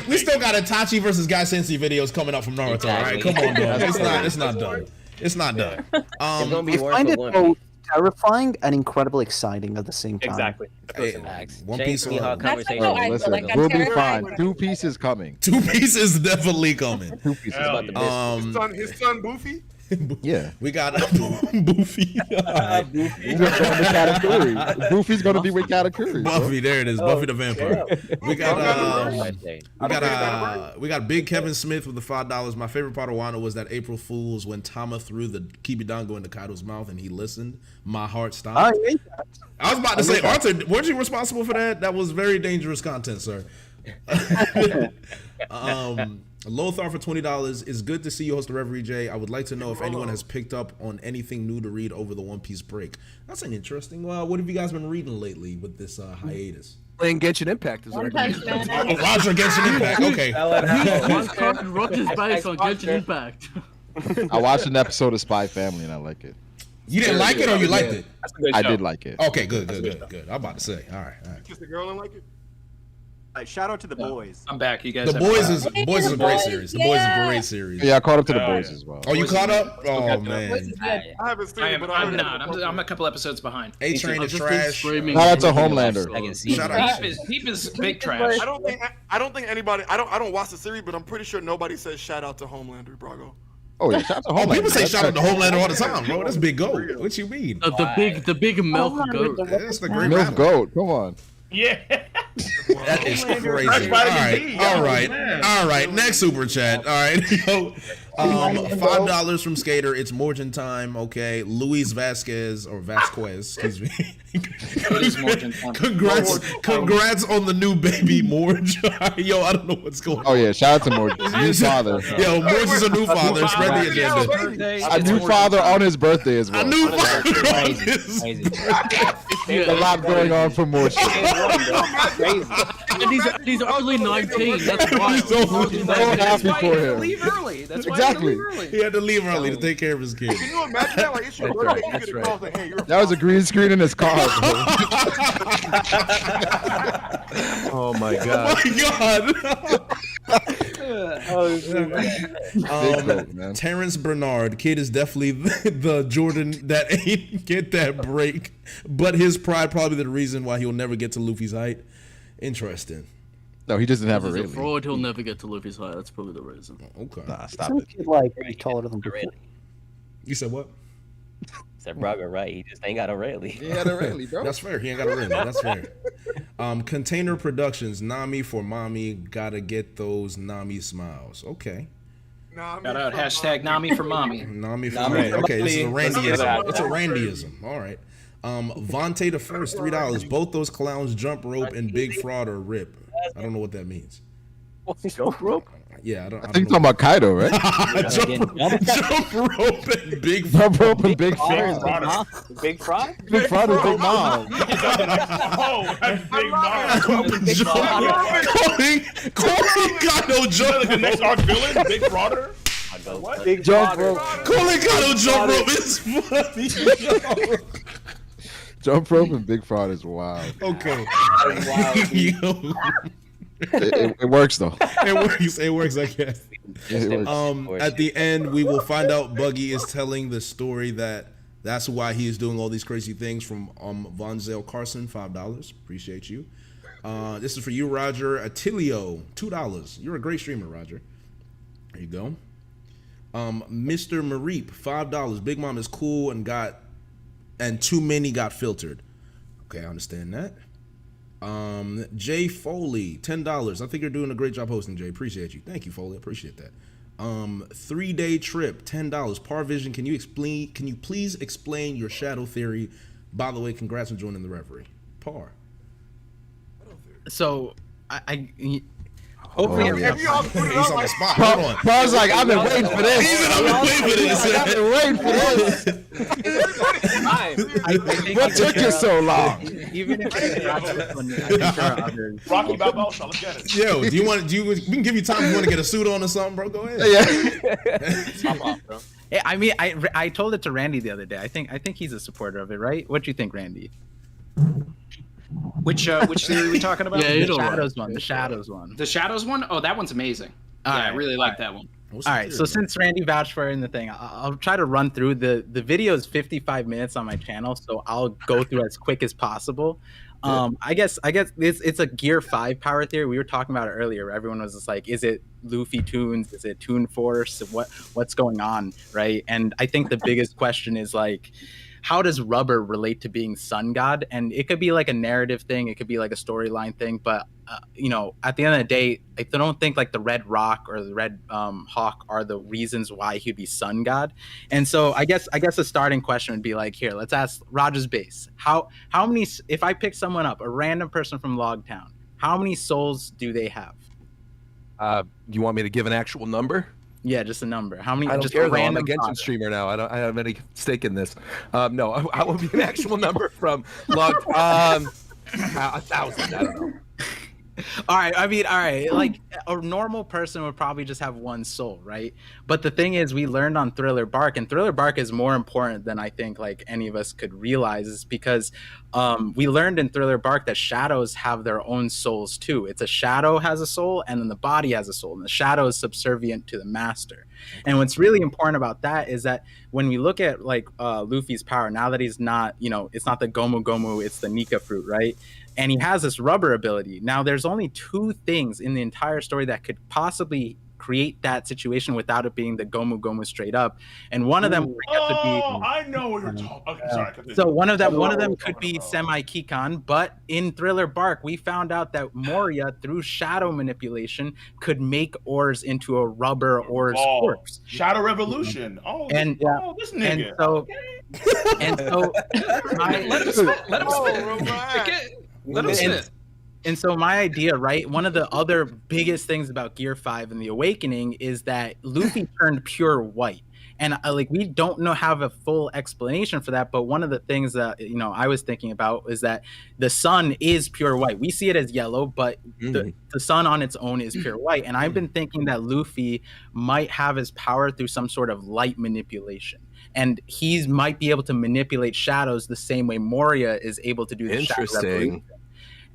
we still got Itachi versus Guy Sensei videos coming out from Naruto. All right, come on, bro. It's not done. It's not done. It's gonna be I worth find a it One both terrifying and incredibly exciting at the same time. Exactly. One Piece. conversation. how I feel. Like, I'm We'll be terrified. fine. 2 pieces coming. 2 pieces definitely coming. 2 pieces. His son Boofy. Yeah. We got Boofy. He's going to Katakuri. Goofy's going to be with Katakuri. Buffy, there it is. Buffy the Vampire. We got Big Kevin Smith with the $5. My favorite part of Wano was that April Fool's when Tama threw the Kibidango into Kaido's mouth and he listened. My heart stopped. I was about to say, Arthur, weren't you responsible for that? That was very dangerous content, sir. Lothar for $20. It's good to see you host the Reverie, Jay. I would like to know if anyone has picked up on anything new to read over the One Piece break. That's an interesting. What have you guys been reading lately with this hiatus? Playing Genshin Impact is what Roger Genshin Impact. Okay. RogersBase on Genshin Impact. I watched an episode of Spy Family and I like it. You didn't like it or you liked it? I did like it. Okay, good. I'm about to say. All right. Kiss the girl and like it. Shout out to the boys. I'm back. You guys. The Boys is a great series. The Boys is a great series. Yeah, I caught up to the Boys as well. Oh, you caught up? Oh man. I haven't seen it, but I'm not. I'm a couple episodes behind. A-Train is trash. Shout out to Homelander. Peep is big trash. I don't think anybody. I don't watch the series, but I'm pretty sure nobody says shout out to Homelander, Brago. Oh yeah, shout out to Homelander. People say shout out to Homelander all the time, bro. That's big goat. What you mean? The big milk goat. That's the great milk goat. Come on. Yeah. That is crazy. All right. Next super chat. All right. $5 from Skater. It's Morjan time. Okay. Luis Vasquez, excuse me. Congrats on the new baby, Morj. Yo, I don't know what's going on. Oh yeah, shout out to Morj. New father. Yo, Morj is a new father. Spread the agenda. A new father on his birthday as well. A new father on his a lot going on for Morj. And he's only 19. That's why. So happy for him. Leave early. That's why Exactly. He had to leave early to take care of his kid. Can you imagine that? Like, it's your birthday, you get a call saying, hey, you're a That was a green screen in his car. Oh my God. Terrence Bernard, kid is definitely the Jordan that ain't get that break, but his pride probably the reason why he'll never get to Luffy's height. Interesting. No, he doesn't have a He's really. a fraud. He'll never get to Luffy's height. That's probably the reason. Okay. Nah, stop Some it. kid like be taller than Luffy. You said what? Said Braga right. He just ain't got a rally. He ain't got a rally, bro. That's fair. He ain't got a rally. That's fair. Container Productions, Nami for mommy. Gotta get those Nami smiles. Okay. Shout out hashtag Nami for mommy. Nami for mommy. Okay, this is a Randyism. It's a Randyism. All right. Vontae the First, $3. Both those clowns jump rope and big fraud or rip. I don't know what that means. Jump rope? Yeah, I don't. I think you're talking about Kaido, right? Jump rope and big Jump rope and big Big fraud. Big Fraud? Big fraud is Big Mom. Oh, that's Big Mom. Calling Kaido jump Like the next arch villain, Big Frauder. Big jump rope. Calling Kaido jump rope is funny. Jump rope and Big fraud is wild. Okay. It works though. It works, I guess. It works. At the end, we will find out Buggy is telling the story that's why he is doing all these crazy things from Von Zale Carson, $5. Appreciate you. This is for you, Roger. Attilio, $2. You're a great streamer, Roger. There you go. Mr. Mareep, $5. Big Mom is cool and too many got filtered. Okay, I understand that. Jay Foley, $10. I think you're doing a great job hosting, Jay. Appreciate you. Thank you, Foley. Appreciate that. 3-day trip, $10. Parvision, can you please explain your shadow theory? By the way, congrats on joining the Reverie. Par. So Hopefully, he's on the spot. Hold on. Paul's like, I've been waiting for this. I've been waiting for this. What took you so long? Even if there are others. Rocky Balboa, let's get it. Yo, we can give you time if you want to get a suit on or something, bro. Go ahead. Yeah. Pop off, bro. Yeah, I mean, I told it to Randy the other day. I think he's a supporter of it, right? What do you think, Randy? Which theory are we talking about? Yeah, the Shadows one. The Shadows one. The Shadows one? Oh, that one's amazing. I really like that one. All right, so since Randy vouched for it in the thing, I'll try to run through the video is 55 minutes on my channel, so I'll go through as quick as possible. I guess it's a Gear 5 power theory. We were talking about it earlier. Everyone was just like, is it Luffy Toons? Is it Toon Force? What's going on, right? And I think the biggest question is like, how does rubber relate to being sun god? And it could be like a narrative thing, it could be like a storyline thing, but you know, at the end of the day, I don't think like the red rock or the red hawk are the reasons why he'd be sun god. And so I guess the starting question would be like, here, let's ask RogersBase, how many, if I pick someone up, a random person from Logtown, how many souls do they have? You want me to give an actual number? Yeah, just a number. How many? I don't just care a though. I'm a random Genshin streamer now. I have any stake in this. No, I will be an actual number from Log. 1,000. I don't know. All right. Like a normal person would probably just have one soul, right? But the thing is, we learned on Thriller Bark, and Thriller Bark is more important than I think like any of us could realize, is because we learned in Thriller Bark that shadows have their own souls too. It's a shadow has a soul, and then the body has a soul, and the shadow is subservient to the master. And what's really important about that is that when we look at like Luffy's power, now that he's not, you know, it's not the Gomu Gomu, it's the Nika fruit, right? And he has this rubber ability. Now, there's only two things in the entire story that could possibly create that situation without it being the Gomu Gomu straight up. And one of them would have to be. I know what you're talking. Okay, sorry. So one of them could be semi Kikon, but in Thriller Bark, we found out that Moria, through shadow manipulation, could make ors into a rubber ors corpse. Shadow Revolution. Oh, and this nigga. And so, let him spit. Let him spit. And so my idea, right, one of the other biggest things about Gear 5 and the Awakening is that Luffy turned pure white. And like, we don't have a full explanation for that, but one of the things that, you know, I was thinking about is that the sun is pure white. We see it as yellow, but the sun on its own is pure white. And I've been thinking that Luffy might have his power through some sort of light manipulation. And he might be able to manipulate shadows the same way Moria is able to do the shadow revolution.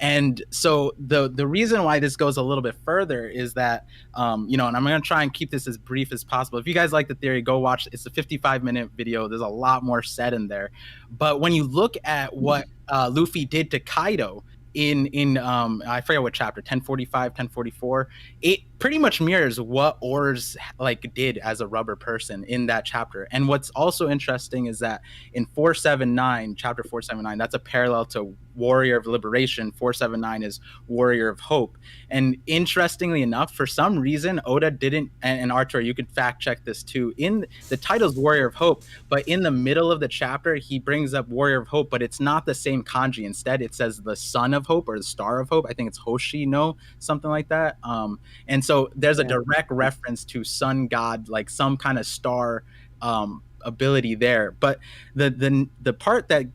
And so the reason why this goes a little bit further is that, you know, and I'm going to try and keep this as brief as possible. If you guys like the theory, go watch. It's a 55-minute video. There's a lot more said in there. But when you look at what Luffy did to Kaido in I forget what chapter, 1045, 1044, it pretty much mirrors what Ors like did as a rubber person in that chapter. And what's also interesting is that in 479, chapter 479, that's a parallel to Warrior of Liberation. 479 is Warrior of Hope. And interestingly enough, for some reason, Oda didn't, and Arthur, you could fact check this too, in the title's Warrior of Hope, but in the middle of the chapter, he brings up Warrior of Hope, but it's not the same kanji. Instead, it says the Sun of Hope or the Star of Hope. I think it's Hoshi no, something like that. And so there's a direct reference to sun god, like some kind of star ability there. But the part that,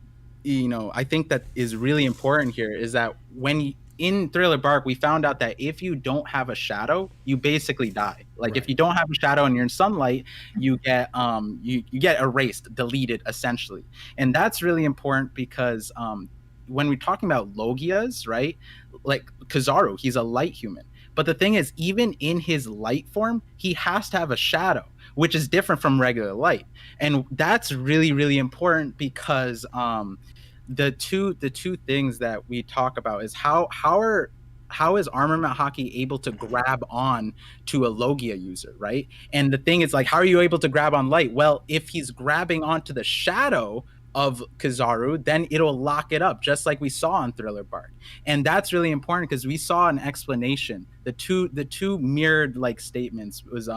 you know, I think that is really important here is that when in Thriller Bark, we found out that if you don't have a shadow, you basically die. Like if you don't have a shadow and you're in sunlight, you get you get erased, deleted essentially. And that's really important because when we're talking about Logias, right? Like Kizaru, he's a light human. But the thing is, even in his light form, he has to have a shadow, which is different from regular light. And that's really, really important because the two things that we talk about is how is Armament Haki able to grab on to a Logia user, right? And the thing is, like, how are you able to grab on light? Well, if he's grabbing onto the shadow of Kizaru, then it'll lock it up, just like we saw on Thriller Bark. And that's really important because we saw an explanation. The two mirrored like statements was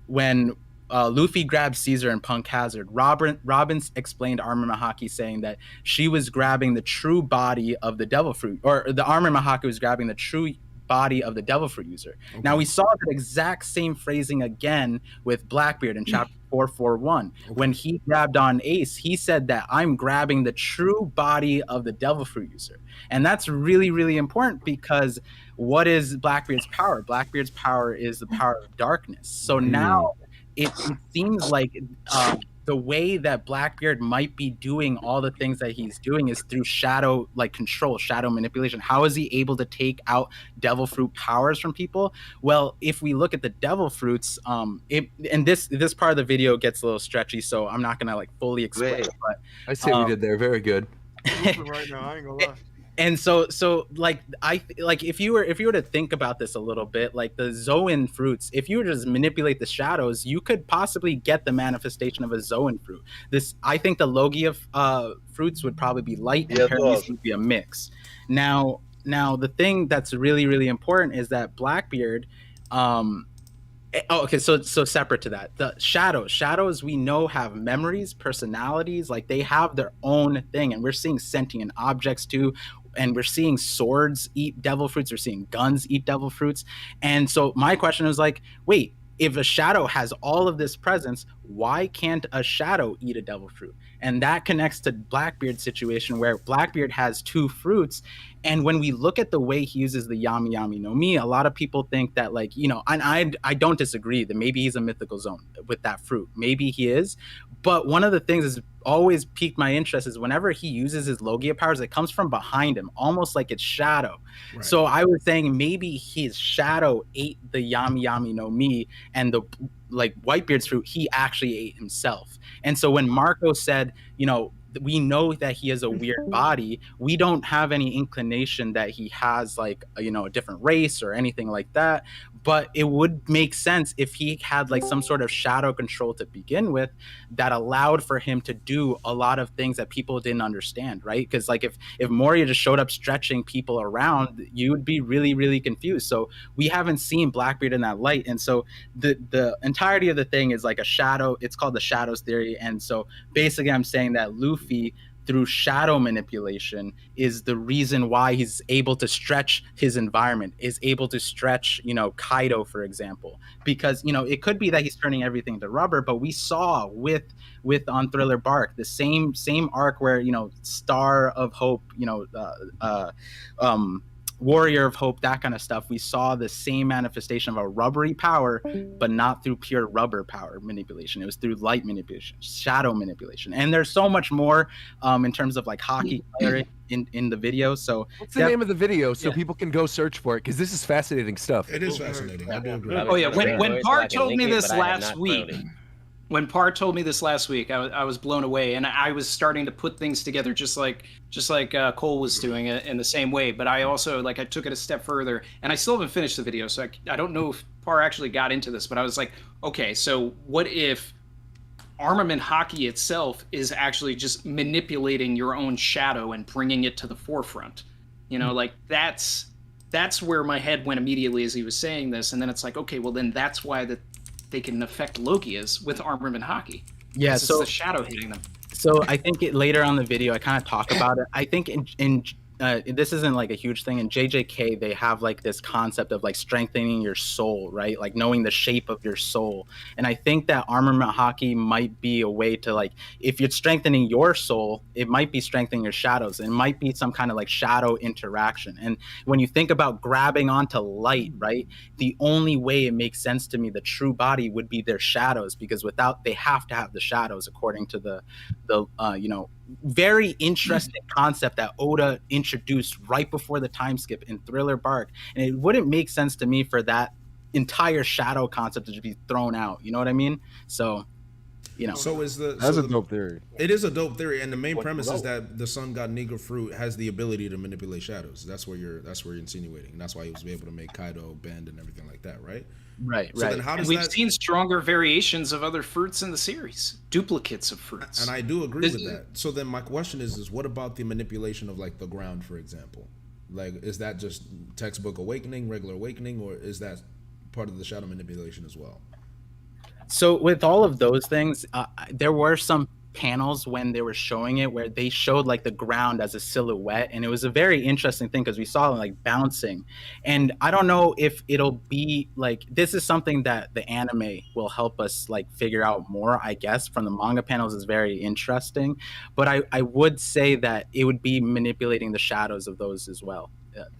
when Luffy grabbed Caesar and Punk Hazard, Robbins explained Armament Haki saying that she was grabbing the true body of the Devil Fruit, or the Armament Haki was grabbing the true body of the Devil Fruit user. Okay. Now we saw that exact same phrasing again with Blackbeard in chapter 441. Okay. When he grabbed on Ace, he said that I'm grabbing the true body of the Devil Fruit user. And that's really, really important because what is Blackbeard's power? Blackbeard's power is the power of darkness. So now it seems like the way that Blackbeard might be doing all the things that he's doing is through shadow, like control, shadow manipulation. How is he able to take out Devil Fruit powers from people? Well, if we look at the Devil Fruits, and this part of the video gets a little stretchy, so I'm not gonna like fully explain it. But I see what we did there. Very good. right now. I ain't gonna lie. And so like if you were to think about this a little bit, like the Zoan fruits, if you were to just manipulate the shadows, you could possibly get the manifestation of a Zoan fruit. I think the Logia fruits would probably be light, and Paradise would be a mix. Now the thing that's really, really important is that Blackbeard, so separate to that, the shadows we know have memories, personalities, like they have their own thing, and we're seeing sentient objects too, and we're seeing swords eat devil fruits, we're seeing guns eat devil fruits. And so my question is like, wait, if a shadow has all of this presence, why can't a shadow eat a devil fruit? And that connects to Blackbeard's situation, where Blackbeard has 2 fruits. And when we look at the way he uses the Yami Yami no Mi, a lot of people think that, like, you know, and I don't disagree that maybe he's a mythical zone with that fruit. Maybe he is. But one of the things that's always piqued my interest is whenever he uses his Logia powers, it comes from behind him, almost like it's shadow. Right. So I was saying maybe his shadow ate the Yami Yami no Mi, and the Whitebeard's fruit he actually ate himself. And so when Marco said, you know, we know that he has a weird body, we don't have any inclination that he has, like, you know, a different race or anything like that. But it would make sense if he had like some sort of shadow control to begin with that allowed for him to do a lot of things that people didn't understand, right? Because like if Moria just showed up stretching people around, you would be really, really confused. So we haven't seen Blackbeard in that light. And so the entirety of the thing is like a shadow. It's called the shadows theory. And so basically I'm saying that Luffy, through shadow manipulation, is the reason why he's able to stretch his environment, is able to stretch, you know, Kaido, for example, because, you know, it could be that he's turning everything to rubber, but we saw with on Thriller Bark, the same arc where, you know, Star of Hope, you know, Warrior of Hope, that kind of stuff, we saw the same manifestation of a rubbery power, but not through pure rubber power manipulation. It was through light manipulation, shadow manipulation. And there's so much more in terms of like hockey in the video. So what's the name of the video so people can go search for it? Because this is fascinating stuff. It is fascinating. I do agree. Oh yeah, when Parr told me this last week, I was blown away, and I was starting to put things together just like Cole was doing it in the same way. But I also I took it a step further, and I still haven't finished the video, so I don't know if Parr actually got into this. But I was like, okay, so what if armament hockey itself is actually just manipulating your own shadow and bringing it to the forefront? You know, like that's where my head went immediately as he was saying this, and then it's like, okay, well then that's why they can affect Logias with armament hockey. Yeah, so it's the shadow hitting them. So I think later on the video, I kind of talk about it. I think in this isn't like a huge thing. In JJK, they have like this concept of like strengthening your soul, right? Like knowing the shape of your soul. And I think that armament hockey might be a way to, like, if you're strengthening your soul, it might be strengthening your shadows. It might be some kind of like shadow interaction. And when you think about grabbing onto light, right, the only way it makes sense to me, the true body would be their shadows, because without, they have to have the shadows according to the you know, very interesting concept that Oda introduced right before the time skip in Thriller Bark. And it wouldn't make sense to me for that entire shadow concept to be thrown out. You know what I mean? So, you know. So that's a dope theory. It is a dope theory, and the main premise is that the Sun God Negro fruit has the ability to manipulate shadows. That's where you're insinuating. And that's why he was able to make Kaido bend and everything like that, right? Right, so Then how does we've seen stronger variations of other fruits in the series, duplicates of fruits. And I do agree with that. So then my question is what about the manipulation of like the ground, for example? Like, is that just textbook awakening, regular awakening, or is that part of the shadow manipulation as well? So with all of those things, there were some panels when they were showing it where they showed like the ground as a silhouette, and it was a very interesting thing because we saw it like bouncing. And I don't know if it'll be like, this is something that the anime will help us like figure out more, I guess. From the manga panels is very interesting, but I would say that it would be manipulating the shadows of those as well,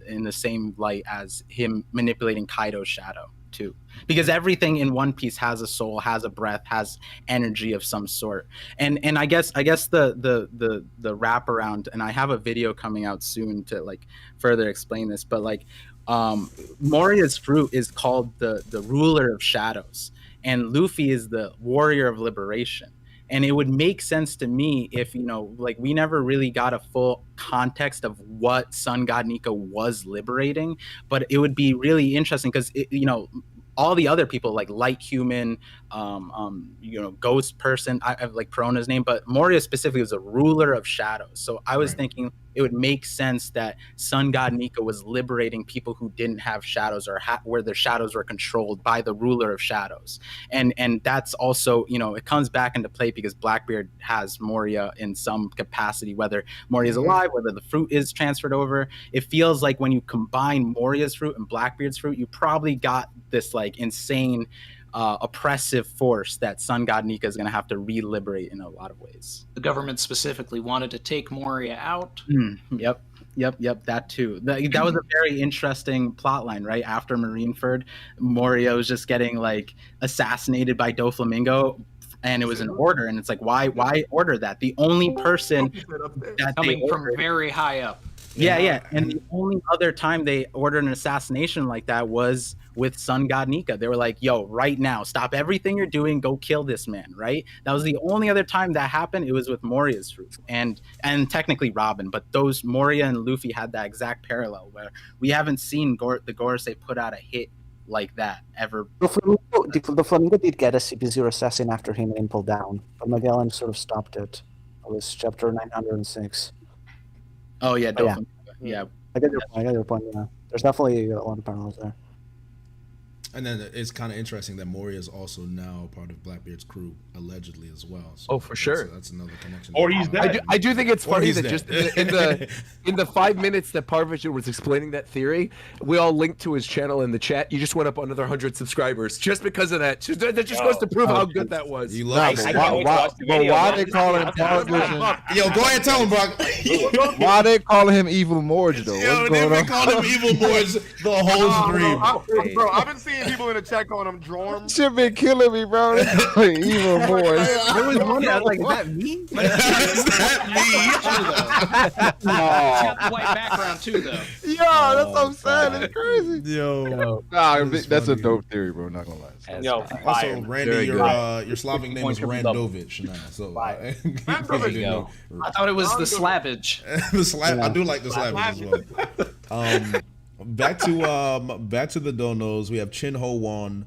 in the same light as him manipulating Kaido's shadow too, because everything in One Piece has a soul, has a breath, has energy of some sort. And I guess the wraparound, and I have a video coming out soon to like further explain this, but like Moria's fruit is called the ruler of shadows, and Luffy is the warrior of liberation. And it would make sense to me if, like we never really got a full context of what Sun God Nika was liberating, but it would be really interesting because, all the other people like Light Human, Ghost Person, I have like Perona's name, but Moria specifically was a ruler of shadows. So I was thinking it would make sense that Sun God Nika was liberating people who didn't have shadows or where their shadows were controlled by the ruler of shadows. And that's also, it comes back into play because Blackbeard has Moria in some capacity, whether Moria's alive, whether the fruit is transferred over. It feels like when you combine Moria's fruit and Blackbeard's fruit, you probably got this like insane oppressive force that Sun God Nika is going to have to re-liberate in a lot of ways. The government specifically wanted to take Moria out. Yep, that too. That was a very interesting plot line, right? After Marineford, Moria was just getting like assassinated by Doflamingo, and it was an order, and it's like, why order that? The only person that coming from very high up. Yeah. And the only other time they ordered an assassination like that was with Sun God Nika. They were like, yo, right now, stop everything you're doing, go kill this man, right? That was the only other time that happened. It was with Moria's fruit and technically Robin, but those Moria and Luffy had that exact parallel where we haven't seen the Gorosei put out a hit like that ever. The Flamingo did get a CP0 assassin after him and pulled down, but Magellan sort of stopped it. It was chapter 906. Oh yeah, I get your point. Yeah, there's definitely a lot of parallels there. And then it's kind of interesting that Moria is also now part of Blackbeard's crew, allegedly as well. So oh, for sure. That's another connection. Or he's dead. I do think it's funny that just in the 5 minutes that Parvictor was explaining that theory, we all linked to his channel in the chat. You just went up another 100 subscribers just because of that. That just goes to prove how good that was. You love why they calling him Parvictor? Yo, go ahead and tell him, Brock. Why they calling him Evil Morj though? Yo, they've been calling him Evil Morj the whole stream. Bro, I've been seeing people in the chat calling him Jorm. Shit been killing me, bro. Evil Morj. I was wondering, I was like, is that me? Is that It's got the white background too, though. Yo, that's what I'm saying. It's crazy. Yo, that's a dope theory, bro. Not gonna lie. Yo, also, Randy, your Slavic name is Randovich now. So I thought it was the Slavage. I do like the Slavage as well. Back to the donos. We have Chin Ho Won.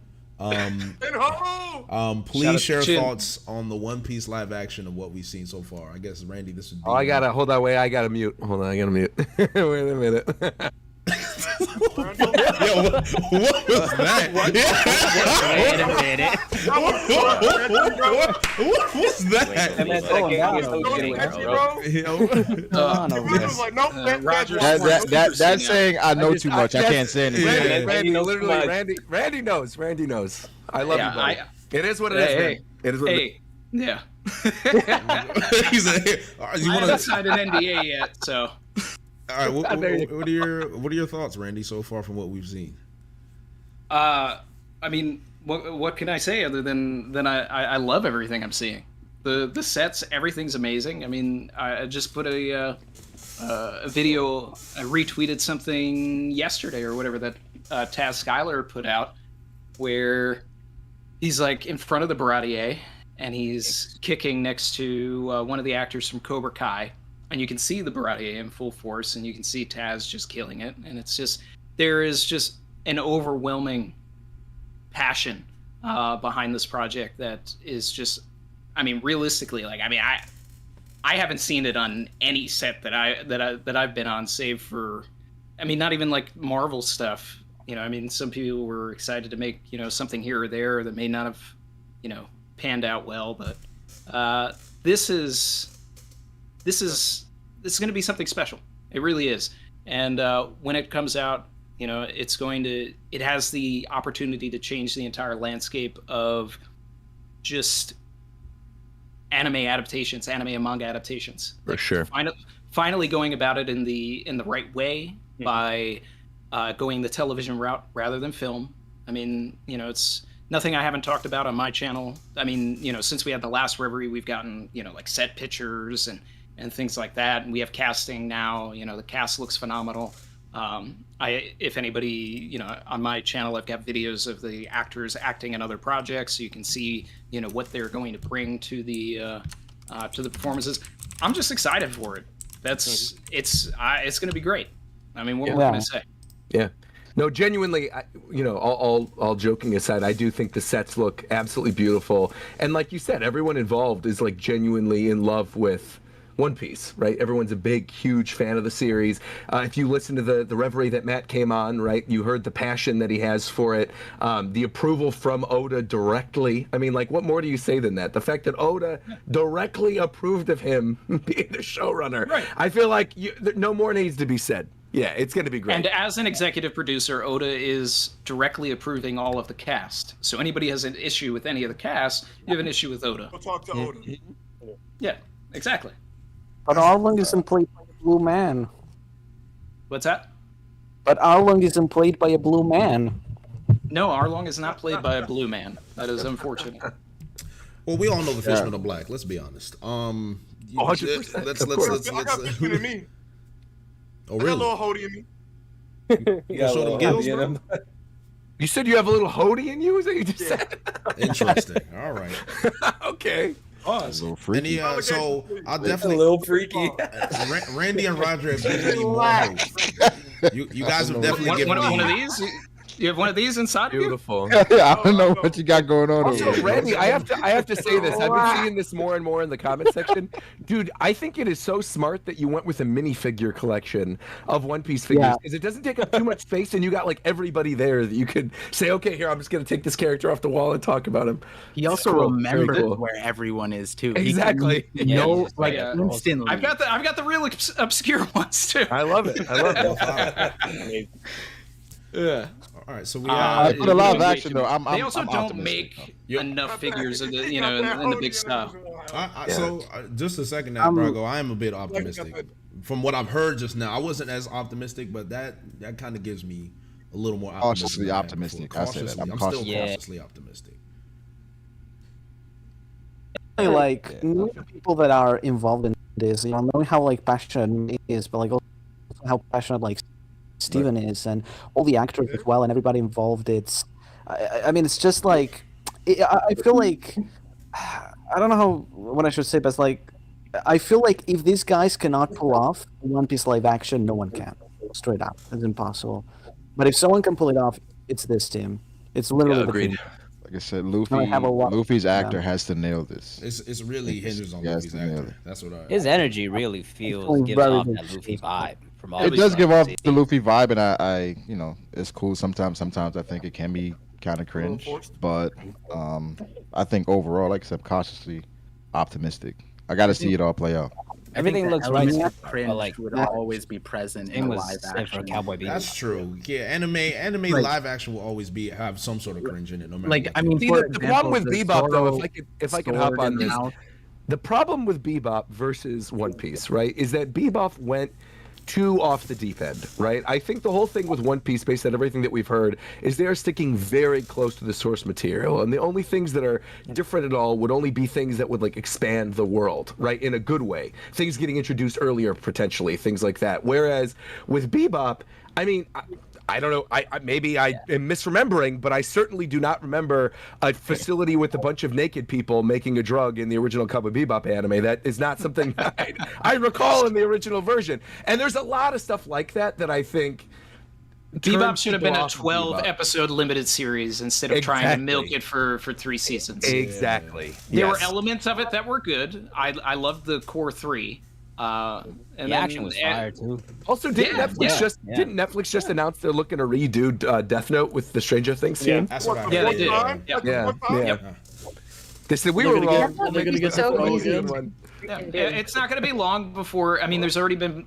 Please share thoughts on the One Piece live action of what we've seen so far. I guess Randy, this would be. Oh, I gotta hold on. Wait, I gotta mute. Hold on, I gotta mute. Wait a minute. Yo, what was that? Wait a minute. What was that? That's saying I know too much. I can't say anything. Randy knows. Randy knows. I love you, buddy. It is what it is. Man. It is what it is. Yeah. He's like, I haven't signed an NDA yet, so. All right, what are your thoughts, Randy, so far from what we've seen? I mean, what can I say other than I love everything I'm seeing. The sets, everything's amazing. I mean, I just put a video. I retweeted something yesterday or whatever that Taz Skylar put out, where he's like in front of the Baratier and he's kicking next to one of the actors from Cobra Kai. And you can see the Baratier in full force, and you can see Taz just killing it. And it's just, there is just an overwhelming passion behind this project that is just, I mean, realistically, like, I mean, I haven't seen it on any set that I've been on, save for, I mean, not even like Marvel stuff. You know, I mean, some people were excited to make, something here or there that may not have, panned out well, but this is going to be something special. It really is. And when it comes out, it has the opportunity to change the entire landscape of just anime adaptations, anime and manga adaptations. For sure. Finally going about it in the right way by going the television route rather than film. I mean, it's nothing I haven't talked about on my channel. I mean, since we had the last Reverie, we've gotten, like set pictures and things like that. And we have casting now, the cast looks phenomenal. If anybody, on my channel, I've got videos of the actors acting in other projects, so you can see, what they're going to bring to the performances. I'm just excited for it. It's going to be great. I mean, what more can I say? Yeah. No, genuinely, all joking aside, I do think the sets look absolutely beautiful. And like you said, everyone involved is like genuinely in love with One Piece, right? Everyone's a big, huge fan of the series. If you listen to the Reverie that Matt came on, right, you heard the passion that he has for it, the approval from Oda directly. I mean, like, what more do you say than that? The fact that Oda directly approved of him being the showrunner. Right. I feel like no more needs to be said. Yeah, it's going to be great. And as an executive producer, Oda is directly approving all of the cast. So anybody has an issue with any of the cast, you have an issue with Oda. We'll talk to Oda. Yeah, exactly. But Arlong isn't played by a blue man. What's that? But Arlong isn't played by a blue man. No, Arlong is not played by a blue man. That is unfortunate. Well, we all know the Fishman are black. Let's be honest. 100%. Let's. I got Fishman in me. Oh, really? I got a little Hody in me. You got show them gills, bro? You said you have a little Hody in you? Is that what you just said? Interesting. All right. Okay. Awesome. So I'll definitely a little freaky. Randy and Roger have given me more hope. You guys have definitely given me one of these. You have one of these inside Beautiful. Yeah, I don't know what you got going on Also, over there. Randy, I have to say this. I've been seeing this more and more in the comment section. Dude, I think it is so smart that you went with a minifigure collection of One Piece figures because it doesn't take up too much space, and you got like everybody there that you could say, okay, here, I'm just gonna take this character off the wall and talk about him. He also remembers where everyone is too. Exactly. Instantly. I've got the real obscure ones too. I love it. Yeah. All right, so we for the live action though, they also I'm don't optimistic. make enough figures of the in the big stuff. So just a second now, Brago. I am a bit optimistic. From what I've heard just now, I wasn't as optimistic, but that kind of gives me a little more Cautiously optimistic. I say that. I'm still cautiously optimistic. Like knowing the people that are involved in this, knowing how like passionate he is, but like also how passionate like Steven is, and all the actors as well, and everybody involved. I mean, it's just like I feel like I don't know what I should say, but it's like I feel like if these guys cannot pull off One Piece live action, no one can. Straight up, it's impossible. But if someone can pull it off, it's this team. It's literally the team. Like I said, Luffy's actor has to nail this. It's really hinges on Luffy's actor. That's what His energy really gives off that Luffy vibe. From all it does give off the Luffy vibe, and I it's cool sometimes. Sometimes I think it can be kind of cringe, but I think overall, like I said, I'm cautiously optimistic. I got to see it all play out. Everything looks right, cringe but like would always be present in live action. That's true. Yeah, anime live action will always have some sort of cringe in it, no matter. Like, I mean, the problem with Bebop, though, if I could hop on this, the problem with Bebop versus One Piece, right, is that Bebop went too off the deep end, right? I think the whole thing with One Piece, based on everything that we've heard, is they're sticking very close to the source material, and the only things that are different at all would only be things that would like expand the world, right, in a good way. Things getting introduced earlier, potentially, things like that. Whereas with Bebop, I mean, I don't know. Maybe I am misremembering, but I certainly do not remember a facility with a bunch of naked people making a drug in the original Cowboy Bebop anime. That is not something I recall in the original version. And there's a lot of stuff like that I think. Bebop should have been a 12-episode limited series instead of trying to milk it for 3 seasons. Exactly. There were elements of it that were good. I loved the core 3. And the action was fire too. Also, didn't Netflix just announce they're looking to redo Death Note with the Stranger Things team? That's what I heard. Yeah, they did. Yeah. They said we were wrong. They're going to get one. It's not going to be long before. I mean, there's already been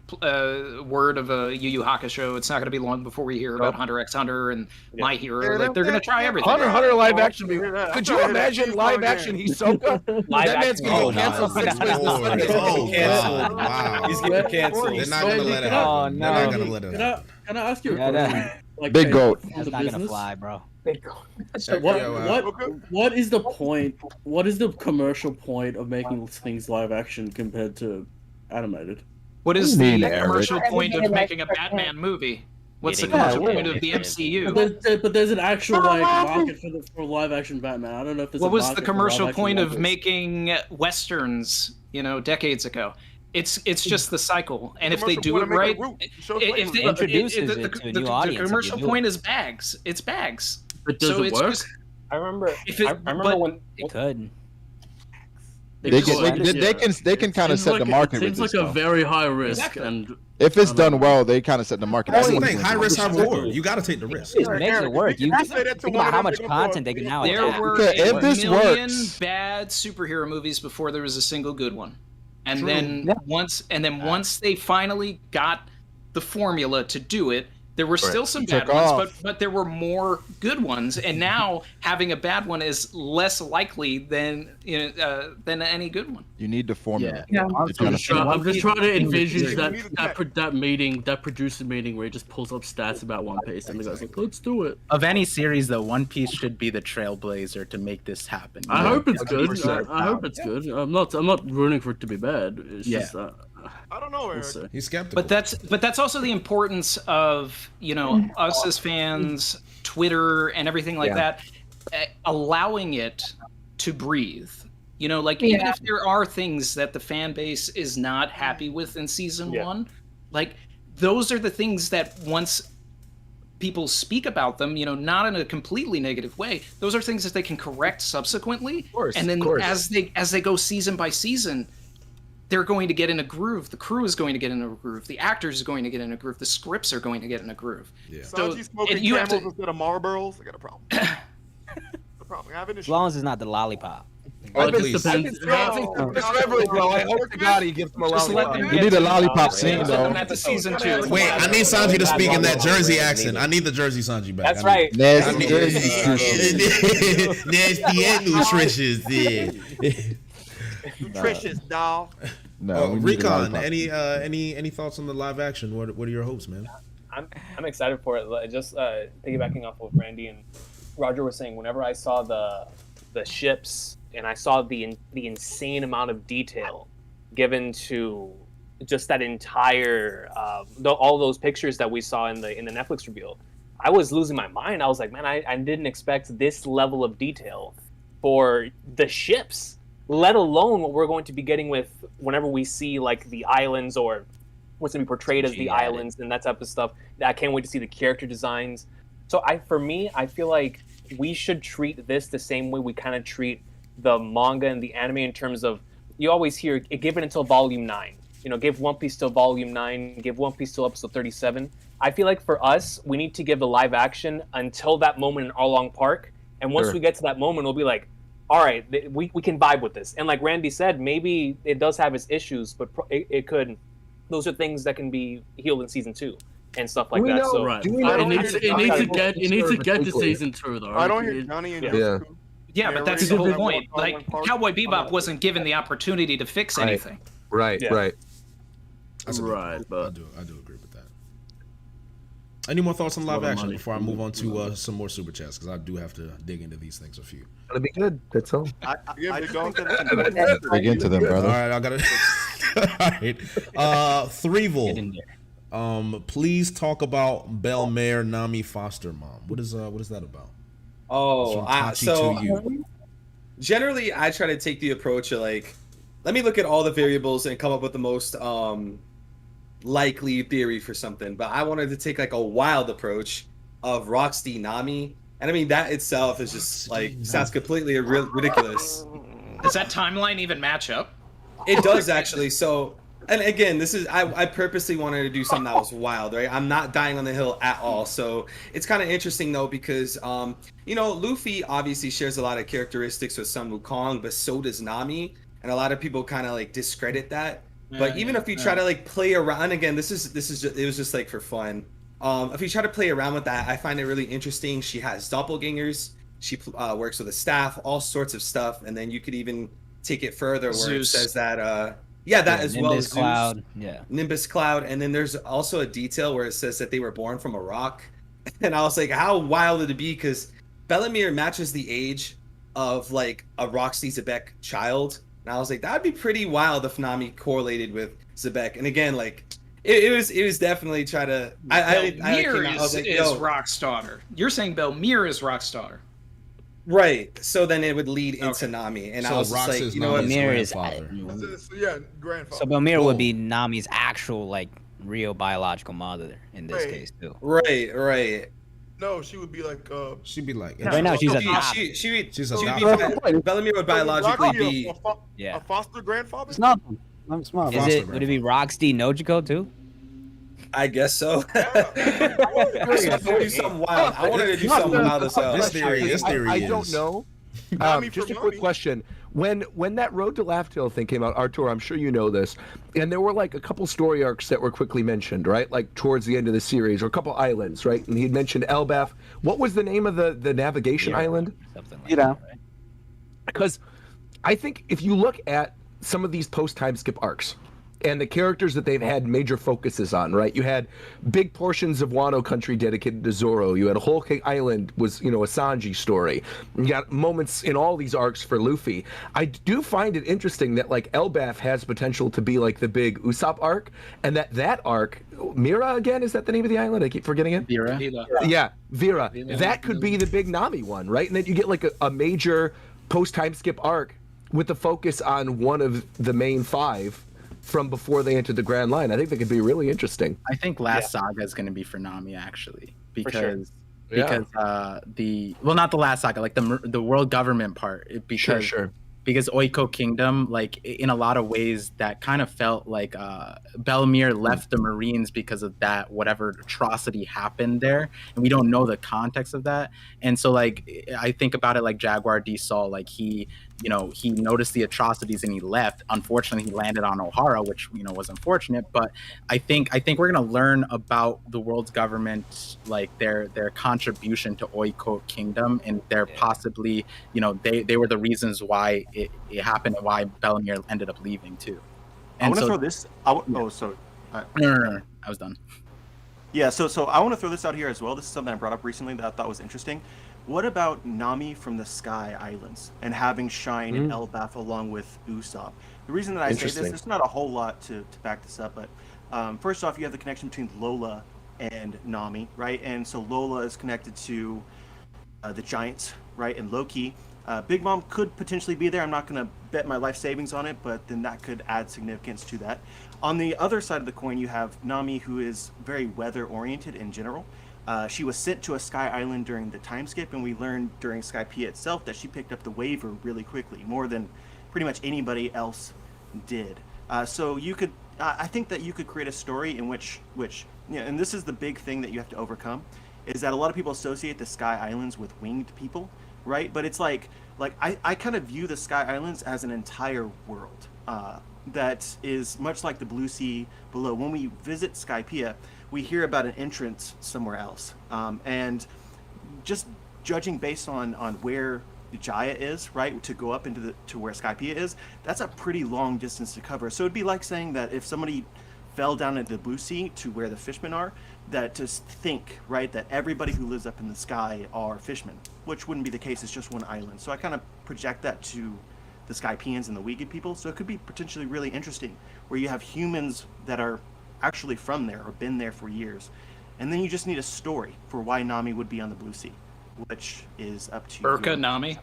word of a Yu Yu Hakusho. It's not going to be long before we hear about Hunter x Hunter and My Hero. Like, they're going to try everything. Hunter live action. Could you imagine live action Hisoka? That man's going to get canceled 6 weeks. Wow. He's getting canceled. They're not going to let it happen. They're not going to let it happen. Can I ask you a question? Like, Big goat. That's not gonna fly, bro. So what is the point? What is the commercial point of making things live action compared to animated? What is the commercial point of making a Batman movie? What's the Getting commercial more point of the efficient. MCU? But there's an actual like market for live action Batman. I don't know if there's. What a was market the for commercial live-action point of One Piece. making westerns, decades ago? It's just the cycle, and if they Commercial do it point of right, making a root. Show if they, flavor. Introduces it to a new audience if The commercial you do point it. is bags. It's bags. But does it it's work? just I remember. if it, I remember but when. It could. They can kind of set the market with It seems this like a stuff. very high risk, Exactly. and If it's done well, they kind of set the market. That's the That's thing. High risk, high reward. You got to take the risk. It makes it work. You say that to think one about of how them, much they're gonna content they can now there adapt. were Okay, if a this million works- bad superhero movies before there was a single good one, and True. then once they finally got the formula to do it, there were still some bad Took ones, off. but there were more good ones, and now having a bad one is less likely than any good one. You need the formula. Yeah. You're trying to- I'm just trying to envision You need to that producer meeting where he just pulls up stats about One Piece, and the guy's like, "Let's do it." Of any series, though, One Piece should be the trailblazer to make this happen. I hope it's good. 100%. I hope it's good. I'm not rooting for it to be bad. It's Yeah. just I don't know, Eric. we'll see. He's skeptical. But that's also the importance of us as fans, Twitter, and everything like that, allowing it to breathe. Even if there are things that the fan base is not happy with in season one, like those are the things that once people speak about them, not in a completely negative way, those are things that they can correct subsequently. Of course, and then of course. as they go season by season, they're going to get in a groove. The crew is going to get in a groove. The actors are going to get in a groove. The scripts are going to get in a groove. Yeah. So Sanji smoking you have camels to. instead of Marlboros. I got a problem. A problem. I have an As issue. long as it's not the lollipop. Oh, It just please. depends. This Reverie, bro. I hope to God he gives him a Just let lollipop. them You get need to a it. lollipop scene, Let though. them at the season 2. Wait, I need Sanji to speak in that Jersey accent. I need the Jersey Sanji back. That's right. Nasty I Jersey. Nasty and nutritious. Yeah. Nutritious, dog. No, we need a Recon. lollipop. Any thoughts on the live action? What are your hopes, man? I'm excited for it. Just piggybacking off what Randy and Roger were saying. Whenever I saw the ships and I saw the insane amount of detail given to just that entire all those pictures that we saw in the Netflix reveal, I was losing my mind. I was like, man, I didn't expect this level of detail for the ships, let alone what we're going to be getting with whenever we see like the islands or what's going to be portrayed as the islands and that type of stuff. I can't wait to see the character designs. So for me, I feel like we should treat this the same way we kind of treat the manga and the anime in terms of, you always hear, give it until volume 9. Give One Piece till volume 9, give One Piece till episode 37. I feel like for us, we need to give the live action until that moment in Arlong Park. And once we get to that moment, we'll be like, all right, we can vibe with this. And like Randy said, maybe it does have its issues, but it could. Those are things that can be healed in season 2 and stuff like that. So Right. It needs to get to season 2 though. I don't hear Johnny and Jessica. Yeah, but that's the whole point. Like, Cowboy Bebop wasn't given the opportunity to fix anything. Right. That's right, but I do agree with that. Any more thoughts on live action before I move on to some more super chats? Because I do have to dig into these things a few. It'll be good. That's all. I just think that it's important. Dig into them, brother. All right, I got it. All right. Threevil. Please talk about Belmare Nami foster mom. What is that about? Oh, Tachi to you. Generally, I try to take the approach of like, let me look at all the variables and come up with the most likely theory for something. But I wanted to take like a wild approach of Rocksteady Nami, and I mean that itself is just like sounds completely ridiculous. Does that timeline even match up? It does actually. So, and again, this is I purposely wanted to do something that was wild, right? I'm not dying on the hill at all. So it's kind of interesting though because Luffy obviously shares a lot of characteristics with Sun Wukong, but so does Nami, and a lot of people kind of like discredit that. But even if you try to like play around, again, this is just, it was just like for fun. If you try to play around with that, I find it really interesting. She has doppelgangers. She works with a staff, all sorts of stuff, and then you could even take it further where Zeus. it says that as well as Nimbus Cloud. Zeus, Yeah. Nimbus Cloud, and then there's also a detail where it says that they were born from a rock, and I was like, how wild would it be? Because Bellemere matches the age of like a Roxy Zebek child, and I was like, that'd be pretty wild if Nami correlated with Zebek. And again, like it was definitely try to. I Belmir came out, I was like, is yo. Rock's daughter. You're saying Belmir is Rock's daughter. Right. So then it would lead into Nami, and So I was just Rox like, is you know what? Nami's Belmir grandfather. Yeah, grandfather. So Belmir would be Nami's actual like real biological mother in this Right. case too. Right. No, she would be like. She'd be like. Right now she's She'd adopted. She's be adopted. Belmir would biologically be. Yeah. A foster grandfather. It's not. It's not. Is it? Would it be Roxy Nojiko too? I guess so. I wanted to do something wild. I wanted to do something wild as hell. This theory I is. don't know. Just a quick question. When that Road to Laughtale thing came out, Artur, I'm sure you know this, and there were like a couple story arcs that were quickly mentioned, right? Like towards the end of the series, or a couple islands, right? And he'd mentioned Elbaf. What was the name of the navigation island? Something like that, right? Because I think if you look at some of these post-time skip arcs, and the characters that they've had major focuses on, right? You had big portions of Wano country dedicated to Zoro. You had Whole Cake Island was, a Sanji story. You got moments in all these arcs for Luffy. I do find it interesting that like Elbaf has potential to be like the big Usopp arc, and that arc, Mira again, is that the name of the island? I keep forgetting it. Vera. Yeah, Vera. That could be the big Nami one, right? And then you get like a major post-time skip arc with the focus on one of the main five from before they entered the Grand Line. I think that could be really interesting. I think Last Saga is going to be for Nami actually, because sure. not the Last Saga, like the world government part, because because Oiko Kingdom, like in a lot of ways, that kind of felt like Belmir left the Marines because of that whatever atrocity happened there, and we don't know the context of that. And so, like, I think about it like Jaguar D Saul, like he noticed the atrocities and he left. Unfortunately, he landed on Ohara, which was unfortunate. But I think we're gonna learn about the world's government, like their contribution to Oiko Kingdom, and they're possibly they were the reasons why it happened and why Belmir ended up leaving too. I want to throw this. No, I was done. Yeah, so I want to throw this out here as well. This is something I brought up recently that I thought was interesting. What about Nami from the Sky Islands and having Shine and Elbaf along with Usopp? The reason that I say this, it's not a whole lot to back this up, but first off, you have the connection between Lola and Nami, right? And so Lola is connected to the Giants, right? And Loki. Big Mom could potentially be there. I'm not going to bet my life savings on it, but then that could add significance to that. On the other side of the coin, you have Nami, who is very weather-oriented in general. She was sent to a Sky Island during the time skip, and we learned during Skypiea itself that she picked up the waiver really quickly, more than pretty much anybody else did. So you could, I think that you could create a story in which and this is the big thing that you have to overcome, is that a lot of people associate the Sky Islands with winged people, right? But it's like I kind of view the Sky Islands as an entire world that is much like the Blue Sea below. When we visit Skypiea, we hear about an entrance somewhere else, and just judging based on where Jaya is, right, to go up to where Skypiea is, that's a pretty long distance to cover. So it'd be like saying that if somebody fell down into the Blue Sea to where the fishmen are, that to think, right, that everybody who lives up in the sky are fishmen, which wouldn't be the case. It's just one island. So I kind of project that to the Skypeans and the Uyghur people. So it could be potentially really interesting, where you have humans that are actually from there or been there for years, and then you just need a story for why Nami would be on the Blue Sea, which is up to Burka Nami.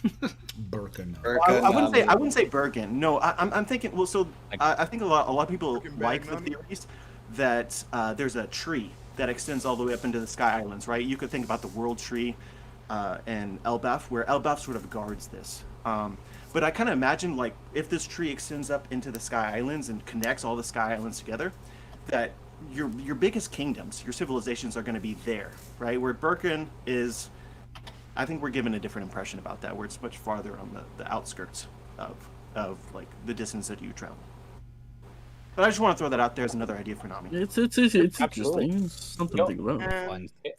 I wouldn't say Bergen. No, I'm thinking. Well, so I think a lot of people like the theories that there's a tree that extends all the way up into the Sky Islands, right? You could think about the World Tree and Elbaf, where Elbaf sort of guards this. But I kind of imagine, like, if this tree extends up into the Sky Islands and connects all the Sky Islands together, that your biggest kingdoms, your civilizations are going to be there, right? Where Birkin is, I think we're given a different impression about that, where it's much farther on the outskirts of like the distance that you travel. But I just want to throw that out there as another idea for Nami. It's interesting. It's something to think about.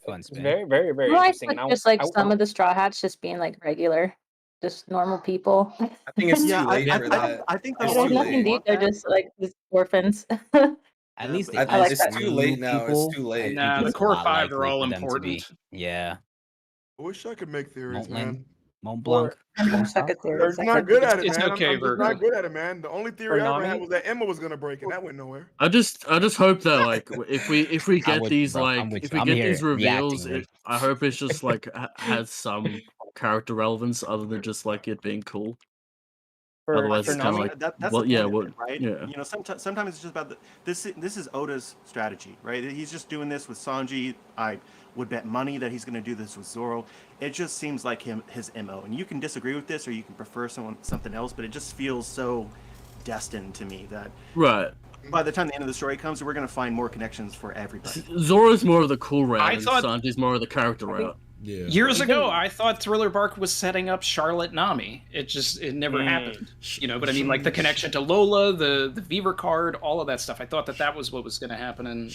Fun spin. Very, very, very I interesting. like just like some of the Straw Hats just being like regular, just normal people. I think it's too late for that. I think there's nothing deep. They're just like just orphans. At least it's too late now. It's too late. Nah, the core five are all important. Yeah. I wish I could make theories, man. Mont Blanc. Bert's not good at it, It's man. okay, I'm just not good at it, man. The only theory I ever had Nami? was that Emma was gonna break, and that went nowhere. I just hope that like if we I'm get with you, these bro. I'm like with if you. we I'm get here these reveals, reacting, I hope it's just like has some character relevance other than just like it being cool. Otherwise, For it's kind of Nami, like that's well, the yeah, point what, of it, right? yeah. You know, sometimes it's just about this is Oda's strategy, right? He's just doing this with Sanji. I would bet money that he's going to do this with Zoro. It just seems like his MO. And you can disagree with this or you can prefer something else, but it just feels so destined to me that Right. by the time the end of the story comes, we're going to find more connections for everybody. Zoro's more of the cool route, I and thought- Sanji's more of the character route. Yeah. Years ago, I thought Thriller Bark was setting up Charlotte Nami. It never happened. You know, but I mean, like the connection to Lola, the Beaver card, all of that stuff. I thought that was what was going to happen, and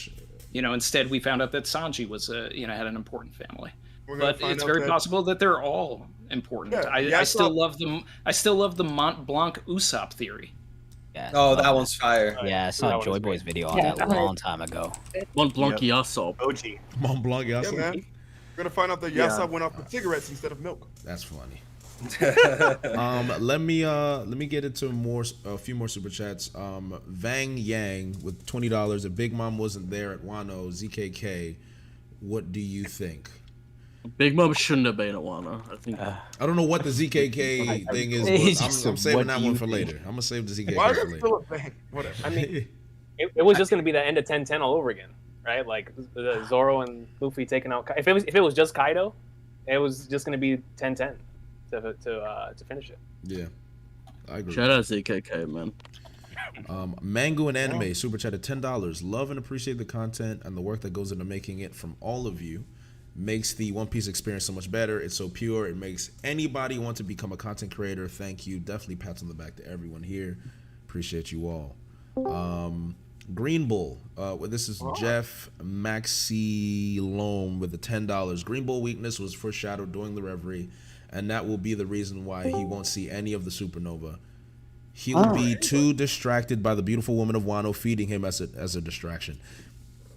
you know, instead we found out that Sanji was had an important family. But it's very possible that they're all important. Yeah, I still love them. I still love the Mont Blanc Usopp theory. Yeah. Oh, that one's fire. Yeah, I saw Joy Boy's video on that a long time ago. Mont Blanc Usopp. OG. Mont Blanc Yeah, Usopp. man. We're gonna find out that Yeah. Yasop went off with cigarettes instead of milk. That's funny. Let me get into a few more super chats. Vang Yang with $20. If Big Mom wasn't there at Wano, ZKK, what do you think? Big Mom shouldn't have been at Wano. I think. I don't know what the ZKK thing is, but I'm saving that one for later. I'm gonna save the ZKK Why is for it later. still a thing? Whatever. I mean, it was just gonna be the end of 10-10 all over again, right? Like the Zoro and Luffy taking out. If it was just Kaido, it was just gonna be 10-10 to finish it. Yeah, I agree. Shout out ZKK, man. Mango and Anime super chat at $10. Love and appreciate the content and the work that goes into making it from all of you. Makes the One Piece experience so much better. It's so pure. It makes anybody want to become a content creator. Thank you. Definitely pats on the back to everyone here. Appreciate you all. Green Bull. This is Jeff Maxi Loam with the $10. Green Bull weakness was foreshadowed during the Reverie, and that will be the reason why he won't see any of the supernova. He will be too distracted by the beautiful woman of Wano feeding him as a distraction.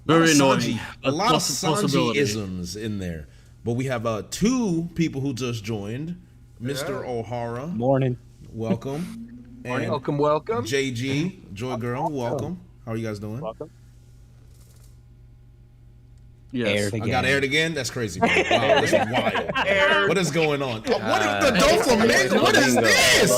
Very annoying. A lot of Possibility. Sanji-isms in there. But we have two people who just joined. Mr. Ohara. Morning. Welcome. Morning. Welcome. JG, JoyGirl, welcome. How are you guys doing? Welcome. Yes. I got aired again? That's crazy, bro. Wow, this is wild. What is going on? Oh, what is the Doflamingo? What is this?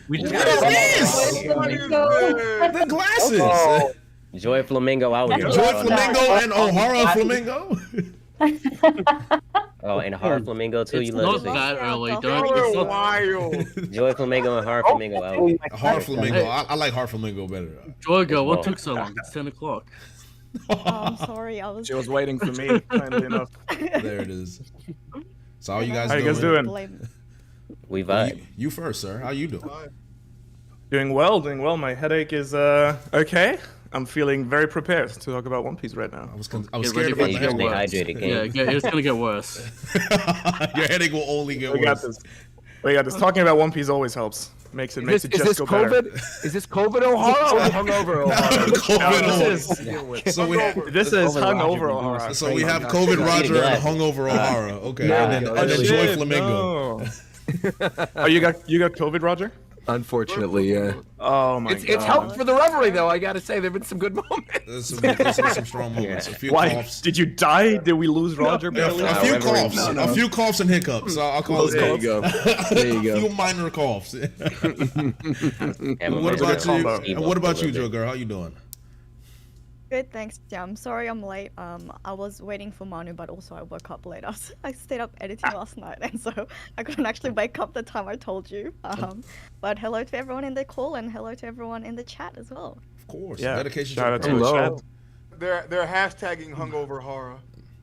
What is this? The glasses. Joy Flamingo out here. Joy Flamingo and Ohara Flamingo? Oh, and Hard Flamingo too. It's You love not to that early. Oh, Don't. wild. Joy Flamingo and Hard Flamingo out. Hard Flamingo. I like Hard Flamingo better. JoyGirl, what took so long? It's 10 o'clock. I'm sorry, I was. She was waiting for me, kindly enough. There it is. So how you guys How you guys doing? We vibe. You first, sir. How you doing? Doing well, doing well. My headache is okay. I'm feeling very prepared to talk about One Piece right now. I was Get scared ready about for the it. headache. Yeah, it's gonna get worse. Your headache will only get We got worse. this. We got this. Talking about One Piece always helps. Makes it Is just this go COVID? better. Is this COVID Ohara or hungover Ohara? This is hungover Ohara. So we have COVID Roger and hungover Ohara. Okay, and then Joy Flamingo. Oh, you got COVID, Roger? Unfortunately, yeah. Oh my god. It's helped for the Reverie, though. I gotta say, there've been some good moments. There's some strong moments. A few Why coughs. did you die? Did we lose Roger? Barely? A few coughs. A few coughs and hiccups. I'll call it. There you go. There you go. A few minor coughs. Yeah, What about you? combo. What about you, Joe girl? How you doing? Good, thanks. Yeah, I'm sorry I'm late. I was waiting for Manu, but also I woke up late. I stayed up editing last night, and so I couldn't actually wake up the time I told you. But hello to everyone in the call, and hello to everyone in the chat as well. Of course. Yeah. Dedication Shout out to to the the chat. chat. They're hashtagging hungover horror.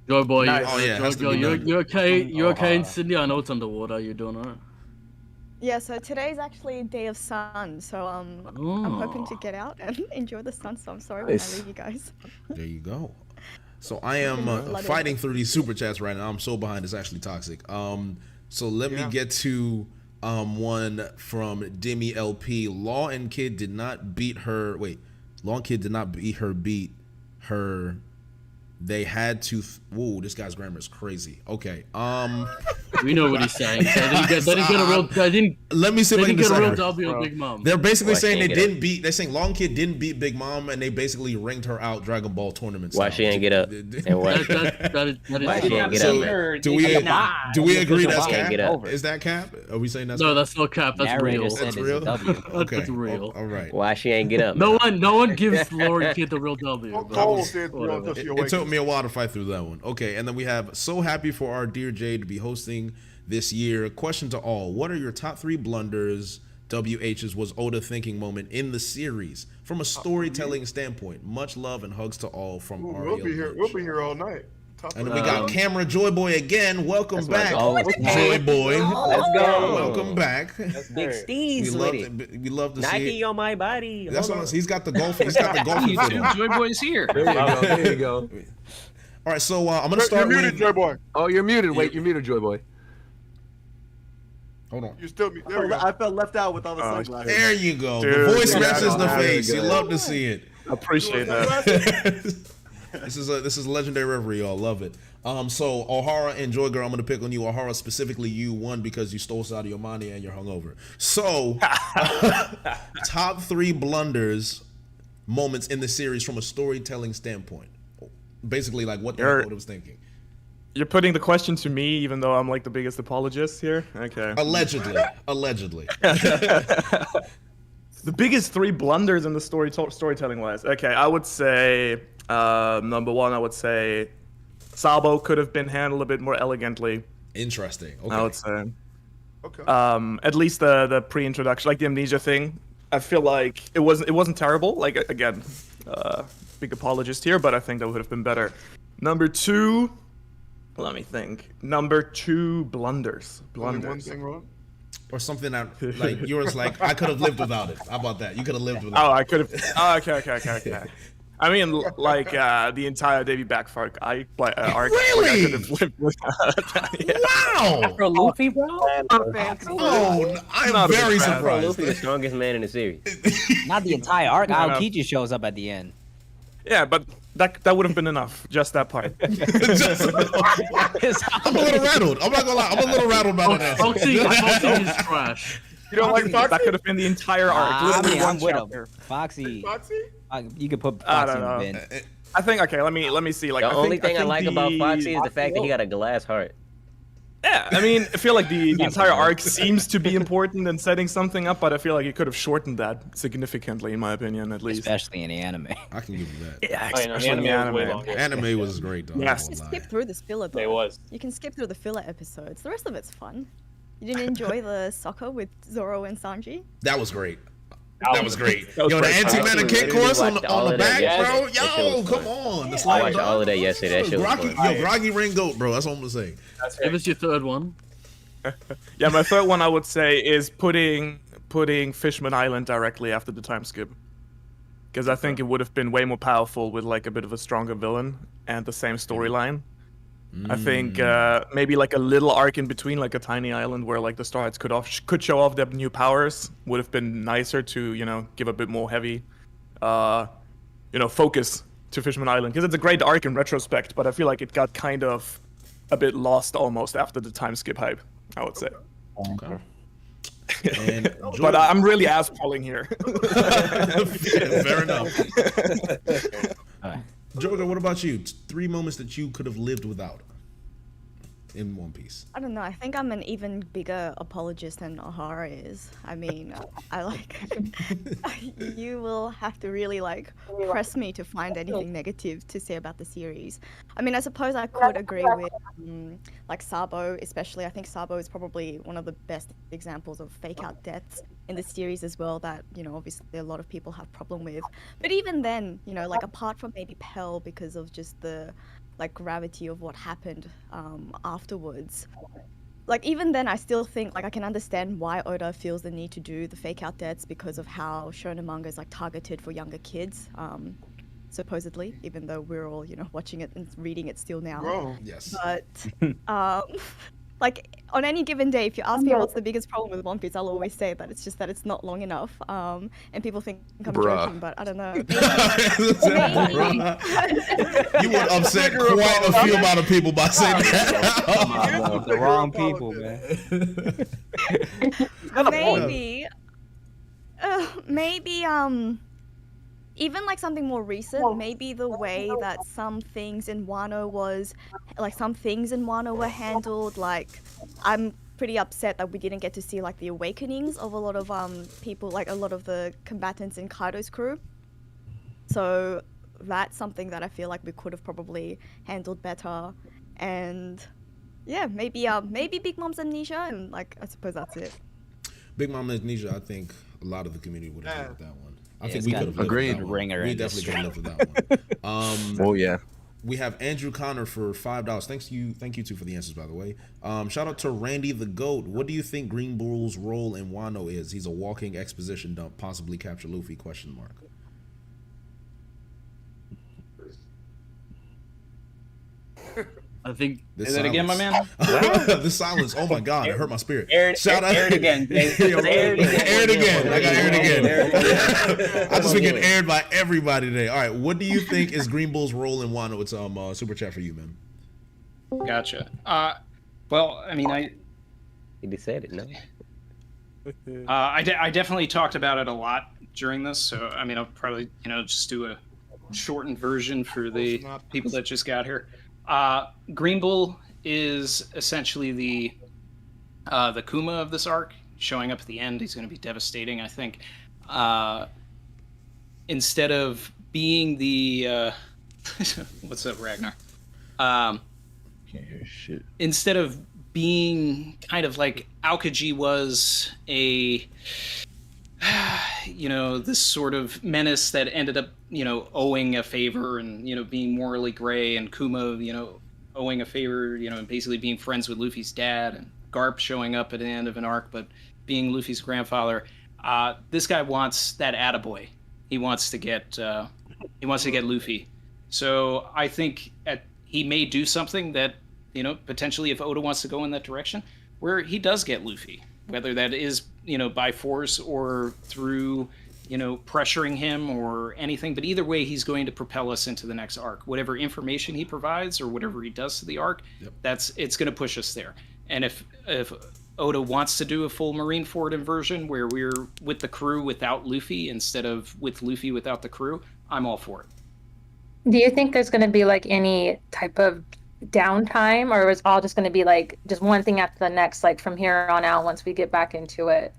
Joy boy, Nice. Oh, yeah, it has to JoyGirl, be done. you're okay. You're okay in Sydney. I know it's underwater. You're doing alright. Yeah, so today's actually a day of sun, so I'm hoping to get out and enjoy the sun. So I'm sorry when I leave you guys. There you go. So I am fighting through these super chats right now. I'm so behind. It's actually toxic. So let me get to one from Demi LP. Law and Kid did not beat her. Wait, Law and Kid did not beat her. Beat her. They had to. Whoa, this guy's grammar is crazy. Okay. We know what he's saying. They didn't get a real. Let me see if I They can didn't get a real decipher. W with Big Mom. They're basically Why saying she they ain't get didn't beat. They're saying Long Kid didn't beat Big Mom, and they basically ringed her out Dragon Ball tournament. Why style. she ain't get up? And why? Why she ain't get up, man? Do we agree that's Why she ain't cap? get over? Is that cap? Are we saying that's No, cap? that's not cap. That's Narrator real. said That's it's real? a W. Okay. That's real. All right. Why she ain't get up? No one gives Lauren Kid the real W. Cole said Whatever. It took me a while to fight through that one. Okay, and then we have so happy for our dear Jay to be hosting this year. Question to all: what are your top 3 blunders? WH's was Oda thinking moment in the series from a storytelling standpoint. Much love and hugs to all from Ooh, Ariel. we'll be here all night. And then we got Camera Joy Boy again. Welcome back, Okay. Joy Boy. Let's go. Welcome back. Big Steez with it. We love to see Nike it. on my body. That's what he's got the golf. He's got the golfing You fit too, on. Joy Boy's here. There you go. There you go. All right, so I'm gonna start You're muted, with. Joy Boy. Oh, you're muted. Wait, you're muted, Joy Boy. Hold on. You still there we go. I felt left out with all the sunglasses. There you go. Dude, the voice yeah, matches the there you face. You go. love to see it. Appreciate that. This is legendary Reverie, y'all. Love it. So Ohara and JoyGirl, I'm gonna pick on you. Ohara, specifically you, one because you stole Sadio Mane and you're hungover. So top 3 blunders moments in the series from a storytelling standpoint. Basically, like what the heck Oda was thinking. You're putting the question to me, even though I'm like the biggest apologist here. Okay. Allegedly. The biggest 3 blunders in the storytelling wise. Okay, I would say number 1. I would say Sabo could have been handled a bit more elegantly. Interesting. Okay. I would say. Okay. At least the pre-introduction, like the amnesia thing. I feel like it wasn't terrible. Like again, big apologist here, but I think that would have been better. Number 2. Let me think. Number 2 blunders. Only one thing wrong. Or something that like yours, like I could have lived without it. How about that? You could have lived without it. Oh, I could have. Oh, okay. I mean, like the entire Davy Backfark arc. Really? I could have lived without. Yeah. Wow. For Luffy, bro? Oh, I'm Not a very big fan. surprised. Luffy, the strongest man in the series. Not the entire arc. No. Aokiji shows up at the end. Yeah, but that would have been enough. Just that part. I'm a little rattled. I'm not gonna lie. I'm a little rattled about that. Foxy is trash. You don't like Foxy? That could have been the entire arc. I Literally mean, one I'm with chapter. him. Foxy. Foxy? You could put I Foxy don't in the know. bin. I think. Okay, let me see. Like The only think, thing I think like the- about Foxy is the fact that he got a glass heart. Yeah, I mean, I feel like the entire arc seems to be important in setting something up, but I feel like it could have shortened that significantly, in my opinion, at least. Especially in the anime. I can give you that. Yeah, Oh, yeah, no, especially in the anime was way anime. longer. Anime was great, though. Yes. You can skip through this filler though. It was. You can skip through the filler episodes. The rest of it's fun. You didn't enjoy the soccer with Zoro and Sanji? That was great. That That was great. That was Yo, the great. anti-mana kick course on all the of that. back, Yes. bro. That shit Yo, was come fun. on. The I slide watched all of that yesterday. That shit was Groggy, fun. yo, Groggy ring goat, bro. That's what I'm gonna say. Give us your third one. Yeah, my third one I would say is putting Fishman Island directly after the time skip. Because I think it would have been way more powerful with like a bit of a stronger villain and the same storyline. I think maybe like a little arc in between, like a tiny island where like the Starheads could show off their new powers would have been nicer to give a bit more heavy, focus to Fishman Island, because it's a great arc in retrospect, but I feel like it got kind of a bit lost almost after the time skip hype, I would say. Okay. And But I'm really ass pulling here. Fair enough. Joker, what about you? 3 moments that you could have lived without in One Piece. I don't know. I think I'm an even bigger apologist than Ohara is. I mean, I like. You will have to really like press me to find anything negative to say about the series. I mean, I suppose I could agree with like Sabo, especially. I think Sabo is probably one of the best examples of fake out deaths in the series as well. That obviously a lot of people have problem with. But even then, like apart from maybe Pell because of just the like gravity of what happened afterwards. Like even then I still think like I can understand why Oda feels the need to do the fake out deaths because of how shonen manga is like targeted for younger kids, supposedly, even though we're all watching it and reading it still now. Bro. Yes. But like on any given day, if you ask me what's the biggest problem with One Piece, I'll always say that it's just that it's not long enough. And people think I'm joking, but I don't know. You would upset quite a few amount of people by saying that. The wrong people, man. Maybe even like something more recent, maybe the way that some things in Wano were handled. Like, I'm pretty upset that we didn't get to see like the awakenings of a lot of people, like a lot of the combatants in Kaido's crew. So that's something that I feel like we could have probably handled better. And yeah, maybe Big Mom's amnesia, and like I suppose that's it. Big Mom Amnesia, I think a lot of the community would have lived with that one. I think it's we got could have agreed. lived with that one. Ringer We in definitely this could have lived with that one. Oh yeah. We have Andrew Connor for $5. Thank you two for the answers, by the way. Shout out to Randy the Goat. What do you think Green Bull's role in Wano is? He's a walking exposition dump, possibly capture Luffy? Question mark. I think. This Say that again, my man. The silence. Oh my God, it hurt my spirit. Air it again. Air it again. I got aired again. I just been getting aired by everybody today. All right, what do you think is Green Bull's role in Wano? It's super chat for you, man. Gotcha. Well, I mean, He decided no. I definitely talked about it a lot during this, so I mean, I'll probably just do a shortened version for the people that just got here. Green Bull is essentially the Kuma of this arc, showing up at the end. He's going to be devastating, I think. Instead of being the what's up, Ragnar? Can't hear shit. Instead of being kind of like Aokiji was a this sort of menace that ended up owing a favor and being morally gray, and Kuma owing a favor and basically being friends with Luffy's dad, and Garp showing up at the end of an arc but being Luffy's grandfather. This guy wants that attaboy. He wants to get Luffy. So I think he may do something that potentially, if Oda wants to go in that direction, where he does get Luffy, whether that is by force or through pressuring him or anything. But either way, he's going to propel us into the next arc. Whatever information he provides or whatever he does to the arc, it's going to push us there. And if Oda wants to do a full Marineford inversion where we're with the crew without Luffy instead of with Luffy without the crew, I'm all for it. Do you think there's going to be like any type of downtime, or is all just going to be like just one thing after the next, like from here on out once we get back into it?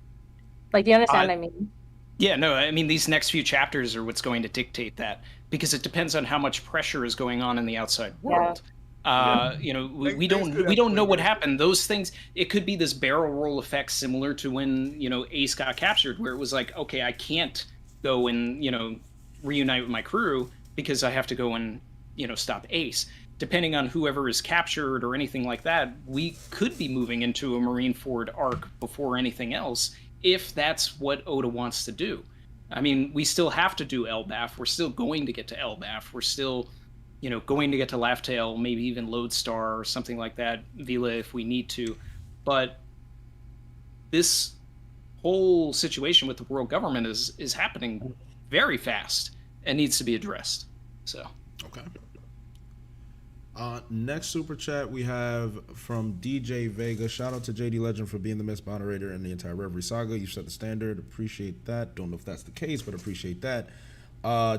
Like, do you understand what I mean? Yeah, no, I mean, these next few chapters are what's going to dictate that, because it depends on how much pressure is going on in the outside world. We don't know what happened. Those things, it could be this barrel roll effect similar to when Ace got captured, where it was like, okay, I can't go and reunite with my crew because I have to go and stop Ace. Depending on whoever is captured or anything like that, we could be moving into a Marineford arc before anything else, if that's what Oda wants to do. I mean, we still have to do Elbaf. We're still going to get to Elbaf. We're still, going to get to Laugh Tale, maybe even Lodestar or something like that, Vila if we need to. But this whole situation with the world government is happening very fast and needs to be addressed. So. Okay. Next super chat we have from DJ Vega. Shout out to JD Legend for being the best moderator in the entire Reverie saga. You set the standard. Appreciate that. Don't know if that's the case, but appreciate that.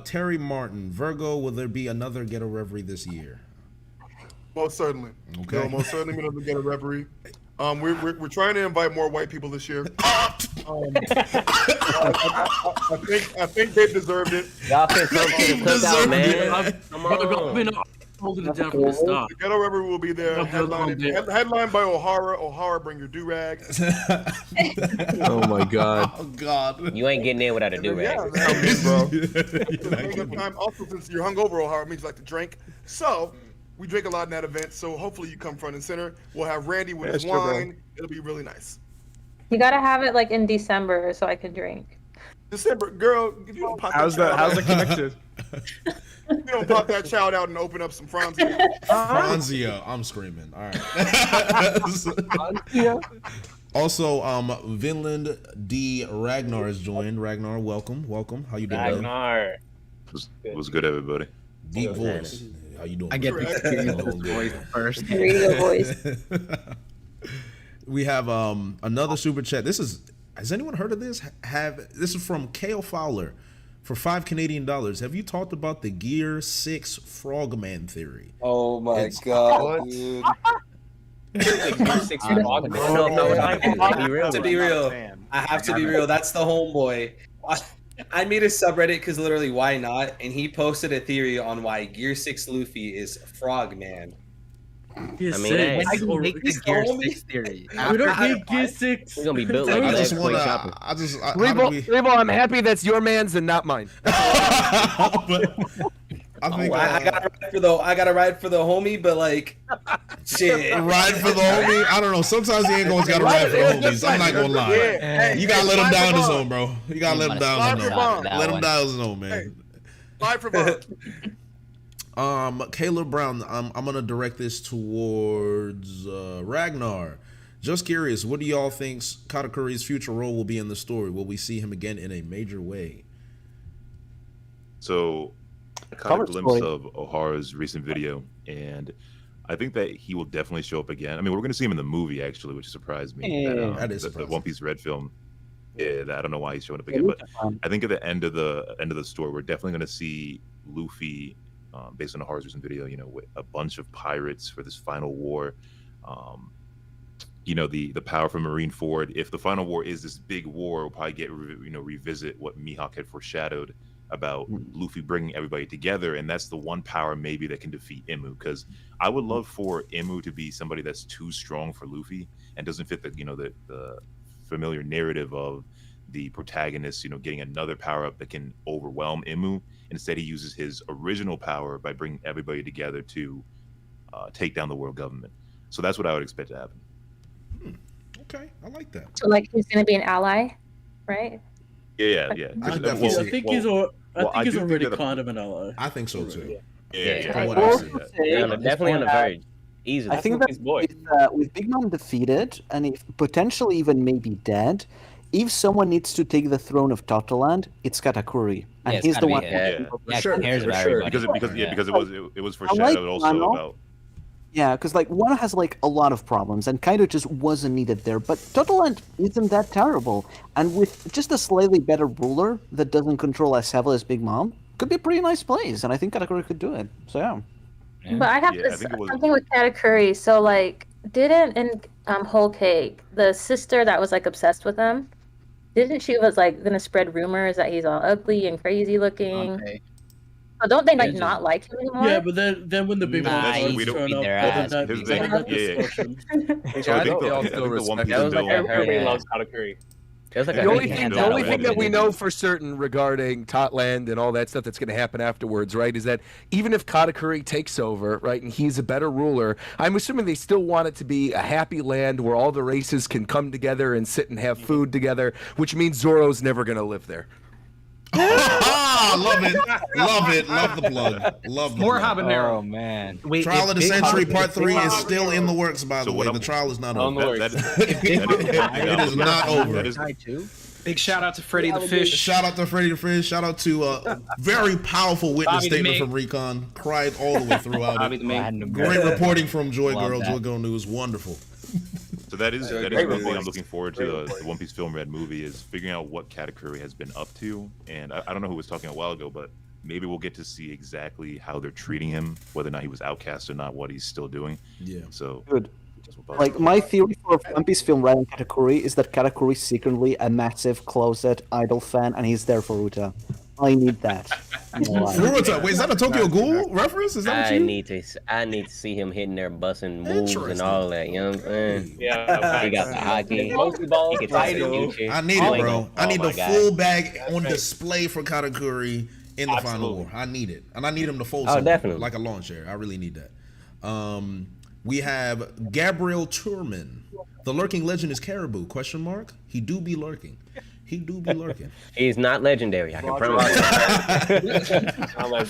Terry Martin, Virgo, will there be another Ghetto Reverie this year? Most certainly. Okay. There will most certainly be another Ghetto Reverie. We're trying to invite more white people this year. I think they deserved it. Y'all can come to the cookout, man. Come on. The Ghetto Reverie will be there, headlined by Ohara. Ohara, bring your do-rag. Oh my God. Oh God. You ain't getting in without a do-rag. Yeah, also, since you're hungover, Ohara means you like to drink. So we drink a lot in that event. So hopefully you come front and center. We'll have Randy with his wine. It'll be really nice. You gotta have it like in December so I can drink. December, girl. If you don't pop how's that connected? You don't pop that child out and open up some Franzia. Franzia, I'm screaming. All right. Also, Vinland D. Ragnar has joined. Ragnar, welcome. How you doing? Ragnar. What's good, everybody? Deep voice. How you doing? I get the radio voice first. Radio voice. We have another super chat. Has anyone heard of this? This is from Kale Fowler for $5 Canadian. Have you talked about the Gear 6 Frogman theory? Oh my god, dude. Gear 6 Frogman. No, I have to be real. I have to be real. That's the homeboy. I made a subreddit because literally, why not? And he posted a theory on why Gear 6 Luffy is Frogman. Gear 6. I can make the Gear 6 theory. We don't need Gear 6. We're gonna be built like that. Rebo, I'm happy that's your man's and not mine. I think I gotta ride for the homie, but like, shit. Ride for the homie? I don't know. Sometimes you ain't gonna gotta ride for the homies. I'm not gonna lie. Yeah. You gotta let him down his own, bro. You gotta let him down his own. Let him down his own, man. Live for Bob. Caleb Brown, I'm gonna direct this towards Ragnar. Just curious, what do y'all think Katakuri's future role will be in the story? Will we see him again in a major way? So I caught a glimpse of Ohara's recent video, and I think that he will definitely show up again. I mean, we're going to see him in the movie, actually, which surprised me. That is the One Piece Red film. Yeah, I don't know why he's showing up again, but I think at the end of the story, we're definitely going to see Luffy, based on Ohara's recent video, with a bunch of pirates for this final war. The power from Marineford. If the final war is this big war, we'll probably get revisit what Mihawk had foreshadowed about Luffy bringing everybody together, and that's the one power maybe that can defeat Imu. Because I would love for Imu to be somebody that's too strong for Luffy and doesn't fit the familiar narrative of the protagonist, getting another power up that can overwhelm Imu. Instead, he uses his original power by bringing everybody together to take down the world government. So that's what I would expect to happen. Okay, I like that. So like he's gonna be an ally, right? Yeah. I think he's already kind of an ally. I think so too. Definitely on a very easy. I think that with Big Mom defeated and if potentially even maybe dead, if someone needs to take the throne of Totoland, it's Katakuri, and he's the one. Because it was foreshadowed also about. Yeah, because Wano has a lot of problems, and Kaido just wasn't needed there. But Totoland isn't that terrible, and with just a slightly better ruler that doesn't control as heavily as Big Mom, could be a pretty nice place, and I think Katakuri could do it. So yeah. But I have something with Katakuri. So didn't in Whole Cake the sister that was obsessed with him? Didn't she was gonna spread rumors that he's all ugly and crazy looking? Okay. So don't they not like him anymore? Yeah, but then when the big turn up, everybody loves Katakuri. The only thing that we know for certain regarding Totland and all that stuff that's going to happen afterwards, right, is that even if Katakuri takes over, right, and he's a better ruler, I'm assuming they still want it to be a happy land where all the races can come together and sit and have food together, which means Zoro's never going to live there. Love the plug. Love the more plug. habanero. Oh man! Trial of the Century Part 3 is still in the works. By the way, the trial is not over. It is not over. Big shout out to Freddy the Fish. Shout out to Freddy the Fish. Shout out to a very powerful witness statement from Recon. Cried all the way throughout it. Great reporting from JoyGirl. JoyGirl News. Wonderful. So that is one thing I'm looking forward to the One Piece Film Red movie is figuring out what Katakuri has been up to. And I don't know who was talking a while ago, but maybe we'll get to see exactly how they're treating him, whether or not he was outcast or not, what he's still doing. Yeah. So good. My theory for One Piece Film Red and Katakuri is that Katakuri is secretly a massive closet idol fan, and he's there for Ruta. I need that. Ruta, wait, is that a Tokyo Ghoul reference? Is that what you? I need to see him hitting there, busting moves and all that. You know what I'm saying? Yeah, he got the hockey. I need it, bro. I need the full bag on display for Katakuri in the final war. I need it, and I need him to fold something like a lawn chair. I really need that. We have Gabriel Turman. The lurking legend is Caribou? He do be lurking. He do be lurking. He's not legendary. I can promise you.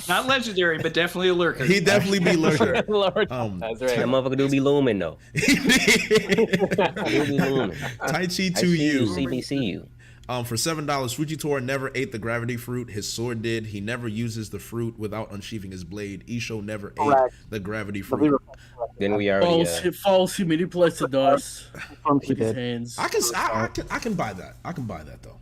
Not legendary, but definitely a lurker. He definitely be lurking. That's right. That motherfucker do be looming though. Do be looming. Tai Chi I to see you. CBCU. For $7, Fujitora never ate the gravity fruit. His sword did. He never uses the fruit without unsheathing his blade. Isho never ate the gravity fruit. Then we already. False. He manipulates the dice with his did. hands. I can buy that. I can buy that though.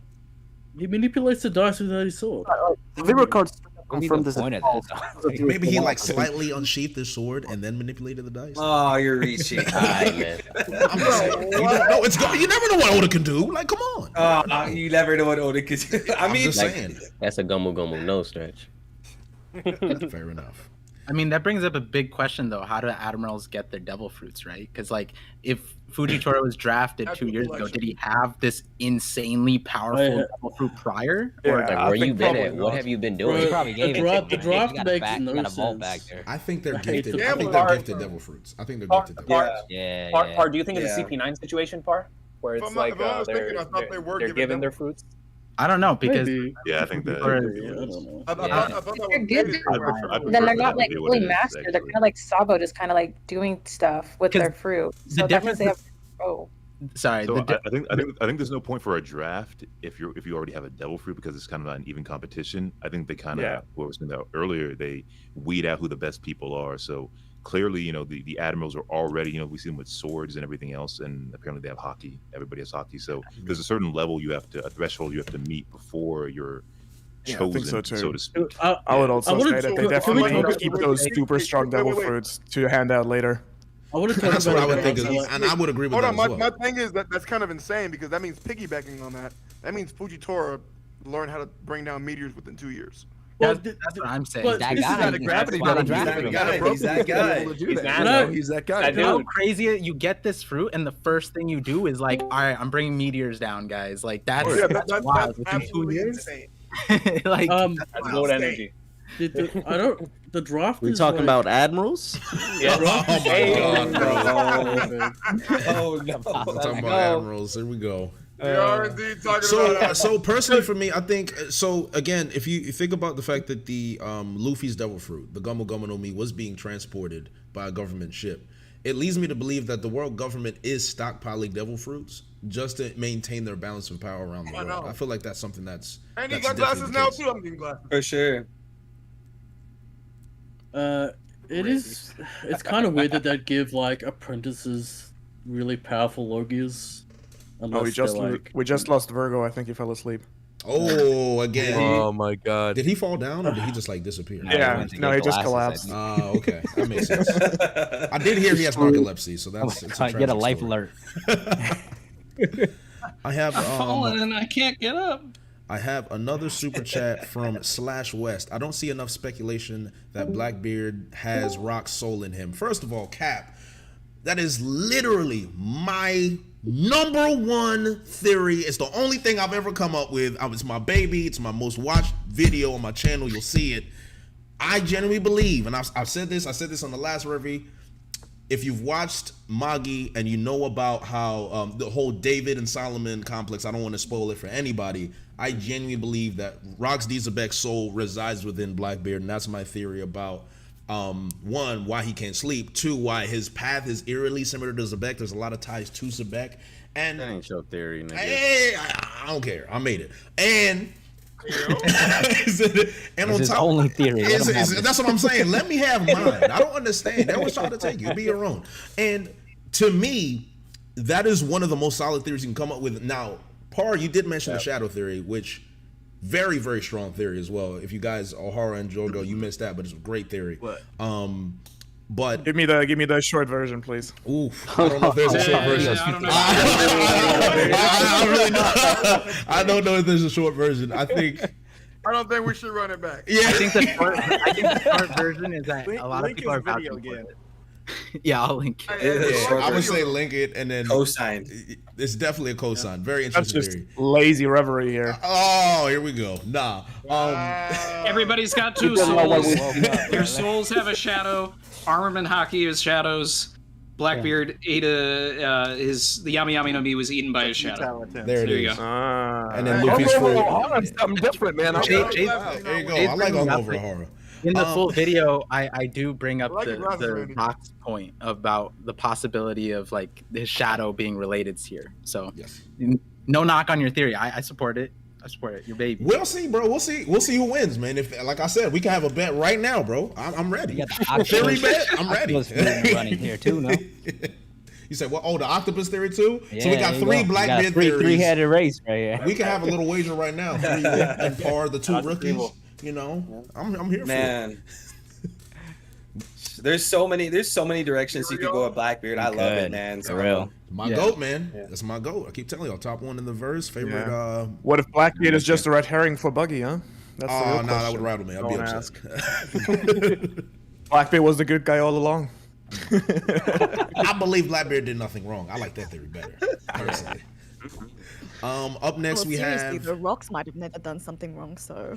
He manipulates the dice with his sword. The Vibra cards What confirm the this. point of that? Maybe he like slightly unsheathed his sword and then manipulated the dice. Oh, you're reaching. Man. I'm just saying, you don't know. You never know what Oda can do. Like, come on. You never know what Oda can do. I mean, just saying. That's a Gomu no stretch. Fair enough. I mean, that brings up a big question, though. How do Admirals get their devil fruits, right? Because, like, if Fujitora was drafted 2 years ago, did he have this insanely powerful devil fruit prior? Or like, where you been at? What have you been doing? He probably gave it. The draft makes no no got a vault sense. back there. I think they're gifted. Yeah, I think they're gifted devil fruits. I think they're gifted devil fruits. Yeah. Par, do you think it's a CP9 situation, Par? Where it's like they're giving their fruits? I don't know, because... Yeah, I think that. I thought If they're good, then they're not like fully mastered. They're kind of like Sabo, just kind of like doing stuff with their fruit. So that means they have. Oh. Sorry. So I think there's no point for a draft if you already have a devil fruit, because it's kind of an even competition. I think they kind of what was saying earlier, they weed out who the best people are. So clearly, the Admirals are already, we see them with swords and everything else, and apparently they have hockey. Everybody has hockey. So there's a certain level a threshold you have to meet before you're chosen, so to speak. I would also say that they definitely keep those super strong devil fruits to hand out later. That's what I would think, and I would agree with that as well. My thing is that's kind of insane, because that means piggybacking on that. That means Fujitora learned how to bring down meteors within 2 years. Well, that's what I'm saying. That guy. He's that guy. He's that guy. How crazy you get this fruit, and the first thing you do is like, all right, I'm bringing meteors down, guys. Like that's wild. Within 2 years, like that's gold energy. The draft. We talking about admirals? Yeah. Oh my god, bro. Oh no. We're talking about admirals. Here we go. We are indeed talking about. So personally, for me, I think so. Again, if you think about the fact that the Luffy's devil fruit, the Gomu Gomu no Mi, was being transported by a government ship, it leads me to believe that the world government is stockpiling devil fruits just to maintain their balance of power around the world. I feel like that's something that's. And he got glasses now too. I'm getting glasses. For sure. It's kind of weird that they'd give like apprentices really powerful logias. Oh, we just lost Virgo. I think he fell asleep. Oh, again. Oh my god. Did he fall down or did he just like disappear? Yeah, no, he just collapsed. Oh, okay. That makes sense. I did hear he has narcolepsy, so that's get a life alert. I have fallen and I can't get up. I have another super chat from /West. I don't see enough speculation that Blackbeard has Rock's soul in him. First of all, Cap, that is literally my #1 theory. It's the only thing I've ever come up with. It's my baby. It's my most watched video on my channel. You'll see it. I genuinely believe, and I've said this. I said this on the last Reverie. If you've watched Magi and you know about how the whole David and Solomon complex, I don't want to spoil it for anybody. I genuinely believe that Rox Dizabek's soul resides within Blackbeard, and that's my theory about one, why he can't sleep. Two, why his path is eerily similar to Zabek. There's a lot of ties to Zabek. And that ain't your theory, nigga. Hey, I don't care. I made it. And and on top, only theory. That's what I'm saying. Let me have mine. I don't understand. That was trying to take you. Be your own. And to me, that is one of the most solid theories you can come up with. Now, Par, you did mention the shadow theory, which very, very strong theory as well. If you guys, Ohara and JoyGirl, you missed that, but it's a great theory. But give me the short version, please. Oof, I don't know if there's a short version. I really don't. I don't know if there's a short version. I don't think we should run it back. Yeah, I think the short version is that a lot of people are vouching for it. Yeah, I'll link it. I would say link it and then cosign. It's definitely a cosign. Very interesting That's just theory. Lazy Reverie here. Oh, here we go. Nah. Everybody's got 2 souls. Your souls have a shadow. Armament hockey is shadows. Blackbeard ate the Yami Yami no Mi was eaten by his shadow. There it you is. go. And then Luffy's fruit. Something different, man. There you go. I like going over Ohara. In the full video, I do bring up like your glasses, the Randy. Rock's point about the possibility of like his shadow being related here. So no knock on your theory. I support it. I support it. Your baby. We'll see, bro. We'll see who wins, man. If, like I said, we can have a bet right now, bro. I'm ready. You got the Theory bet. I'm ready. Octopus running here too, no? You said what? Oh, the octopus theory too. Yeah, so we got there you three go. Blackbeard We got theories. three-headed race right here. We can have a little wager right now. Three and par the two rookies. You know, I'm here for it. Man. There's so many directions you could go with Blackbeard. I love it, man. For real. My goat, man. That's my goat. I keep telling y'all, top one in the verse. Favorite. What if Blackbeard is just a red herring for Buggy, huh? That's the real Oh no, that would question. rattle me. I'd be Don't upset. ask. Blackbeard was the good guy all along. I believe Blackbeard did nothing wrong. I like that theory better, personally. Up next we seriously, have. the Rocks might have never done something wrong, so.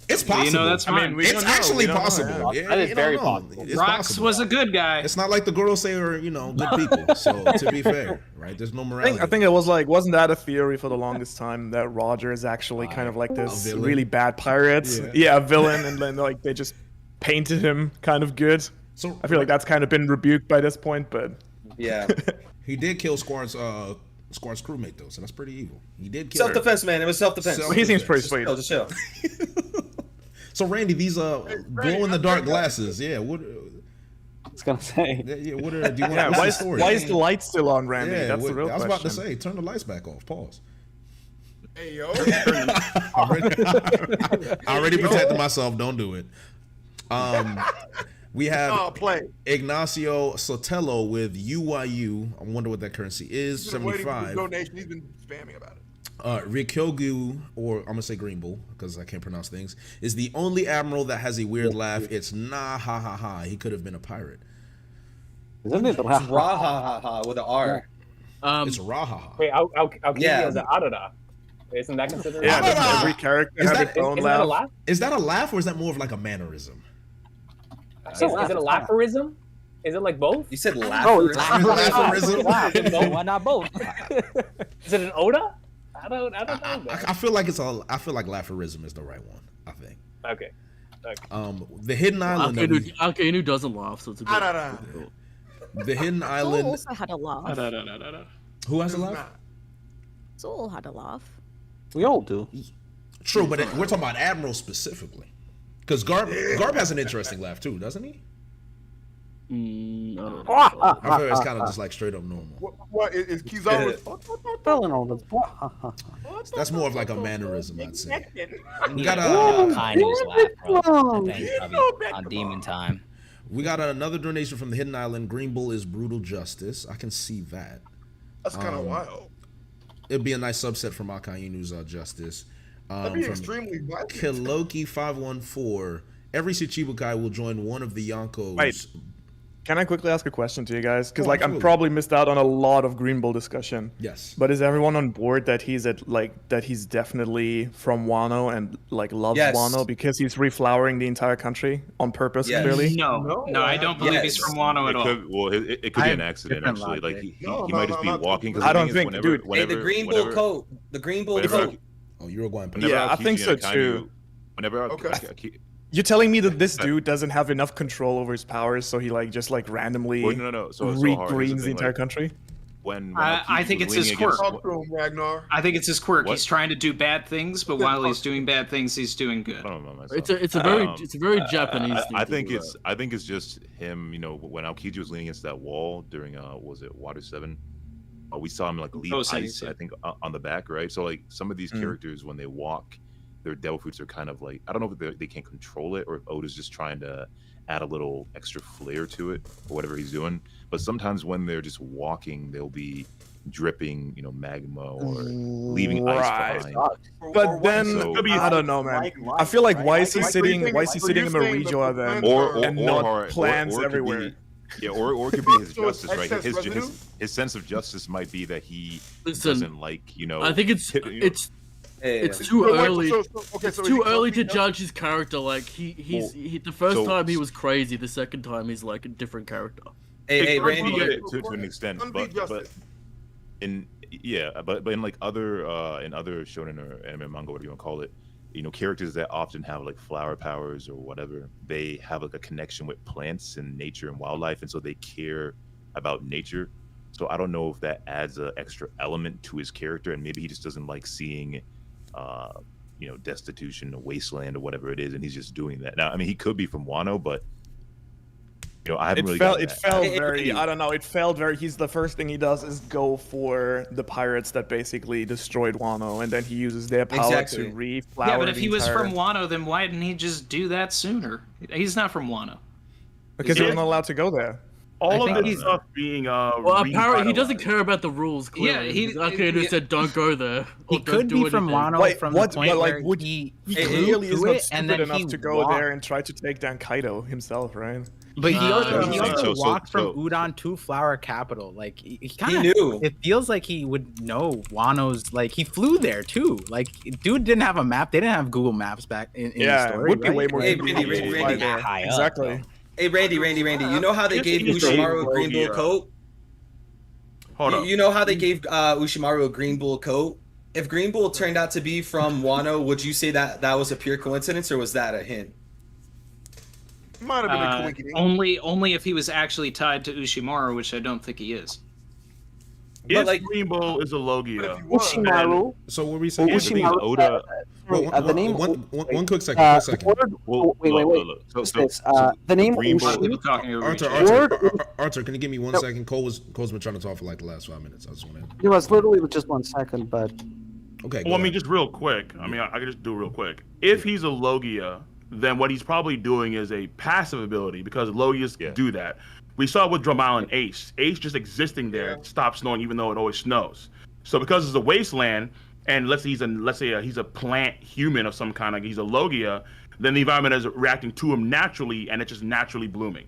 It's possible. You know, that's fine. I mean, we It's don't know. actually We don't know, possible. yeah. Yeah, That is you very don't know. possible. It's Rocks possible. was a good guy. It's not like the girls say are, good people. So to be fair, right? There's no morality. I think it was like, wasn't that a theory for the longest time that Roger is actually kind of like this villain? really bad pirate? Yeah, a villain, and then like they just painted him kind of good. So I feel like that's kind of been rebuked by this point, but Yeah. he did kill Squad's crewmate though, so that's pretty evil. He did kill Self-defense, man. It was self-defense. he seems pretty sweet. Just chill. So Randy, these glow in the dark glasses, yeah. What? I was gonna say. Yeah. What are? Do you want? Yeah, what's why the is, story? why is the light still on, Randy? Yeah, That's the real I was question. about to say, turn the lights back off. Pause. Hey yo. I already protected myself. Don't do it. We have Ignacio Sotelo with UYU. I wonder what that currency is. He's been waiting for this 75. donation. He's been spamming about it. Rikyogu, or I'm gonna say Green Bull because I can't pronounce things, is the only admiral that has a weird laugh. It's nah ha ha ha. He could have been a pirate. Isn't it? It's ra ha ha ha with an R. It's ra ha ha. Wait, Aokiji Yeah. is an Arara. Isn't that considered? Yeah, Arara! doesn't every character Is have that- its own Isn't that a laugh? laugh? Is that a laugh or is that more of like a mannerism? Is it a laugherism? Is it like both? You said Oh, laugherism. Laugherism. Why not both? Is it an Oda? I don't know. Man. I feel like I feel like laugherism is the right one. I think. Okay. The hidden island. that we- Akainu doesn't laugh, so it's a bit. The hidden Soul island. also had a laugh. Who has a laugh? Soul had a laugh. We all do. True, but we're talking about Admiral specifically. Because Garb has an interesting laugh too, doesn't he? I don't know. I feel it's kind of just like straight up normal. What is Kizaru? That's more of like a mannerism, I'd say. We got Kaido's laugh, bro. That thing's probably on demon time. We got another donation from the Hidden Island. Green Bull is brutal justice. I can see that. That's kind of wild. It'd be a nice subset from Akainu's justice. That'd be From extremely violent. Kiloki 514. Every Shichibukai will join one of the Yonkos. Wait. Can I quickly ask a question to you guys? Because Oh, like I'm absolutely. probably missed out on a lot of Green Bull discussion. Yes. But is everyone on board that he's definitely from Wano and like loves Yes. Wano because he's reflowering the entire country on purpose? Yes. Clearly. No, I don't believe he's from Wano at all. It could be an accident, actually. Like he might just be walking. 'cause I the don't thing is, think, whenever, dude. Hey, the green bull coat. The green bull coat. Oh, Uruguayan. Whenever Yeah, I Aokiji think so and Akainu- too. Whenever Okay. You're telling me that this dude doesn't have enough control over his powers, so he like just like randomly Well, no. So hard. Here's re-greens the thing, entire like, country? When I think Aokiji it's was his leaning quirk. against- Talk to him, Ragnar. I think it's his quirk. What? He's trying to do bad things, but while he's doing bad things, he's doing good. I don't know myself. It's a very Japanese thing. I to think do it's just him. You know, when Aokiji was leaning against that wall during was it Water 7? We saw him like leave Oh, ice. Sense, yeah. I think on the back, right? So like some of these characters when they walk, their devil fruits are kind of like I don't know if they can't control it or if Oda's just trying to add a little extra flair to it or whatever he's doing. But sometimes when they're just walking, they'll be dripping, magma or leaving ice behind. But then So- I don't know, man. I feel like why is he sitting in Marijoa then, and not plants everywhere? Yeah, or it could be his So it's justice, right? excess residue? His sense of justice might be that he Listen, doesn't like, I think it's too So wait, early. so It's is too he early to copying judge his character. Like the first so- time he was crazy, the second time he's like a different character. Hey, It Randy. get it to an extent, but in but in like other shonen or anime manga, whatever you want to call it, you know, characters that often have like flower powers or whatever, they have like a connection with plants and nature and wildlife, and so they care about nature. So I don't know if that adds an extra element to his character, and maybe he just doesn't like seeing, you know, destitution, a wasteland, or whatever it is, and he's just doing that. Now, I mean, he could be from Wano, but you know, I haven't really. It felt very. I don't know. It felt very. He's the first thing he does is go for the pirates that basically destroyed Wano, and then he uses their power to reflower. Yeah, but if the he was entire- from Wano, then why didn't he just do that sooner? He's not from Wano. Because they're not allowed to go there. All of this stuff being Well, apparently he doesn't care about the rules. Clearly. Yeah, he just said don't go there. He could be from Wano from the point where he clearly is flew not it and stupid then enough he to go walked. there and try to take down Kaido himself, right? But he also So- walked so- from Udon to Flower Capital. Like he He kind of knew. It feels like he would know Wano's. Like he flew there too. Like dude didn't have a map. They didn't have Google Maps back in the story. Right? Hey, Randy. Exactly. Hey, Randy. You know how they gave Ushimaru a green bull coat? Hold up. You know how they gave Ushimaru a green bull coat? If Green Bull turned out to be from Wano, would you say that that was a pure coincidence, or was that a hint? Might have been a coincidence. Only if he was actually tied to Ushimaru, which I don't think he is. If Green Bull is a Logia, Ushimaru. So what were we saying? Ushimaru, Oda. the name. One quick second. Quick second. Wait. The name Arthur, can you give me 1 second? Cole's been trying to talk for like the last 5 minutes. I just want to. It was literally just 1 second, but. Okay. Well, I mean, just real quick. I mean, I can just do real quick. If he's a Logia, then what he's probably doing is a passive ability because Logias do that. We saw with Drum Island Ace. Ace just existing there stops snowing even though it always snows. So because it's a wasteland, and let's say he's a plant human of some kind, like he's a Logia, then the environment is reacting to him naturally, and it's just naturally blooming.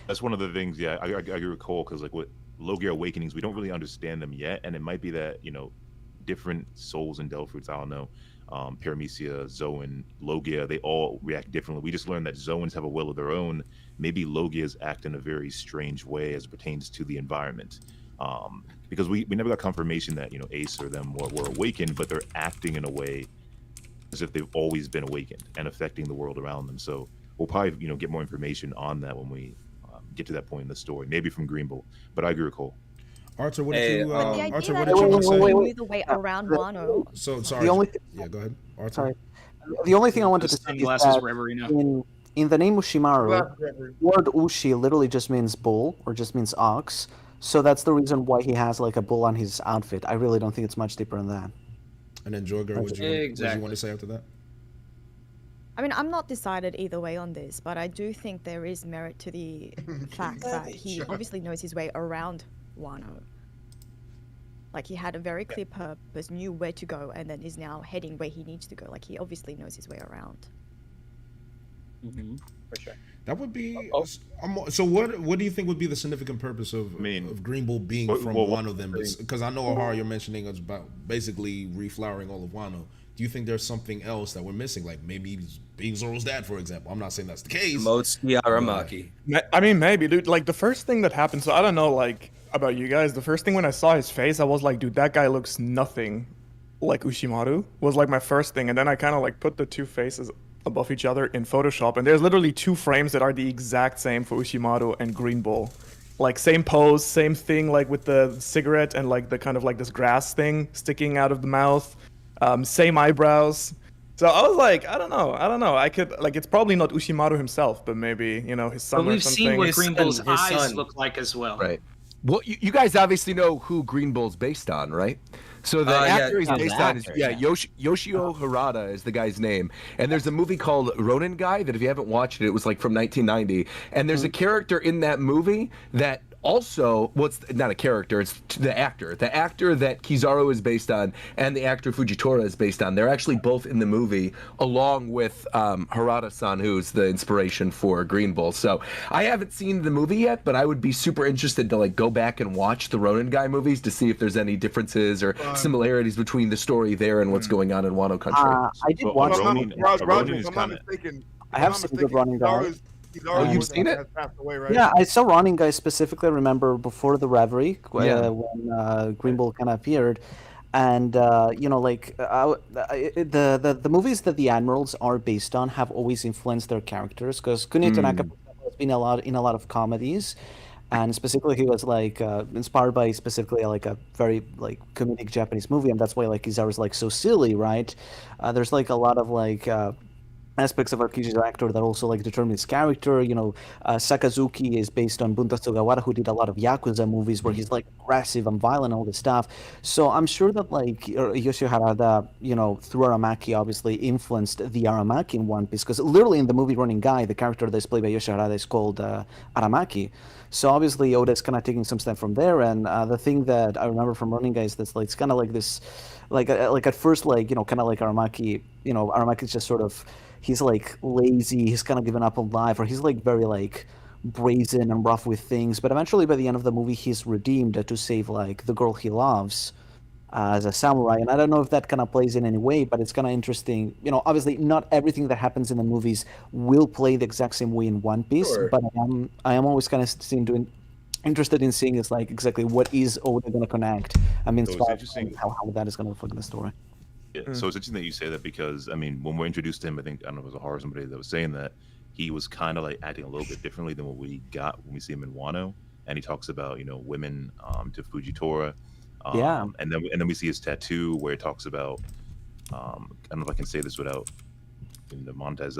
That's one of the things. Yeah, I agree with Cole because like with Logia awakenings, we don't really understand them yet, and it might be that different souls and Delph-fruits, I don't know, Paramecia, Zoan, Logia, they all react differently. We just learned that Zoans have a will of their own. Maybe Logias act in a very strange way as it pertains to the environment. Because we never got confirmation that, Ace or them were awakened, but they're acting in a way as if they've always been awakened and affecting the world around them. So we'll probably, get more information on that when we get to that point in the story, maybe from Green Bull. But I agree with Cole. Arthur, what did you? But the Arthur, idea what that did you he want to say? knew the way around Wano. So sorry. The only yeah, go ahead, Arthur. Sorry. The only thing I wanted to say is that in the name Ushimaru, word Ushi literally just means bull or just means ox. So that's the reason why he has like a bull on his outfit. I really don't think it's much deeper than that. And then JoyGirl, what do you want to say after that? I mean, I'm not decided either way on this, but I do think there is merit to the fact that he obviously knows his way around Wano. Like, he had a very clear purpose, knew where to go, and then is now heading where he needs to go. Like, he obviously knows his way around. Mm-hmm. For sure. That would be. So what do you think would be the significant purpose of Green Bull being from Wano then? Because I know Ohara, you're mentioning is about basically reflowering all of Wano. Do you think there's something else that we're missing? Like maybe being Zoro's dad, for example. I'm not saying that's the case. Motsuki Aramaki. I mean, maybe, dude. Like the first thing that happened. So I don't know, like about you guys. The first thing when I saw his face, I was like, dude, that guy looks nothing like Ushimaru. Was like my first thing, and then I kind of like put the two faces above each other in Photoshop, and there's literally two frames that are the exact same for Ushimaru and Green Bull. Like same pose, same thing, like with the cigarette and like the kind of like this grass thing sticking out of the mouth. Same eyebrows. So I was like, I don't know. I could like, it's probably not Ushimaru himself, but maybe his son But or we've something. seen what Green Bull's eyes look like as well. Right. Well, you guys obviously know who Green Bull's based on, right? So the actor he's based on is Yoshio Harada is the guy's name, and there's a movie called Ronin Guy that if you haven't watched it, it was like from 1990, and there's a character in that movie that also, not a character, it's the actor that Kizaru is based on and the actor Fujitora is based on. They're actually both in the movie along with Harada-san, who's the inspiration for Green Bull. So I haven't seen the movie yet, but I would be super interested to like go back and watch the Ronin Guy movies to see if there's any differences or similarities between the story there and what's going on in Wano country. I did watch Ronin is kind of. I have seen the Running Guy. Oh, you've seen it? Has passed away, right? Yeah, I saw Running Guy specifically. I remember before the Reverie, Yeah. when Green Bull kind of appeared, and the movies that the Admirals are based on have always influenced their characters. Because Kunio Tanaka has been in a lot of comedies, and specifically he was like inspired by specifically like a very like comedic Japanese movie, and that's why like Kizaru's like so silly, right? There's like a lot of like aspects of Arkiji's actor that also like determine his character. Sakazuki is based on Bunta Sugawara, who did a lot of Yakuza movies where he's like aggressive and violent and all this stuff. So I'm sure that like Yoshio Harada, through Aramaki, obviously influenced the Aramaki in One Piece, because literally in the movie Running Guy, the character that's played by Yoshio Harada is called Aramaki. So obviously Oda is kind of taking some stuff from there, and the thing that I remember from Running Guy is that's like it's kind of like this, like at first like kind of like Aramaki, Aramaki's just sort of. He's like lazy, he's kind of given up on life, or he's like very like brazen and rough with things. But eventually by the end of the movie, he's redeemed to save like the girl he loves as a samurai. And I don't know if that kind of plays in any way, but it's kind of interesting. Obviously not everything that happens in the movies will play the exact same way in One Piece, Sure. but I am always kind of interested in seeing is like exactly what is Oda going to connect. I mean, So it's so interesting. how that is going to reflect in the story. Yeah, so it's interesting that you say that because I mean, when we're introduced to him, I don't know if it was Ohara or somebody that was saying that he was kind of like acting a little bit differently than what we got when we see him in Wano, and he talks about women to Fujitora, Yeah. and then we see his tattoo where he talks about I don't know if I can say this without in the montage.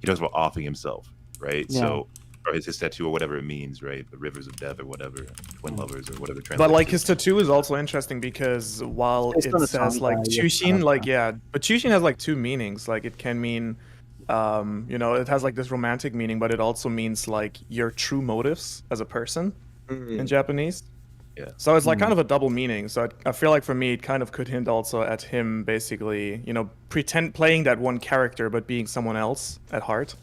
He talks about offing himself, right? Yeah. So or his tattoo or whatever it means, right? The rivers of death or whatever, twin lovers or whatever. But like translates his tattoo is also interesting because while It's it not a says song like by Chushin, Yoshio like Harada. yeah, but Chushin has like two meanings. Like it can mean, it has like this romantic meaning, but it also means like your true motives as a person in Japanese. Yeah. So it's like kind of a double meaning. So I feel like for me, it kind of could hint also at him basically, playing that one character but being someone else at heart.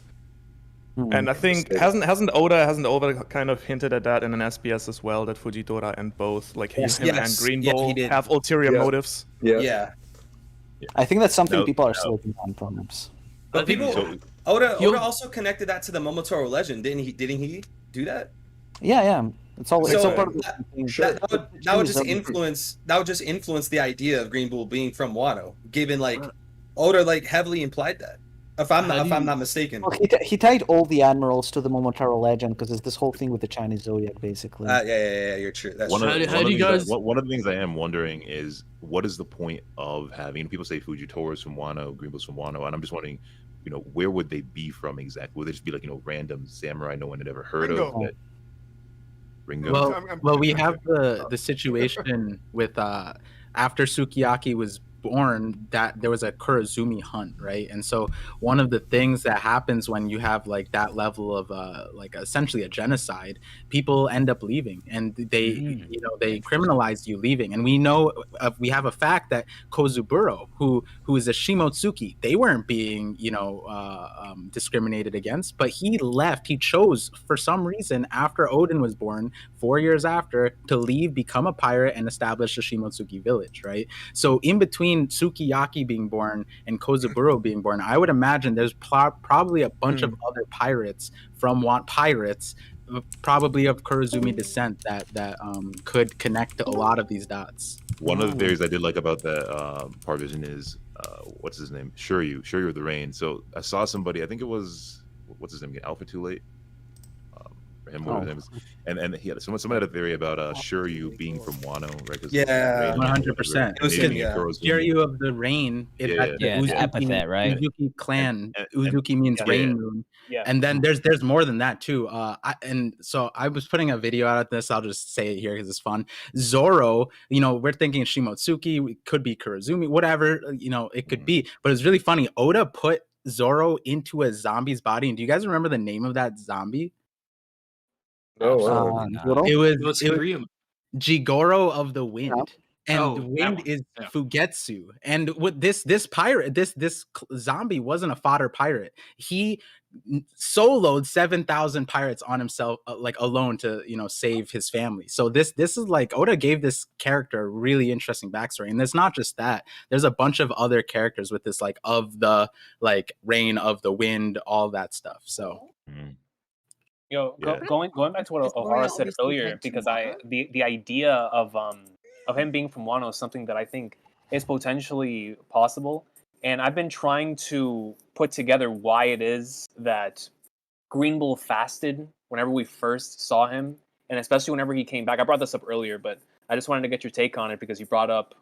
And I think hasn't Oda kind of hinted at that in an SBS as well, that Fujitora and both like him and Green Yeah, Bull he did. have ulterior Yeah. motives. Yeah. I think that's something No, people are no. sleeping on, perhaps. But people, so. Oda also connected that to the Momotaro legend, didn't he? Didn't he do that? Yeah. It's all So part of the that would just influence the idea of Green Bull being from Wano, given like Oda like heavily implied that. If I'm not mistaken. Well, he tied all the admirals to the Momotaro legend because it's this whole thing with the Chinese zodiac, basically. Yeah, you're true. That's One true. of the things I am wondering is what is the point of having people say Fujitora's from Wano, Green Bull's from Wano, and I'm just wondering, where would they be from exactly? Would they just be like random samurai no one had ever heard of? Ringo. Ringo. Well, we have the situation with after Sukiyaki was born, that there was a Kurozumi hunt, right? And so one of the things that happens when you have like that level of like essentially a genocide, people end up leaving, and they they criminalize you leaving. And we know we have a fact that Kozuburo, who is a Shimotsuki, they weren't being discriminated against, but he left. He chose for some reason after Odin was born, 4 years after, to leave, become a pirate, and establish a Shimotsuki village, right? So in between Sukiyaki being born and Kozuburo being born, I would imagine there's probably a bunch of other pirates probably of Kurozumi descent that could connect to a lot of these dots. One of the theories I did like about that part vision is what's his name? Shuryu of the Rain. So I saw somebody, I think it was what's his name again? Alpha Too Late. For him, whatever his name is. And he had someone had a theory about Shuryu being from Wano, right? 'Cause 100%. It was Shuryu of the Rain. The epithet, right? Uzuki clan. Uzuki means rain moon. Yeah. And then there's more than that too. And so I was putting a video out of this. I'll just say it here because it's fun. Zoro, we're thinking Shimotsuki, it could be Kurozumi, whatever, it could be. But it's really funny. Oda put Zoro into a zombie's body. And do you guys remember the name of that zombie? It was Jigoro of the Wind. And the wind is Fugetsu. And with this pirate, this zombie wasn't a fodder pirate. He soloed 7,000 pirates on himself, like alone, to save his family. So this is like Oda gave this character a really interesting backstory. And there's not just that. There's a bunch of other characters with this of the rain, of the wind, all that stuff. So Going back to what Because Ori Ohara said obviously earlier, went to because Wano. the idea of him being from Wano is something that I think is potentially possible, and I've been trying to put together why it is that Green Bull fasted whenever we first saw him, and especially whenever he came back. I brought this up earlier, but I just wanted to get your take on it because you brought up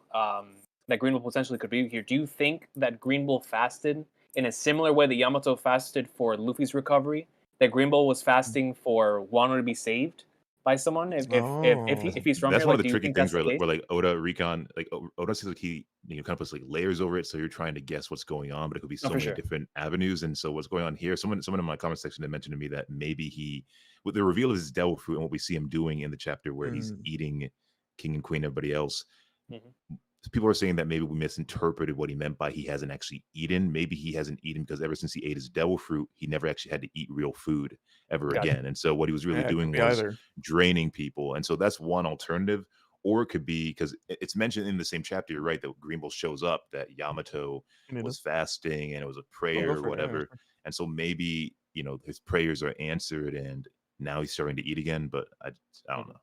that Green Bull potentially could be here. Do you think that Green Bull fasted in a similar way that Yamato fasted for Luffy's recovery? That Green Bull was fasting for Wano to be saved by someone? If he's from That's here, one like, of the do you tricky think things that's the case? where like Oda Recon, like Oda says like he kind of puts like layers over it, so you're trying to guess what's going on, but it could be so for many sure. different avenues. And so what's going on here? Someone in my comment section had mentioned to me that maybe he, with the reveal of his devil fruit and what we see him doing in the chapter where he's eating King and Queen, everybody else. People are saying that maybe we misinterpreted what he meant by he hasn't actually eaten. Maybe he hasn't eaten because ever since he ate his devil fruit, he never actually had to eat real food ever Gotcha. again. And so what he was really Yeah, doing could be was either. draining people. And so that's one alternative. Or it could be because it's mentioned in the same chapter, you're right, that Green Bull shows up, that Yamato was fasting and it was a prayer or whatever. And so maybe, his prayers are answered and now he's starting to eat again. But I don't know.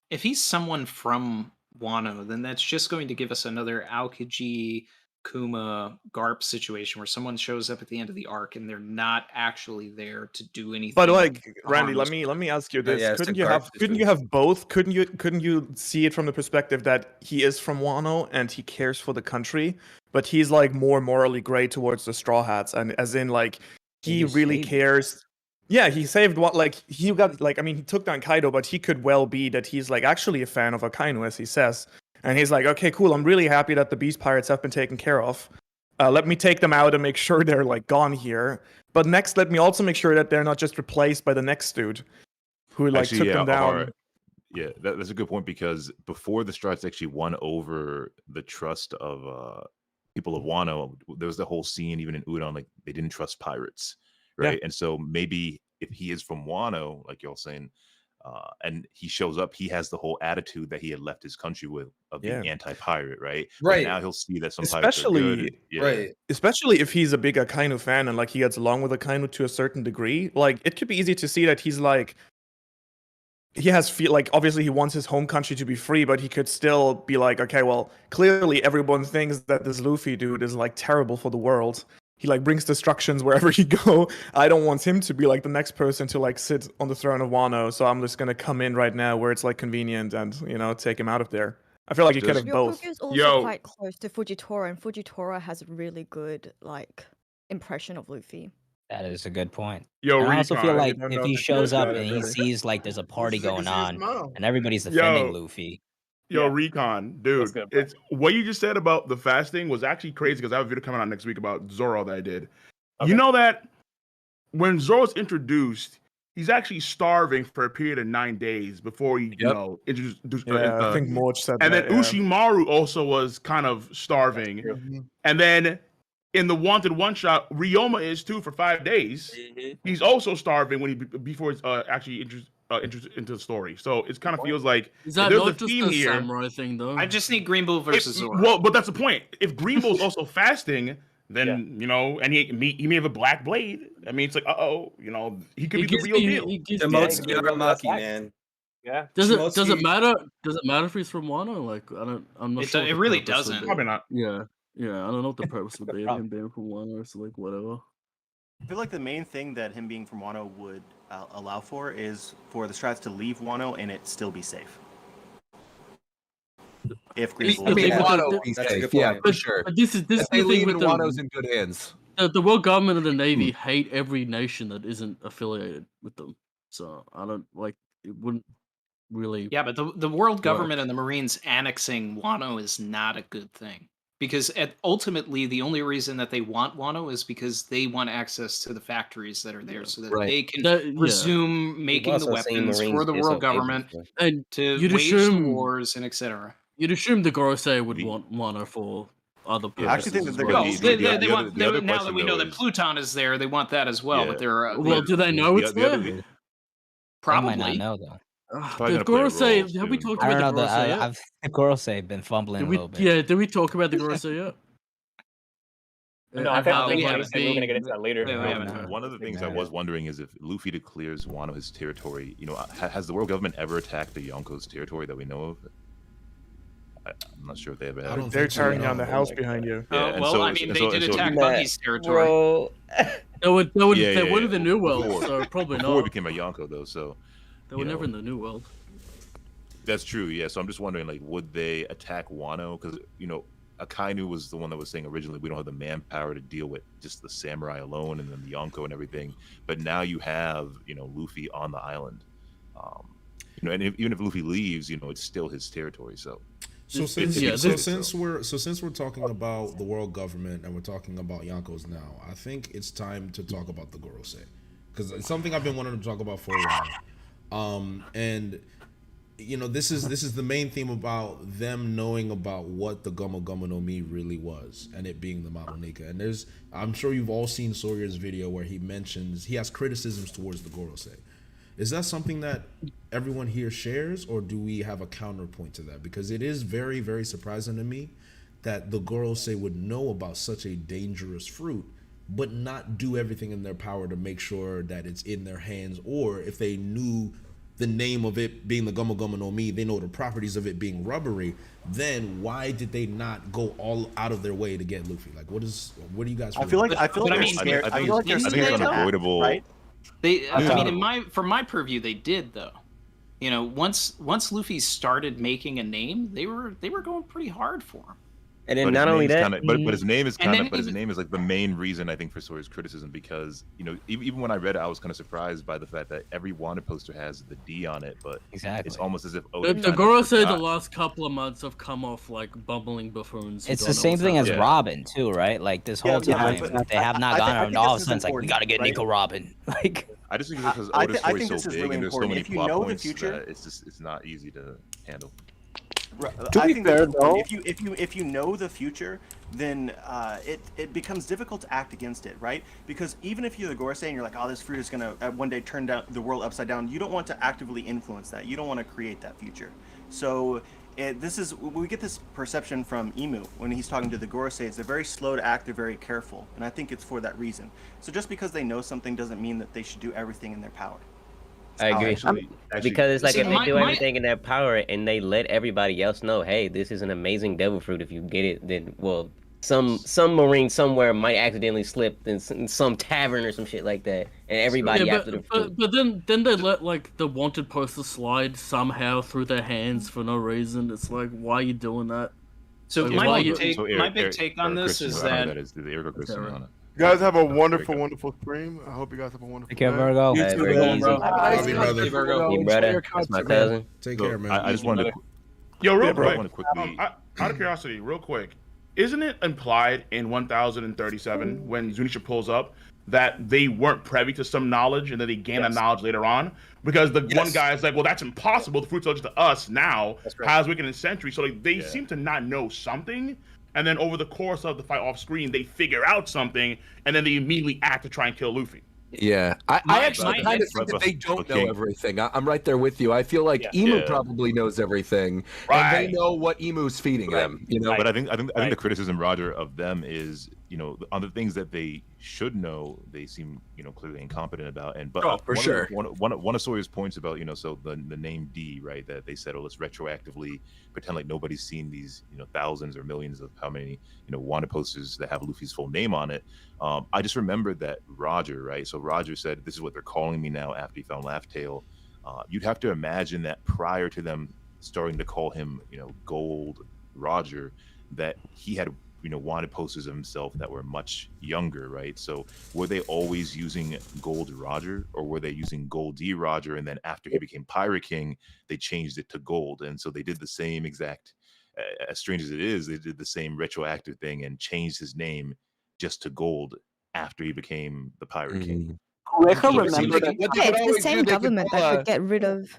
If he's someone from Wano, then that's just going to give us another Aokiji Kuma Garp situation where someone shows up at the end of the arc and they're not actually there to do anything. But like Randy, harmless. let me ask you this: Yeah, it's couldn't a you Garp have both? Couldn't you see it from the perspective that he is from Wano and he cares for the country, but he's like more morally gray towards the Straw Hats, and as in like he really cares. Yeah, he saved what, like, he got, like, I mean, he took down Kaido, but he could well be that he's, like, actually a fan of Akainu, as he says. And he's like, okay, cool, I'm really happy that the Beast Pirates have been taken care of. Let me take them out and make sure they're, like, gone here. But next, let me also make sure that they're not just replaced by the next dude who, like, Actually, took them down. Ohara, yeah, that's a good point, because before the Strats actually won over the trust of people of Wano, there was the whole scene, even in Udon, like, they didn't trust pirates. Right. And so maybe if he is from Wano, like y'all saying, and he shows up, he has the whole attitude that he had left his country with of being anti-pirate, right? Right. But now he'll see that some pirates are good. Especially if he's a big Akainu fan and like he gets along with Akainu to a certain degree. Like it could be easy to see that he's like he has like obviously he wants his home country to be free, but he could still be like, okay, well, clearly everyone thinks that this Luffy dude is like terrible for the world. He like brings destructions wherever he go. I don't want him to be like the next person to like sit on the throne of Wano. So I'm just gonna come in right now where it's like convenient and take him out of there. I feel like he could have both. Ryoku's also quite close to Fujitora, and Fujitora has a really good like impression of Luffy. That is a good point. Yo, And I also feel Recon, like you don't if know he the shows up good and guy, he really. sees like there's a party This is going his on mom. and everybody's defending Yo. Luffy. Yo, Recon, dude, it's what you just said about the fasting was actually crazy because I have a video coming out next week about Zoro that I did. You know that when Zoro's introduced, he's actually starving for a period of 9 days before he, introduced. I think Morj said and that. then Ushimaru also was kind of starving. And then in the Wanted One Shot, Ryoma is too for 5 days. He's also starving when before he's actually introduced into the story. So it kind of feels like Is that there's not a just theme a here. samurai thing, though? I just need Green Bull versus Zoro. Well, but that's the point. If Green Bull's also fasting, then and he may have a black blade. I mean, it's like, he could be the real deal. Demotes Yaramaki, man. Yeah. Does it matter? Does it matter if he's from Wano? Like, I'm not sure. It what the really purpose would doesn't. be. Probably not. Yeah. I don't know what the purpose would be of him being from Wano. So like, whatever. I feel like the main thing that him being from Wano would allow for is for the Strats to leave Wano and it still be safe. If Green Bull Wano be safe, yeah, for sure. But this is the they thing leave with and Wano's in good hands. The world government and the Navy hate every nation that isn't affiliated with them. So I don't like it. Wouldn't really. Yeah, but the world government and the Marines annexing Wano is not a good thing. Because ultimately, the only reason that they want Wano is because they want access to the factories that are there, so that they can resume making the weapons for the world government and to you'd wage assume, the wars and etc. You'd assume the Gorosei would want Wano for other purposes. I actually think that they're well. going They want now that we know that Pluton is there, they want that as well. But they're well, do they know it's there? Probably. They might not know though. The Gorosei, have we talked I don't about know. the Gorosei yet? I've Gorosei been fumbling a little bit. Yeah, did we talk about the Gorosei yet? No, I think we we have were going to get into that later. One of the things I was wondering is if Luffy declares Wano his territory, has the world government ever attacked the Yonko's territory that we know of? I'm not sure if they ever have. They're tearing down the house behind you. Yeah, well, they did attack Buggy's territory. Bro. They weren't in the New World, Before- so probably before not. it became a Yonko, though, so They were never in the New World. that's true. Yeah, so I'm just wondering, like, would they attack Wano? Because Akainu was the one that was saying originally we don't have the manpower to deal with just the samurai alone and then the Yonko and everything. But now you have Luffy on the island, and even if Luffy leaves, it's still his territory. So. Since we're talking about the world government and we're talking about Yonkos now, I think it's time to talk about the Gorosei, because it's something I've been wanting to talk about for a while. And this is the main theme about them knowing about what the Gomu Gomu no Mi really was, and it being the Mamonika. And I'm sure you've all seen Sawyer's video where he has criticisms towards the Gorosei. Is that something that everyone here shares, or do we have a counterpoint to that? Because it is very, very surprising to me that the Gorosei would know about such a dangerous fruit, but not do everything in their power to make sure that it's in their hands. Or if they knew the name of it being the Gomu Gomu no Mi, they know the properties of it being rubbery, then why did they not go all out of their way to get Luffy? Like, what do you guys feel? I feel like they're scared. I feel like they're I think it's unavoidable. Right? From my purview, they did though. Once Luffy started making a name, they were going pretty hard for him. And then not only that, but his name is his name is like the main reason I think for Sawyer's criticism, because even when I read it, I was kind of surprised by the fact that every wanted poster has the D on it, but it's almost as if The Gorosei the last couple of months have come off like bumbling buffoons. It's the same thing as Robin too, right? Like this whole time they have not gone around. All of a sudden, it's like we got to get Nico Robin. Like I just think because Oda's story is so big really and there's so important. many If you plot know the points future- that it's not easy to handle. I think if you know the future, then it becomes difficult to act against it, right? Because even if you're the Gorosei and you're like, oh, this fruit is gonna one day turn down the world upside down, you don't want to actively influence that. You don't want to create that future. So we get this perception from Imu when he's talking to the Gorosei. They're very slow to act. They're very careful, and I think it's for that reason. So just because they know something doesn't mean that they should do everything in their power. I agree. Because it's like if they do everything in their power and they let everybody else know, hey, this is an amazing devil fruit. If you get it, then some marine somewhere might accidentally slip in some tavern or some shit like that, and everybody after the fruit. But then they let like the wanted poster slide somehow through their hands for no reason. It's like, why are you doing that? So like, my big take on this is that you guys have a wonderful, wonderful stream. I hope you guys have a wonderful Take care, day. Virgo. You too, bro. Brother. That's my cousin. Take care, man. I just wanted to. Real quick. I want to quickly. Out of curiosity, real quick, isn't it implied in 1037 when Zunisha pulls up that they weren't privy to some knowledge and that they gain that knowledge later on? Because the one guy is like, well, that's impossible. The fruit's just to us now. Has Wicked in Century. So they seem to not know something. And then over the course of the fight off screen, they figure out something, and then they immediately act to try and kill Luffy. Yeah, I actually kind of think that they don't know everything. I'm right there with you. I feel like Emu probably knows everything, and they know what Emu's feeding them. But I think the criticism, Roger, of them is on the things that they should know, they seem clearly incompetent about. One of Sawyer's points about so the name D, right, that they said, oh, let's retroactively pretend like nobody's seen these thousands or millions of how many wanted posters that have Luffy's full name on it. I just remembered that Roger, right? So Roger said, this is what they're calling me now after he found Laugh Tale. You'd have to imagine that prior to them starting to call him, Gold Roger, that he had, wanted posters of himself that were much younger, right? So were they always using Gold Roger, or were they using Gold D Roger? And then after he became Pirate King, they changed it to Gold. And so they did the same exact, as strange as it is, they did the same retroactive thing and changed his name just to Gold after he became the Pirate King. Kureha remembered it's the same government that could get rid of.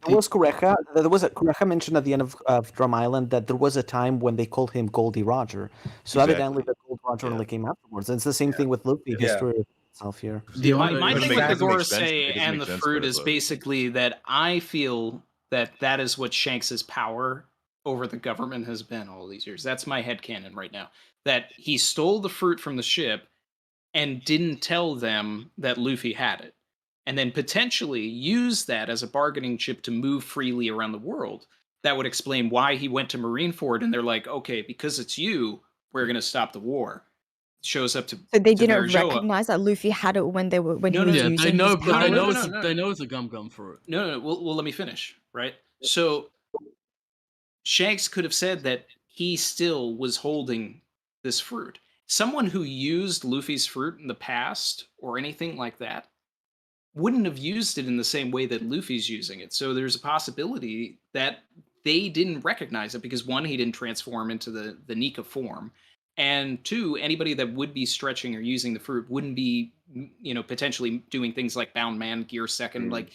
There was Kureha. Kureha mentioned at the end of Drum Island that there was a time when they called him Goldie Roger. So evidently the Gold Roger only came afterwards. And it's the same thing with Luffy history itself here. My thing with the Gorosei and the fruit is basically that I feel that is what Shanks' power over the government has been all these years. That's my headcanon right now. That he stole the fruit from the ship and didn't tell them that Luffy had it. And then potentially used that as a bargaining chip to move freely around the world. That would explain why he went to Marineford and they're like, okay, because it's you, we're going to stop the war. Shows up to So they to didn't Marijoa. recognize that Luffy had it when he was Yeah, using they know, his but they know, powers? they know it's a gum fruit. No. Well, let me finish, right? So Shanks could have said that he still was holding this fruit. Someone who used Luffy's fruit in the past or anything like that wouldn't have used it in the same way that Luffy's using it. So there's a possibility that they didn't recognize it because one, he didn't transform into the Nika form. And two, anybody that would be stretching or using the fruit wouldn't be, potentially doing things like Bound Man, Gear Second. Like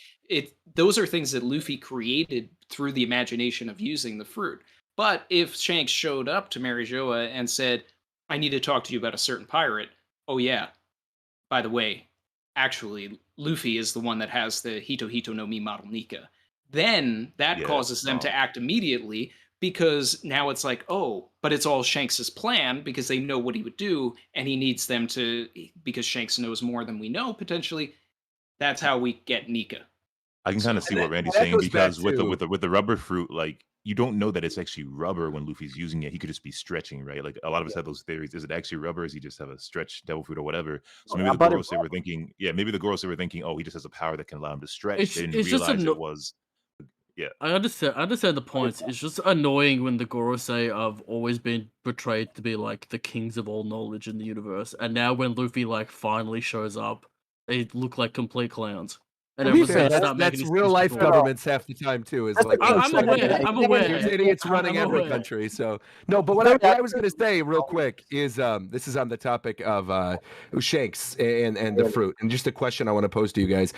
those are things that Luffy created through the imagination of using the fruit. But if Shanks showed up to Marijoa and said, I need to talk to you about a certain pirate. Oh yeah, by the way, actually, Luffy is the one that has the Hito Hito no Mi model Nika. Then that causes them to act immediately because now it's like, oh, but it's all Shanks's plan because they know what he would do and he needs them to, because Shanks knows more than we know potentially. That's how we get Nika. I can kind of see what Randy's saying because with the rubber fruit, like you don't know that it's actually rubber when Luffy's using it. He could just be stretching, right? Like a lot of us have those theories. Is it actually rubber? Is he just have a stretch devil fruit or whatever? So maybe the Gorosei were thinking, oh, he just has a power that can allow him to stretch. They didn't realize it was. Yeah, I understand the points. It's just annoying when the Gorosei have always been portrayed to be like the kings of all knowledge in the universe, and now when Luffy like finally shows up, they look like complete clowns. And that's real life governments half the time too. Is like I'm aware. There's idiots running every country. So no, but what I was going to say real quick is this is on the topic of Shanks and the fruit, and just a question I want to pose to you guys.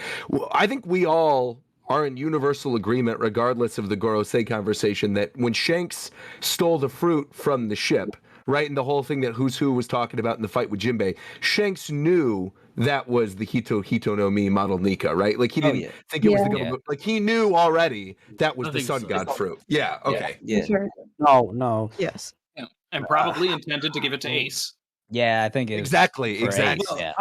I think we all are in universal agreement, regardless of the Gorosei conversation, that when Shanks stole the fruit from the ship, right, and the whole thing that Who's Who was talking about in the fight with Jinbei, Shanks knew that was the Hito Hito no Mi model Nika, right? Like he didn't think it was the government. Like he knew already that was the sun god fruit. Yeah. Okay. Yeah. No. Yes. Yeah. And probably intended to give it to Ace. Yeah, I think exactly. Well, Yeah.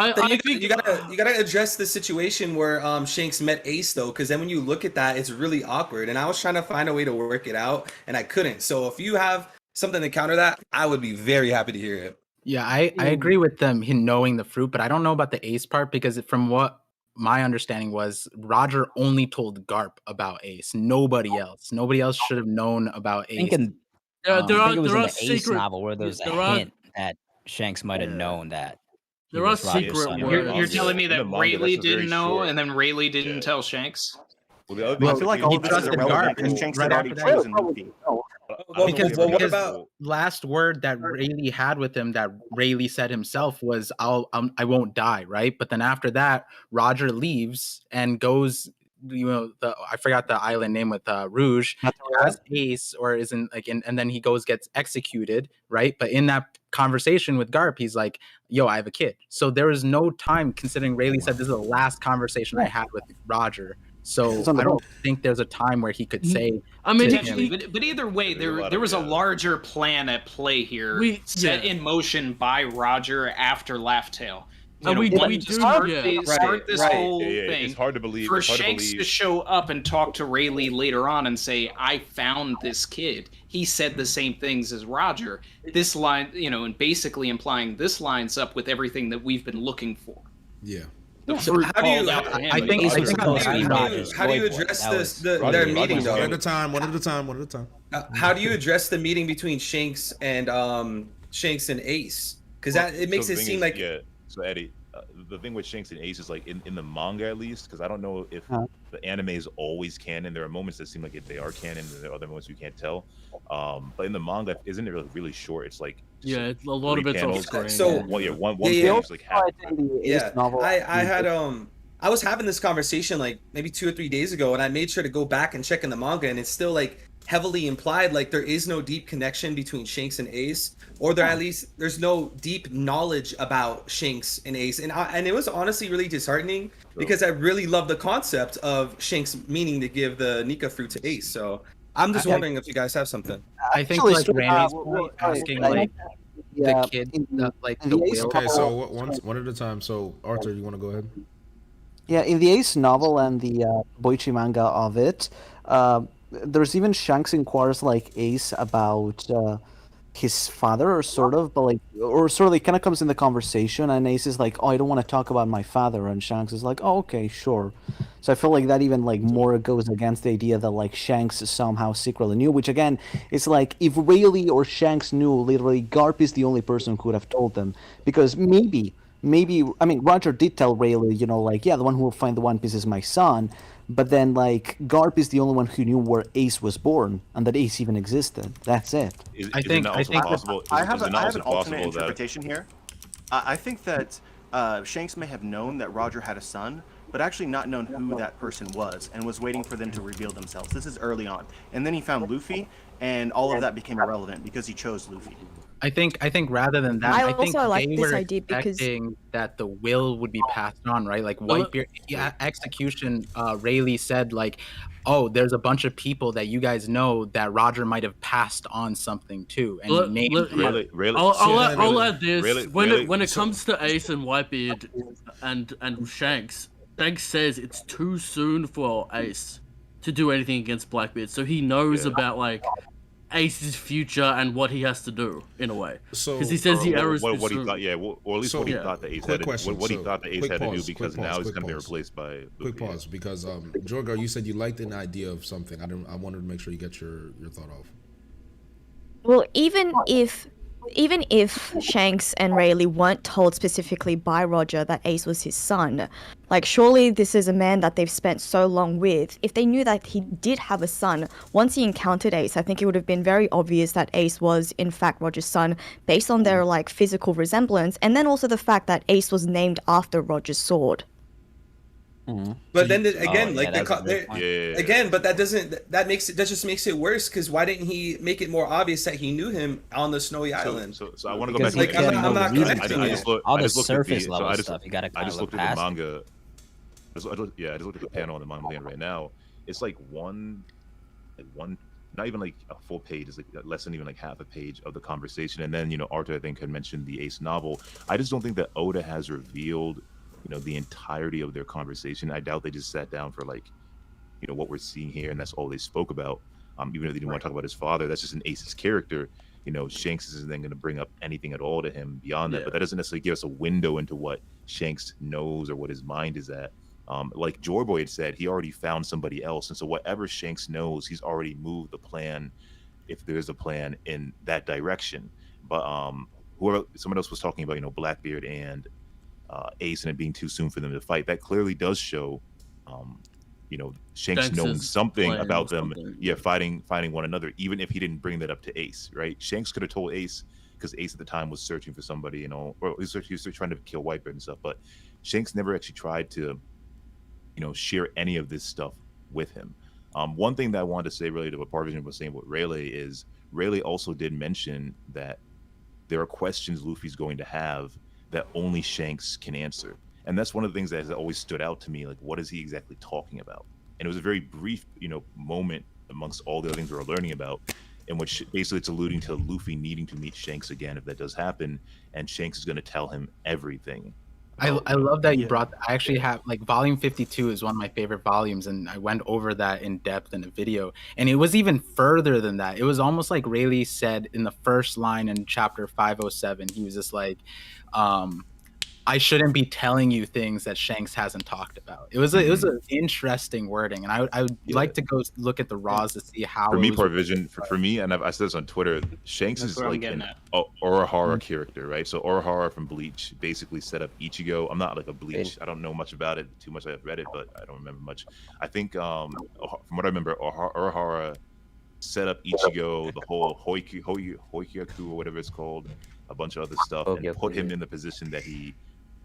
you gotta address the situation where Shanks met Ace though, because then when you look at that, it's really awkward. And I was trying to find a way to work it out, and I couldn't. So if you have something to counter that, I would be very happy to hear it. Yeah, I agree with them him knowing the fruit, but I don't know about the Ace part because from what my understanding was, Roger only told Garp about Ace. Nobody else should have known about Ace. I think it was in the Ace secret novel where there was a hint that Shanks might have known that. There are secret words. You're telling me that Rayleigh didn't know, short. and then Rayleigh didn't tell Shanks? Well, the other thing I feel like all of this is irrelevant because Shanks had already chosen Luffy. What about last word that Rayleigh had with him that Rayleigh said himself was I won't die, right? But then after that, Roger leaves and goes, I forgot the island name with Rouge, as Ace, or isn't like, and then he gets executed, right? But in that conversation with Garp, he's like, yo, I have a kid. So there was no time, considering Rayleigh said this is the last conversation I had with Roger. So I don't think there's a time where he could say. I mean, but either way, there was a larger plan at play here, set in motion by Roger after Laugh Tale. Start this whole thing. It's hard to believe. For Shanks to show up and talk to Rayleigh later on and say, I found this kid. He said the same things as Roger. This line, and basically implying this lines up with everything that we've been looking for. Yeah. So how do you address their meeting though? One at a time. How do you address the meeting between Shanks and Ace? Because it makes it seem like So Eddie, the thing with Shanks and Ace is like in the manga at least, because I don't know if the anime is always canon. There are moments that seem like they are canon, and there are other moments you can't tell. But in the manga, isn't it really short? It's like a lot of it's off screen. So one page, like half. I was having this conversation like maybe 2 or 3 days ago, and I made sure to go back and check in the manga, and it's still like heavily implied like there is no deep connection between Shanks and Ace, or there's no deep knowledge about Shanks and Ace, and it was honestly really disheartening because I really love the concept of Shanks meaning to give the Nika fruit to Ace. So I'm just wondering if you guys have something. I think Actually, like straight Randy's up, point, asking I- like yeah, the kid, in like in the the Ace will. Okay, so novel- one at a time. So Arthur, you want to go ahead? Yeah, in the Ace novel and the Boichi manga of it, there's even Shanks inquires like Ace about his father, or sort of, but like, or sort of like, kind of comes in the conversation, and Ace is like, "Oh, I don't want to talk about my father," and Shanks is like, "Oh, okay, sure." So I feel like that even like more goes against the idea that like Shanks somehow secretly knew, which again is like, if Rayleigh or Shanks knew, literally Garp is the only person who would have told them, because maybe I mean Roger did tell Rayleigh, like, yeah, the one who will find the One Piece is my son, but then like Garp is the only one who knew where Ace was born and that Ace even existed. That's it. Is it not also possible? I have is it not an also alternate possible that interpretation here. I think that Shanks may have known that Roger had a son, but actually not known who that person was, and was waiting for them to reveal themselves. This is early on, and then he found Luffy, and all of that became irrelevant because he chose Luffy. I think rather than that, I I think also like they this were idea because- expecting that the will would be passed on, right? Like Whitebeard, yeah, execution. Rayleigh said like, "Oh, there's a bunch of people that you guys know that Roger might have passed on something to," and Look, named. look, I'll add this. When it comes to Ace and Whitebeard and Shanks, Shanks says it's too soon for Ace to do anything against Blackbeard, so he knows about like Ace's future and what he has to do in a way. So because he says the errors what, too what he soon. thought, yeah, or at least what he thought that Ace had to, what he thought that Ace had to do, because now he's gonna be replaced by Luffy. Quick pause, because JoyGirl, you said you liked an idea of something. I wanted to make sure you get your thought off. Well, even if Shanks and Rayleigh weren't told specifically by Roger that Ace was his son, like, surely this is a man that they've spent so long with. If they knew that he did have a son, once he encountered Ace, I think it would have been very obvious that Ace was in fact Roger's son, based on their like physical resemblance, and then also the fact that Ace was named after Roger's sword. But then again, but that just makes it worse, because why didn't he make it more obvious that he knew him on the snowy island? So I want to go back. Like, I'm not connecting all the looked surface at the, level so stuff. You gotta I just looked at past the manga. I just looked at the panel on the manga land right now. It's like one, not even like a full page. It's like less than even like half a page of the conversation. And then Arthur, I think, had mentioned the Ace novel. I just don't think that Oda has revealed the entirety of their conversation. I doubt they just sat down for like what we're seeing here, and that's all they spoke about. Even if they didn't want to talk about his father, that's just an Ace's character. Shanks isn't then going to bring up anything at all to him beyond that. But that doesn't necessarily give us a window into what Shanks knows or what his mind is at. Like Joy Boy had said, he already found somebody else, and so whatever Shanks knows, he's already moved the plan, if there's a plan, in that direction. But someone else was talking about Blackbeard and Ace, and it being too soon for them to fight. That clearly does show Shanks knowing something about them, fighting one another, even if he didn't bring that up to Ace, right? Shanks could have told Ace, because Ace at the time was searching for somebody, or he was trying to kill Whitebeard and stuff, but Shanks never actually tried to share any of this stuff with him. One thing that I wanted to say related to what Parvision was saying with Rayleigh is Rayleigh also did mention that there are questions Luffy's going to have that only Shanks can answer. And that's one of the things that has always stood out to me. Like, what is he exactly talking about? And it was a very brief, moment amongst all the other things we were learning about, in which basically it's alluding to Luffy needing to meet Shanks again if that does happen, and Shanks is going to tell him everything. I love that you brought. I actually have like volume 52 is one of my favorite volumes, and I went over that in depth in a video. And it was even further than that. It was almost like Rayleigh said in the first line in chapter 507. He was just like, I shouldn't be telling you things that Shanks hasn't talked about. It was an interesting wording, and I would like to go look at the raws to see how. For me, Parvision, for me, and I said this on Twitter, Shanks is like an Ohara character, right? So Ohara from Bleach basically set up Ichigo. I'm not like a Bleach. I don't know much about it. Too much I've read it, but I don't remember much. I think from what I remember, Ohara set up Ichigo, the whole Hoikyaku or whatever it's called, a bunch of other stuff, and put him in the position that he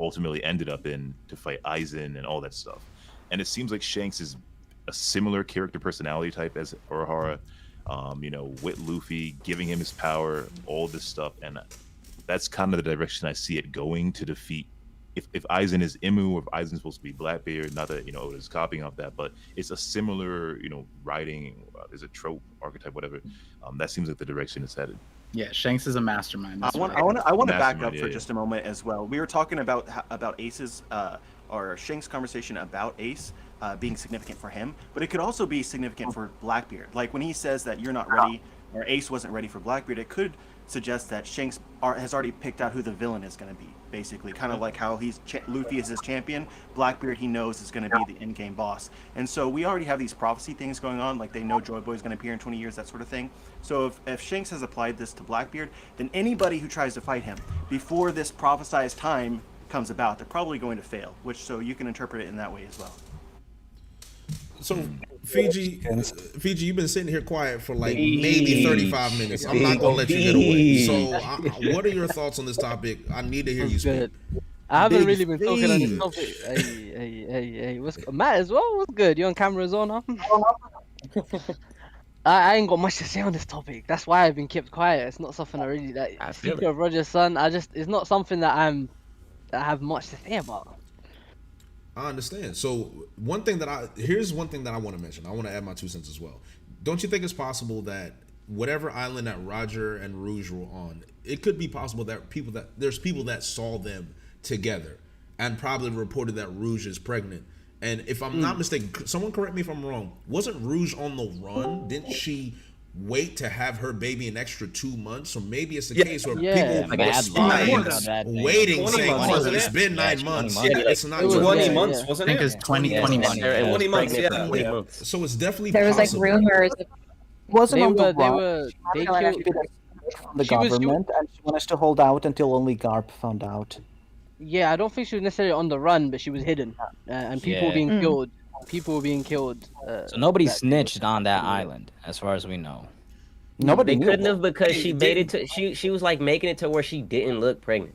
ultimately ended up in to fight Aizen and all that stuff. And it seems like Shanks is a similar character personality type as Ohara, with Luffy, giving him his power, all this stuff. And that's kind of the direction I see it going to defeat if Aizen is Imu or if Aizen's supposed to be Blackbeard. Not that Oda's copying off that, but it's a similar writing. Is a trope archetype, whatever. That seems like the direction it's headed. Yeah, Shanks is a mastermind. I want to back up Mastermind, for yeah, just a moment as well. We were talking about Ace's or Shanks' conversation about Ace being significant for him, but it could also be significant for Blackbeard. Like when he says that you're not ready, or Ace wasn't ready for Blackbeard, it could suggest that Shanks has already picked out who the villain is going to be. Basically, kind of like how Luffy is his champion, Blackbeard he knows is going to be the in-game boss. And so we already have these prophecy things going on, like they know Joy Boy is going to appear in 20 years, that sort of thing. So if Shanks has applied this to Blackbeard, then anybody who tries to fight him before this prophesized time comes about, they're probably going to fail. So you can interpret it in that way as well. So Fiji, you've been sitting here quiet for like maybe 35 minutes. I'm not gonna let you get away. So, what are your thoughts on this topic? I need to hear you speak. I haven't really been talking on this topic. Hey, what's Matt as well? What's good? You on camera as well now? I ain't got much to say on this topic. That's why I've been kept quiet. It's not something I really like. Speaking of Roger's son, it's not something that I have much to say about. I understand. So here's one thing that I want to mention. I want to add my 2 cents as well. Don't you think it's possible that whatever island that Roger and Rouge were on, it could be possible that there's people that saw them together and probably reported that Rouge is pregnant. And if I'm not mistaken, someone correct me if I'm wrong, wasn't Rouge on the run? Didn't she wait to have her baby an extra 2 months? So maybe it's the case where people were waiting, saying, "Oh, it's been 9 months." It's not 20 months, wasn't it? I think it's 20 months. 20 months, yeah. So it's definitely There was like possible. rumors. Wasn't on the They run. killed. From the government, and she managed to hold out until only Garp found out. Yeah, I don't think she was necessarily on the run, but she was hidden, and people were being killed. People were being killed. So nobody snitched on that island, as far as we know. Nobody couldn't have, because she made it to. She was like making it to where she didn't look pregnant.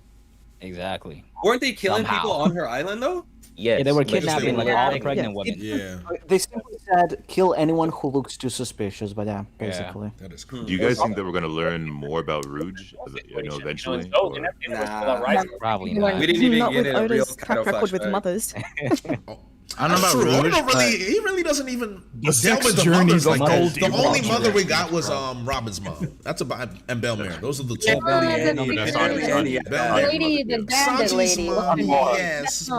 Exactly. Weren't they killing people on her island though? Yes. Yeah, they were kidnapping like all the pregnant women. Yeah. They simply said kill anyone who looks too suspicious, but yeah, basically. That is cool. Do you guys think that we're going to learn more about Rouge, eventually? Or- Probably not. We didn't even Not get with a real Oda's track record with mothers. I don't know about Rouge. He really doesn't even delve into mothers like that. The only mother we got was Robin's mom. That's about and Belmare. Those are the two. Lady, the bandit lady. Yes.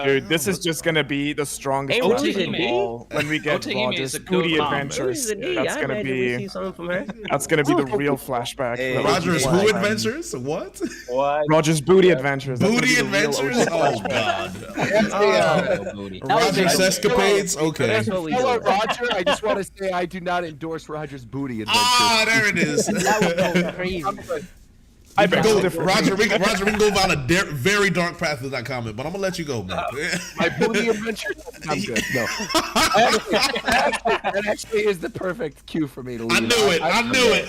Dude, this is just gonna be the strongest one of all when we get Roger's Booty Adventures. That's gonna be the real flashback. Roger's Who Adventures? What? Roger's Booty Adventures. Booty Adventures? Oh God. Roger's escapades. Okay. Hello, Roger. I just want to say I do not endorse Roger's booty adventures. Ah, there it is. That was crazy. I can go, Roger. We can go down a very dark path with that comment, but I'm gonna let you go, man. My booty adventure. I'm good. No, that actually is the perfect cue for me to leave. I knew it.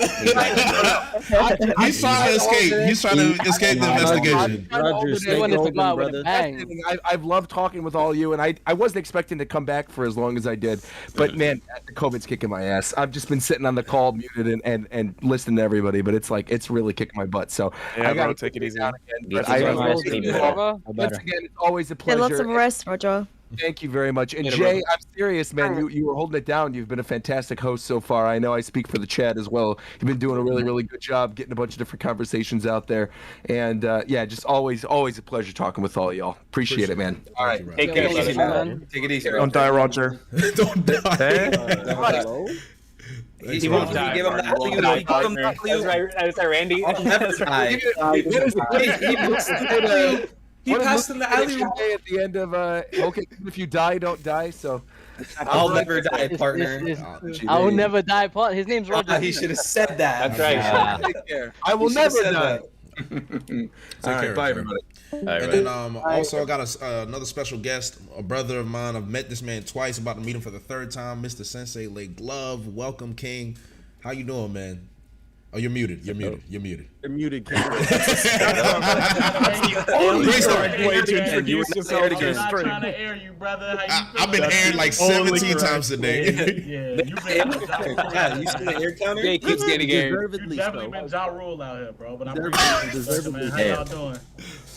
He's trying to escape. He's trying to escape the investigation. I've loved talking with all you, and I wasn't expecting to come back for as long as I did, but man, the COVID's kicking my ass. I've just been sitting on the call, muted, and listening to everybody, but it's really kicking my butt. So I gotta take it easy. But once again, it's always a pleasure. Get lots of rest, Roger. Thank you very much. And Jay, I'm serious, man. You were holding it down. You've been a fantastic host so far. I know I speak for the chat as well. You've been doing a really, really good job getting a bunch of different conversations out there. And yeah, just always a pleasure talking with all y'all. Appreciate it, man. All right. Take it easy, man. Take it easy. Don't die, Roger. Don't die. He won't die. Give him that alley-oop. That's right, Randy. I'll never die. He passed him the alley-oop. At the end of okay, if you die, don't die. So I'll never die, partner. I will never die, partner. His name's Roger. He should have said that. That's right. Take care. I will never die. All right, bye, everybody. And then also I got another special guest, a brother of mine. I've met this man twice, about to meet him for the third time, Mr. Sensei Lake Glove. Welcome, King. How you doing, man? Oh, you're muted. You're muted. You're muted, King. Way to introduce yourself to the stream. Trying to air you, brother. I've been aired like 17 times today. Yeah, you've been. You see the air counter? Jay keeps getting aired. You definitely been Ja Rule out here, bro. But I'm appreciating it, man. How y'all doing?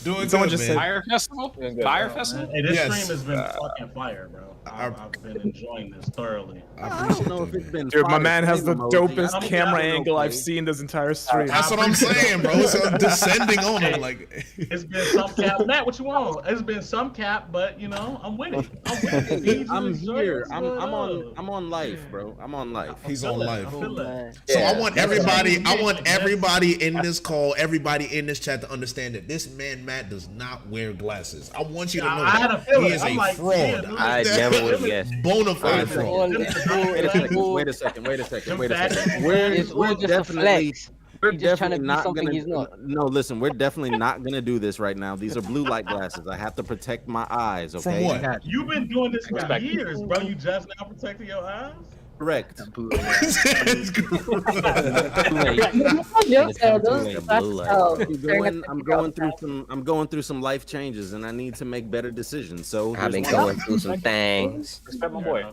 Doing Someone good, just man. said Fire Festival? Fire Festival? Hey, this Yes. stream has been fucking fire, bro. I've been enjoying this thoroughly. I don't know if it's been. Dude, my fire man has the stream emoji. dopest I mean, camera I've been angle I've okay. seen this entire stream. That's what I'm saying, bro. It's descending on him like. It's been some cap. Matt, what you want? It's been some cap, but you know, I'm with it. I'm with it. I'm here. I'm on life, bro. I'm on life. He's on life. I feel that. So I want everybody in this call, everybody in this chat to understand that this man Matt does not wear glasses. I want you to know I had a that feeling. he is I'm a like, fraud. yeah, I never would have guessed. Bona fide fraud. Wait a second. We're definitely. We're He's just trying to definitely be not something gonna. he's not. No, listen. We're definitely not gonna do this right now. These are blue light glasses. I have to protect my eyes. Okay. From what? You've been doing this for years, bro. You just now protecting your eyes? Correct. I'm going through some life changes, and I need to make better decisions. So I've been going through some things. Respect my boy.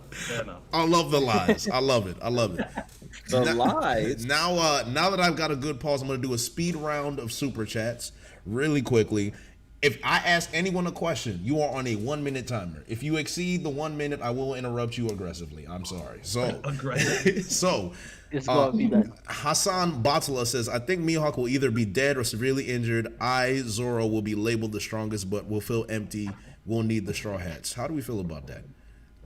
I love the lies. I love it. The lies. Now that I've got a good pause, I'm gonna do a speed round of super chats really quickly. If I ask anyone a question, you are on a 1 minute timer. If you exceed the 1 minute, I will interrupt you aggressively. I'm sorry. So, Hassan Batala says, I think Mihawk will either be dead or severely injured. Zoro will be labeled the strongest, but will feel empty. We'll need the Straw Hats. How do we feel about that?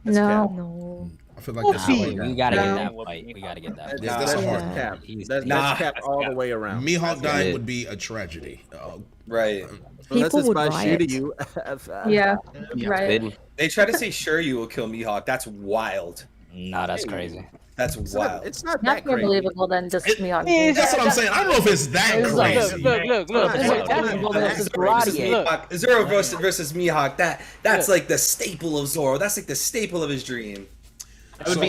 No. I feel like that's We gotta get that fight. We gotta get that. That's a hard cap. He's- That's cap all the way around. Mihawk dying would be a tragedy. Right. Unless People it's would by riot. shooting you. Yeah, Yeah, right. didn't. They try to say Shiryu will kill Mihawk. That's wild. Nah, that's crazy. That's wild. It's not Not that more crazy. believable than just me on. That's what I'm saying. I don't know if it's that crazy. Look. Zoro versus Mihawk. That's like the staple of Zoro. That's like the staple of his dream. That would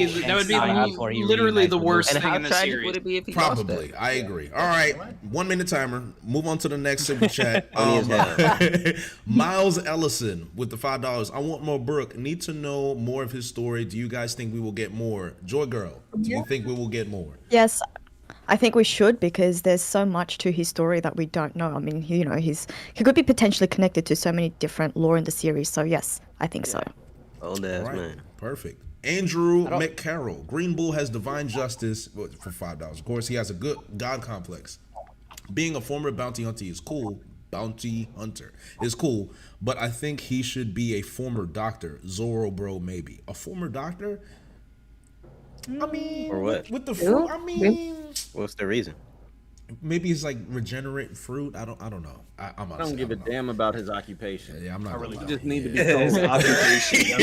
be literally the worst thing in the series. Would it be if he Probably. I agree. All right. 1 minute timer. Move on to the next super chat. Miles Ellison with the $5. I want more Brooke. Need to know more of his story. Do you guys think we will get more? JoyGirl, do you think we will get more? Yes, I think we should, because there's so much to his story that we don't know. I mean, he could be potentially connected to so many different lore in the series. So yes, I think so. Old ass All right. man. Perfect. Andrew McCarroll. Green Bull has divine justice for $5. Of course, he has a good god complex. Being a former bounty hunter is cool. But I think he should be a former doctor. Zoro, bro, maybe a former doctor. I mean, Or what? with the fruit. I mean, What's the reason? maybe it's like regenerate fruit. I don't know. I don't give a damn about his occupation. Yeah, I'm not really. You just need to be His told. occupation.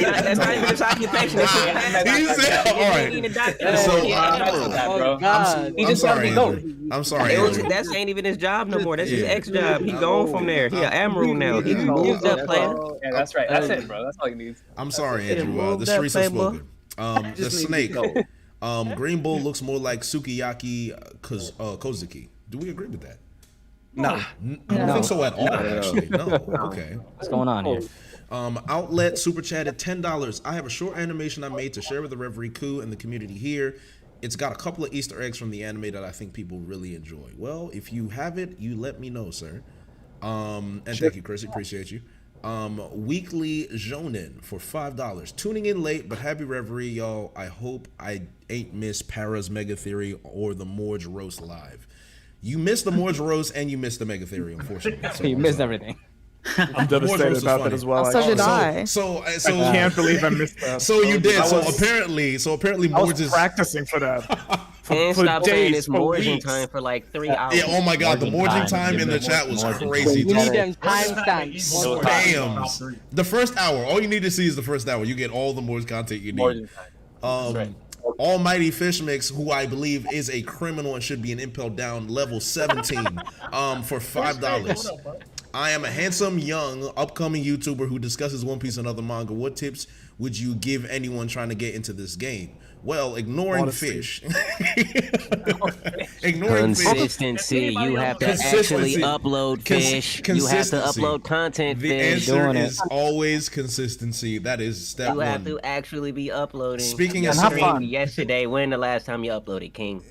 That's not even his occupation. He said, all right. I'm sorry, Andrew. I'm sorry, Andrew. That ain't even his job no more. That's his ex job. He gone from there. He an Admiral now. He moved up, player. Yeah, that's right. That's it, bro. That's all you need. I'm sorry, Andrew. The streets are spoken. The snake. Green Bull looks more like Sukiyaki Kozuki. Do we agree with that? Nah. I don't think so at all, actually. No. Okay. What's going on here? Outlet super chatted $10. I have a short animation I made to share with the Reverie crew and the community here. It's got a couple of Easter eggs from the anime that I think people really enjoy. Well, if you have it, you let me know, sir. And thank you, Chris. Appreciate you. Weekly Jonin for $5. Tuning in late, but happy Reverie, y'all. I hope I ain't missed Para's Mega Theory or the Morj Roast live. You missed the Morj Roast and you missed the Mega Theory, unfortunately. So you missed everything. I'm devastated about that as well. So did I. So I can't believe I missed that. So you did. So apparently I was Morj is practicing for that. And stop saying it's for Morjing weeks. time for like 3 hours. Yeah, oh my god, the Morjing time in the chat was crazy. You need them timestamps. Bam. The first hour. All you need to see is the first hour. You get all the Morj content you need. Almighty Fish Mix, who I believe is a criminal and should be an impel down level 17 for $5. I am a handsome, young, upcoming YouTuber who discusses One Piece and other manga. What tips would you give anyone trying to get into this game? Well, ignoring fish. Ignoring Consistency. You have to actually upload fish. You have to upload content The fish. answer is always consistency. That is step You have one. to actually be uploading. Speaking You of streamed fun. yesterday, when the last time you uploaded, King?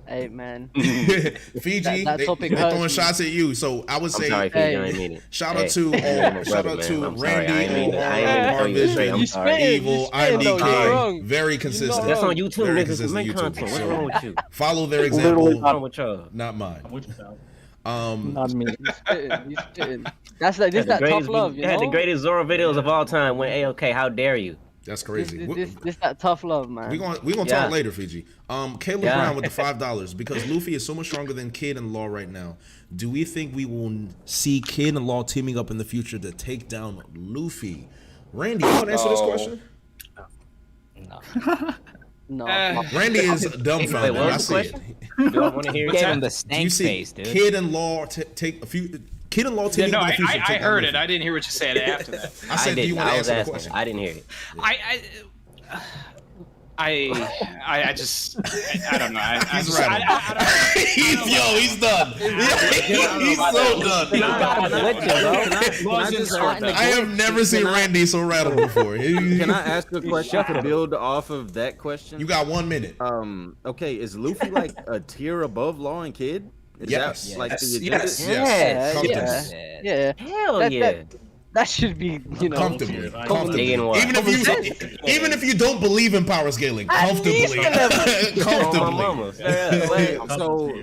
Hey man. Fiji, that topic they're hurts throwing me. shots at you. So I would I'm say, sorry, Fiji, I ain't mean it. shout Hey, out to hey, I'm a shout brother, out man. to I'm sorry, I Randy, ain't mean to throw you straight. I'm sorry. Evil, IDK, very consistent. That's on YouTube, Very niggas. consistent Make YouTubers. content. What's So wrong with you? Follow their Literally example. wrong with y'all. Not mine. Not me. He's spitting. That's like this that tough love, you They had the know? greatest Zoro videos of all time. When AOK, how dare you? That's crazy. This that tough love, man. We gonna talk later, Fiji. Caleb Yeah. Brown with the $5 because Luffy is so much stronger than Kid and Law right now. Do we think we will see Kid and Law teaming up in the future to take down Luffy? Randy, you want to answer this question? No. Randy is dumbfounded. Wait, what I was the see it. question? Do I want to hear Gave it? him the Do stank you see face, dude. Kid and Law take a few? Kid and Law Yeah, teaming no, up in the future. to I take down heard Luffy? it. I didn't hear what you said after that. I said, do you want to answer the question? I didn't hear it. I just I don't know. He's right. He's done. He's so done. I have never seen Randy so rattled before. Can I ask a question to build off of that question? You got 1 minute. Okay, is Luffy like a tier above Law and Kid? Is Yes. that, like the Yes. agenda? Yeah. Hell That- yeah. That should be, you know, Comfortably. Even Even if you don't believe in power scaling, comfortably. Comfortably.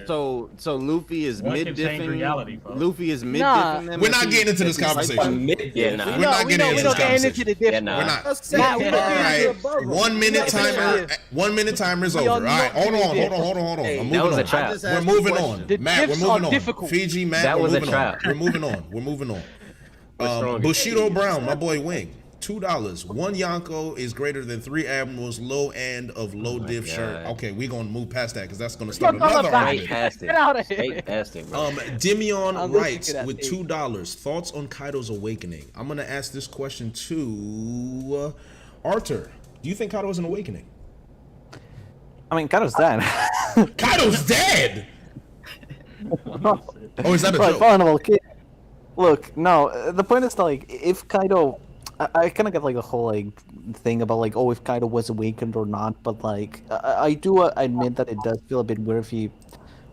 So Luffy is One can change mid-diffing. reality, folks. Luffy is Nah. mid-diffing. We're not getting into this conversation. Yeah, nah. We're not getting into this We're getting into conversation. the difference. nah. We're not. Nah, we don't All right. above. 1 minute timer. 1 minute timer is We over. are All right. not Hold on. doing Hold on. Hey, I'm that moving was a on. trap. We're moving on. The Matt, we're diffs moving are on. difficult. Fiji, Matt, That we're was a moving on. trap. We're moving on. We're moving on. stronger. Bushido Brown, my boy Wing. $2. One Yonko is greater than 3 Admirals. Low end of low div shirt. Okay, we're gonna move past that because that's gonna start another Straight argument. past it. Get out of here. Straight past it, bro. Dimion I'm writes looking at with that $2. Thoughts on Kaido's awakening? I'm gonna ask this question to Arthur. Do you think Kaido is an awakening? I mean, Kaido's dead. Kaido's dead. Oh, is that a Right, joke? fine, well, Kid. Look, no. The point is like, if Kaido, I kind of get like the whole like thing about like, oh, if Kaido was awakened or not. But like, I do admit that it does feel a bit weird if he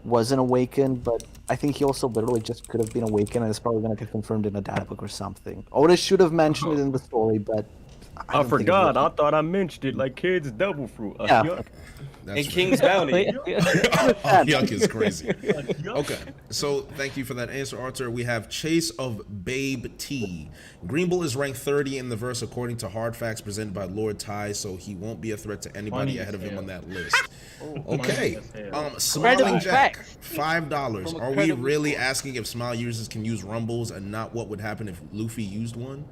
wasn't awakened. But I think he also literally just could have been awakened, and it's probably gonna get confirmed in a data book or something. Or they should have mentioned it in the story, but I don't think it forgot. will. I thought I mentioned it like Kid's devil fruit. Yeah. Yuck. And King's Bounty. Yuck is crazy. Okay, so thank you for that answer, Arthur. We have Chase of Babe T. Green Bull is ranked 30 in the verse according to hard facts presented by Lord Ty, so he won't be a threat to anybody ahead of him on that list. Okay, Smiling Jack, $5. Are we really asking if Smile users can use rumbles and not what would happen if Luffy used one?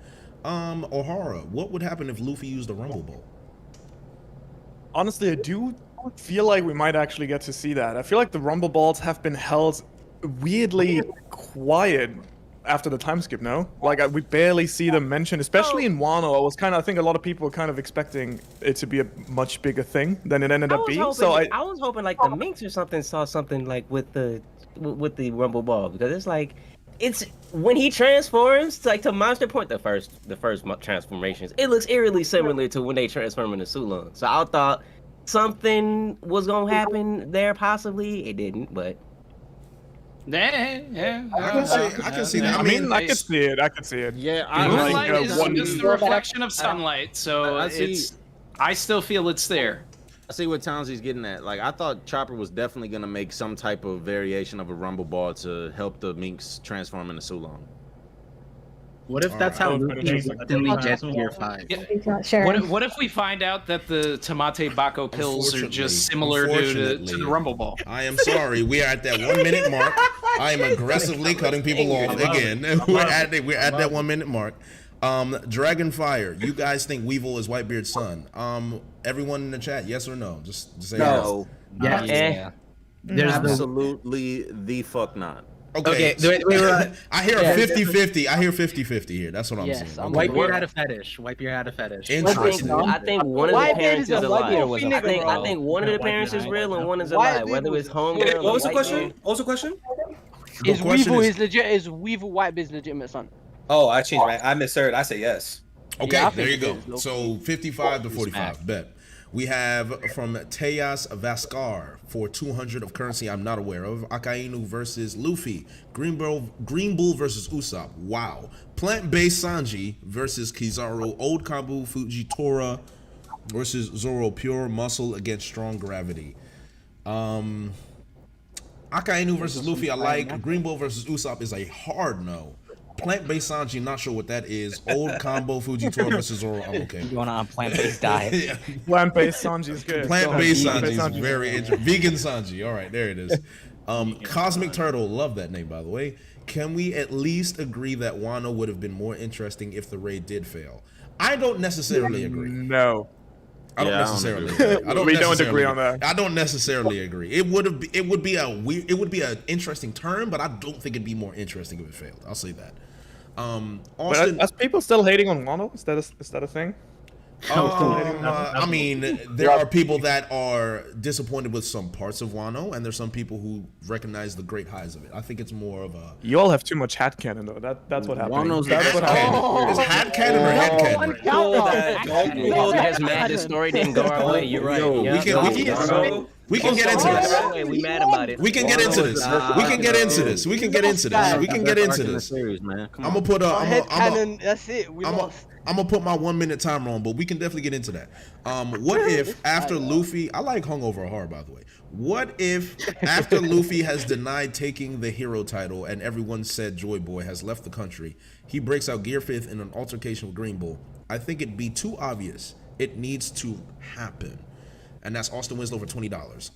Ohara, what would happen if Luffy used a rumble bolt? Honestly, I do feel like we might actually get to see that. I feel like the rumble balls have been held weirdly quiet after the time skip. No, like we barely see them mentioned, especially in Wano. I think a lot of people were kind of expecting it to be a much bigger thing than it ended up being. I was hoping like the Minx or something saw something like with the rumble ball, because it's like it's when he transforms like to Monster Point, the first transformations, it looks eerily similar to when they transform into Sulong. So I thought something was gonna happen there, possibly. It didn't, but yeah. I can see that. I mean, I could see it. I could see it. Yeah, Moonlight is just the reflection of sunlight, so I still feel it's there. I see what Townsley's getting at. Like, I thought Chopper was definitely gonna make some type of variation of a rumble ball to help the Minx transform into Sulong. What if that's how Luffy instantly gets tier 5? What if we find out that the Tamate Bako pills are just similar to the Rumble Ball? I am sorry. We are at that 1 minute mark. I am aggressively cutting people off again. We're at that 1 minute mark. Dragonfire, you guys think Weevil is Whitebeard's son? Everyone in the chat, yes or no? Just say no. yes. Yeah. There's absolutely the fuck not. Okay, I hear a 50-50. I hear 50-50 here. That's what I'm saying. Whitebeard had a fetish. Whitebeard had a fetish. Interesting. I think one of the parents is a lie. I think one of the parents is real and one is a lie. Whether it's homegirl. What was the question? What was the question? Is Weevil is Weevil Whitebeard's legitimate son? Oh, I changed my. I misheard. I say yes. Okay, Yeah, I there you think go. So 55 to 45. Bet. We have from Tejas Vascar for 200 of currency I'm not aware of. Akainu versus Luffy. Green Bull versus Usopp. Wow. Plant-based Sanji versus Kizaru. Old Kabu Fujitora versus Zoro. Pure muscle against strong gravity. Akainu versus Luffy I like. Green Bull versus Usopp is a hard no. Plant-based Sanji, not sure what that is. Old combo Fujitora versus Zoro, I'm okay. You going on a plant-based diet? Yeah. Plant-based Sanji is good. Plant-based Sanji is very interesting. Vegan Sanji, all right, there it is. Cosmic Turtle, love that name, by the way. Can we at least agree that Wano would have been more interesting if the raid did fail? I don't necessarily agree. No. I don't Yeah, necessarily. we don't agree on that. I don't necessarily agree. It would be an interesting turn, but I don't think it'd be more interesting if it failed. I'll say that. Austin, are people still hating on Wano? Is that a thing? I mean, there are people that are disappointed with some parts of Wano, and there's some people who recognize the great highs of it. I think it's more of a. You all have too much hat cannon, though. That's what happened. That's what happened. Is hat cannon or head cannon? Cool that's mad this story didn't go our way. You're right. We can get into this. We mad about it. We can get into this. We can get into this. We can get into this. We can get into this. I'm gonna put a head cannon. That's it. We lost. I'm gonna put my 1 minute timer on, but we can definitely get into that. What if after Luffy, I like Hungover Ohara, by the way. What if after Luffy has denied taking the hero title and everyone said Joy Boy has left the country, he breaks out Gear 5th in an altercation with Green Bull? I think it'd be too obvious. It needs to happen. And that's Austin Winslow for $20.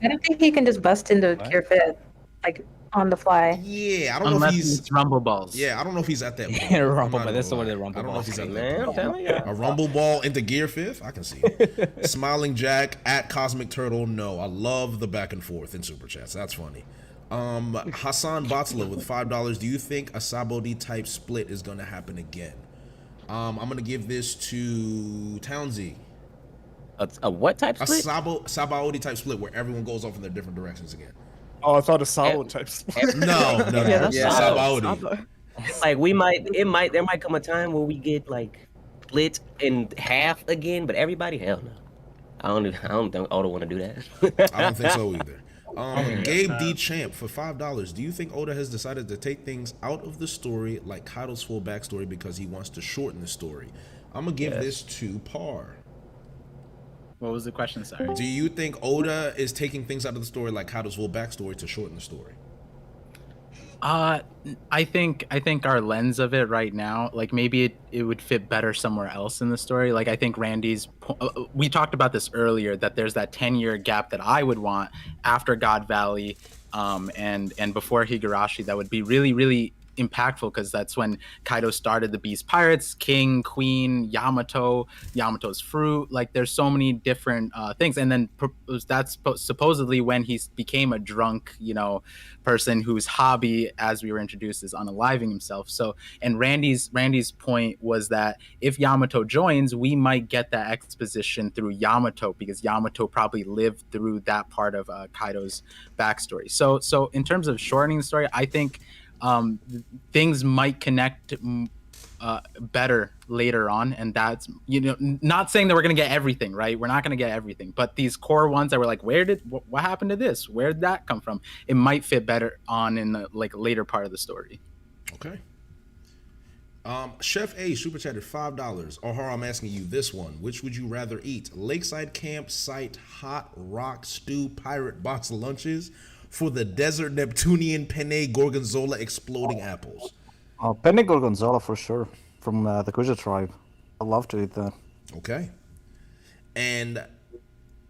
I don't think he can just bust into Gear 5th, like on the fly. Yeah, I don't know if he's it's Rumble Balls. Yeah, I don't know if he's at that. Yeah, Rumble Ball. That's the one. The Rumble I don't know if Balls. he's at Man, I'm that. telling you. A Rumble Ball into Gear 5th? I can see it. Smiling Jack at Cosmic Turtle. No, I love the back and forth in Super Chats. That's funny. Hassan Botzler with $5. Do you think a Sabodi type split is going to happen again? I'm going to give this to Townsy. A what type A split? Sabaody type split where everyone goes off in their different directions again. Oh, I thought a Sabo type split. No. Sabaody. Like there might come a time where we get like split in half again, but everybody, hell no. I don't think Oda want to do that. I don't think so either. Gabe D Champ for $5. Do you think Oda has decided to take things out of the story like Kaido's full backstory because he wants to shorten the story? I'm gonna give this to Par. What was the question? Sorry. Do you think Oda is taking things out of the story like Kaido's full backstory to shorten the story? I think our lens of it right now, like maybe it would fit better somewhere else in the story. Like I think Randy's, we talked about this earlier, that there's that 10-year gap that I would want after God Valley, and before Higurashi, that would be really, really impactful, because that's when Kaido started the Beast Pirates, King, Queen, Yamato's fruit. Like there's so many different things, and then that's supposedly when he became a drunk, person whose hobby, as we were introduced, is unaliving himself. So, and Randy's point was that if Yamato joins, we might get that exposition through Yamato, because Yamato probably lived through that part of Kaido's backstory. So in terms of shortening the story, I think things might connect better later on, and that's not saying that we're gonna get everything right. We're not gonna get everything, but these core ones that were like, what happened to this? Where did that come from? It might fit better on in the later part of the story. Okay. Chef A super chatted $5. Ohara, I'm asking you this one. Which would you rather eat? Lakeside campsite hot rock stew pirate box lunches for the desert Neptunian penne gorgonzola exploding apples? Penne gorgonzola for sure, from the Kuja tribe. I'd love to eat that. Okay. And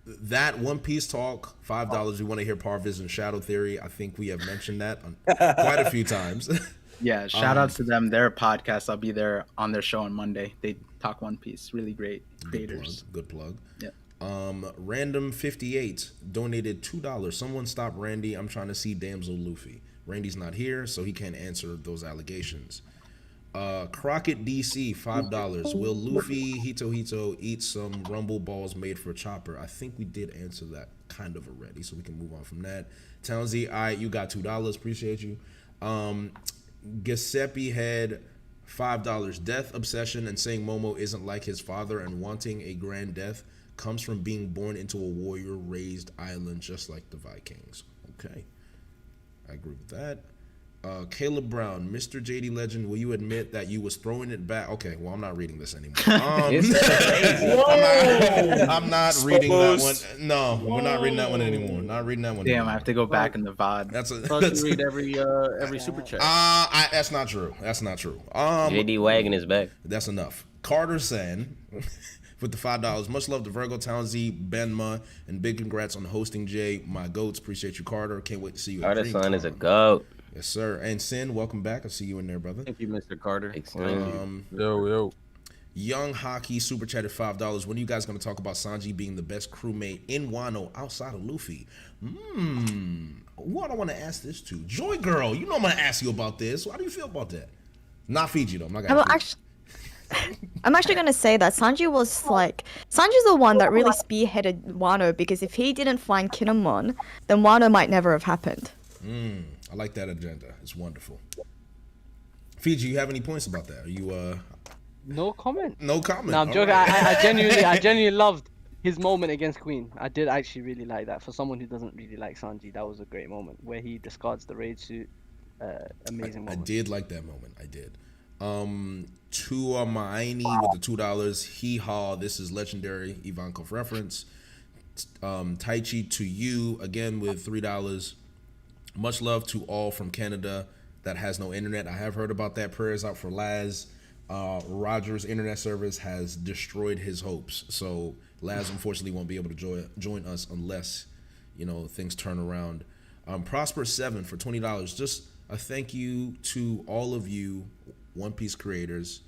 that One Piece talk, $5. We want to hear Parvis and Shadow Theory. I think we have mentioned that quite a few times. Yeah, shout out to them. Their podcast, I'll be there on their show on Monday. They talk One Piece. Really great creators. Good plug. Yeah. Random 58 donated $2. Someone stop Randy. I'm trying to see Damsel Luffy. Randy's not here, so he can't answer those allegations. Crockett DC $5. Will Luffy Hito eat some Rumble Balls made for Chopper? I think we did answer that kind of already, so we can move on from that. Townsy, all right, you got $2. Appreciate you. Giuseppe had $5. Death obsession and saying Momo isn't like his father and wanting a grand death comes from being born into a warrior-raised island just like the Vikings. Okay. I agree with that. Caleb Brown, Mr. JD Legend, will you admit that you was throwing it back? Okay, well, I'm not reading this anymore. I'm not reading that one. No, we're not reading that one anymore. Not reading that one Damn, anymore. I have to go back in the VOD. That's a. I thought you read every super chat. That's not true. That's not true. JD Wagon is back. That's enough. Carter San with the $5. Much love to Virgo, Townsy, Benma, and big congrats on hosting, Jay. My goats. Appreciate you, Carter. Can't wait to see you. Carter San is a goat. Yes, sir. And Sin, welcome back. I see you in there, brother. Thank you, Mr. Carter. Yo. Young Hockey super chatted $5. When are you guys going to talk about Sanji being the best crewmate in Wano outside of Luffy? Who I don't want to ask this to? JoyGirl, you know I'm going to ask you about this. How do you feel about that? Not Fiji, though. I'm actually going to say that Sanji's the one that really spearheaded Wano, because if he didn't find Kinemon, then Wano might never have happened. I like that agenda. It's wonderful. Fiji, you have any points about that? Are you No comment. No comment. No, I'm joking. I genuinely loved his moment against Queen. I did actually really like that. For someone who doesn't really like Sanji, that was a great moment where he discards the raid suit. Amazing moment. I did like that moment. I did. To Maini with the $2. Hee haw. This is legendary Ivankov reference. Taichi to you again with $3. Much love to all from Canada that has no internet. I have heard about that. Prayers out for Laz. Rogers' internet service has destroyed his hopes. So Laz unfortunately won't be able to join us unless, things turn around. Prosper7 for $20. Just a thank you to all of you One Piece creators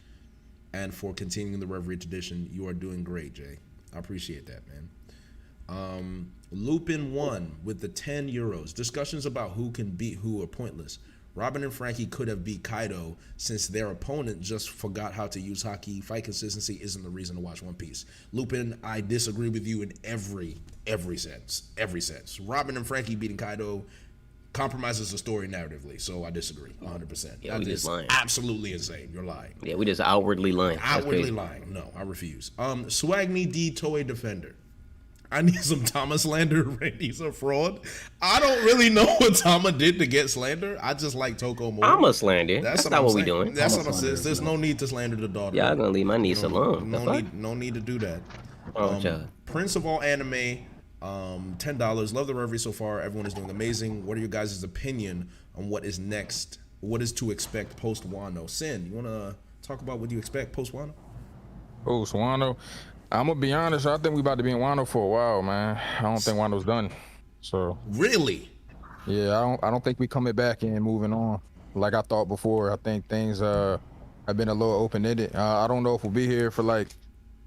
and for continuing the Reverie tradition. You are doing great, Jay. I appreciate that, man. Lupin 1 with the €10. Discussions about who can beat who are pointless. Robin and Frankie could have beat Kaido since their opponent just forgot how to use hockey. Fight consistency isn't the reason to watch One Piece. Lupin, I disagree with you in every sense. Every sense. Robin and Frankie beating Kaido compromises the story narratively, so I disagree 100%. Yeah, we just lying. Absolutely insane. You're lying. Yeah, we just outwardly lying. Outwardly lying. No, I refuse. Swagme D Toy Defender. I need some Tama slander. Randy's a fraud. I don't really know what Tama did to get slander. I just like Toko more. Tama slander. That's not what we doing. That's what I'm saying. There's no need to slander the daughter. Yeah, I'm gonna leave my niece alone. No need to do that. Oh, Prince of all anime, $10. Love the Reverie so far. Everyone is doing amazing. What are your guys' opinion on what is next? What is to expect post Wano? Sin, you wanna talk about what you expect post Wano? Post Wano. I'm gonna be honest. I think we about to be in Wano for a while, man. I don't think Wano's done. So really, yeah, I don't think we coming back and moving on like I thought before. I think things have been a little open-ended. I don't know if we'll be here for like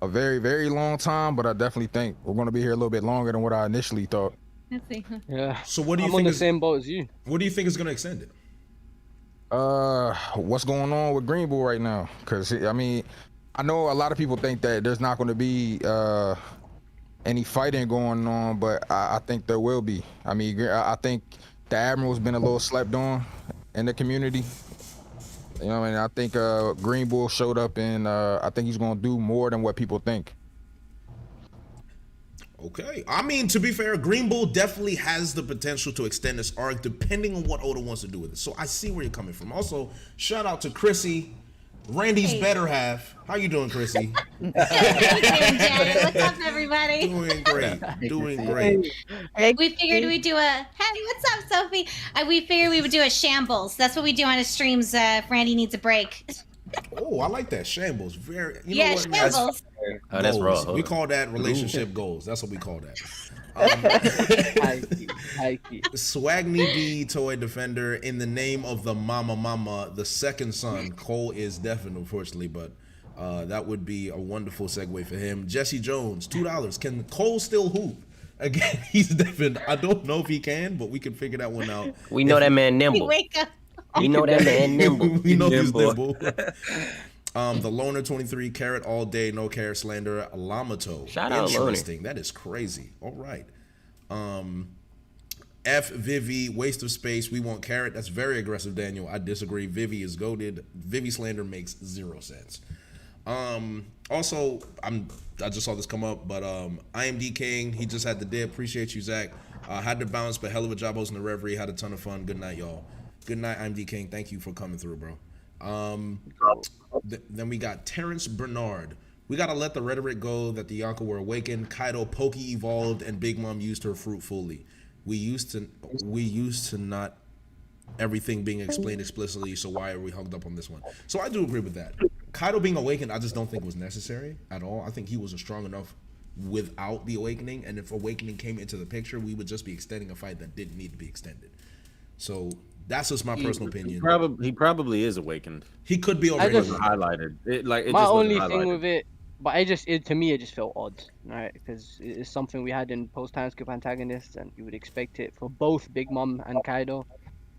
a very, very long time, but I definitely think we're gonna be here a little bit longer than what I initially thought. Let's see. Yeah. So what do you I'm think on the is, same boat as you. What do you think is gonna extend it? What's going on with Green Bull right now? Because I mean, I know a lot of people think that there's not going to be any fighting going on, but I think there will be. I mean, I think the Admiral's been a little slept on in the community. You know, and I think Green Bull showed up, and I think he's going to do more than what people think. Okay. I mean, to be fair, Green Bull definitely has the potential to extend this arc depending on what Oda wants to do with it. So I see where you're coming from. Also, shout out to Chrissy, Randy's better half. How you doing, Chrissy? What's up, everybody? Doing great. Doing great. We figured we'd do a hey, what's up, Sophie? We figured we would do a shambles. That's what we do on his streams if Randy needs a break. Oh, I like that. Shambles. Very know what? Shambles. That's Goals. raw. We call that relationship goals. That's what we call that. Swagny D Toy Defender, in the name of the mama, the second son. Cole is deafened, unfortunately, but that would be a wonderful segue for him. Jesse Jones, $2. Can Cole still hoop? Again, he's deafened. I don't know if he can, but we can figure that one out. We know that man nimble. Wake up. We know that man nimble. We know he's nimble. The Loner 23, carrot all day, no carrot slander, Lamato. Shout out Interesting. That is crazy. All right. F Vivi, waste of space. We want carrot. That's very aggressive, Daniel. I disagree. Vivi is goated. Vivi slander makes 0 sense. Also, I just saw this come up, but IMD King, he just had the dip. Appreciate you, Zach. Had to bounce, but hell of a job hosting the Reverie. Had a ton of fun. Good night, y'all. Good night, IMD King. Thank you for coming through, bro. Then we got Terrence Bernard. We gotta let the rhetoric go that the Yonko were awakened. Kaido Pokey evolved, and Big Mom used her fruitfully. We used to not everything being explained explicitly. So why are we hung up on this one? So I do agree with that. Kaido being awakened, I just don't think was necessary at all. I think he was strong enough without the awakening, and if awakening came into the picture, we would just be extending a fight that didn't need to be extended. So that's just my personal opinion. He probably is awakened. He could be already just highlighted. My only thing with it, but to me it just felt odd, right? Because it's something we had in post-time skip antagonists, and you would expect it for both Big Mom and Kaido,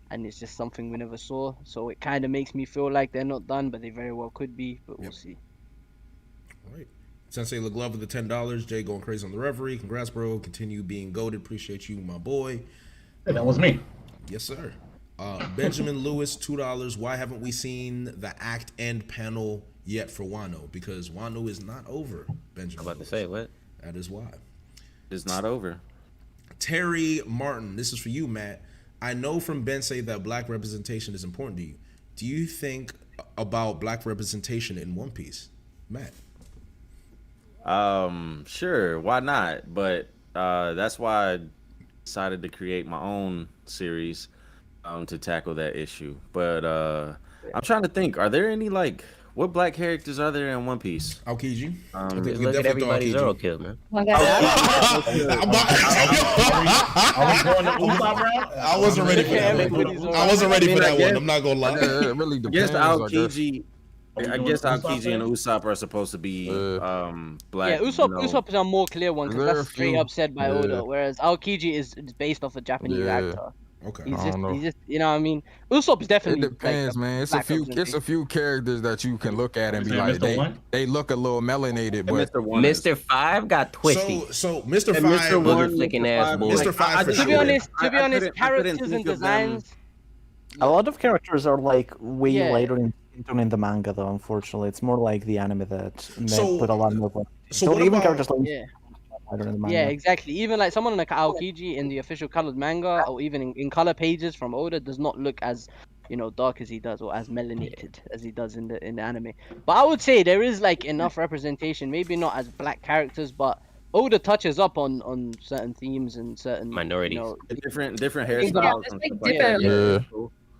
and it's just something we never saw. So it kind of makes me feel like they're not done, but they very well could be. But we'll see. All right. Sensei look love with the $10. Jay going crazy on the Reverie. Congrats, bro. Continue being goated. Appreciate you, my boy. Hey, that was me. Yes, sir. Benjamin Lewis, $2. Why haven't we seen the act end panel yet for Wano? Because Wano is not over, Benjamin. I'm about to say, what? That is why. It's not over. Terry Martin, this is for you, Matt. I know from Bensei that black representation is important to you. Do you think about black representation in One Piece? Matt. Sure, why not? But that's why I decided to create my own series to tackle that issue. But I'm trying to think, are there any what black characters are there in One Piece? Aokiji. Look at everybody Zoro killed, man. Are we going to Usopp route? I wasn't ready for that one. I wasn't ready for that one. I'm not gonna lie. It really I guess depends. Aokiji. I guess Aokiji and Usopp are supposed to be black. Yeah, Usopp is a more clear one because that's straight up said by Oda, whereas Aokiji is based off a Japanese actor. Okay. He's I don't know. just, you know what I mean? Usopp is definitely. It depends, man. It's a few characters that you can look at and be like, they look a little melanated, but Mr. 5 got twisty. So Mr. 5, flicking ass boy. Mr. 5 for To be sure. honest, characters and designs. A lot of characters are like way later in the manga, though. Unfortunately, it's more like the anime that put a lot more. So even about, characters like Yeah, exactly. Even like someone like Aokiji in the official colored manga, or even in color pages from Oda, does not look as, dark as he does, or as melanated as he does in the anime. But I would say there is like enough representation, maybe not as black characters, but Oda touches up on certain themes and certain minorities, different hairstyles.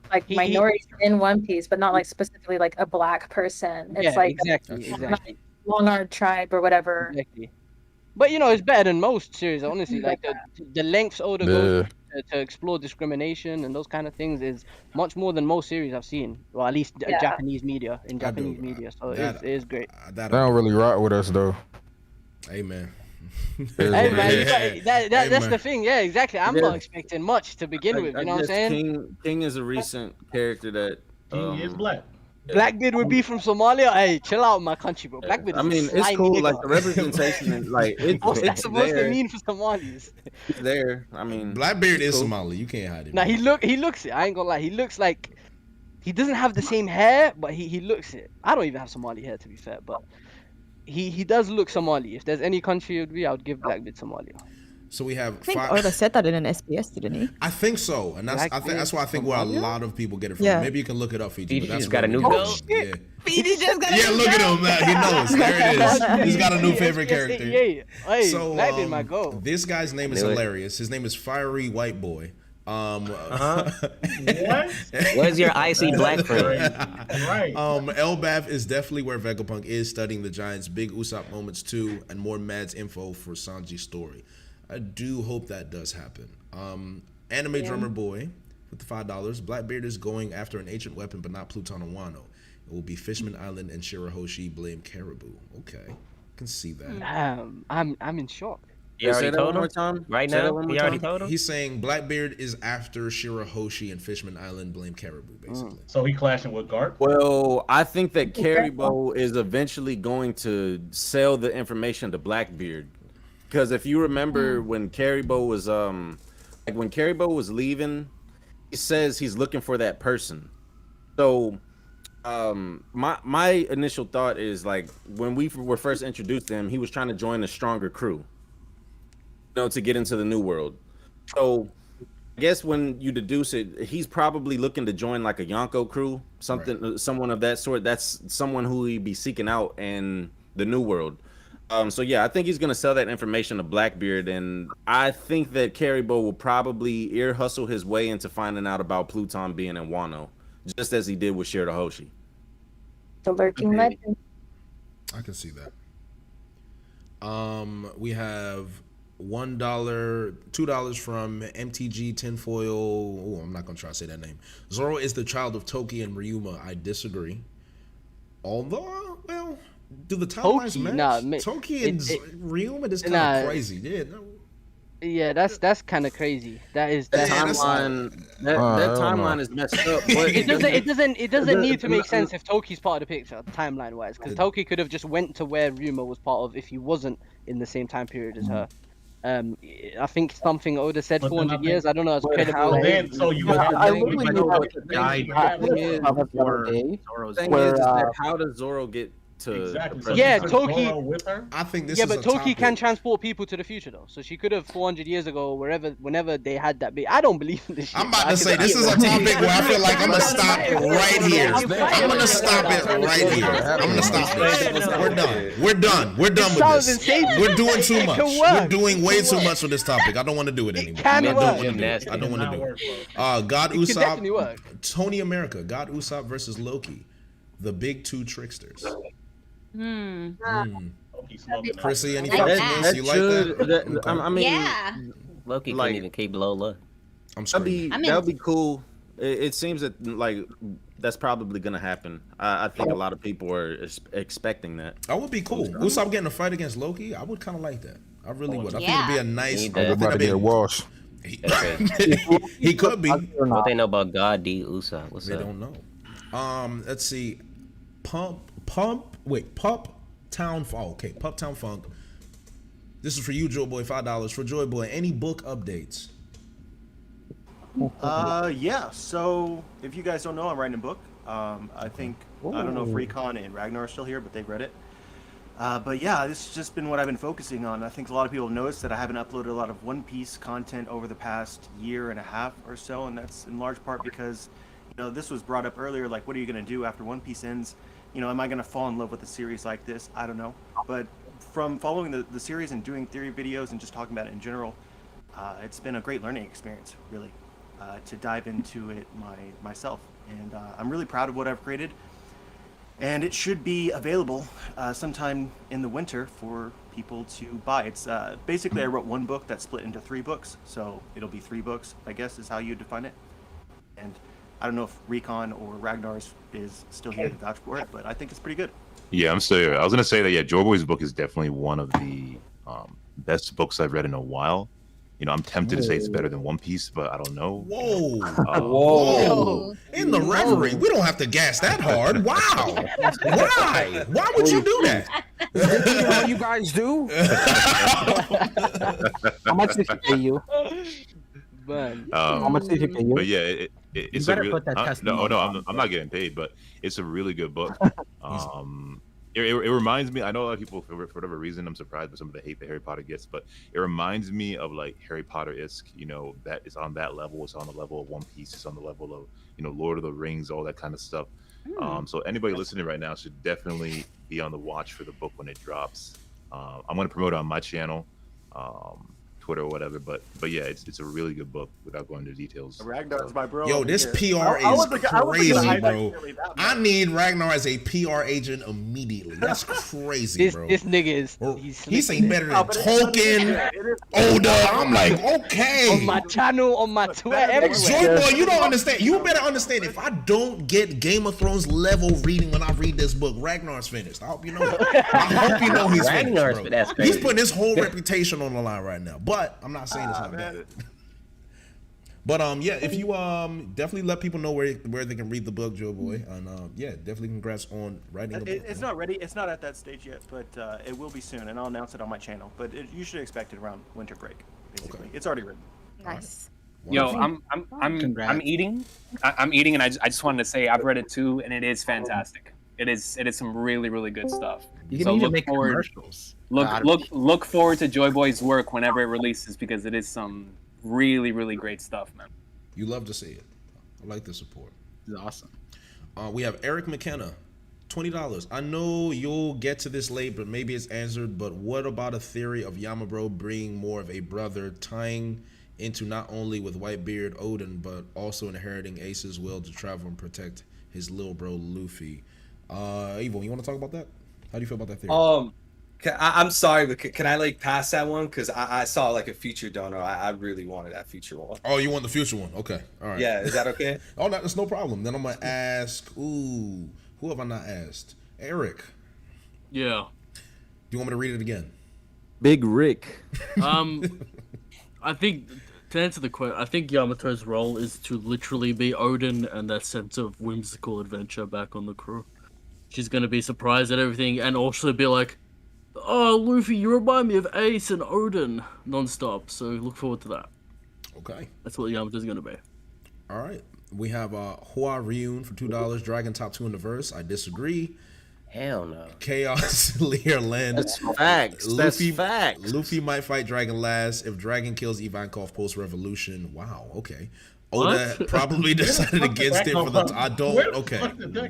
Like minorities in One Piece, but not like specifically like a black person. It's like exactly. Long-Armed tribe or whatever. Exactly. But it's better than most series, honestly. Like the lengths Oda goes to explore discrimination and those kind of things is much more than most series I've seen. Well, at least Japanese media. So it is great. They don't really rock with us though. Amen. Hey man, that's the thing. Yeah, exactly. I'm not expecting much to begin with. You know what I'm saying? King is a recent character that King is black. Blackbeard would be from Somalia. Hey, chill out, my country, bro. Blackbeard. It's cool. Nigga. Like the representation, and what's that it's supposed there. to mean for Somalis? It's there. Blackbeard is cool. Somali. You can't hide it. Nah, he looks it. I ain't gonna lie. He looks like he doesn't have the same hair, but he looks it. I don't even have Somali hair, to be fair, but he does look Somali. If there's any country it would be, I would give Blackbeard Somalia. So we have I think Oda said that in an SBS, didn't he? I think so, and that's why I think where a lot of people get it from. Yeah. Maybe you can look it up, Fiji. He just got a new goat. Yeah. Fiji just got a new look at him, man. He knows. There it is. He's got a new favorite character. Hey, So Blackbeard my goat. this guy's name is hilarious. His name is Fiery White Boy. What? Where's your icy black friend? Right. Elbaf is definitely where Vegapunk is studying the Giants. Big Usopp moments too, and more Mads info for Sanji's story. I do hope that does happen. Anime Drummer Boy with the $5. Blackbeard is going after an ancient weapon, but not Pluton and Wano. It will be Fishman Island and Shirahoshi blame Caribou. Okay, I can see that. I'm in shock. You already told him? Right now? He already told him? He's saying Blackbeard is after Shirahoshi and Fishman Island blame Caribou, basically. So he clashing with Garp? Well, I think that Caribou is eventually going to sell the information to Blackbeard. Because if you remember when Caribou was when Caribou was leaving, he says he's looking for that person. So My initial thought is like when we were first introduced to him, he was trying to join a stronger crew, to get into the new world. So I guess when you deduce it, he's probably looking to join like a Yonko crew, someone of that sort. That's someone who he'd be seeking out in the new world. So yeah, I think he's gonna sell that information to Blackbeard, and I think that Caribou will probably ear hustle his way into finding out about Pluton being in Wano, just as he did with Shirahoshi. The lurking legend. I can see that. We have $1, $2 from MTG Tinfoil. Oh, I'm not gonna try to say that name. Zoro is the child of Toki and Ryuma. I disagree. Although, well, do the timelines match? Toki and Ryuma is kind of crazy. Yeah, that's kind of crazy. That timeline. That timeline is messed up. But it doesn't need to make sense if Toki's part of the picture, timeline wise, because Toki could have just went to where Ryuma was part of if he wasn't in the same time period as her. I think something Oda said 400 years. I don't know. It's credible. So you how does Zoro get to? Exactly. Yeah, Toki. I think this. Yeah, is but a Toki topic. can transport people to the future though, so she could have 400 years ago, whenever they had that bit. I don't believe in this shit. I'm about to say this is a topic where I feel like I'm gonna stop right here. I'm gonna stop it right here. I'm gonna stop this. We're done. We're done. We're done with this. We're doing too much. We're doing way too much with this topic. I don't want to do it anymore. I don't want to do it. I don't want to do it. God Usopp, Tony America, God Usopp versus Loki, the big two tricksters. Chrissy, any thoughts on this? You like that? I mean, yeah. Loki couldn't even keep Lola. That'd be cool. It seems that like that's probably gonna happen. I think a lot of people are expecting that. That would be cool. Usopp getting a fight against Loki, I would kind of like that. I really would. I think it'd be a nice. About to be a wash. He could be. What they know about God D Usopp? What's They up? don't know. Let's see. Pump Town Funk. Okay, Pup Town Funk. This is for you, Joy Boy. $5 for Joy Boy. Any book updates? Yeah. So if you guys don't know, I'm writing a book. I think I don't know if Recon and Ragnar are still here, but they've read it. But yeah, this has just been what I've been focusing on. I think a lot of people have noticed that I haven't uploaded a lot of One Piece content over the past year and a half or so, and that's in large part because, this was brought up earlier. Like, what are you going to do after One Piece ends? Am I going to fall in love with a series like this? I don't know. But from following the series and doing theory videos and just talking about it in general, it's been a great learning experience, really, to dive into it myself. And I'm really proud of what I've created. And it should be available sometime in the winter for people to buy. It's basically I wrote one book that's split into 3 books, so it'll be 3 books, I guess, is how you define it. And I don't know if Recon or Ragnar's is still here to vouch for it, but I think it's pretty good. Yeah, I'm still here. I was gonna say that Joy Boy's book is definitely one of the best books I've read in a while. I'm tempted to say it's better than One Piece, but I don't know. Whoa. Whoa. In the Reverie, we don't have to gas that hard. Wow. Why? Why would you do that? What you guys do? How much did he pay you? How much did he pay you? But yeah, it's a real. I'm not getting paid, but it's a really good book. It reminds me. I know a lot of people, for whatever reason, I'm surprised by some of the hate that Harry Potter gets, but it reminds me of like Harry Potter-esque. That is on that level. It's on the level of One Piece. It's on the level of Lord of the Rings, all that kind of stuff. So anybody listening right now should definitely be on the watch for the book when it drops. I'm going to promote it on my channel, Twitter or whatever, but yeah, it's a really good book without going into details. Ragnar's my bro. Yo, this PR is crazy, bro. I need Ragnar as a PR agent immediately. That's crazy, bro. This nigga is he's saying better than Tolkien, Oda. I'm like, okay. On my channel, on my Twitter, everywhere. Joy Boy, you don't understand. You better understand. If I don't get Game of Thrones level reading when I read this book, Ragnar's finished. I hope you know that. I hope you know he's finished, bro. He's putting his whole reputation on the line right now. But I'm not saying it's not bad. But yeah, if you definitely let people know where they can read the book, Joe Boy, and yeah, definitely congrats on writing the book. It's not ready. It's not at that stage yet, but it will be soon, and I'll announce it on my channel. But you should expect it around winter break. Basically, it's already written. Nice. Yo, I'm eating. I'm eating, and I just wanted to say I've read it too, and it is fantastic. It is some really good stuff. You can So even look make forward. commercials. Look forward to Joy Boy's work whenever it releases because it is some really great stuff, man. You love to see it. I like the support. It's awesome. We have Eric McKenna, $20. I know you'll get to this late, but maybe it's answered. But what about a theory of Yamabro being more of a brother, tying into not only with Whitebeard Odin, but also inheriting Ace's will to travel and protect his little bro Luffy? Evo, you want to talk about that? How do you feel about that theory? I'm sorry, but can I like pass that one? Because I saw like a future donor. I really wanted that future one. Oh, you want the future one? Okay, all right. Yeah, is that okay? Oh, that's no problem. Then I'm gonna ask. Ooh, who have I not asked? Eric. Yeah. Do you want me to read it again? Big Rick. I think to answer the question, I think Yamato's role is to literally be Odin and that sense of whimsical adventure back on the crew. She's gonna be surprised at everything and also be like, "Oh, Luffy, you remind me of Ace and Odin non-stop." So look forward to that. Okay. That's what Yamato's gonna be. All right. We have Hua Ryun for $2. Dragon top 2 in the verse. I disagree. Hell no. Chaos Lear Land. That's facts. Luffy, That's facts. Luffy might fight Dragon last if Dragon kills Ivankov post revolution. Wow. Okay. What? Oda probably decided against it for the. I don't. Okay.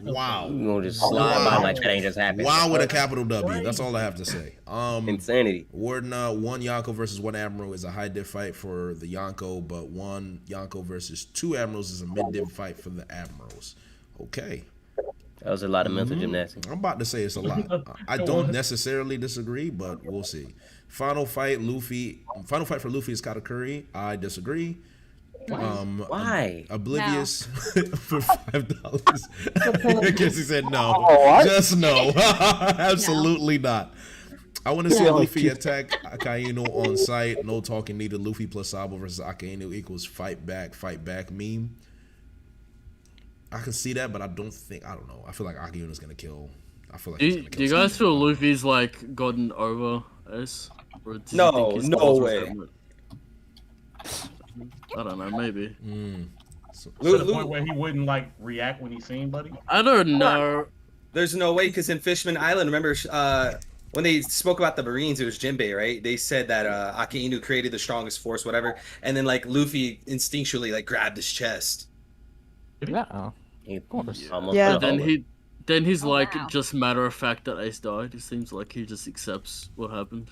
Wow. You gonna just slide by like that ain't just happened. Wow with a capital W. That's all I have to say. Insanity. Warden, one Yonko versus one Admiral is a high div fight for the Yonko, but one Yonko versus two Admirals is a mid div fight for the Admirals. Okay. That was a lot of mental gymnastics. I'm about to say it's a lot. I don't necessarily disagree, but we'll see. Final fight for Luffy is Katakuri. I disagree. Why? Oblivious for $5. I guess he said no. What? Just no. Absolutely not. I want to see Luffy attack Akainu on site. No talking needed. Luffy plus Sabo versus Akainu equals fight back meme. I can see that, but I don't know. I feel like Akainu is gonna kill. I feel like Do you guys feel Luffy's like gotten over Ace? Or do you No, think he's no still way. resentment? I don't know, maybe. To the point where he wouldn't like react when he seen Buddy. I don't know. There's no way because in Fishman Island, remember when they spoke about the Marines, it was Jinbei, right? They said that Akainu created the strongest force, whatever, and then like Luffy instinctually like grabbed his chest. Yeah. Yeah. Then he's like just matter of fact that Ace died. It seems like he just accepts what happened.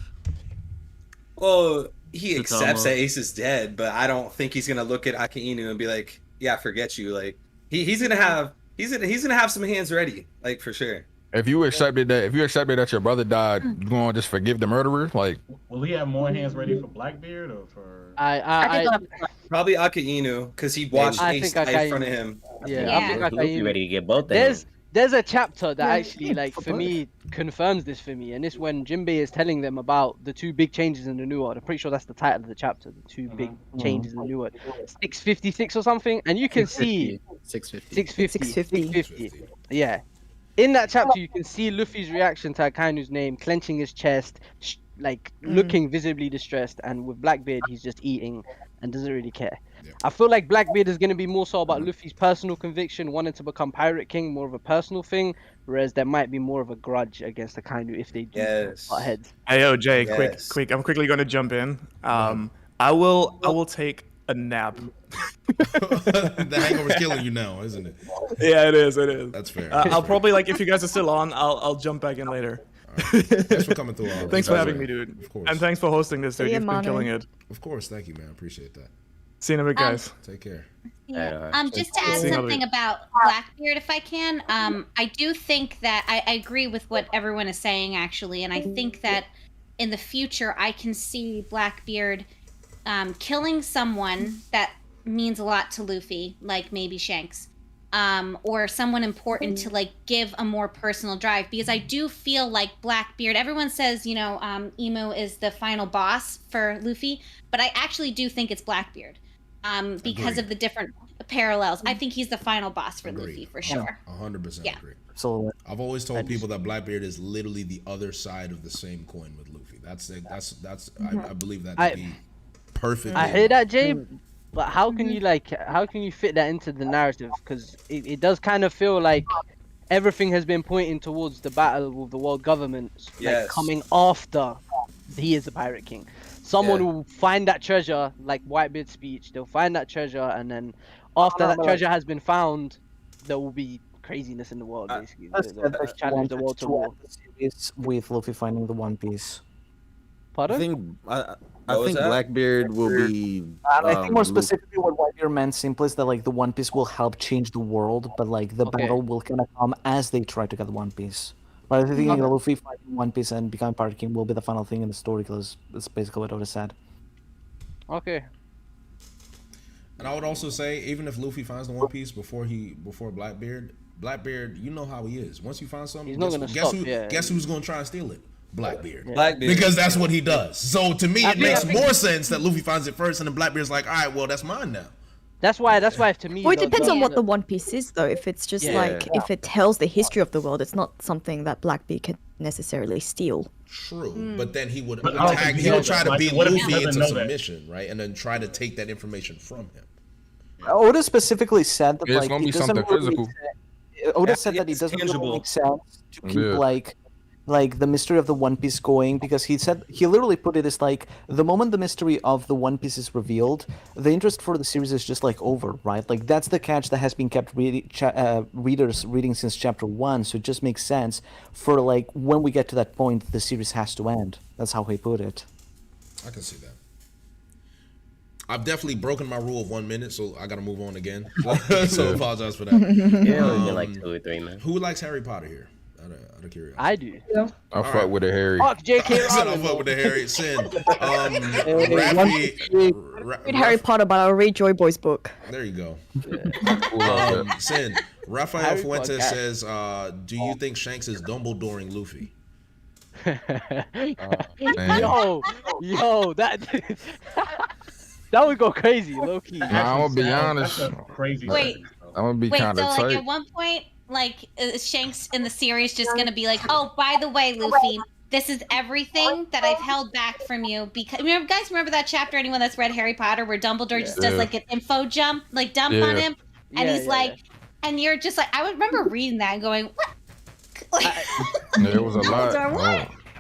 Well, he accepts Satama. that Ace is dead, but I don't think he's gonna look at Akainu and be like, "Yeah, forget you." Like he's gonna have some hands ready, like for sure. If you accepted that your brother died, you gonna just forgive the murderer? Like, Will he have more hands ready for Blackbeard or for? I Probably Akainu because he watched I Ace think die in front of him. Yeah, I think Luffy ready to get both of them. There's a chapter that actually, like, for me, confirms this for me, and it's when Jinbei is telling them about the two big changes in the New World. I'm pretty sure that's the title of the chapter, the two big changes in the New World. 656 or something, and you can see 650. Yeah. In that chapter, you can see Luffy's reaction to Akainu's name, clenching his chest, looking visibly distressed, and with Blackbeard, he's just eating and doesn't really care. I feel like Blackbeard is going to be more so about Luffy's personal conviction, wanting to become Pirate King, more of a personal thing, whereas there might be more of a grudge against Akainu if they do butt heads. Hey, yo, Jay, quick! I'm quickly going to jump in. I will take a nap. The hangover's killing you now, isn't it? Yeah, it is. That's fair. I'll probably if you guys are still on, I'll jump back in later. Thanks for coming through. Thanks for having me, dude. Of course. And thanks for hosting this, dude. You've been killing it. Of course, thank you, man. Appreciate that. See you in a bit, guys. Take care. Yeah. Just to add See how something they- about Blackbeard, if I can, I do think that I agree with what everyone is saying, actually, and I think that in the future I can see Blackbeard killing someone that means a lot to Luffy, like maybe Shanks, or someone important to like give a more personal drive, because I do feel like Blackbeard, everyone says, Emo is the final boss for Luffy, but I actually do think it's Blackbeard. Because of the different parallels. I think he's the final boss for Luffy for sure. 100% agree. Absolutely. I've always told people that Blackbeard is literally the other side of the same coin with Luffy. I believe that to be perfect. I hear that, Jay, But how can you fit that into the narrative? Because it does kind of feel like everything has been pointing towards the battle with the world government, like coming after he is the Pirate King. Someone will find that treasure, like Whitebeard's speech. They'll find that treasure, and then after that treasure has been found, there will be craziness in the world. Basically, they'll challenge the world to war. With Luffy finding the One Piece. Pardon? I think Blackbeard will be. I think more specifically, what Whitebeard meant simply is that like the One Piece will help change the world, but like the battle will kind of come as they try to get the One Piece. But I think Luffy fighting One Piece and becoming Pirate King will be the final thing in the story, because it's basically what Oda said. Okay. And I would also say, even if Luffy finds the One Piece before Blackbeard, you know how he is. Once you find something, he's not gonna stop. Guess who's gonna try and steal it? Blackbeard. Blackbeard. Because that's what he does. So to me, it makes more sense that Luffy finds it first, and then Blackbeard's like, all right, well, that's mine now. That's why to me. Well, it depends on what the One Piece is, though. If it's just if it tells the history of the world, it's not something that Blackbeard can necessarily steal. True, but then he would attack. He would try to beat Luffy into submission, right, and then try to take that information from him. Oda specifically said that It's like gonna be it doesn't something really physical. Oda said that it doesn't really make sense to keep like the mystery of the One Piece going, because he literally put it as like the moment the mystery of the One Piece is revealed, the interest for the series is just like over, right? Like that's the catch that has been kept readers reading since chapter 1, so it just makes sense for like when we get to that point, the series has to end. That's how he put it. I can see that. I've definitely broken my rule of 1 minute, so I gotta move on again. So apologize for that. Only like 2 or 3, man. Who likes Harry Potter here? Out of curiosity. I do. I fuck with the Harry. Fuck J.K. I fuck with the Harry. Sin. Read Harry Potter, but I'll read Joy Boy's book. There you go. Sin. Rafael Fuentes says, "Do you think Shanks is Dumbledoring Luffy?" Yo, that that would go crazy, low key. Nah, I'm gonna be honest. Crazy. Wait. I'm gonna be Wait, kind so of like tight. at one point, like is Shanks in the series just gonna be like, oh, by the way, Luffy, this is everything that I've held back from you because remember that chapter? Anyone that's read Harry Potter where Dumbledore just does like an info dump on him, and he's like, and you're just like, I would remember reading that and going, what? It was a lot.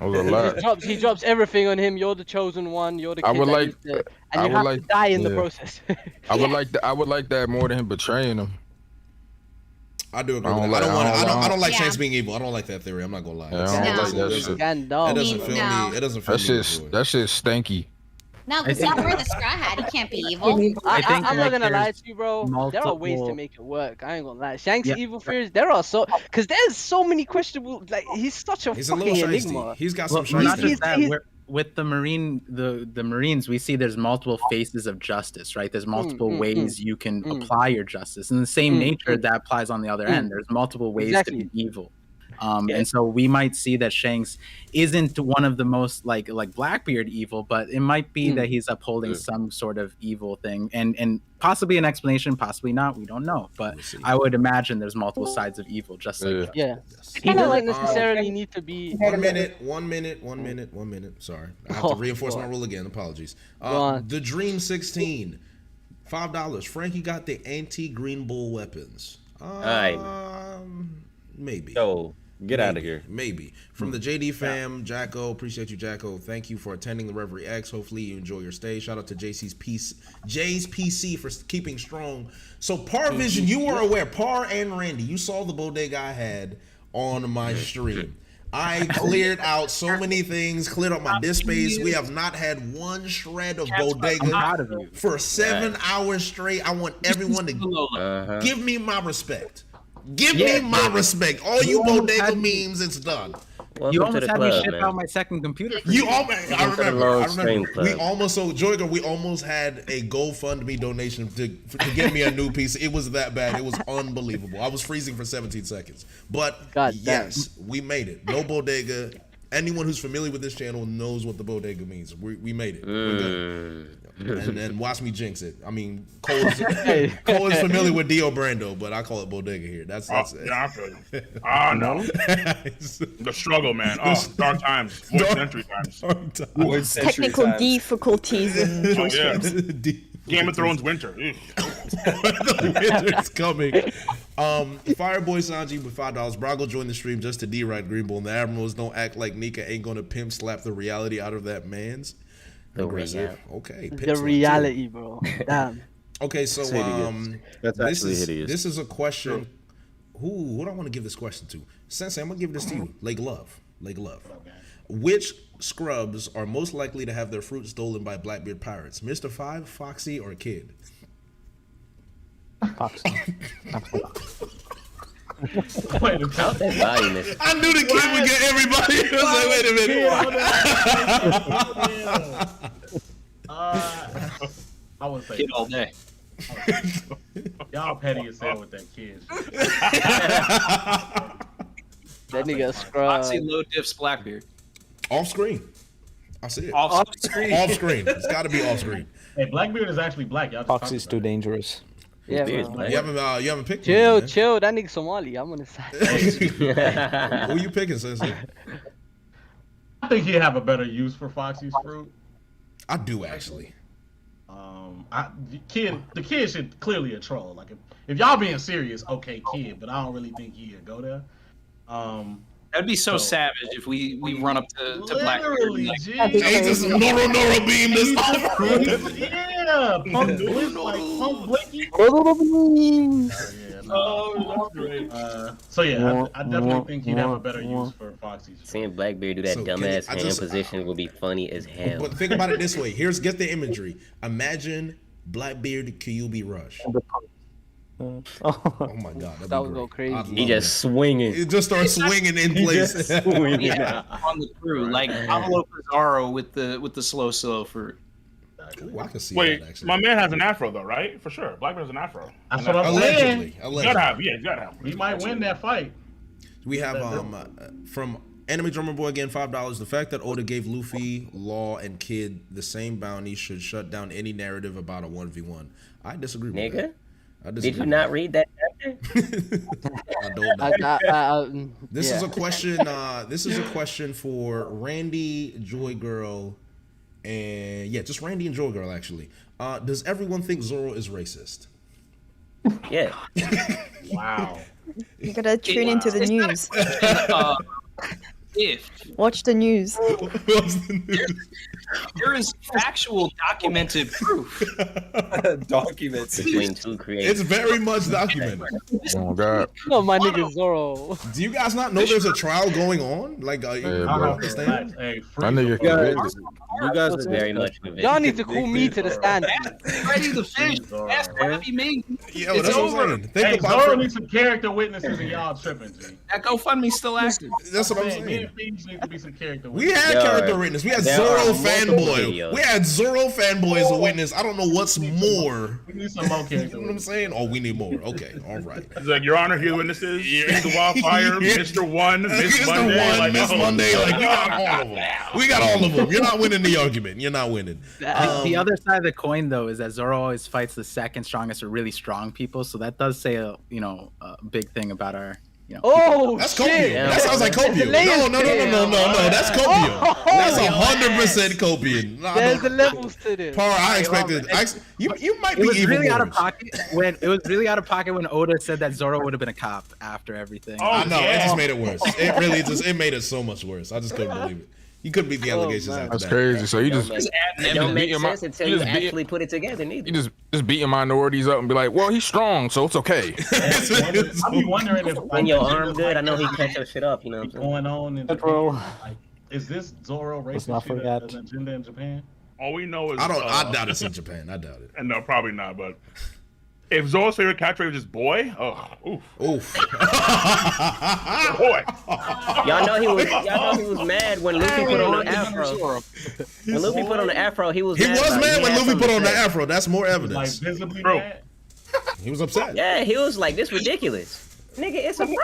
It was a lot. He drops everything on him. You're the chosen one. You're the kid I would that like, needs to, and you have to die in the process. I would like that more than him betraying him. I do agree with that. I don't like Shanks being evil. I don't like that theory. I'm not gonna lie. Yeah, I don't like that shit. It doesn't feel me. It doesn't feel me. That shit's stanky. No, because he's wearing the straw hat. He can't be evil. I'm not gonna lie to you, bro. There are ways to make it work. I ain't gonna lie. Shanks' evil fears. There are because there's so many questionable. Like he's such a fucking enigma. He's got some. Not just that. With the Marines, we see there's multiple faces of justice, right? There's multiple ways you can apply your justice. In the same nature that applies on the other end. There's multiple ways to be evil. And so we might see that Shanks isn't one of the most like Blackbeard evil, but it might be that he's upholding some sort of evil thing, and possibly an explanation, possibly not. We don't know, but I would imagine there's multiple sides of evil, just like he doesn't necessarily need to be. 1 minute. Sorry, I have to reinforce my rule again. Apologies. The Dream 16, $5. Frankie got the anti-Green Bull weapons. Maybe. Yo, get out of here. Maybe. From the JD fam, Jacko. Appreciate you, Jacko. Thank you for attending the Reverie X. Hopefully you enjoy your stay. Shout out to Jay's PC for keeping strong. So Par Vision, you were aware. Par and Randy, you saw the bodega I had on my stream. I cleared out so many things, cleared out my disk space. We have not had one shred of bodega for 7 hours straight. I want everyone to give me my respect. Give me my respect. All you bodega memes, it's done. You almost had me ship out my second computer. I remember. We almost JoyGirl. We almost had a GoFundMe donation to get me a new PC. It was that bad. It was unbelievable. I was freezing for 17 seconds. But yes, we made it. No bodega. Anyone who's familiar with this channel knows what the bodega means. We made it. We're good. And then watch me jinx it. I mean, Cole is familiar with Dio Brando, but I call it bodega here. That's it. Yeah, I feel you. No. The struggle, man. Dark times. Void century times. Technical difficulties and Game of Thrones winter. The winter's coming. Fireboy Sanji with $5. Brago joined the stream just to D-Ride Greenbull and the Admirals. Don't act like Nika ain't gonna pimp slap the reality out of that man's. Aggressive. Okay. The reality, bro. Damn. Okay, so That's this actually is hideous. this is a question. Who do I want to give this question to? Sensei, I'm gonna give this to you. Lake Love. Which scrubs are most likely to have their fruit stolen by Blackbeard pirates? Mr. Five, Foxy, or Kid? Foxy. Wait a minute. I knew the Kid would get everybody. I was like, wait a minute. I would say Kid all day. Y'all petty as hell with that kid. That nigga scrub. Foxy low diffs Blackbeard. Off screen. I see it. Off screen. Off screen. It's got to be off screen. Hey, Blackbeard is actually black. Y'all just Foxy's too dangerous. Yeah, You haven't picked chill, one, man. chill. That nigga Somali. I'm gonna say. Who you picking, Sensei? I think he'd have a better use for Foxy's fruit. I do actually. The kid should clearly a troll. Like if y'all being serious, okay, Kid, but I don't really think he'd go there. That'd be so savage if we run up to Blackbeard. Like, Hey, just Noro beam this Yeah, pump bliss, like pump blicky. Oh, great. So yeah, I definitely think he'd have a better use for Foxy's. Seeing Blackbeard do that So, dumbass I hand just- position would be funny as hell. But think about it this way. Get the imagery. Imagine Blackbeard Kyuubi Rush. Oh my god, That would go crazy. He just swinging. It just starts swinging in place. yeah, on the crew, like Pablo Pizarro with the slow fruit. Ooh, I can see Wait, that actually. my man has an afro though, right? For sure, Blackbeard has an afro. That's what I'm saying. You gotta have, yeah, you gotta have. He might win that fight. We have from Anime Drummer Boy again, $5. The fact that Oda gave Luffy, Law, and Kid the same bounty should shut down any narrative about a 1v1. I disagree with that. Did you not read that chapter? I don't know. This is a question. This is a question for Randy, JoyGirl, and yeah, just Randy and JoyGirl actually. Does everyone think Zoro is racist? Yeah. Wow. You gotta tune into the news. If Watch the news. there is actual documented proof. Documents. Between two creators. It's very much documented. Oh god. No, my nigga Zoro. Do you guys not know there's a trial going on? Like, you don't understand? Hey, That nigga convicted. You guys are very much Y'all need to call me to the stand. Ready to fish. That's what he mean. Yo, It's that's what over. I'm saying. Think Hey, about Zoro it. needs some character witnesses and y'all tripping, G. That GoFundMe's still active. That's what I'm Man, me saying. and Feeds need to be some character We witnesses. had character witness. We had there Zoro are multiple fanboy. videos. We had Zoro fanboy as a witness. I don't know what's more. We need some more You character know what I'm saying? Oh, we need more. Okay, all right. It's like, Your Honor, here witnesses, King the Wildfire, Mr. One, Miss Mr. Monday. One, like, Miss oh, Monday, like we got all of them. We got all of them. You're not winning the argument. You're not winning. The other side of the coin, though, is that Zoro always fights the second strongest or really strong people. So that does say a big thing about our Oh, That's shit. copium. That sounds like copium. No. That's copium. That's 100% copium. No, There's the levels to this. Par, I expected. You might be It was even really out of worse. pocket when Oda said that Zoro would have been a cop after everything. I know. It just made it worse. It really just made it so much worse. I just couldn't believe it. You couldn't beat the allegations after That's that. crazy. So you just It don't make sense until you actually put it together, neither. you just beating minorities up and be like, well, he's strong, so it's okay. I be wondering if When your arm good, I know he catch your shit up. You know what I'm saying? going on in Bro. Japan. Like, is this Zoro Let's racist not shit forget. as an agenda in Japan? All we know is I doubt it's in Japan. I doubt it. No, probably not. But if Zoro's favorite catchphrase is "boy," oof. Boy. Y'all know he was mad when Luffy put on the afro. When Luffy put on the afro, he was He mad. was about it. mad He when had Luffy something put on to the say. afro. That's more Like evidence. visibly Bro. mad? He was upset. Yeah, he was like, "This ridiculous, nigga. It's a bro."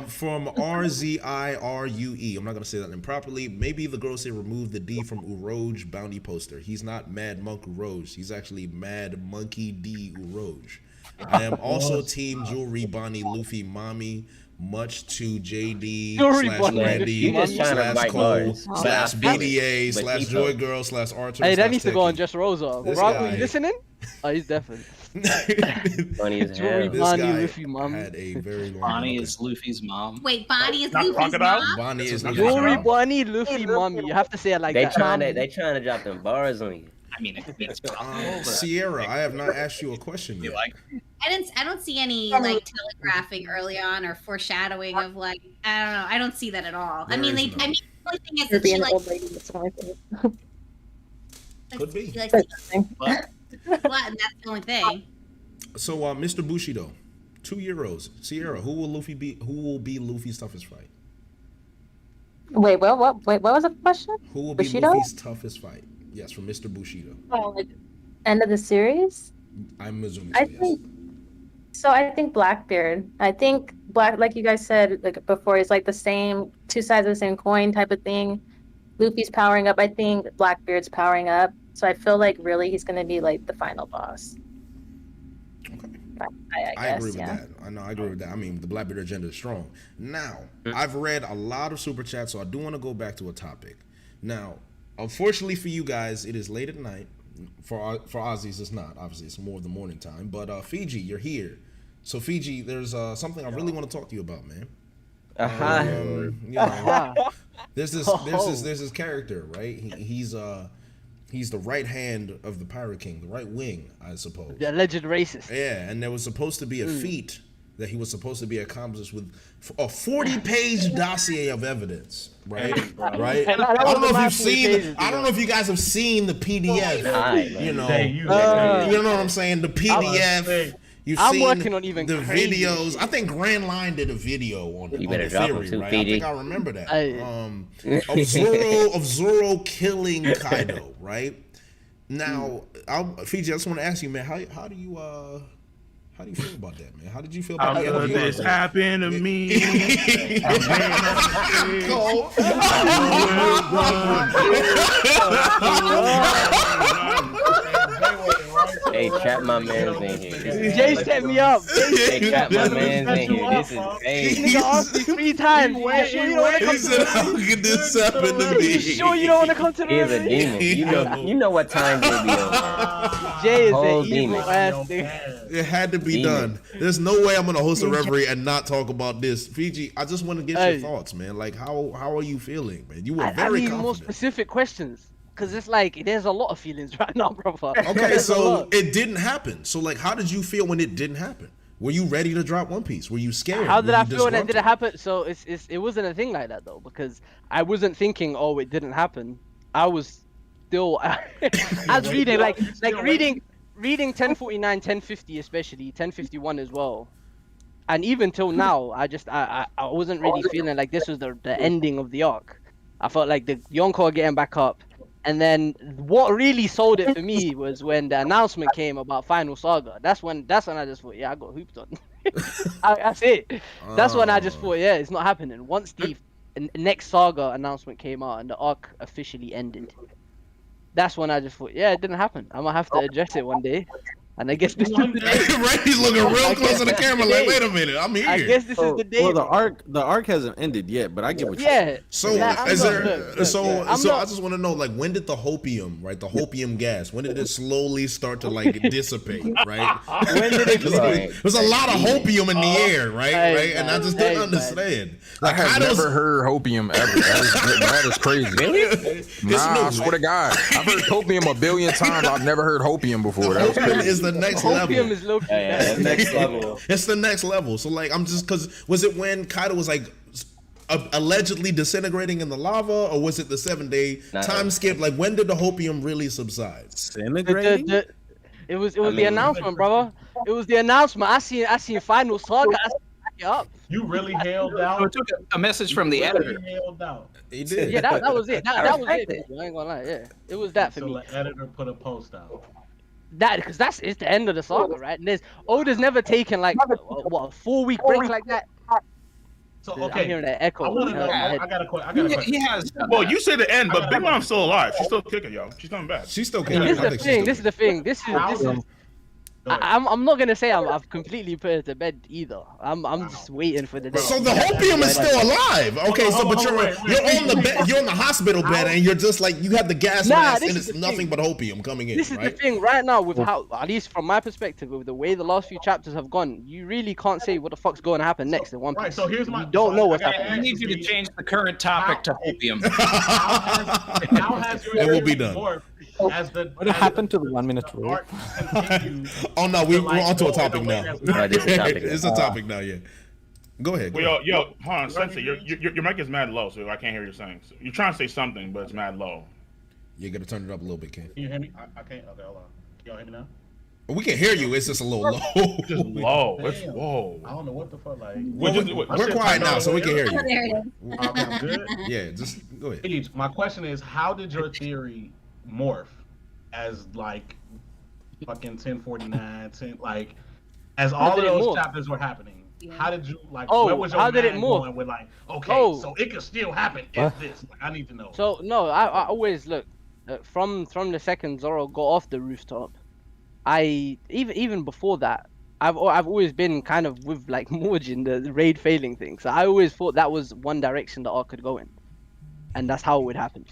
From RZIRUE. I'm not gonna say that improperly. Maybe the girls say remove the D from Uroj bounty poster. He's not Mad Monk Uroj. He's actually Mad Monkey D Uroj. I am also Team Jewelry Bonnie Luffy Mommy much to JD Sorry, slash buddy. Randy You just trying to slash bite Cole bars. slash But I feel BDA it. But slash keep going. JoyGirl slash Archer. Hey, that slash needs to go on Techie. Just Rosa. This Rob, guy- you listening? Oh, he's definitely. Funny as Jory hell. This Bonnie, guy Luffy, mom. had a very long. Bonnie okay. is Luffy's mom. Wait, Bonnie is Not Luffy's crocodile? mom? Bonnie is Not Luffy's Jory mom. Bonnie, Luffy, mommy. You have to say it like They that. trying to drop them bars on you. I mean, it's possible. but Sierra, I have not asked you a question yet. I don't see any like telegraphing early on or foreshadowing of like I don't know. I don't see that at all. I There mean, is the none. only thing is You're that she being an like old lady. That's the only thing. Could be. she likes to blood, and that's the only thing. So, Mr. Bushido, €2. Sierra, who will Luffy be? Who will be Luffy's toughest fight? Wait, what? Wait, what was the question? Who will be Bushido? Luffy's toughest fight? Yes, from Mr. Bushido. Oh, like end of the series? I'm assuming. I So, yes. think. So I think Blackbeard. I think like you guys said like before, it's like the same two sides of the same coin type of thing. Luffy's powering up. I think Blackbeard's powering up. So I feel like really he's gonna be like the final boss. I I guess, agree with yeah. that. I agree with that. I mean, the Blackbeard agenda is strong. Now, I've read a lot of super chats, so I do want to go back to a topic. Now, unfortunately for you guys, it is late at night. For Aussies, it's not. Obviously, it's more of the morning time. But Fiji, you're here. So Fiji, there's something I really want to talk to you about, man. You know, there's this character, right? He's the right hand of the Pirate King, the right wing, I suppose. The alleged racist. Yeah, and there was supposed to be a feat that he was supposed to be accomplished with a 40-page dossier of evidence, right? Right. I don't know if you've seen. I don't know if you guys have seen the PDF. You know, you know what I'm saying. The PDF. I'm working on even the crazier videos. shit. I think Grand Line did a video on You the better drop 'em theory, too, right? PD. I think I remember that. Of Zoro killing Kaido, right? Now, Fiji, I just want to ask you, man, how do you feel about that, man? How did you feel about How the could end this of happen to me? Hey, trap my man's in here. Jay set me up. Hey, trap my man's in here. This is This crazy. nigga asked me 3 times. You sure you don't want to come He to said, the "How could this happen to me?" You sure you don't want to come to the He's a Reverie? demon. You know what time they be on. Jay is Whole an evil demon. ass nigga. It had to be done. There's no way I'm gonna host a reverie and not talk about this. Fiji, I just want to get your thoughts, man. Like, how are you feeling, man? You were I very need more confident. specific questions. Because it's like, there's a lot of feelings right now, brother. Okay, There's a so lot. it didn't happen. So, like, how did you feel when it didn't happen? Were you ready to drop One Piece? Were you scared? How did Were I you feel when it disgruntled? didn't happen? So it wasn't a thing like that though, because I wasn't thinking, oh, it didn't happen. I was still, I was reading reading 1049, 1050 especially, 1051 as well, and even till now, I wasn't really feeling like this was the ending of the arc. I felt like the Yonko getting back up. And then what really sold it for me was when the announcement came about Final Saga. That's when I just thought, yeah, I got hooped on. That's it. That's when I just thought, yeah, it's not happening. Once the next Saga announcement came out and the arc officially ended, that's when I just thought, yeah, it didn't happen. I'm gonna have to address it one day. And I guess this is the day. Randy's looking real close to the camera, like, wait a minute, I'm here. I guess this is the day. Well, the arc hasn't ended yet, but I get what you're Yeah. saying. So Yeah, is I'm there? not- look, so I'm so not- I just want to know, like, when did the hopium, right? The hopium gas. When did it slowly start to like dissipate, right? When did it There's a lot of hopium in the air, right? Hey, Right? And I just hey, didn't understand. I Like, have Kaido's- never heard hopium ever. That is crazy. Nah, I swear to God. I've heard hopium a billion times. I've never heard hopium before. That was Hopium crazy. is the next level. Opium is low key. Next level. It's the next level. So like, I'm just because was it when Kaido was like allegedly disintegrating in the lava, or was it the 7-day time skip? Like, when did the hopium really subside? Disintegrating? It was the announcement, brother. It was the announcement. I seen Final Saga. I back it up. You really held out. So it took a message from the You editor. really held out. He did. Yeah, that was it. That was it. I ain't gonna lie. Yeah, it was that for So me. the editor put a post out. That because it's the end of the saga, right? And Oda's never taken like what a 4-week break like that. So I'm okay, hearing that echo. I want to know. I got a question. He has. Well, you say the end, but Big Mom's still alive. She's still kicking, yo. She's coming back. She's still This is the thing. This is the thing. This is I'm not gonna say I've completely put it to bed either. I'm just waiting for the day. So the hopium is still alive. Okay, so but you're on the bed, you're in the hospital bed, and you're just like you have the gas mask, and it's nothing but hopium coming in. This is the thing right now with how, at least from my perspective, with the way the last few chapters have gone, you really can't say what the fuck's going to happen next in One Piece. Right. So here's my. You don't know what's I happening. need you to change the current topic to opium. How has your It will be done. What happened to the 1 minute rule? Oh no, we're onto a topic now. It's a topic now. Yeah. Go ahead. Well, yo, hold on, Sensei, your mic is mad low, so I can't hear you saying. So you're trying to say something, but it's mad low. You gotta turn it up a little bit, Ken. Can you hear me? I can't. Okay, hold on. Can y'all hear me now? We can hear you. It's just a little low. Just low. Damn. It's whoa. I don't know what the fuck. Like, We're quiet now, so we can hear you. There it is. I'm good. Yeah, just go ahead. Please, my question is, how did your theory morph as like fucking 1049, like as all of those chapters were happening? How did you like? What was your how did it mind morph? going with like, okay, so it could still happen if this. Like, I need to know. So no, I always look from the second Zoro got off the rooftop. I even before that, I've always been kind of with like Morj in the raid failing thing. So I always thought that was one direction the arc could go in, and that's how it would happen.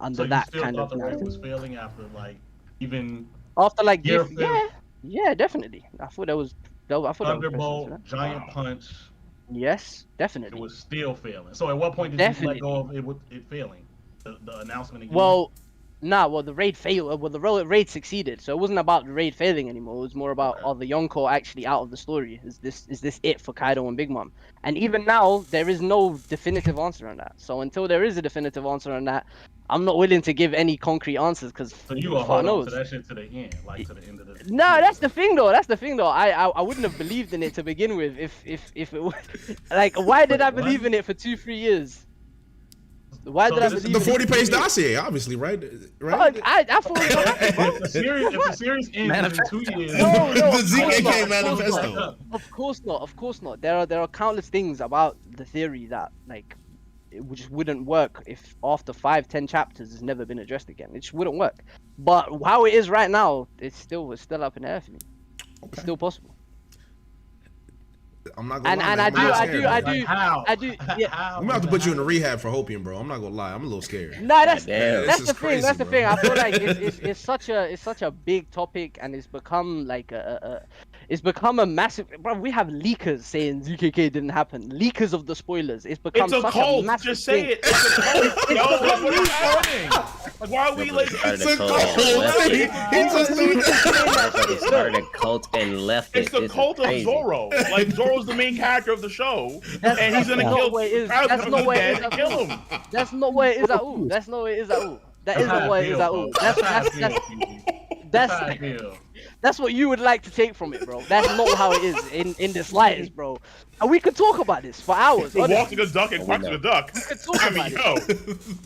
Under So that you still kind thought of the raid narrative. was failing after like even After like year this, fifth, yeah, definitely. I thought there was. I thought there was precedence for Thunderbolt, that. Giant Punch. Yes, definitely. It was still failing. So at what point did you let go of it failing? The announcement again? Well, the raid failed. Well, the raid succeeded. So it wasn't about the raid failing anymore. It was more about are the Yonko actually out of the story? Is this it for Kaido and Big Mom? And even now, there is no definitive answer on that. So until there is a definitive answer on that, I'm not willing to give any concrete ansers because So you gonna hold on to that shit to the end, like to the end of the. No, that's the thing though. I wouldn't have believed in it to begin with if it was like why did I believe in it for 2-3 years? Why did I believe the 40-page dossier, obviously, right? Right. I thought it was If the series ends in 2 years, No, The of course ZKK not, manifesto. Of course not. There are countless things about the theory that like it just wouldn't work if after 5-10 chapters it's never been addressed again. It just wouldn't work. But how it is right now, it's still up in the air for me. It's still possible. I'm not gonna lie. And man. I do. Yeah. I'm gonna have to put you in a rehab for hopium, bro. I'm not gonna lie. I'm a little scared. No, that's This is the thing. crazy, That's the bro. thing. I feel like it's such a big topic, and it's become like it's become a massive. Bro, we have leakers saying ZKK didn't happen. Leakers of the spoilers. It's become It's a such cult. a massive Just say thing. it. It's a cult. Yo, what is happening? Like, why are we like? Started It's a cult. a Started a cult and left it. It's the This is cult of crazy. Zorro. Like Zorro's the main character of the show, and he's gonna kill. That's not where it is. Kill him. That's not where it is at all. That's not where it is at all. That isn't where it is at all. That's what you would like to take from it, bro. That's not how it is in the slightest, bro. And we could talk about this for hours. So walking a duck and quacking a duck. We could talk I mean, about yo,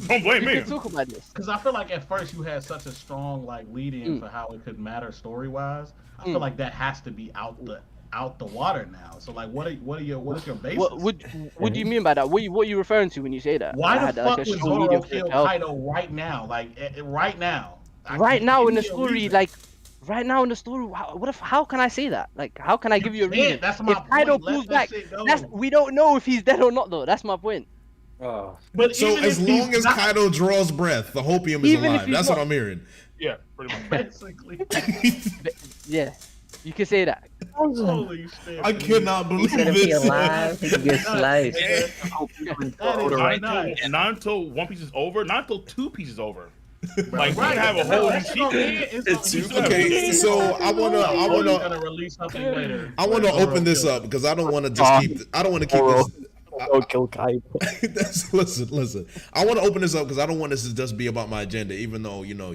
don't blame We me. could talk about this. Because I feel like at first you had such a strong like lead in for how it could matter story wise. I feel like that has to be out the water now. So like, what is your basis? What do you mean by that? What are you referring to when you say that? Why the fuck like, would strong medium Zoro kill help? Kaido right now? Like right now. Right now in the story, like right now in the story, how can I say that? Like, how can I give you a reason? That's my if Kaido point. Let pulls that back, shit go. we don't know if he's dead or not, though. That's my point. But So even as if long he's as not- Kaido draws breath, the hopium is Even if alive. he's That's not- what I'm hearing. Yeah, pretty much. Basically. Yeah, you can say that. Holy shit. I cannot believe Instead of being this. alive, he gets sliced. Not until One Piece is over. Not until 2 Piece is over. Like we have a whole Okay, so I wanna release something later. I wanna open this up because I don't want to just keep. I don't want to keep this. Don't kill Kaido. Listen. I want to open this up because I don't want this to just be about my agenda, even though you know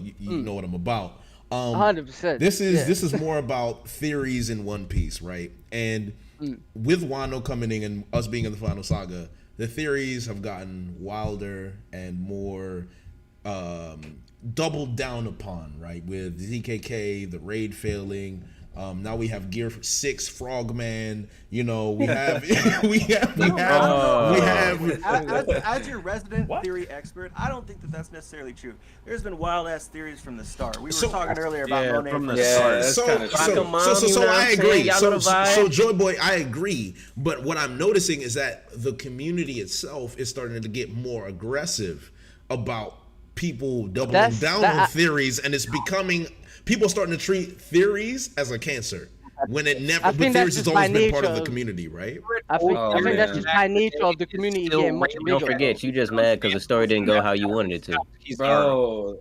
what I'm about. 100%. This is more about theories in One Piece, right? And with Wano coming in and us being in the final saga, the theories have gotten wilder and more doubled down upon, right? With ZKK, the raid failing, Now we have Gear 6 Frogman. You know, we have As your resident theory expert, I don't think that that's necessarily true. There's been wild ass theories from the start. We were talking earlier about Monet from the start. So I agree. So Joy Boy, I agree. But what I'm noticing is that the community itself is starting to get more aggressive about people doubling down on theories, and it's becoming people starting to treat theories as a cancer when it never. But theories has always been part of the community, right? I think that's just by nature of the community getting much bigger. Don't forget, you just mad because the story didn't go how you wanted it to. Bro,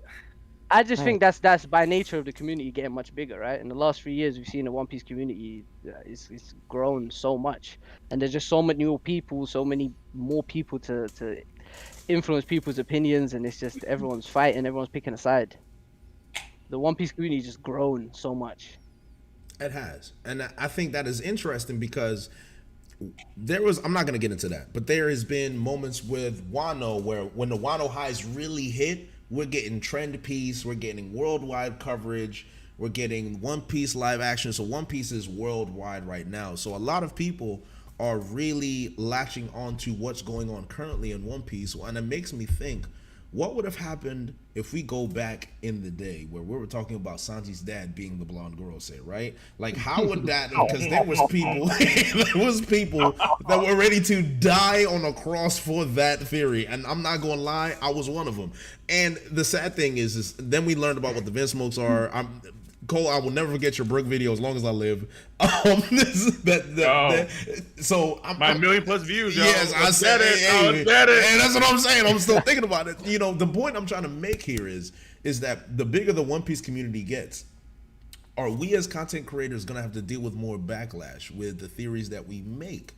I just think that's by nature of the community getting much bigger, right? In the last 3 years, we've seen the One Piece community it's grown so much, and there's just so many new people, so many more people to influence people's opinions, and it's just everyone's fighting, everyone's picking a side. The One Piece community has just grown so much. It has, and I think that is interesting because there was. I'm not going to get into that, but there has been moments with Wano where when the Wano highs really hit, we're getting trend piece, we're getting worldwide coverage, we're getting One Piece live action. So One Piece is worldwide right now. So a lot of people are really latching on to what's going on currently in One Piece, and it makes me think, what would have happened if we go back in the day where we were talking about Sanji's dad being the blonde girl, say, right? Like, how would that? Because there was people that were ready to die on a cross for that theory, and I'm not going to lie, I was one of them. And the sad thing is then we learned about what the Vince smokes are. Cole, I will never forget your Brook video as long as I live. So my million+ views. Yo. Yes, I said it. And that's what I'm saying. I'm still thinking about it. You know, the point I'm trying to make here is that the bigger the One Piece community gets, are we as content creators going to have to deal with more backlash with the theories that we make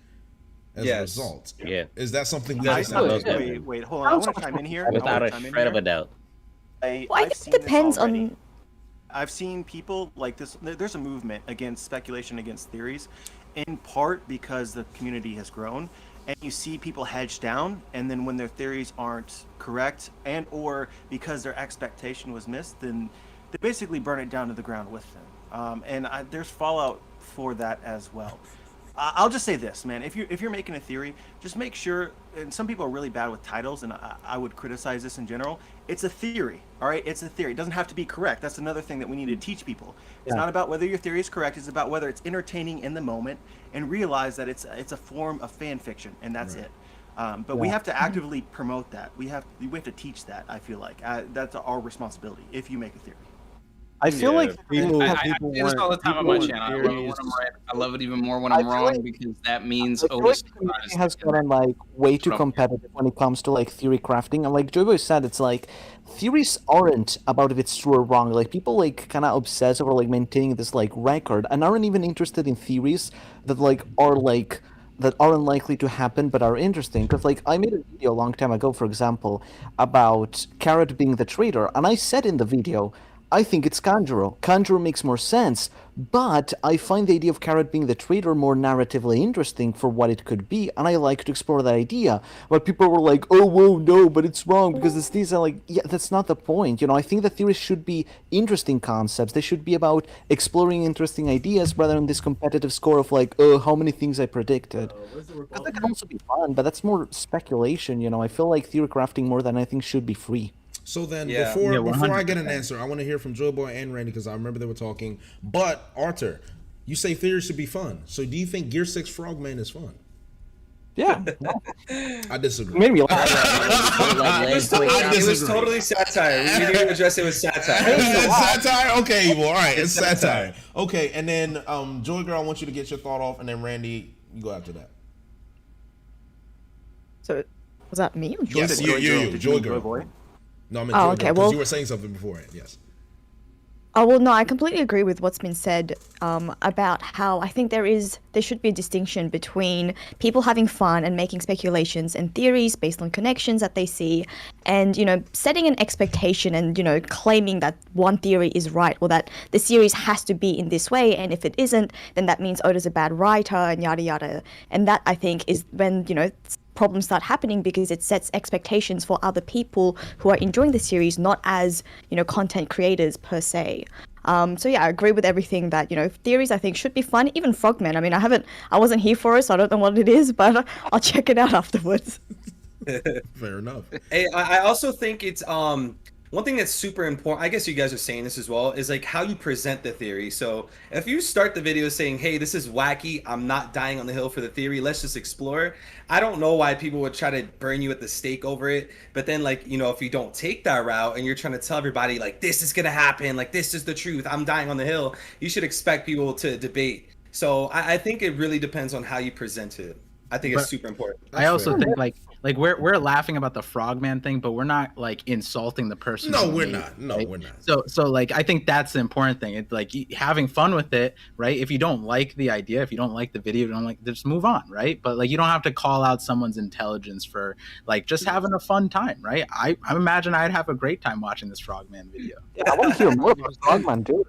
as a result? Yeah. Is that something we wait, hold on. I want to chime in here. Without a shred of a doubt. I guess it depends on. I've seen people like this. There's a movement against speculation, against theories, in part because the community has grown, and you see people hedge down, and then when their theories aren't correct, and or because their expectation was missed, then they basically burn it down to the ground with them. There's fallout for that as well. I'll just say this, man. If you're making a theory, just make sure. And some people are really bad with titles, and I would criticize this in general. It's a theory, all right? It's a theory. It doesn't have to be correct. That's another thing that we need to teach people. It's not about whether your theory is correct. It's about whether it's entertaining in the moment, and realize that it's a form of fan fiction, and that's it. But we have to actively promote that. We have to teach that. I feel like that's our responsibility. If you make a theory. I feel like people I say this all the time on my channel. I love it when I'm right. I love it even more when I'm wrong because that means the community has gotten like way too competitive when it comes to like theory crafting. And like JoyGirl said, it's like theories aren't about if it's true or wrong. Like people like kind of obsess over like maintaining this like record and aren't even interested in theories that like are like that are unlikely to happen but are interesting. Because like I made a video a long time ago, for example, about Carrot being the traitor, and I said in the video, I think it's Kanjuro. Kanjuro makes more sense, but I find the idea of Carrot being the traitor more narratively interesting for what it could be, and I like to explore that idea. But people were like, oh, whoa, no, but it's wrong, because it's these, are like, yeah, that's not the point. You know, I think the theories should be interesting concepts. They should be about exploring interesting ideas rather than this competitive score of like, oh, how many things I predicted. That can also be fun, but that's more speculation, you know. I feel like theory crafting more than anything should be free. So then, before I get an answer, I want to hear from Joe Boy and Randy because I remember they were talking. But Arthur, you say theories should be fun. So do you think Gear 6 Frogman is fun? Yeah. I disagree. Maybe it was totally satire. We need to address it with satire. It's satire? Okay, well, all right. It's satire. Okay, and then JoyGirl, I want you to get your thought off, and then Randy, you go after that. So, was that me? Yes, you, JoyGirl. No, I mean, okay, well, you were saying something beforehand. Yes. Oh, well, no, I completely agree with what's been said about how I think there should be a distinction between people having fun and making speculations and theories based on connections that they see, and, you know, setting an expectation and, you know, claiming that one theory is right or that the series has to be in this way, and if it isn't, then that means Oda's a bad writer and yada yada. And that, I think, is when, you know, problems start happening because it sets expectations for other people who are enjoying the series, not as, you know, content creators per se. So yeah, I agree with everything that, theories I think should be fun. Even Frogman. I mean, I wasn't here for it, so I don't know what it is, but I'll check it out afterwards. Fair enough. Hey, I also think it's one thing that's super important. I guess you guys are saying this as well, is like how you present the theory. So if you start the video saying, "Hey, this is wacky. I'm not dying on the hill for the theory. Let's just explore." I don't know why people would try to burn you at the stake over it. But then, like, if you don't take that route and you're trying to tell everybody like this is gonna happen, like this is the truth, I'm dying on the hill, you should expect people to debate. So I think it really depends on how you present it. I think it's super important. I also think like we're laughing about the Frogman thing, but we're not like insulting the person. No, who we're made not. it, No, right? we're not. So like I think that's the important thing. It's like having fun with it, right? If you don't like the idea, if you don't like the video, if you don't like, just move on, right? But like you don't have to call out someone's intelligence for like just having a fun time, right? I imagine I'd have a great time watching this Frogman video. Yeah, I want to hear more about Frogman, dude.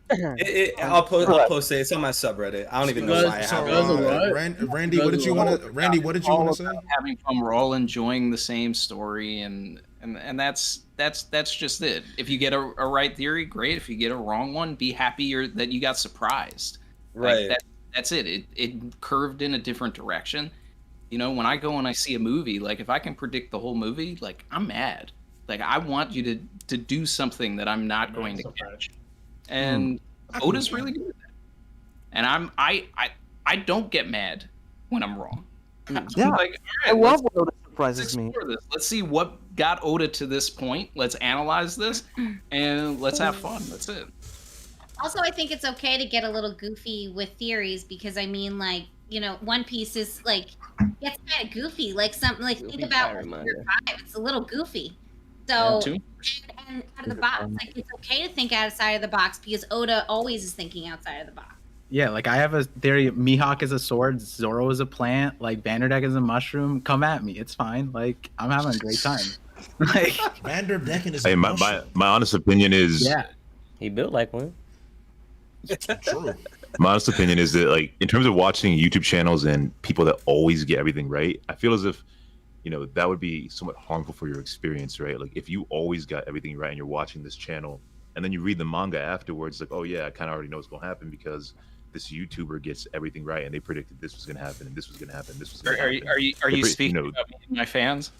I'll post it. It's on my subreddit. I don't even know why I have it. Randy, what did you want to say? Having fun, we're all enjoying the same story, and that's just it. If you get a right theory, great. If you get a wrong one, be happy that you got surprised. Right. Like, that's it. It curved in a different direction. When I go and I see a movie, like if I can predict the whole movie, like I'm mad. Like I want you to do something that I'm not going to catch. And Oda's really good at that. And I don't get mad when I'm wrong. Yeah, Like, I love when Oda surprises me. Let's see what got Oda to this point. Let's analyze this, and let's have fun. That's it. Also, I think it's okay to get a little goofy with theories because I mean, like, One Piece is like gets kind of goofy. Like something like think about Year 5. It's a little goofy. So and out of the box, like it's okay to think outside of the box because Oda always is thinking outside of the box. Yeah, like I have a theory. Mihawk is a sword, Zoro is a plant, like Vanderdeck is a mushroom. Come at me, it's fine. Like I'm having a great time. Like Vanderdeck is Hey, my honest opinion is he built like one. True. My honest opinion is that, like, in terms of watching YouTube channels and people that always get everything right, I feel as if, that would be somewhat harmful for your experience, right? Like, if you always got everything right and you're watching this channel, and then you read the manga afterwards, like, oh yeah, I kind of already know what's gonna happen because this YouTuber gets everything right and they predicted this was gonna happen and this was gonna happen. This was gonna happen. Are you speaking about me and my fans?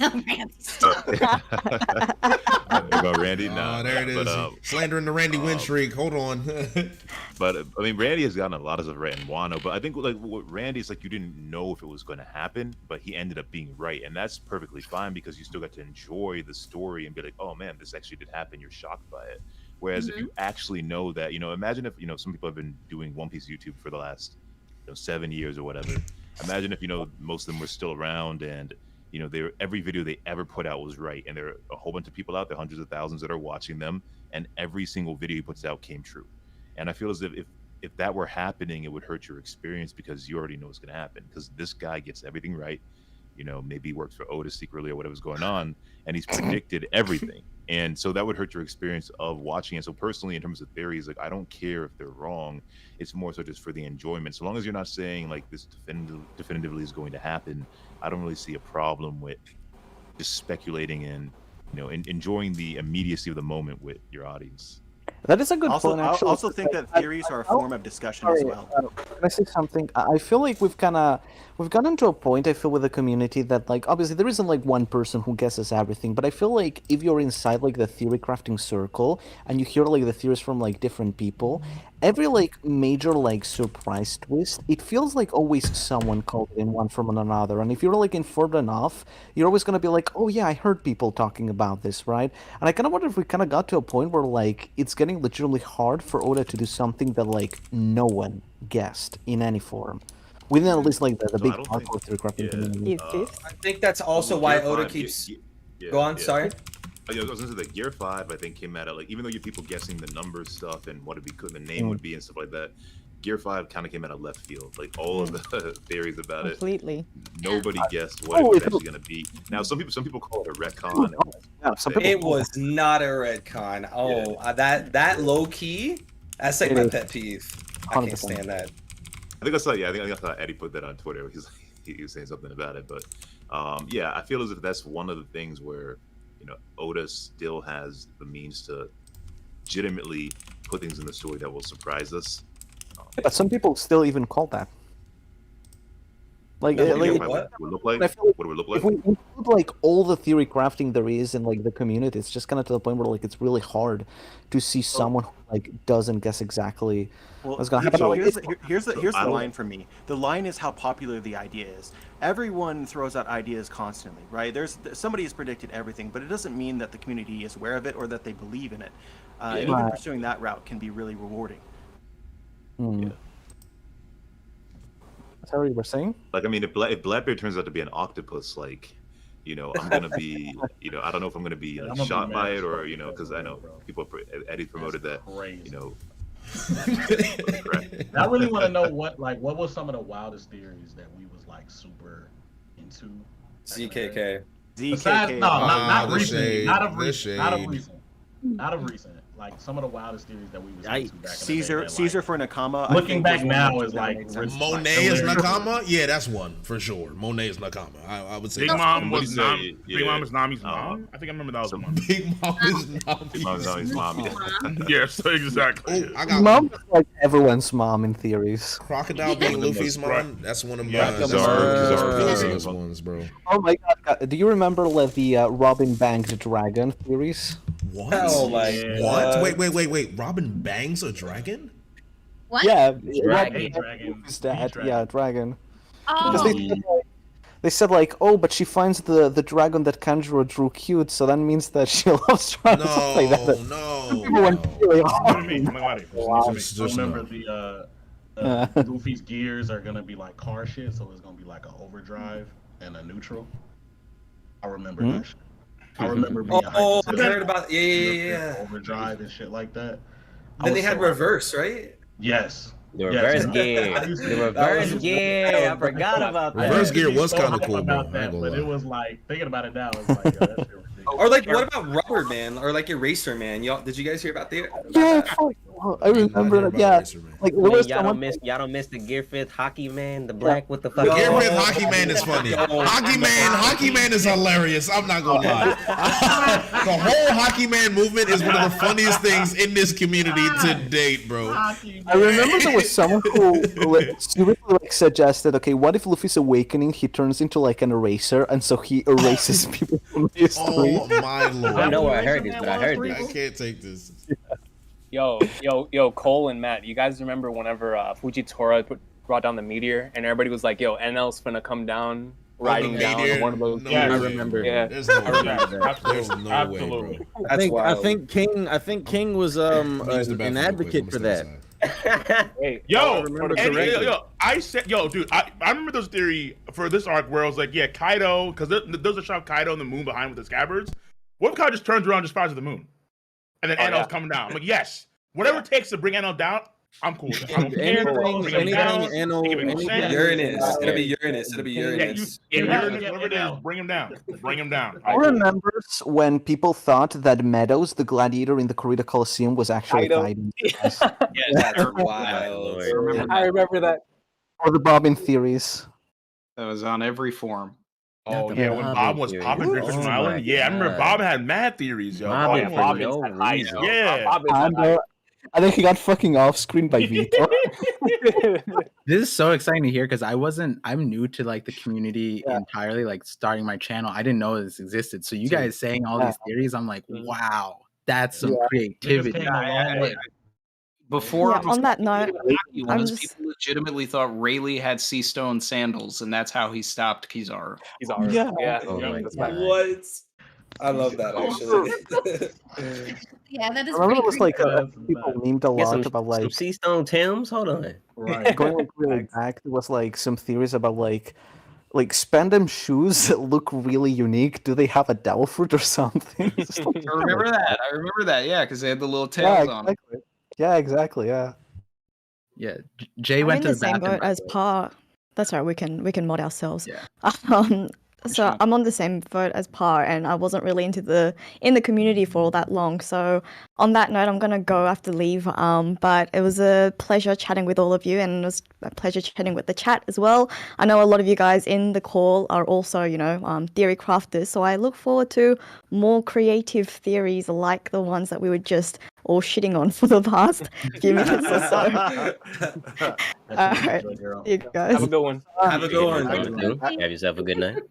Oh, Randy, About Randy? No, there it is. Slandering the Randy win streak. Hold on. But I mean, Randy has gotten a lot of stuff right in Wano. But I think like what Randy is like, you didn't know if it was going to happen, but he ended up being right, and that's perfectly fine because you still got to enjoy the story and be like, oh man, this actually did happen. You're shocked by it. Whereas if you actually know that, imagine if some people have been doing One Piece YouTube for the last 7 years or whatever. Imagine if most of them were still around and every video they ever put out was right, and there are a whole bunch of people out there, hundreds of thousands that are watching them, and every single video he puts out came true. And I feel as if that were happening, it would hurt your experience because you already know what's going to happen. Because this guy gets everything right, maybe he works for Otis secretly or whatever's going on, and he's predicted everything. And so that would hurt your experience of watching it. So personally, in terms of theories, like I don't care if they're wrong. It's more so just for the enjoyment. So long as you're not saying like this definitively is going to happen, I don't really see a problem with just speculating and enjoying the immediacy of the moment with your audience. That is a good Also, point. I Actually, also think that theories are a form of discussion as well. Can I say something? I feel like we've gotten to a point, I feel, with the community that, like, obviously there isn't like one person who guesses everything, but I feel like if you're inside like the theory crafting circle and you hear like the theories from like different people, every like major like surprise twist, it feels like always someone called in one from another. And if you're like informed enough, you're always gonna be like, oh yeah, I heard people talking about this, right? And I kind of wonder if we kind of got to a point where like it's getting legitimately hard for Oda to do something that like no one guessed in any form. Within at least like the big hardcore theory crafting community. I think that's also why Oda keeps. Go on. Sorry. I was gonna say that Gear 5, I think, came out at like, even though you have people guessing the numbers stuff and what the name would be and stuff like that, Gear 5 kind of came out of left field. Like all of the theories about Completely. it, nobody guessed what it was actually gonna be. Now some people call it a retcon. It was not a retcon. Oh, that low key. That's like my pet peeve. I can't stand that. I think I saw. Yeah, I thought Eddie put that on Twitter. He was saying something about it, but yeah, I feel as if that's one of the things where Oda still has the means to legitimately put things in the story that will surprise us. But some people still even call that. Like, What like, it would look like? I feel like What it would look if like? we include like all the theory crafting there is in like the community, it's just kind of to the point where like it's really hard to see someone who like doesn't guess exactly what's gonna happen. Here's the line for me. The line is how popular the idea is. Everyone throws out ideas constantly, right? Somebody has predicted everything, but it doesn't mean that the community is aware of it or that they believe in it. And even Right. pursuing that route can be really rewarding. Hmm. Sorry, you were saying? Like, I mean, if Blackbeard turns out to be an octopus, like, you know, I'm gonna be, you know, I don't know if I'm gonna be like, I'm gonna be shot mad by as it or, fuck, you know, because I know people, Eddie promoted that, you know. I really want to know what was some of the wildest theories that we was like super into. ZKK. Besides, no, not the recent, shade, not of the recent, not of shade. recent, not of recent. Like some of the wildest theories that we was into back in Caesar, the day. Caesar for Nakama. I Looking think, back was one now that is like makes sense. Monet is Nakama? Yeah, that's one for sure. Monet is Nakama. I would say Big that's Mom one. was Big Mom is Nami's mom. I think I remember that was the one. Big Mom is Nami's mom. Yes, exactly. I got Mom is like everyone's mom in theories. Crocodile being Luffy's mom. That's one of my Kizaru's ones, bro. Oh my god! Do you remember like the Robin Banked dragon theories? What? Oh my What? God. Wait. Robin bangs a dragon? What? Yeah, Dragon. Robin is that? Yeah, dragon. Oh. Because they said like, oh, but she finds the dragon that Kanjuro drew cute, so that means that she loves dragons. No, like that. no. People went really What hard. do you mean? Wow. I remember the Luffy's gears are gonna be like car shit, so it's gonna be like an overdrive and a neutral. I remember that shit. I remember being Oh, I heard about yeah. overdrive and shit like that. Then they had reverse, right? Yes. The reverse gear. The reverse gear. I forgot about that. Reverse gear was kind of hype cool, bro. about I ain't that, gonna but it lie. was like thinking about it now. It's like, that shit ridiculous. Or like, what about Rubber Man or like Eraser Man? Y'all, did you guys hear about that? Yeah, I remember that. Yeah, like there was y'all someone. don't miss the Gear Fifth Hockey Man, the black with the fucking. Gear Fifth Hockey Man is funny. Hockey Man is hilarious. I'm not gonna lie. The whole Hockey Man movement is one of the funniest things in this community to date, bro. I remember there was someone who like, seriously like suggested, okay, what if Luffy's awakening he turns into like an eraser, and so he erases people from history. Oh my lord! I don't know where I heard this, but I heard this. I can't take this. Yo, Cole and Matt, you guys remember whenever Fujitora brought down the meteor, and everybody was like, "Yo, NL's finna come down, riding down on one of those." No yeah, way, I remember. bro. Yeah, There's no I remember that. There's no way, bro. I think King was an advocate for that. Yo, remember and, correctly. I said, dude, I remember this theory for this arc where I was like, yeah, Kaido, because there's a shot of Kaido in the moon behind with the Scabbards. What if Kaido just turns around and just fires at the moon? And then Enel's coming down. I'm like, yes, whatever it takes to bring Enel down, I'm cool with it. I don't care. Bring him down. Uranus. It'll be Uranus. It'll be Uranus. Uranus, whatever it is, bring him down. Bring him down. I remember when people thought that Meadows, the gladiator in the Corrida Coliseum, was actually Kaido. Yes, that's wild. I remember that. Or the Bobbin theories. That was on every forum. Oh yeah, when Bob was popping Drifters from Island. Yeah, I remember Bob had mad theories, yo. Bob Yeah. I think he got fucking off screen by Vito. This is so exciting to hear because I'm new to like the community entirely, like starting my channel. I didn't know this existed. So you guys saying all these theories, I'm like, wow, that's some creativity. Before on that note, people legitimately thought Rayleigh had sea stone sandals, and that's how he stopped Kizaru. Yeah. Oh my God. What? I love that actually. Yeah, that is I remember pretty it was like creepy. people memed a lot about like some Sea Stone Tims. Hold on. right going like really back. There was like some theories about like Spandam shoes that look really unique. Do they have a devil fruit or something? I remember that. Yeah, because they had the little tails on them. Yeah, exactly. Yeah. Yeah. Jay I'm went in to the the same bathroom. boat as Par. That's right. We can mod ourselves. So I'm on the same boat as Par, and I wasn't really in the community for all that long. So on that note, I'm gonna go have to leave. But it was a pleasure chatting with all of you, and it was a pleasure chatting with the chat as well. I know a lot of you guys in the call are also, theory crafters. So I look forward to more creative theories like the ones that we were just all shitting on for the past few minutes or so. Alright, see you guys. Have a good one. Have a good one. Have yourself a good night.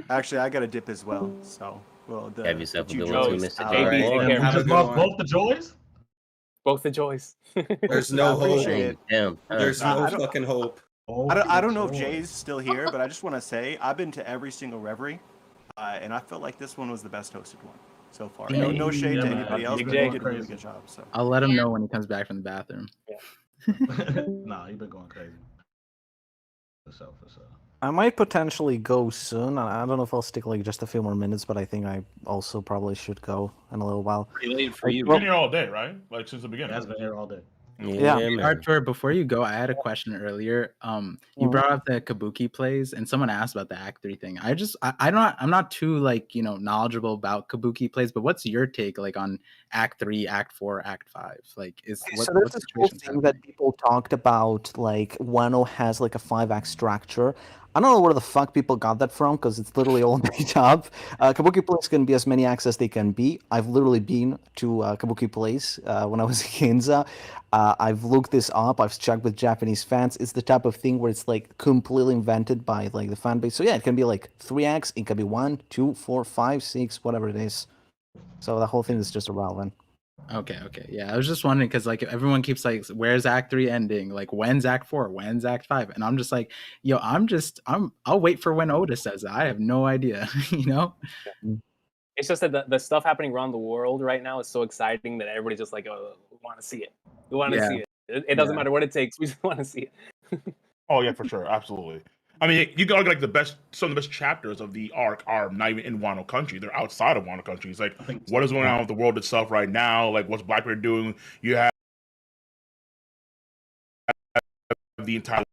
Actually, I got a dip as well. So, well, Have yourself a two good one too, joys. Mr. All right. JB. You just lost both the joys? Both the joys. There's no hope. appreciate it. Damn. There's no fucking hope. I don't know if Jay's still here, but I just want to say I've been to every single Reverie, and I felt like this one was the best hosted one so far. No, no shade to anybody else, but he did a really good job. So I'll let him know when he comes back from the bathroom. Nah, you've been going crazy. For sure. I might potentially go soon. I don't know if I'll stick like just a few more minutes, but I think I also probably should go in a little while. Pretty late for you. You've been here all day, right? Like since the beginning. Has been here all day. Yeah. Arthur, before you go, I had a question earlier. You brought up the Kabuki plays, and someone asked about the Act 3 thing. I'm not too like knowledgeable about Kabuki plays, but what's your take like on Act 3, Act 4, Act 5? Like, So there's this whole thing that people talked about, like Wano has like a 5-act structure. I don't know where the fuck people got that from, because it's literally all made up. Kabuki plays can be as many acts as they can be. I've literally been to Kabuki plays when I was in Ginza. I've looked this up. I've checked with Japanese fans. It's the type of thing where it's like completely invented by like the fan base. So yeah, it can be like 3 acts. It can be 1, 2, 4, 5, 6, whatever it is. So the whole thing is just irrelevant. Okay. Yeah, I was just wondering because like everyone keeps like, where's Act 3 ending? Like, when's Act 4? When's Act 5? And I'm just like, yo, I'll wait for when Oda says it. I have no idea, It's just that the stuff happening around the world right now is so exciting that everybody's just like, oh, we want to see it. We want to see it. It doesn't matter what it takes. We just want to see it. Oh yeah, for sure, absolutely. I mean, you can argue like some of the best chapters of the arc are not even in Wano country; they're outside of Wano country. It's like what is going on with the world itself right now? Like what's Blackbeard doing? You have the entire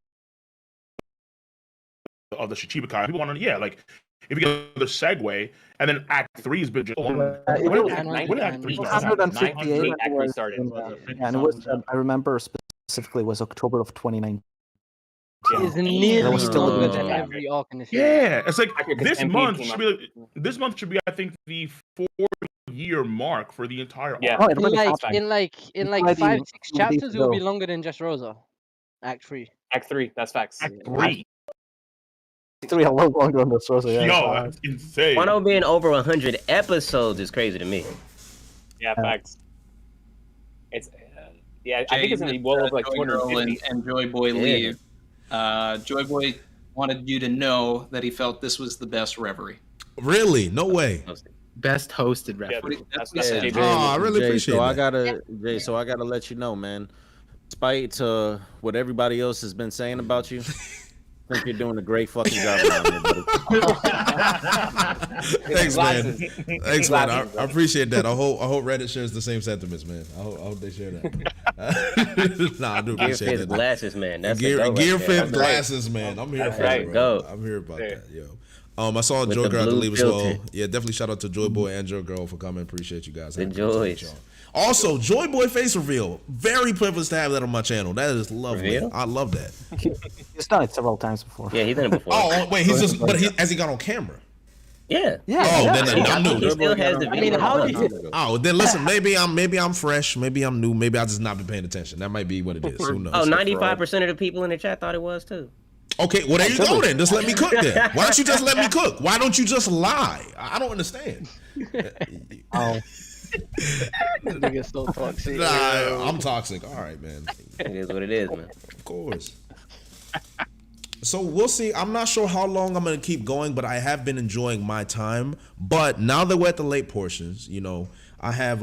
of the Shichibukai. People want to, like if you get the segue, and then Act 3 has been just. When did Act 3 start? 158 and it was. I remember specifically was October of 2019. Is nearly That was still longer a than good every arc in the series. Yeah, it's like Because this MP month came should out. be I think the 4-year mark for the entire Yeah. arc. In like 5-6 chapters, it will be longer than just Rosa. Act 3. Act 3, that's facts. Act 3. 3 a lot longer on the source. Yeah, Yo, that's insane. Wano being over 100 episodes is crazy to me. Yeah, facts. It's I think it's gonna be well over like JoyGirl 250. and Joy Boy leave. Joy Boy wanted you to know that he felt this was the best Reverie. Really? No way. Best hosted Reverie. That's what he said. Oh, I really appreciate so that. I gotta let you know, man. Despite what everybody else has been saying about you, I think you're doing a great fucking job around here, buddy. Thanks, man. Thanks, man. I appreciate that. I hope Reddit shares the same sentiments, man. I hope they share that. Nah, I do Gear appreciate Fifth that. glasses, man. That's Gear the go right Gear there. Fifth That's right. glasses, man. I'm here That's for right. it, bro. Go. I'm here about Yeah. that, yo. I saw With Joy the Girl, I blue believe, as well. filter. Yeah, definitely shout out to Joy Boy and Joy Girl for coming. Appreciate you guys. The Happy birthday, joys. y'all. Also, Joy Boy face reveal. Very privileged to have that on my channel. That is lovely. Reveal? I love that. He's done it several times before. Yeah, he's done it before. Oh, wait, has he got on camera? Yeah. Oh, then I'm new. He still has the video. Oh, then listen. Maybe I'm fresh. Maybe I'm new. Maybe I just not been paying attention. That might be what it is. Who knows? Oh, 95% of the people in the chat thought it was too. Okay, well there you go then. Just let me cook then. Why don't you just let me cook? Why don't you just lie? I don't understand. Oh. Nigga's so toxic. Nah, I'm toxic. All right, man. It is what it is, man. Of course. So we'll see. I'm not sure how long I'm gonna keep going, but I have been enjoying my time. But now that we're at the late portions, I have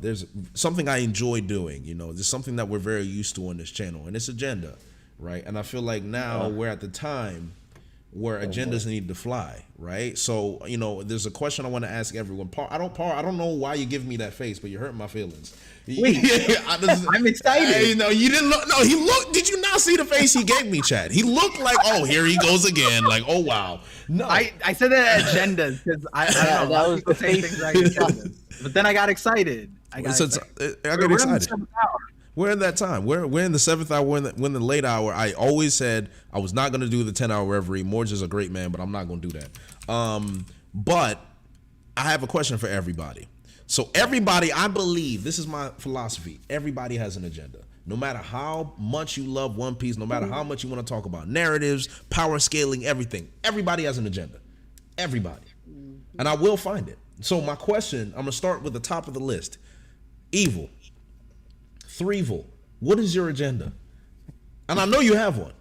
there's something I enjoy doing. There's something that we're very used to on this channel, and it's agenda, right? And I feel like now we're at the time where agendas need to fly, right? So there's a question I want to ask everyone. I don't know why you give me that face, but you're hurting my feelings. Wait, I'm excited. Hey, you didn't look. No, he looked. Did you not see the face he gave me, Chad? He looked like, oh, here he goes again. Like, oh wow. No, I said that agendas because I don't know. that was the same things like agendas. But then I got excited. I got excited. We're in that time. We're in the 7th hour. We're in the late hour. I always said I was not going to do the 10-hour Reverie. Morj is a great man, but I'm not going to do that. But I have a question for everybody. So everybody, I believe, this is my philosophy, everybody has an agenda. No matter how much you love One Piece, no matter how much you want to talk about narratives, power scaling, everything, everybody has an agenda. Everybody. And I will find it. So my question, I'm going to start with the top of the list. Evil. Threevil, what is your agenda? And I know you have one.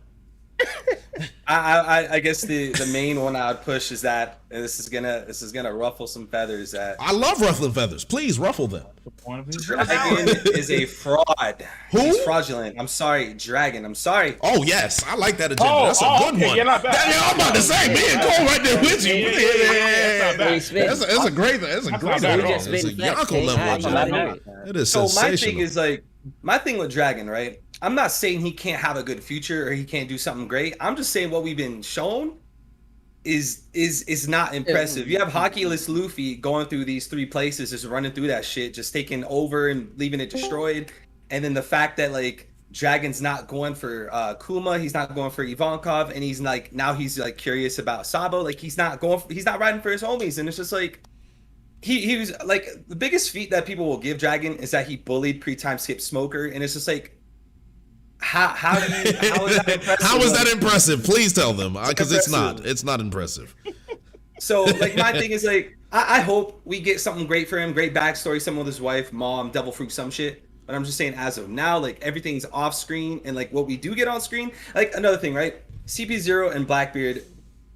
I guess the main one I would push is that, and this is gonna ruffle some feathers. That I love ruffling feathers. Please ruffle them. Dragon is a fraud. Who? He's fraudulent. I'm sorry, Dragon. I'm sorry. Oh yes, I like that agenda. That's a good one. You're not bad. I'm about to say, man, go right there with you. That's a great. That's a great. It's a Yonko level agenda. It is so sensational. my thing is like my thing with Dragon, right? I'm not saying he can't have a good future or he can't do something great. I'm just saying what we've been shown is not impressive. You have hockeyless Luffy going through these 3 places, just running through that shit, just taking over and leaving it destroyed. And then the fact that like Dragon's not going for Kuma, he's not going for Ivankov, and he's like now he's like curious about Sabo. Like he's not riding for his homies, and it's just like he was like the biggest feat that people will give Dragon is that he bullied pre-time skip Smoker, and it's just like. How is that impressive? How is that impressive? Please tell them, because it's not. It's not impressive. So, like, my thing is like, I hope we get something great for him, great backstory, someone with his wife, mom, devil fruit, some shit. But I'm just saying, as of now, like everything's off screen, and like what we do get on screen, like another thing, right? CP0 and Blackbeard.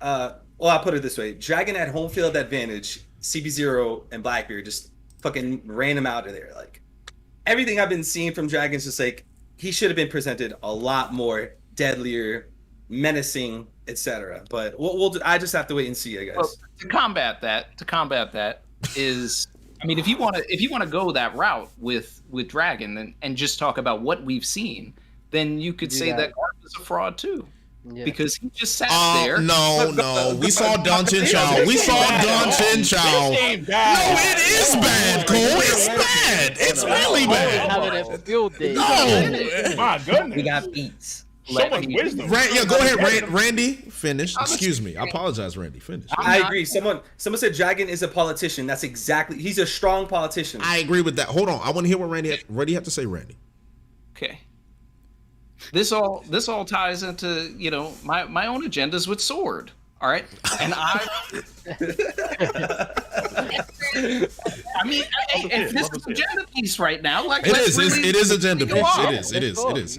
Well, I'll put it this way: Dragon had home field advantage. CP0 and Blackbeard just fucking ran him out of there. Like everything I've been seeing from Dragon's just like. He should have been presented a lot more deadlier, menacing, etc. But I just have to wait and see, I guess. Well, to combat that is, I mean, if you want to go that route with Dragon and just talk about what we've seen, then you could say that Garp is a fraud too. Yeah. Because he just sat there. No. We saw Don Chin Chow. No, it is bad, Cole. It's bad. It's really bad. Having a field day. No. My goodness. We got beats. So much wisdom. Go ahead, Randy. Finish. Excuse me. I apologize, Randy. Finish. I agree. Someone said Dragon is a politician. That's exactly. He's a strong politician. I agree with that. Hold on. I want to hear what Randy have to say, Randy. Okay. This all ties into, you know, my own agendas with Sword. All right. And I mean, if this is agenda piece right now, like it is agenda piece. It is.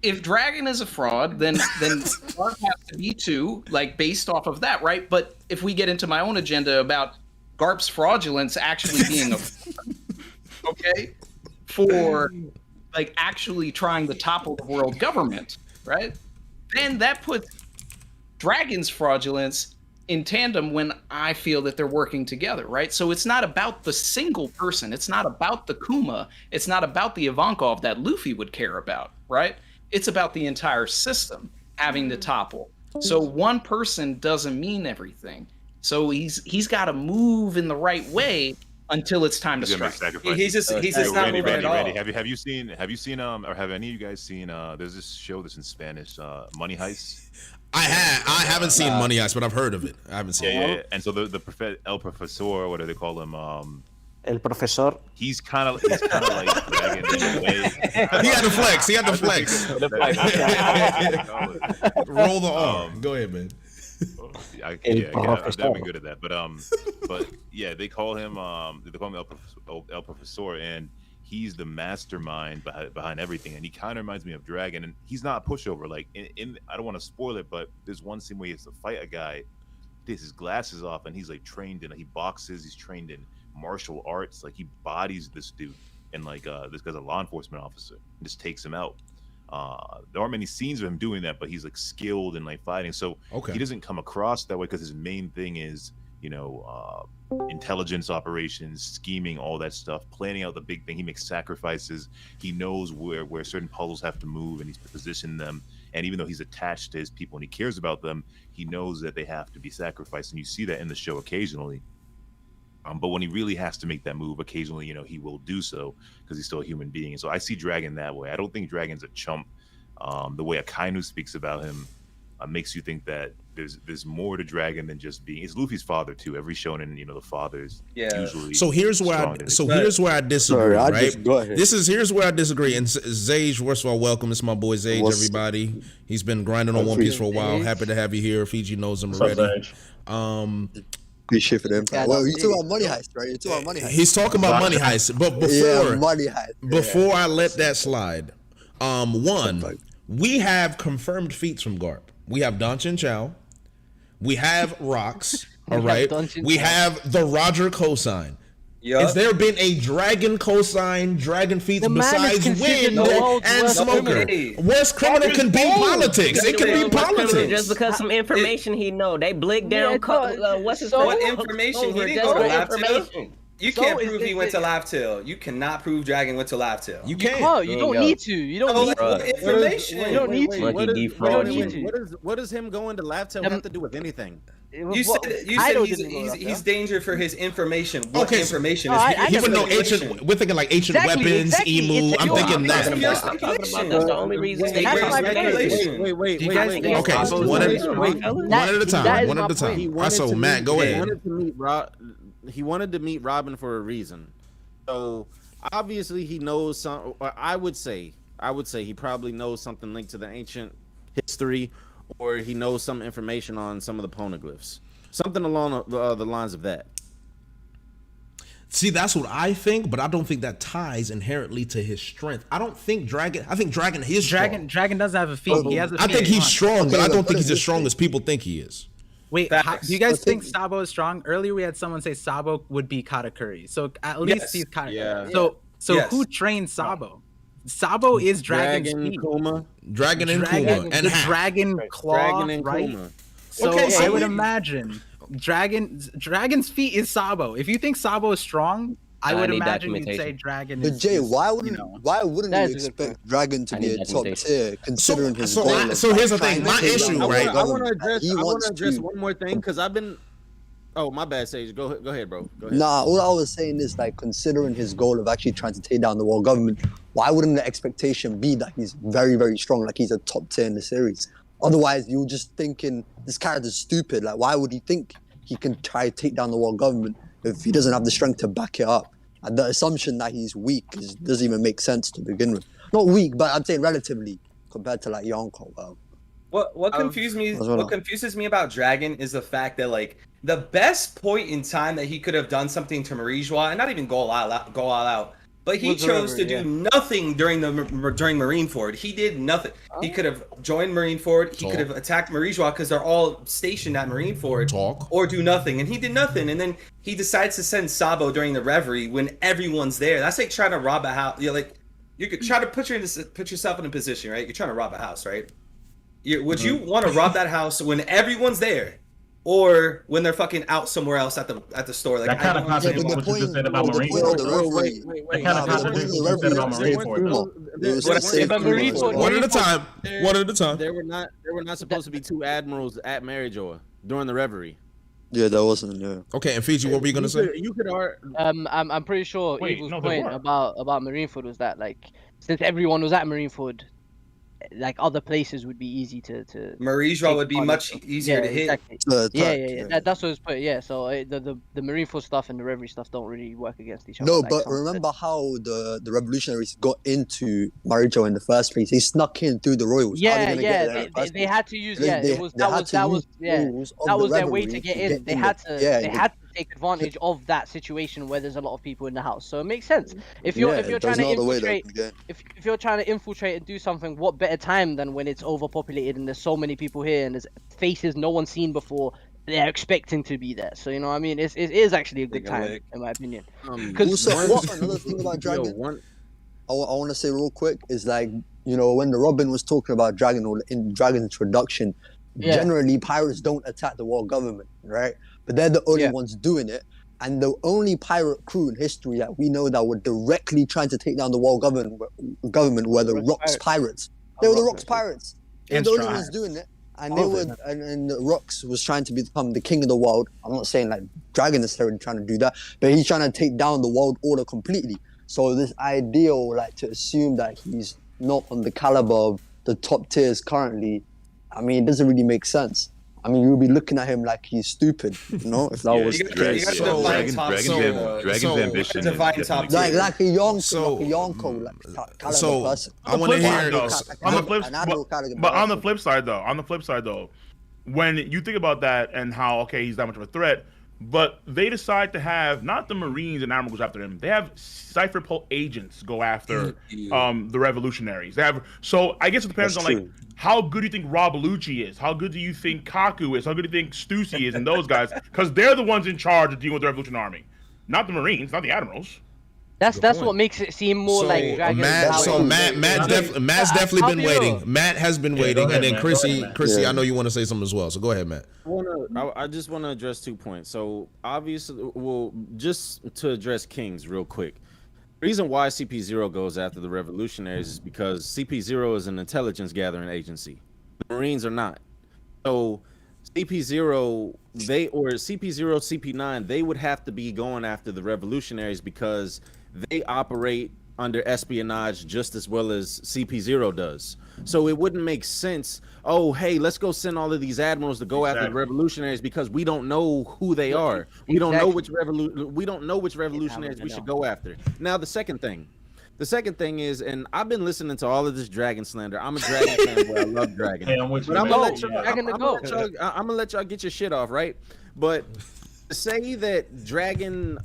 If Dragon is a fraud, then Garp has to be too, like based off of that, right? But if we get into my own agenda about Garp's fraudulence actually being a fraud, okay, for like actually trying to topple the world government, right? Then that puts Dragon's fraudulence in tandem when I feel that they're working together, right? So it's not about the single person. It's not about the Kuma. It's not about the Ivankov that Luffy would care about, right? It's about the entire system having to topple. So one person doesn't mean everything. So he's got to move in the right way until it's time to strike. He's just not moving at all. Randy, have you seen or have any of you guys seen there's this show that's in Spanish, Money Heist? I haven't seen Money Heist, but I've heard of it. I haven't seen it. Yeah. And so the El Profesor, what do they call him? El Profesor. He's kind of like Dragon in a way. He had the flex. Roll the arm. Go ahead, man. I've been good at that, but yeah, they call him El Profesor, and he's the mastermind behind everything, and he kind of reminds me of Dragon, and he's not a pushover. Like in I don't want to spoil it, but there's one scene where he has to fight a guy, takes his glasses off, and he's like he boxes, he's trained in martial arts, like he bodies this dude, and like this guy's a law enforcement officer, and just takes him out. There aren't many scenes of him doing that, but he's like skilled in like fighting. So he doesn't come across that way because his main thing is, you know, intelligence operations, scheming, all that stuff, planning out the big thing. He makes sacrifices. He knows where certain puzzles have to move, and he's positioned them. And even though he's attached to his people and he cares about them, he knows that they have to be sacrificed. And you see that in the show occasionally. But when he really has to make that move, occasionally, you know, he will do so because he's still a human being. And so I see Dragon that way. I don't think Dragon's a chump. The way Akainu speaks about him, makes you think that there's more to Dragon than just being. It's Luffy's father too. Every shonen, the father's usually. So here's where I disagree. Here's where I disagree. And Zage, first of all, welcome. This is my boy Zage. Everybody, he's been grinding on One Piece for a while. Happy to have you here. Fiji knows him already. Good shit for them. Well, you talking about Money Heist, right? You're talking about Money Heist. He's talking about Money Heist, but before Money Heist. Before I let that slide, we have confirmed feats from Garp. We have Danchin Chow. We have Rocks. All right. We have the Roger cosign. Yep. Has there been a Dragon cosign, Dragon feats besides Wind and Smoker? Worst criminal can be politics. It can be politics. Just because some information he know, they blick down. What's his What information? He didn't go to Laugh-Tale. You can't prove he went to Laugh-Tale. You cannot prove Dragon went to Laugh-Tale. You can't. You don't need to. You don't need to. Information. You don't need to. What does him going to Laugh-Tale have to do with anything? You said he's danger for his information. What information is he would know ancient. We're thinking like ancient weapons, Emu. I'm thinking that. That's the only reason. Wait. Okay, so one at a time. One at a time. So Matt, go ahead. He wanted to meet Robin for a reason. So obviously he knows some. Or I would say he probably knows something linked to the ancient history, or he knows some information on some of the poneglyphs, something along the lines of that. See, that's what I think, but I don't think that ties inherently to his strength. I don't think Dragon. I think Dragon is strong. Dragon doesn't have a feat. He has a feat. I think he's strong, but I don't think he's as strong as people think he is. Wait, do you guys think Sabo is strong? Earlier we had someone say Sabo would be Katakuri, so at least he's Katakuri. Yeah. So who trained Sabo? Sabo is Dragon's feet. Dragon and Kuma, and the Dragon Claw, Dragon and right? Kuma. So I would imagine Dragon's feet is Sabo. If you think Sabo is strong, I would imagine you'd say Dragon. But Jay, why wouldn't you expect Dragon to be a top tier considering his goal? So here's the thing. My issue, right? I want to address one more thing because I've been. Oh, my bad, Sage. Go ahead, bro. Go ahead. Nah, all I was saying is like considering his goal of actually trying to take down the world government, why wouldn't the expectation be that he's very, very strong, like he's a top tier in the series? Otherwise, you're just thinking this character's stupid. Like, why would he think he can try to take down the world government if he doesn't have the strength to back it up? And the assumption that he's weak doesn't even make sense to begin with. Not weak, but I'm saying relatively compared to like Yonko. What confuses me about Dragon is the fact that like the best point in time that he could have done something to Marijua, and not even go all out, but he chose to do nothing during Marineford. He did nothing. He could have joined Marineford. He could have attacked Marijua because they're all stationed at Marineford. Or do nothing, and he did nothing. And then he decides to send Sabo during the Reverie when everyone's there. That's like trying to rob a house. You're like, you could try to put yourself in a position, right? You're trying to rob a house, right? Would you want to rob that house when everyone's there, or when they're fucking out somewhere else at the store? Like, that kind of contradicts what you just said about Marineford. That kind of contradicts what you said about Marineford. One at a time. There were not supposed to be two admirals at Marijua during the Reverie. Yeah, that wasn't. Yeah. Okay, and Fiji, what were you gonna say? You could I'm pretty sure Evil's point about Marineford was that like since everyone was at Marineford, like other places would be easy to Marijua would be much easier to hit. Exactly. That's what it's put. Yeah, so the Marineford stuff and the Reverie stuff don't really work against each other. No, but remember how the revolutionaries got into Marijua in the first place? They snuck in through the royals. They had to use. That was their way to get in. They had to take advantage of that situation where there's a lot of people in the house. So it makes sense. If you're trying to infiltrate, if you're trying to infiltrate and do something, what better time than when it's overpopulated and there's so many people here and there's faces no one's seen before they're expecting to be there. So you know what I mean, it is actually a good time in my opinion. Also, another thing about Dragon, I want to say real quick is like, you know, when the Robin was talking about Dragon or in Dragon's introduction, generally pirates don't attack the world government, right? But they're the only ones doing it. And the only pirate crew in history that we know that were directly trying to take down the world government were the Rocks Pirates. They were the Rocks Pirates. They were the only ones doing it. And they were, and the Rocks was trying to become the king of the world. I'm not saying like Dragon necessarily trying to do that, but he's trying to take down the world order completely. So this ideal, like to assume that he's not on the caliber of the top tiers currently, I mean, it doesn't really make sense. I mean, you'll be looking at him like he's stupid, you know, if that was the case. Dragon's ambition is definitely like a Yonko, like caliber person. I want to hear on the flip side though, when you think about that and how he's that much of a threat, but they decide to have not the Marines and Admirals after him. They have Cypher Pole agents go after the revolutionaries. They have, so I guess it depends on like how good do you think Rob Lucci is? How good do you think Kaku is? How good do you think Stussy is and those guys? Because they're the ones in charge of dealing with the Revolution Army, not the Marines, not the Admirals. That's what makes it seem more like Dragon. Matt's definitely been waiting. Matt has been waiting, and then Chrissy, I know you want to say something as well. So go ahead, Matt. I just want to address 2 points. So obviously, just to address Kings real quick. The reason why CP0 goes after the revolutionaries is because CP0 is an intelligence gathering agency. The Marines are not. So CP0, CP0, CP9, they would have to be going after the revolutionaries because they operate under espionage just as well as CP0 does. So it wouldn't make sense, oh, hey, let's go send all of these admirals to go after the revolutionaries because we don't know who they are. We don't know which revolutionaries we should go after. Now, the second thing is, and I've been listening to all of this Dragon slander. I'm a Dragon fan, but I love Dragon. Hey, I'm gonna let y'all get your shit off, right? But to say that Dragon,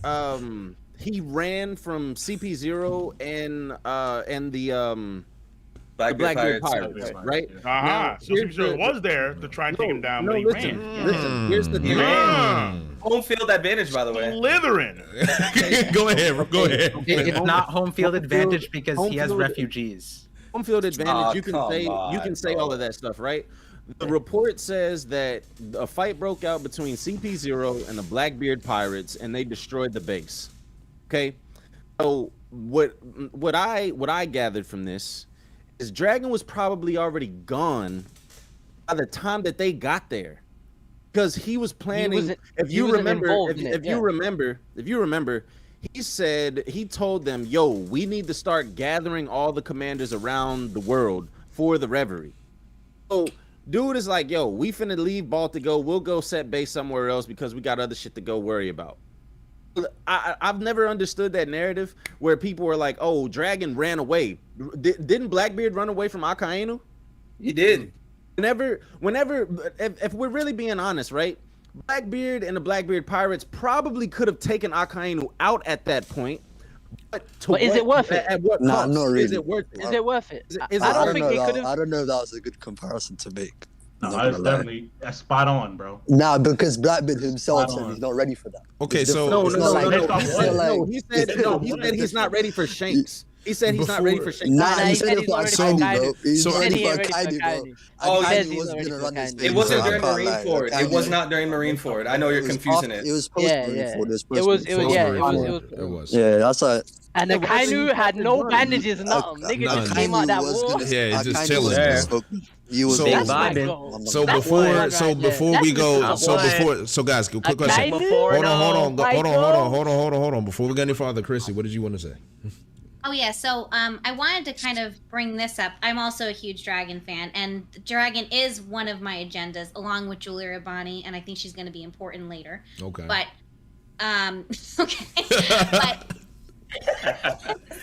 he ran from CP0 and the Blackbeard Pirates, right? So CP0 was there to try and take him down, but he ran. Here's the thing. Home field advantage, by the way. Slytherin. Go ahead. It's not home field advantage because he has refugees. Home field advantage. You can say all of that stuff, right? The report says that a fight broke out between CP0 and the Blackbeard Pirates, and they destroyed the base. Okay, so what I gathered from this is Dragon was probably already gone by the time that they got there, because he was planning. If you remember, he told them, "Yo, we need to start gathering all the commanders around the world for the Reverie." So, dude is like, "Yo, we finna leave Baltigo. We'll go set base somewhere else because we got other shit to go worry about." I've never understood that narrative where people were like, "Oh, Dragon ran away." Didn't Blackbeard run away from Akainu? He did. Whenever, if we're really being honest, right? Blackbeard and the Blackbeard Pirates probably could have taken Akainu out at that point. But is it worth it? At what cost? Not really. Is it worth it? Is it worth it? I don't know if that was a good comparison to make. No, that's definitely spot on, bro. Nah, because Blackbeard himself said he's not ready for that. Okay, it's so He said he's not ready for Shanks. He said he's not ready for Shanks. Nah, he said he's ready for Kaido. He's ready for Kaido, bro. Oh, Kaido wasn't gonna run this thing. It wasn't during Marineford. It was not during Marineford. I know you're confusing it. It was post Marineford. It was. Yeah, that's a. And the Kainu had no bandages, nothing. Nigga just came out that war. Yeah, he's just chilling. You was vibing. So before we go, so guys, quick question. Hold on. Before we go any farther, Chrissy, what did you want to say? Oh yeah, so I wanted to kind of bring this up. I'm also a huge Dragon fan, and Dragon is one of my agendas, along with Julia Rabbani, and I think she's going to be important later. Okay. But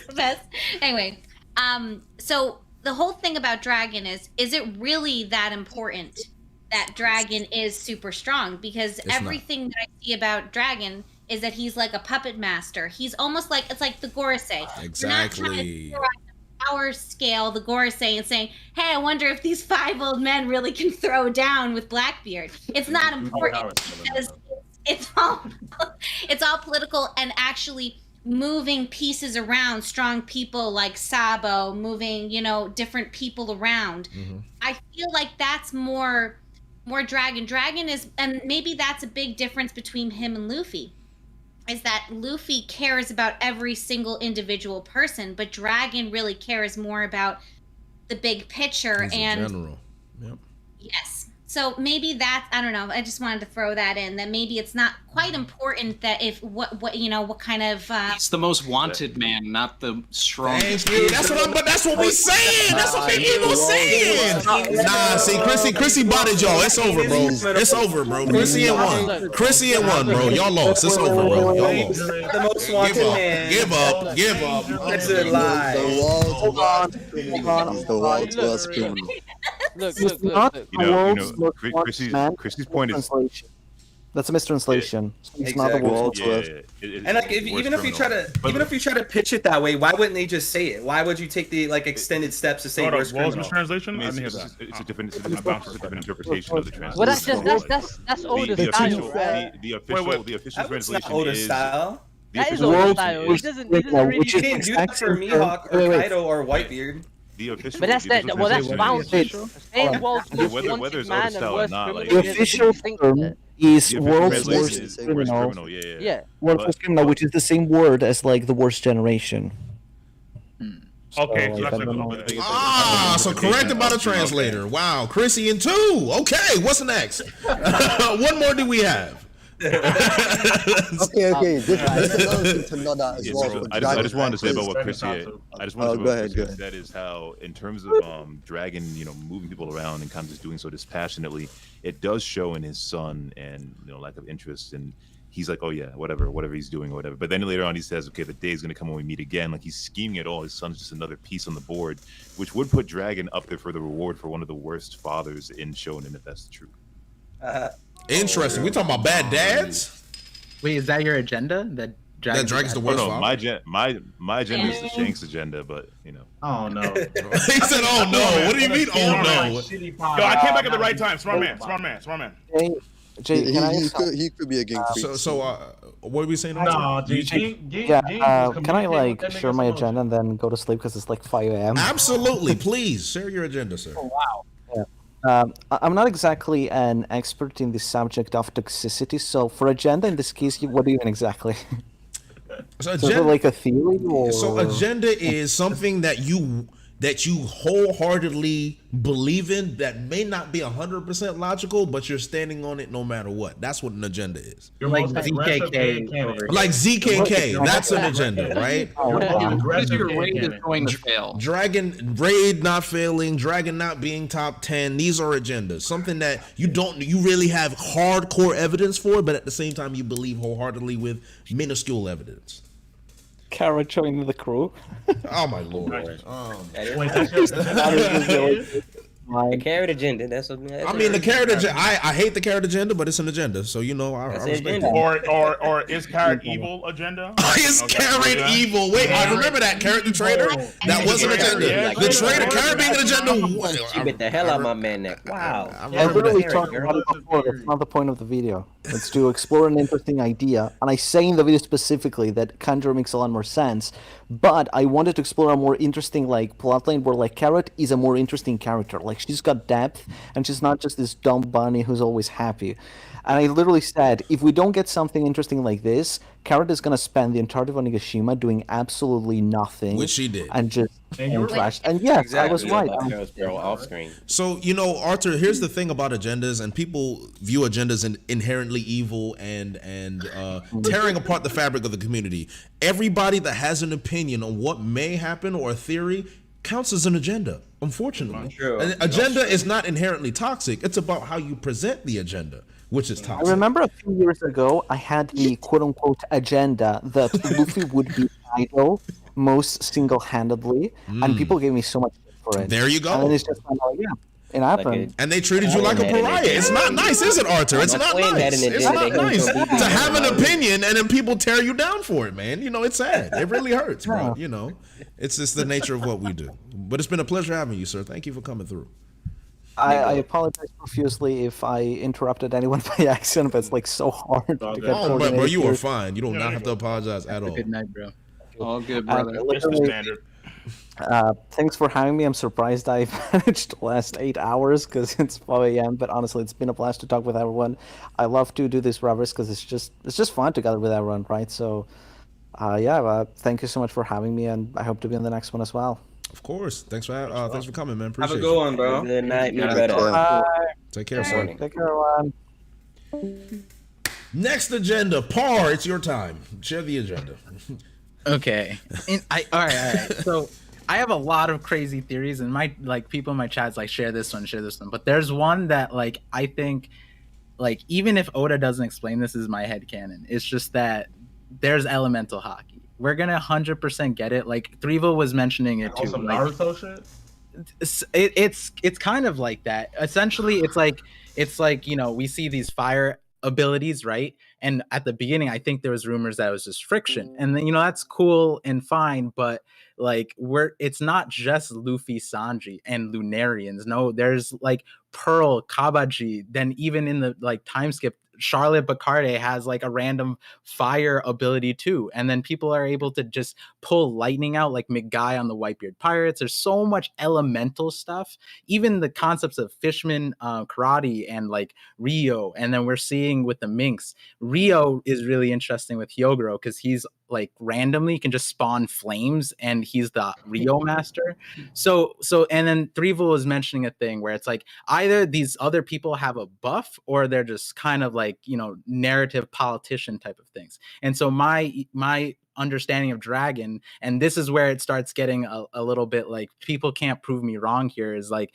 but best. Anyway, so the whole thing about Dragon is it really that important that Dragon is super strong? Because everything that I see about Dragon is that he's like a puppet master. He's almost like, it's like the Gorosei. Exactly. You're not trying to figure out the power scale, the Gorosei, and saying, hey, I wonder if these 5 old men really can throw down with Blackbeard. It's not important because it's all political and actually moving pieces around, strong people like Sabo, moving, different people around. Mm-hmm. I feel like that's more Dragon. Dragon is, and maybe that's a big difference between him and Luffy, is that Luffy cares about every single individual person, but Dragon really cares more about the big picture. He's and a general. Yep. Yes. So maybe that, I don't know. I just wanted to throw that in, that maybe it's not quite important that if what kind of. He's the most wanted man, not the strongest. Thank you. That's what we saying. That's what Big Evil's saying. Nah, see, Chrissy botted y'all. It's over, bro. It's over, bro. Chrissy and one, bro. Y'all lost. It's over, bro. Y'all lost. The most wanted man. Give up. That's a lie. Chrissy's point is that's a mistranslation. It's not the world's worst. And like, even if you try to pitch it that way, why wouldn't they just say it? Why would you take the extended steps to say worst criminal? What was mistranslation? It's a different interpretation of the translation. Well, that's older style, right? The official translation older is style. That is older style. It doesn't really. You can't do that for Mihawk or Kaido or Whitebeard. The official, but that's boundary. Same world's most wanted man and worst criminal. The official term is world's worst criminal. Yeah. World's worst criminal, which is the same word as like the worst generation. Okay, so corrected by the translator. Wow, Chrissy in 2. Okay, what's next? One more do we have? Okay. This is another thing to nod at as well. I just wanted to say about what Chrissy. I just wanted to say about what Chrissy said is how, in terms of Dragon, moving people around and kind of just doing so dispassionately, it does show in his son and lack of interest. And he's like, oh yeah, whatever he's doing or whatever. But then later on he says, okay, the day's gonna come when we meet again. Like, he's scheming it all. His son's just another piece on the board, which would put Dragon up there for the reward for one of the worst fathers in Shonen, if that's true. Interesting. We talking about bad dads? Wait, is that your agenda? That Dragon's the worst father? My agenda is the Shanks agenda, but Oh no. He said, "Oh no." What do you mean? Oh no. Yo, I came back at the right time. Smart man. Jay, he could be a gang freak. So, what are we saying? No, can I share my agenda and then go to sleep because it's like 5 a.m.? Absolutely, please share your agenda, sir. Oh, wow. Yeah. I'm not exactly an expert in the subject of toxicity, so for agenda in this case, what do you mean exactly? So is it like a theory? Or? So agenda is something that you wholeheartedly believe in that may not be 100% logical, but you're standing on it no matter what. That's what an agenda is. You're like ZKK. Like ZKK. That's an agenda, right? Your raid is going to fail. Dragon raid not failing, Dragon not being top 10. These are agendas. Something that you really have hardcore evidence for, but at the same time you believe wholeheartedly with minuscule evidence. Carrot joining the crew. Oh my lord! The carrot agenda. That's what. I mean, the carrot agenda. I hate the carrot agenda, but it's an agenda. So I respect it. Or is carrot evil agenda? Is carrot evil? Wait, I remember that carrot the trader. That was an agenda. The trader, carrot being an agenda. You bit the hell out of my man neck. Wow. I literally talked about it before. That's not the point of the video. It's to explore an interesting idea, and I say in the video specifically that Kanjuro makes a lot more sense. But I wanted to explore a more interesting plotline where Carrot is a more interesting character. She's got depth, and she's not just this dumb bunny who's always happy. And I literally said, if we don't get something interesting like this, Carrot is gonna spend the entirety of Onigashima doing absolutely nothing, which she did, and just trash. And yes, exactly. I was right. Off screen. So Arthur, here's the thing about agendas, and people view agendas as inherently evil and tearing apart the fabric of the community. Everybody that has an opinion on what may happen or a theory counts as an agenda. Unfortunately, an agenda is not inherently toxic. It's about how you present the agenda, which is toxic. I remember a few years ago, I had the quote-unquote agenda that Luffy would be idol most single-handedly, and people gave me so much shit for it. There you go. And then it's just it happened. And they treated you like a pariah. It's not nice, is it, Arthur? It's not nice. It's not nice to have an opinion and then people tear you down for it, man. It's sad. It really hurts, bro. It's just the nature of what we do. But it's been a pleasure having you, sir. Thank you for coming through. I apologize profusely if I interrupted anyone by accident, but it's so hard to get but bro, you are fine. You do not have to apologize at all. Good night, bro. All good, brother. Just the standard. Thanks for having me. I'm surprised I managed to last 8 hours because it's 5 a.m. But honestly, it's been a blast to talk with everyone. I love to do these rubbers because it's just fun together with everyone, right? So, thank you so much for having me, and I hope to be on the next one as well. Of course. Thanks for coming, man. Have a good one, bro. Good night, my brother. Take Take care, sir. Take care, Ryan. Next agenda, Par. It's your time. Share the agenda. Okay. All right. So I have a lot of crazy theories, and my people in my chats share this one. But there's one that I think even if Oda doesn't explain this, is my headcanon. It's just that there's elemental hockey. We're gonna 100% get it. Threevil was mentioning it too. Also Naruto shit. It's kind of like that. Essentially, it's like we see these fire abilities, right? And at the beginning, I think there was rumors that it was just friction, and then that's cool and fine, but it's not just Luffy, Sanji, and Lunarians. No, there's Pearl, Kabaji. Then even in the time skip, Charlotte Bacarde has a random fire ability too, and then people are able to just pull lightning out like McGuy on the Whitebeard Pirates. There's so much elemental stuff, even the concepts of Fishman, karate, and Rio, and then we're seeing with the Minx. Rio is really interesting with Hyogoro because he's randomly can just spawn flames, and he's the Rio master. So and then Threevil was mentioning a thing where it's either these other people have a buff or they're just kind of narrative politician type of things. And so my understanding of Dragon, and this is where it starts getting a little bit people can't prove me wrong here, is a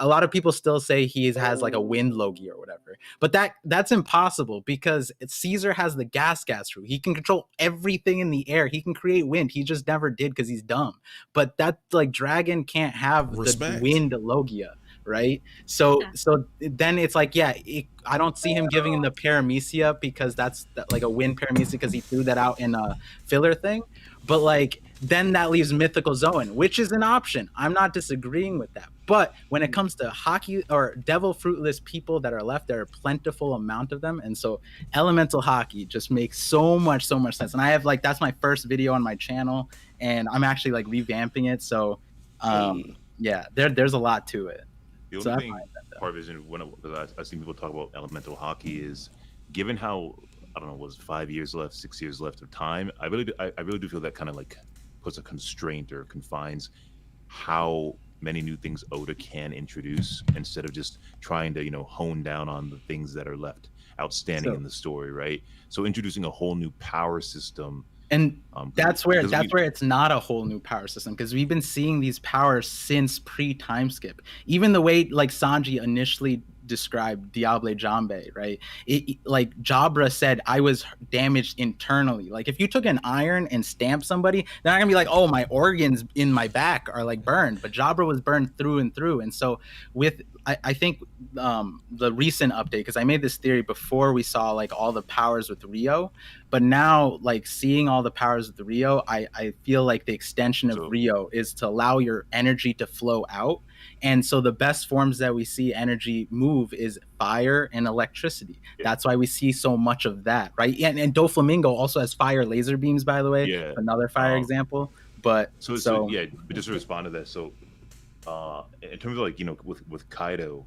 lot of people still say he has a wind Logi or whatever, but that's impossible because Caesar has the gas route. He can control everything in the air. He can create wind. He just never did because he's dumb. But that Dragon can't have the wind Logia, right? So then it's I don't see him giving him the Paramecia because that's a wind Paramecia because he threw that out in a filler thing. But then that leaves Mythical Zoan, which is an option. I'm not disagreeing with that. But when it comes to hockey or devil fruitless people that are left, there are a plentiful amount of them. And so elemental hockey just makes so much sense. And I have that's my first video on my channel, and I'm actually revamping it. So yeah, there's a lot to it. The only thing, part of it, because I've seen people talk about elemental hockey, is given how, I don't know, was 5 years left, 6 years left of time, I really do feel that kind of puts a constraint or confines how many new things Oda can introduce instead of just trying to hone down on the things that are left outstanding in the story, right? So introducing a whole new power system. And that's where it's not a whole new power system, because we've been seeing these powers since pre-time skip. Even the way Sanji initially described Diable Jambe, right? Jabra said, I was damaged internally. If you took an iron and stamped somebody, they're not gonna be oh, my organs in my back are burned. But Jabra was burned through and through. And so I think the recent update, because I made this theory before we saw all the powers with Rio, but now seeing all the powers with the Rio, I feel the extension of Rio is to allow your energy to flow out. And so the best forms that we see energy move is fire and electricity. That's why we see so much of that, right? And Doflamingo also has fire laser beams, by the way. Yeah. Another fire example. But so yeah, just to respond to that. So in terms of with Kaido,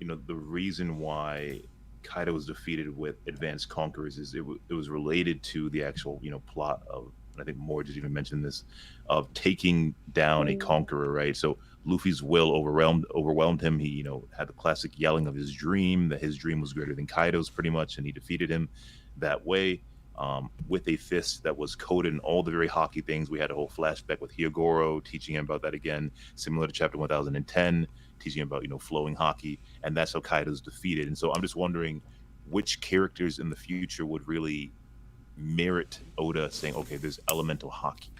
the reason why Kaido was defeated with advanced conquerors is it was related to the actual plot of, and I think Morj just even mentioned this, of taking down a conqueror, right? So Luffy's will overwhelmed him. He had the classic yelling of his dream, that his dream was greater than Kaido's pretty much, and he defeated him that way with a fist that was coated in all the very hockey things. We had a whole flashback with Hyogoro teaching him about that again, similar to chapter 1010, teaching him about flowing hockey, and that's how Kaido's defeated. And so I'm just wondering which characters in the future would really merit Oda saying, okay, there's elemental hockey,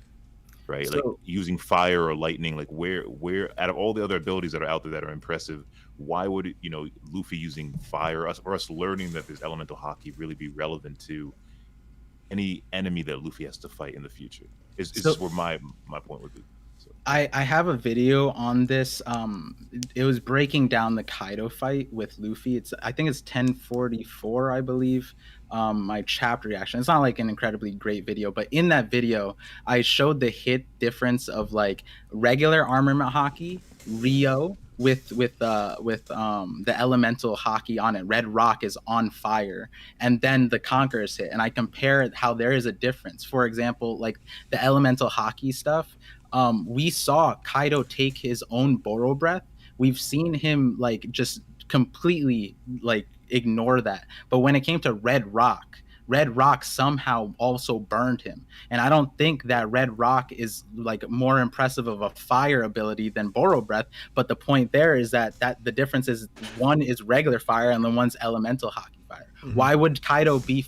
right? So, using fire or lightning, where out of all the other abilities that are out there that are impressive, why would Luffy using fire, or us learning that there's elemental hockey, really be relevant to any enemy that Luffy has to fight in the future? Is where my point would be. So. I have a video on this. It was breaking down the Kaido fight with Luffy. I think it's 1044, I believe. My chapter reaction. It's not an incredibly great video, but in that video, I showed the hit difference of regular armament hockey, Rio, with the elemental hockey on it. Red Rock is on fire, and then the Conqueror's hit, and I compare how there is a difference. For example, the elemental hockey stuff. We saw Kaido take his own Boro breath. We've seen him just completely like ignore that. But when it came to Red Rock somehow also burned him. And I don't think that Red Rock is like more impressive of a fire ability than Boro Breath. But the point there is that the difference is one is regular fire and the one's elemental Haki fire. Mm-hmm. Why would Kaido be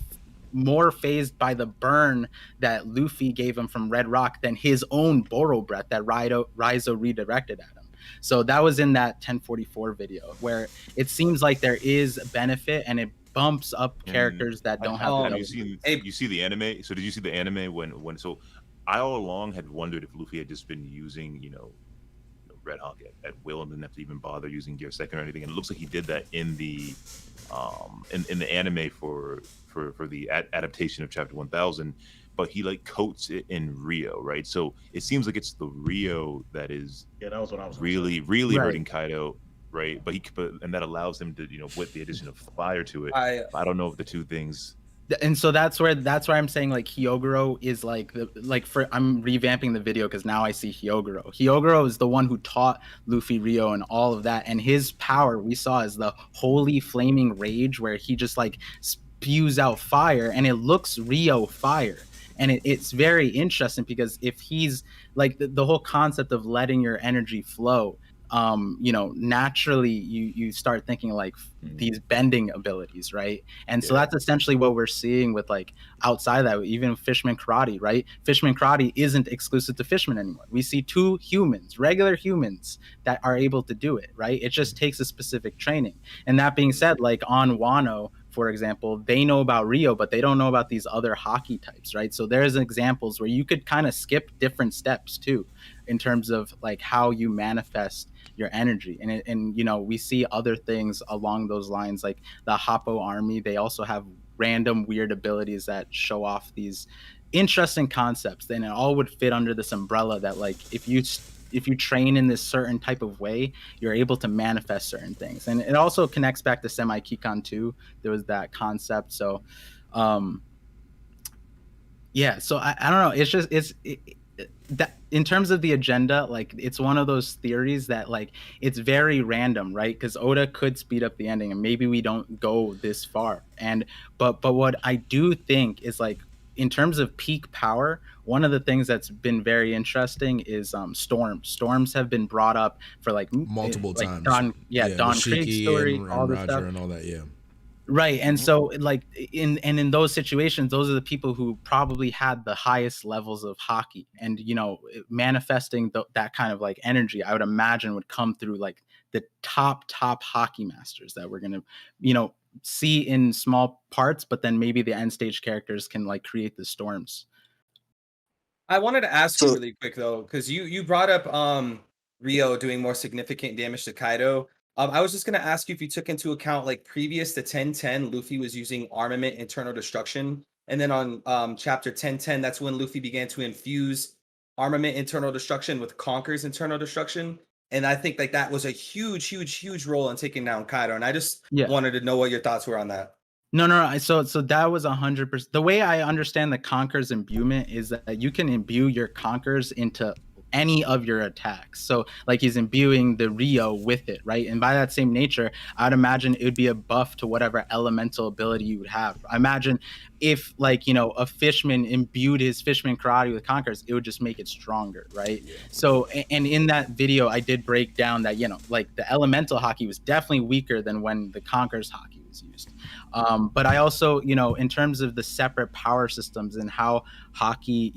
more phased by the burn that Luffy gave him from Red Rock than his own Boro Breath that Raizo redirected at him? So that was in that 1044 video where it seems like there is a benefit and it bumps up characters that don't have. Have you see the anime? So did you see the anime when? So I all along had wondered if Luffy had just been using Red Hawk at will and didn't have to even bother using Gear Second or anything. And it looks like he did that in the anime for the adaptation of Chapter 1000. But he like coats it in Rio, right? So it seems like it's the Rio that is that was what I was really hurting Kaido. Right, but that allows him to, with the addition of fire to it. I don't know if the two things. And so that's where I'm saying like Hyogoro is I'm revamping the video because now I see Hyogoro. Hyogoro is the one who taught Luffy Rio and all of that, and his power we saw is the holy flaming rage where he just like spews out fire, and it looks Rio fire. And it's very interesting because if he's like the whole concept of letting your energy flow. Naturally you start thinking like these bending abilities, right? And so that's essentially what we're seeing with like outside of that, even Fishman Karate, right? Fishman Karate isn't exclusive to Fishman anymore. We see two humans, regular humans, that are able to do it, right? It just takes a specific training. And that being said, like on Wano, for example, they know about Rio, but they don't know about these other Haki types, right? So there's examples where you could kind of skip different steps too, in terms of like how you manifest your energy. And we see other things along those lines, like the Hoppo army. They also have random weird abilities that show off these interesting concepts. And it all would fit under this umbrella that like if you train in this certain type of way, you're able to manifest certain things. And it also connects back to Semi Kikan too. There was that concept. So so I don't know. It's just that in terms of the agenda, like it's one of those theories that like it's very random, right? Because Oda could speed up the ending and maybe we don't go this far. And but what I do think is like in terms of peak power, one of the things that's been very interesting is storms. Storms have been brought up for like multiple times. Don Krieg's story, and all this Roger stuff, and all that. Yeah. Right. And so like in those situations, those are the people who probably had the highest levels of Haki, and manifesting that kind of like energy, I would imagine would come through like the top Haki masters that we're going to, see in small parts, but then maybe the end stage characters can like create the storms. I wanted to ask you really quick though, because you brought up Rio doing more significant damage to Kaido. I was just going to ask you if you took into account like previous to 1010, Luffy was using armament internal destruction. And then on chapter 1010, that's when Luffy began to infuse armament internal destruction with Conquer's internal destruction. And I think like that was a huge role in taking down Kaido. And I just wanted to know what your thoughts were on that. No. So that was 100%. The way I understand the Conquer's imbuement is that you can imbue your Conquers into any of your attacks. So like he's imbuing the Rio with it, right? And by that same nature, I'd imagine it would be a buff to whatever elemental ability you would have. I imagine if like, a Fishman imbued his Fishman Karate with Conquers, it would just make it stronger, right? Yeah. So, and in that video, I did break down that, like the elemental Haki was definitely weaker than when the Conquers Haki was used. But I also, in terms of the separate power systems and how Haki,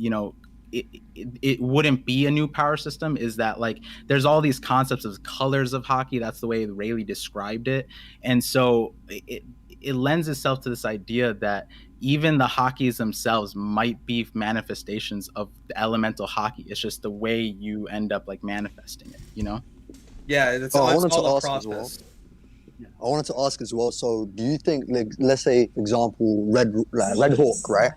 it wouldn't be a new power system, is that like there's all these concepts of colors of Haki. That's the way Rayleigh described it. And so it lends itself to this idea that even the Hakis themselves might be manifestations of the elemental Haki. It's just the way you end up like manifesting it, Yeah, it's I all wanted to a ask process. as well. I wanted to ask as well. So, do you think, like, let's say, example, Red Hawk, right?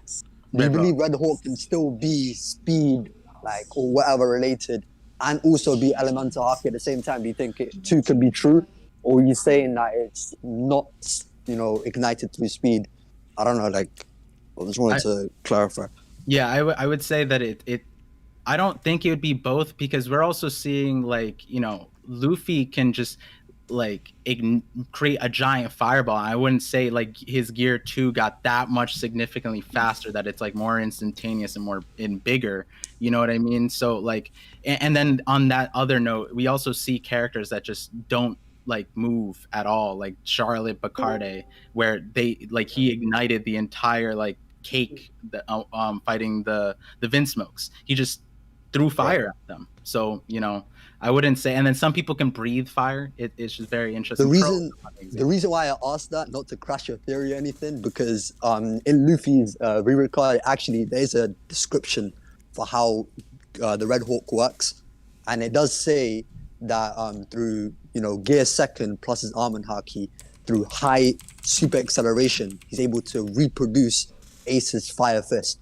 Do you believe Red Hawk can still be speed, like, or whatever related, and also be elemental Haki at the same time? Do you think it too could be true, or are you saying that it's not, ignited through speed? I don't know. Like, I just wanted to clarify. Yeah, I would say that it. I don't think it would be both, because we're also seeing like Luffy can just like create a giant fireball. I wouldn't say like his gear 2 got that much significantly faster, that it's like more instantaneous and bigger, you know what I mean? So like, and then on that other note, we also see characters that just don't like move at all, like Charlotte Bacarde, where they like he ignited the entire like cake fighting the Vinsmokes. He just threw fire at them. So, you know, I wouldn't say, and then some people can breathe fire. It's just very interesting. The reason why I asked that, not to crash your theory or anything, because in Luffy's re-record, actually there's a description for how the Red Hawk works, and it does say that through, you know, gear 2nd plus his Almond Haki, through high super acceleration, he's able to reproduce Ace's Fire Fist.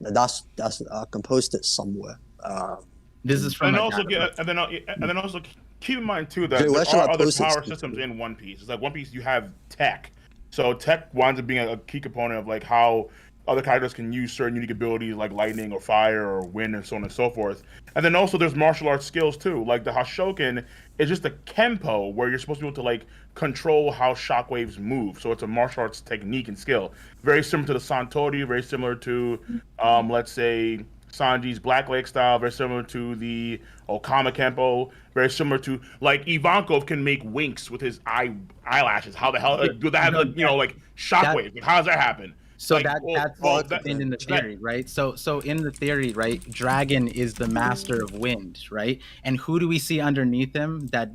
Now that's I composed it somewhere. This is from and then also keep in mind too that there are other power systems in One Piece. It's like One Piece, you have tech, so tech winds up being a key component of like how other characters can use certain unique abilities like lightning or fire or wind and so on and so forth. And then also there's martial arts skills too. Like the Hashoken is just a Kenpo where you're supposed to be able to like control how shockwaves move. So it's a martial arts technique and skill. Very similar to the Santori, very similar to let's say Sanji's Black Lake style, very similar to the Okama Kenpo, very similar to like Ivankov can make winks with his eyelashes. How the hell do that have like, you know, like shockwaves? Like, how does that happen? So like, that's in the theory, right? So in the theory, right, Dragon is the master of wind, right? And who do we see underneath him? That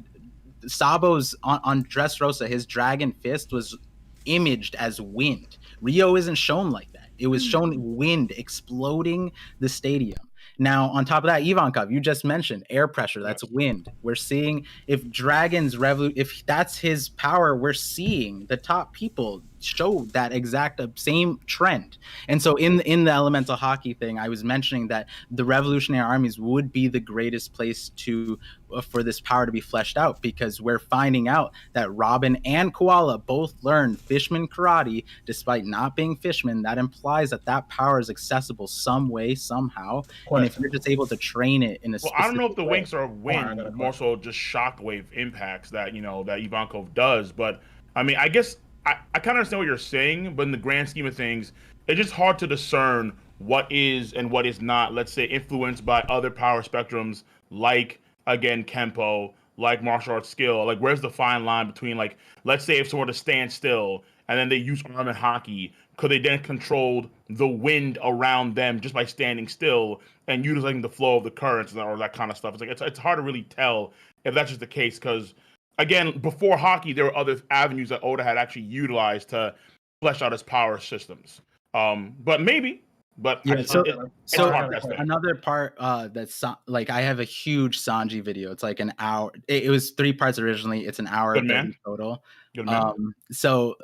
Sabo's on Dressrosa, his dragon fist was imaged as wind. Rio isn't shown like that. It was shown wind exploding the stadium. Now, on top of that, Ivankov, you just mentioned air pressure. That's wind. We're seeing if Dragon's if that's his power, we're seeing the top people show that exact same trend. And so in the elemental hockey thing, I was mentioning that the revolutionary armies would be the greatest place to for this power to be fleshed out, because we're finding out that Robin and Koala both learned Fishman karate despite not being fishmen. That implies that that power is accessible some way, somehow. And if you're just able to train it in a specific I don't know if the way, winks are wind, more so just shockwave impacts that, you know, that Ivankov does. But I mean, I guess I kind of understand what you're saying, but in the grand scheme of things, it's just hard to discern what is and what is not, let's say, influenced by other power spectrums, like, again, Kenpo, like martial arts skill. Like, where's the fine line between, like, let's say if someone were to stand still and then they use arm and hockey, could they then control the wind around them just by standing still and utilizing the flow of the currents or that kind of stuff? It's like it's hard to really tell if that's just the case, because again, before hockey, there were other avenues that Oda had actually utilized to flesh out his power systems. But maybe. But yeah, it's so hard to say. another part that's like I have a huge Sanji video. It's like an hour. It was 3 parts originally. It's an hour total. Good man. So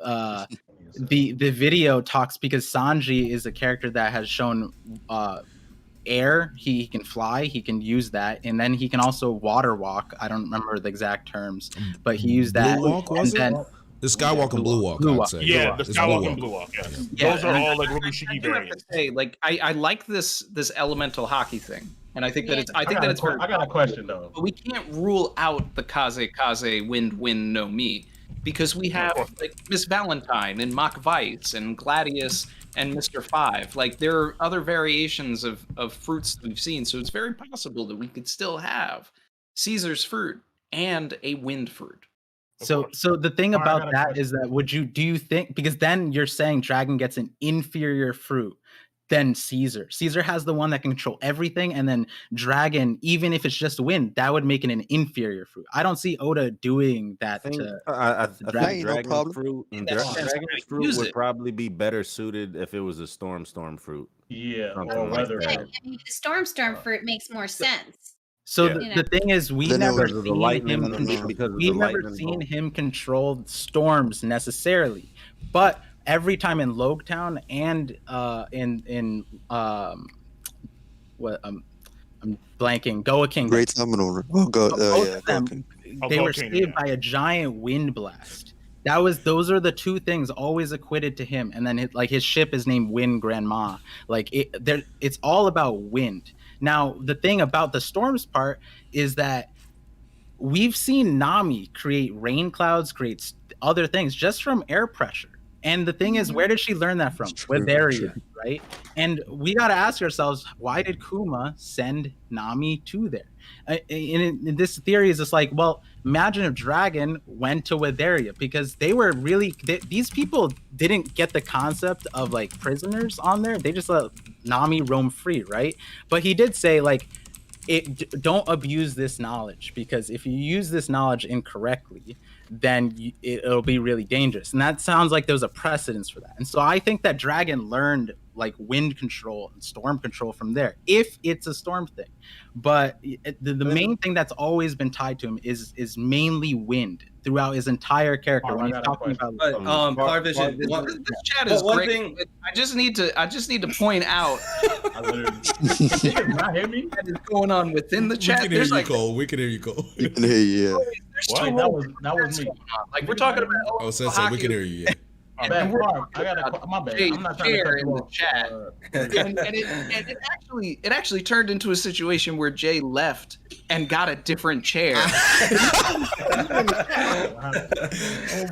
the video talks, because Sanji is a character that has shown air. He can fly. He can use that, and then he can also water walk. I don't remember the exact terms, but he used that. Blue walk, was it? The Skywalk and Blue Walk, I'd say. Yeah, the Skywalk and Blue Walk, yes. Yeah, those are all like Rokushiki variants. Say, like, I like this elemental hockey thing, and I think that it's I got a question though. But we can't rule out the Kaze wind no mi, because we have like Miss Valentine and Mach Weiss and Gladius and Mr. Five. Like, there are other variations of fruits that we've seen, so it's very possible that we could still have Caesar's fruit and a wind fruit. So the thing about that is that do you think, because then you're saying Dragon gets an inferior fruit than Caesar. Caesar has the one that can control everything, and then Dragon, even if it's just wind, that would make it an inferior fruit. I don't see Oda doing that to I think Dragon. Dragon fruit would probably be better suited if it was a storm fruit. Yeah, or weather. I mean, the storm fruit makes more sense. So Yeah. the thing is, we've never lightning seen him control storms necessarily, but every time in Logetown and in I'm blanking, Goa King, Great Terminal. They were saved by a giant wind blast. Those are the two things always equated to him. And then his ship is named Wind Grandma. Like it's all about wind. Now, the thing about the storms part is that we've seen Nami create rain clouds, create other things just from air pressure. And the thing is, where did she learn that from? Witheria, right? And we got to ask ourselves, why did Kuma send Nami to there? In this theory is just like, well, imagine if Dragon went to Witheria, because they were really, these people didn't get the concept of like prisoners on there. They just let Nami roam free, right? But he did say like, don't abuse this knowledge, because if you use this knowledge incorrectly, then it'll be really dangerous. And that sounds like there was a precedence for that. And so I think that Dragon learned like wind control and storm control from there, if it's a storm thing. But the main thing that's always been tied to him is mainly wind throughout his entire character. When he's talking about Power Vision, this chat is great. Thing, I just need to point out what is going on within the chat. We can hear you, Cole. We can hear you, Cole. We can hear you. Yeah. What? That was me. Like we're talking about. Oh, Sensei, we can hear you. Yeah. My bad. My bad. I'm not trying to cut in you the off. chat, and it actually turned into a situation where Jay left and got a different chair. Oh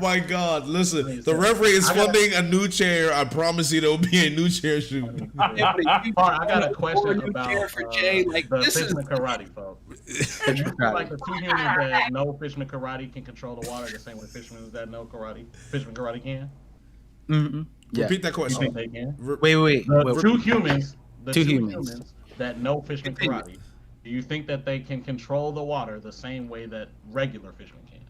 my God! Listen, the Reverie is funding a new chair. I promise you, there will be a new chair shoot. I got a question about for Jay. Like the this Fishman karate, folks. Like the two humans that know Fishman karate can control the water the same way Fishman that know karate. Fishman karate can. Mm-hmm. Yeah. Repeat that question. You think they can? Wait. The two humans humans that know Fishman karate. Do you think that they can control the water the same way that regular fishermen can?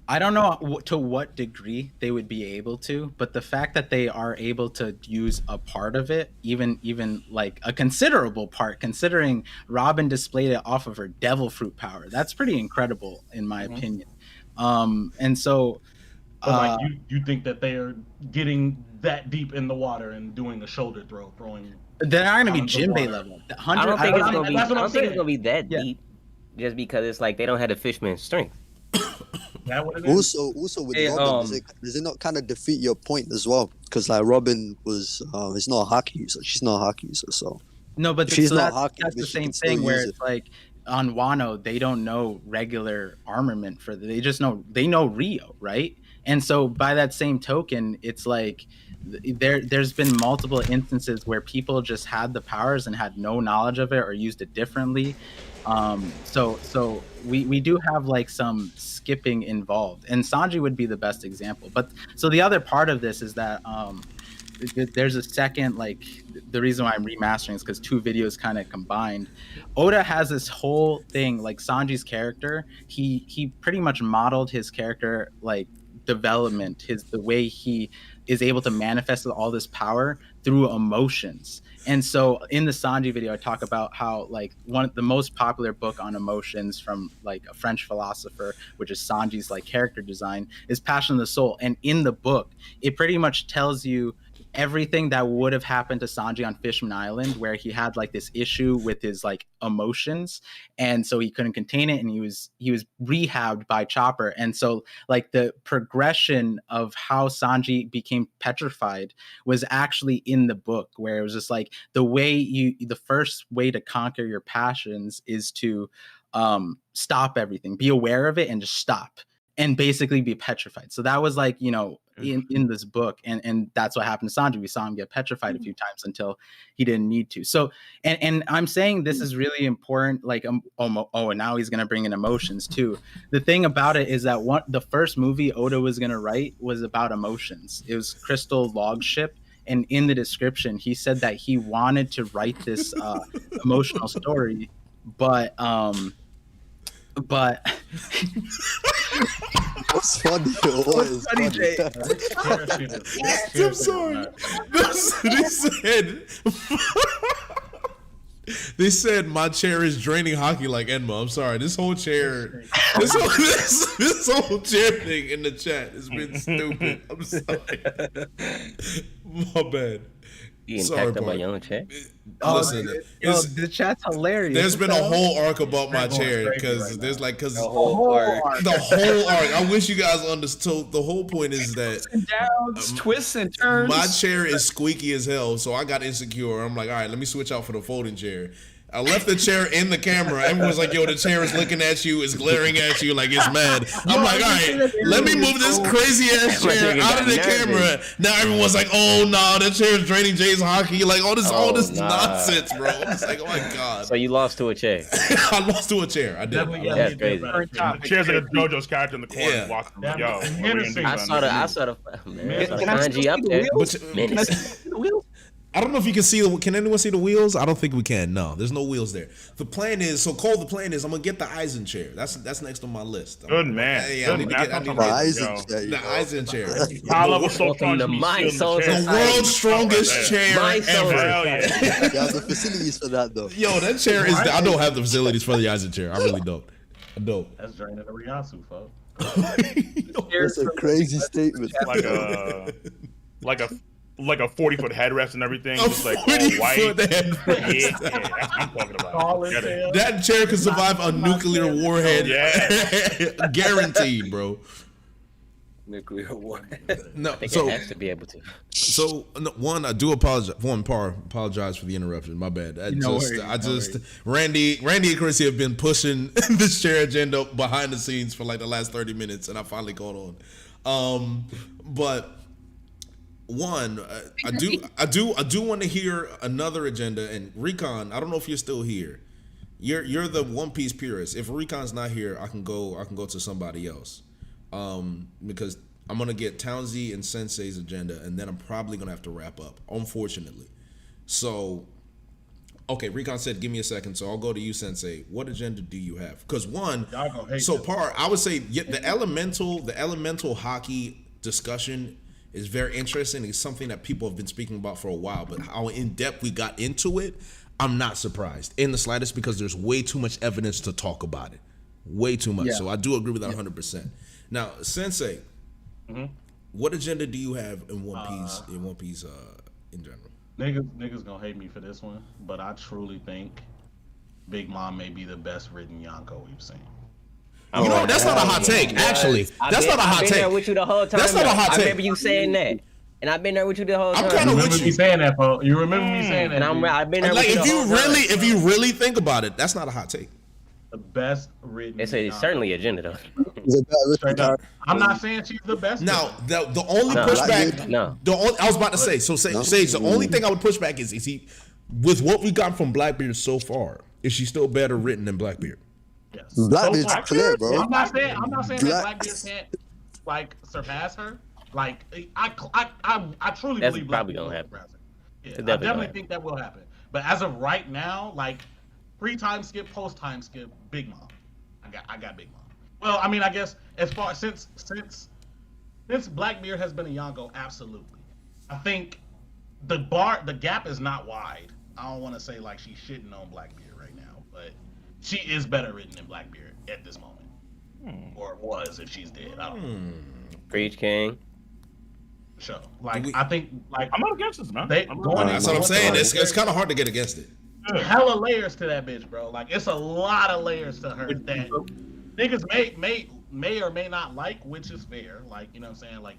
I don't know to what degree they would be able to, but the fact that they are able to use a part of it, even like a considerable part, considering Robin displayed it off of her devil fruit power, that's pretty incredible in my opinion. And so, but like you think that they are getting that deep in the water and doing a shoulder throw, throwing? They're not going to be Jinbei level. I don't think it's going to be that deep, just because it's like they don't have the Fishman's strength. Also with Robin, does it not kind of defeat your point as well? Because like Robin was, is not a hockey user. She's not a hocky user, so no, but she's not hockey. That's the same thing where it's like on Wano, they don't know regular armament for they just know Rio, right? And so by that same token, it's like there's been multiple instances where people just had the powers and had no knowledge of it or used it differently. So we do have like some skipping involved, and Sanji would be the best example. But so the other part of this is that there's a second, like the reason why I'm remastering is because two videos kind of combined. Oda has this whole thing, like Sanji's character, he pretty much modeled his character like development, the way he is able to manifest all this power through emotions. And so in the Sanji video, I talk about how like the most popular book on emotions from like a French philosopher, which is Sanji's like character design, is Passion of the Soul. And in the book, it pretty much tells you everything that would have happened to Sanji on Fishman Island, where he had like this issue with his like emotions, and so he couldn't contain it, and he was rehabbed by Chopper. And so like the progression of how Sanji became petrified was actually in the book, where it was just like the first way to conquer your passions is to stop everything, be aware of it, and just stop and basically be petrified. So that was like, in this book, and that's what happened to Sanji. We saw him get petrified a few times until he didn't need to. So and I'm saying this is really important, like and now he's gonna bring in emotions too. The thing about it is that the first movie Oda was gonna write was about emotions. It was Crystal Logship, and in the description he said that he wanted to write this emotional story, but what's funny? What's funny, Jay? I'm sorry. They said my chair is draining hockey like Enma. I'm sorry. This whole chair, this whole chair thing in the chat has been stupid. I'm sorry. My bad. You impacted by your own chat? Listen, the chat's hilarious. There's been a whole arc about my chair because there's like the whole arc. I wish you guys understood. The whole point is that downs, twists and turns. My chair is squeaky as hell, so I got insecure. I'm like, all right, let me switch out for the folding chair. I left the chair in the camera. Everyone's like, yo, the chair is looking at you, is glaring at you like it's mad. I'm like, all right, let me move this crazy ass chair out of the camera. Now everyone's like, oh no, the chair is draining Jay's hockey. Like all this nonsense, bro. It's like, oh my god. So you lost to a chair. I lost to a chair. I did. That's crazy. The chair's like a JoJo's character in the corner. Yeah. Walking, yo, I saw the kanji up there. I don't know if you can see can anyone see the wheels? I don't think we can. No, there's no wheels there. The plan is, the plan is I'm gonna get the Eisen chair. That's next on my list. Good man. I need to get the Eisen chair. The world's strongest chair ever. You have the facilities for that though. Yo, that chair is. I don't have the facilities for the Eisen chair. I really don't. I don't. That's draining the Ryasu, folks. That's a crazy statement. Like a 40-foot headrest and everything, just like all white. Yeah, that's what I'm talking about. That chair could survive a nuclear warhead. Yeah, guaranteed, bro. Nuclear warhead. No, I think so it has to be able to. So one, I do apologize. Apologize for the interruption. My bad. Randy and Chrissy have been pushing this chair agenda behind the scenes for like the last 30 minutes, and I finally caught on. But. One, I do want to hear another agenda. And Recon, I don't know if you're still here. You're the One Piece purist. If Recon's not here, I can go to somebody else. Because I'm gonna get Townsy and Sensei's agenda, and then I'm probably gonna have to wrap up, unfortunately. So, okay, Recon said, "Give me a second." So I'll go to you, Sensei. What agenda do you have? Because I would say the elemental hockey discussion is very interesting. It's something that people have been speaking about for a while, but how in depth we got into it, I'm not surprised in the slightest, because there's way too much evidence to talk about it. Way too much. Yeah. So I do agree with that 100%. Now, Sensei, what agenda do you have in One Piece? In general, niggas gonna hate me for this one, but I truly think Big Mom may be the best written Yonko we've seen. You know, that's not a hot take. Actually, that's not a hot take. I've been there with you the whole time. That's not a hot take. I remember you saying that, and I've been there with you the whole time. I'm kind of with you saying that, bro. You remember me saying that? And I've been there like, with you the whole time. If you really think about it, that's not a hot take. The best written. It's certainly agenda though. I'm not saying she's the best. Now, the only pushback. I was about to say. So Sage, the only thing I would push back is he, with what we got from Blackbeard so far, is she still better written than Blackbeard? Yes. Blackbeard's clear, bro. I'm not saying that Blackbeard can't like surpass her. Like I truly That's believe probably Blackbeard gonna happen. Yeah, I definitely think that will happen. But as of right now, like pre-time skip, post-time skip, Big Mom. I got Big Mom. Well, I mean, I guess as far since Blackbeard has been a Yonko, absolutely. I think the gap is not wide. I don't want to say like she's shitting on Blackbeard right now, but she is better written than Blackbeard at this moment, or was if she's dead. I don't know. Preach, King. Sure. Like I think, like I'm not against this, man. That's what I'm saying. It's kind of hard to get against it. Hella layers to that bitch, bro. Like it's a lot of layers to her that niggas may or may not like, which is fair. Like, you know what I'm saying? Like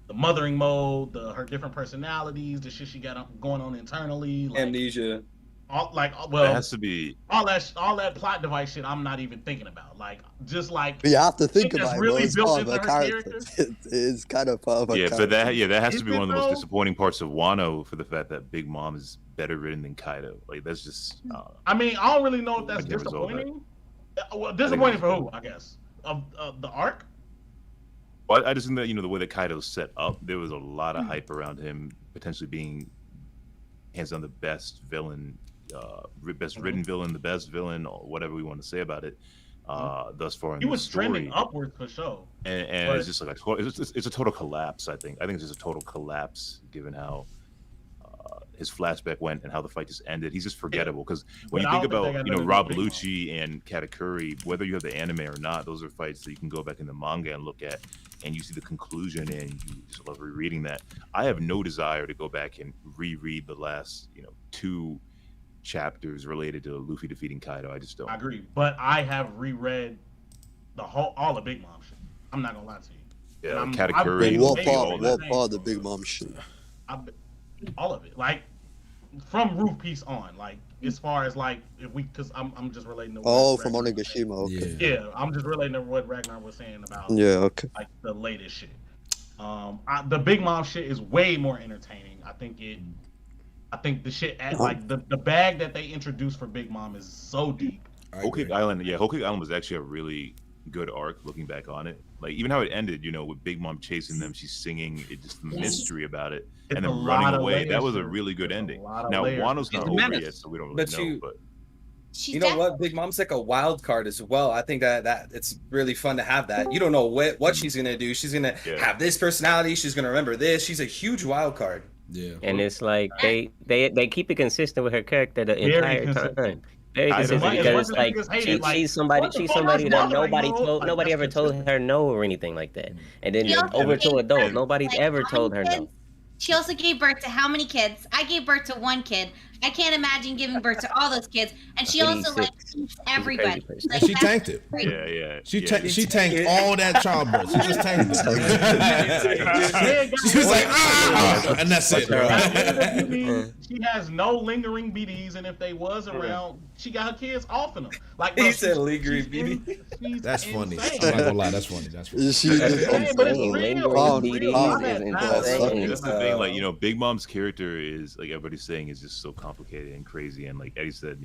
the mothering mode, her different personalities, the shit she got going on internally, like, amnesia. It has to be all that plot device shit. I'm not even thinking about. Like, just like but you have to think about it. Really it's part of a character. It's kind of part of a character. But that has to be one of the most disappointing parts of Wano, for the fact that Big Mom is better written than Kaido. Like that's just. I mean, I don't really know if that's disappointing. Well, disappointing for who? I guess of the arc. Well, I just think that the way that Kaido's set up, there was a lot of hype around him potentially being hands down the best villain. Best written villain, the best villain, or whatever we want to say about it, thus far in the story. He was trending upwards for sure. And it's just like it's a total collapse. I think it's just a total collapse given how his flashback went and how the fight just ended. He's just forgettable because when you think about Rob Lucci and Katakuri, whether you have the anime or not, those are fights that you can go back in the manga and look at, and you see the conclusion and you just love rereading that. I have no desire to go back and reread the last 2 chapters related to Luffy defeating Kaido. I just don't. I agree, but I have reread all the Big Mom shit. I'm not gonna lie to you. Yeah, Katakuri. What part of the Big Mom shit? All of it. Like from Roof Piece on, like as far as like if we, because I'm just relating to from Onigashima. Okay. Yeah, I'm just relating to what Ragnar was saying about like the latest shit. The Big Mom shit is way more entertaining. I think the shit like the bag that they introduced for Big Mom is so deep. Whole Cake Island, Whole Cake Island was actually a really good arc looking back on it. Like even how it ended, with Big Mom chasing them, she's singing, it just the mystery about it, and then running away. That was a really good ending. Now Wano's not over yet, so we don't really know. But you know what? Big Mom's like a wild card as well. I think that it's really fun to have that. You don't know what she's gonna do. She's gonna have this personality. She's gonna remember this. She's a huge wild card. Yeah. And it's like they keep it consistent with her character the entire time. Very consistent because it's like she's somebody that nobody ever told her no or anything like that. And then over to adult, nobody's ever told her no. She also gave birth to how many kids? I gave birth to one kid. I can't imagine giving birth to all those kids. And she also keeps everybody. And she tanked it. Yeah. She tanked all that childbirth. She just tanked it. She was like, and that's it. She has no lingering BDs, and if they was around, she got her kids off of them. Like he said, lingering BD. That's funny. I'm not gonna lie. That's funny. That's funny. That's the thing. Like Big Mom's character is like everybody's saying is just so complicated and crazy, and like Eddie said,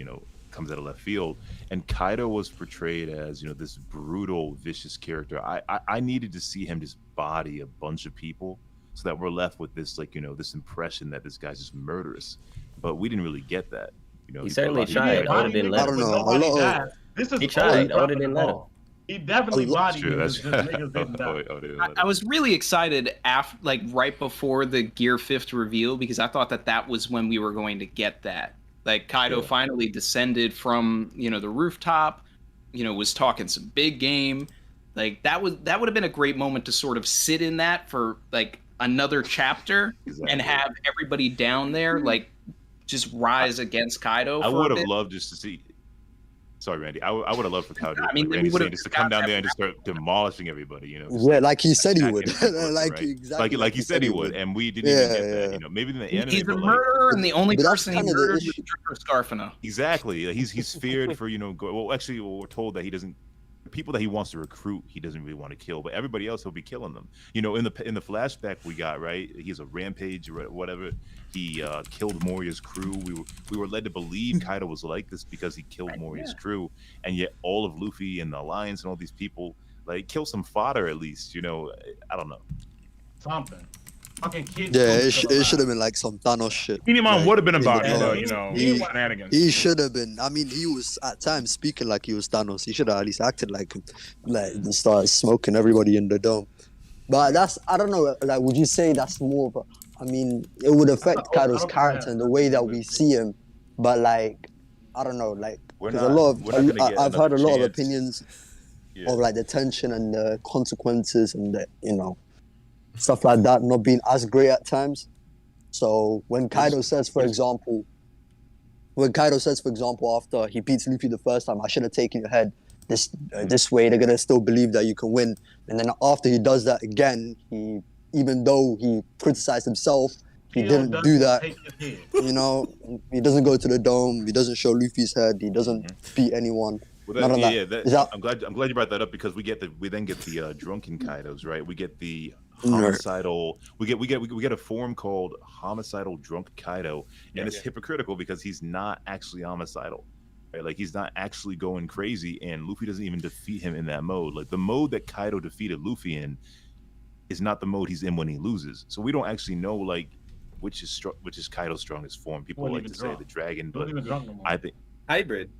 comes out of left field. And Kaido was portrayed as this brutal, vicious character. I needed to see him just body a bunch of people, so that we're left with this this impression that this guy's just murderous. But we didn't really get that. He certainly tried. Oda didn't let him. He tried. Oda didn't let him. He definitely bodied you. Niggas didn't die. I was really excited after, like right before the Gear 5th reveal, because I thought that was when we were going to get that. Like Kaido finally descended from the rooftop, was talking some big game. Like that would have been a great moment to sort of sit in that for like another chapter and have everybody down there like just rise against Kaido. I would have loved just to see. Sorry, Randy. I would have loved for Kaido, just to come down there and just start demolishing everybody. Like he said he would. Exactly. Like he said he would, and we didn't even get that. Maybe in the anime. He's a murderer, and the only person he murdered was Trigger Scarfino. Exactly. He's feared for well, actually, we're told that he doesn't. People that he wants to recruit, he doesn't really want to kill, but everybody else he'll be killing them. In the flashback we got, right, he's a rampage or whatever. He killed Moria's crew. We were led to believe Kaido was like this because he killed Moria's crew, and yet all of Luffy and the Alliance and all these people like kill some fodder at least. I don't know. Something. Fucking kids. Yeah, it should have been like some Thanos shit. Kinemon would have been about it, he should have been. I mean, he was at times speaking like he was Thanos. He should have at least acted like him, and start smoking everybody in the dome. But I don't know. Like, would you say that's more of a? I mean, it would affect Kaido's character and the way that we see him. But like, I don't know. Like, because I've heard a lot of opinions of like the tension and the consequences and the stuff like that not being as great at times. So when Kaido says, for example, after he beats Luffy the first time, I should have taken your head this way, they're gonna still believe that you can win. And then after he does that again, even though he criticized himself, he didn't do that. He doesn't go to the dome. He doesn't show Luffy's head. He doesn't beat anyone. Well, I'm glad you brought that up because we then get the drunken Kaidos, right? We get the homicidal. We get a form called homicidal drunk Kaido, and it's hypocritical because he's not actually homicidal, right? Like he's not actually going crazy, and Luffy doesn't even defeat him in that mode. Like the mode that Kaido defeated Luffy in is not the mode he's in when he loses. So we don't actually know like which is Kaido's strongest form. People like to say the dragon, but I think hybrid.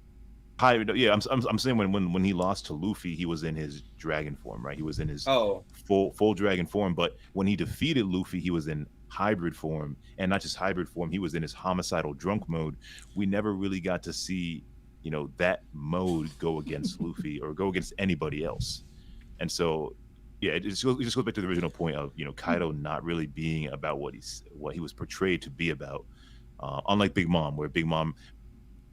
Yeah, I'm saying when he lost to Luffy, he was in his dragon form, right? He was in his full dragon form. But when he defeated Luffy, he was in hybrid form, and not just hybrid form. He was in his homicidal drunk mode. We never really got to see, that mode go against Luffy or go against anybody else. And so, yeah, it just goes back to the original point of Kaido not really being about what he was portrayed to be about. Unlike Big Mom, where Big Mom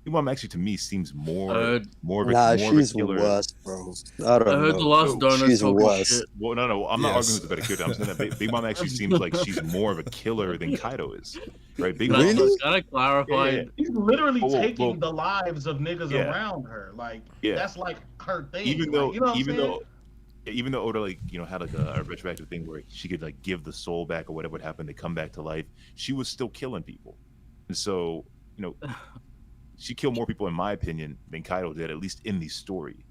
Big Mom actually to me seems more of Nah, a she's killer. worse, bro. I don't know. the last donut She's talking worse. shit. Well, no, I'm not Yes. arguing with the better character. I'm saying that Big Mom actually seems like she's more of a killer than Kaido is, right? Big Mom. Really? Gotta clarify. Yeah. He's literally Whoa, taking the lives of niggas Yeah. around her. Like Yeah. that's like her thing. Even like, though, you know what I'm saying? even though Oda like had like a retroactive thing where she could like give the soul back or whatever would happen to come back to life, she was still killing people, and so she killed more people in my opinion than Kaido did, at least in the story.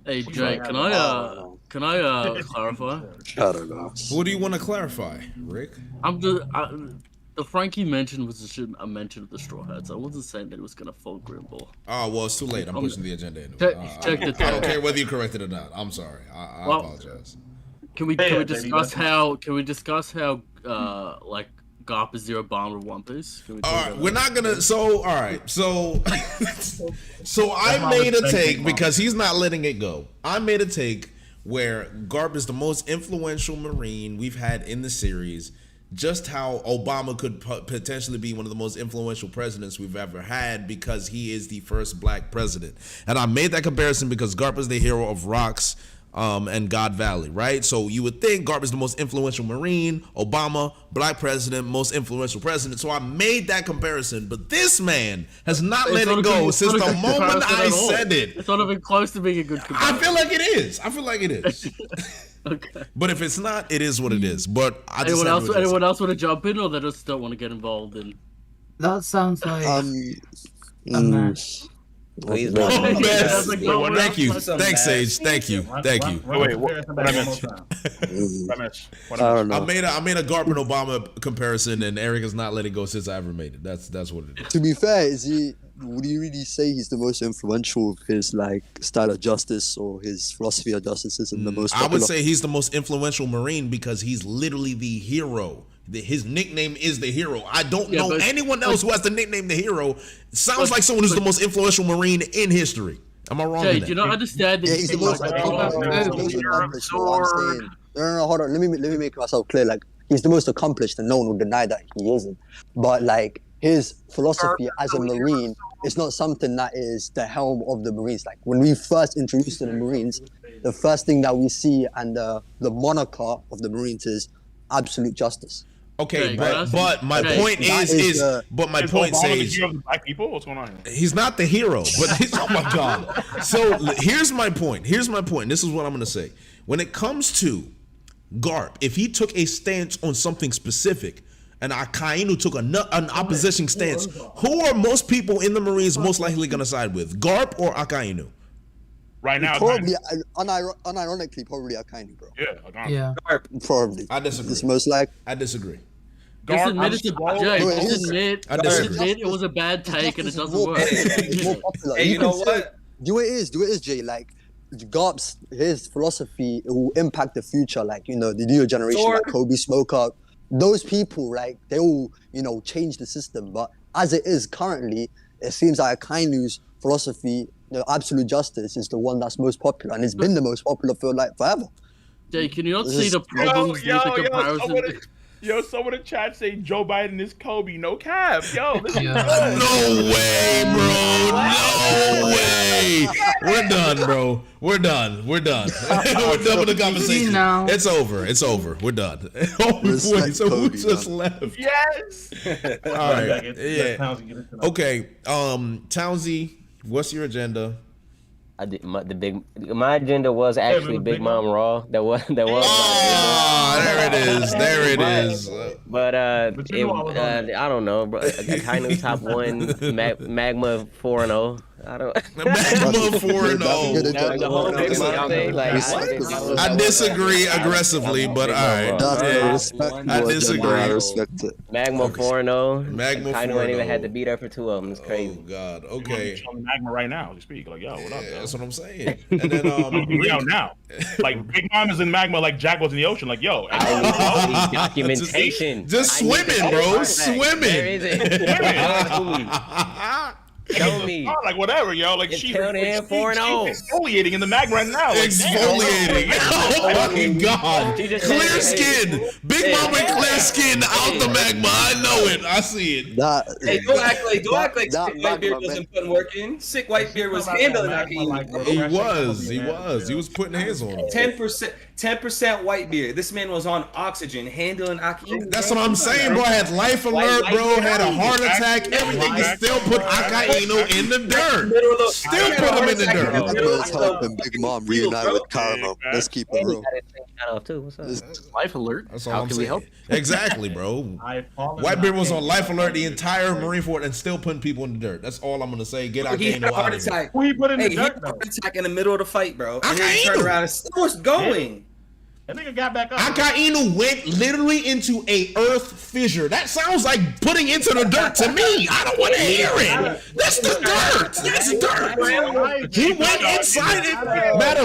Hey Jay, can I clarify? I don't know. What do you want to clarify, Rick? The Frankie mention was a mention of the Straw Hats. I wasn't saying that it was gonna fall Green Ball. Oh well, it's too late. I'm pushing the agenda anyway. Check the I don't care whether you correct it or not. I'm sorry. I apologize. Can we discuss how like Garp is the Obama of One Piece? All right, we're not gonna. So all right, so I made a take because he's not letting it go. I made a take where Garp is the most influential Marine we've had in the series. Just how Obama could potentially be one of the most influential presidents we've ever had because he is the first black president. And I made that comparison because Garp is the hero of Rocks and God Valley, right? So you would think Garp is the most influential Marine, Obama, black president, most influential president. So I made that comparison, but this man has not let it go since the moment I said it. It's not even close to being a good comparison. I feel like it is. Okay. But if it's not, it is what it is. But anyone else want to jump in, or they just don't want to get involved in? That sounds like Please, Thank you. Thanks, Sage. Thank you. Wait, what I missed? I don't know. I made a Garp and Obama comparison, and Eric is not letting go since I ever made it. That's what it is. To be fair, would you really say he's the most influential if his like style of justice or his philosophy of justice isn't the most popular? I would say he's the most influential Marine because he's literally the hero. His nickname is the hero. I don't know anyone else who has the nickname the hero. Sounds like someone who's the most influential Marine in history. Am I wrong? Jay, do you not understand that? Yeah, he's the most accomplished. No, hold on. Let me make myself clear. Like, he's the most accomplished, and no one will deny that he isn't. But like, his philosophy as a Marine is not something that is the helm of the Marines. Like, when we first introduced to the Marines, the first thing that we see and the moniker of the Marines is absolute justice. Okay, but my point is my point says black people. What's going on here? He's not the hero, but oh my god. So here's my point. This is what I'm gonna say. When it comes to Garp, if he took a stance on something specific, and Akainu took an opposition stance, who are most people in the Marines most likely gonna side with, Garp or Akainu? Right now, probably unironically, probably Akainu, bro. Yeah. Probably. I disagree. It's most like. I disagree. Just admit it was a bad take and it doesn't work. Hey, you know what? Do it is, Jay. Like, Garp's his philosophy will impact the future. Like, the newer generation, like Kobe Smoker, those people, like, they will, change the system. But as it is currently, it seems like Akainu's philosophy, absolute justice, is the one that's most popular, and it's been the most popular for like forever. Jay, can you not see the problems with the comparison? Someone in the chat say Joe Biden is Kobe. No cap. Yo, this is good. No way, bro. No way. We're done, bro. We're done. We're done with the conversation. It's over. We're done. So who just left? Yes. All right. Yeah. Okay. Townsy, what's your agenda? My agenda was actually Big Mom Raw. There was. There it is. But I don't know, bro. Akainu's top one, Magma 4-0. I don't. Magma 4-0. The whole Big Mom thing, like I disagree aggressively, but all right. I disagree. I respect it. Magma 4-0. Magma 4-0. Akainu ain't even had to beat her for 2 of them. It's crazy. Oh God. Okay. Magma right now. You speak like, yo, what up? That's what I'm saying. And then now, like Big Mom is in Magma, like Jack was in the ocean. Like, yo, documentation. Just swimming, bro. Swimming. Where is it? Show me. Like whatever, yo. Like she's exfoliating in the mag right now. Like, exfoliating. Oh my god. Clear skin. Big Mama clear skin out the magma. I know it. I see it. Hey, don't act like Sick Whitebeard wasn't putting work in. Sick Whitebeard was handling that. He was putting hands on him. 10% Whitebeard. This man was on oxygen handling Aki. That's what I'm saying, bro. Had life alert, bro. Had a heart attack. Everything. He still put Akainu in the dirt. Still put him in the dirt. Admirals helping Big Mom reunite with Caramel. Let's keep it real. Life alert. That's all How I'm can we saying. help? Exactly, bro. Whitebeard was on life alert the entire Marineford and still putting people in the dirt. That's all I'm gonna say. Get He had Akainu a heart out of here. attack. Who he put in the He had dirt a heart attack in the middle of the fight, bro. And then he Akainu. turned around and still was going. That nigga got back up. Akainu went literally into a earth fissure. That sounds like putting into the dirt to me. I don't want to hear it. That's the dirt. That's dirt. He went inside it. Matter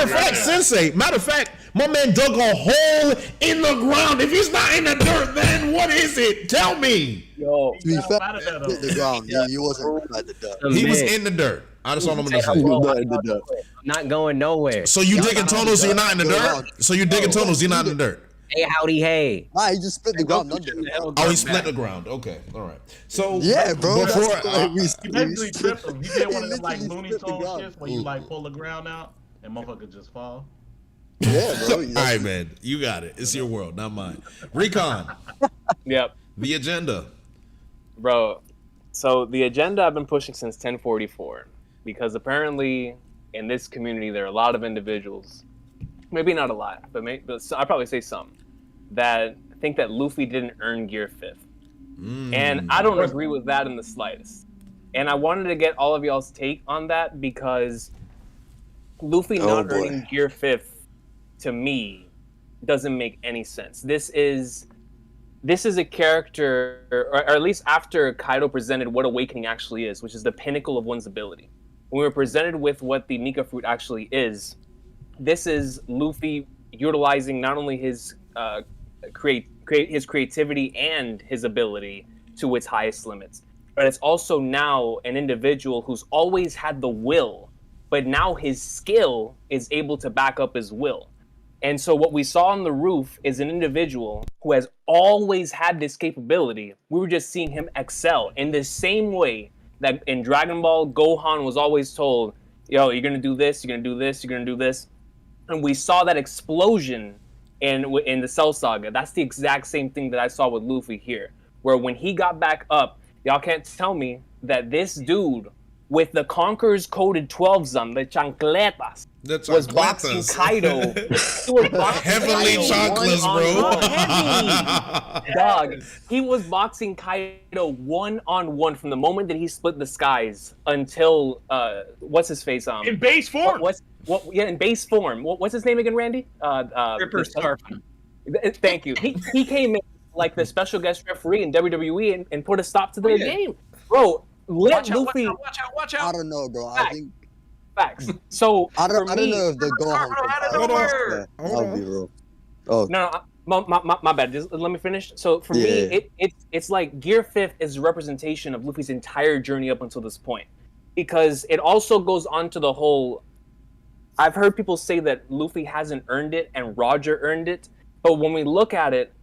of fact, Sensei. Matter of fact, my man dug a hole in the ground. If he's not in the dirt, then what is it? Tell me. To be fair, hit the ground. He wasn't inside the dirt. He was in the dirt. I just want him to say. Not going nowhere. So you digging tunnels, you're not in the dirt? So you digging tunnels, you're not in the dirt? Hey, howdy, hey. Nah, he just split the ground under. Oh, he split the ground. Okay, all right. So yeah, bro. Before He basically tripped him. He did one of them like Looney Tunes shits where you like pull the ground out and motherfucker just fall. Yeah, bro. All right, man. You got it. It's your world, not mine. Recon. Yep. The agenda. Bro, so the agenda I've been pushing since 1044 because apparently in this community there are a lot of individuals, maybe not a lot, but I'd probably say some, that think that Luffy didn't earn Gear 5th. And I don't agree with that in the slightest. And I wanted to get all of y'all's take on that because Luffy not earning Gear 5th to me doesn't make any sense. This is a character, or at least after Kaido presented what awakening actually is, which is the pinnacle of one's ability. When we were presented with what the Nika fruit actually is, this is Luffy utilizing not only his his creativity and his ability to its highest limits, but it's also now an individual who's always had the will, but now his skill is able to back up his will. And so what we saw on the roof is an individual who has always had this capability. We were just seeing him excel in the same way that in Dragon Ball, Gohan was always told, yo, you're going to do this, you're going to do this, you're going to do this. And we saw that explosion in the Cell Saga. That's the exact same thing that I saw with Luffy here, where when he got back up, y'all can't tell me that this dude with the Conqueror's coded 12s the chancletas, was boxing Kaido. He was boxing Heavenly chocolates, bro. Dog, he was boxing Kaido one-on-one from the moment that he split the skies until what's his face? In base form. In base form. What's his name again, Randy? Ripper Starfin. Thank you. He came in like the special guest referee in WWE and put a stop to the game, bro. Let Luffy. Watch out! I don't know, bro. I think facts. So I don't know if the Gohan. I'll be real. Oh no, my bad. Just let me finish. So for me, it's like Gear 5th is a representation of Luffy's entire journey up until this point, because it also goes on to the whole. I've heard people say that Luffy hasn't earned it and Roger earned it, but when we look at it,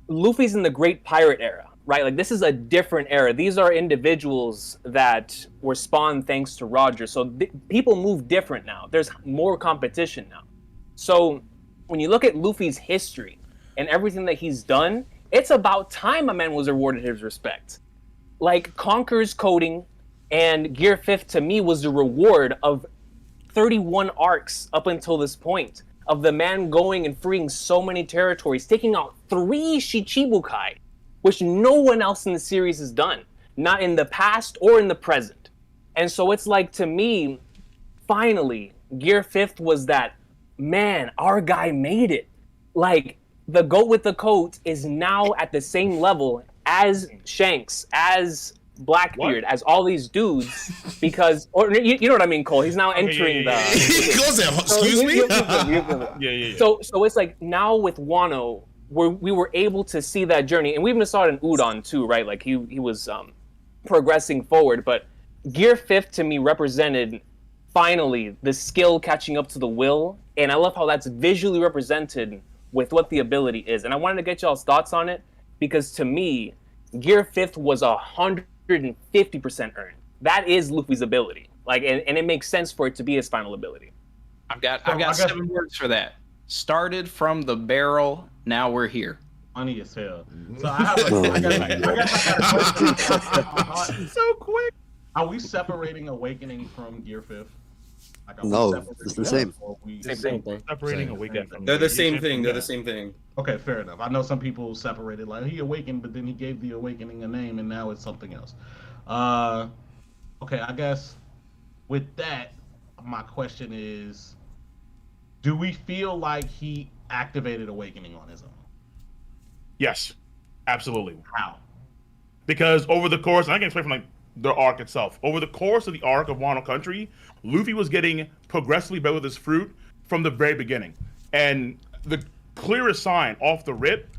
Luffy's in the Great Pirate era. Right, like this is a different era. These are individuals that were spawned thanks to Roger. So people move different now. There's more competition now. So when you look at Luffy's history and everything that he's done, it's about time a man was awarded his respect. Like Conqueror's coding and Gear 5th to me was the reward of 31 arcs up until this point of the man going and freeing so many territories, taking out 3 Shichibukai, which no one else in the series has done, not in the past or in the present. And so it's like, to me, finally, Gear 5th was that, man, our guy made it. Like, the GOAT with the coat is now at the same level as Shanks, as Blackbeard, as all these dudes, because, or you know what I mean, Cole? He's now entering the... He goes there, excuse me? Yeah. So it's like, now with Wano, we were able to see that journey, and we even saw it in Udon too, right? Like he was progressing forward. But Gear 5th to me represented finally the skill catching up to the will, and I love how that's visually represented with what the ability is. And I wanted to get y'all's thoughts on it because to me, Gear 5th was 150% earned. That is Luffy's ability, like, and it makes sense for it to be his final ability. I've got 7 words for that. Started from the barrel. Now we're here. Funny as hell. So I have so quick. Are we separating Awakening from Gear 5th? Like, no, it's the same. Same thing. Separating Awakening. They're the same thing. They're the same thing. Okay, fair enough. I know some people separated, like he awakened, but then he gave the awakening a name, and now it's something else. Okay, I guess with that, my question is, do we feel like he activated awakening on his own? Yes, absolutely. How? Because over the course, and I can explain from like the arc itself. Over the course of the arc of Wano Country, Luffy was getting progressively better with his fruit from the very beginning. And the clearest sign off the rip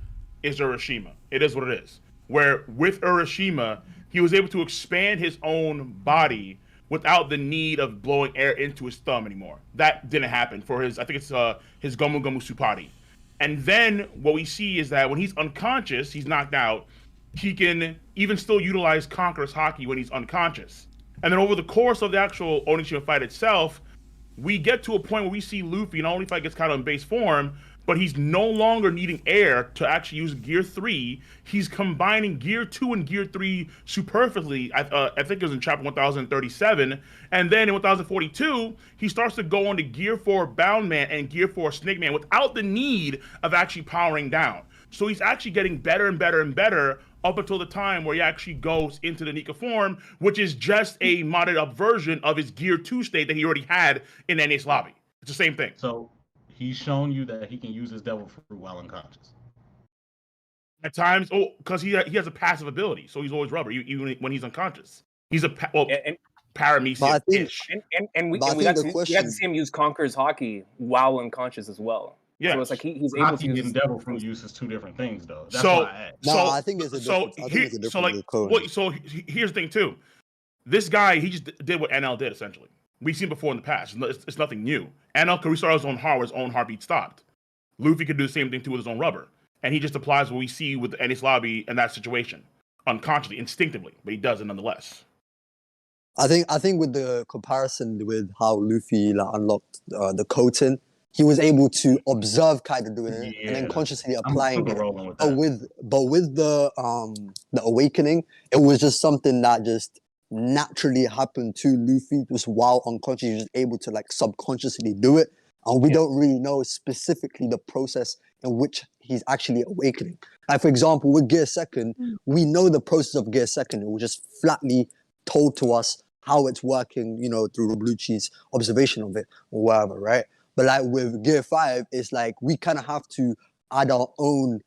is Urashima. It is what it is. Where with Urashima, he was able to expand his own body without the need of blowing air into his thumb anymore. That didn't happen for his, I think it's his Gomu Gomu Supati. And then what we see is that when he's unconscious, he's knocked out, he can even still utilize Conqueror's Haki when he's unconscious. And then over the course of the actual Onishima fight itself, we get to a point where we see Luffy, not only if I gets kind of in base form, but he's no longer needing air to actually use Gear 3. He's combining Gear 2 and Gear 3 superfluously. I think it was in chapter 1037. And then in 1042, he starts to go on to Gear 4 Bound Man and Gear 4 Snake Man without the need of actually powering down. So he's actually getting better and better and better up until the time where he actually goes into the Nika form, which is just a modded up version of his Gear 2 state that he already had in NA's lobby. It's the same thing. So he's shown you that he can use his devil fruit while unconscious. At times, because he has a passive ability, so he's always rubber, even when he's unconscious. He's a Paramecia-ish. And we got to see him use Conqueror's Haki while unconscious as well. Yeah, so it's like he's able to use and devil fruit uses two different things, though. That's so, why I think there's a difference. So here's the thing too. This guy, he just did what NL did essentially. We've seen before in the past. It's nothing new. NL could restart his own heart where his own heartbeat stopped. Luffy could do the same thing too with his own rubber, and he just applies what we see with Ennis lobby in that situation, unconsciously, instinctively, but he does it nonetheless. I think with the comparison with how Luffy unlocked the Koten, he was able to observe Kaido doing it and then consciously applying it. But with the awakening, it was just something that just naturally happened to Luffy just while unconscious. He was just able to like subconsciously do it. And we don't really know specifically the process in which he's actually awakening. Like for example, with Gear Second, we know the process of Gear Second. It was just flatly told to us how it's working, through Roblucci's observation of it or whatever, right? But like with Gear 5, it's like we kind of have to add our own,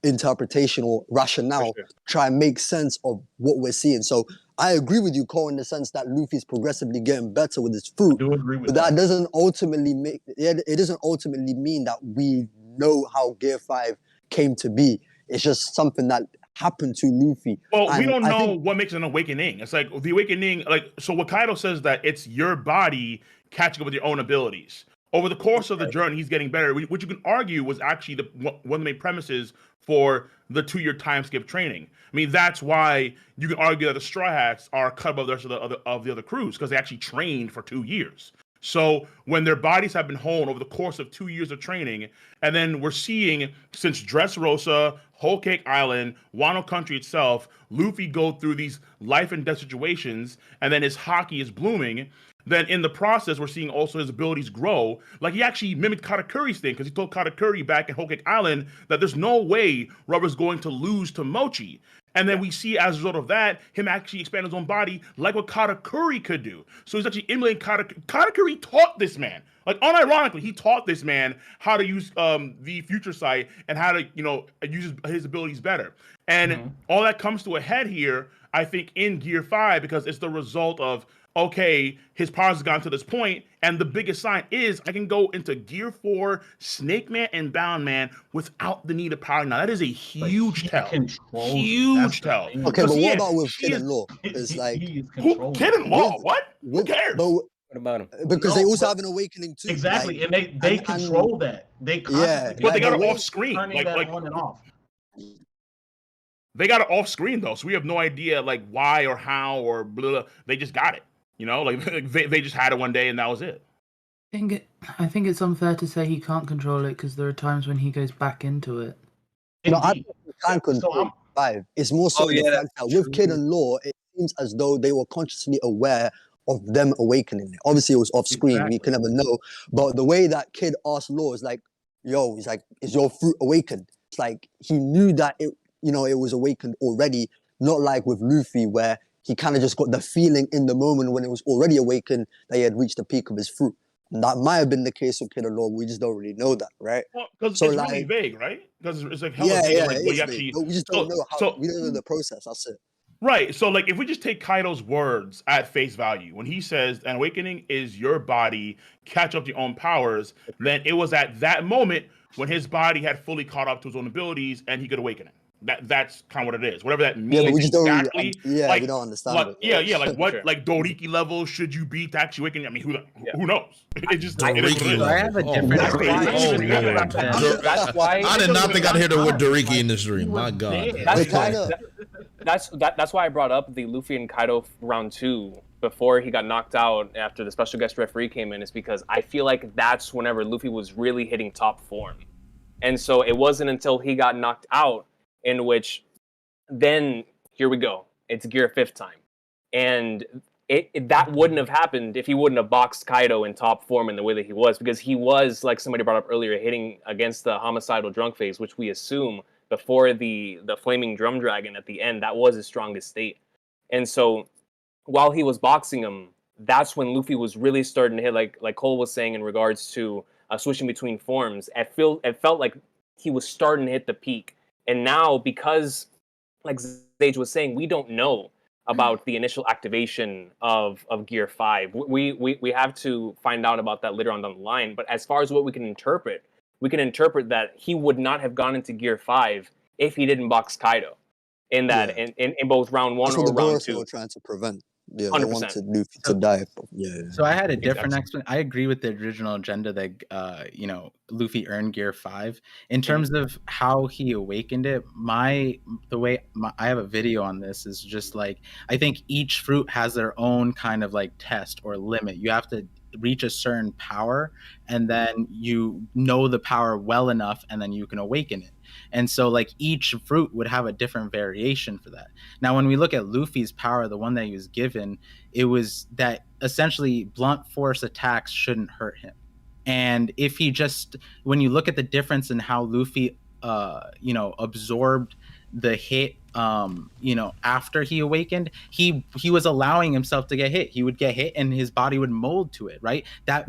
interpretation or rationale, try and make sense of what we're seeing. So I agree with you, Cole, in the sense that Luffy's progressively getting better with his fruit. But that doesn't ultimately it doesn't ultimately mean that we know how Gear 5 came to be. It's just something that happened to Luffy. Well, we don't know what makes an awakening. It's like the awakening, so what Kaido says that it's your body catching up with your own abilities. Over the course of the journey, he's getting better, which you can argue was actually one of the main premises for the 2-year time skip training. I mean, that's why you can argue that the Straw Hats are cut above the rest of the other crews, because they actually trained for 2 years. So when their bodies have been honed over the course of 2 years of training, and then we're seeing, since Dressrosa, Whole Cake Island, Wano Country itself, Luffy go through these life and death situations, and then his haki is blooming, then in the process, we're seeing also his abilities grow. Like he actually mimicked Katakuri's thing, because he told Katakuri back in Whole Cake Island that there's no way Rubber's going to lose to Mochi. And then we see, as a result of that, him actually expand his own body like what Katakuri could do. So he's actually emulating Katakuri. Katakuri taught this man, like unironically, he taught this man how to use the Future Sight and how to, use his abilities better. And all that comes to a head here, I think, in Gear 5, because it's the result of okay, his powers have gotten to this point, and the biggest sign is I can go into Gear 4, Snake Man, and Bound Man without the need of power. Now that is a huge tell. Huge tell. Okay, but what about with Kid and Law? Because like Kid and Law? What? Who cares? What about him? Because they also have an awakening too. Exactly, like, and they control that. They constantly but they got it off screen, turning that on and off. They got it off screen though, so we have no idea like why or how or blah. Blah. They just got it, you know, like they just had it one day and that was it. I think it's unfair to say he can't control it because there are times when he goes back into it. No, I think he can control 5. It's more so the fact that with Kid and Law, it seems as though they were consciously aware of them awakening it. Obviously, it was off screen. We can never know. But the way that Kid asked Law is like, yo, he's like, is your fruit awakened? It's like he knew that it, you know, it was awakened already. Not like with Luffy, where he kind of just got the feeling in the moment when it was already awakened that he had reached the peak of his fruit. And that might have been the case with Kid and Law. We just don't really know that, right? Well, because so it's like, really vague, right? Because it's like hella yeah, vague, yeah, like, it what is you vague, actually. but we just don't know how. We don't know the process. That's it. Right. So, like, if we just take Kaido's words at face value, when he says an awakening is your body catch up to your own powers, then it was at that moment when his body had fully caught up to his own abilities and he could awaken it. That's kind of what it is. Whatever that means but we just exactly. Don't really, like, we don't understand like, it. Yeah, like what, Sure. like Doriki level should you be to actually awaken? I mean, who knows? It just it is what it is. I have a different. That's why I did not think I'd hear the word Doriki in this stream. My God. That's why I brought up the Luffy and Kaido round 2 before he got knocked out after the special guest referee came in, is because I feel like that's whenever Luffy was really hitting top form. And so it wasn't until he got knocked out in which then here we go. It's Gear 5th time. And that wouldn't have happened if he wouldn't have boxed Kaido in top form in the way that he was, because he was, like somebody brought up earlier, hitting against the homicidal drunk phase, which we assume before the flaming drum dragon at the end, that was his strongest state. And so while he was boxing him, that's when Luffy was really starting to hit, like Cole was saying in regards to switching between forms. It felt like he was starting to hit the peak. And now, because, like Zage was saying, we don't know about the initial activation of Gear 5. We have to find out about that later on down the line. But as far as what we can interpret that he would not have gone into Gear 5 if he didn't box Kaido in that in both round 1 or round 2. Were trying to prevent. Yeah, 100%. they wanted Luffy to die. Yeah. So I had a different explanation. I agree with the original agenda that Luffy earned Gear 5. In terms of how he awakened it, I have a video on this, is just like, I think each fruit has their own kind of like test or limit. You have to reach a certain power, and then you know the power well enough, and then you can awaken it. And so like each fruit would have a different variation for that. Now, when we look at Luffy's power, the one that he was given, it was that essentially blunt force attacks shouldn't hurt him. And if he just, when you look at the difference in how Luffy, absorbed the hit, after he awakened, he was allowing himself to get hit. He would get hit and his body would mold to it, right? That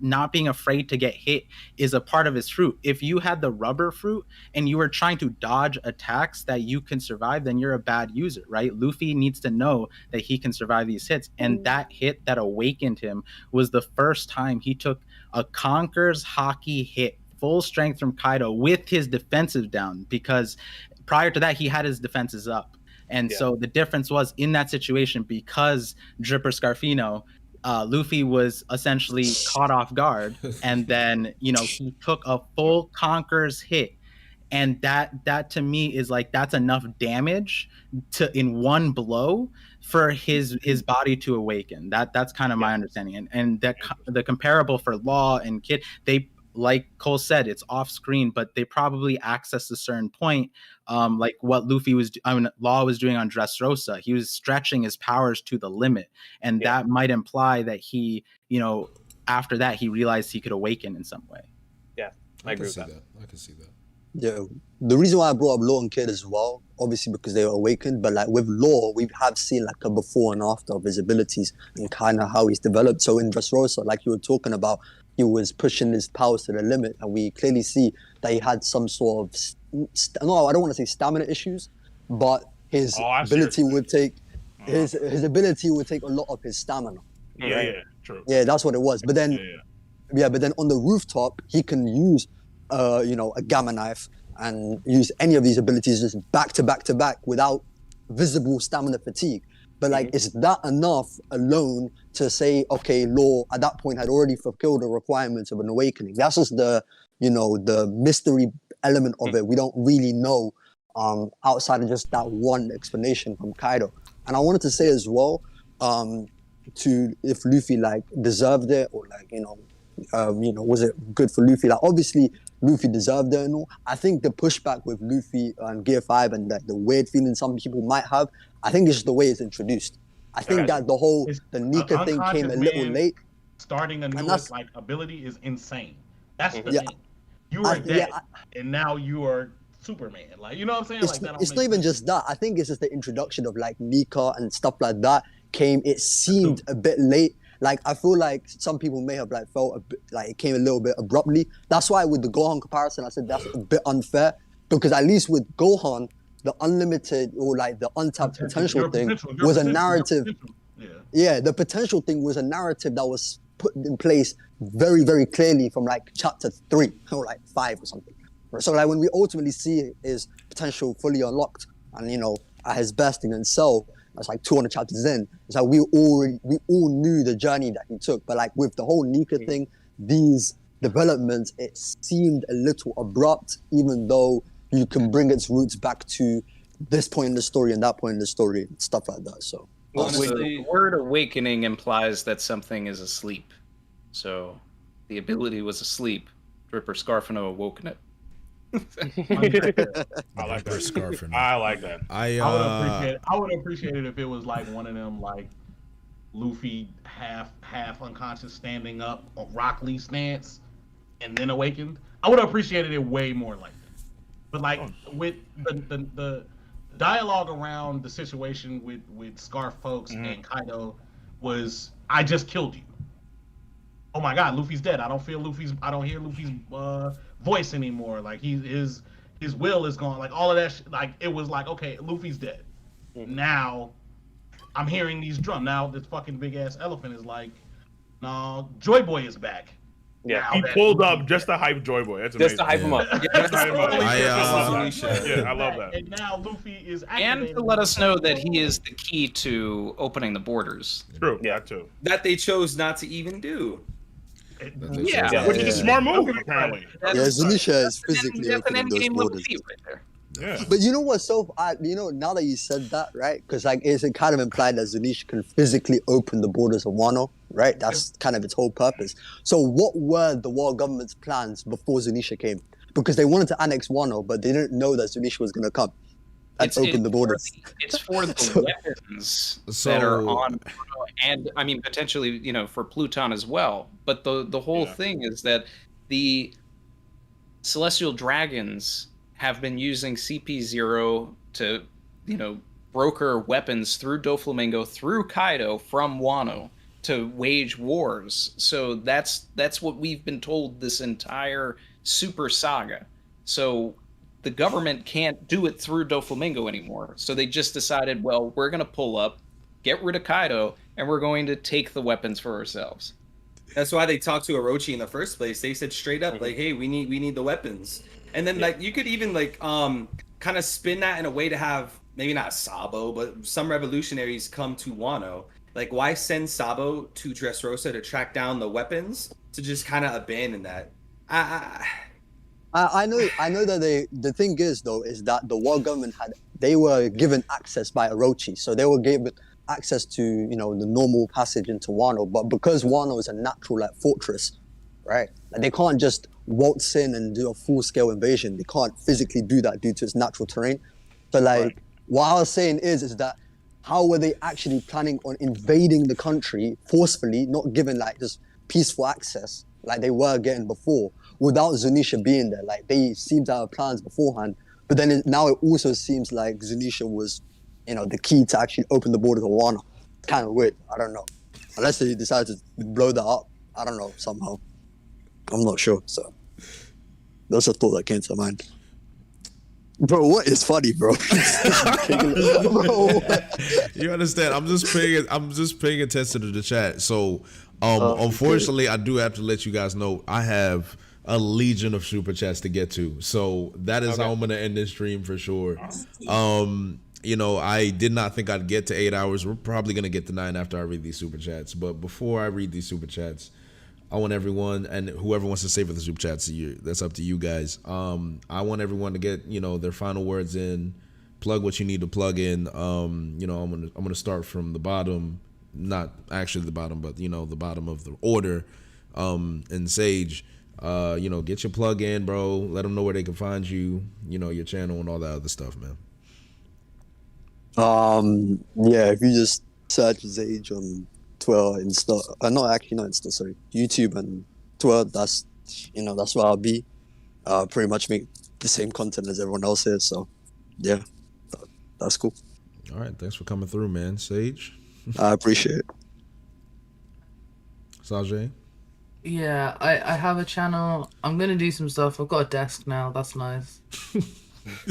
not being afraid to get hit is a part of his fruit. If you had the rubber fruit and you were trying to dodge attacks that you can survive, then you're a bad user, right? Luffy needs to know that he can survive these hits. And that hit that awakened him was the first time he took a Conqueror's Haki hit, full strength from Kaido with his defensive down, because prior to that he had his defenses up. And so the difference was in that situation, because Dripper Scarfino, Luffy was essentially caught off guard, and then he took a full Conqueror's hit, and that to me is like, that's enough damage to in one blow for his body to awaken. That's kind of my understanding. And that the comparable for Law and Kid, they, like Cole said, it's off screen, but they probably accessed a certain point, like what Law was doing on Dressrosa. He was stretching his powers to the limit, and that might imply that he, after that, he realized he could awaken in some way. Yeah, I agree with that. I can see that. Yeah, the reason why I brought up Law and Kid as well, obviously because they were awakened, but like with Law, we have seen like a before and after of his abilities and kind of how he's developed. So in Dressrosa, like you were talking about, he was pushing his powers to the limit, and we clearly see that he had some sort of, I don't want to say stamina issues, but his ability would take, his ability would take a lot of his stamina. Yeah, true. Yeah, that's what it was. But then, but then on the rooftop, he can use, a gamma knife and use any of these abilities just back to back to back without visible stamina fatigue. But like, is that enough alone to say, okay, Law at that point had already fulfilled the requirements of an awakening? That's just the mystery element of it. We don't really know outside of just that one explanation from Kaido. And I wanted to say as well, if Luffy like deserved it or like was it good for Luffy? Like obviously Luffy deserved it and all. I think the pushback with Luffy and Gear 5 and the weird feeling some people might have, I think it's just the way it's introduced. I think that the Nika thing came a little late. Starting a new like ability is insane. That's the thing. You are dead, and now you are Superman. Like, you know what I'm saying? It's not even just that. I think it's just the introduction of like Nika and stuff like that it seemed a bit late. Like, I feel like some people may have like felt a bit like it came a little bit abruptly. That's why with the Gohan comparison, I said that's a bit unfair, because at least with Gohan, the unlimited or like the untapped potential thing was a narrative. Yeah, the potential thing was a narrative that was put in place very, very clearly from like chapter 3 or like 5 or something. So like when we ultimately see his potential fully unlocked and at his best in Cell, that's like 200 chapters in. It's like we all knew the journey that he took, but like with the whole Nika thing, these developments, it seemed a little abrupt, even though you can bring its roots back to this point in the story and that point in the story and stuff like that. So the word awakening implies that something is asleep. So the ability was asleep. Dripper Scarfino awoken it. I like that. I like that. I would appreciate it if it was like one of them like Luffy half unconscious standing up on Rock Lee stance and then awakened. I would have appreciated it way more like that. But like with the dialogue around the situation with Scarf folks and Kaido was, I just killed you. Oh my God, Luffy's dead. I don't hear Luffy's voice anymore. Like his will is gone. Like all of that. Like it was like, okay, Luffy's dead. Now I'm hearing these drums. Now this fucking big ass elephant is like, no, Joy Boy is back. Yeah, he pulled up just to hype Joy Boy. That's amazing. Just to hype him up. I love that. And now Luffy is and to let us know that he is the key to opening the borders. True. Yeah, too. That they chose not to even do. Yeah, which is a smart move, apparently. Yeah, Zunisha is physically opening those borders. Right there. Yeah. But you know what's so, now that you said that, right? Because like it's kind of implied that Zunisha can physically open the borders of Wano, right? That's kind of its whole purpose. So what were the world government's plans before Zunisha came? Because they wanted to annex Wano, but they didn't know that Zunisha was going to come and open the borders. It's for the weapons that are on, and I mean potentially, for Pluton as well. But the whole thing is that the Celestial Dragons have been using CP0 to, broker weapons through Doflamingo, through Kaido, from Wano to wage wars. So that's what we've been told this entire super saga. So the government can't do it through Doflamingo anymore. So they just decided, well, we're going to pull up, get rid of Kaido, and we're going to take the weapons for ourselves. That's why they talked to Orochi in the first place. They said straight up, like, hey, we need the weapons. And then like you could even like kind of spin that in a way to have maybe not Sabo, but some revolutionaries come to Wano. Like, why send Sabo to Dressrosa to track down the weapons to just kind of abandon that? I know that the thing is though is that the world government they were given access by Orochi, so they were given access to the normal passage into Wano, but because Wano is a natural like fortress, right? Like, they can't just waltz in and do a full-scale invasion. They can't physically do that due to its natural terrain. So like what I was saying is that how were they actually planning on invading the country forcefully, not given like just peaceful access like they were getting before, without Zunisha being there? Like they seem to have plans beforehand, but then now it also seems like Zunisha was the key to actually open the borders of Wano. It's kind of weird. I don't know. Unless they decided to blow that up. I don't know, somehow. I'm not sure. So that's a thought that came to mind. Bro, what is funny, bro? You understand? I'm just paying attention to the chat. So, unfortunately, I do have to let you guys know I have a legion of super chats to get to. So that is how I'm gonna end this stream for sure. You know, I did not think I'd get to 8 hours. We're probably gonna get to 9 after I read these super chats. But before I read these super chats, I want everyone, and whoever wants to say for the super chats, that's up to you guys. I want everyone to get, you know, their final words in, plug what you need to plug in. You know, I'm gonna start from the bottom, not actually the bottom, but you know, the bottom of the order. And Sage, you know, get your plug in, bro. Let them know where they can find you, you know, your channel and all that other stuff, man. Yeah, if you just search Sage on Twitter, Insta, not Insta, sorry, YouTube and Twitter, that's where I'll be. Pretty much make the same content as everyone else here, so yeah, that's cool. All right, thanks for coming through, man. Sage, I appreciate it. Sajay? Yeah, I have a channel. I'm gonna do some stuff. I've got a desk now. That's nice.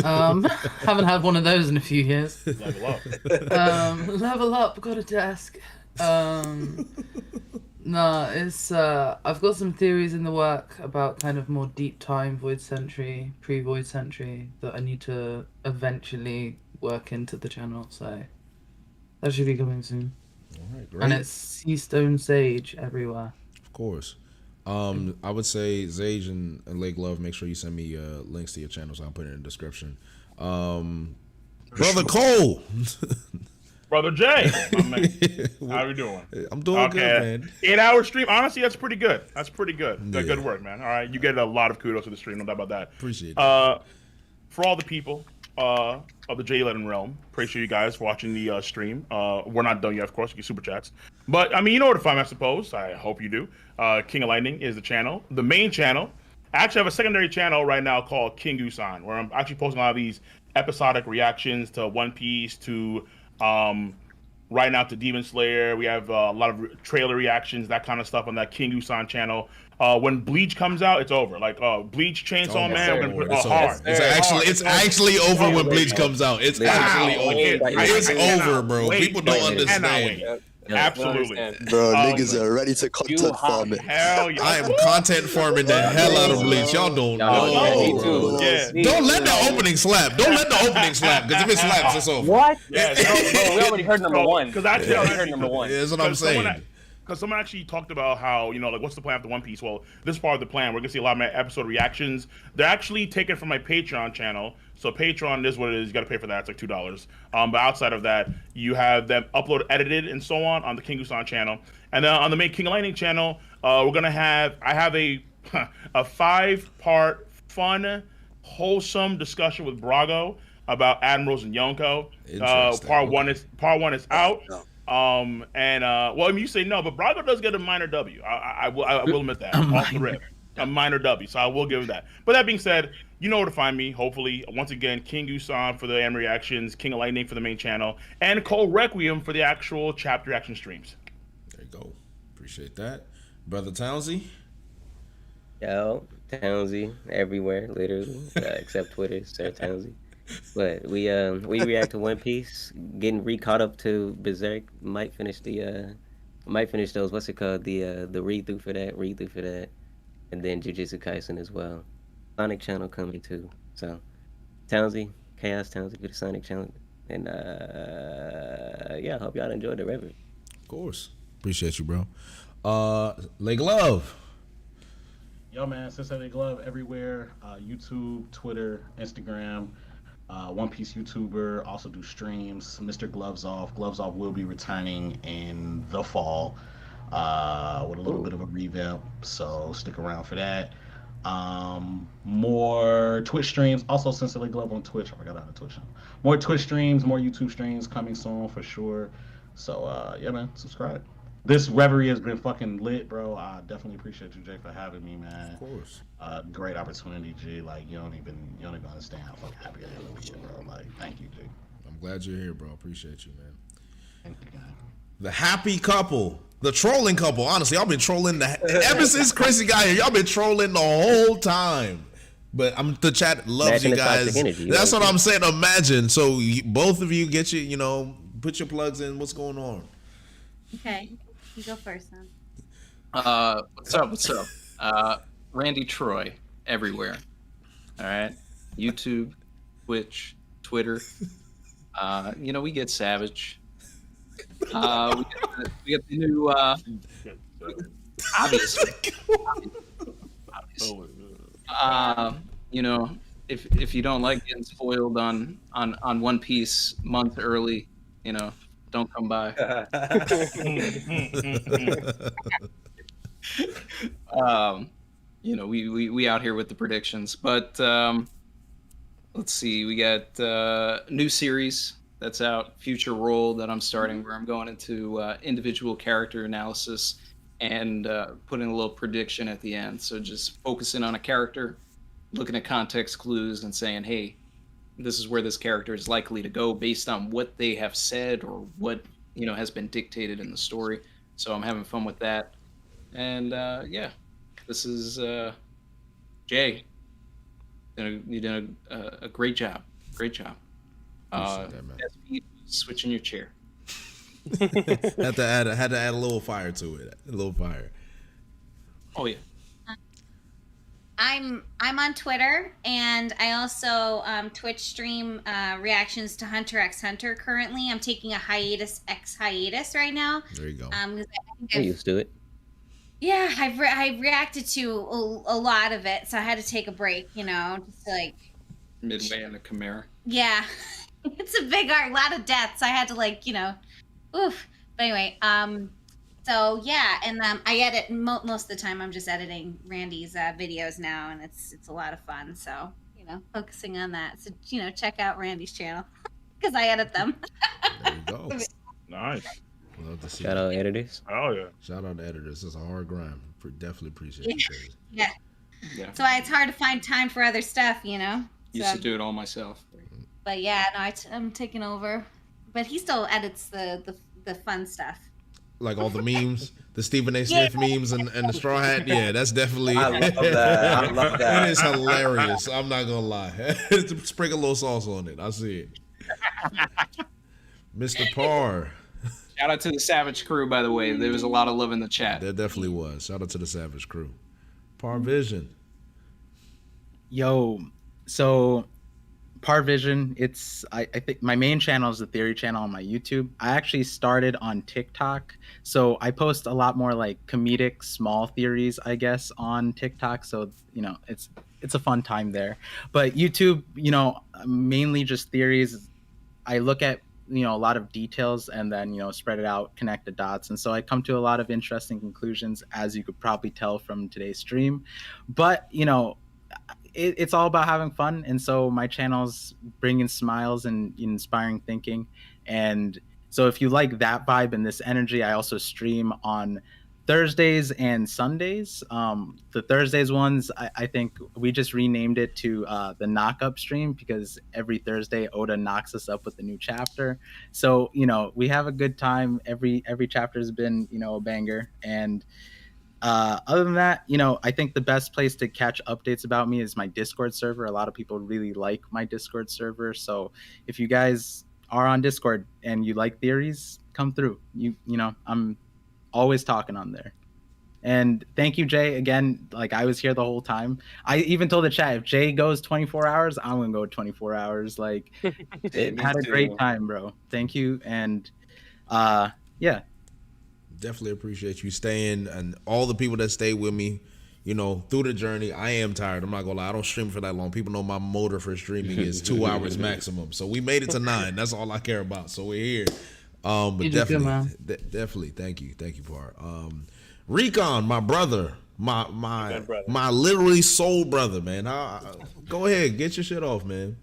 Haven't had one of those in a few years. Level up. Level up. Got a desk. No, it's I've got some theories in the work about kind of more deep time Void Sentry, pre-Void Sentry that I need to eventually work into the channel. So that should be coming soon. All right, great. And it's Seastone Sage everywhere. Of course. I would say Sage and Lake Love, make sure you send me links to your channels. I'll put it in the description. Brother Cole. Brother Jay. How you doing? I'm doing good, man. 8 hour stream. Honestly, that's pretty good. That's pretty good. Yeah. Good work, man. All right. You get a lot of kudos to the stream. No doubt about that. Appreciate it. For all the people of the J11 realm, appreciate you guys for watching the stream. We're not done yet, of course. You get super chats. But, I mean, you know where to find me, I suppose. I hope you do. KingOfLightning is the channel. The main channel. I actually have a secondary channel right now called King Usan, where I'm actually posting a lot of these episodic reactions to One Piece, to right now to Demon Slayer. We have a lot of trailer reactions, that kind of stuff on that King Usan channel. When Bleach comes out, it's over. Like Bleach Chainsaw Man, we're gonna put hard. It's actually over when Bleach comes out. It's actually over. It's over, bro. People don't understand. Absolutely, bro. Niggas are ready to content farm it. Hell yeah! I am content farming the hell out of Bleach. Y'all don't know. Don't let the opening slap. Don't let the opening slap, because if it slaps, it's over. What? Yeah, bro, we already heard number one. Because I heard number one. Yeah, that's what I'm saying. Because someone actually talked about how, you know, like, what's the plan after One Piece? Well, this is part of the plan. We're going to see a lot of my episode reactions. They're actually taken from my Patreon channel. So Patreon is what it is. You got to pay for that. It's like $2. But outside of that, you have them uploaded, edited, and so on the King Usan channel. And then on the main KingOfLightning channel, we're going to have, I have a 5-part fun, wholesome discussion with Brago about Admirals and Yonko. Part one is out. Well, I mean, you say no, but Brago does get a minor W. I will admit that off the rip, a minor W. So I will give him that. But that being said, you know where to find me. Hopefully, once again, King Usan for the anime reactions, KingOfLightning for the main channel, and Cole Requiem for the actual chapter reaction streams. There you go. Appreciate that, brother Townsy. Yo, Townsy everywhere, literally, except Twitter, Sir Townsy. But we react to One Piece, getting caught up to Berserk. Might finish those. What's it called? The read through for that, and then Jujutsu Kaisen as well. Sonic channel coming too. So Townsy, Chaos Townsy, do the Sonic channel, and yeah, I hope y'all enjoyed the Reverie. Of course, appreciate you, bro. Lake Love. Yo, man, Sensei Glove everywhere. YouTube, Twitter, Instagram. One Piece YouTuber, also do streams. Mr. Gloves Off. Gloves Off will be returning in the fall with a little bit of a revamp, so stick around for that. More Twitch streams. Also, Sensei Glove on Twitch. I forgot how to Twitch. More Twitch streams, more YouTube streams coming soon for sure. So, yeah, man, subscribe. This Reverie has been fucking lit, bro. I definitely appreciate you, Jake, for having me, man. Of course. Great opportunity, G. Like, you don't even understand how fucking happy I am to be here, bro. Like, thank you, G. I'm glad you're here, bro. Appreciate you, man. Thank you, guys. The happy couple. The trolling couple. Honestly, y'all been trolling ever since Chrissy got here. Y'all been trolling the whole time. But the chat loves Imagine you the toxic guys. energy, That's like what I'm it. saying. Imagine. So both of you get your, put your plugs in. What's going on? Okay, you go first, then. What's up? What's up? Randy Troy everywhere. All right, YouTube, Twitch, Twitter. We get savage. We get the new. Obviously. If you don't like getting spoiled on One Piece month early, don't come by. We out here with the predictions, but let's see. We got new series that's out, Future Role, that I'm starting, where I'm going into individual character analysis and putting a little prediction at the end. So just focusing on a character, looking at context clues, and saying, hey, this is where this character is likely to go based on what they have said or what has been dictated in the story. So I'm having fun with that. And this is Jay. You did a great job. Great job. Switching your chair. had to add a little fire to it. A little fire. Oh yeah. I'm on Twitter, and I also Twitch stream reactions to Hunter x Hunter. Currently, I'm taking a hiatus right now. There you go. I'm used to it. Yeah, I've reacted to a lot of it, so I had to take a break. Just like midway in a Chimera. Yeah, it's a big art, a lot of deaths. I had to oof. But anyway, so yeah, and I edit most of the time. I'm just editing Randy's videos now, and it's a lot of fun. So focusing on that. So check out Randy's channel because I edit them. There you go. Nice. Love to see Shout out editors. Oh yeah. Shout out to editors. It's a hard grind. Definitely appreciate it. Yeah. So it's hard to find time for other stuff, Used to do it all myself. But yeah, no, I'm taking over. But he still edits the fun stuff. Like all the memes, the Stephen A. Smith memes and the straw hat. Yeah, that's definitely. I love that. I love that. It is hilarious. I'm not gonna lie. Sprinkle a little sauce on it. I see it. Mr. Parr. Shout out to the Savage crew, by the way. There was a lot of love in the chat. There definitely was. Shout out to the Savage crew. Parr Vision. Yo, so Parr Vision, I think my main channel is the Theory channel on my YouTube. I actually started on TikTok, so I post a lot more like comedic small theories, I guess, on TikTok. So it's a fun time there. But YouTube, mainly just theories. I look at a lot of details and then spread it out, connect the dots, and so I come to a lot of interesting conclusions, as you could probably tell from today's stream. But it's all about having fun, and so my channel's bringing smiles and inspiring thinking. And so if you like that vibe and this energy, I also stream on Thursdays and Sundays. The Thursdays ones, I think we just renamed it to the Knock Up stream, because every Thursday Oda knocks us up with a new chapter. So we have a good time. Every chapter has been a banger. And other than that, I think the best place to catch updates about me is my Discord server. A lot of people really like my Discord server. So if you guys are on Discord and you like theories, come through. I'm always talking on there. And thank you, Jay, again. Like, I was here the whole time. I even told the chat, if Jay goes 24 hours, I'm gonna go 24 hours. Like, had a great time, bro. Thank you. And yeah, definitely appreciate you staying, and all the people that stay with me through the journey. I am tired, I'm not gonna lie. I don't stream for that long. People know my motor for streaming is 2 hours maximum, so we made it to 9. That's all I care about, so we're here. But definitely thank you, Parr. Recon, my brother, my literally soul brother, man. Go ahead, get your shit off, man.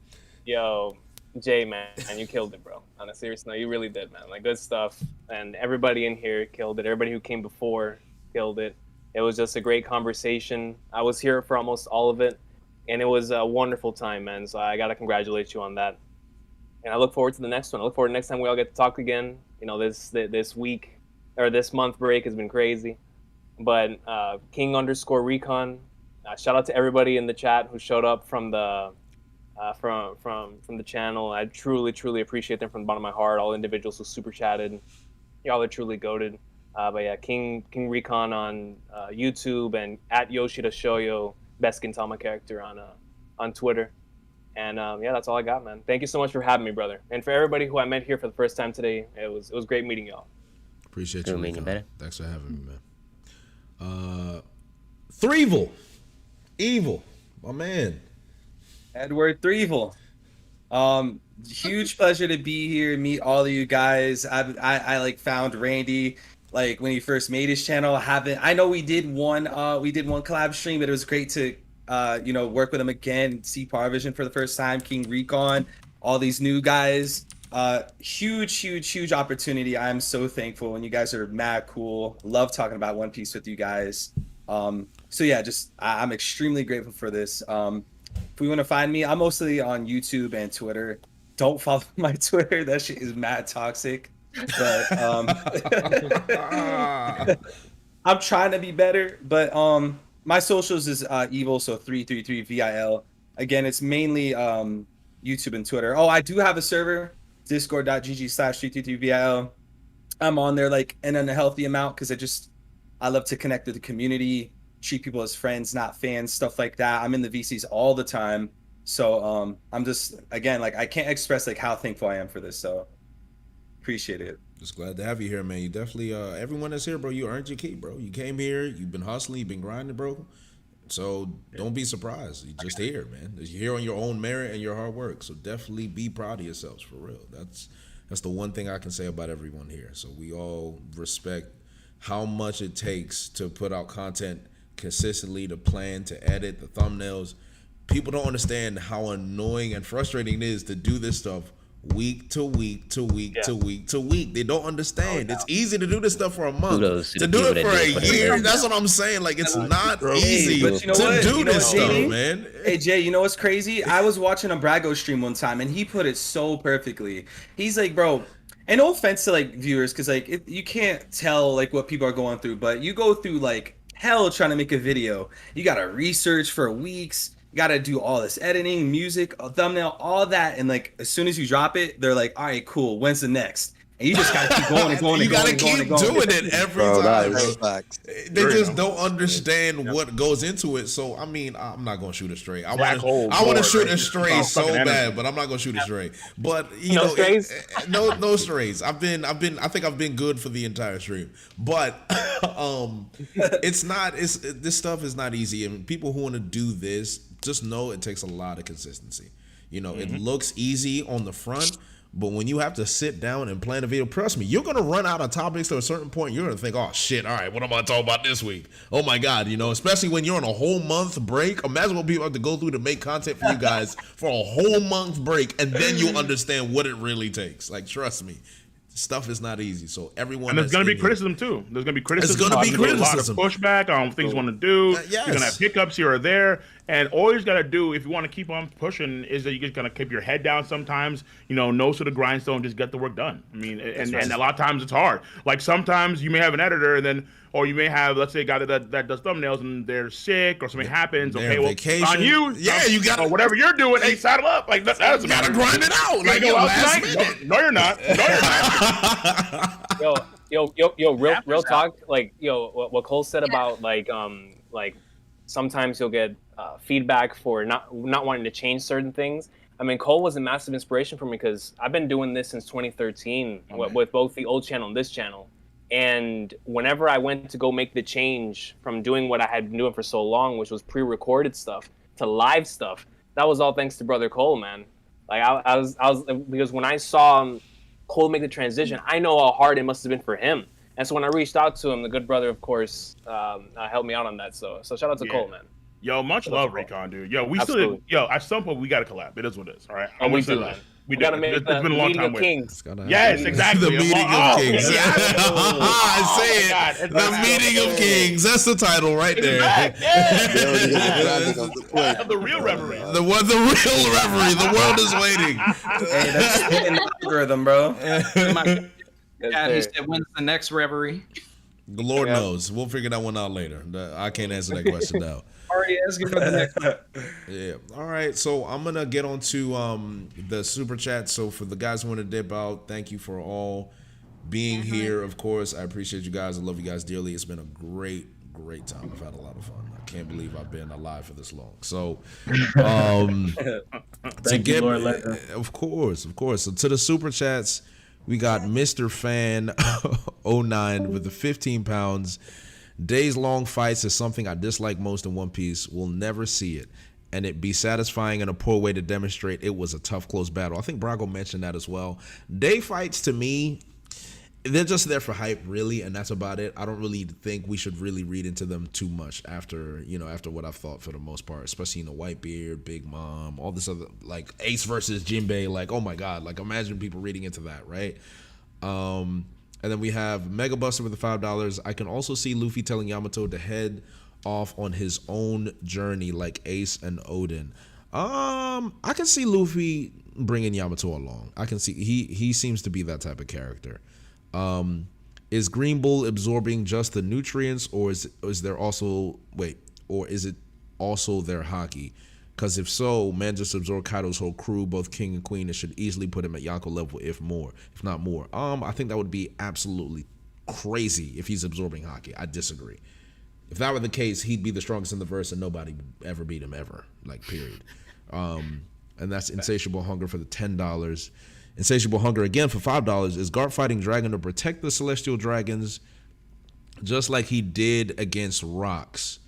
Yo, Jay, man, you killed it, bro. On a serious note, you really did, man. Like, good stuff. And everybody in here killed it. Everybody who came before killed it. It was just a great conversation. I was here for almost all of it, and it was a wonderful time, man. So I gotta congratulate you on that. And I look forward to the next one. I look forward to next time we all get to talk again. This week or this month break has been crazy. But King_Recon, shout out to everybody in the chat who showed up from the channel. I truly appreciate them from the bottom of my heart. All individuals who super chatted, y'all are truly goated. But yeah, KingRecon on YouTube and at Yoshida Shoyo, best Gintama character on Twitter. And yeah, that's all I got, man. Thank you so much for having me, brother. And for everybody who I met here for the first time today, it was great meeting y'all. Appreciate you, man. Thanks for having me, man. Evil, my man. Edward Threevil. Huge pleasure to be here, meet all of you guys. I like found Randy like when he first made his channel. I know we did one collab stream, but it was great to work with him again, see Power Vision for the first time, KingRecon, all these new guys. Huge opportunity. I'm so thankful, and you guys are mad cool. Love talking about One Piece with you guys. So yeah, I'm extremely grateful for this. If we want to find me, I'm mostly on YouTube and Twitter. Don't follow my Twitter. That shit is mad toxic. But I'm trying to be better. But my socials is evil, so 333 VIL. Again, it's mainly YouTube and Twitter. Oh, I do have a server, discord.gg/333VIL. I'm on there like an unhealthy amount because I love to connect with the community, treat people as friends, not fans, stuff like that. I'm in the VCs all the time. So I'm just, again, like I can't express like how thankful I am for this. So appreciate it. Just glad to have you here, man. You definitely, everyone that's here, bro, you earned your keep, bro. You came here, you've been hustling, you've been grinding, bro. So don't be surprised. You're just here, man. You're here on your own merit and your hard work. So definitely be proud of yourselves, for real. That's the one thing I can say about everyone here. So we all respect how much it takes to put out content consistently, to plan, to edit, the thumbnails. People don't understand how annoying and frustrating it is to do this stuff week to week to week to week to week. They don't understand. It's easy to do this stuff for a month. To do it for a year, that's what I'm saying. Like, it's not easy to do this stuff, man. Hey, Jay, you know what's crazy? I was watching a Brago stream one time, and he put it so perfectly. He's like, bro, and no offense to, like, viewers, because, like, you can't tell, like, what people are going through, but you go through, like, hell trying to make a video. You got to research for weeks. You got to do all this editing, music, a thumbnail, all that. And like, as soon as you drop it, they're like, all right, cool. When's the next? And you just got to keep going and going and going and going and going. You got to keep doing it every time. They just don't understand what goes into it. So, I mean, I'm not going to shoot it straight. I want to shoot it straight so bad, but I'm not going to shoot it straight. But, you know, no strays. I think I've been good for the entire stream. But this stuff is not easy. And people who want to do this, just know it takes a lot of consistency. You know, it looks easy on the front, but when you have to sit down and plan a video, trust me, you're going to run out of topics to a certain point. You're going to think, oh, shit, all right, what am I talking about this week? Oh, my God, you know, especially when you're on a whole month break. Imagine what people have to go through to make content for you guys for a whole month break, and then you understand what it really takes. Like, trust me. Stuff is not easy, so everyone. And there's going to be criticism too. There's going to be criticism. There's going to be criticism. A lot of pushback on things you want to do. Yes. You're going to have hiccups here or there, and all you got to do if you want to keep on pushing is that you just got to keep your head down. Sometimes, you know, nose to the grindstone, just get the work done. I mean, and a lot of times it's hard. Like sometimes you may have an editor, and then, or you may have, let's say, a guy that does thumbnails, and they're sick or something happens. Okay, well, vacation. On you, you got or whatever you're doing. Hey, saddle up. Like that's you got to grind it out. Like go last minute. No, you're not. No, you're not. Yo, real talk. Like, what Cole said about like sometimes you'll get feedback for not wanting to change certain things. I mean, Cole was a massive inspiration for me because I've been doing this since 2013 with both the old channel and this channel. And whenever I went to go make the change from doing what I had been doing for so long, which was pre-recorded stuff, to live stuff, that was all thanks to Brother Cole, man. Like I was because when I saw Cole make the transition, I know how hard it must have been for him. And so when I reached out to him, the good brother, of course, helped me out on that. So shout out to Cole, man. Yo, much love, Recon, dude. Yo, we still, at some point we gotta collab. It is what it is, all right? Oh, we do. We gotta make it's been a long time waiting. Yes, exactly. The meeting of kings. I say it. The meeting of kings. That's the title right there. The real Reverie. The real Reverie. The world is waiting. Hey, that's hitting the algorithm, bro. Yeah, he said, when's the next Reverie? The Lord knows. We'll figure that one out later. I can't answer that question now. Already asking for the next one. Yeah. All right. So I'm gonna get on to the super chat. So for the guys who want to dip out, thank you for all being here. Of course, I appreciate you guys. I love you guys dearly. It's been a great time. I've had a lot of fun. I can't believe I've been alive for this long. So, Thank you, Lord Lesnar. of course. So to the super chats, we got Mr. Fan 09 with the 15 pounds. Days long fights is something I dislike most in One Piece. We'll never see it. And it be satisfying and a poor way to demonstrate it was a tough, close battle. I think Brago mentioned that as well. Day fights, to me, they're just there for hype, really, and that's about it. I don't really think we should really read into them too much after what I've thought for the most part, especially, Whitebeard, Big Mom, all this other, like, Ace versus Jinbei, like, oh my God, like, imagine people reading into that, right? And then we have Mega Buster with the $5. I can also see Luffy telling Yamato to head off on his own journey like Ace and Odin. I can see Luffy bringing Yamato along. I can see he seems to be that type of character. Is Green Bull absorbing just the nutrients, or is it also their haki? Because if so, man just absorbed Kaido's whole crew, both king and queen, and should easily put him at Yonko level, if not more. I think that would be absolutely crazy if he's absorbing haki. I disagree. If that were the case, he'd be the strongest in the verse and nobody ever beat him ever, like, period. And that's Insatiable Hunger for the $10. Insatiable Hunger again for $5. Is Garp fighting Dragon to protect the Celestial Dragons just like he did against Rocks?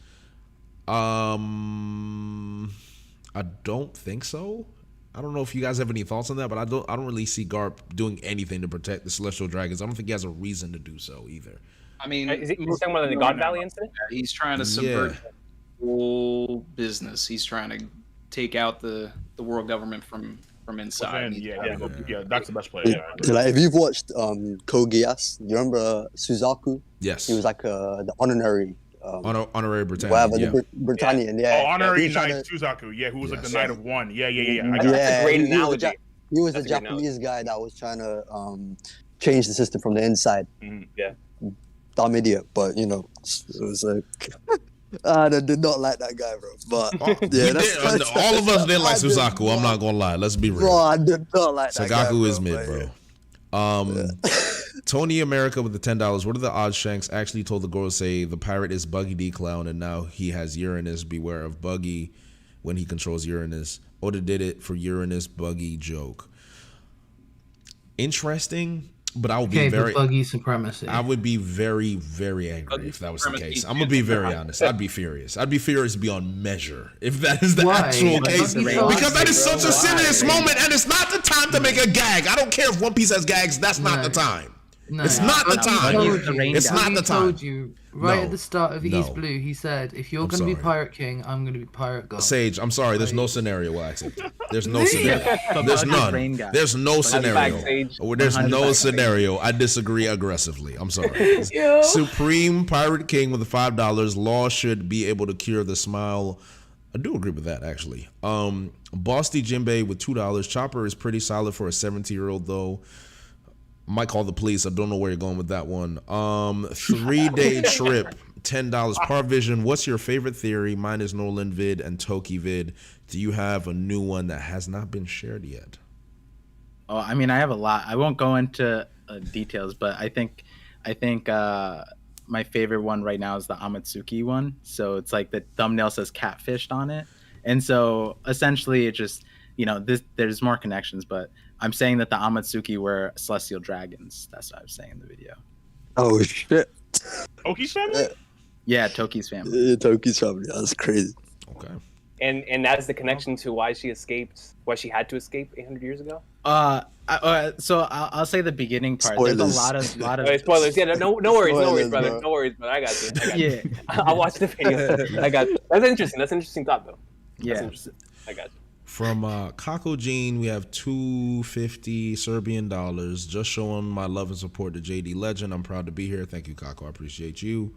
I don't think so. I don't know if you guys have any thoughts on that, but I don't really see Garp doing anything to protect the Celestial Dragons. I don't think he has a reason to do so either. I mean, is he talking about the God Valley incident? He's trying to subvert the whole business. He's trying to take out the world government from inside. Yeah, that's the best play. Like, if you've watched Code Geass, you remember Suzaku? Yes. He was like the honorary. Honorary Britannian. Whatever, yeah. the Britannian, yeah. Oh, honorary He's knight Suzaku, who was like the knight of one. Yeah. That's a great analogy. He was a Japanese guy that was trying to change the system from the inside. Yeah. Dumb idiot, but it was like I did not like that guy, bro. But all of us didn't like Suzaku. I'm not gonna lie. Let's be real. Bro, I did not like that guy. Suzaku is mid, bro. Tony America with the $10. What are the odds Shanks actually told the girl to say the pirate is Buggy D Clown and now he has Uranus? Beware of Buggy when he controls Uranus. Oda did it for Uranus Buggy joke. Interesting. But I would be very Buggy supremacy. I would be very, very angry if that was the case. I'm gonna be very honest. I'd be furious. I'd be furious beyond measure if that is the actual case. Because that is such a serious moment, and it's not the time to make a gag. I don't care if One Piece has gags. That's not the time. It's not the time. It's not the time. Told you at the start of East Blue. He said, "If you're going to be Pirate King, I'm going to be Pirate God." Sage, I'm sorry. There's no scenario where I accept it. There's no scenario. There's none. There's no scenario. There's no scenario. I disagree aggressively. I'm sorry. Supreme Pirate King with the $5. Law should be able to cure the smile. I do agree with that, actually. Bosty Jinbei with $2. Chopper is pretty solid for a 17-year-old, though. Might call the police. I don't know where you're going with that one. 3-day trip, $10. Parvision, what's your favorite theory? Mine is Nolan Vid and Toki Vid. Do you have a new one that has not been shared yet? Oh, I mean, I have a lot. I won't go into details, but I think my favorite one right now is the Amatsuki one. So it's like the thumbnail says catfished on it, and so essentially it just there's more connections, but I'm saying that the Amatsuki were celestial dragons. That's what I was saying in the video. Oh shit! Toki's family? Yeah, Toki's family. Yeah, Toki's family. That's crazy. Okay. And that is the connection to why she had to escape 800 years ago. So I'll say the beginning part. Spoilers. There's a lot of spoilers. Yeah, no worries, Spoilers, brother. bro. No worries, brother. I got you. Yeah. I'll watch the video. I got you. That's interesting. That's an interesting thought, though. Yeah. I got you. From Kako Jean, we have $250 Serbian dollars. Just showing my love and support to JD Legend. I'm proud to be here. Thank you, Kako. I appreciate you.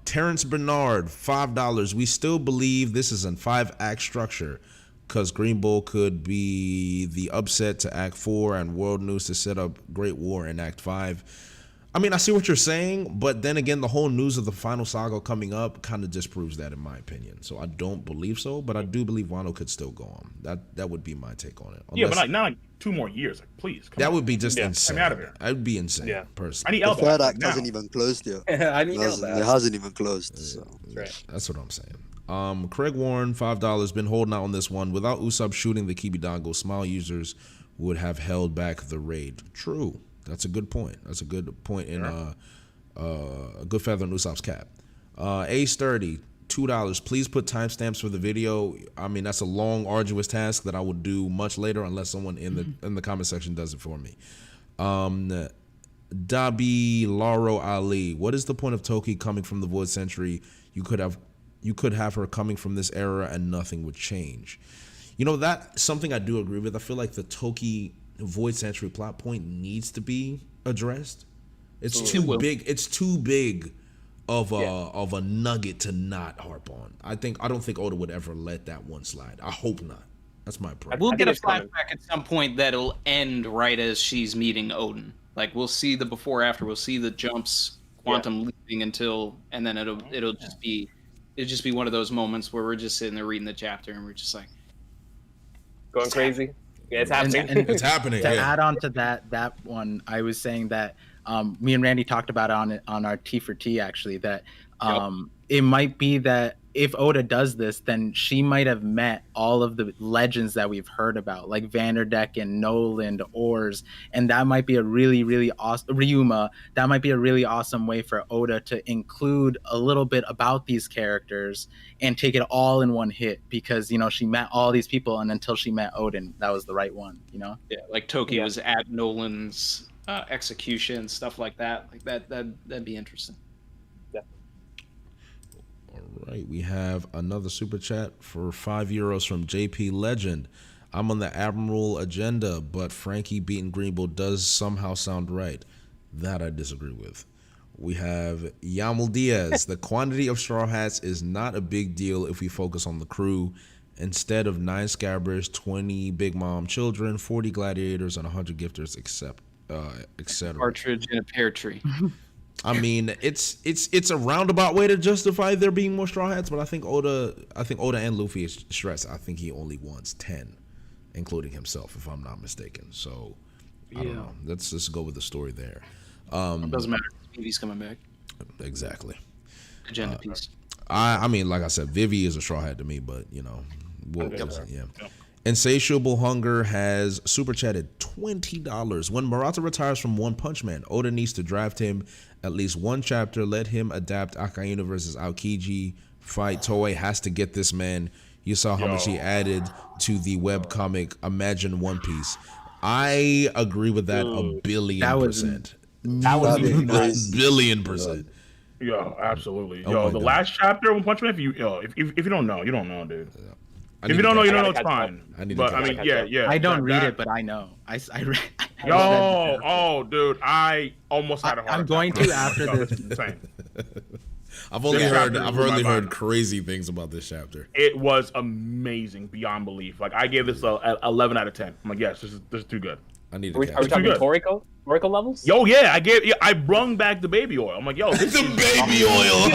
Terrence Bernard, $5. We still believe this is a 5-act structure because Green Bull could be the upset to Act 4 and World News to set up Great War in Act 5. I mean, I see what you're saying, but then again, the whole news of the final saga coming up kind of disproves that, in my opinion. So I don't believe so, but I do believe Wano could still go on. That would be my take on it. Yeah, but not like 2 more years. Like, please. That would be just insane. Get me out of here. I'd be insane. Yeah. Personally. The third act hasn't even closed yet. I need It hasn't even closed. So. That's what I'm saying. Craig Warren, $5, been holding out on this one. Without Usopp shooting the Kibidango, Smile users would have held back the raid. True. That's a good point. That's a good point in a good feather in Usopp's cap. A30, $2. Please put timestamps for the video. I mean, that's a long, arduous task that I would do much later unless someone in the comment section does it for me. Dabi Laro Ali, what is the point of Toki coming from the Void Century? You could have her coming from this era and nothing would change. You know, that's something I do agree with. I feel like the Toki Void Century plot point needs to be addressed. It's too big. It's too big of a nugget to not harp on. I don't think Oda would ever let that one slide. I hope not. That's my prayer. We'll get a flashback at some point that'll end right as she's meeting Odin. Like, we'll see the before after. We'll see the jumps, quantum leaping and then it'll just be one of those moments where we're just sitting there reading the chapter and we're just like going crazy. Yeah, it's happening. And it's happening. To add on to that one, I was saying that me and Randy talked about it on our T for T actually, that it might be that if Oda does this, then she might have met all of the legends that we've heard about, like Vanderdecken, Noland, Oars, and that might be a really, really awesome Ryuma. That might be a really awesome way for Oda to include a little bit about these characters and take it all in one hit, because she met all these people, and until she met Odin, that was the right one. Yeah, like Toki was at Nolan's execution, stuff like that. Like that'd be interesting. All right, we have another super chat for €5 from JP Legend. I'm on the Admiral agenda, but Frankie beating Greenbow does somehow sound right. That I disagree with. We have Yamil Diaz. The quantity of Straw Hats is not a big deal if we focus on the crew. Instead of 9 Scabbards, 20 Big Mom children, 40 gladiators, and 100 gifters, etc. Partridge in a pear tree. I mean, it's a roundabout way to justify there being more Straw Hats, but I think Oda and Luffy is stressed. I think he only wants 10, including himself, if I'm not mistaken. So I don't know. Let's just go with the story there. It doesn't matter. Vivi's coming back. Exactly. Agenda piece. I mean, like I said, Vivi is a Straw Hat to me, but Insatiable Hunger has super chatted $20. When Murata retires from One Punch Man, Oda needs to draft him at least one chapter. Let him adapt Akainu versus Aokiji fight. Toei has to get this man. You saw how much he added to the webcomic Imagine One Piece. I agree with that a billion%. That was a billion%. Yo, absolutely. Oh Yo, my the God. last chapter of One Punch Man, if you don't know, you don't know, dude. If you don't know, you don't know. It's fine. But I mean, yeah. I don't read it, but I know. I read. Yo, dude, I almost had a heart attack. I'm going to after this. Insane. I've only heard crazy things about this chapter. It was amazing beyond belief. Like, I gave this a 11 out of 10. I'm like, yes, this is too good. I need. Are we talking Toriko levels? Yo, yeah, I brung back the baby oil. I'm like, yo, this the baby oil.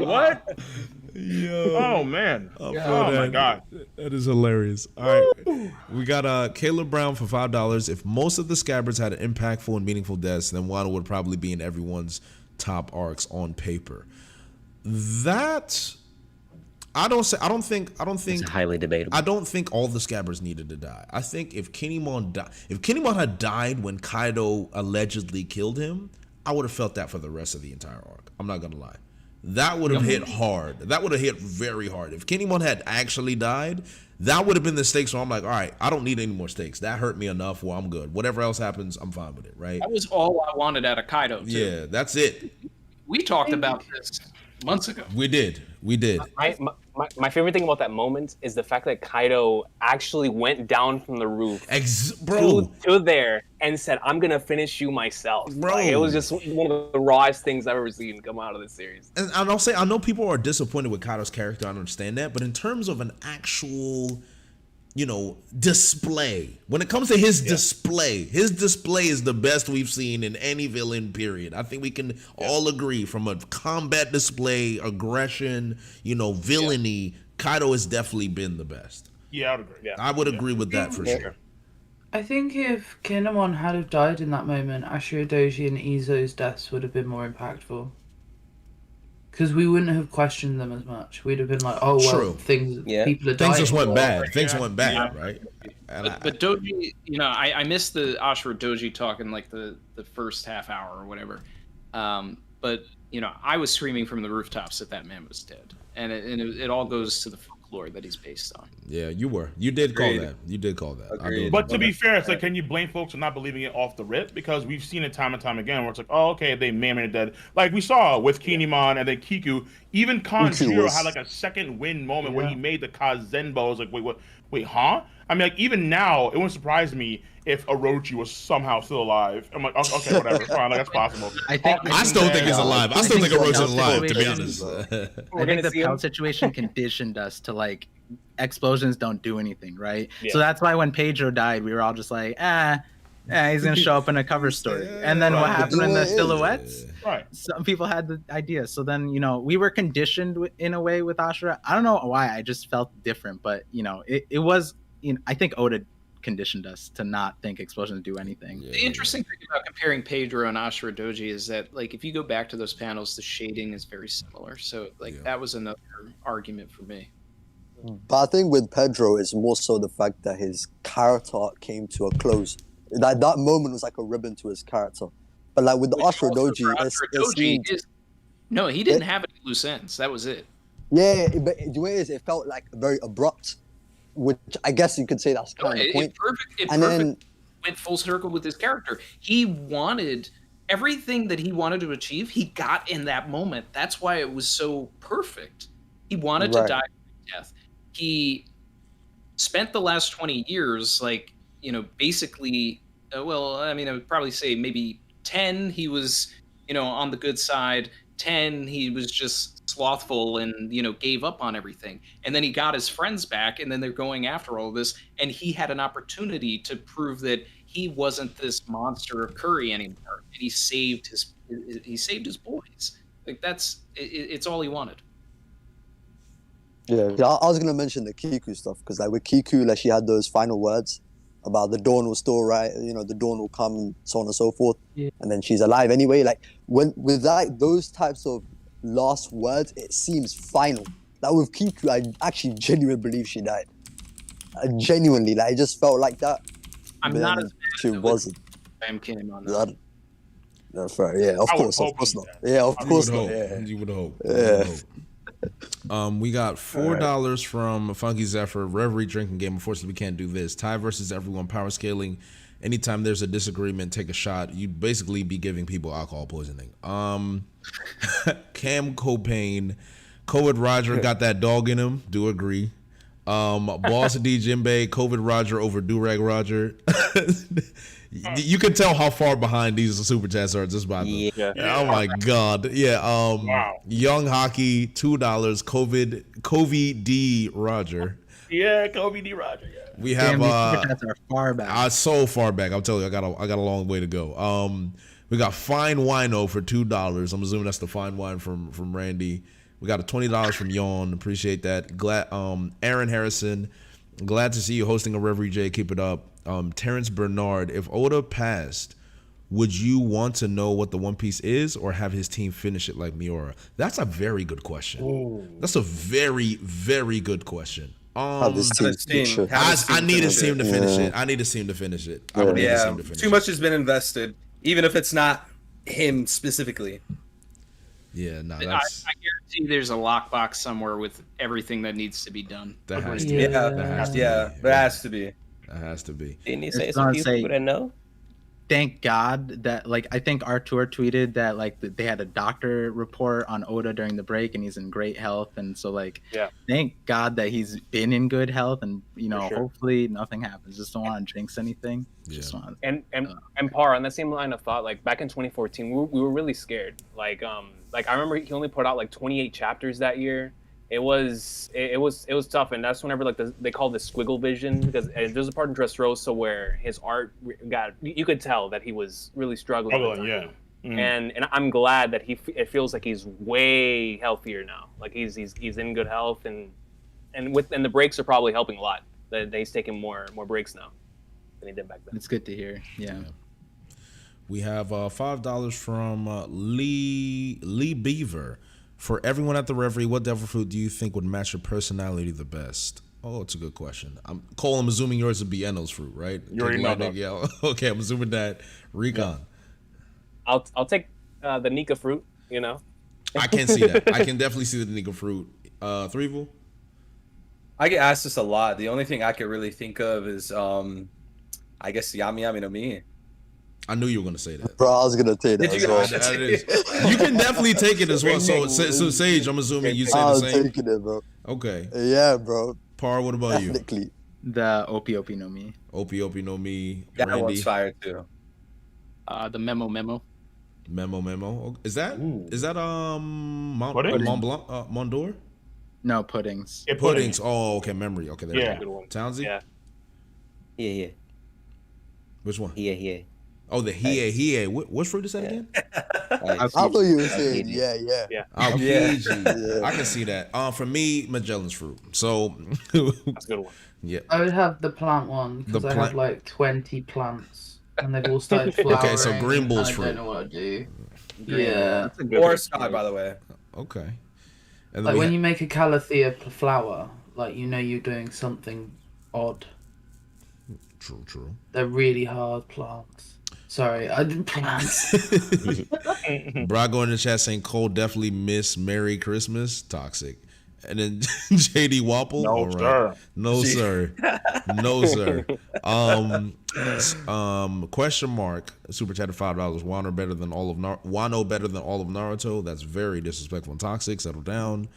What? Yo. Oh man. Oh my God. That is hilarious. All right. We got Caleb Brown for $5. If most of the Scabbards had an impactful and meaningful deaths, then Wano would probably be in everyone's top arcs on paper. That I don't think It's highly debatable. I don't think all the Scabbards needed to die. I think if Kinemon had died when Kaido allegedly killed him, I would have felt that for the rest of the entire arc. I'm not gonna lie. That would have hit hard. That would have hit very hard. If Kinemon had actually died, that would have been the stakes where I'm like, all right, I don't need any more stakes. That hurt me enough where I'm good. Whatever else happens, I'm fine with it, right? That was all I wanted out of Kaido, too. Yeah, that's it. We talked about this months ago. We did. My favorite thing about that moment is the fact that Kaido actually went down from the roof to there and said, I'm going to finish you myself. Bro. Like, it was just one of the rawest things I've ever seen come out of this series. And I'll say, I know people are disappointed with Kaido's character. I understand that. But in terms of an actual display. When it comes to his display is the best we've seen in any villain, period. I think we can all agree from a combat display, aggression, villainy, Kaido has definitely been the best. Yeah, I would agree. Yeah. I would agree with that for sure. I think if Kinemon had have died in that moment, Ashura Doji and Izo's deaths would have been more impactful. Because we wouldn't have questioned them as much. We'd have been like, oh, well, people are dying. Things just went bad. Things went bad, right? But Doji, I missed the Ashura Doji talk in like the first half hour or whatever. But, I was screaming from the rooftops that that man was dead. And it all goes to the folklore that he's based on. Yeah, you were. You did call that. You did call that. But to be fair, it's like, can you blame folks for not believing it off the rip? Because we've seen it time and time again where it's like, oh, okay, they may have been dead. Like we saw with Kinemon and then Kiku. Even Kanjiro had like a second win moment when he made the Kazenbo. I was like, wait, huh? I mean, like even now, it wouldn't surprise me if Orochi was somehow still alive. I'm like, okay, whatever, fine, like, that's possible. I still think he's alive. I still think Orochi's alive, to be honest. I think the Pell situation conditioned us to like explosions don't do anything, right? Yeah. So that's why when Pedro died, we were all just like, he's gonna show up in a cover story. And then what happened in the silhouettes? Right. Some people had the idea. So then, we were conditioned in a way with Ashura. I don't know why. I just felt different, but it was. I think Oda conditioned us to not think explosions do anything. The interesting thing about comparing Pedro and Ashura Doji is that, like, if you go back to those panels, the shading is very similar. So, that was another argument for me. But I think with Pedro, it's more so the fact that his character arc came to a close. That moment was like a ribbon to his character. But like with the Ashura Doji, no, he didn't have any loose ends. That was it. Yeah, but the way it is, it felt like very abrupt. Which I guess you could say that's kind of the point. It then went full circle with his character. He wanted everything that he wanted to achieve. He got in that moment. That's why it was so perfect. He wanted to die by death. He spent the last 20 years, basically. I would probably say maybe 10. He was, on the good side. 10, he was just slothful and gave up on everything, and then he got his friends back, and then they're going after all of this, and he had an opportunity to prove that he wasn't this monster of curry anymore, and he saved his boys. Like it's all he wanted. Yeah, I was gonna mention the Kiku stuff because like with Kiku, like she had those final words about the dawn will still the dawn will come and so on and so forth, and then she's alive anyway. Like with those types of last words, it seems final. Like with Kiku, I actually genuinely believe she died. Genuinely, it just felt like that. I'm not as she wasn't. I'm kidding on that. That's fair. Yeah, of course not. Yeah, of course not. You would hope. Yeah. We got $4 from Funky Zephyr. Reverie drinking game. Unfortunately, we can't do this. Tie versus everyone. Power scaling. Anytime there's a disagreement, take a shot. You'd basically be giving people alcohol poisoning. Cam Copain. COVID Roger got that dog in him. Do agree. Boss D Jimbe. COVID Roger over Durag Roger. You can tell how far behind these super chats are just by them. Oh my god. Yeah. Wow. Young Hockey, $2. COVID D Roger. Yeah, COVID D Roger. Yeah. We have super chats are far back. So far back. I'm telling you, I got a long way to go. We got Fine Wino for $2. I'm assuming that's the fine wine from Randy. We got a $20 from Yawn. Appreciate that. Glad Aaron Harrison. Glad to see you hosting a Reverie J. Keep it up. Terrence Bernard, if Oda passed, would you want to know what the One Piece is or have his team finish it like Miura? That's a very good question. Ooh. That's a very, very good question. I need his team to finish it. I need his team to finish it. Too much has been invested, even if it's not him specifically. Yeah, no, I guarantee there's a lockbox somewhere with everything that needs to be done. That has to be. There has to be. That has to be. Didn't he say some people wouldn't know? Thank God that I think Artur tweeted that they had a doctor report on Oda during the break and he's in great health, and so thank God that he's been in good health, and hopefully nothing happens. Just don't want to jinx anything. Yeah. Just want and Par, on that same line of thought, back in 2014 we were really scared. I remember he only put out 28 chapters that year, it was tough, and that's whenever like they call this squiggle vision, because there's a part in Dressrosa where his art you could tell that he was really struggling. Yeah. And I'm glad that it feels like he's way healthier now. Like he's in good health, and the breaks are probably helping a lot. That he's taking more breaks now than he did back then. It's good to hear. Yeah. We have $5 from Lee Beaver. For everyone at the Reverie, what devil fruit do you think would match your personality the best? Oh, it's a good question. Cole, I'm assuming yours would be Enno's fruit, right? You already know that. Yeah. Okay, I'm assuming that. Recon. Yeah. I'll take the Nika fruit. You know. I can see that. I can definitely see the Nika fruit. Threevil? I get asked this a lot. The only thing I could really think of is, I guess Yami Yami no Mi. I knew you were gonna say that, bro. I was gonna say that as well. You can definitely take it as well. So Sage, I'm assuming you say the same. I'm taking it, bro. Okay. Yeah, bro. Par, what about you? The Opie Opie no Mi. Opie Opie no Mi. That Randy? one's fire too. The Memo. Memo. Is that Mont Blanc, Mondor? No, puddings. Yeah, Puddings. Oh, okay. Memory. Okay, there Yeah. you go. Townsy? Yeah. Which one? Yeah. Oh, the Hiei. What fruit is that again? I thought you were saying, yeah. Aokiji. I can see that. For me, Magellan's fruit. So that's a good one. Yeah. I would have the plant one because I have like 20 plants and they've all started flowering. Okay, so Green Bull's I fruit. don't know what to do. Yeah. Or Sky, by the way. Okay. And Like when you make a Calathea flower, like you know you're doing something odd. True. They're really hard plants. Sorry, I didn't plants. Brago in the chat saying Cole definitely miss Merry Christmas. Toxic. And then JD Wapple. No, sir. No, sir. No, sir. Question mark. Super chat $5. Wano better than all of Naruto. That's very disrespectful and toxic. Settle down.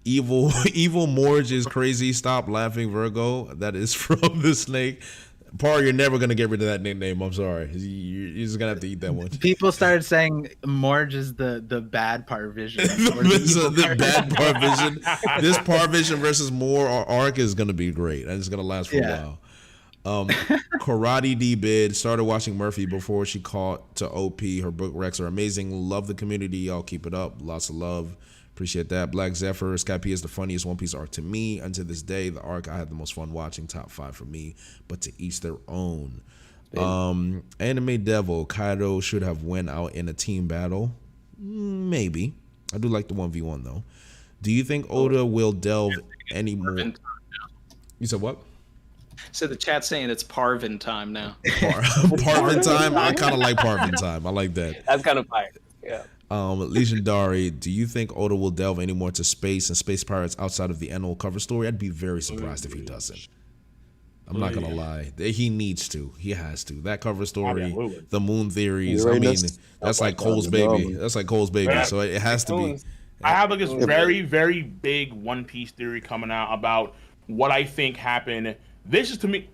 Evil Morj is crazy. Stop laughing, Virgo. That is from the snake. Par, you're never gonna get rid of that nickname. I'm sorry. You're just gonna have to eat that one. People started saying Morj is the bad Parvision. the bad Parvision. This Parvision versus More arc is gonna be great, and it's gonna last for a while. Karate D bid started watching Murphy before she caught to OP. Her book recs are amazing. Love the community. Y'all keep it up. Lots of love. Appreciate that. Black Zephyr, Sky P is the funniest One Piece arc to me. Until this day, the arc I had the most fun watching. Top 5 for me, but to each their own. Anime Devil, Kaido should have went out in a team battle. Maybe. I do like the 1v1 though. Do you think Oda will delve any more? You said what? So the chat's saying it's Parvin time now. Parvin time? I kind of like Parvin time. I like that. That's kind of fire. Yeah. Legendary, do you think Oda will delve any more to space and space pirates outside of the annual cover story? I'd be very surprised if he doesn't. I'm not gonna lie. He needs to. He has to. That cover story, the moon theories. I mean, that's like Cole's baby. That's like Cole's baby. So it has to be. I have like this very, very big One Piece theory coming out about what I think happened. This is to me,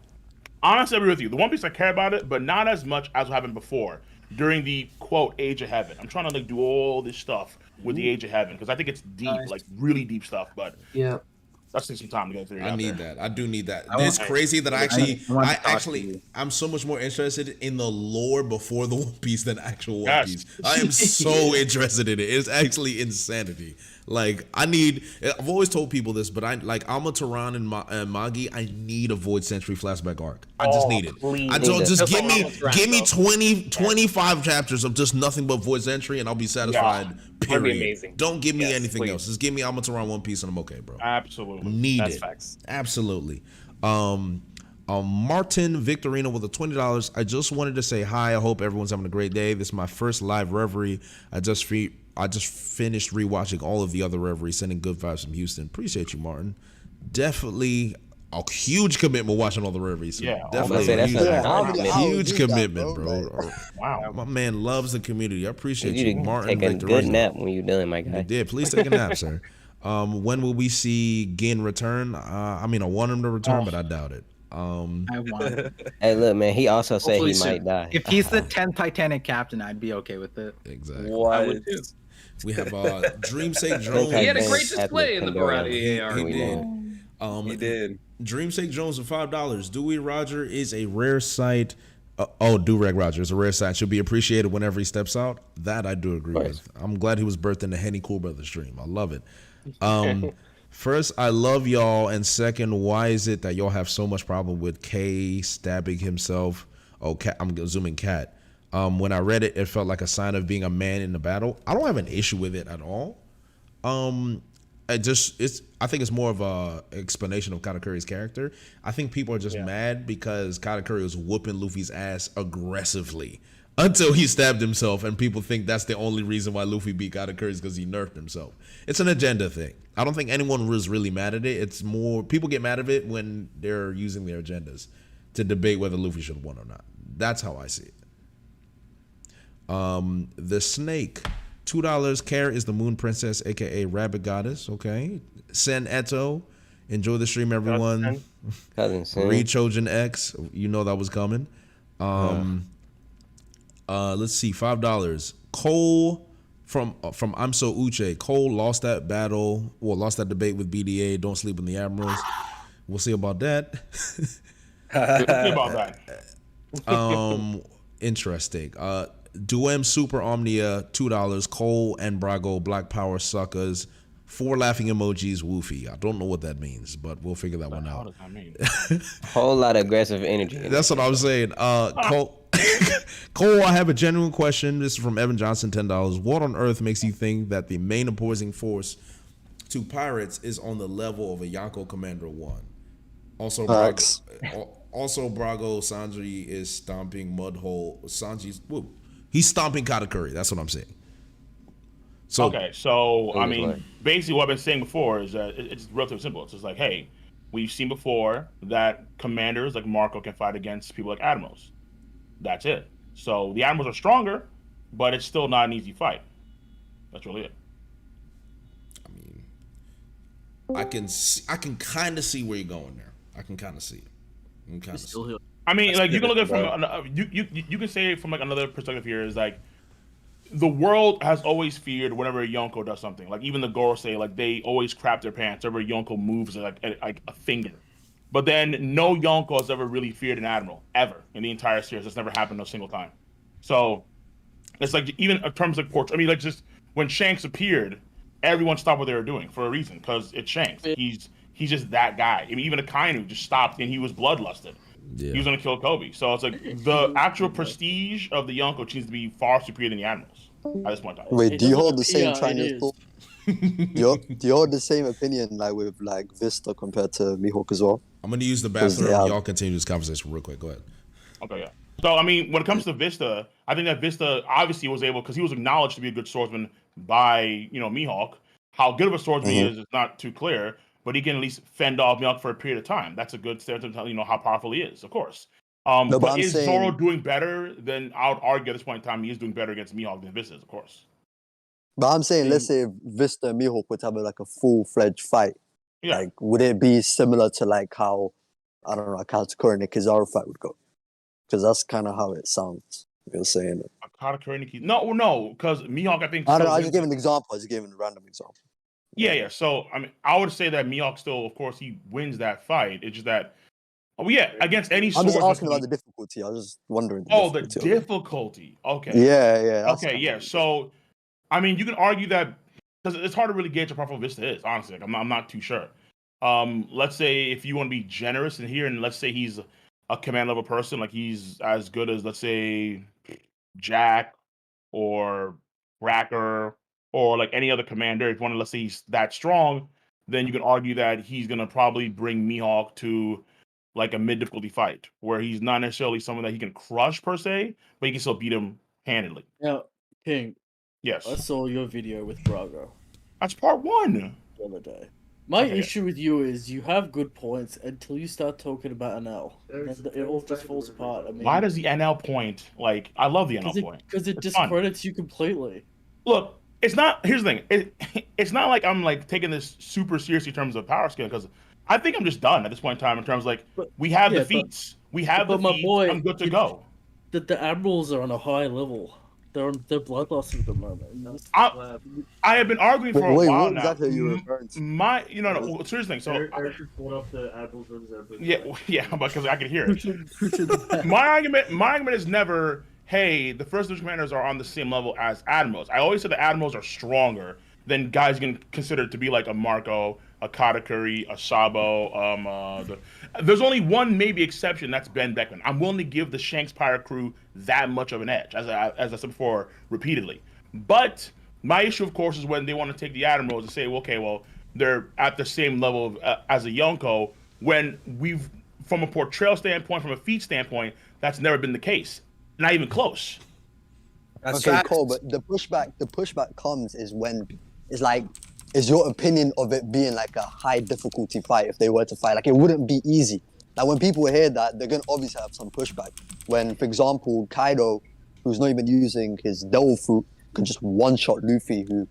honestly, I'll be with you. The One Piece I care about it, but not as much as what happened before. During the quote Age of Heaven, I'm trying to like do all this stuff with the Age of Heaven because I think it's deep, like really deep stuff. But yeah, that's taking some time to get through. I need that. I do need that. It's crazy that I'm so much more interested in the lore before the One Piece than actual One Piece. I am so interested in it. It's actually insanity. Like I've always told people this, but I'm a Tehran and Magi. I need a Void Century flashback arc. I just need it. Just give me 25 chapters of just nothing but Void Century, and I'll be satisfied. Period. That'd be amazing. Don't give me anything else. Just give me Tehran One Piece, and I'm okay, bro. Absolutely. Need That's it. Facts. Absolutely. Martin Victorino with a $20. I just wanted to say hi. I hope everyone's having a great day. This is my first live Reverie. I just finished rewatching all of the other Reverie. Sending good vibes from Houston. Appreciate you, Martin. Definitely a huge commitment watching all the Reveries. So definitely a huge commitment, bro. Wow, my man loves the community. I appreciate you, Martin. Take a good nap when you're done, my guy. You did. Please take a nap, sir. When will we see Gin return? I want him to return, but I doubt it. I want. Hey, look, man. He also said he Hopefully might die. If he's the 10th Titanic captain, I'd be okay with it. Exactly. I would too. We have Dreamsake He Jones. He had a great display in the variety AR. He did. He did. Dreamsake Jones for $5. Dewey Roger is a rare sight. Durag Roger is a rare sight. Should be appreciated whenever he steps out. That I do agree with. I'm glad he was birthed in the Henny Cool Brothers stream. I love it. First, I love y'all, and second, why is it that y'all have so much problem with K stabbing himself? I'm zooming Cat. When I read it, it felt like a sign of being a man in the battle. I don't have an issue with it at all. I think it's more of a explanation of Katakuri's character. I think people are just mad because Katakuri was whooping Luffy's ass aggressively until he stabbed himself, and people think that's the only reason why Luffy beat Katakuri is because he nerfed himself. It's an agenda thing. I don't think anyone was really mad at it. It's more people get mad at it when they're using their agendas to debate whether Luffy should have won or not. That's how I see it. The snake. $2. Care is the Moon Princess, aka Rabbit Goddess. Okay. Sen Eto. Enjoy the stream, everyone. Read Trojan X. You know that was coming. Let's see. $5. Cole from I'm So Uche. Cole lost that battle. Well, lost that debate with BDA. Don't sleep in the Admirals. We'll see about that. We'll see about that. Interesting. Duem Super Omnia, $2. Cole and Brago, Black Power Suckers, 4 laughing emojis, Woofy. I don't know what that means, but we'll figure that one out. What does that mean? Whole lot of aggressive energy. That's what I was saying. Cole, I have a genuine question. This is from Evan Johnson, $10. What on earth makes you think that the main opposing force to pirates is on the level of a Yonko Commander 1? Also, Brago Sanji is stomping Mudhole. He's stomping Katakuri. That's what I'm saying. So I mean, basically what I've been saying before is that it's relatively simple. It's just like, hey, we've seen before that commanders like Marco can fight against people like admirals. That's it. So the admirals are stronger, but it's still not an easy fight. That's really it. I can kind of see where you're going there. I can kind of see it. I mean, like you can look at it from you can say it from like another perspective here is like the world has always feared whenever a Yonko does something. Like even the Gorosei, like they always crap their pants whenever Yonko moves like a finger. But then no Yonko has ever really feared an admiral ever in the entire series. That's never happened a single time. So it's like even in terms of portrait. I mean, like just when Shanks appeared, everyone stopped what they were doing for a reason because it's Shanks. He's just that guy. I mean, even Akainu just stopped and he was bloodlusted. Yeah. He was going to kill Kobe. So it's like the actual prestige of the Yonko seems to be far superior than the Admirals at this point in time. Wait, do you hold the same Chinese thought? Do you hold the same opinion like with like Vista compared to Mihawk as well? I'm going to use the bathroom. Y'all continue this conversation real quick. Go ahead. Okay, yeah. So, I mean, when it comes to Vista, I think that Vista obviously was able, because he was acknowledged to be a good swordsman by, Mihawk. How good of a swordsman he is not too clear, but he can at least fend off Mihawk for a period of time. That's a good step to tell how powerful he is, of course. But is Zoro doing better? Then I would argue at this point in time he is doing better against Mihawk than Vista is, of course. But I'm saying, let's say if Vista and Mihawk would have like a full-fledged fight. Yeah. Like, would it be similar to like how, I don't know, Katakuri and Kizaru fight would go? Because that's kind of how it sounds. You're saying it. Katakuri and no, because Mihawk, I think. I don't know. I just gave an example. I just gave a random example. Yeah. So I mean, I would say that Mihawk still, of course, he wins that fight. It's just that, against any. I'm just asking about the difficulty. I was just wondering. The difficulty. Okay. Yeah. Okay. Yeah. So, I mean, you can argue that because it's hard to really gauge how powerful Vista is. Honestly, like, I'm not too sure. Let's say if you want to be generous in here, and let's say he's a command level person, like he's as good as, let's say, Jack or Racker or like any other commander. If you want to, let's say he's that strong, then you can argue that he's gonna probably bring Mihawk to like a mid difficulty fight where he's not necessarily someone that he can crush per se, but he can still beat him handedly. Now, King. Yes. I saw your video with Brago. That's part 1. The other day. My issue with you is you have good points until you start talking about NL. And it all just falls apart. I mean, why does the NL point, like, I love the NL point. Because it discredits you completely. Look, it's not, here's the thing. It's not like I'm like taking this super seriously in terms of power skill, because I think I'm just done at this point in time in terms of like, we have the feats. We have the feats. Boy, I'm good to go. The Admirals are on a high level. They're bloodlust at the moment. I have been arguing for a while what now. exactly are you referring to? No. Serious thing. So Eric just pulled up the Admirals versus yeah, because I can hear it. my argument is never, hey, the first division commanders are on the same level as admirals. I always say the admirals are stronger than guys you can consider to be like a Marco, a Katakuri, a Sabo. There's only one maybe exception, that's Ben Beckman. I'm willing to give the Shanks Pirate crew that much of an edge, as I said before repeatedly. But my issue, of course, is when they want to take the admirals and say, well, okay, well, they're at the same level as a Yonko, when we've, from a portrayal standpoint, from a feat standpoint, that's never been the case. Not even close. Okay, cool, but the pushback comes is when it's like, is your opinion of it being like a high difficulty fight if they were to fight? Like, it wouldn't be easy. Like, when people hear that, they're going to obviously have some pushback. When, for example, Kaido, who's not even using his Devil Fruit, could just one-shot Luffy, who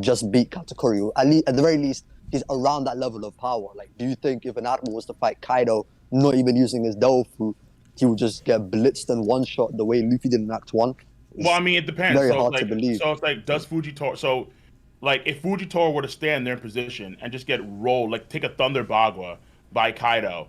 just beat Katakuri. At the very least, he's around that level of power. Like, do you think if an Admiral was to fight Kaido, not even using his Devil Fruit, he would just get blitzed and one-shot the way Luffy did in Act 1? Well, I mean, it depends. Very hard to believe. So it's like, does Fujitora... So, like, if Fujitora were to stand there in position and just get rolled, like, take a Thunder Bagua by Kaido,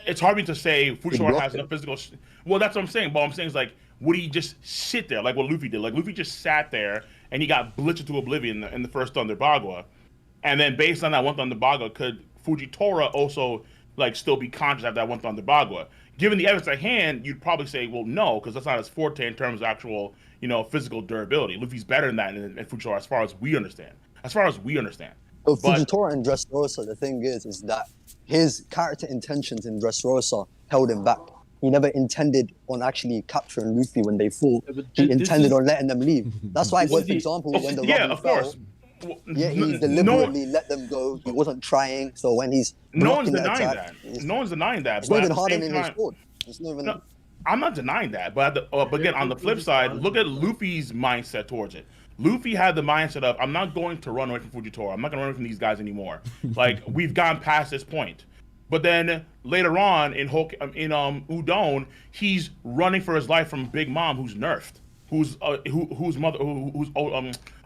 it's hard for me to say Fujitora has enough physical... Well, that's what I'm saying. But what I'm saying is, like, would he just sit there like what Luffy did? Like, Luffy just sat there and he got blitzed into oblivion in the first Thunder Bagua. And then based on that one Thunder Bagua, could Fujitora also, like, still be conscious after that one Thunder Bagua? Given the evidence at hand, you'd probably say, well, no, because that's not his forte in terms of actual, physical durability. Luffy's better than that in Fujitora as far as we understand. But Fujitora in Dressrosa, the thing is that his character intentions in Dressrosa held him back. He never intended on actually capturing Luffy when they fought. He intended on letting them leave. That's why, for example, when the Robin fell, he deliberately let them go. He wasn't trying. So when he's no one's denying that. No one's denying that. It's not even hardening his sword. No, I'm not denying that. But again, on the flip side, look at Luffy's mindset towards it. Luffy had the mindset of, I'm not going to run away from Fujitora. I'm not going to run away from these guys anymore. Like, we've gone past this point. But then later on in Udon, he's running for his life from Big Mom, who's nerfed, who's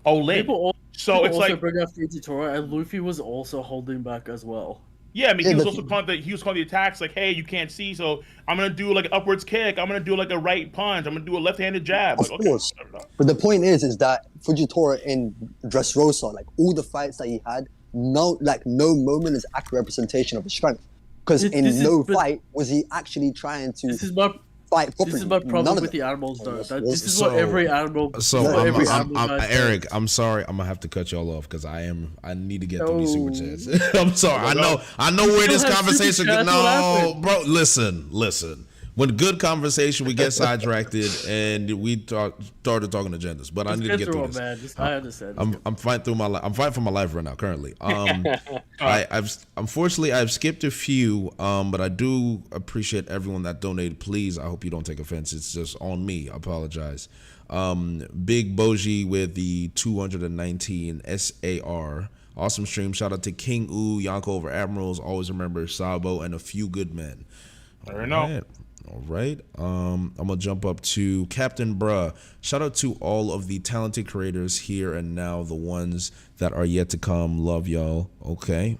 Olin. People it's also like bring up Fujitora, and Luffy was also holding back as well. Yeah, I mean, he was also calling the attacks like, hey, you can't see, so I'm gonna do like an upwards kick. I'm gonna do like a right punch. I'm gonna do a left-handed jab. Of course. But the point is that Fujitora in Dressrosa, like all the fights that he had, no moment is accurate representation of his strength. Because in no fight was he actually trying to fight properly. This is my problem with the Admirals, though. This is what every Admiral. Eric, I'm sorry, I'm gonna have to cut y'all off because I need to get through these super chats. I'm sorry. I know where this conversation could. No, bro, listen. When good conversation, we get sidetracked and we started talking agendas. But I need to get through this. I understand. I'm fighting through my life. I'm fighting for my life right now, currently. I've skipped a few, but I do appreciate everyone that donated. Please, I hope you don't take offense. It's just on me. I apologize. Big Boji with the 219 SAR. Awesome stream. Shout out to King U, Yonko over Admirals. Always remember Sabo and a few good men. All right. I'm going to jump up to Captain Bruh. Shout out to all of the talented creators here and now, the ones that are yet to come. Love y'all. Okay.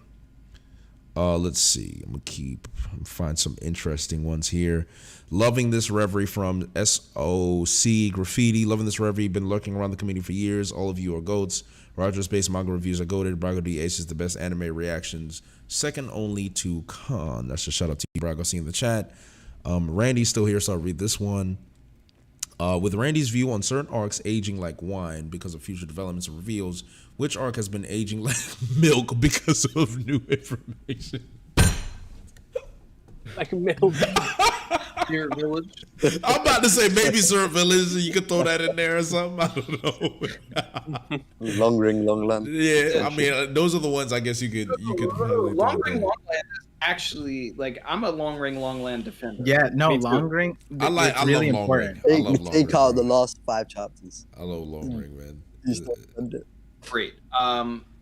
Let's see. I'm going to find some interesting ones here. Loving this Reverie from SOC Graffiti. Loving this Reverie. Been lurking around the community for years. All of you are GOATs. RogersBase manga reviews are goated. Brago D Ace is the best anime reactions. Second only to Khan. That's a shout out to you, Brago. See in the chat. Randy's still here, so I'll read this one. With Randy's view on certain arcs aging like wine because of future developments and reveals, which arc has been aging like milk because of new information? Like milk. Spirit Village. I'm about to say maybe Spirit Village. You could throw that in there or something. I don't know. Long Ring, Long Land. Yeah, I mean, those are the ones I guess you could. Long Ring, Long Land is actually like I'm a Long Ring, Long Land defender. Yeah, no, Long Ring. I love really Long important. Ring. Take out the last 5 chapters. I love Long Ring, man. Great.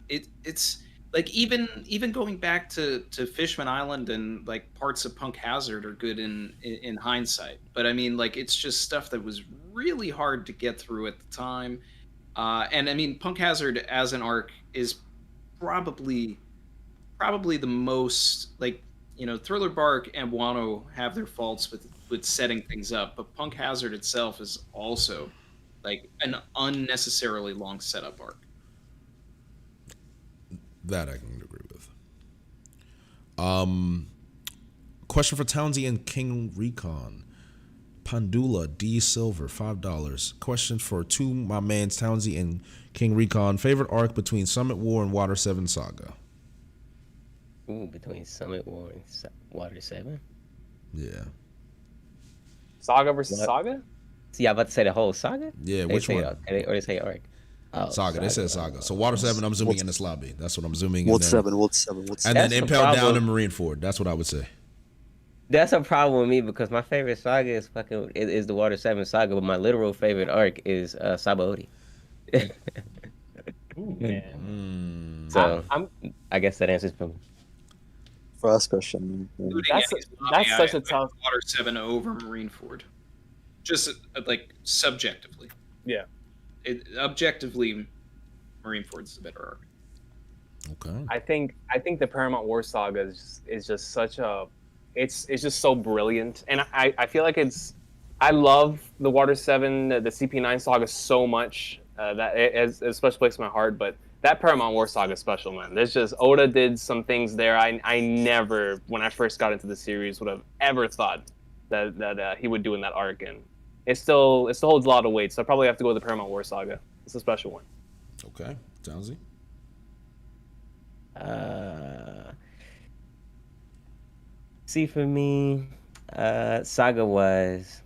It's like even going back to Fishman Island and like parts of Punk Hazard are good in hindsight. But I mean, like it's just stuff that was really hard to get through at the time. And I mean, Punk Hazard as an arc is probably the most, like, you know, Thriller Bark and Wano have their faults with setting things up, but Punk Hazard itself is also like an unnecessarily long setup arc. That I can agree with. Question for Townsy and KingRecon. Pandula D Silver, $5. Question for my mans Townsy and KingRecon. Favorite arc between Summit War and Water 7 Saga? Ooh, between Summit War and Water 7? Yeah. Saga versus Saga? See, I'm about to say the whole saga? Yeah, which one? Or they say arc? Oh, Saga. They said Saga. So Water 7, I'm zooming in this lobby. That's what I'm zooming in. What's 7? And then Impel down and Marineford. That's what I would say. That's a problem with me because my favorite saga is the Water 7 saga, but my literal favorite arc is Sabaody. Ooh, man. So I guess that answers for me. First question. That's such a tough. Water 7 over Marineford. Just like subjectively. Yeah. Objectively, Marineford's the better arc. Okay. I think the Paramount War saga is just such a, it's just so brilliant, and I feel like I love the Water 7, the CP9 saga so much that it has a special place in my heart. But that Paramount War saga is special, man. There's just Oda did some things there. I never, when I first got into the series, would have ever thought that he would do in that arc, and it still holds a lot of weight. So I probably have to go with the Paramount War saga. It's a special one. Okay, Townsy. See, for me, saga wise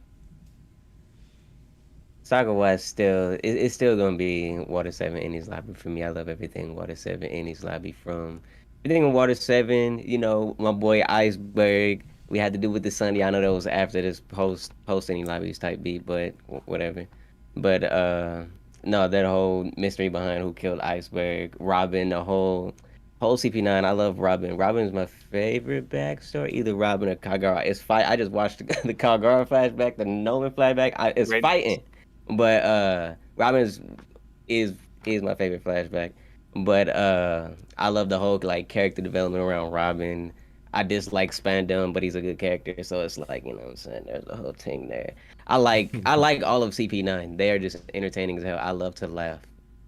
still it's still gonna be Water 7 Enies Lobby for me. I love everything Water 7 Enies Lobby, from everything in Water 7. You know, my boy Iceberg. We had to do with the Sunday. I know that was after this post Enies Lobbies type beat, but whatever. But no, that whole mystery behind who killed Iceberg, Robin, the whole CP9. I love Robin. Robin's my favorite backstory. Either Robin or Kagura. It's fight. I just watched the Kagura flashback, the Nolan flashback. It's great. Fighting. But Robin is my favorite flashback. But I love the whole like character development around Robin. I dislike Spandam, but he's a good character, so it's like, you know what I'm saying, there's a whole thing there. I like all of CP9. They are just entertaining as hell. I love to laugh.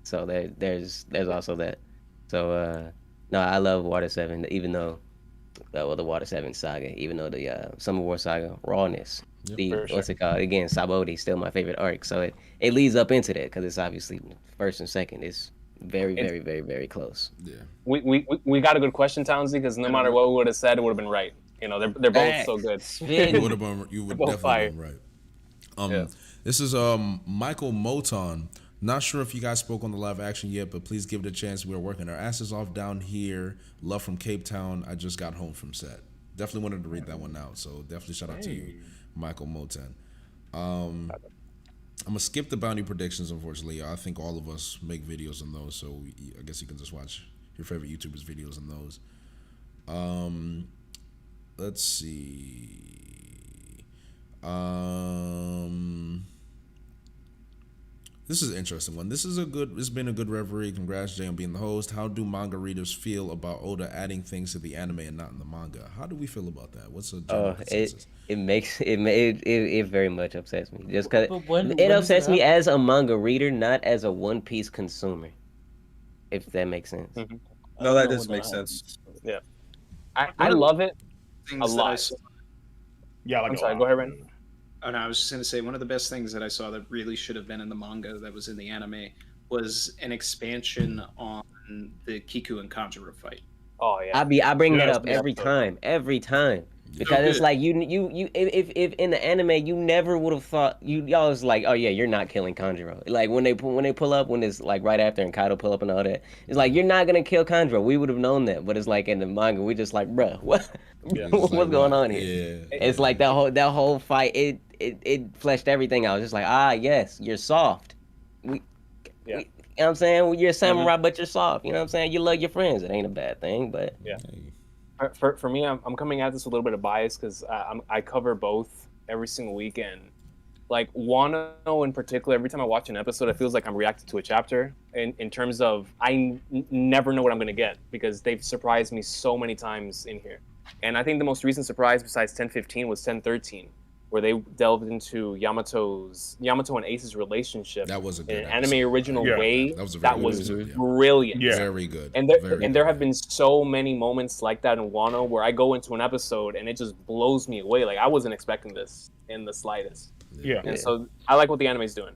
So there's also that. So no, I love Water 7, even though the Water 7 saga, even though the Summer War saga, rawness. Yep, what's it called? Again, Sabaody, still my favorite arc. So it leads up into that because it's obviously first and second. It's very, very, very, very close. Yeah. We got a good question, Townsy, because no matter what we would have said, it would have been right. You know, they're both so good. You would definitely been right. This is Michael Moton. Not sure if you guys spoke on the live action yet, but please give it a chance. We're working our asses off down here. Love from Cape Town. I just got home from set. Definitely wanted to read that one out. So definitely shout out to you, Michael Moton. I'm gonna skip the bounty predictions, unfortunately. I think all of us make videos on those, so I guess you can just watch your favorite YouTubers' videos on those. Let's see. This is an interesting one. It's been a good reverie. Congrats, Jay, on being the host. How do manga readers feel about Oda adding things to the anime and not in the manga? How do we feel about that? What's the general consensus? It very much upsets me. Just because it upsets me as a manga reader, not as a One Piece consumer. If that makes sense. Mm-hmm. No, that does make sense. Yeah, I love it a lot. Yeah, I'm sorry. Go ahead, Ren. Oh no, I was just gonna say one of the best things that I saw that really should have been in the manga that was in the anime was an expansion on the Kiku and Kanjuro fight. Oh yeah. I bring that up every time. Because it's like you if in the anime you never would have thought y'all was like, oh yeah, you're not killing Kanjuro. Like when they pull up, when it's like right after and Kaido pull up and all that, it's like you're not gonna kill Kanjuro. We would have known that, but it's like in the manga we just like, bruh, what what's like, going on here? Yeah. It's like that whole fight. It fleshed everything out. Just like, yes, you're soft. know what I'm saying? You're a samurai, but you're soft. You know what I'm saying? You love your friends. It ain't a bad thing, but yeah. For me, I'm coming at this with a little bit of bias because I cover both every single weekend. Like Wano in particular, every time I watch an episode, it feels like I'm reacting to a chapter. In terms of never know what I'm gonna get because they've surprised me so many times in here. And I think the most recent surprise besides 10:15 was 10:13, where they delved into Yamato and Ace's relationship. That was a good in an anime original way. That was brilliant. Brilliant. Yeah. Very good. And there have been so many moments like that in Wano where I go into an episode and it just blows me away. Like I wasn't expecting this in the slightest. Yeah. And so I like what the anime's doing.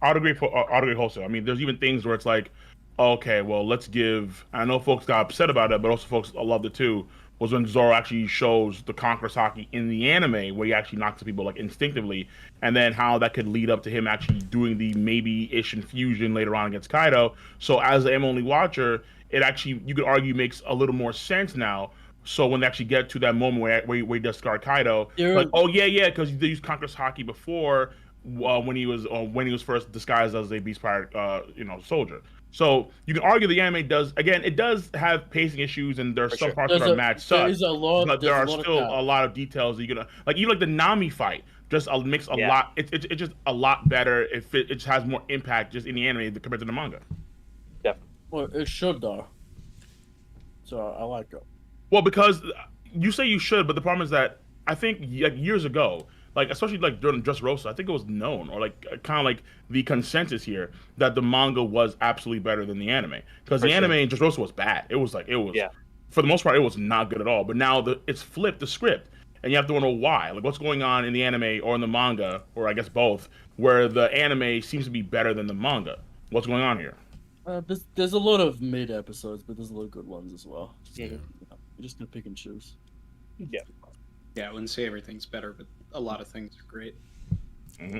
I'd agree wholesale. I mean, there's even things where it's like, okay, well, let's give. I know folks got upset about it, but also folks loved it too. Was when Zoro actually shows the Conqueror's Haki in the anime, where he actually knocks people like instinctively, and then how that could lead up to him actually doing the maybe-ish infusion later on against Kaido. So as an M-only watcher, it actually, you could argue, makes a little more sense now. So when they actually get to that moment where he does scar Kaido, like, oh yeah, because they used Conqueror's Haki before when he was first disguised as a Beast Pirate, soldier. So you can argue the anime does have pacing issues, and there are some parts that are mad suck. But there are still a lot of details that you can like. Even like the Nami fight just makes a lot. It's just a lot better if it just has more impact just in the anime compared to the manga. Definitely. Well, it should though. So I like it. Well, because you say you should, but the problem is that I think like years ago, like especially like during Dressrosa, I think it was known or like kind of like the consensus here that the manga was absolutely better than the anime because the anime in Dressrosa was bad. It was for the most part it was not good at all. But now it's flipped the script, and you have to wonder why. Like what's going on in the anime or in the manga, or I guess both, where the anime seems to be better than the manga. What's going on here? There's a lot of mid episodes, but there's a lot of good ones as well. You're just gonna pick and choose. Yeah. Yeah, I wouldn't say everything's better, but a lot of things are great. Mm-hmm.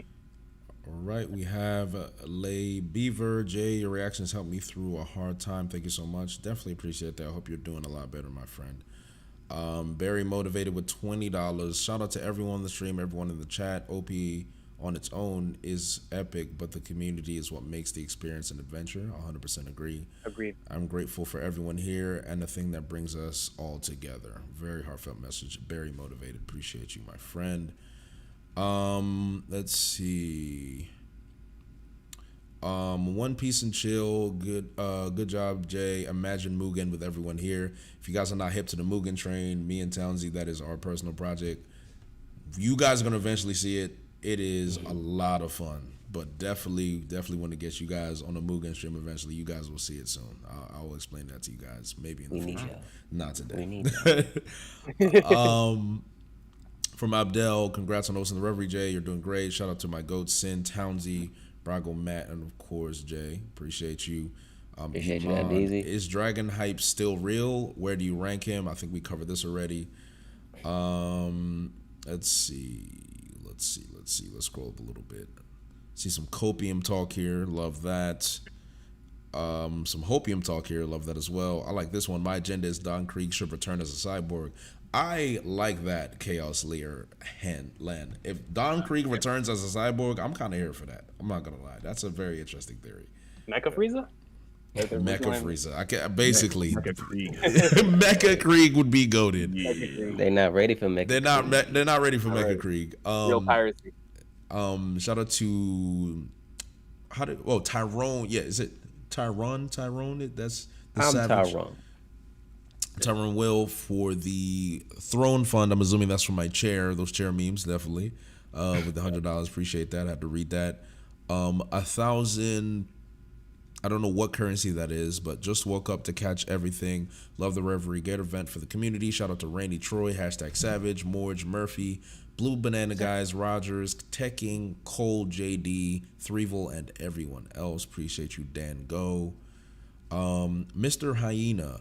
All right, we have Lay Beaver. Jay, your reactions helped me through a hard time. Thank you so much. Definitely appreciate that. I hope you're doing a lot better, my friend. Barry Motivated with $20. Shout out to everyone in the stream, everyone in the chat. OP on its own is epic, but the community is what makes the experience an adventure. 100% agree. Agreed. I'm grateful for everyone here and the thing that brings us all together. Very heartfelt message. Barry Motivated. Appreciate you, my friend. Let's see. One Piece and Chill. Good job, Jay. Imagine Mugen with everyone here. If you guys are not hip to the Mugen train, me and Townsy, that is our personal project. You guys are gonna eventually see it. It is a lot of fun, but definitely want to get you guys on the Mugen stream eventually. You guys will see it soon. I'll explain that to you guys maybe in the future. Not today. From Abdel, congrats on hosting the Reverie, Jay. You're doing great. Shout out to my goat, Sin, Townsy, Brago, Matt, and of course, Jay. Appreciate you. Appreciate you, that easy. Is Dragon Hype still real? Where do you rank him? I think we covered this already. Let's see. Let's scroll up a little bit. See some copium talk here. Love that. Some hopium talk here. Love that as well. I like this one. My agenda is Don Krieg should return as a cyborg. I like that, Chaos Lear Len. If Don Krieg returns as a cyborg, I'm kind of here for that. I'm not gonna lie. That's a very interesting theory. Mecha Frieza? Mecha Frieza. I can basically Mecha Krieg would be goated. They're not ready for Mecha. They're not ready for Mecha Krieg. Real piracy. Shout out to Tyrone. Yeah, is it Tyrone? That's the Savage. Tyrone Will for the Throne Fund. I'm assuming that's from my chair. Those chair memes, definitely. With the $100, appreciate that. I had to read that. 1,000. I don't know what currency that is, but just woke up to catch everything. Love the Reverie Gator event for the community. Shout out to Randy Troy, #Savage, Morj, Murphy, Blue Banana Guys, Rogers, Teching, Cole, JD, Threeville, and everyone else. Appreciate you, Dan Go. Mr. Hyena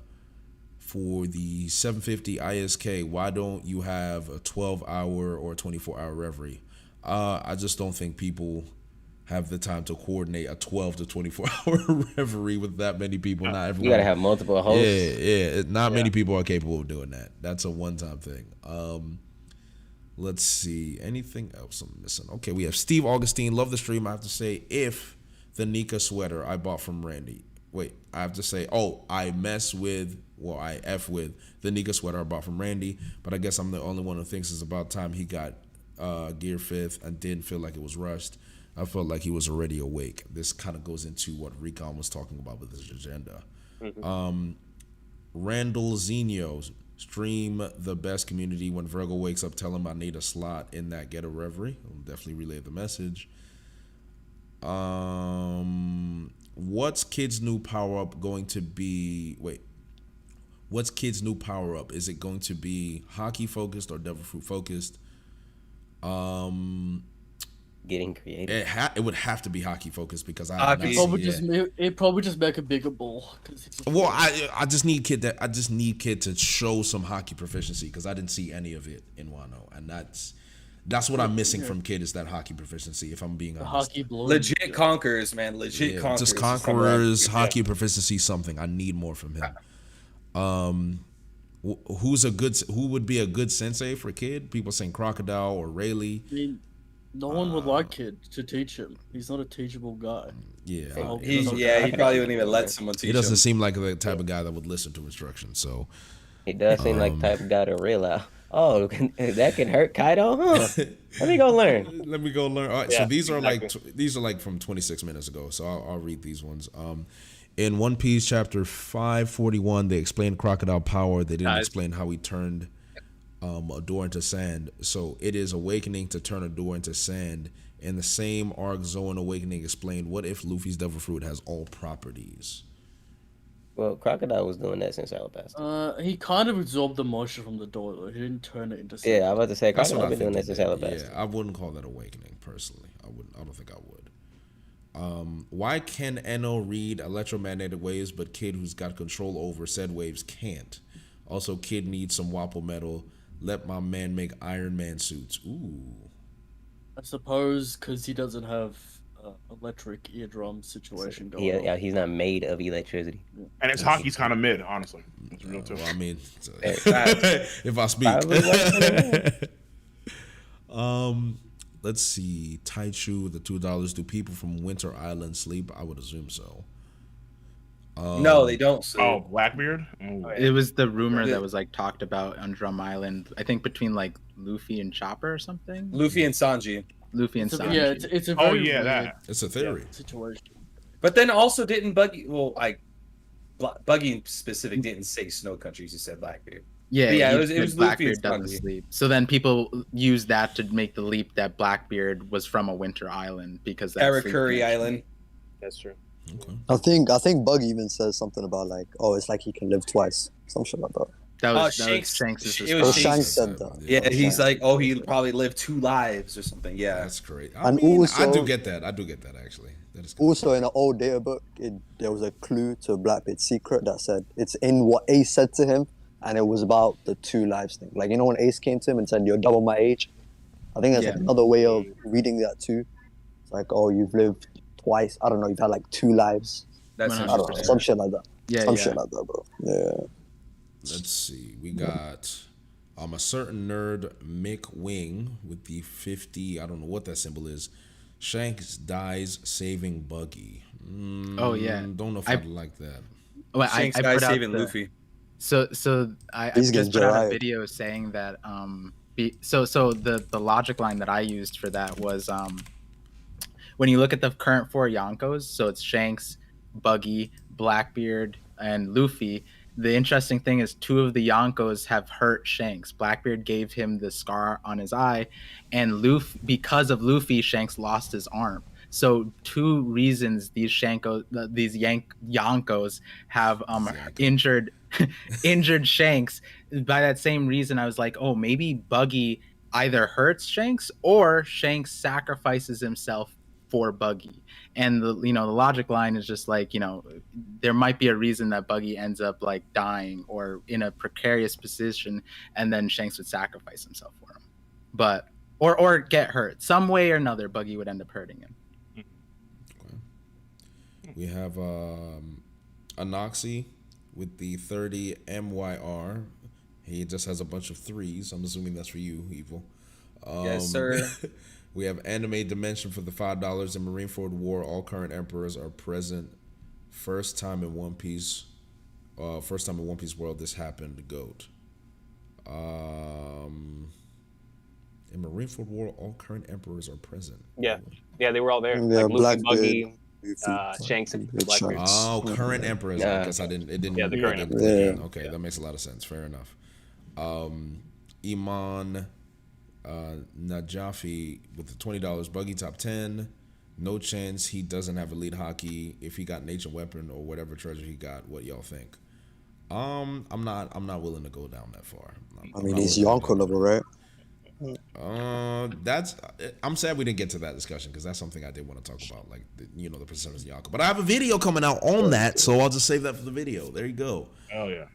for the 750 ISK. Why don't you have a 12-hour or 24-hour Reverie? I just don't think people have the time to coordinate a 12 to 24-hour Reverie with that many people. Not everyone. You gotta have multiple hosts. Yeah. Not many people are capable of doing that. That's a one-time thing. Let's see. Anything else I'm missing? Okay, we have Steve Augustine. Love the stream. I have to say, if the Nika sweater I bought from Randy. Wait, I have to say, I F with the Nika sweater I bought from Randy, but I guess I'm the only one who thinks it's about time he got Gear 5th and didn't feel like it was rushed. I felt like he was already awake. This kind of goes into what Recon was talking about with his agenda. Randall Zinio, stream the best community. When Virgo wakes up, tell him I need a slot in that Get a Reverie. I'll definitely relay the message. What's Kid's new power-up going to be? What's Kid's new power-up? Is it going to be hockey-focused or Devil Fruit-focused? Getting creative. It would have to be hockey-focused because It probably just make a bigger ball. Well, I just need Kid to show some hockey proficiency because I didn't see any of it in Wano, and that's what I'm missing from Kid is that hockey proficiency. If I'm being honest, Legit conquerors, man. Legit conquerors. Just conquerors, hockey proficiency, something. I need more from him. Who would be a good sensei for Kid? People saying Crocodile or Rayleigh. I mean, no one would like Kid to teach him. He's not a teachable guy. He probably wouldn't even let someone teach him. He doesn't seem like the type of guy that would listen to instructions. So he does seem like the type of guy to realize, that can hurt Kaido, huh? Let me go learn. All right, so these are like from 26 minutes ago. So I'll read these ones. In One Piece chapter 541, they explained crocodile power. They didn't explain how he turned a door into sand. So it is awakening to turn a door into sand. In the same arc, Zoan Awakening explained, what if Luffy's Devil Fruit has all properties? Well, Crocodile was doing that since Alabasta. He kind of absorbed the moisture from the door, though. He didn't turn it into sand. Yeah, I was about to say, Crocodile been doing that since Alabasta. Yeah, I wouldn't call that awakening, personally. I don't think I would. Why can Eno read electromagnetic waves, but Kid, who's got control over said waves, can't? Also, Kid needs some Wapple metal. Let my man make Iron Man suits. Ooh. I suppose because he doesn't have electric eardrum situation going on. Yeah, he's not made of electricity. And his hockey's kind of mid, honestly. It's real too. Well, I mean, if I speak. Let's see. Taichu with the $2. Do people from Winter Island sleep? I would assume so. No, they don't sleep. Oh, Blackbeard? It was the rumor that was like talked about on Drum Island. I think between like Luffy and Chopper or something. Luffy and Sanji. Yeah, it's a very weird it's a theory situation. But then also didn't Buggy? Well, Buggy in specific didn't say Snow Countries. He said Blackbeard. Yeah, it was Luffy and Blackbeard doesn't Sanji. sleep. So then people use that to make the leap that Blackbeard was from a winter island because that's Karakuri Island. That's true. Okay. I think Buggy even says something about like, it's like he can live twice, some shit like that. That was Shanks. Shanks' It was Shanks said that. Yeah, he's like, he probably lived 2 lives or something. Yeah, that's great. And also, I do get that actually. That is also in an old data book, there was a clue to Blackbeard's secret that said it's in what Ace said to him, and it was about the 2 lives thing. Like, when Ace came to him and said, "You're double my age," I think that's another way of reading that too. It's like, you've lived twice. I don't know. You've had like 2 lives. That's I don't know, some shit like that. Yeah, shit like that, bro. Yeah. Let's see. We got a certain nerd, Mick Wing, with the 50. I don't know what that symbol is. Shanks dies saving Buggy. Oh yeah. Don't know if I'd like that. Well, Shanks I dies put out saving Luffy. So I just put out a video saying that so the logic line that I used for that was when you look at the current 4 Yonkos, so it's Shanks, Buggy, Blackbeard, and Luffy. The interesting thing is 2 of the Yonkos have hurt Shanks. Blackbeard gave him the scar on his eye, and because of Luffy, Shanks lost his arm. So 2 reasons these Yonkos have injured Shanks. By that same reason, I was like, maybe Buggy either hurts Shanks or Shanks sacrifices himself for Buggy. And the logic line is just like, there might be a reason that Buggy ends up like dying or in a precarious position, and then Shanks would sacrifice himself for him. But or get hurt. Some way or another, Buggy would end up hurting him. Okay. We have Anoxy with the 30 MYR. He just has a bunch of 3s. I'm assuming that's for you, Evil. Yes, sir. We have Anime Dimension for the $5. In Marineford War, all current emperors are present. First time in One Piece world this happened. GOAT. In Marineford War, all current emperors are present. Yeah, they were all there. Yeah, Like Luffy, Blackbeard, Buggy, Shanks, and Blackbeard. Oh, current emperors. I guess I didn't. It didn't. Yeah, the current didn't emperors. click in. Okay, that makes a lot of sense. Fair enough. Iman Najafi with the $20. Buggy top 10. No chance he doesn't have elite hockey. If he got nature weapon or whatever treasure he got, what y'all think? I'm not willing to go down that far. I mean, he's Yonko level, right? I'm sad we didn't get to that discussion because that's something I did want to talk about, like the percentage of Yonko. But I have a video coming out on that, so I'll just save that for the video. There you go. Oh yeah.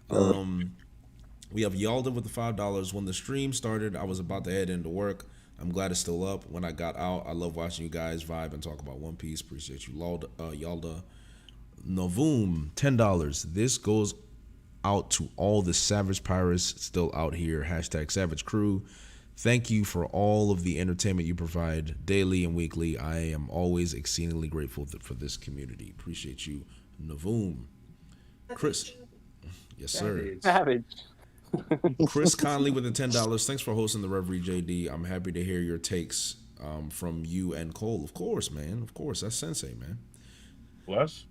We have Yalda with the $5. When the stream started, I was about to head into work. I'm glad it's still up. When I got out, I love watching you guys vibe and talk about One Piece. Appreciate you, Yalda. Novoom, $10. This goes out to all the Savage Pirates still out here. # Savage Crew. Thank you for all of the entertainment you provide daily and weekly. I am always exceedingly grateful for this community. Appreciate you, Novoom. Chris. Yes, sir. Savage. Chris Conley with the $10. Thanks for hosting the Reverie, JD. I'm happy to hear your takes from you and Cole. Of course, man. Of course. That's sensei, man. Bless.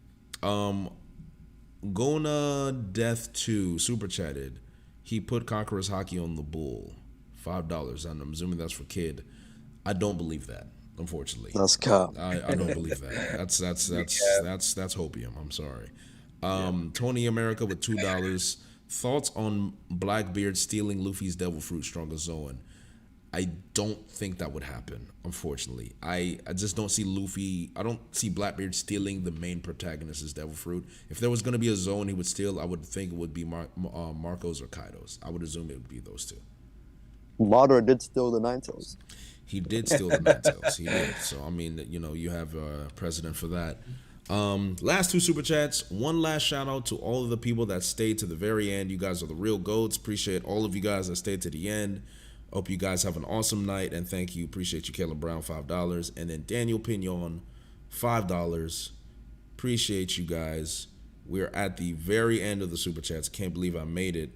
Gona Death 2 super chatted. He put Conqueror's Hockey on the bull. $5. And I'm assuming that's for Kid. I don't believe that, unfortunately. That's cap. I don't believe that. That's hopium. I'm sorry. Tony America with $2. Thoughts on Blackbeard stealing Luffy's Devil Fruit Stronger Zoan? I don't think that would happen, unfortunately. I just don't see Luffy. I don't see Blackbeard stealing the main protagonist's Devil Fruit. If there was going to be a zone he would steal, I would think it would be Marco's or Kaido's. I would assume it would be those two. Madara did steal the Nine Tails. He did steal the Nine Tails. He did. So, I mean, you have a precedent for that. Last two super chats. One last shout out to all of the people that stayed to the very end. You guys are the real goats. Appreciate all of you guys that stayed to the end. Hope you guys have an awesome night, and thank you. Appreciate you, Caleb Brown, $5, and then Daniel Pignon, $5. Appreciate you guys. We're at the very end of the super chats. Can't believe I made it.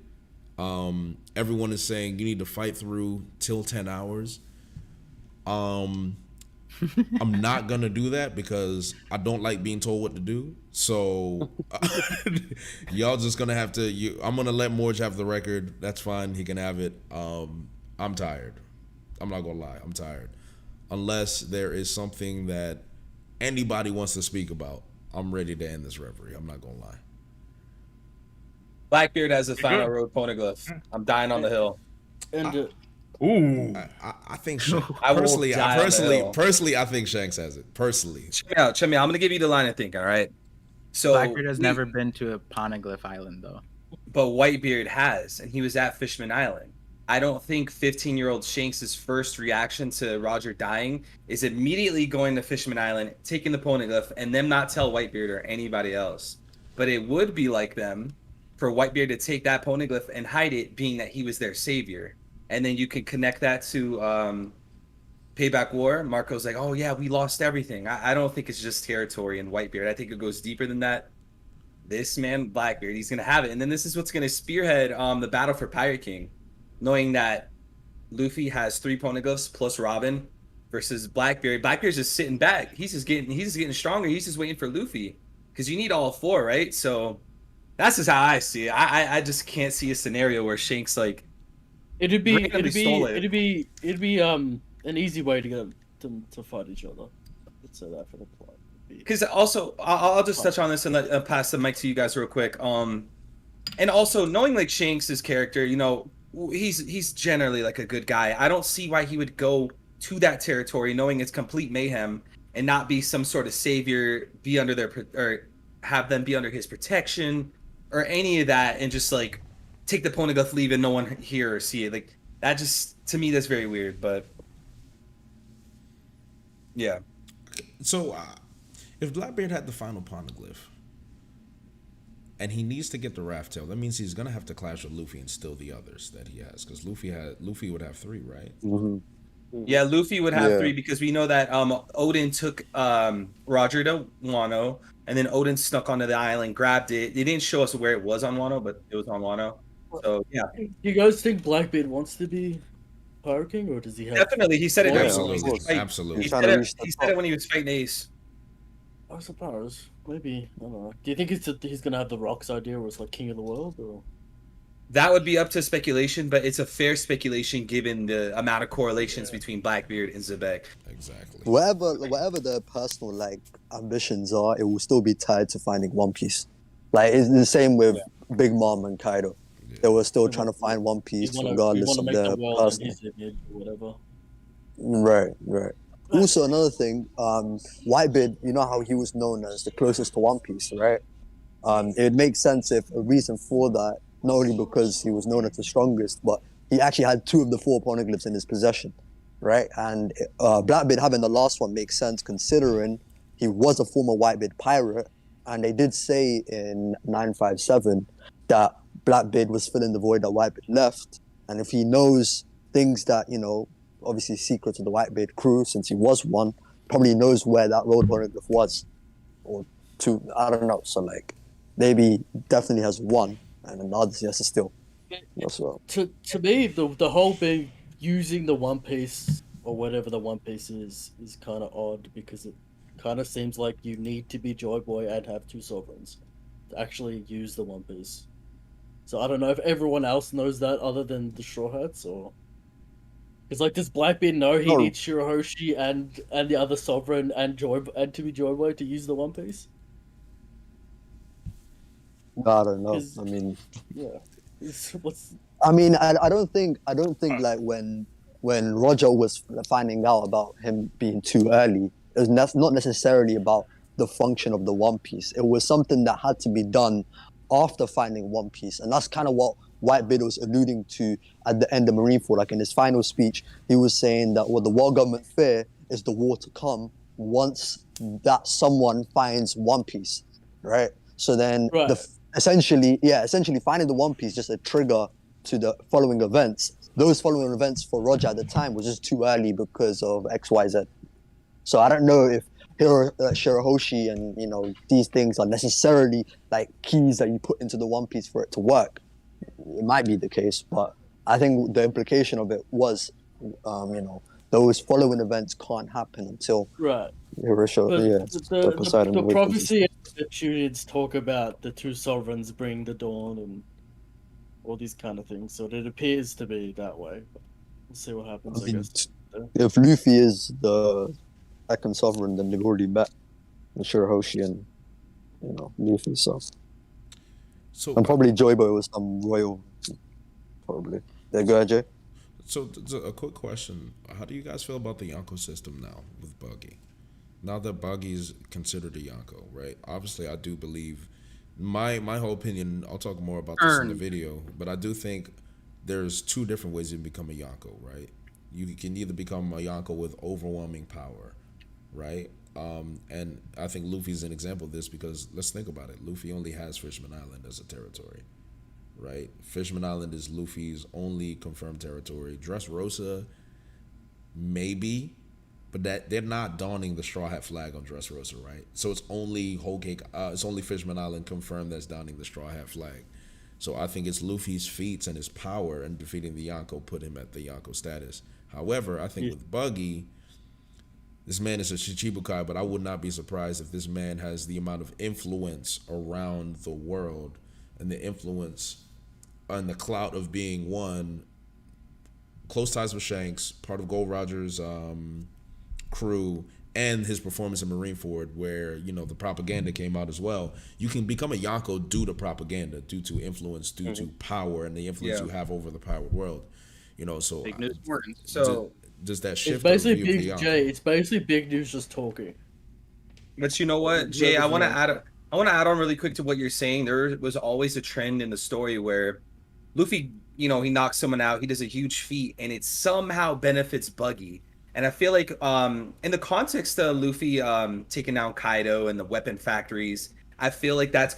Everyone is saying you need to fight through till 10 hours. I'm not gonna do that because I don't like being told what to do. So y'all just gonna have to. I'm gonna let Morj have the record. That's fine. He can have it. I'm tired. I'm not gonna lie. I'm tired. Unless there is something that anybody wants to speak about, I'm ready to end this reverie. I'm not gonna lie. Blackbeard has a final road poneglyph. I'm dying on the hill. And ooh, I think personally, I think Shanks has it. Personally, check me out. I'm gonna give you the line of think. All right. So Blackbeard has never been to a Poneglyph Island though. But Whitebeard has, and he was at Fishman Island. I don't think 15-year-old Shanks' first reaction to Roger dying is immediately going to Fishman Island, taking the poneglyph, and them not tell Whitebeard or anybody else. But it would be like them for Whitebeard to take that poneglyph and hide it, being that he was their savior. And then you can connect that to Payback War. Marco's like, oh yeah, we lost everything. I don't think it's just territory in Whitebeard. I think it goes deeper than that. This man, Blackbeard, he's going to have it. And then this is what's going to spearhead the battle for Pirate King. Knowing that Luffy has 3 poneglyphs plus Robin versus Blackbeard. Blackbeard's just sitting back. He's just getting stronger. He's just waiting for Luffy. Because you need all 4, right? So that's just how I see it. I just can't see a scenario where Shanks like It'd be an easy way to get them to fight each other. Let's say that for the plot. Because also, I'll just touch on this and let pass the mic to you guys real quick. And also knowing like Shanks' character, you know, he's generally like a good guy. I don't see why he would go to that territory knowing it's complete mayhem and not be some sort of savior, be under or have them be under his protection or any of that, and just like take the poneglyph, leave, and no one hear or see it. Like that, just to me, that's very weird. But yeah. So if Blackbeard had the final poneglyph and he needs to get the raft tail, that means he's gonna have to clash with Luffy and steal the others that he has, because Luffy would have 3, right? Mm-hmm. Yeah, Luffy would have 3 because we know that Odin took Roger to Wano, and then Odin snuck onto the island, grabbed it. They didn't show us where it was on Wano, but it was on Wano. So yeah. Do you guys think Blackbeard wants to be Pirate King, or does he have? Definitely, he said it. Absolutely. He said it when he was fighting Ace. I suppose maybe I don't know. Do you think he's gonna have the Rocks idea, where it's like King of the World, or? That would be up to speculation, but it's a fair speculation given the amount of correlations between Blackbeard and Zebek. Exactly. Whatever their personal like ambitions are, it will still be tied to finding One Piece. Like it's the same with Big Mom and Kaido. They were still trying to find One Piece regardless of their personal. Whatever. Right. Also, another thing, Whitebeard, you know how he was known as the closest to One Piece, right? It makes sense if a reason for that, not only because he was known as the strongest, but he actually had 2 of the 4 poneglyphs in his possession, right? And Blackbeard having the last one makes sense considering he was a former Whitebeard pirate, and they did say in 957 that Blackbeard was filling the void that Whitebeard left, and if he knows things that, you know, obviously secrets of the Whitebeard crew, since he was one, probably knows where that road poneglyph was, or 2, I don't know. So like, maybe definitely has 1, and then the others he has to steal. To me, the whole big using the One Piece or whatever the One Piece is kind of odd, because it kind of seems like you need to be Joy Boy and have 2 sovereigns to actually use the One Piece. So I don't know if everyone else knows that other than the Straw Hats, or because like does Blackbeard know he needs Shirahoshi and the other sovereign and to be Joy Boy to use the One Piece? I don't know. I mean, yeah. I mean, I don't think like when Roger was finding out about him being too early, it was not necessarily about the function of the One Piece. It was something that had to be done after finding One Piece, and that's kind of what Whitebeard was alluding to at the end of Marineford. Like in his final speech, he was saying that what the world government fear is the war to come once that someone finds One Piece, right? So then essentially finding the One Piece just a trigger to the following events. Those following events for Roger at the time was just too early because of XYZ. So I don't know if Shirahoshi and, you know, these things are necessarily like keys that you put into the One Piece for it to work. It might be the case, but I think the implication of it was, you know, those following events can't happen until the prophecy and the Tunians talk about the 2 sovereigns bring the dawn and all these kind of things. So it appears to be that way. But we'll see what happens. I guess. If Luffy is the second sovereign, then they've already met Shirahoshi and, you know, Luffy. So and probably Joy Boy was some royal, probably. There, go ahead, Jay. So a quick question: how do you guys feel about the Yonko system now with Buggy? Now that Buggy is considered a Yonko, right? Obviously, I do believe my whole opinion. I'll talk more about this in the video, but I do think there's 2 different ways to become a Yonko, right? You can either become a Yonko with overwhelming power, right? And I think Luffy's an example of this, because let's think about it. Luffy only has Fishman Island as a territory, right? Fishman Island is Luffy's only confirmed territory. Dressrosa, maybe, but that they're not donning the Straw Hat flag on Dressrosa, right? So it's only Whole Cake, it's only Fishman Island confirmed that's donning the Straw Hat flag. So I think it's Luffy's feats and his power in defeating the Yonko put him at the Yonko status. However, I think with Buggy, this man is a Shichibukai, but I would not be surprised if this man has the amount of influence around the world and the influence and the clout of being, one, close ties with Shanks, part of Gold Roger's crew, and his performance in Marineford, where, you know, the propaganda came out as well. You can become a Yonko due to propaganda, due to influence, due to power and the influence you have over the powered world. You know, so big news. So does that shift? It's basically big Jay. It's basically big news just talking. But you know what, Jay? I want to add on really quick to what you're saying. There was always a trend in the story where Luffy, you know, he knocks someone out, he does a huge feat, and it somehow benefits Buggy. And I feel like in the context of Luffy taking down Kaido and the weapon factories, I feel like that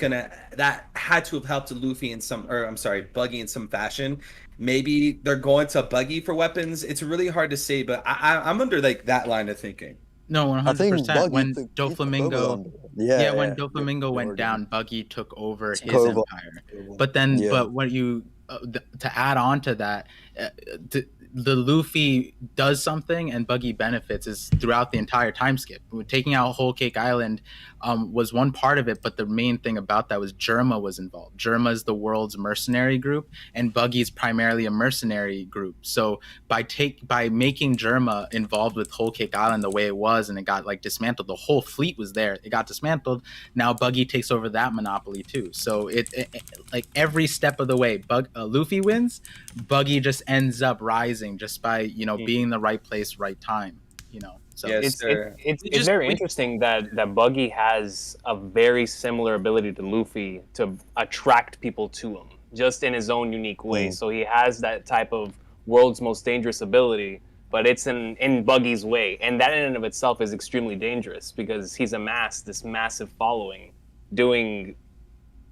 had to have helped Luffy in some, or I'm sorry, Buggy in some fashion. Maybe they're going to Buggy for weapons. It's really hard to say, but I'm under like that line of thinking. No, 100%. When Doflamingo, when Yeah, Doflamingo went down, Buggy took over his over. empire. But then, but what you to add on to that, the Luffy does something and Buggy benefits is throughout the entire time skip. Taking out Whole Cake Island was one part of it, but the main thing about that was Germa was involved. Germa is the world's mercenary group, and Buggy is primarily a mercenary group. So by making Germa involved with Whole Cake Island the way it was, and it got like dismantled, the whole fleet was there. It got dismantled. Now Buggy takes over that monopoly too. So it like every step of the way, Luffy wins. Buggy just ends up rising just by being in the right place, right time. So it's very interesting that Buggy has a very similar ability to Luffy to attract people to him, just in his own unique way. So he has that type of world's most dangerous ability, but it's in Buggy's way, and that in and of itself is extremely dangerous because he's amassed this massive following doing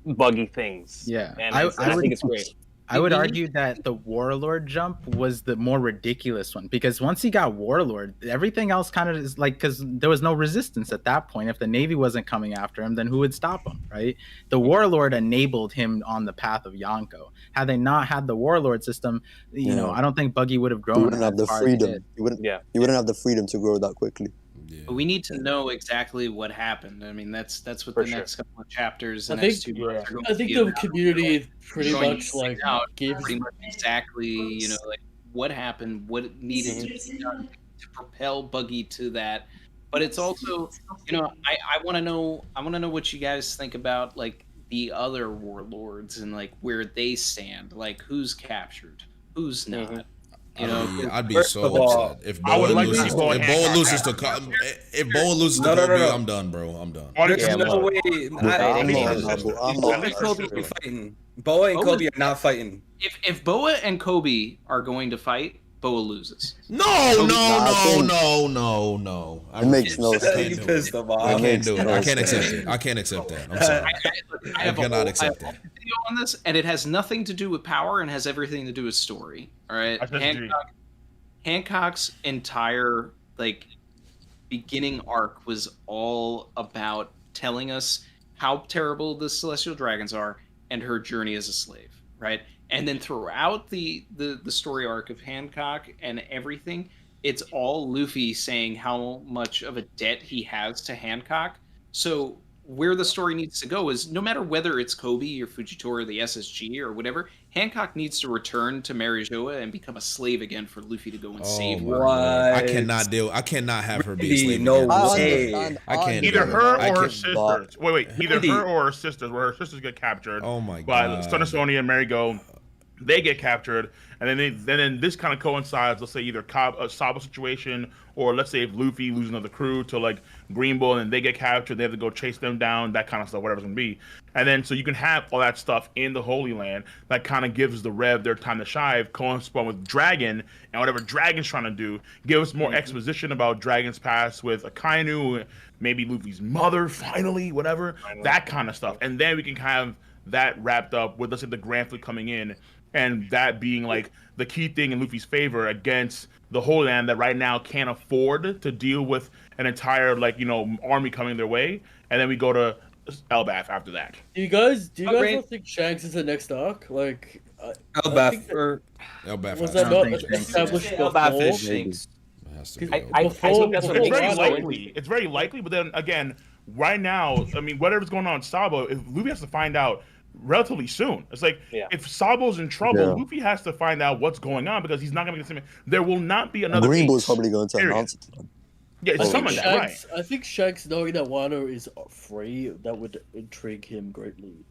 Buggy things. Yeah, and I think it's great. I would argue that the Warlord jump was the more ridiculous one, because once he got Warlord, everything else kind of is like, because there was no resistance at that point. If the Navy wasn't coming after him, then who would stop him, right? The Warlord enabled him on the path of Yonko. Had they not had the Warlord system, I don't think Buggy would have grown. You wouldn't have the freedom. You wouldn't have the freedom to grow that quickly. But we need to know exactly what happened. I mean, that's what the next couple of chapters, the I next think, 2 months are going I to think be the about. community pretty Going much to like find out gives pretty much exactly, like what happened, what needed to be done to propel Buggy to that. But it's also, I want to know what you guys think about like the other warlords and like where they stand, like who's captured, who's not. I'd be so upset if Boa loses. If Boa loses to Kobe, I'm done, bro. I'm done. There's no way. Boa and Kobe are fighting. Boa and Kobe are not fighting. If Boa and Kobe are going to fight, Boa loses. No. It makes no sense. I can't do it. I can't accept it. I can't accept that. I'm sorry. I cannot accept that. Video on this, and it has nothing to do with power and has everything to do with story. All right, Hancock's entire like beginning arc was all about telling us how terrible the Celestial Dragons are and her journey as a slave, right? And then throughout the story arc of Hancock and everything, it's all Luffy saying how much of a debt he has to Hancock. So where the story needs to go is no matter whether it's Kobe or Fujitora, the SSG or whatever, Hancock needs to return to Marijoa and become a slave again for Luffy to go and save her. I cannot have her be a slave. No way. I can't. Either her or her sisters. Wait. Either her or her sisters, where her sisters get captured. Oh my god. But Son of Sonya and Marigo, they get captured, and then this kind of coincides. Let's say either a Sabo situation, or let's say if Luffy loses another crew to like Green Bull and they get captured, they have to go chase them down, that kind of stuff, whatever it's gonna be. And then so you can have all that stuff in the Holy Land that kind of gives the Rev their time to shine, correspond with Dragon and whatever Dragon's trying to do. Give us more exposition about Dragon's past with Akainu, maybe Luffy's mother, finally, whatever, that kind of stuff. And then we can have that wrapped up with, let's say, the Grand Fleet coming in, and that being like the key thing in Luffy's favor against the Holy Land that right now can't afford to deal with an entire army coming their way. And then we go to Elbaf after that. Do you guys not think Shanks is the next arc? Like Elbaf or Elbaf was that not established before? It's very likely, but then again, right now, I mean, whatever's going on in Sabo, if Luffy has to find out relatively soon. It's like if Sabo's in trouble, Luffy has to find out what's going on because he's not going to get something. There will not be another. Green Bull's probably going to announce it. Yeah, it's something like that, right? I think Shanks knowing that Wano is free, that would intrigue him greatly,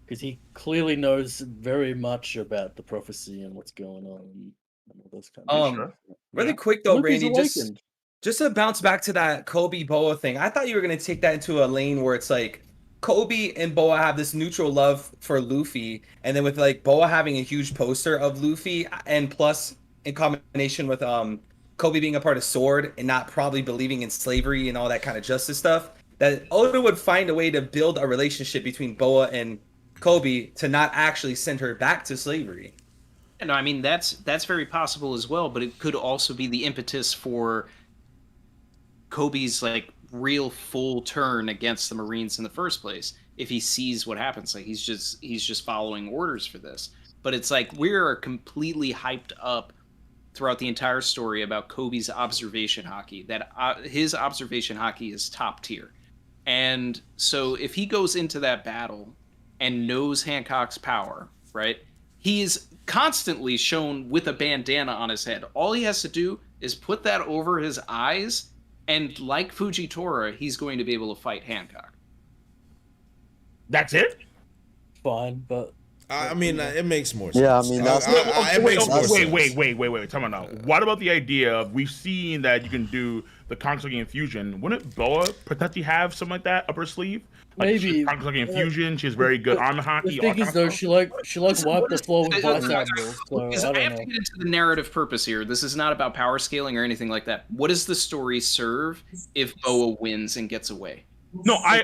because he clearly knows very much about the prophecy and what's going on and all those kind of stuff. Really quick though, Randy, just to bounce back to that Kobe Boa thing. I thought you were going to take that into a lane where it's like Kobe and Boa have this neutral love for Luffy, and then with like Boa having a huge poster of Luffy, and plus in combination with Kobe being a part of Sword and not probably believing in slavery and all that kind of justice stuff, that Oda would find a way to build a relationship between Boa and Kobe to not actually send her back to slavery. No, I mean that's very possible as well, but it could also be the impetus for Kobe's like real full turn against the Marines in the first place. If he sees what happens, like he's just following orders for this. But it's like we're completely hyped up throughout the entire story about Kobe's observation hockey. That his observation hockey is top tier, and so if he goes into that battle and knows Hancock's power, right? He's constantly shown with a bandana on his head. All he has to do is put that over his eyes, and like Fujitora, he's going to be able to fight Hancock. That's it? Fine, but I mean, it makes more sense. Yeah, I mean, that's it makes more sense. Wait. Tell me now. What about the idea of we've seen that you can do the Konsugi infusion? Wouldn't Boa potentially have something like that up her sleeve? Like Maybe Konsugi infusion. She has very good arm hockey. The thing is, though, she wiped the floor with Vice Admiral. So I I have don't to know. get into the narrative purpose here. This is not about power scaling or anything like that. What does the story serve if Boa wins and gets away? No, I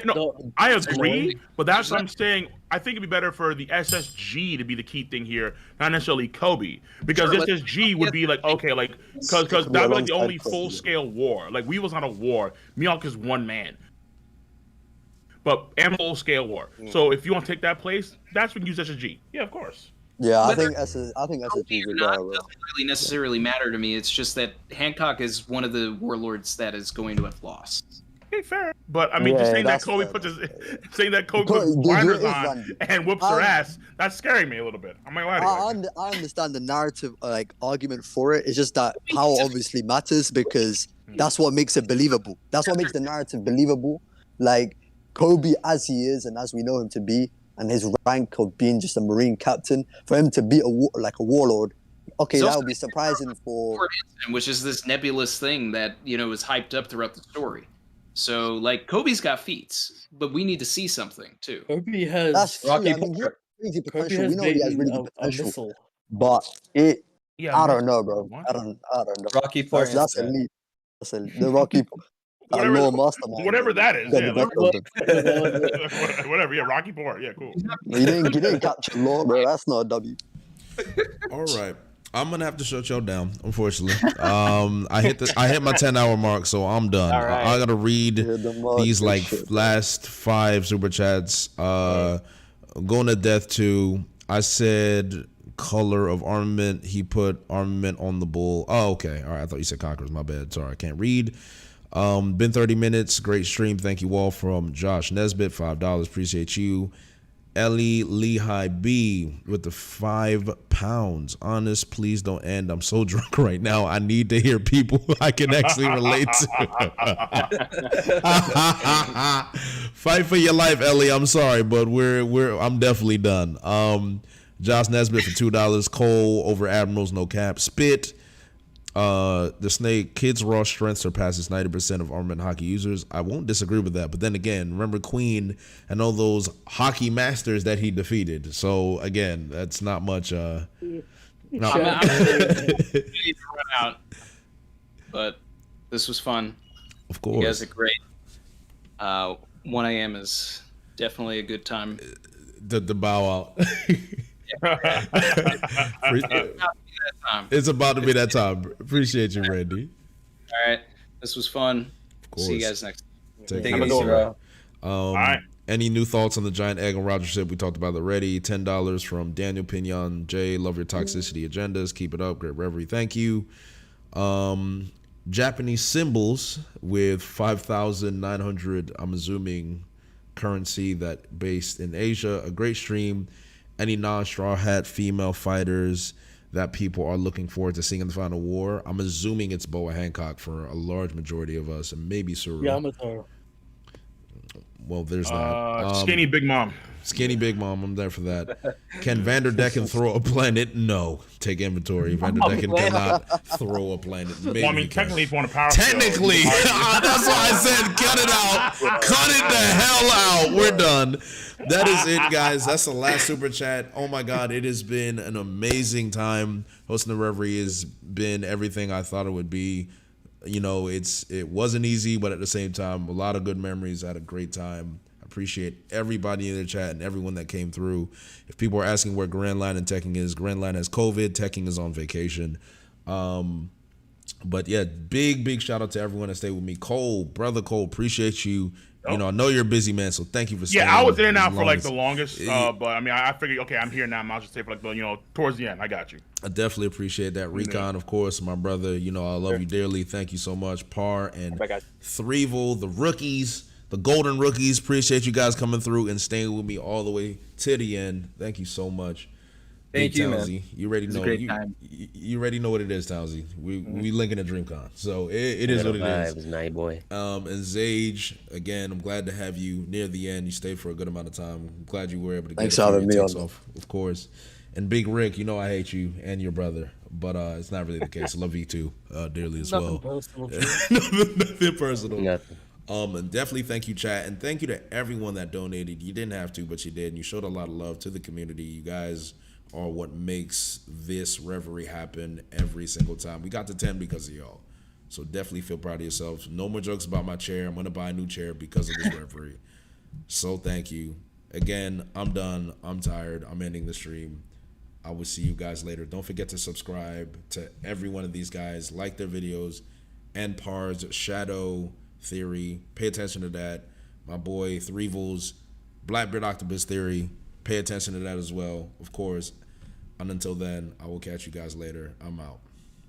agree, but that's what I'm saying. I think it'd be better for the SSG to be the key thing here, not necessarily Kobe, because Sure, SSG would be like, okay, like because that'd be like the only full scale war. Like Weevil's not a war. Mihawk is one man, but and full scale war. So if you want to take that place, that's when you use SSG. Yeah, of course. Yeah, I Whether- think SSG would Not go. Bro. doesn't really necessarily matter to me. It's just that Hancock is one of the warlords that is going to have lost. Okay, fair. But I mean, just saying that Kobe puts blinders on and whoops her ass, that's scaring me a little bit. I'm not lying to you. I understand the narrative like argument for it. It's just that power obviously matters because that's what makes it believable. That's what makes the narrative believable. Like Kobe, as he is and as we know him to be, and his rank of being just a Marine captain, for him to be a warlord, okay, that would be surprising for. Which is this nebulous thing that is hyped up throughout the story. So, like, Kobe's got feats, but we need to see something too. Kobe has That's true. I mean, he has crazy potential. We know he has really good a potential, missile. but it. Yeah, I don't know, bro. I don't know. Rocky Point. That's elite. That's the Rocky. Law mastermind. Whatever that is. Yeah, Yeah, the whatever. Yeah, Rocky Port. Yeah, cool. You didn't capture Law, bro. That's not a W. All right. I'm gonna have to shut y'all down, unfortunately. I hit my 10-hour mark, so I'm done. All right. I gotta read these like last 5 super chats. Going to death to. I said color of armament. He put armament on the bull. Oh, okay. All right. I thought you said conquerors. My bad. Sorry, I can't read. Been 30 minutes. Great stream. Thank you all. From Josh Nesbitt, $5. Appreciate you. Ellie Lehigh B with the £5. Honest, please don't end. I'm so drunk right now. I need to hear people I can actually relate to. Fight for your life, Ellie. I'm sorry, but I'm definitely done. Josh Nesbitt for $2. Cole over Admirals, no cap. Spit. The Snake, Kid's raw strength surpasses 90% of armament hockey users. I won't disagree with that, but then again, remember Queen and all those hockey masters that he defeated. So again, that's not much. No. I'm ready to run out, but this was fun. Of course, you guys are great. 1 a.m. is definitely a good time. The bow out. It's about to be that time. Appreciate you, Randy. All right, this was fun. Of course. See you guys next. Take Take it it easy, easy, bro. All right. Any new thoughts on the giant egg on Roger ship? We talked about it already. $10 from Daniel Pinion J. Love your toxicity agendas. Keep it up. Great Reverie. Thank you. Japanese symbols with 5,900. I'm assuming currency that based in Asia. A great stream. Any non-straw hat female fighters that people are looking forward to seeing in the final war? I'm assuming it's Boa Hancock for a large majority of us, and maybe Suru. Yamato. Well, there's that. Skinny Big Mom. Skinny Big Mom. I'm there for that. Can Vanderdecken throw a planet? No. Take inventory. Vanderdecken cannot throw a planet. Maybe Well, I mean, technically, if you want a power. Technically, that's why I said cut it out. Cut it the hell out. We're done. That is it, guys. That's the last super chat. Oh my God, it has been an amazing time. Hosting the Reverie has been everything I thought it would be. You know, it wasn't easy, but at the same time, a lot of good memories. I had a great time. I appreciate everybody in the chat and everyone that came through. If people are asking where Grand Line and Tekking is, Grand Line has COVID. Tekking is on vacation. But yeah, big shout out to everyone that stayed with me. Cole, brother Cole, appreciate you. You know, I know you're a busy man, so thank you for staying. Yeah, I was there now for like the longest, but I mean, I figured, okay, I'm here now. I'll just stay for like the, towards the end. I got you. I definitely appreciate that. Recon, of course, my brother. You know, I love you dearly. Thank you so much. Par and Threevil, the rookies, the golden rookies. Appreciate you guys coming through and staying with me all the way to the end. Thank you so much. Thank you, Townsy. man. You already know. You already know what it is, Townsy. We linking at DreamCon, so it is what it is. Night boy. And Zage, again, I'm glad to have you near the end. You stayed for a good amount of time. I'm glad you were able to get your takes off, of course. And Big Rick, you know I hate you and your brother, but it's not really the case. I love you too, dearly as well. Nothing personal. Nothing. And definitely thank you, chat, and thank you to everyone that donated. You didn't have to, but you did, and you showed a lot of love to the community. You guys are what makes this Reverie happen every single time. We got to 10 because of y'all. So definitely feel proud of yourselves. No more jokes about my chair. I'm going to buy a new chair because of this Reverie. So thank you. Again, I'm done. I'm tired. I'm ending the stream. I will see you guys later. Don't forget to subscribe to every one of these guys. Like their videos. And Par's Shadow Theory. Pay attention to that. My boy Threevils, Blackbeard Octopus Theory. Pay attention to that as well, of course. And until then, I will catch you guys later. I'm out.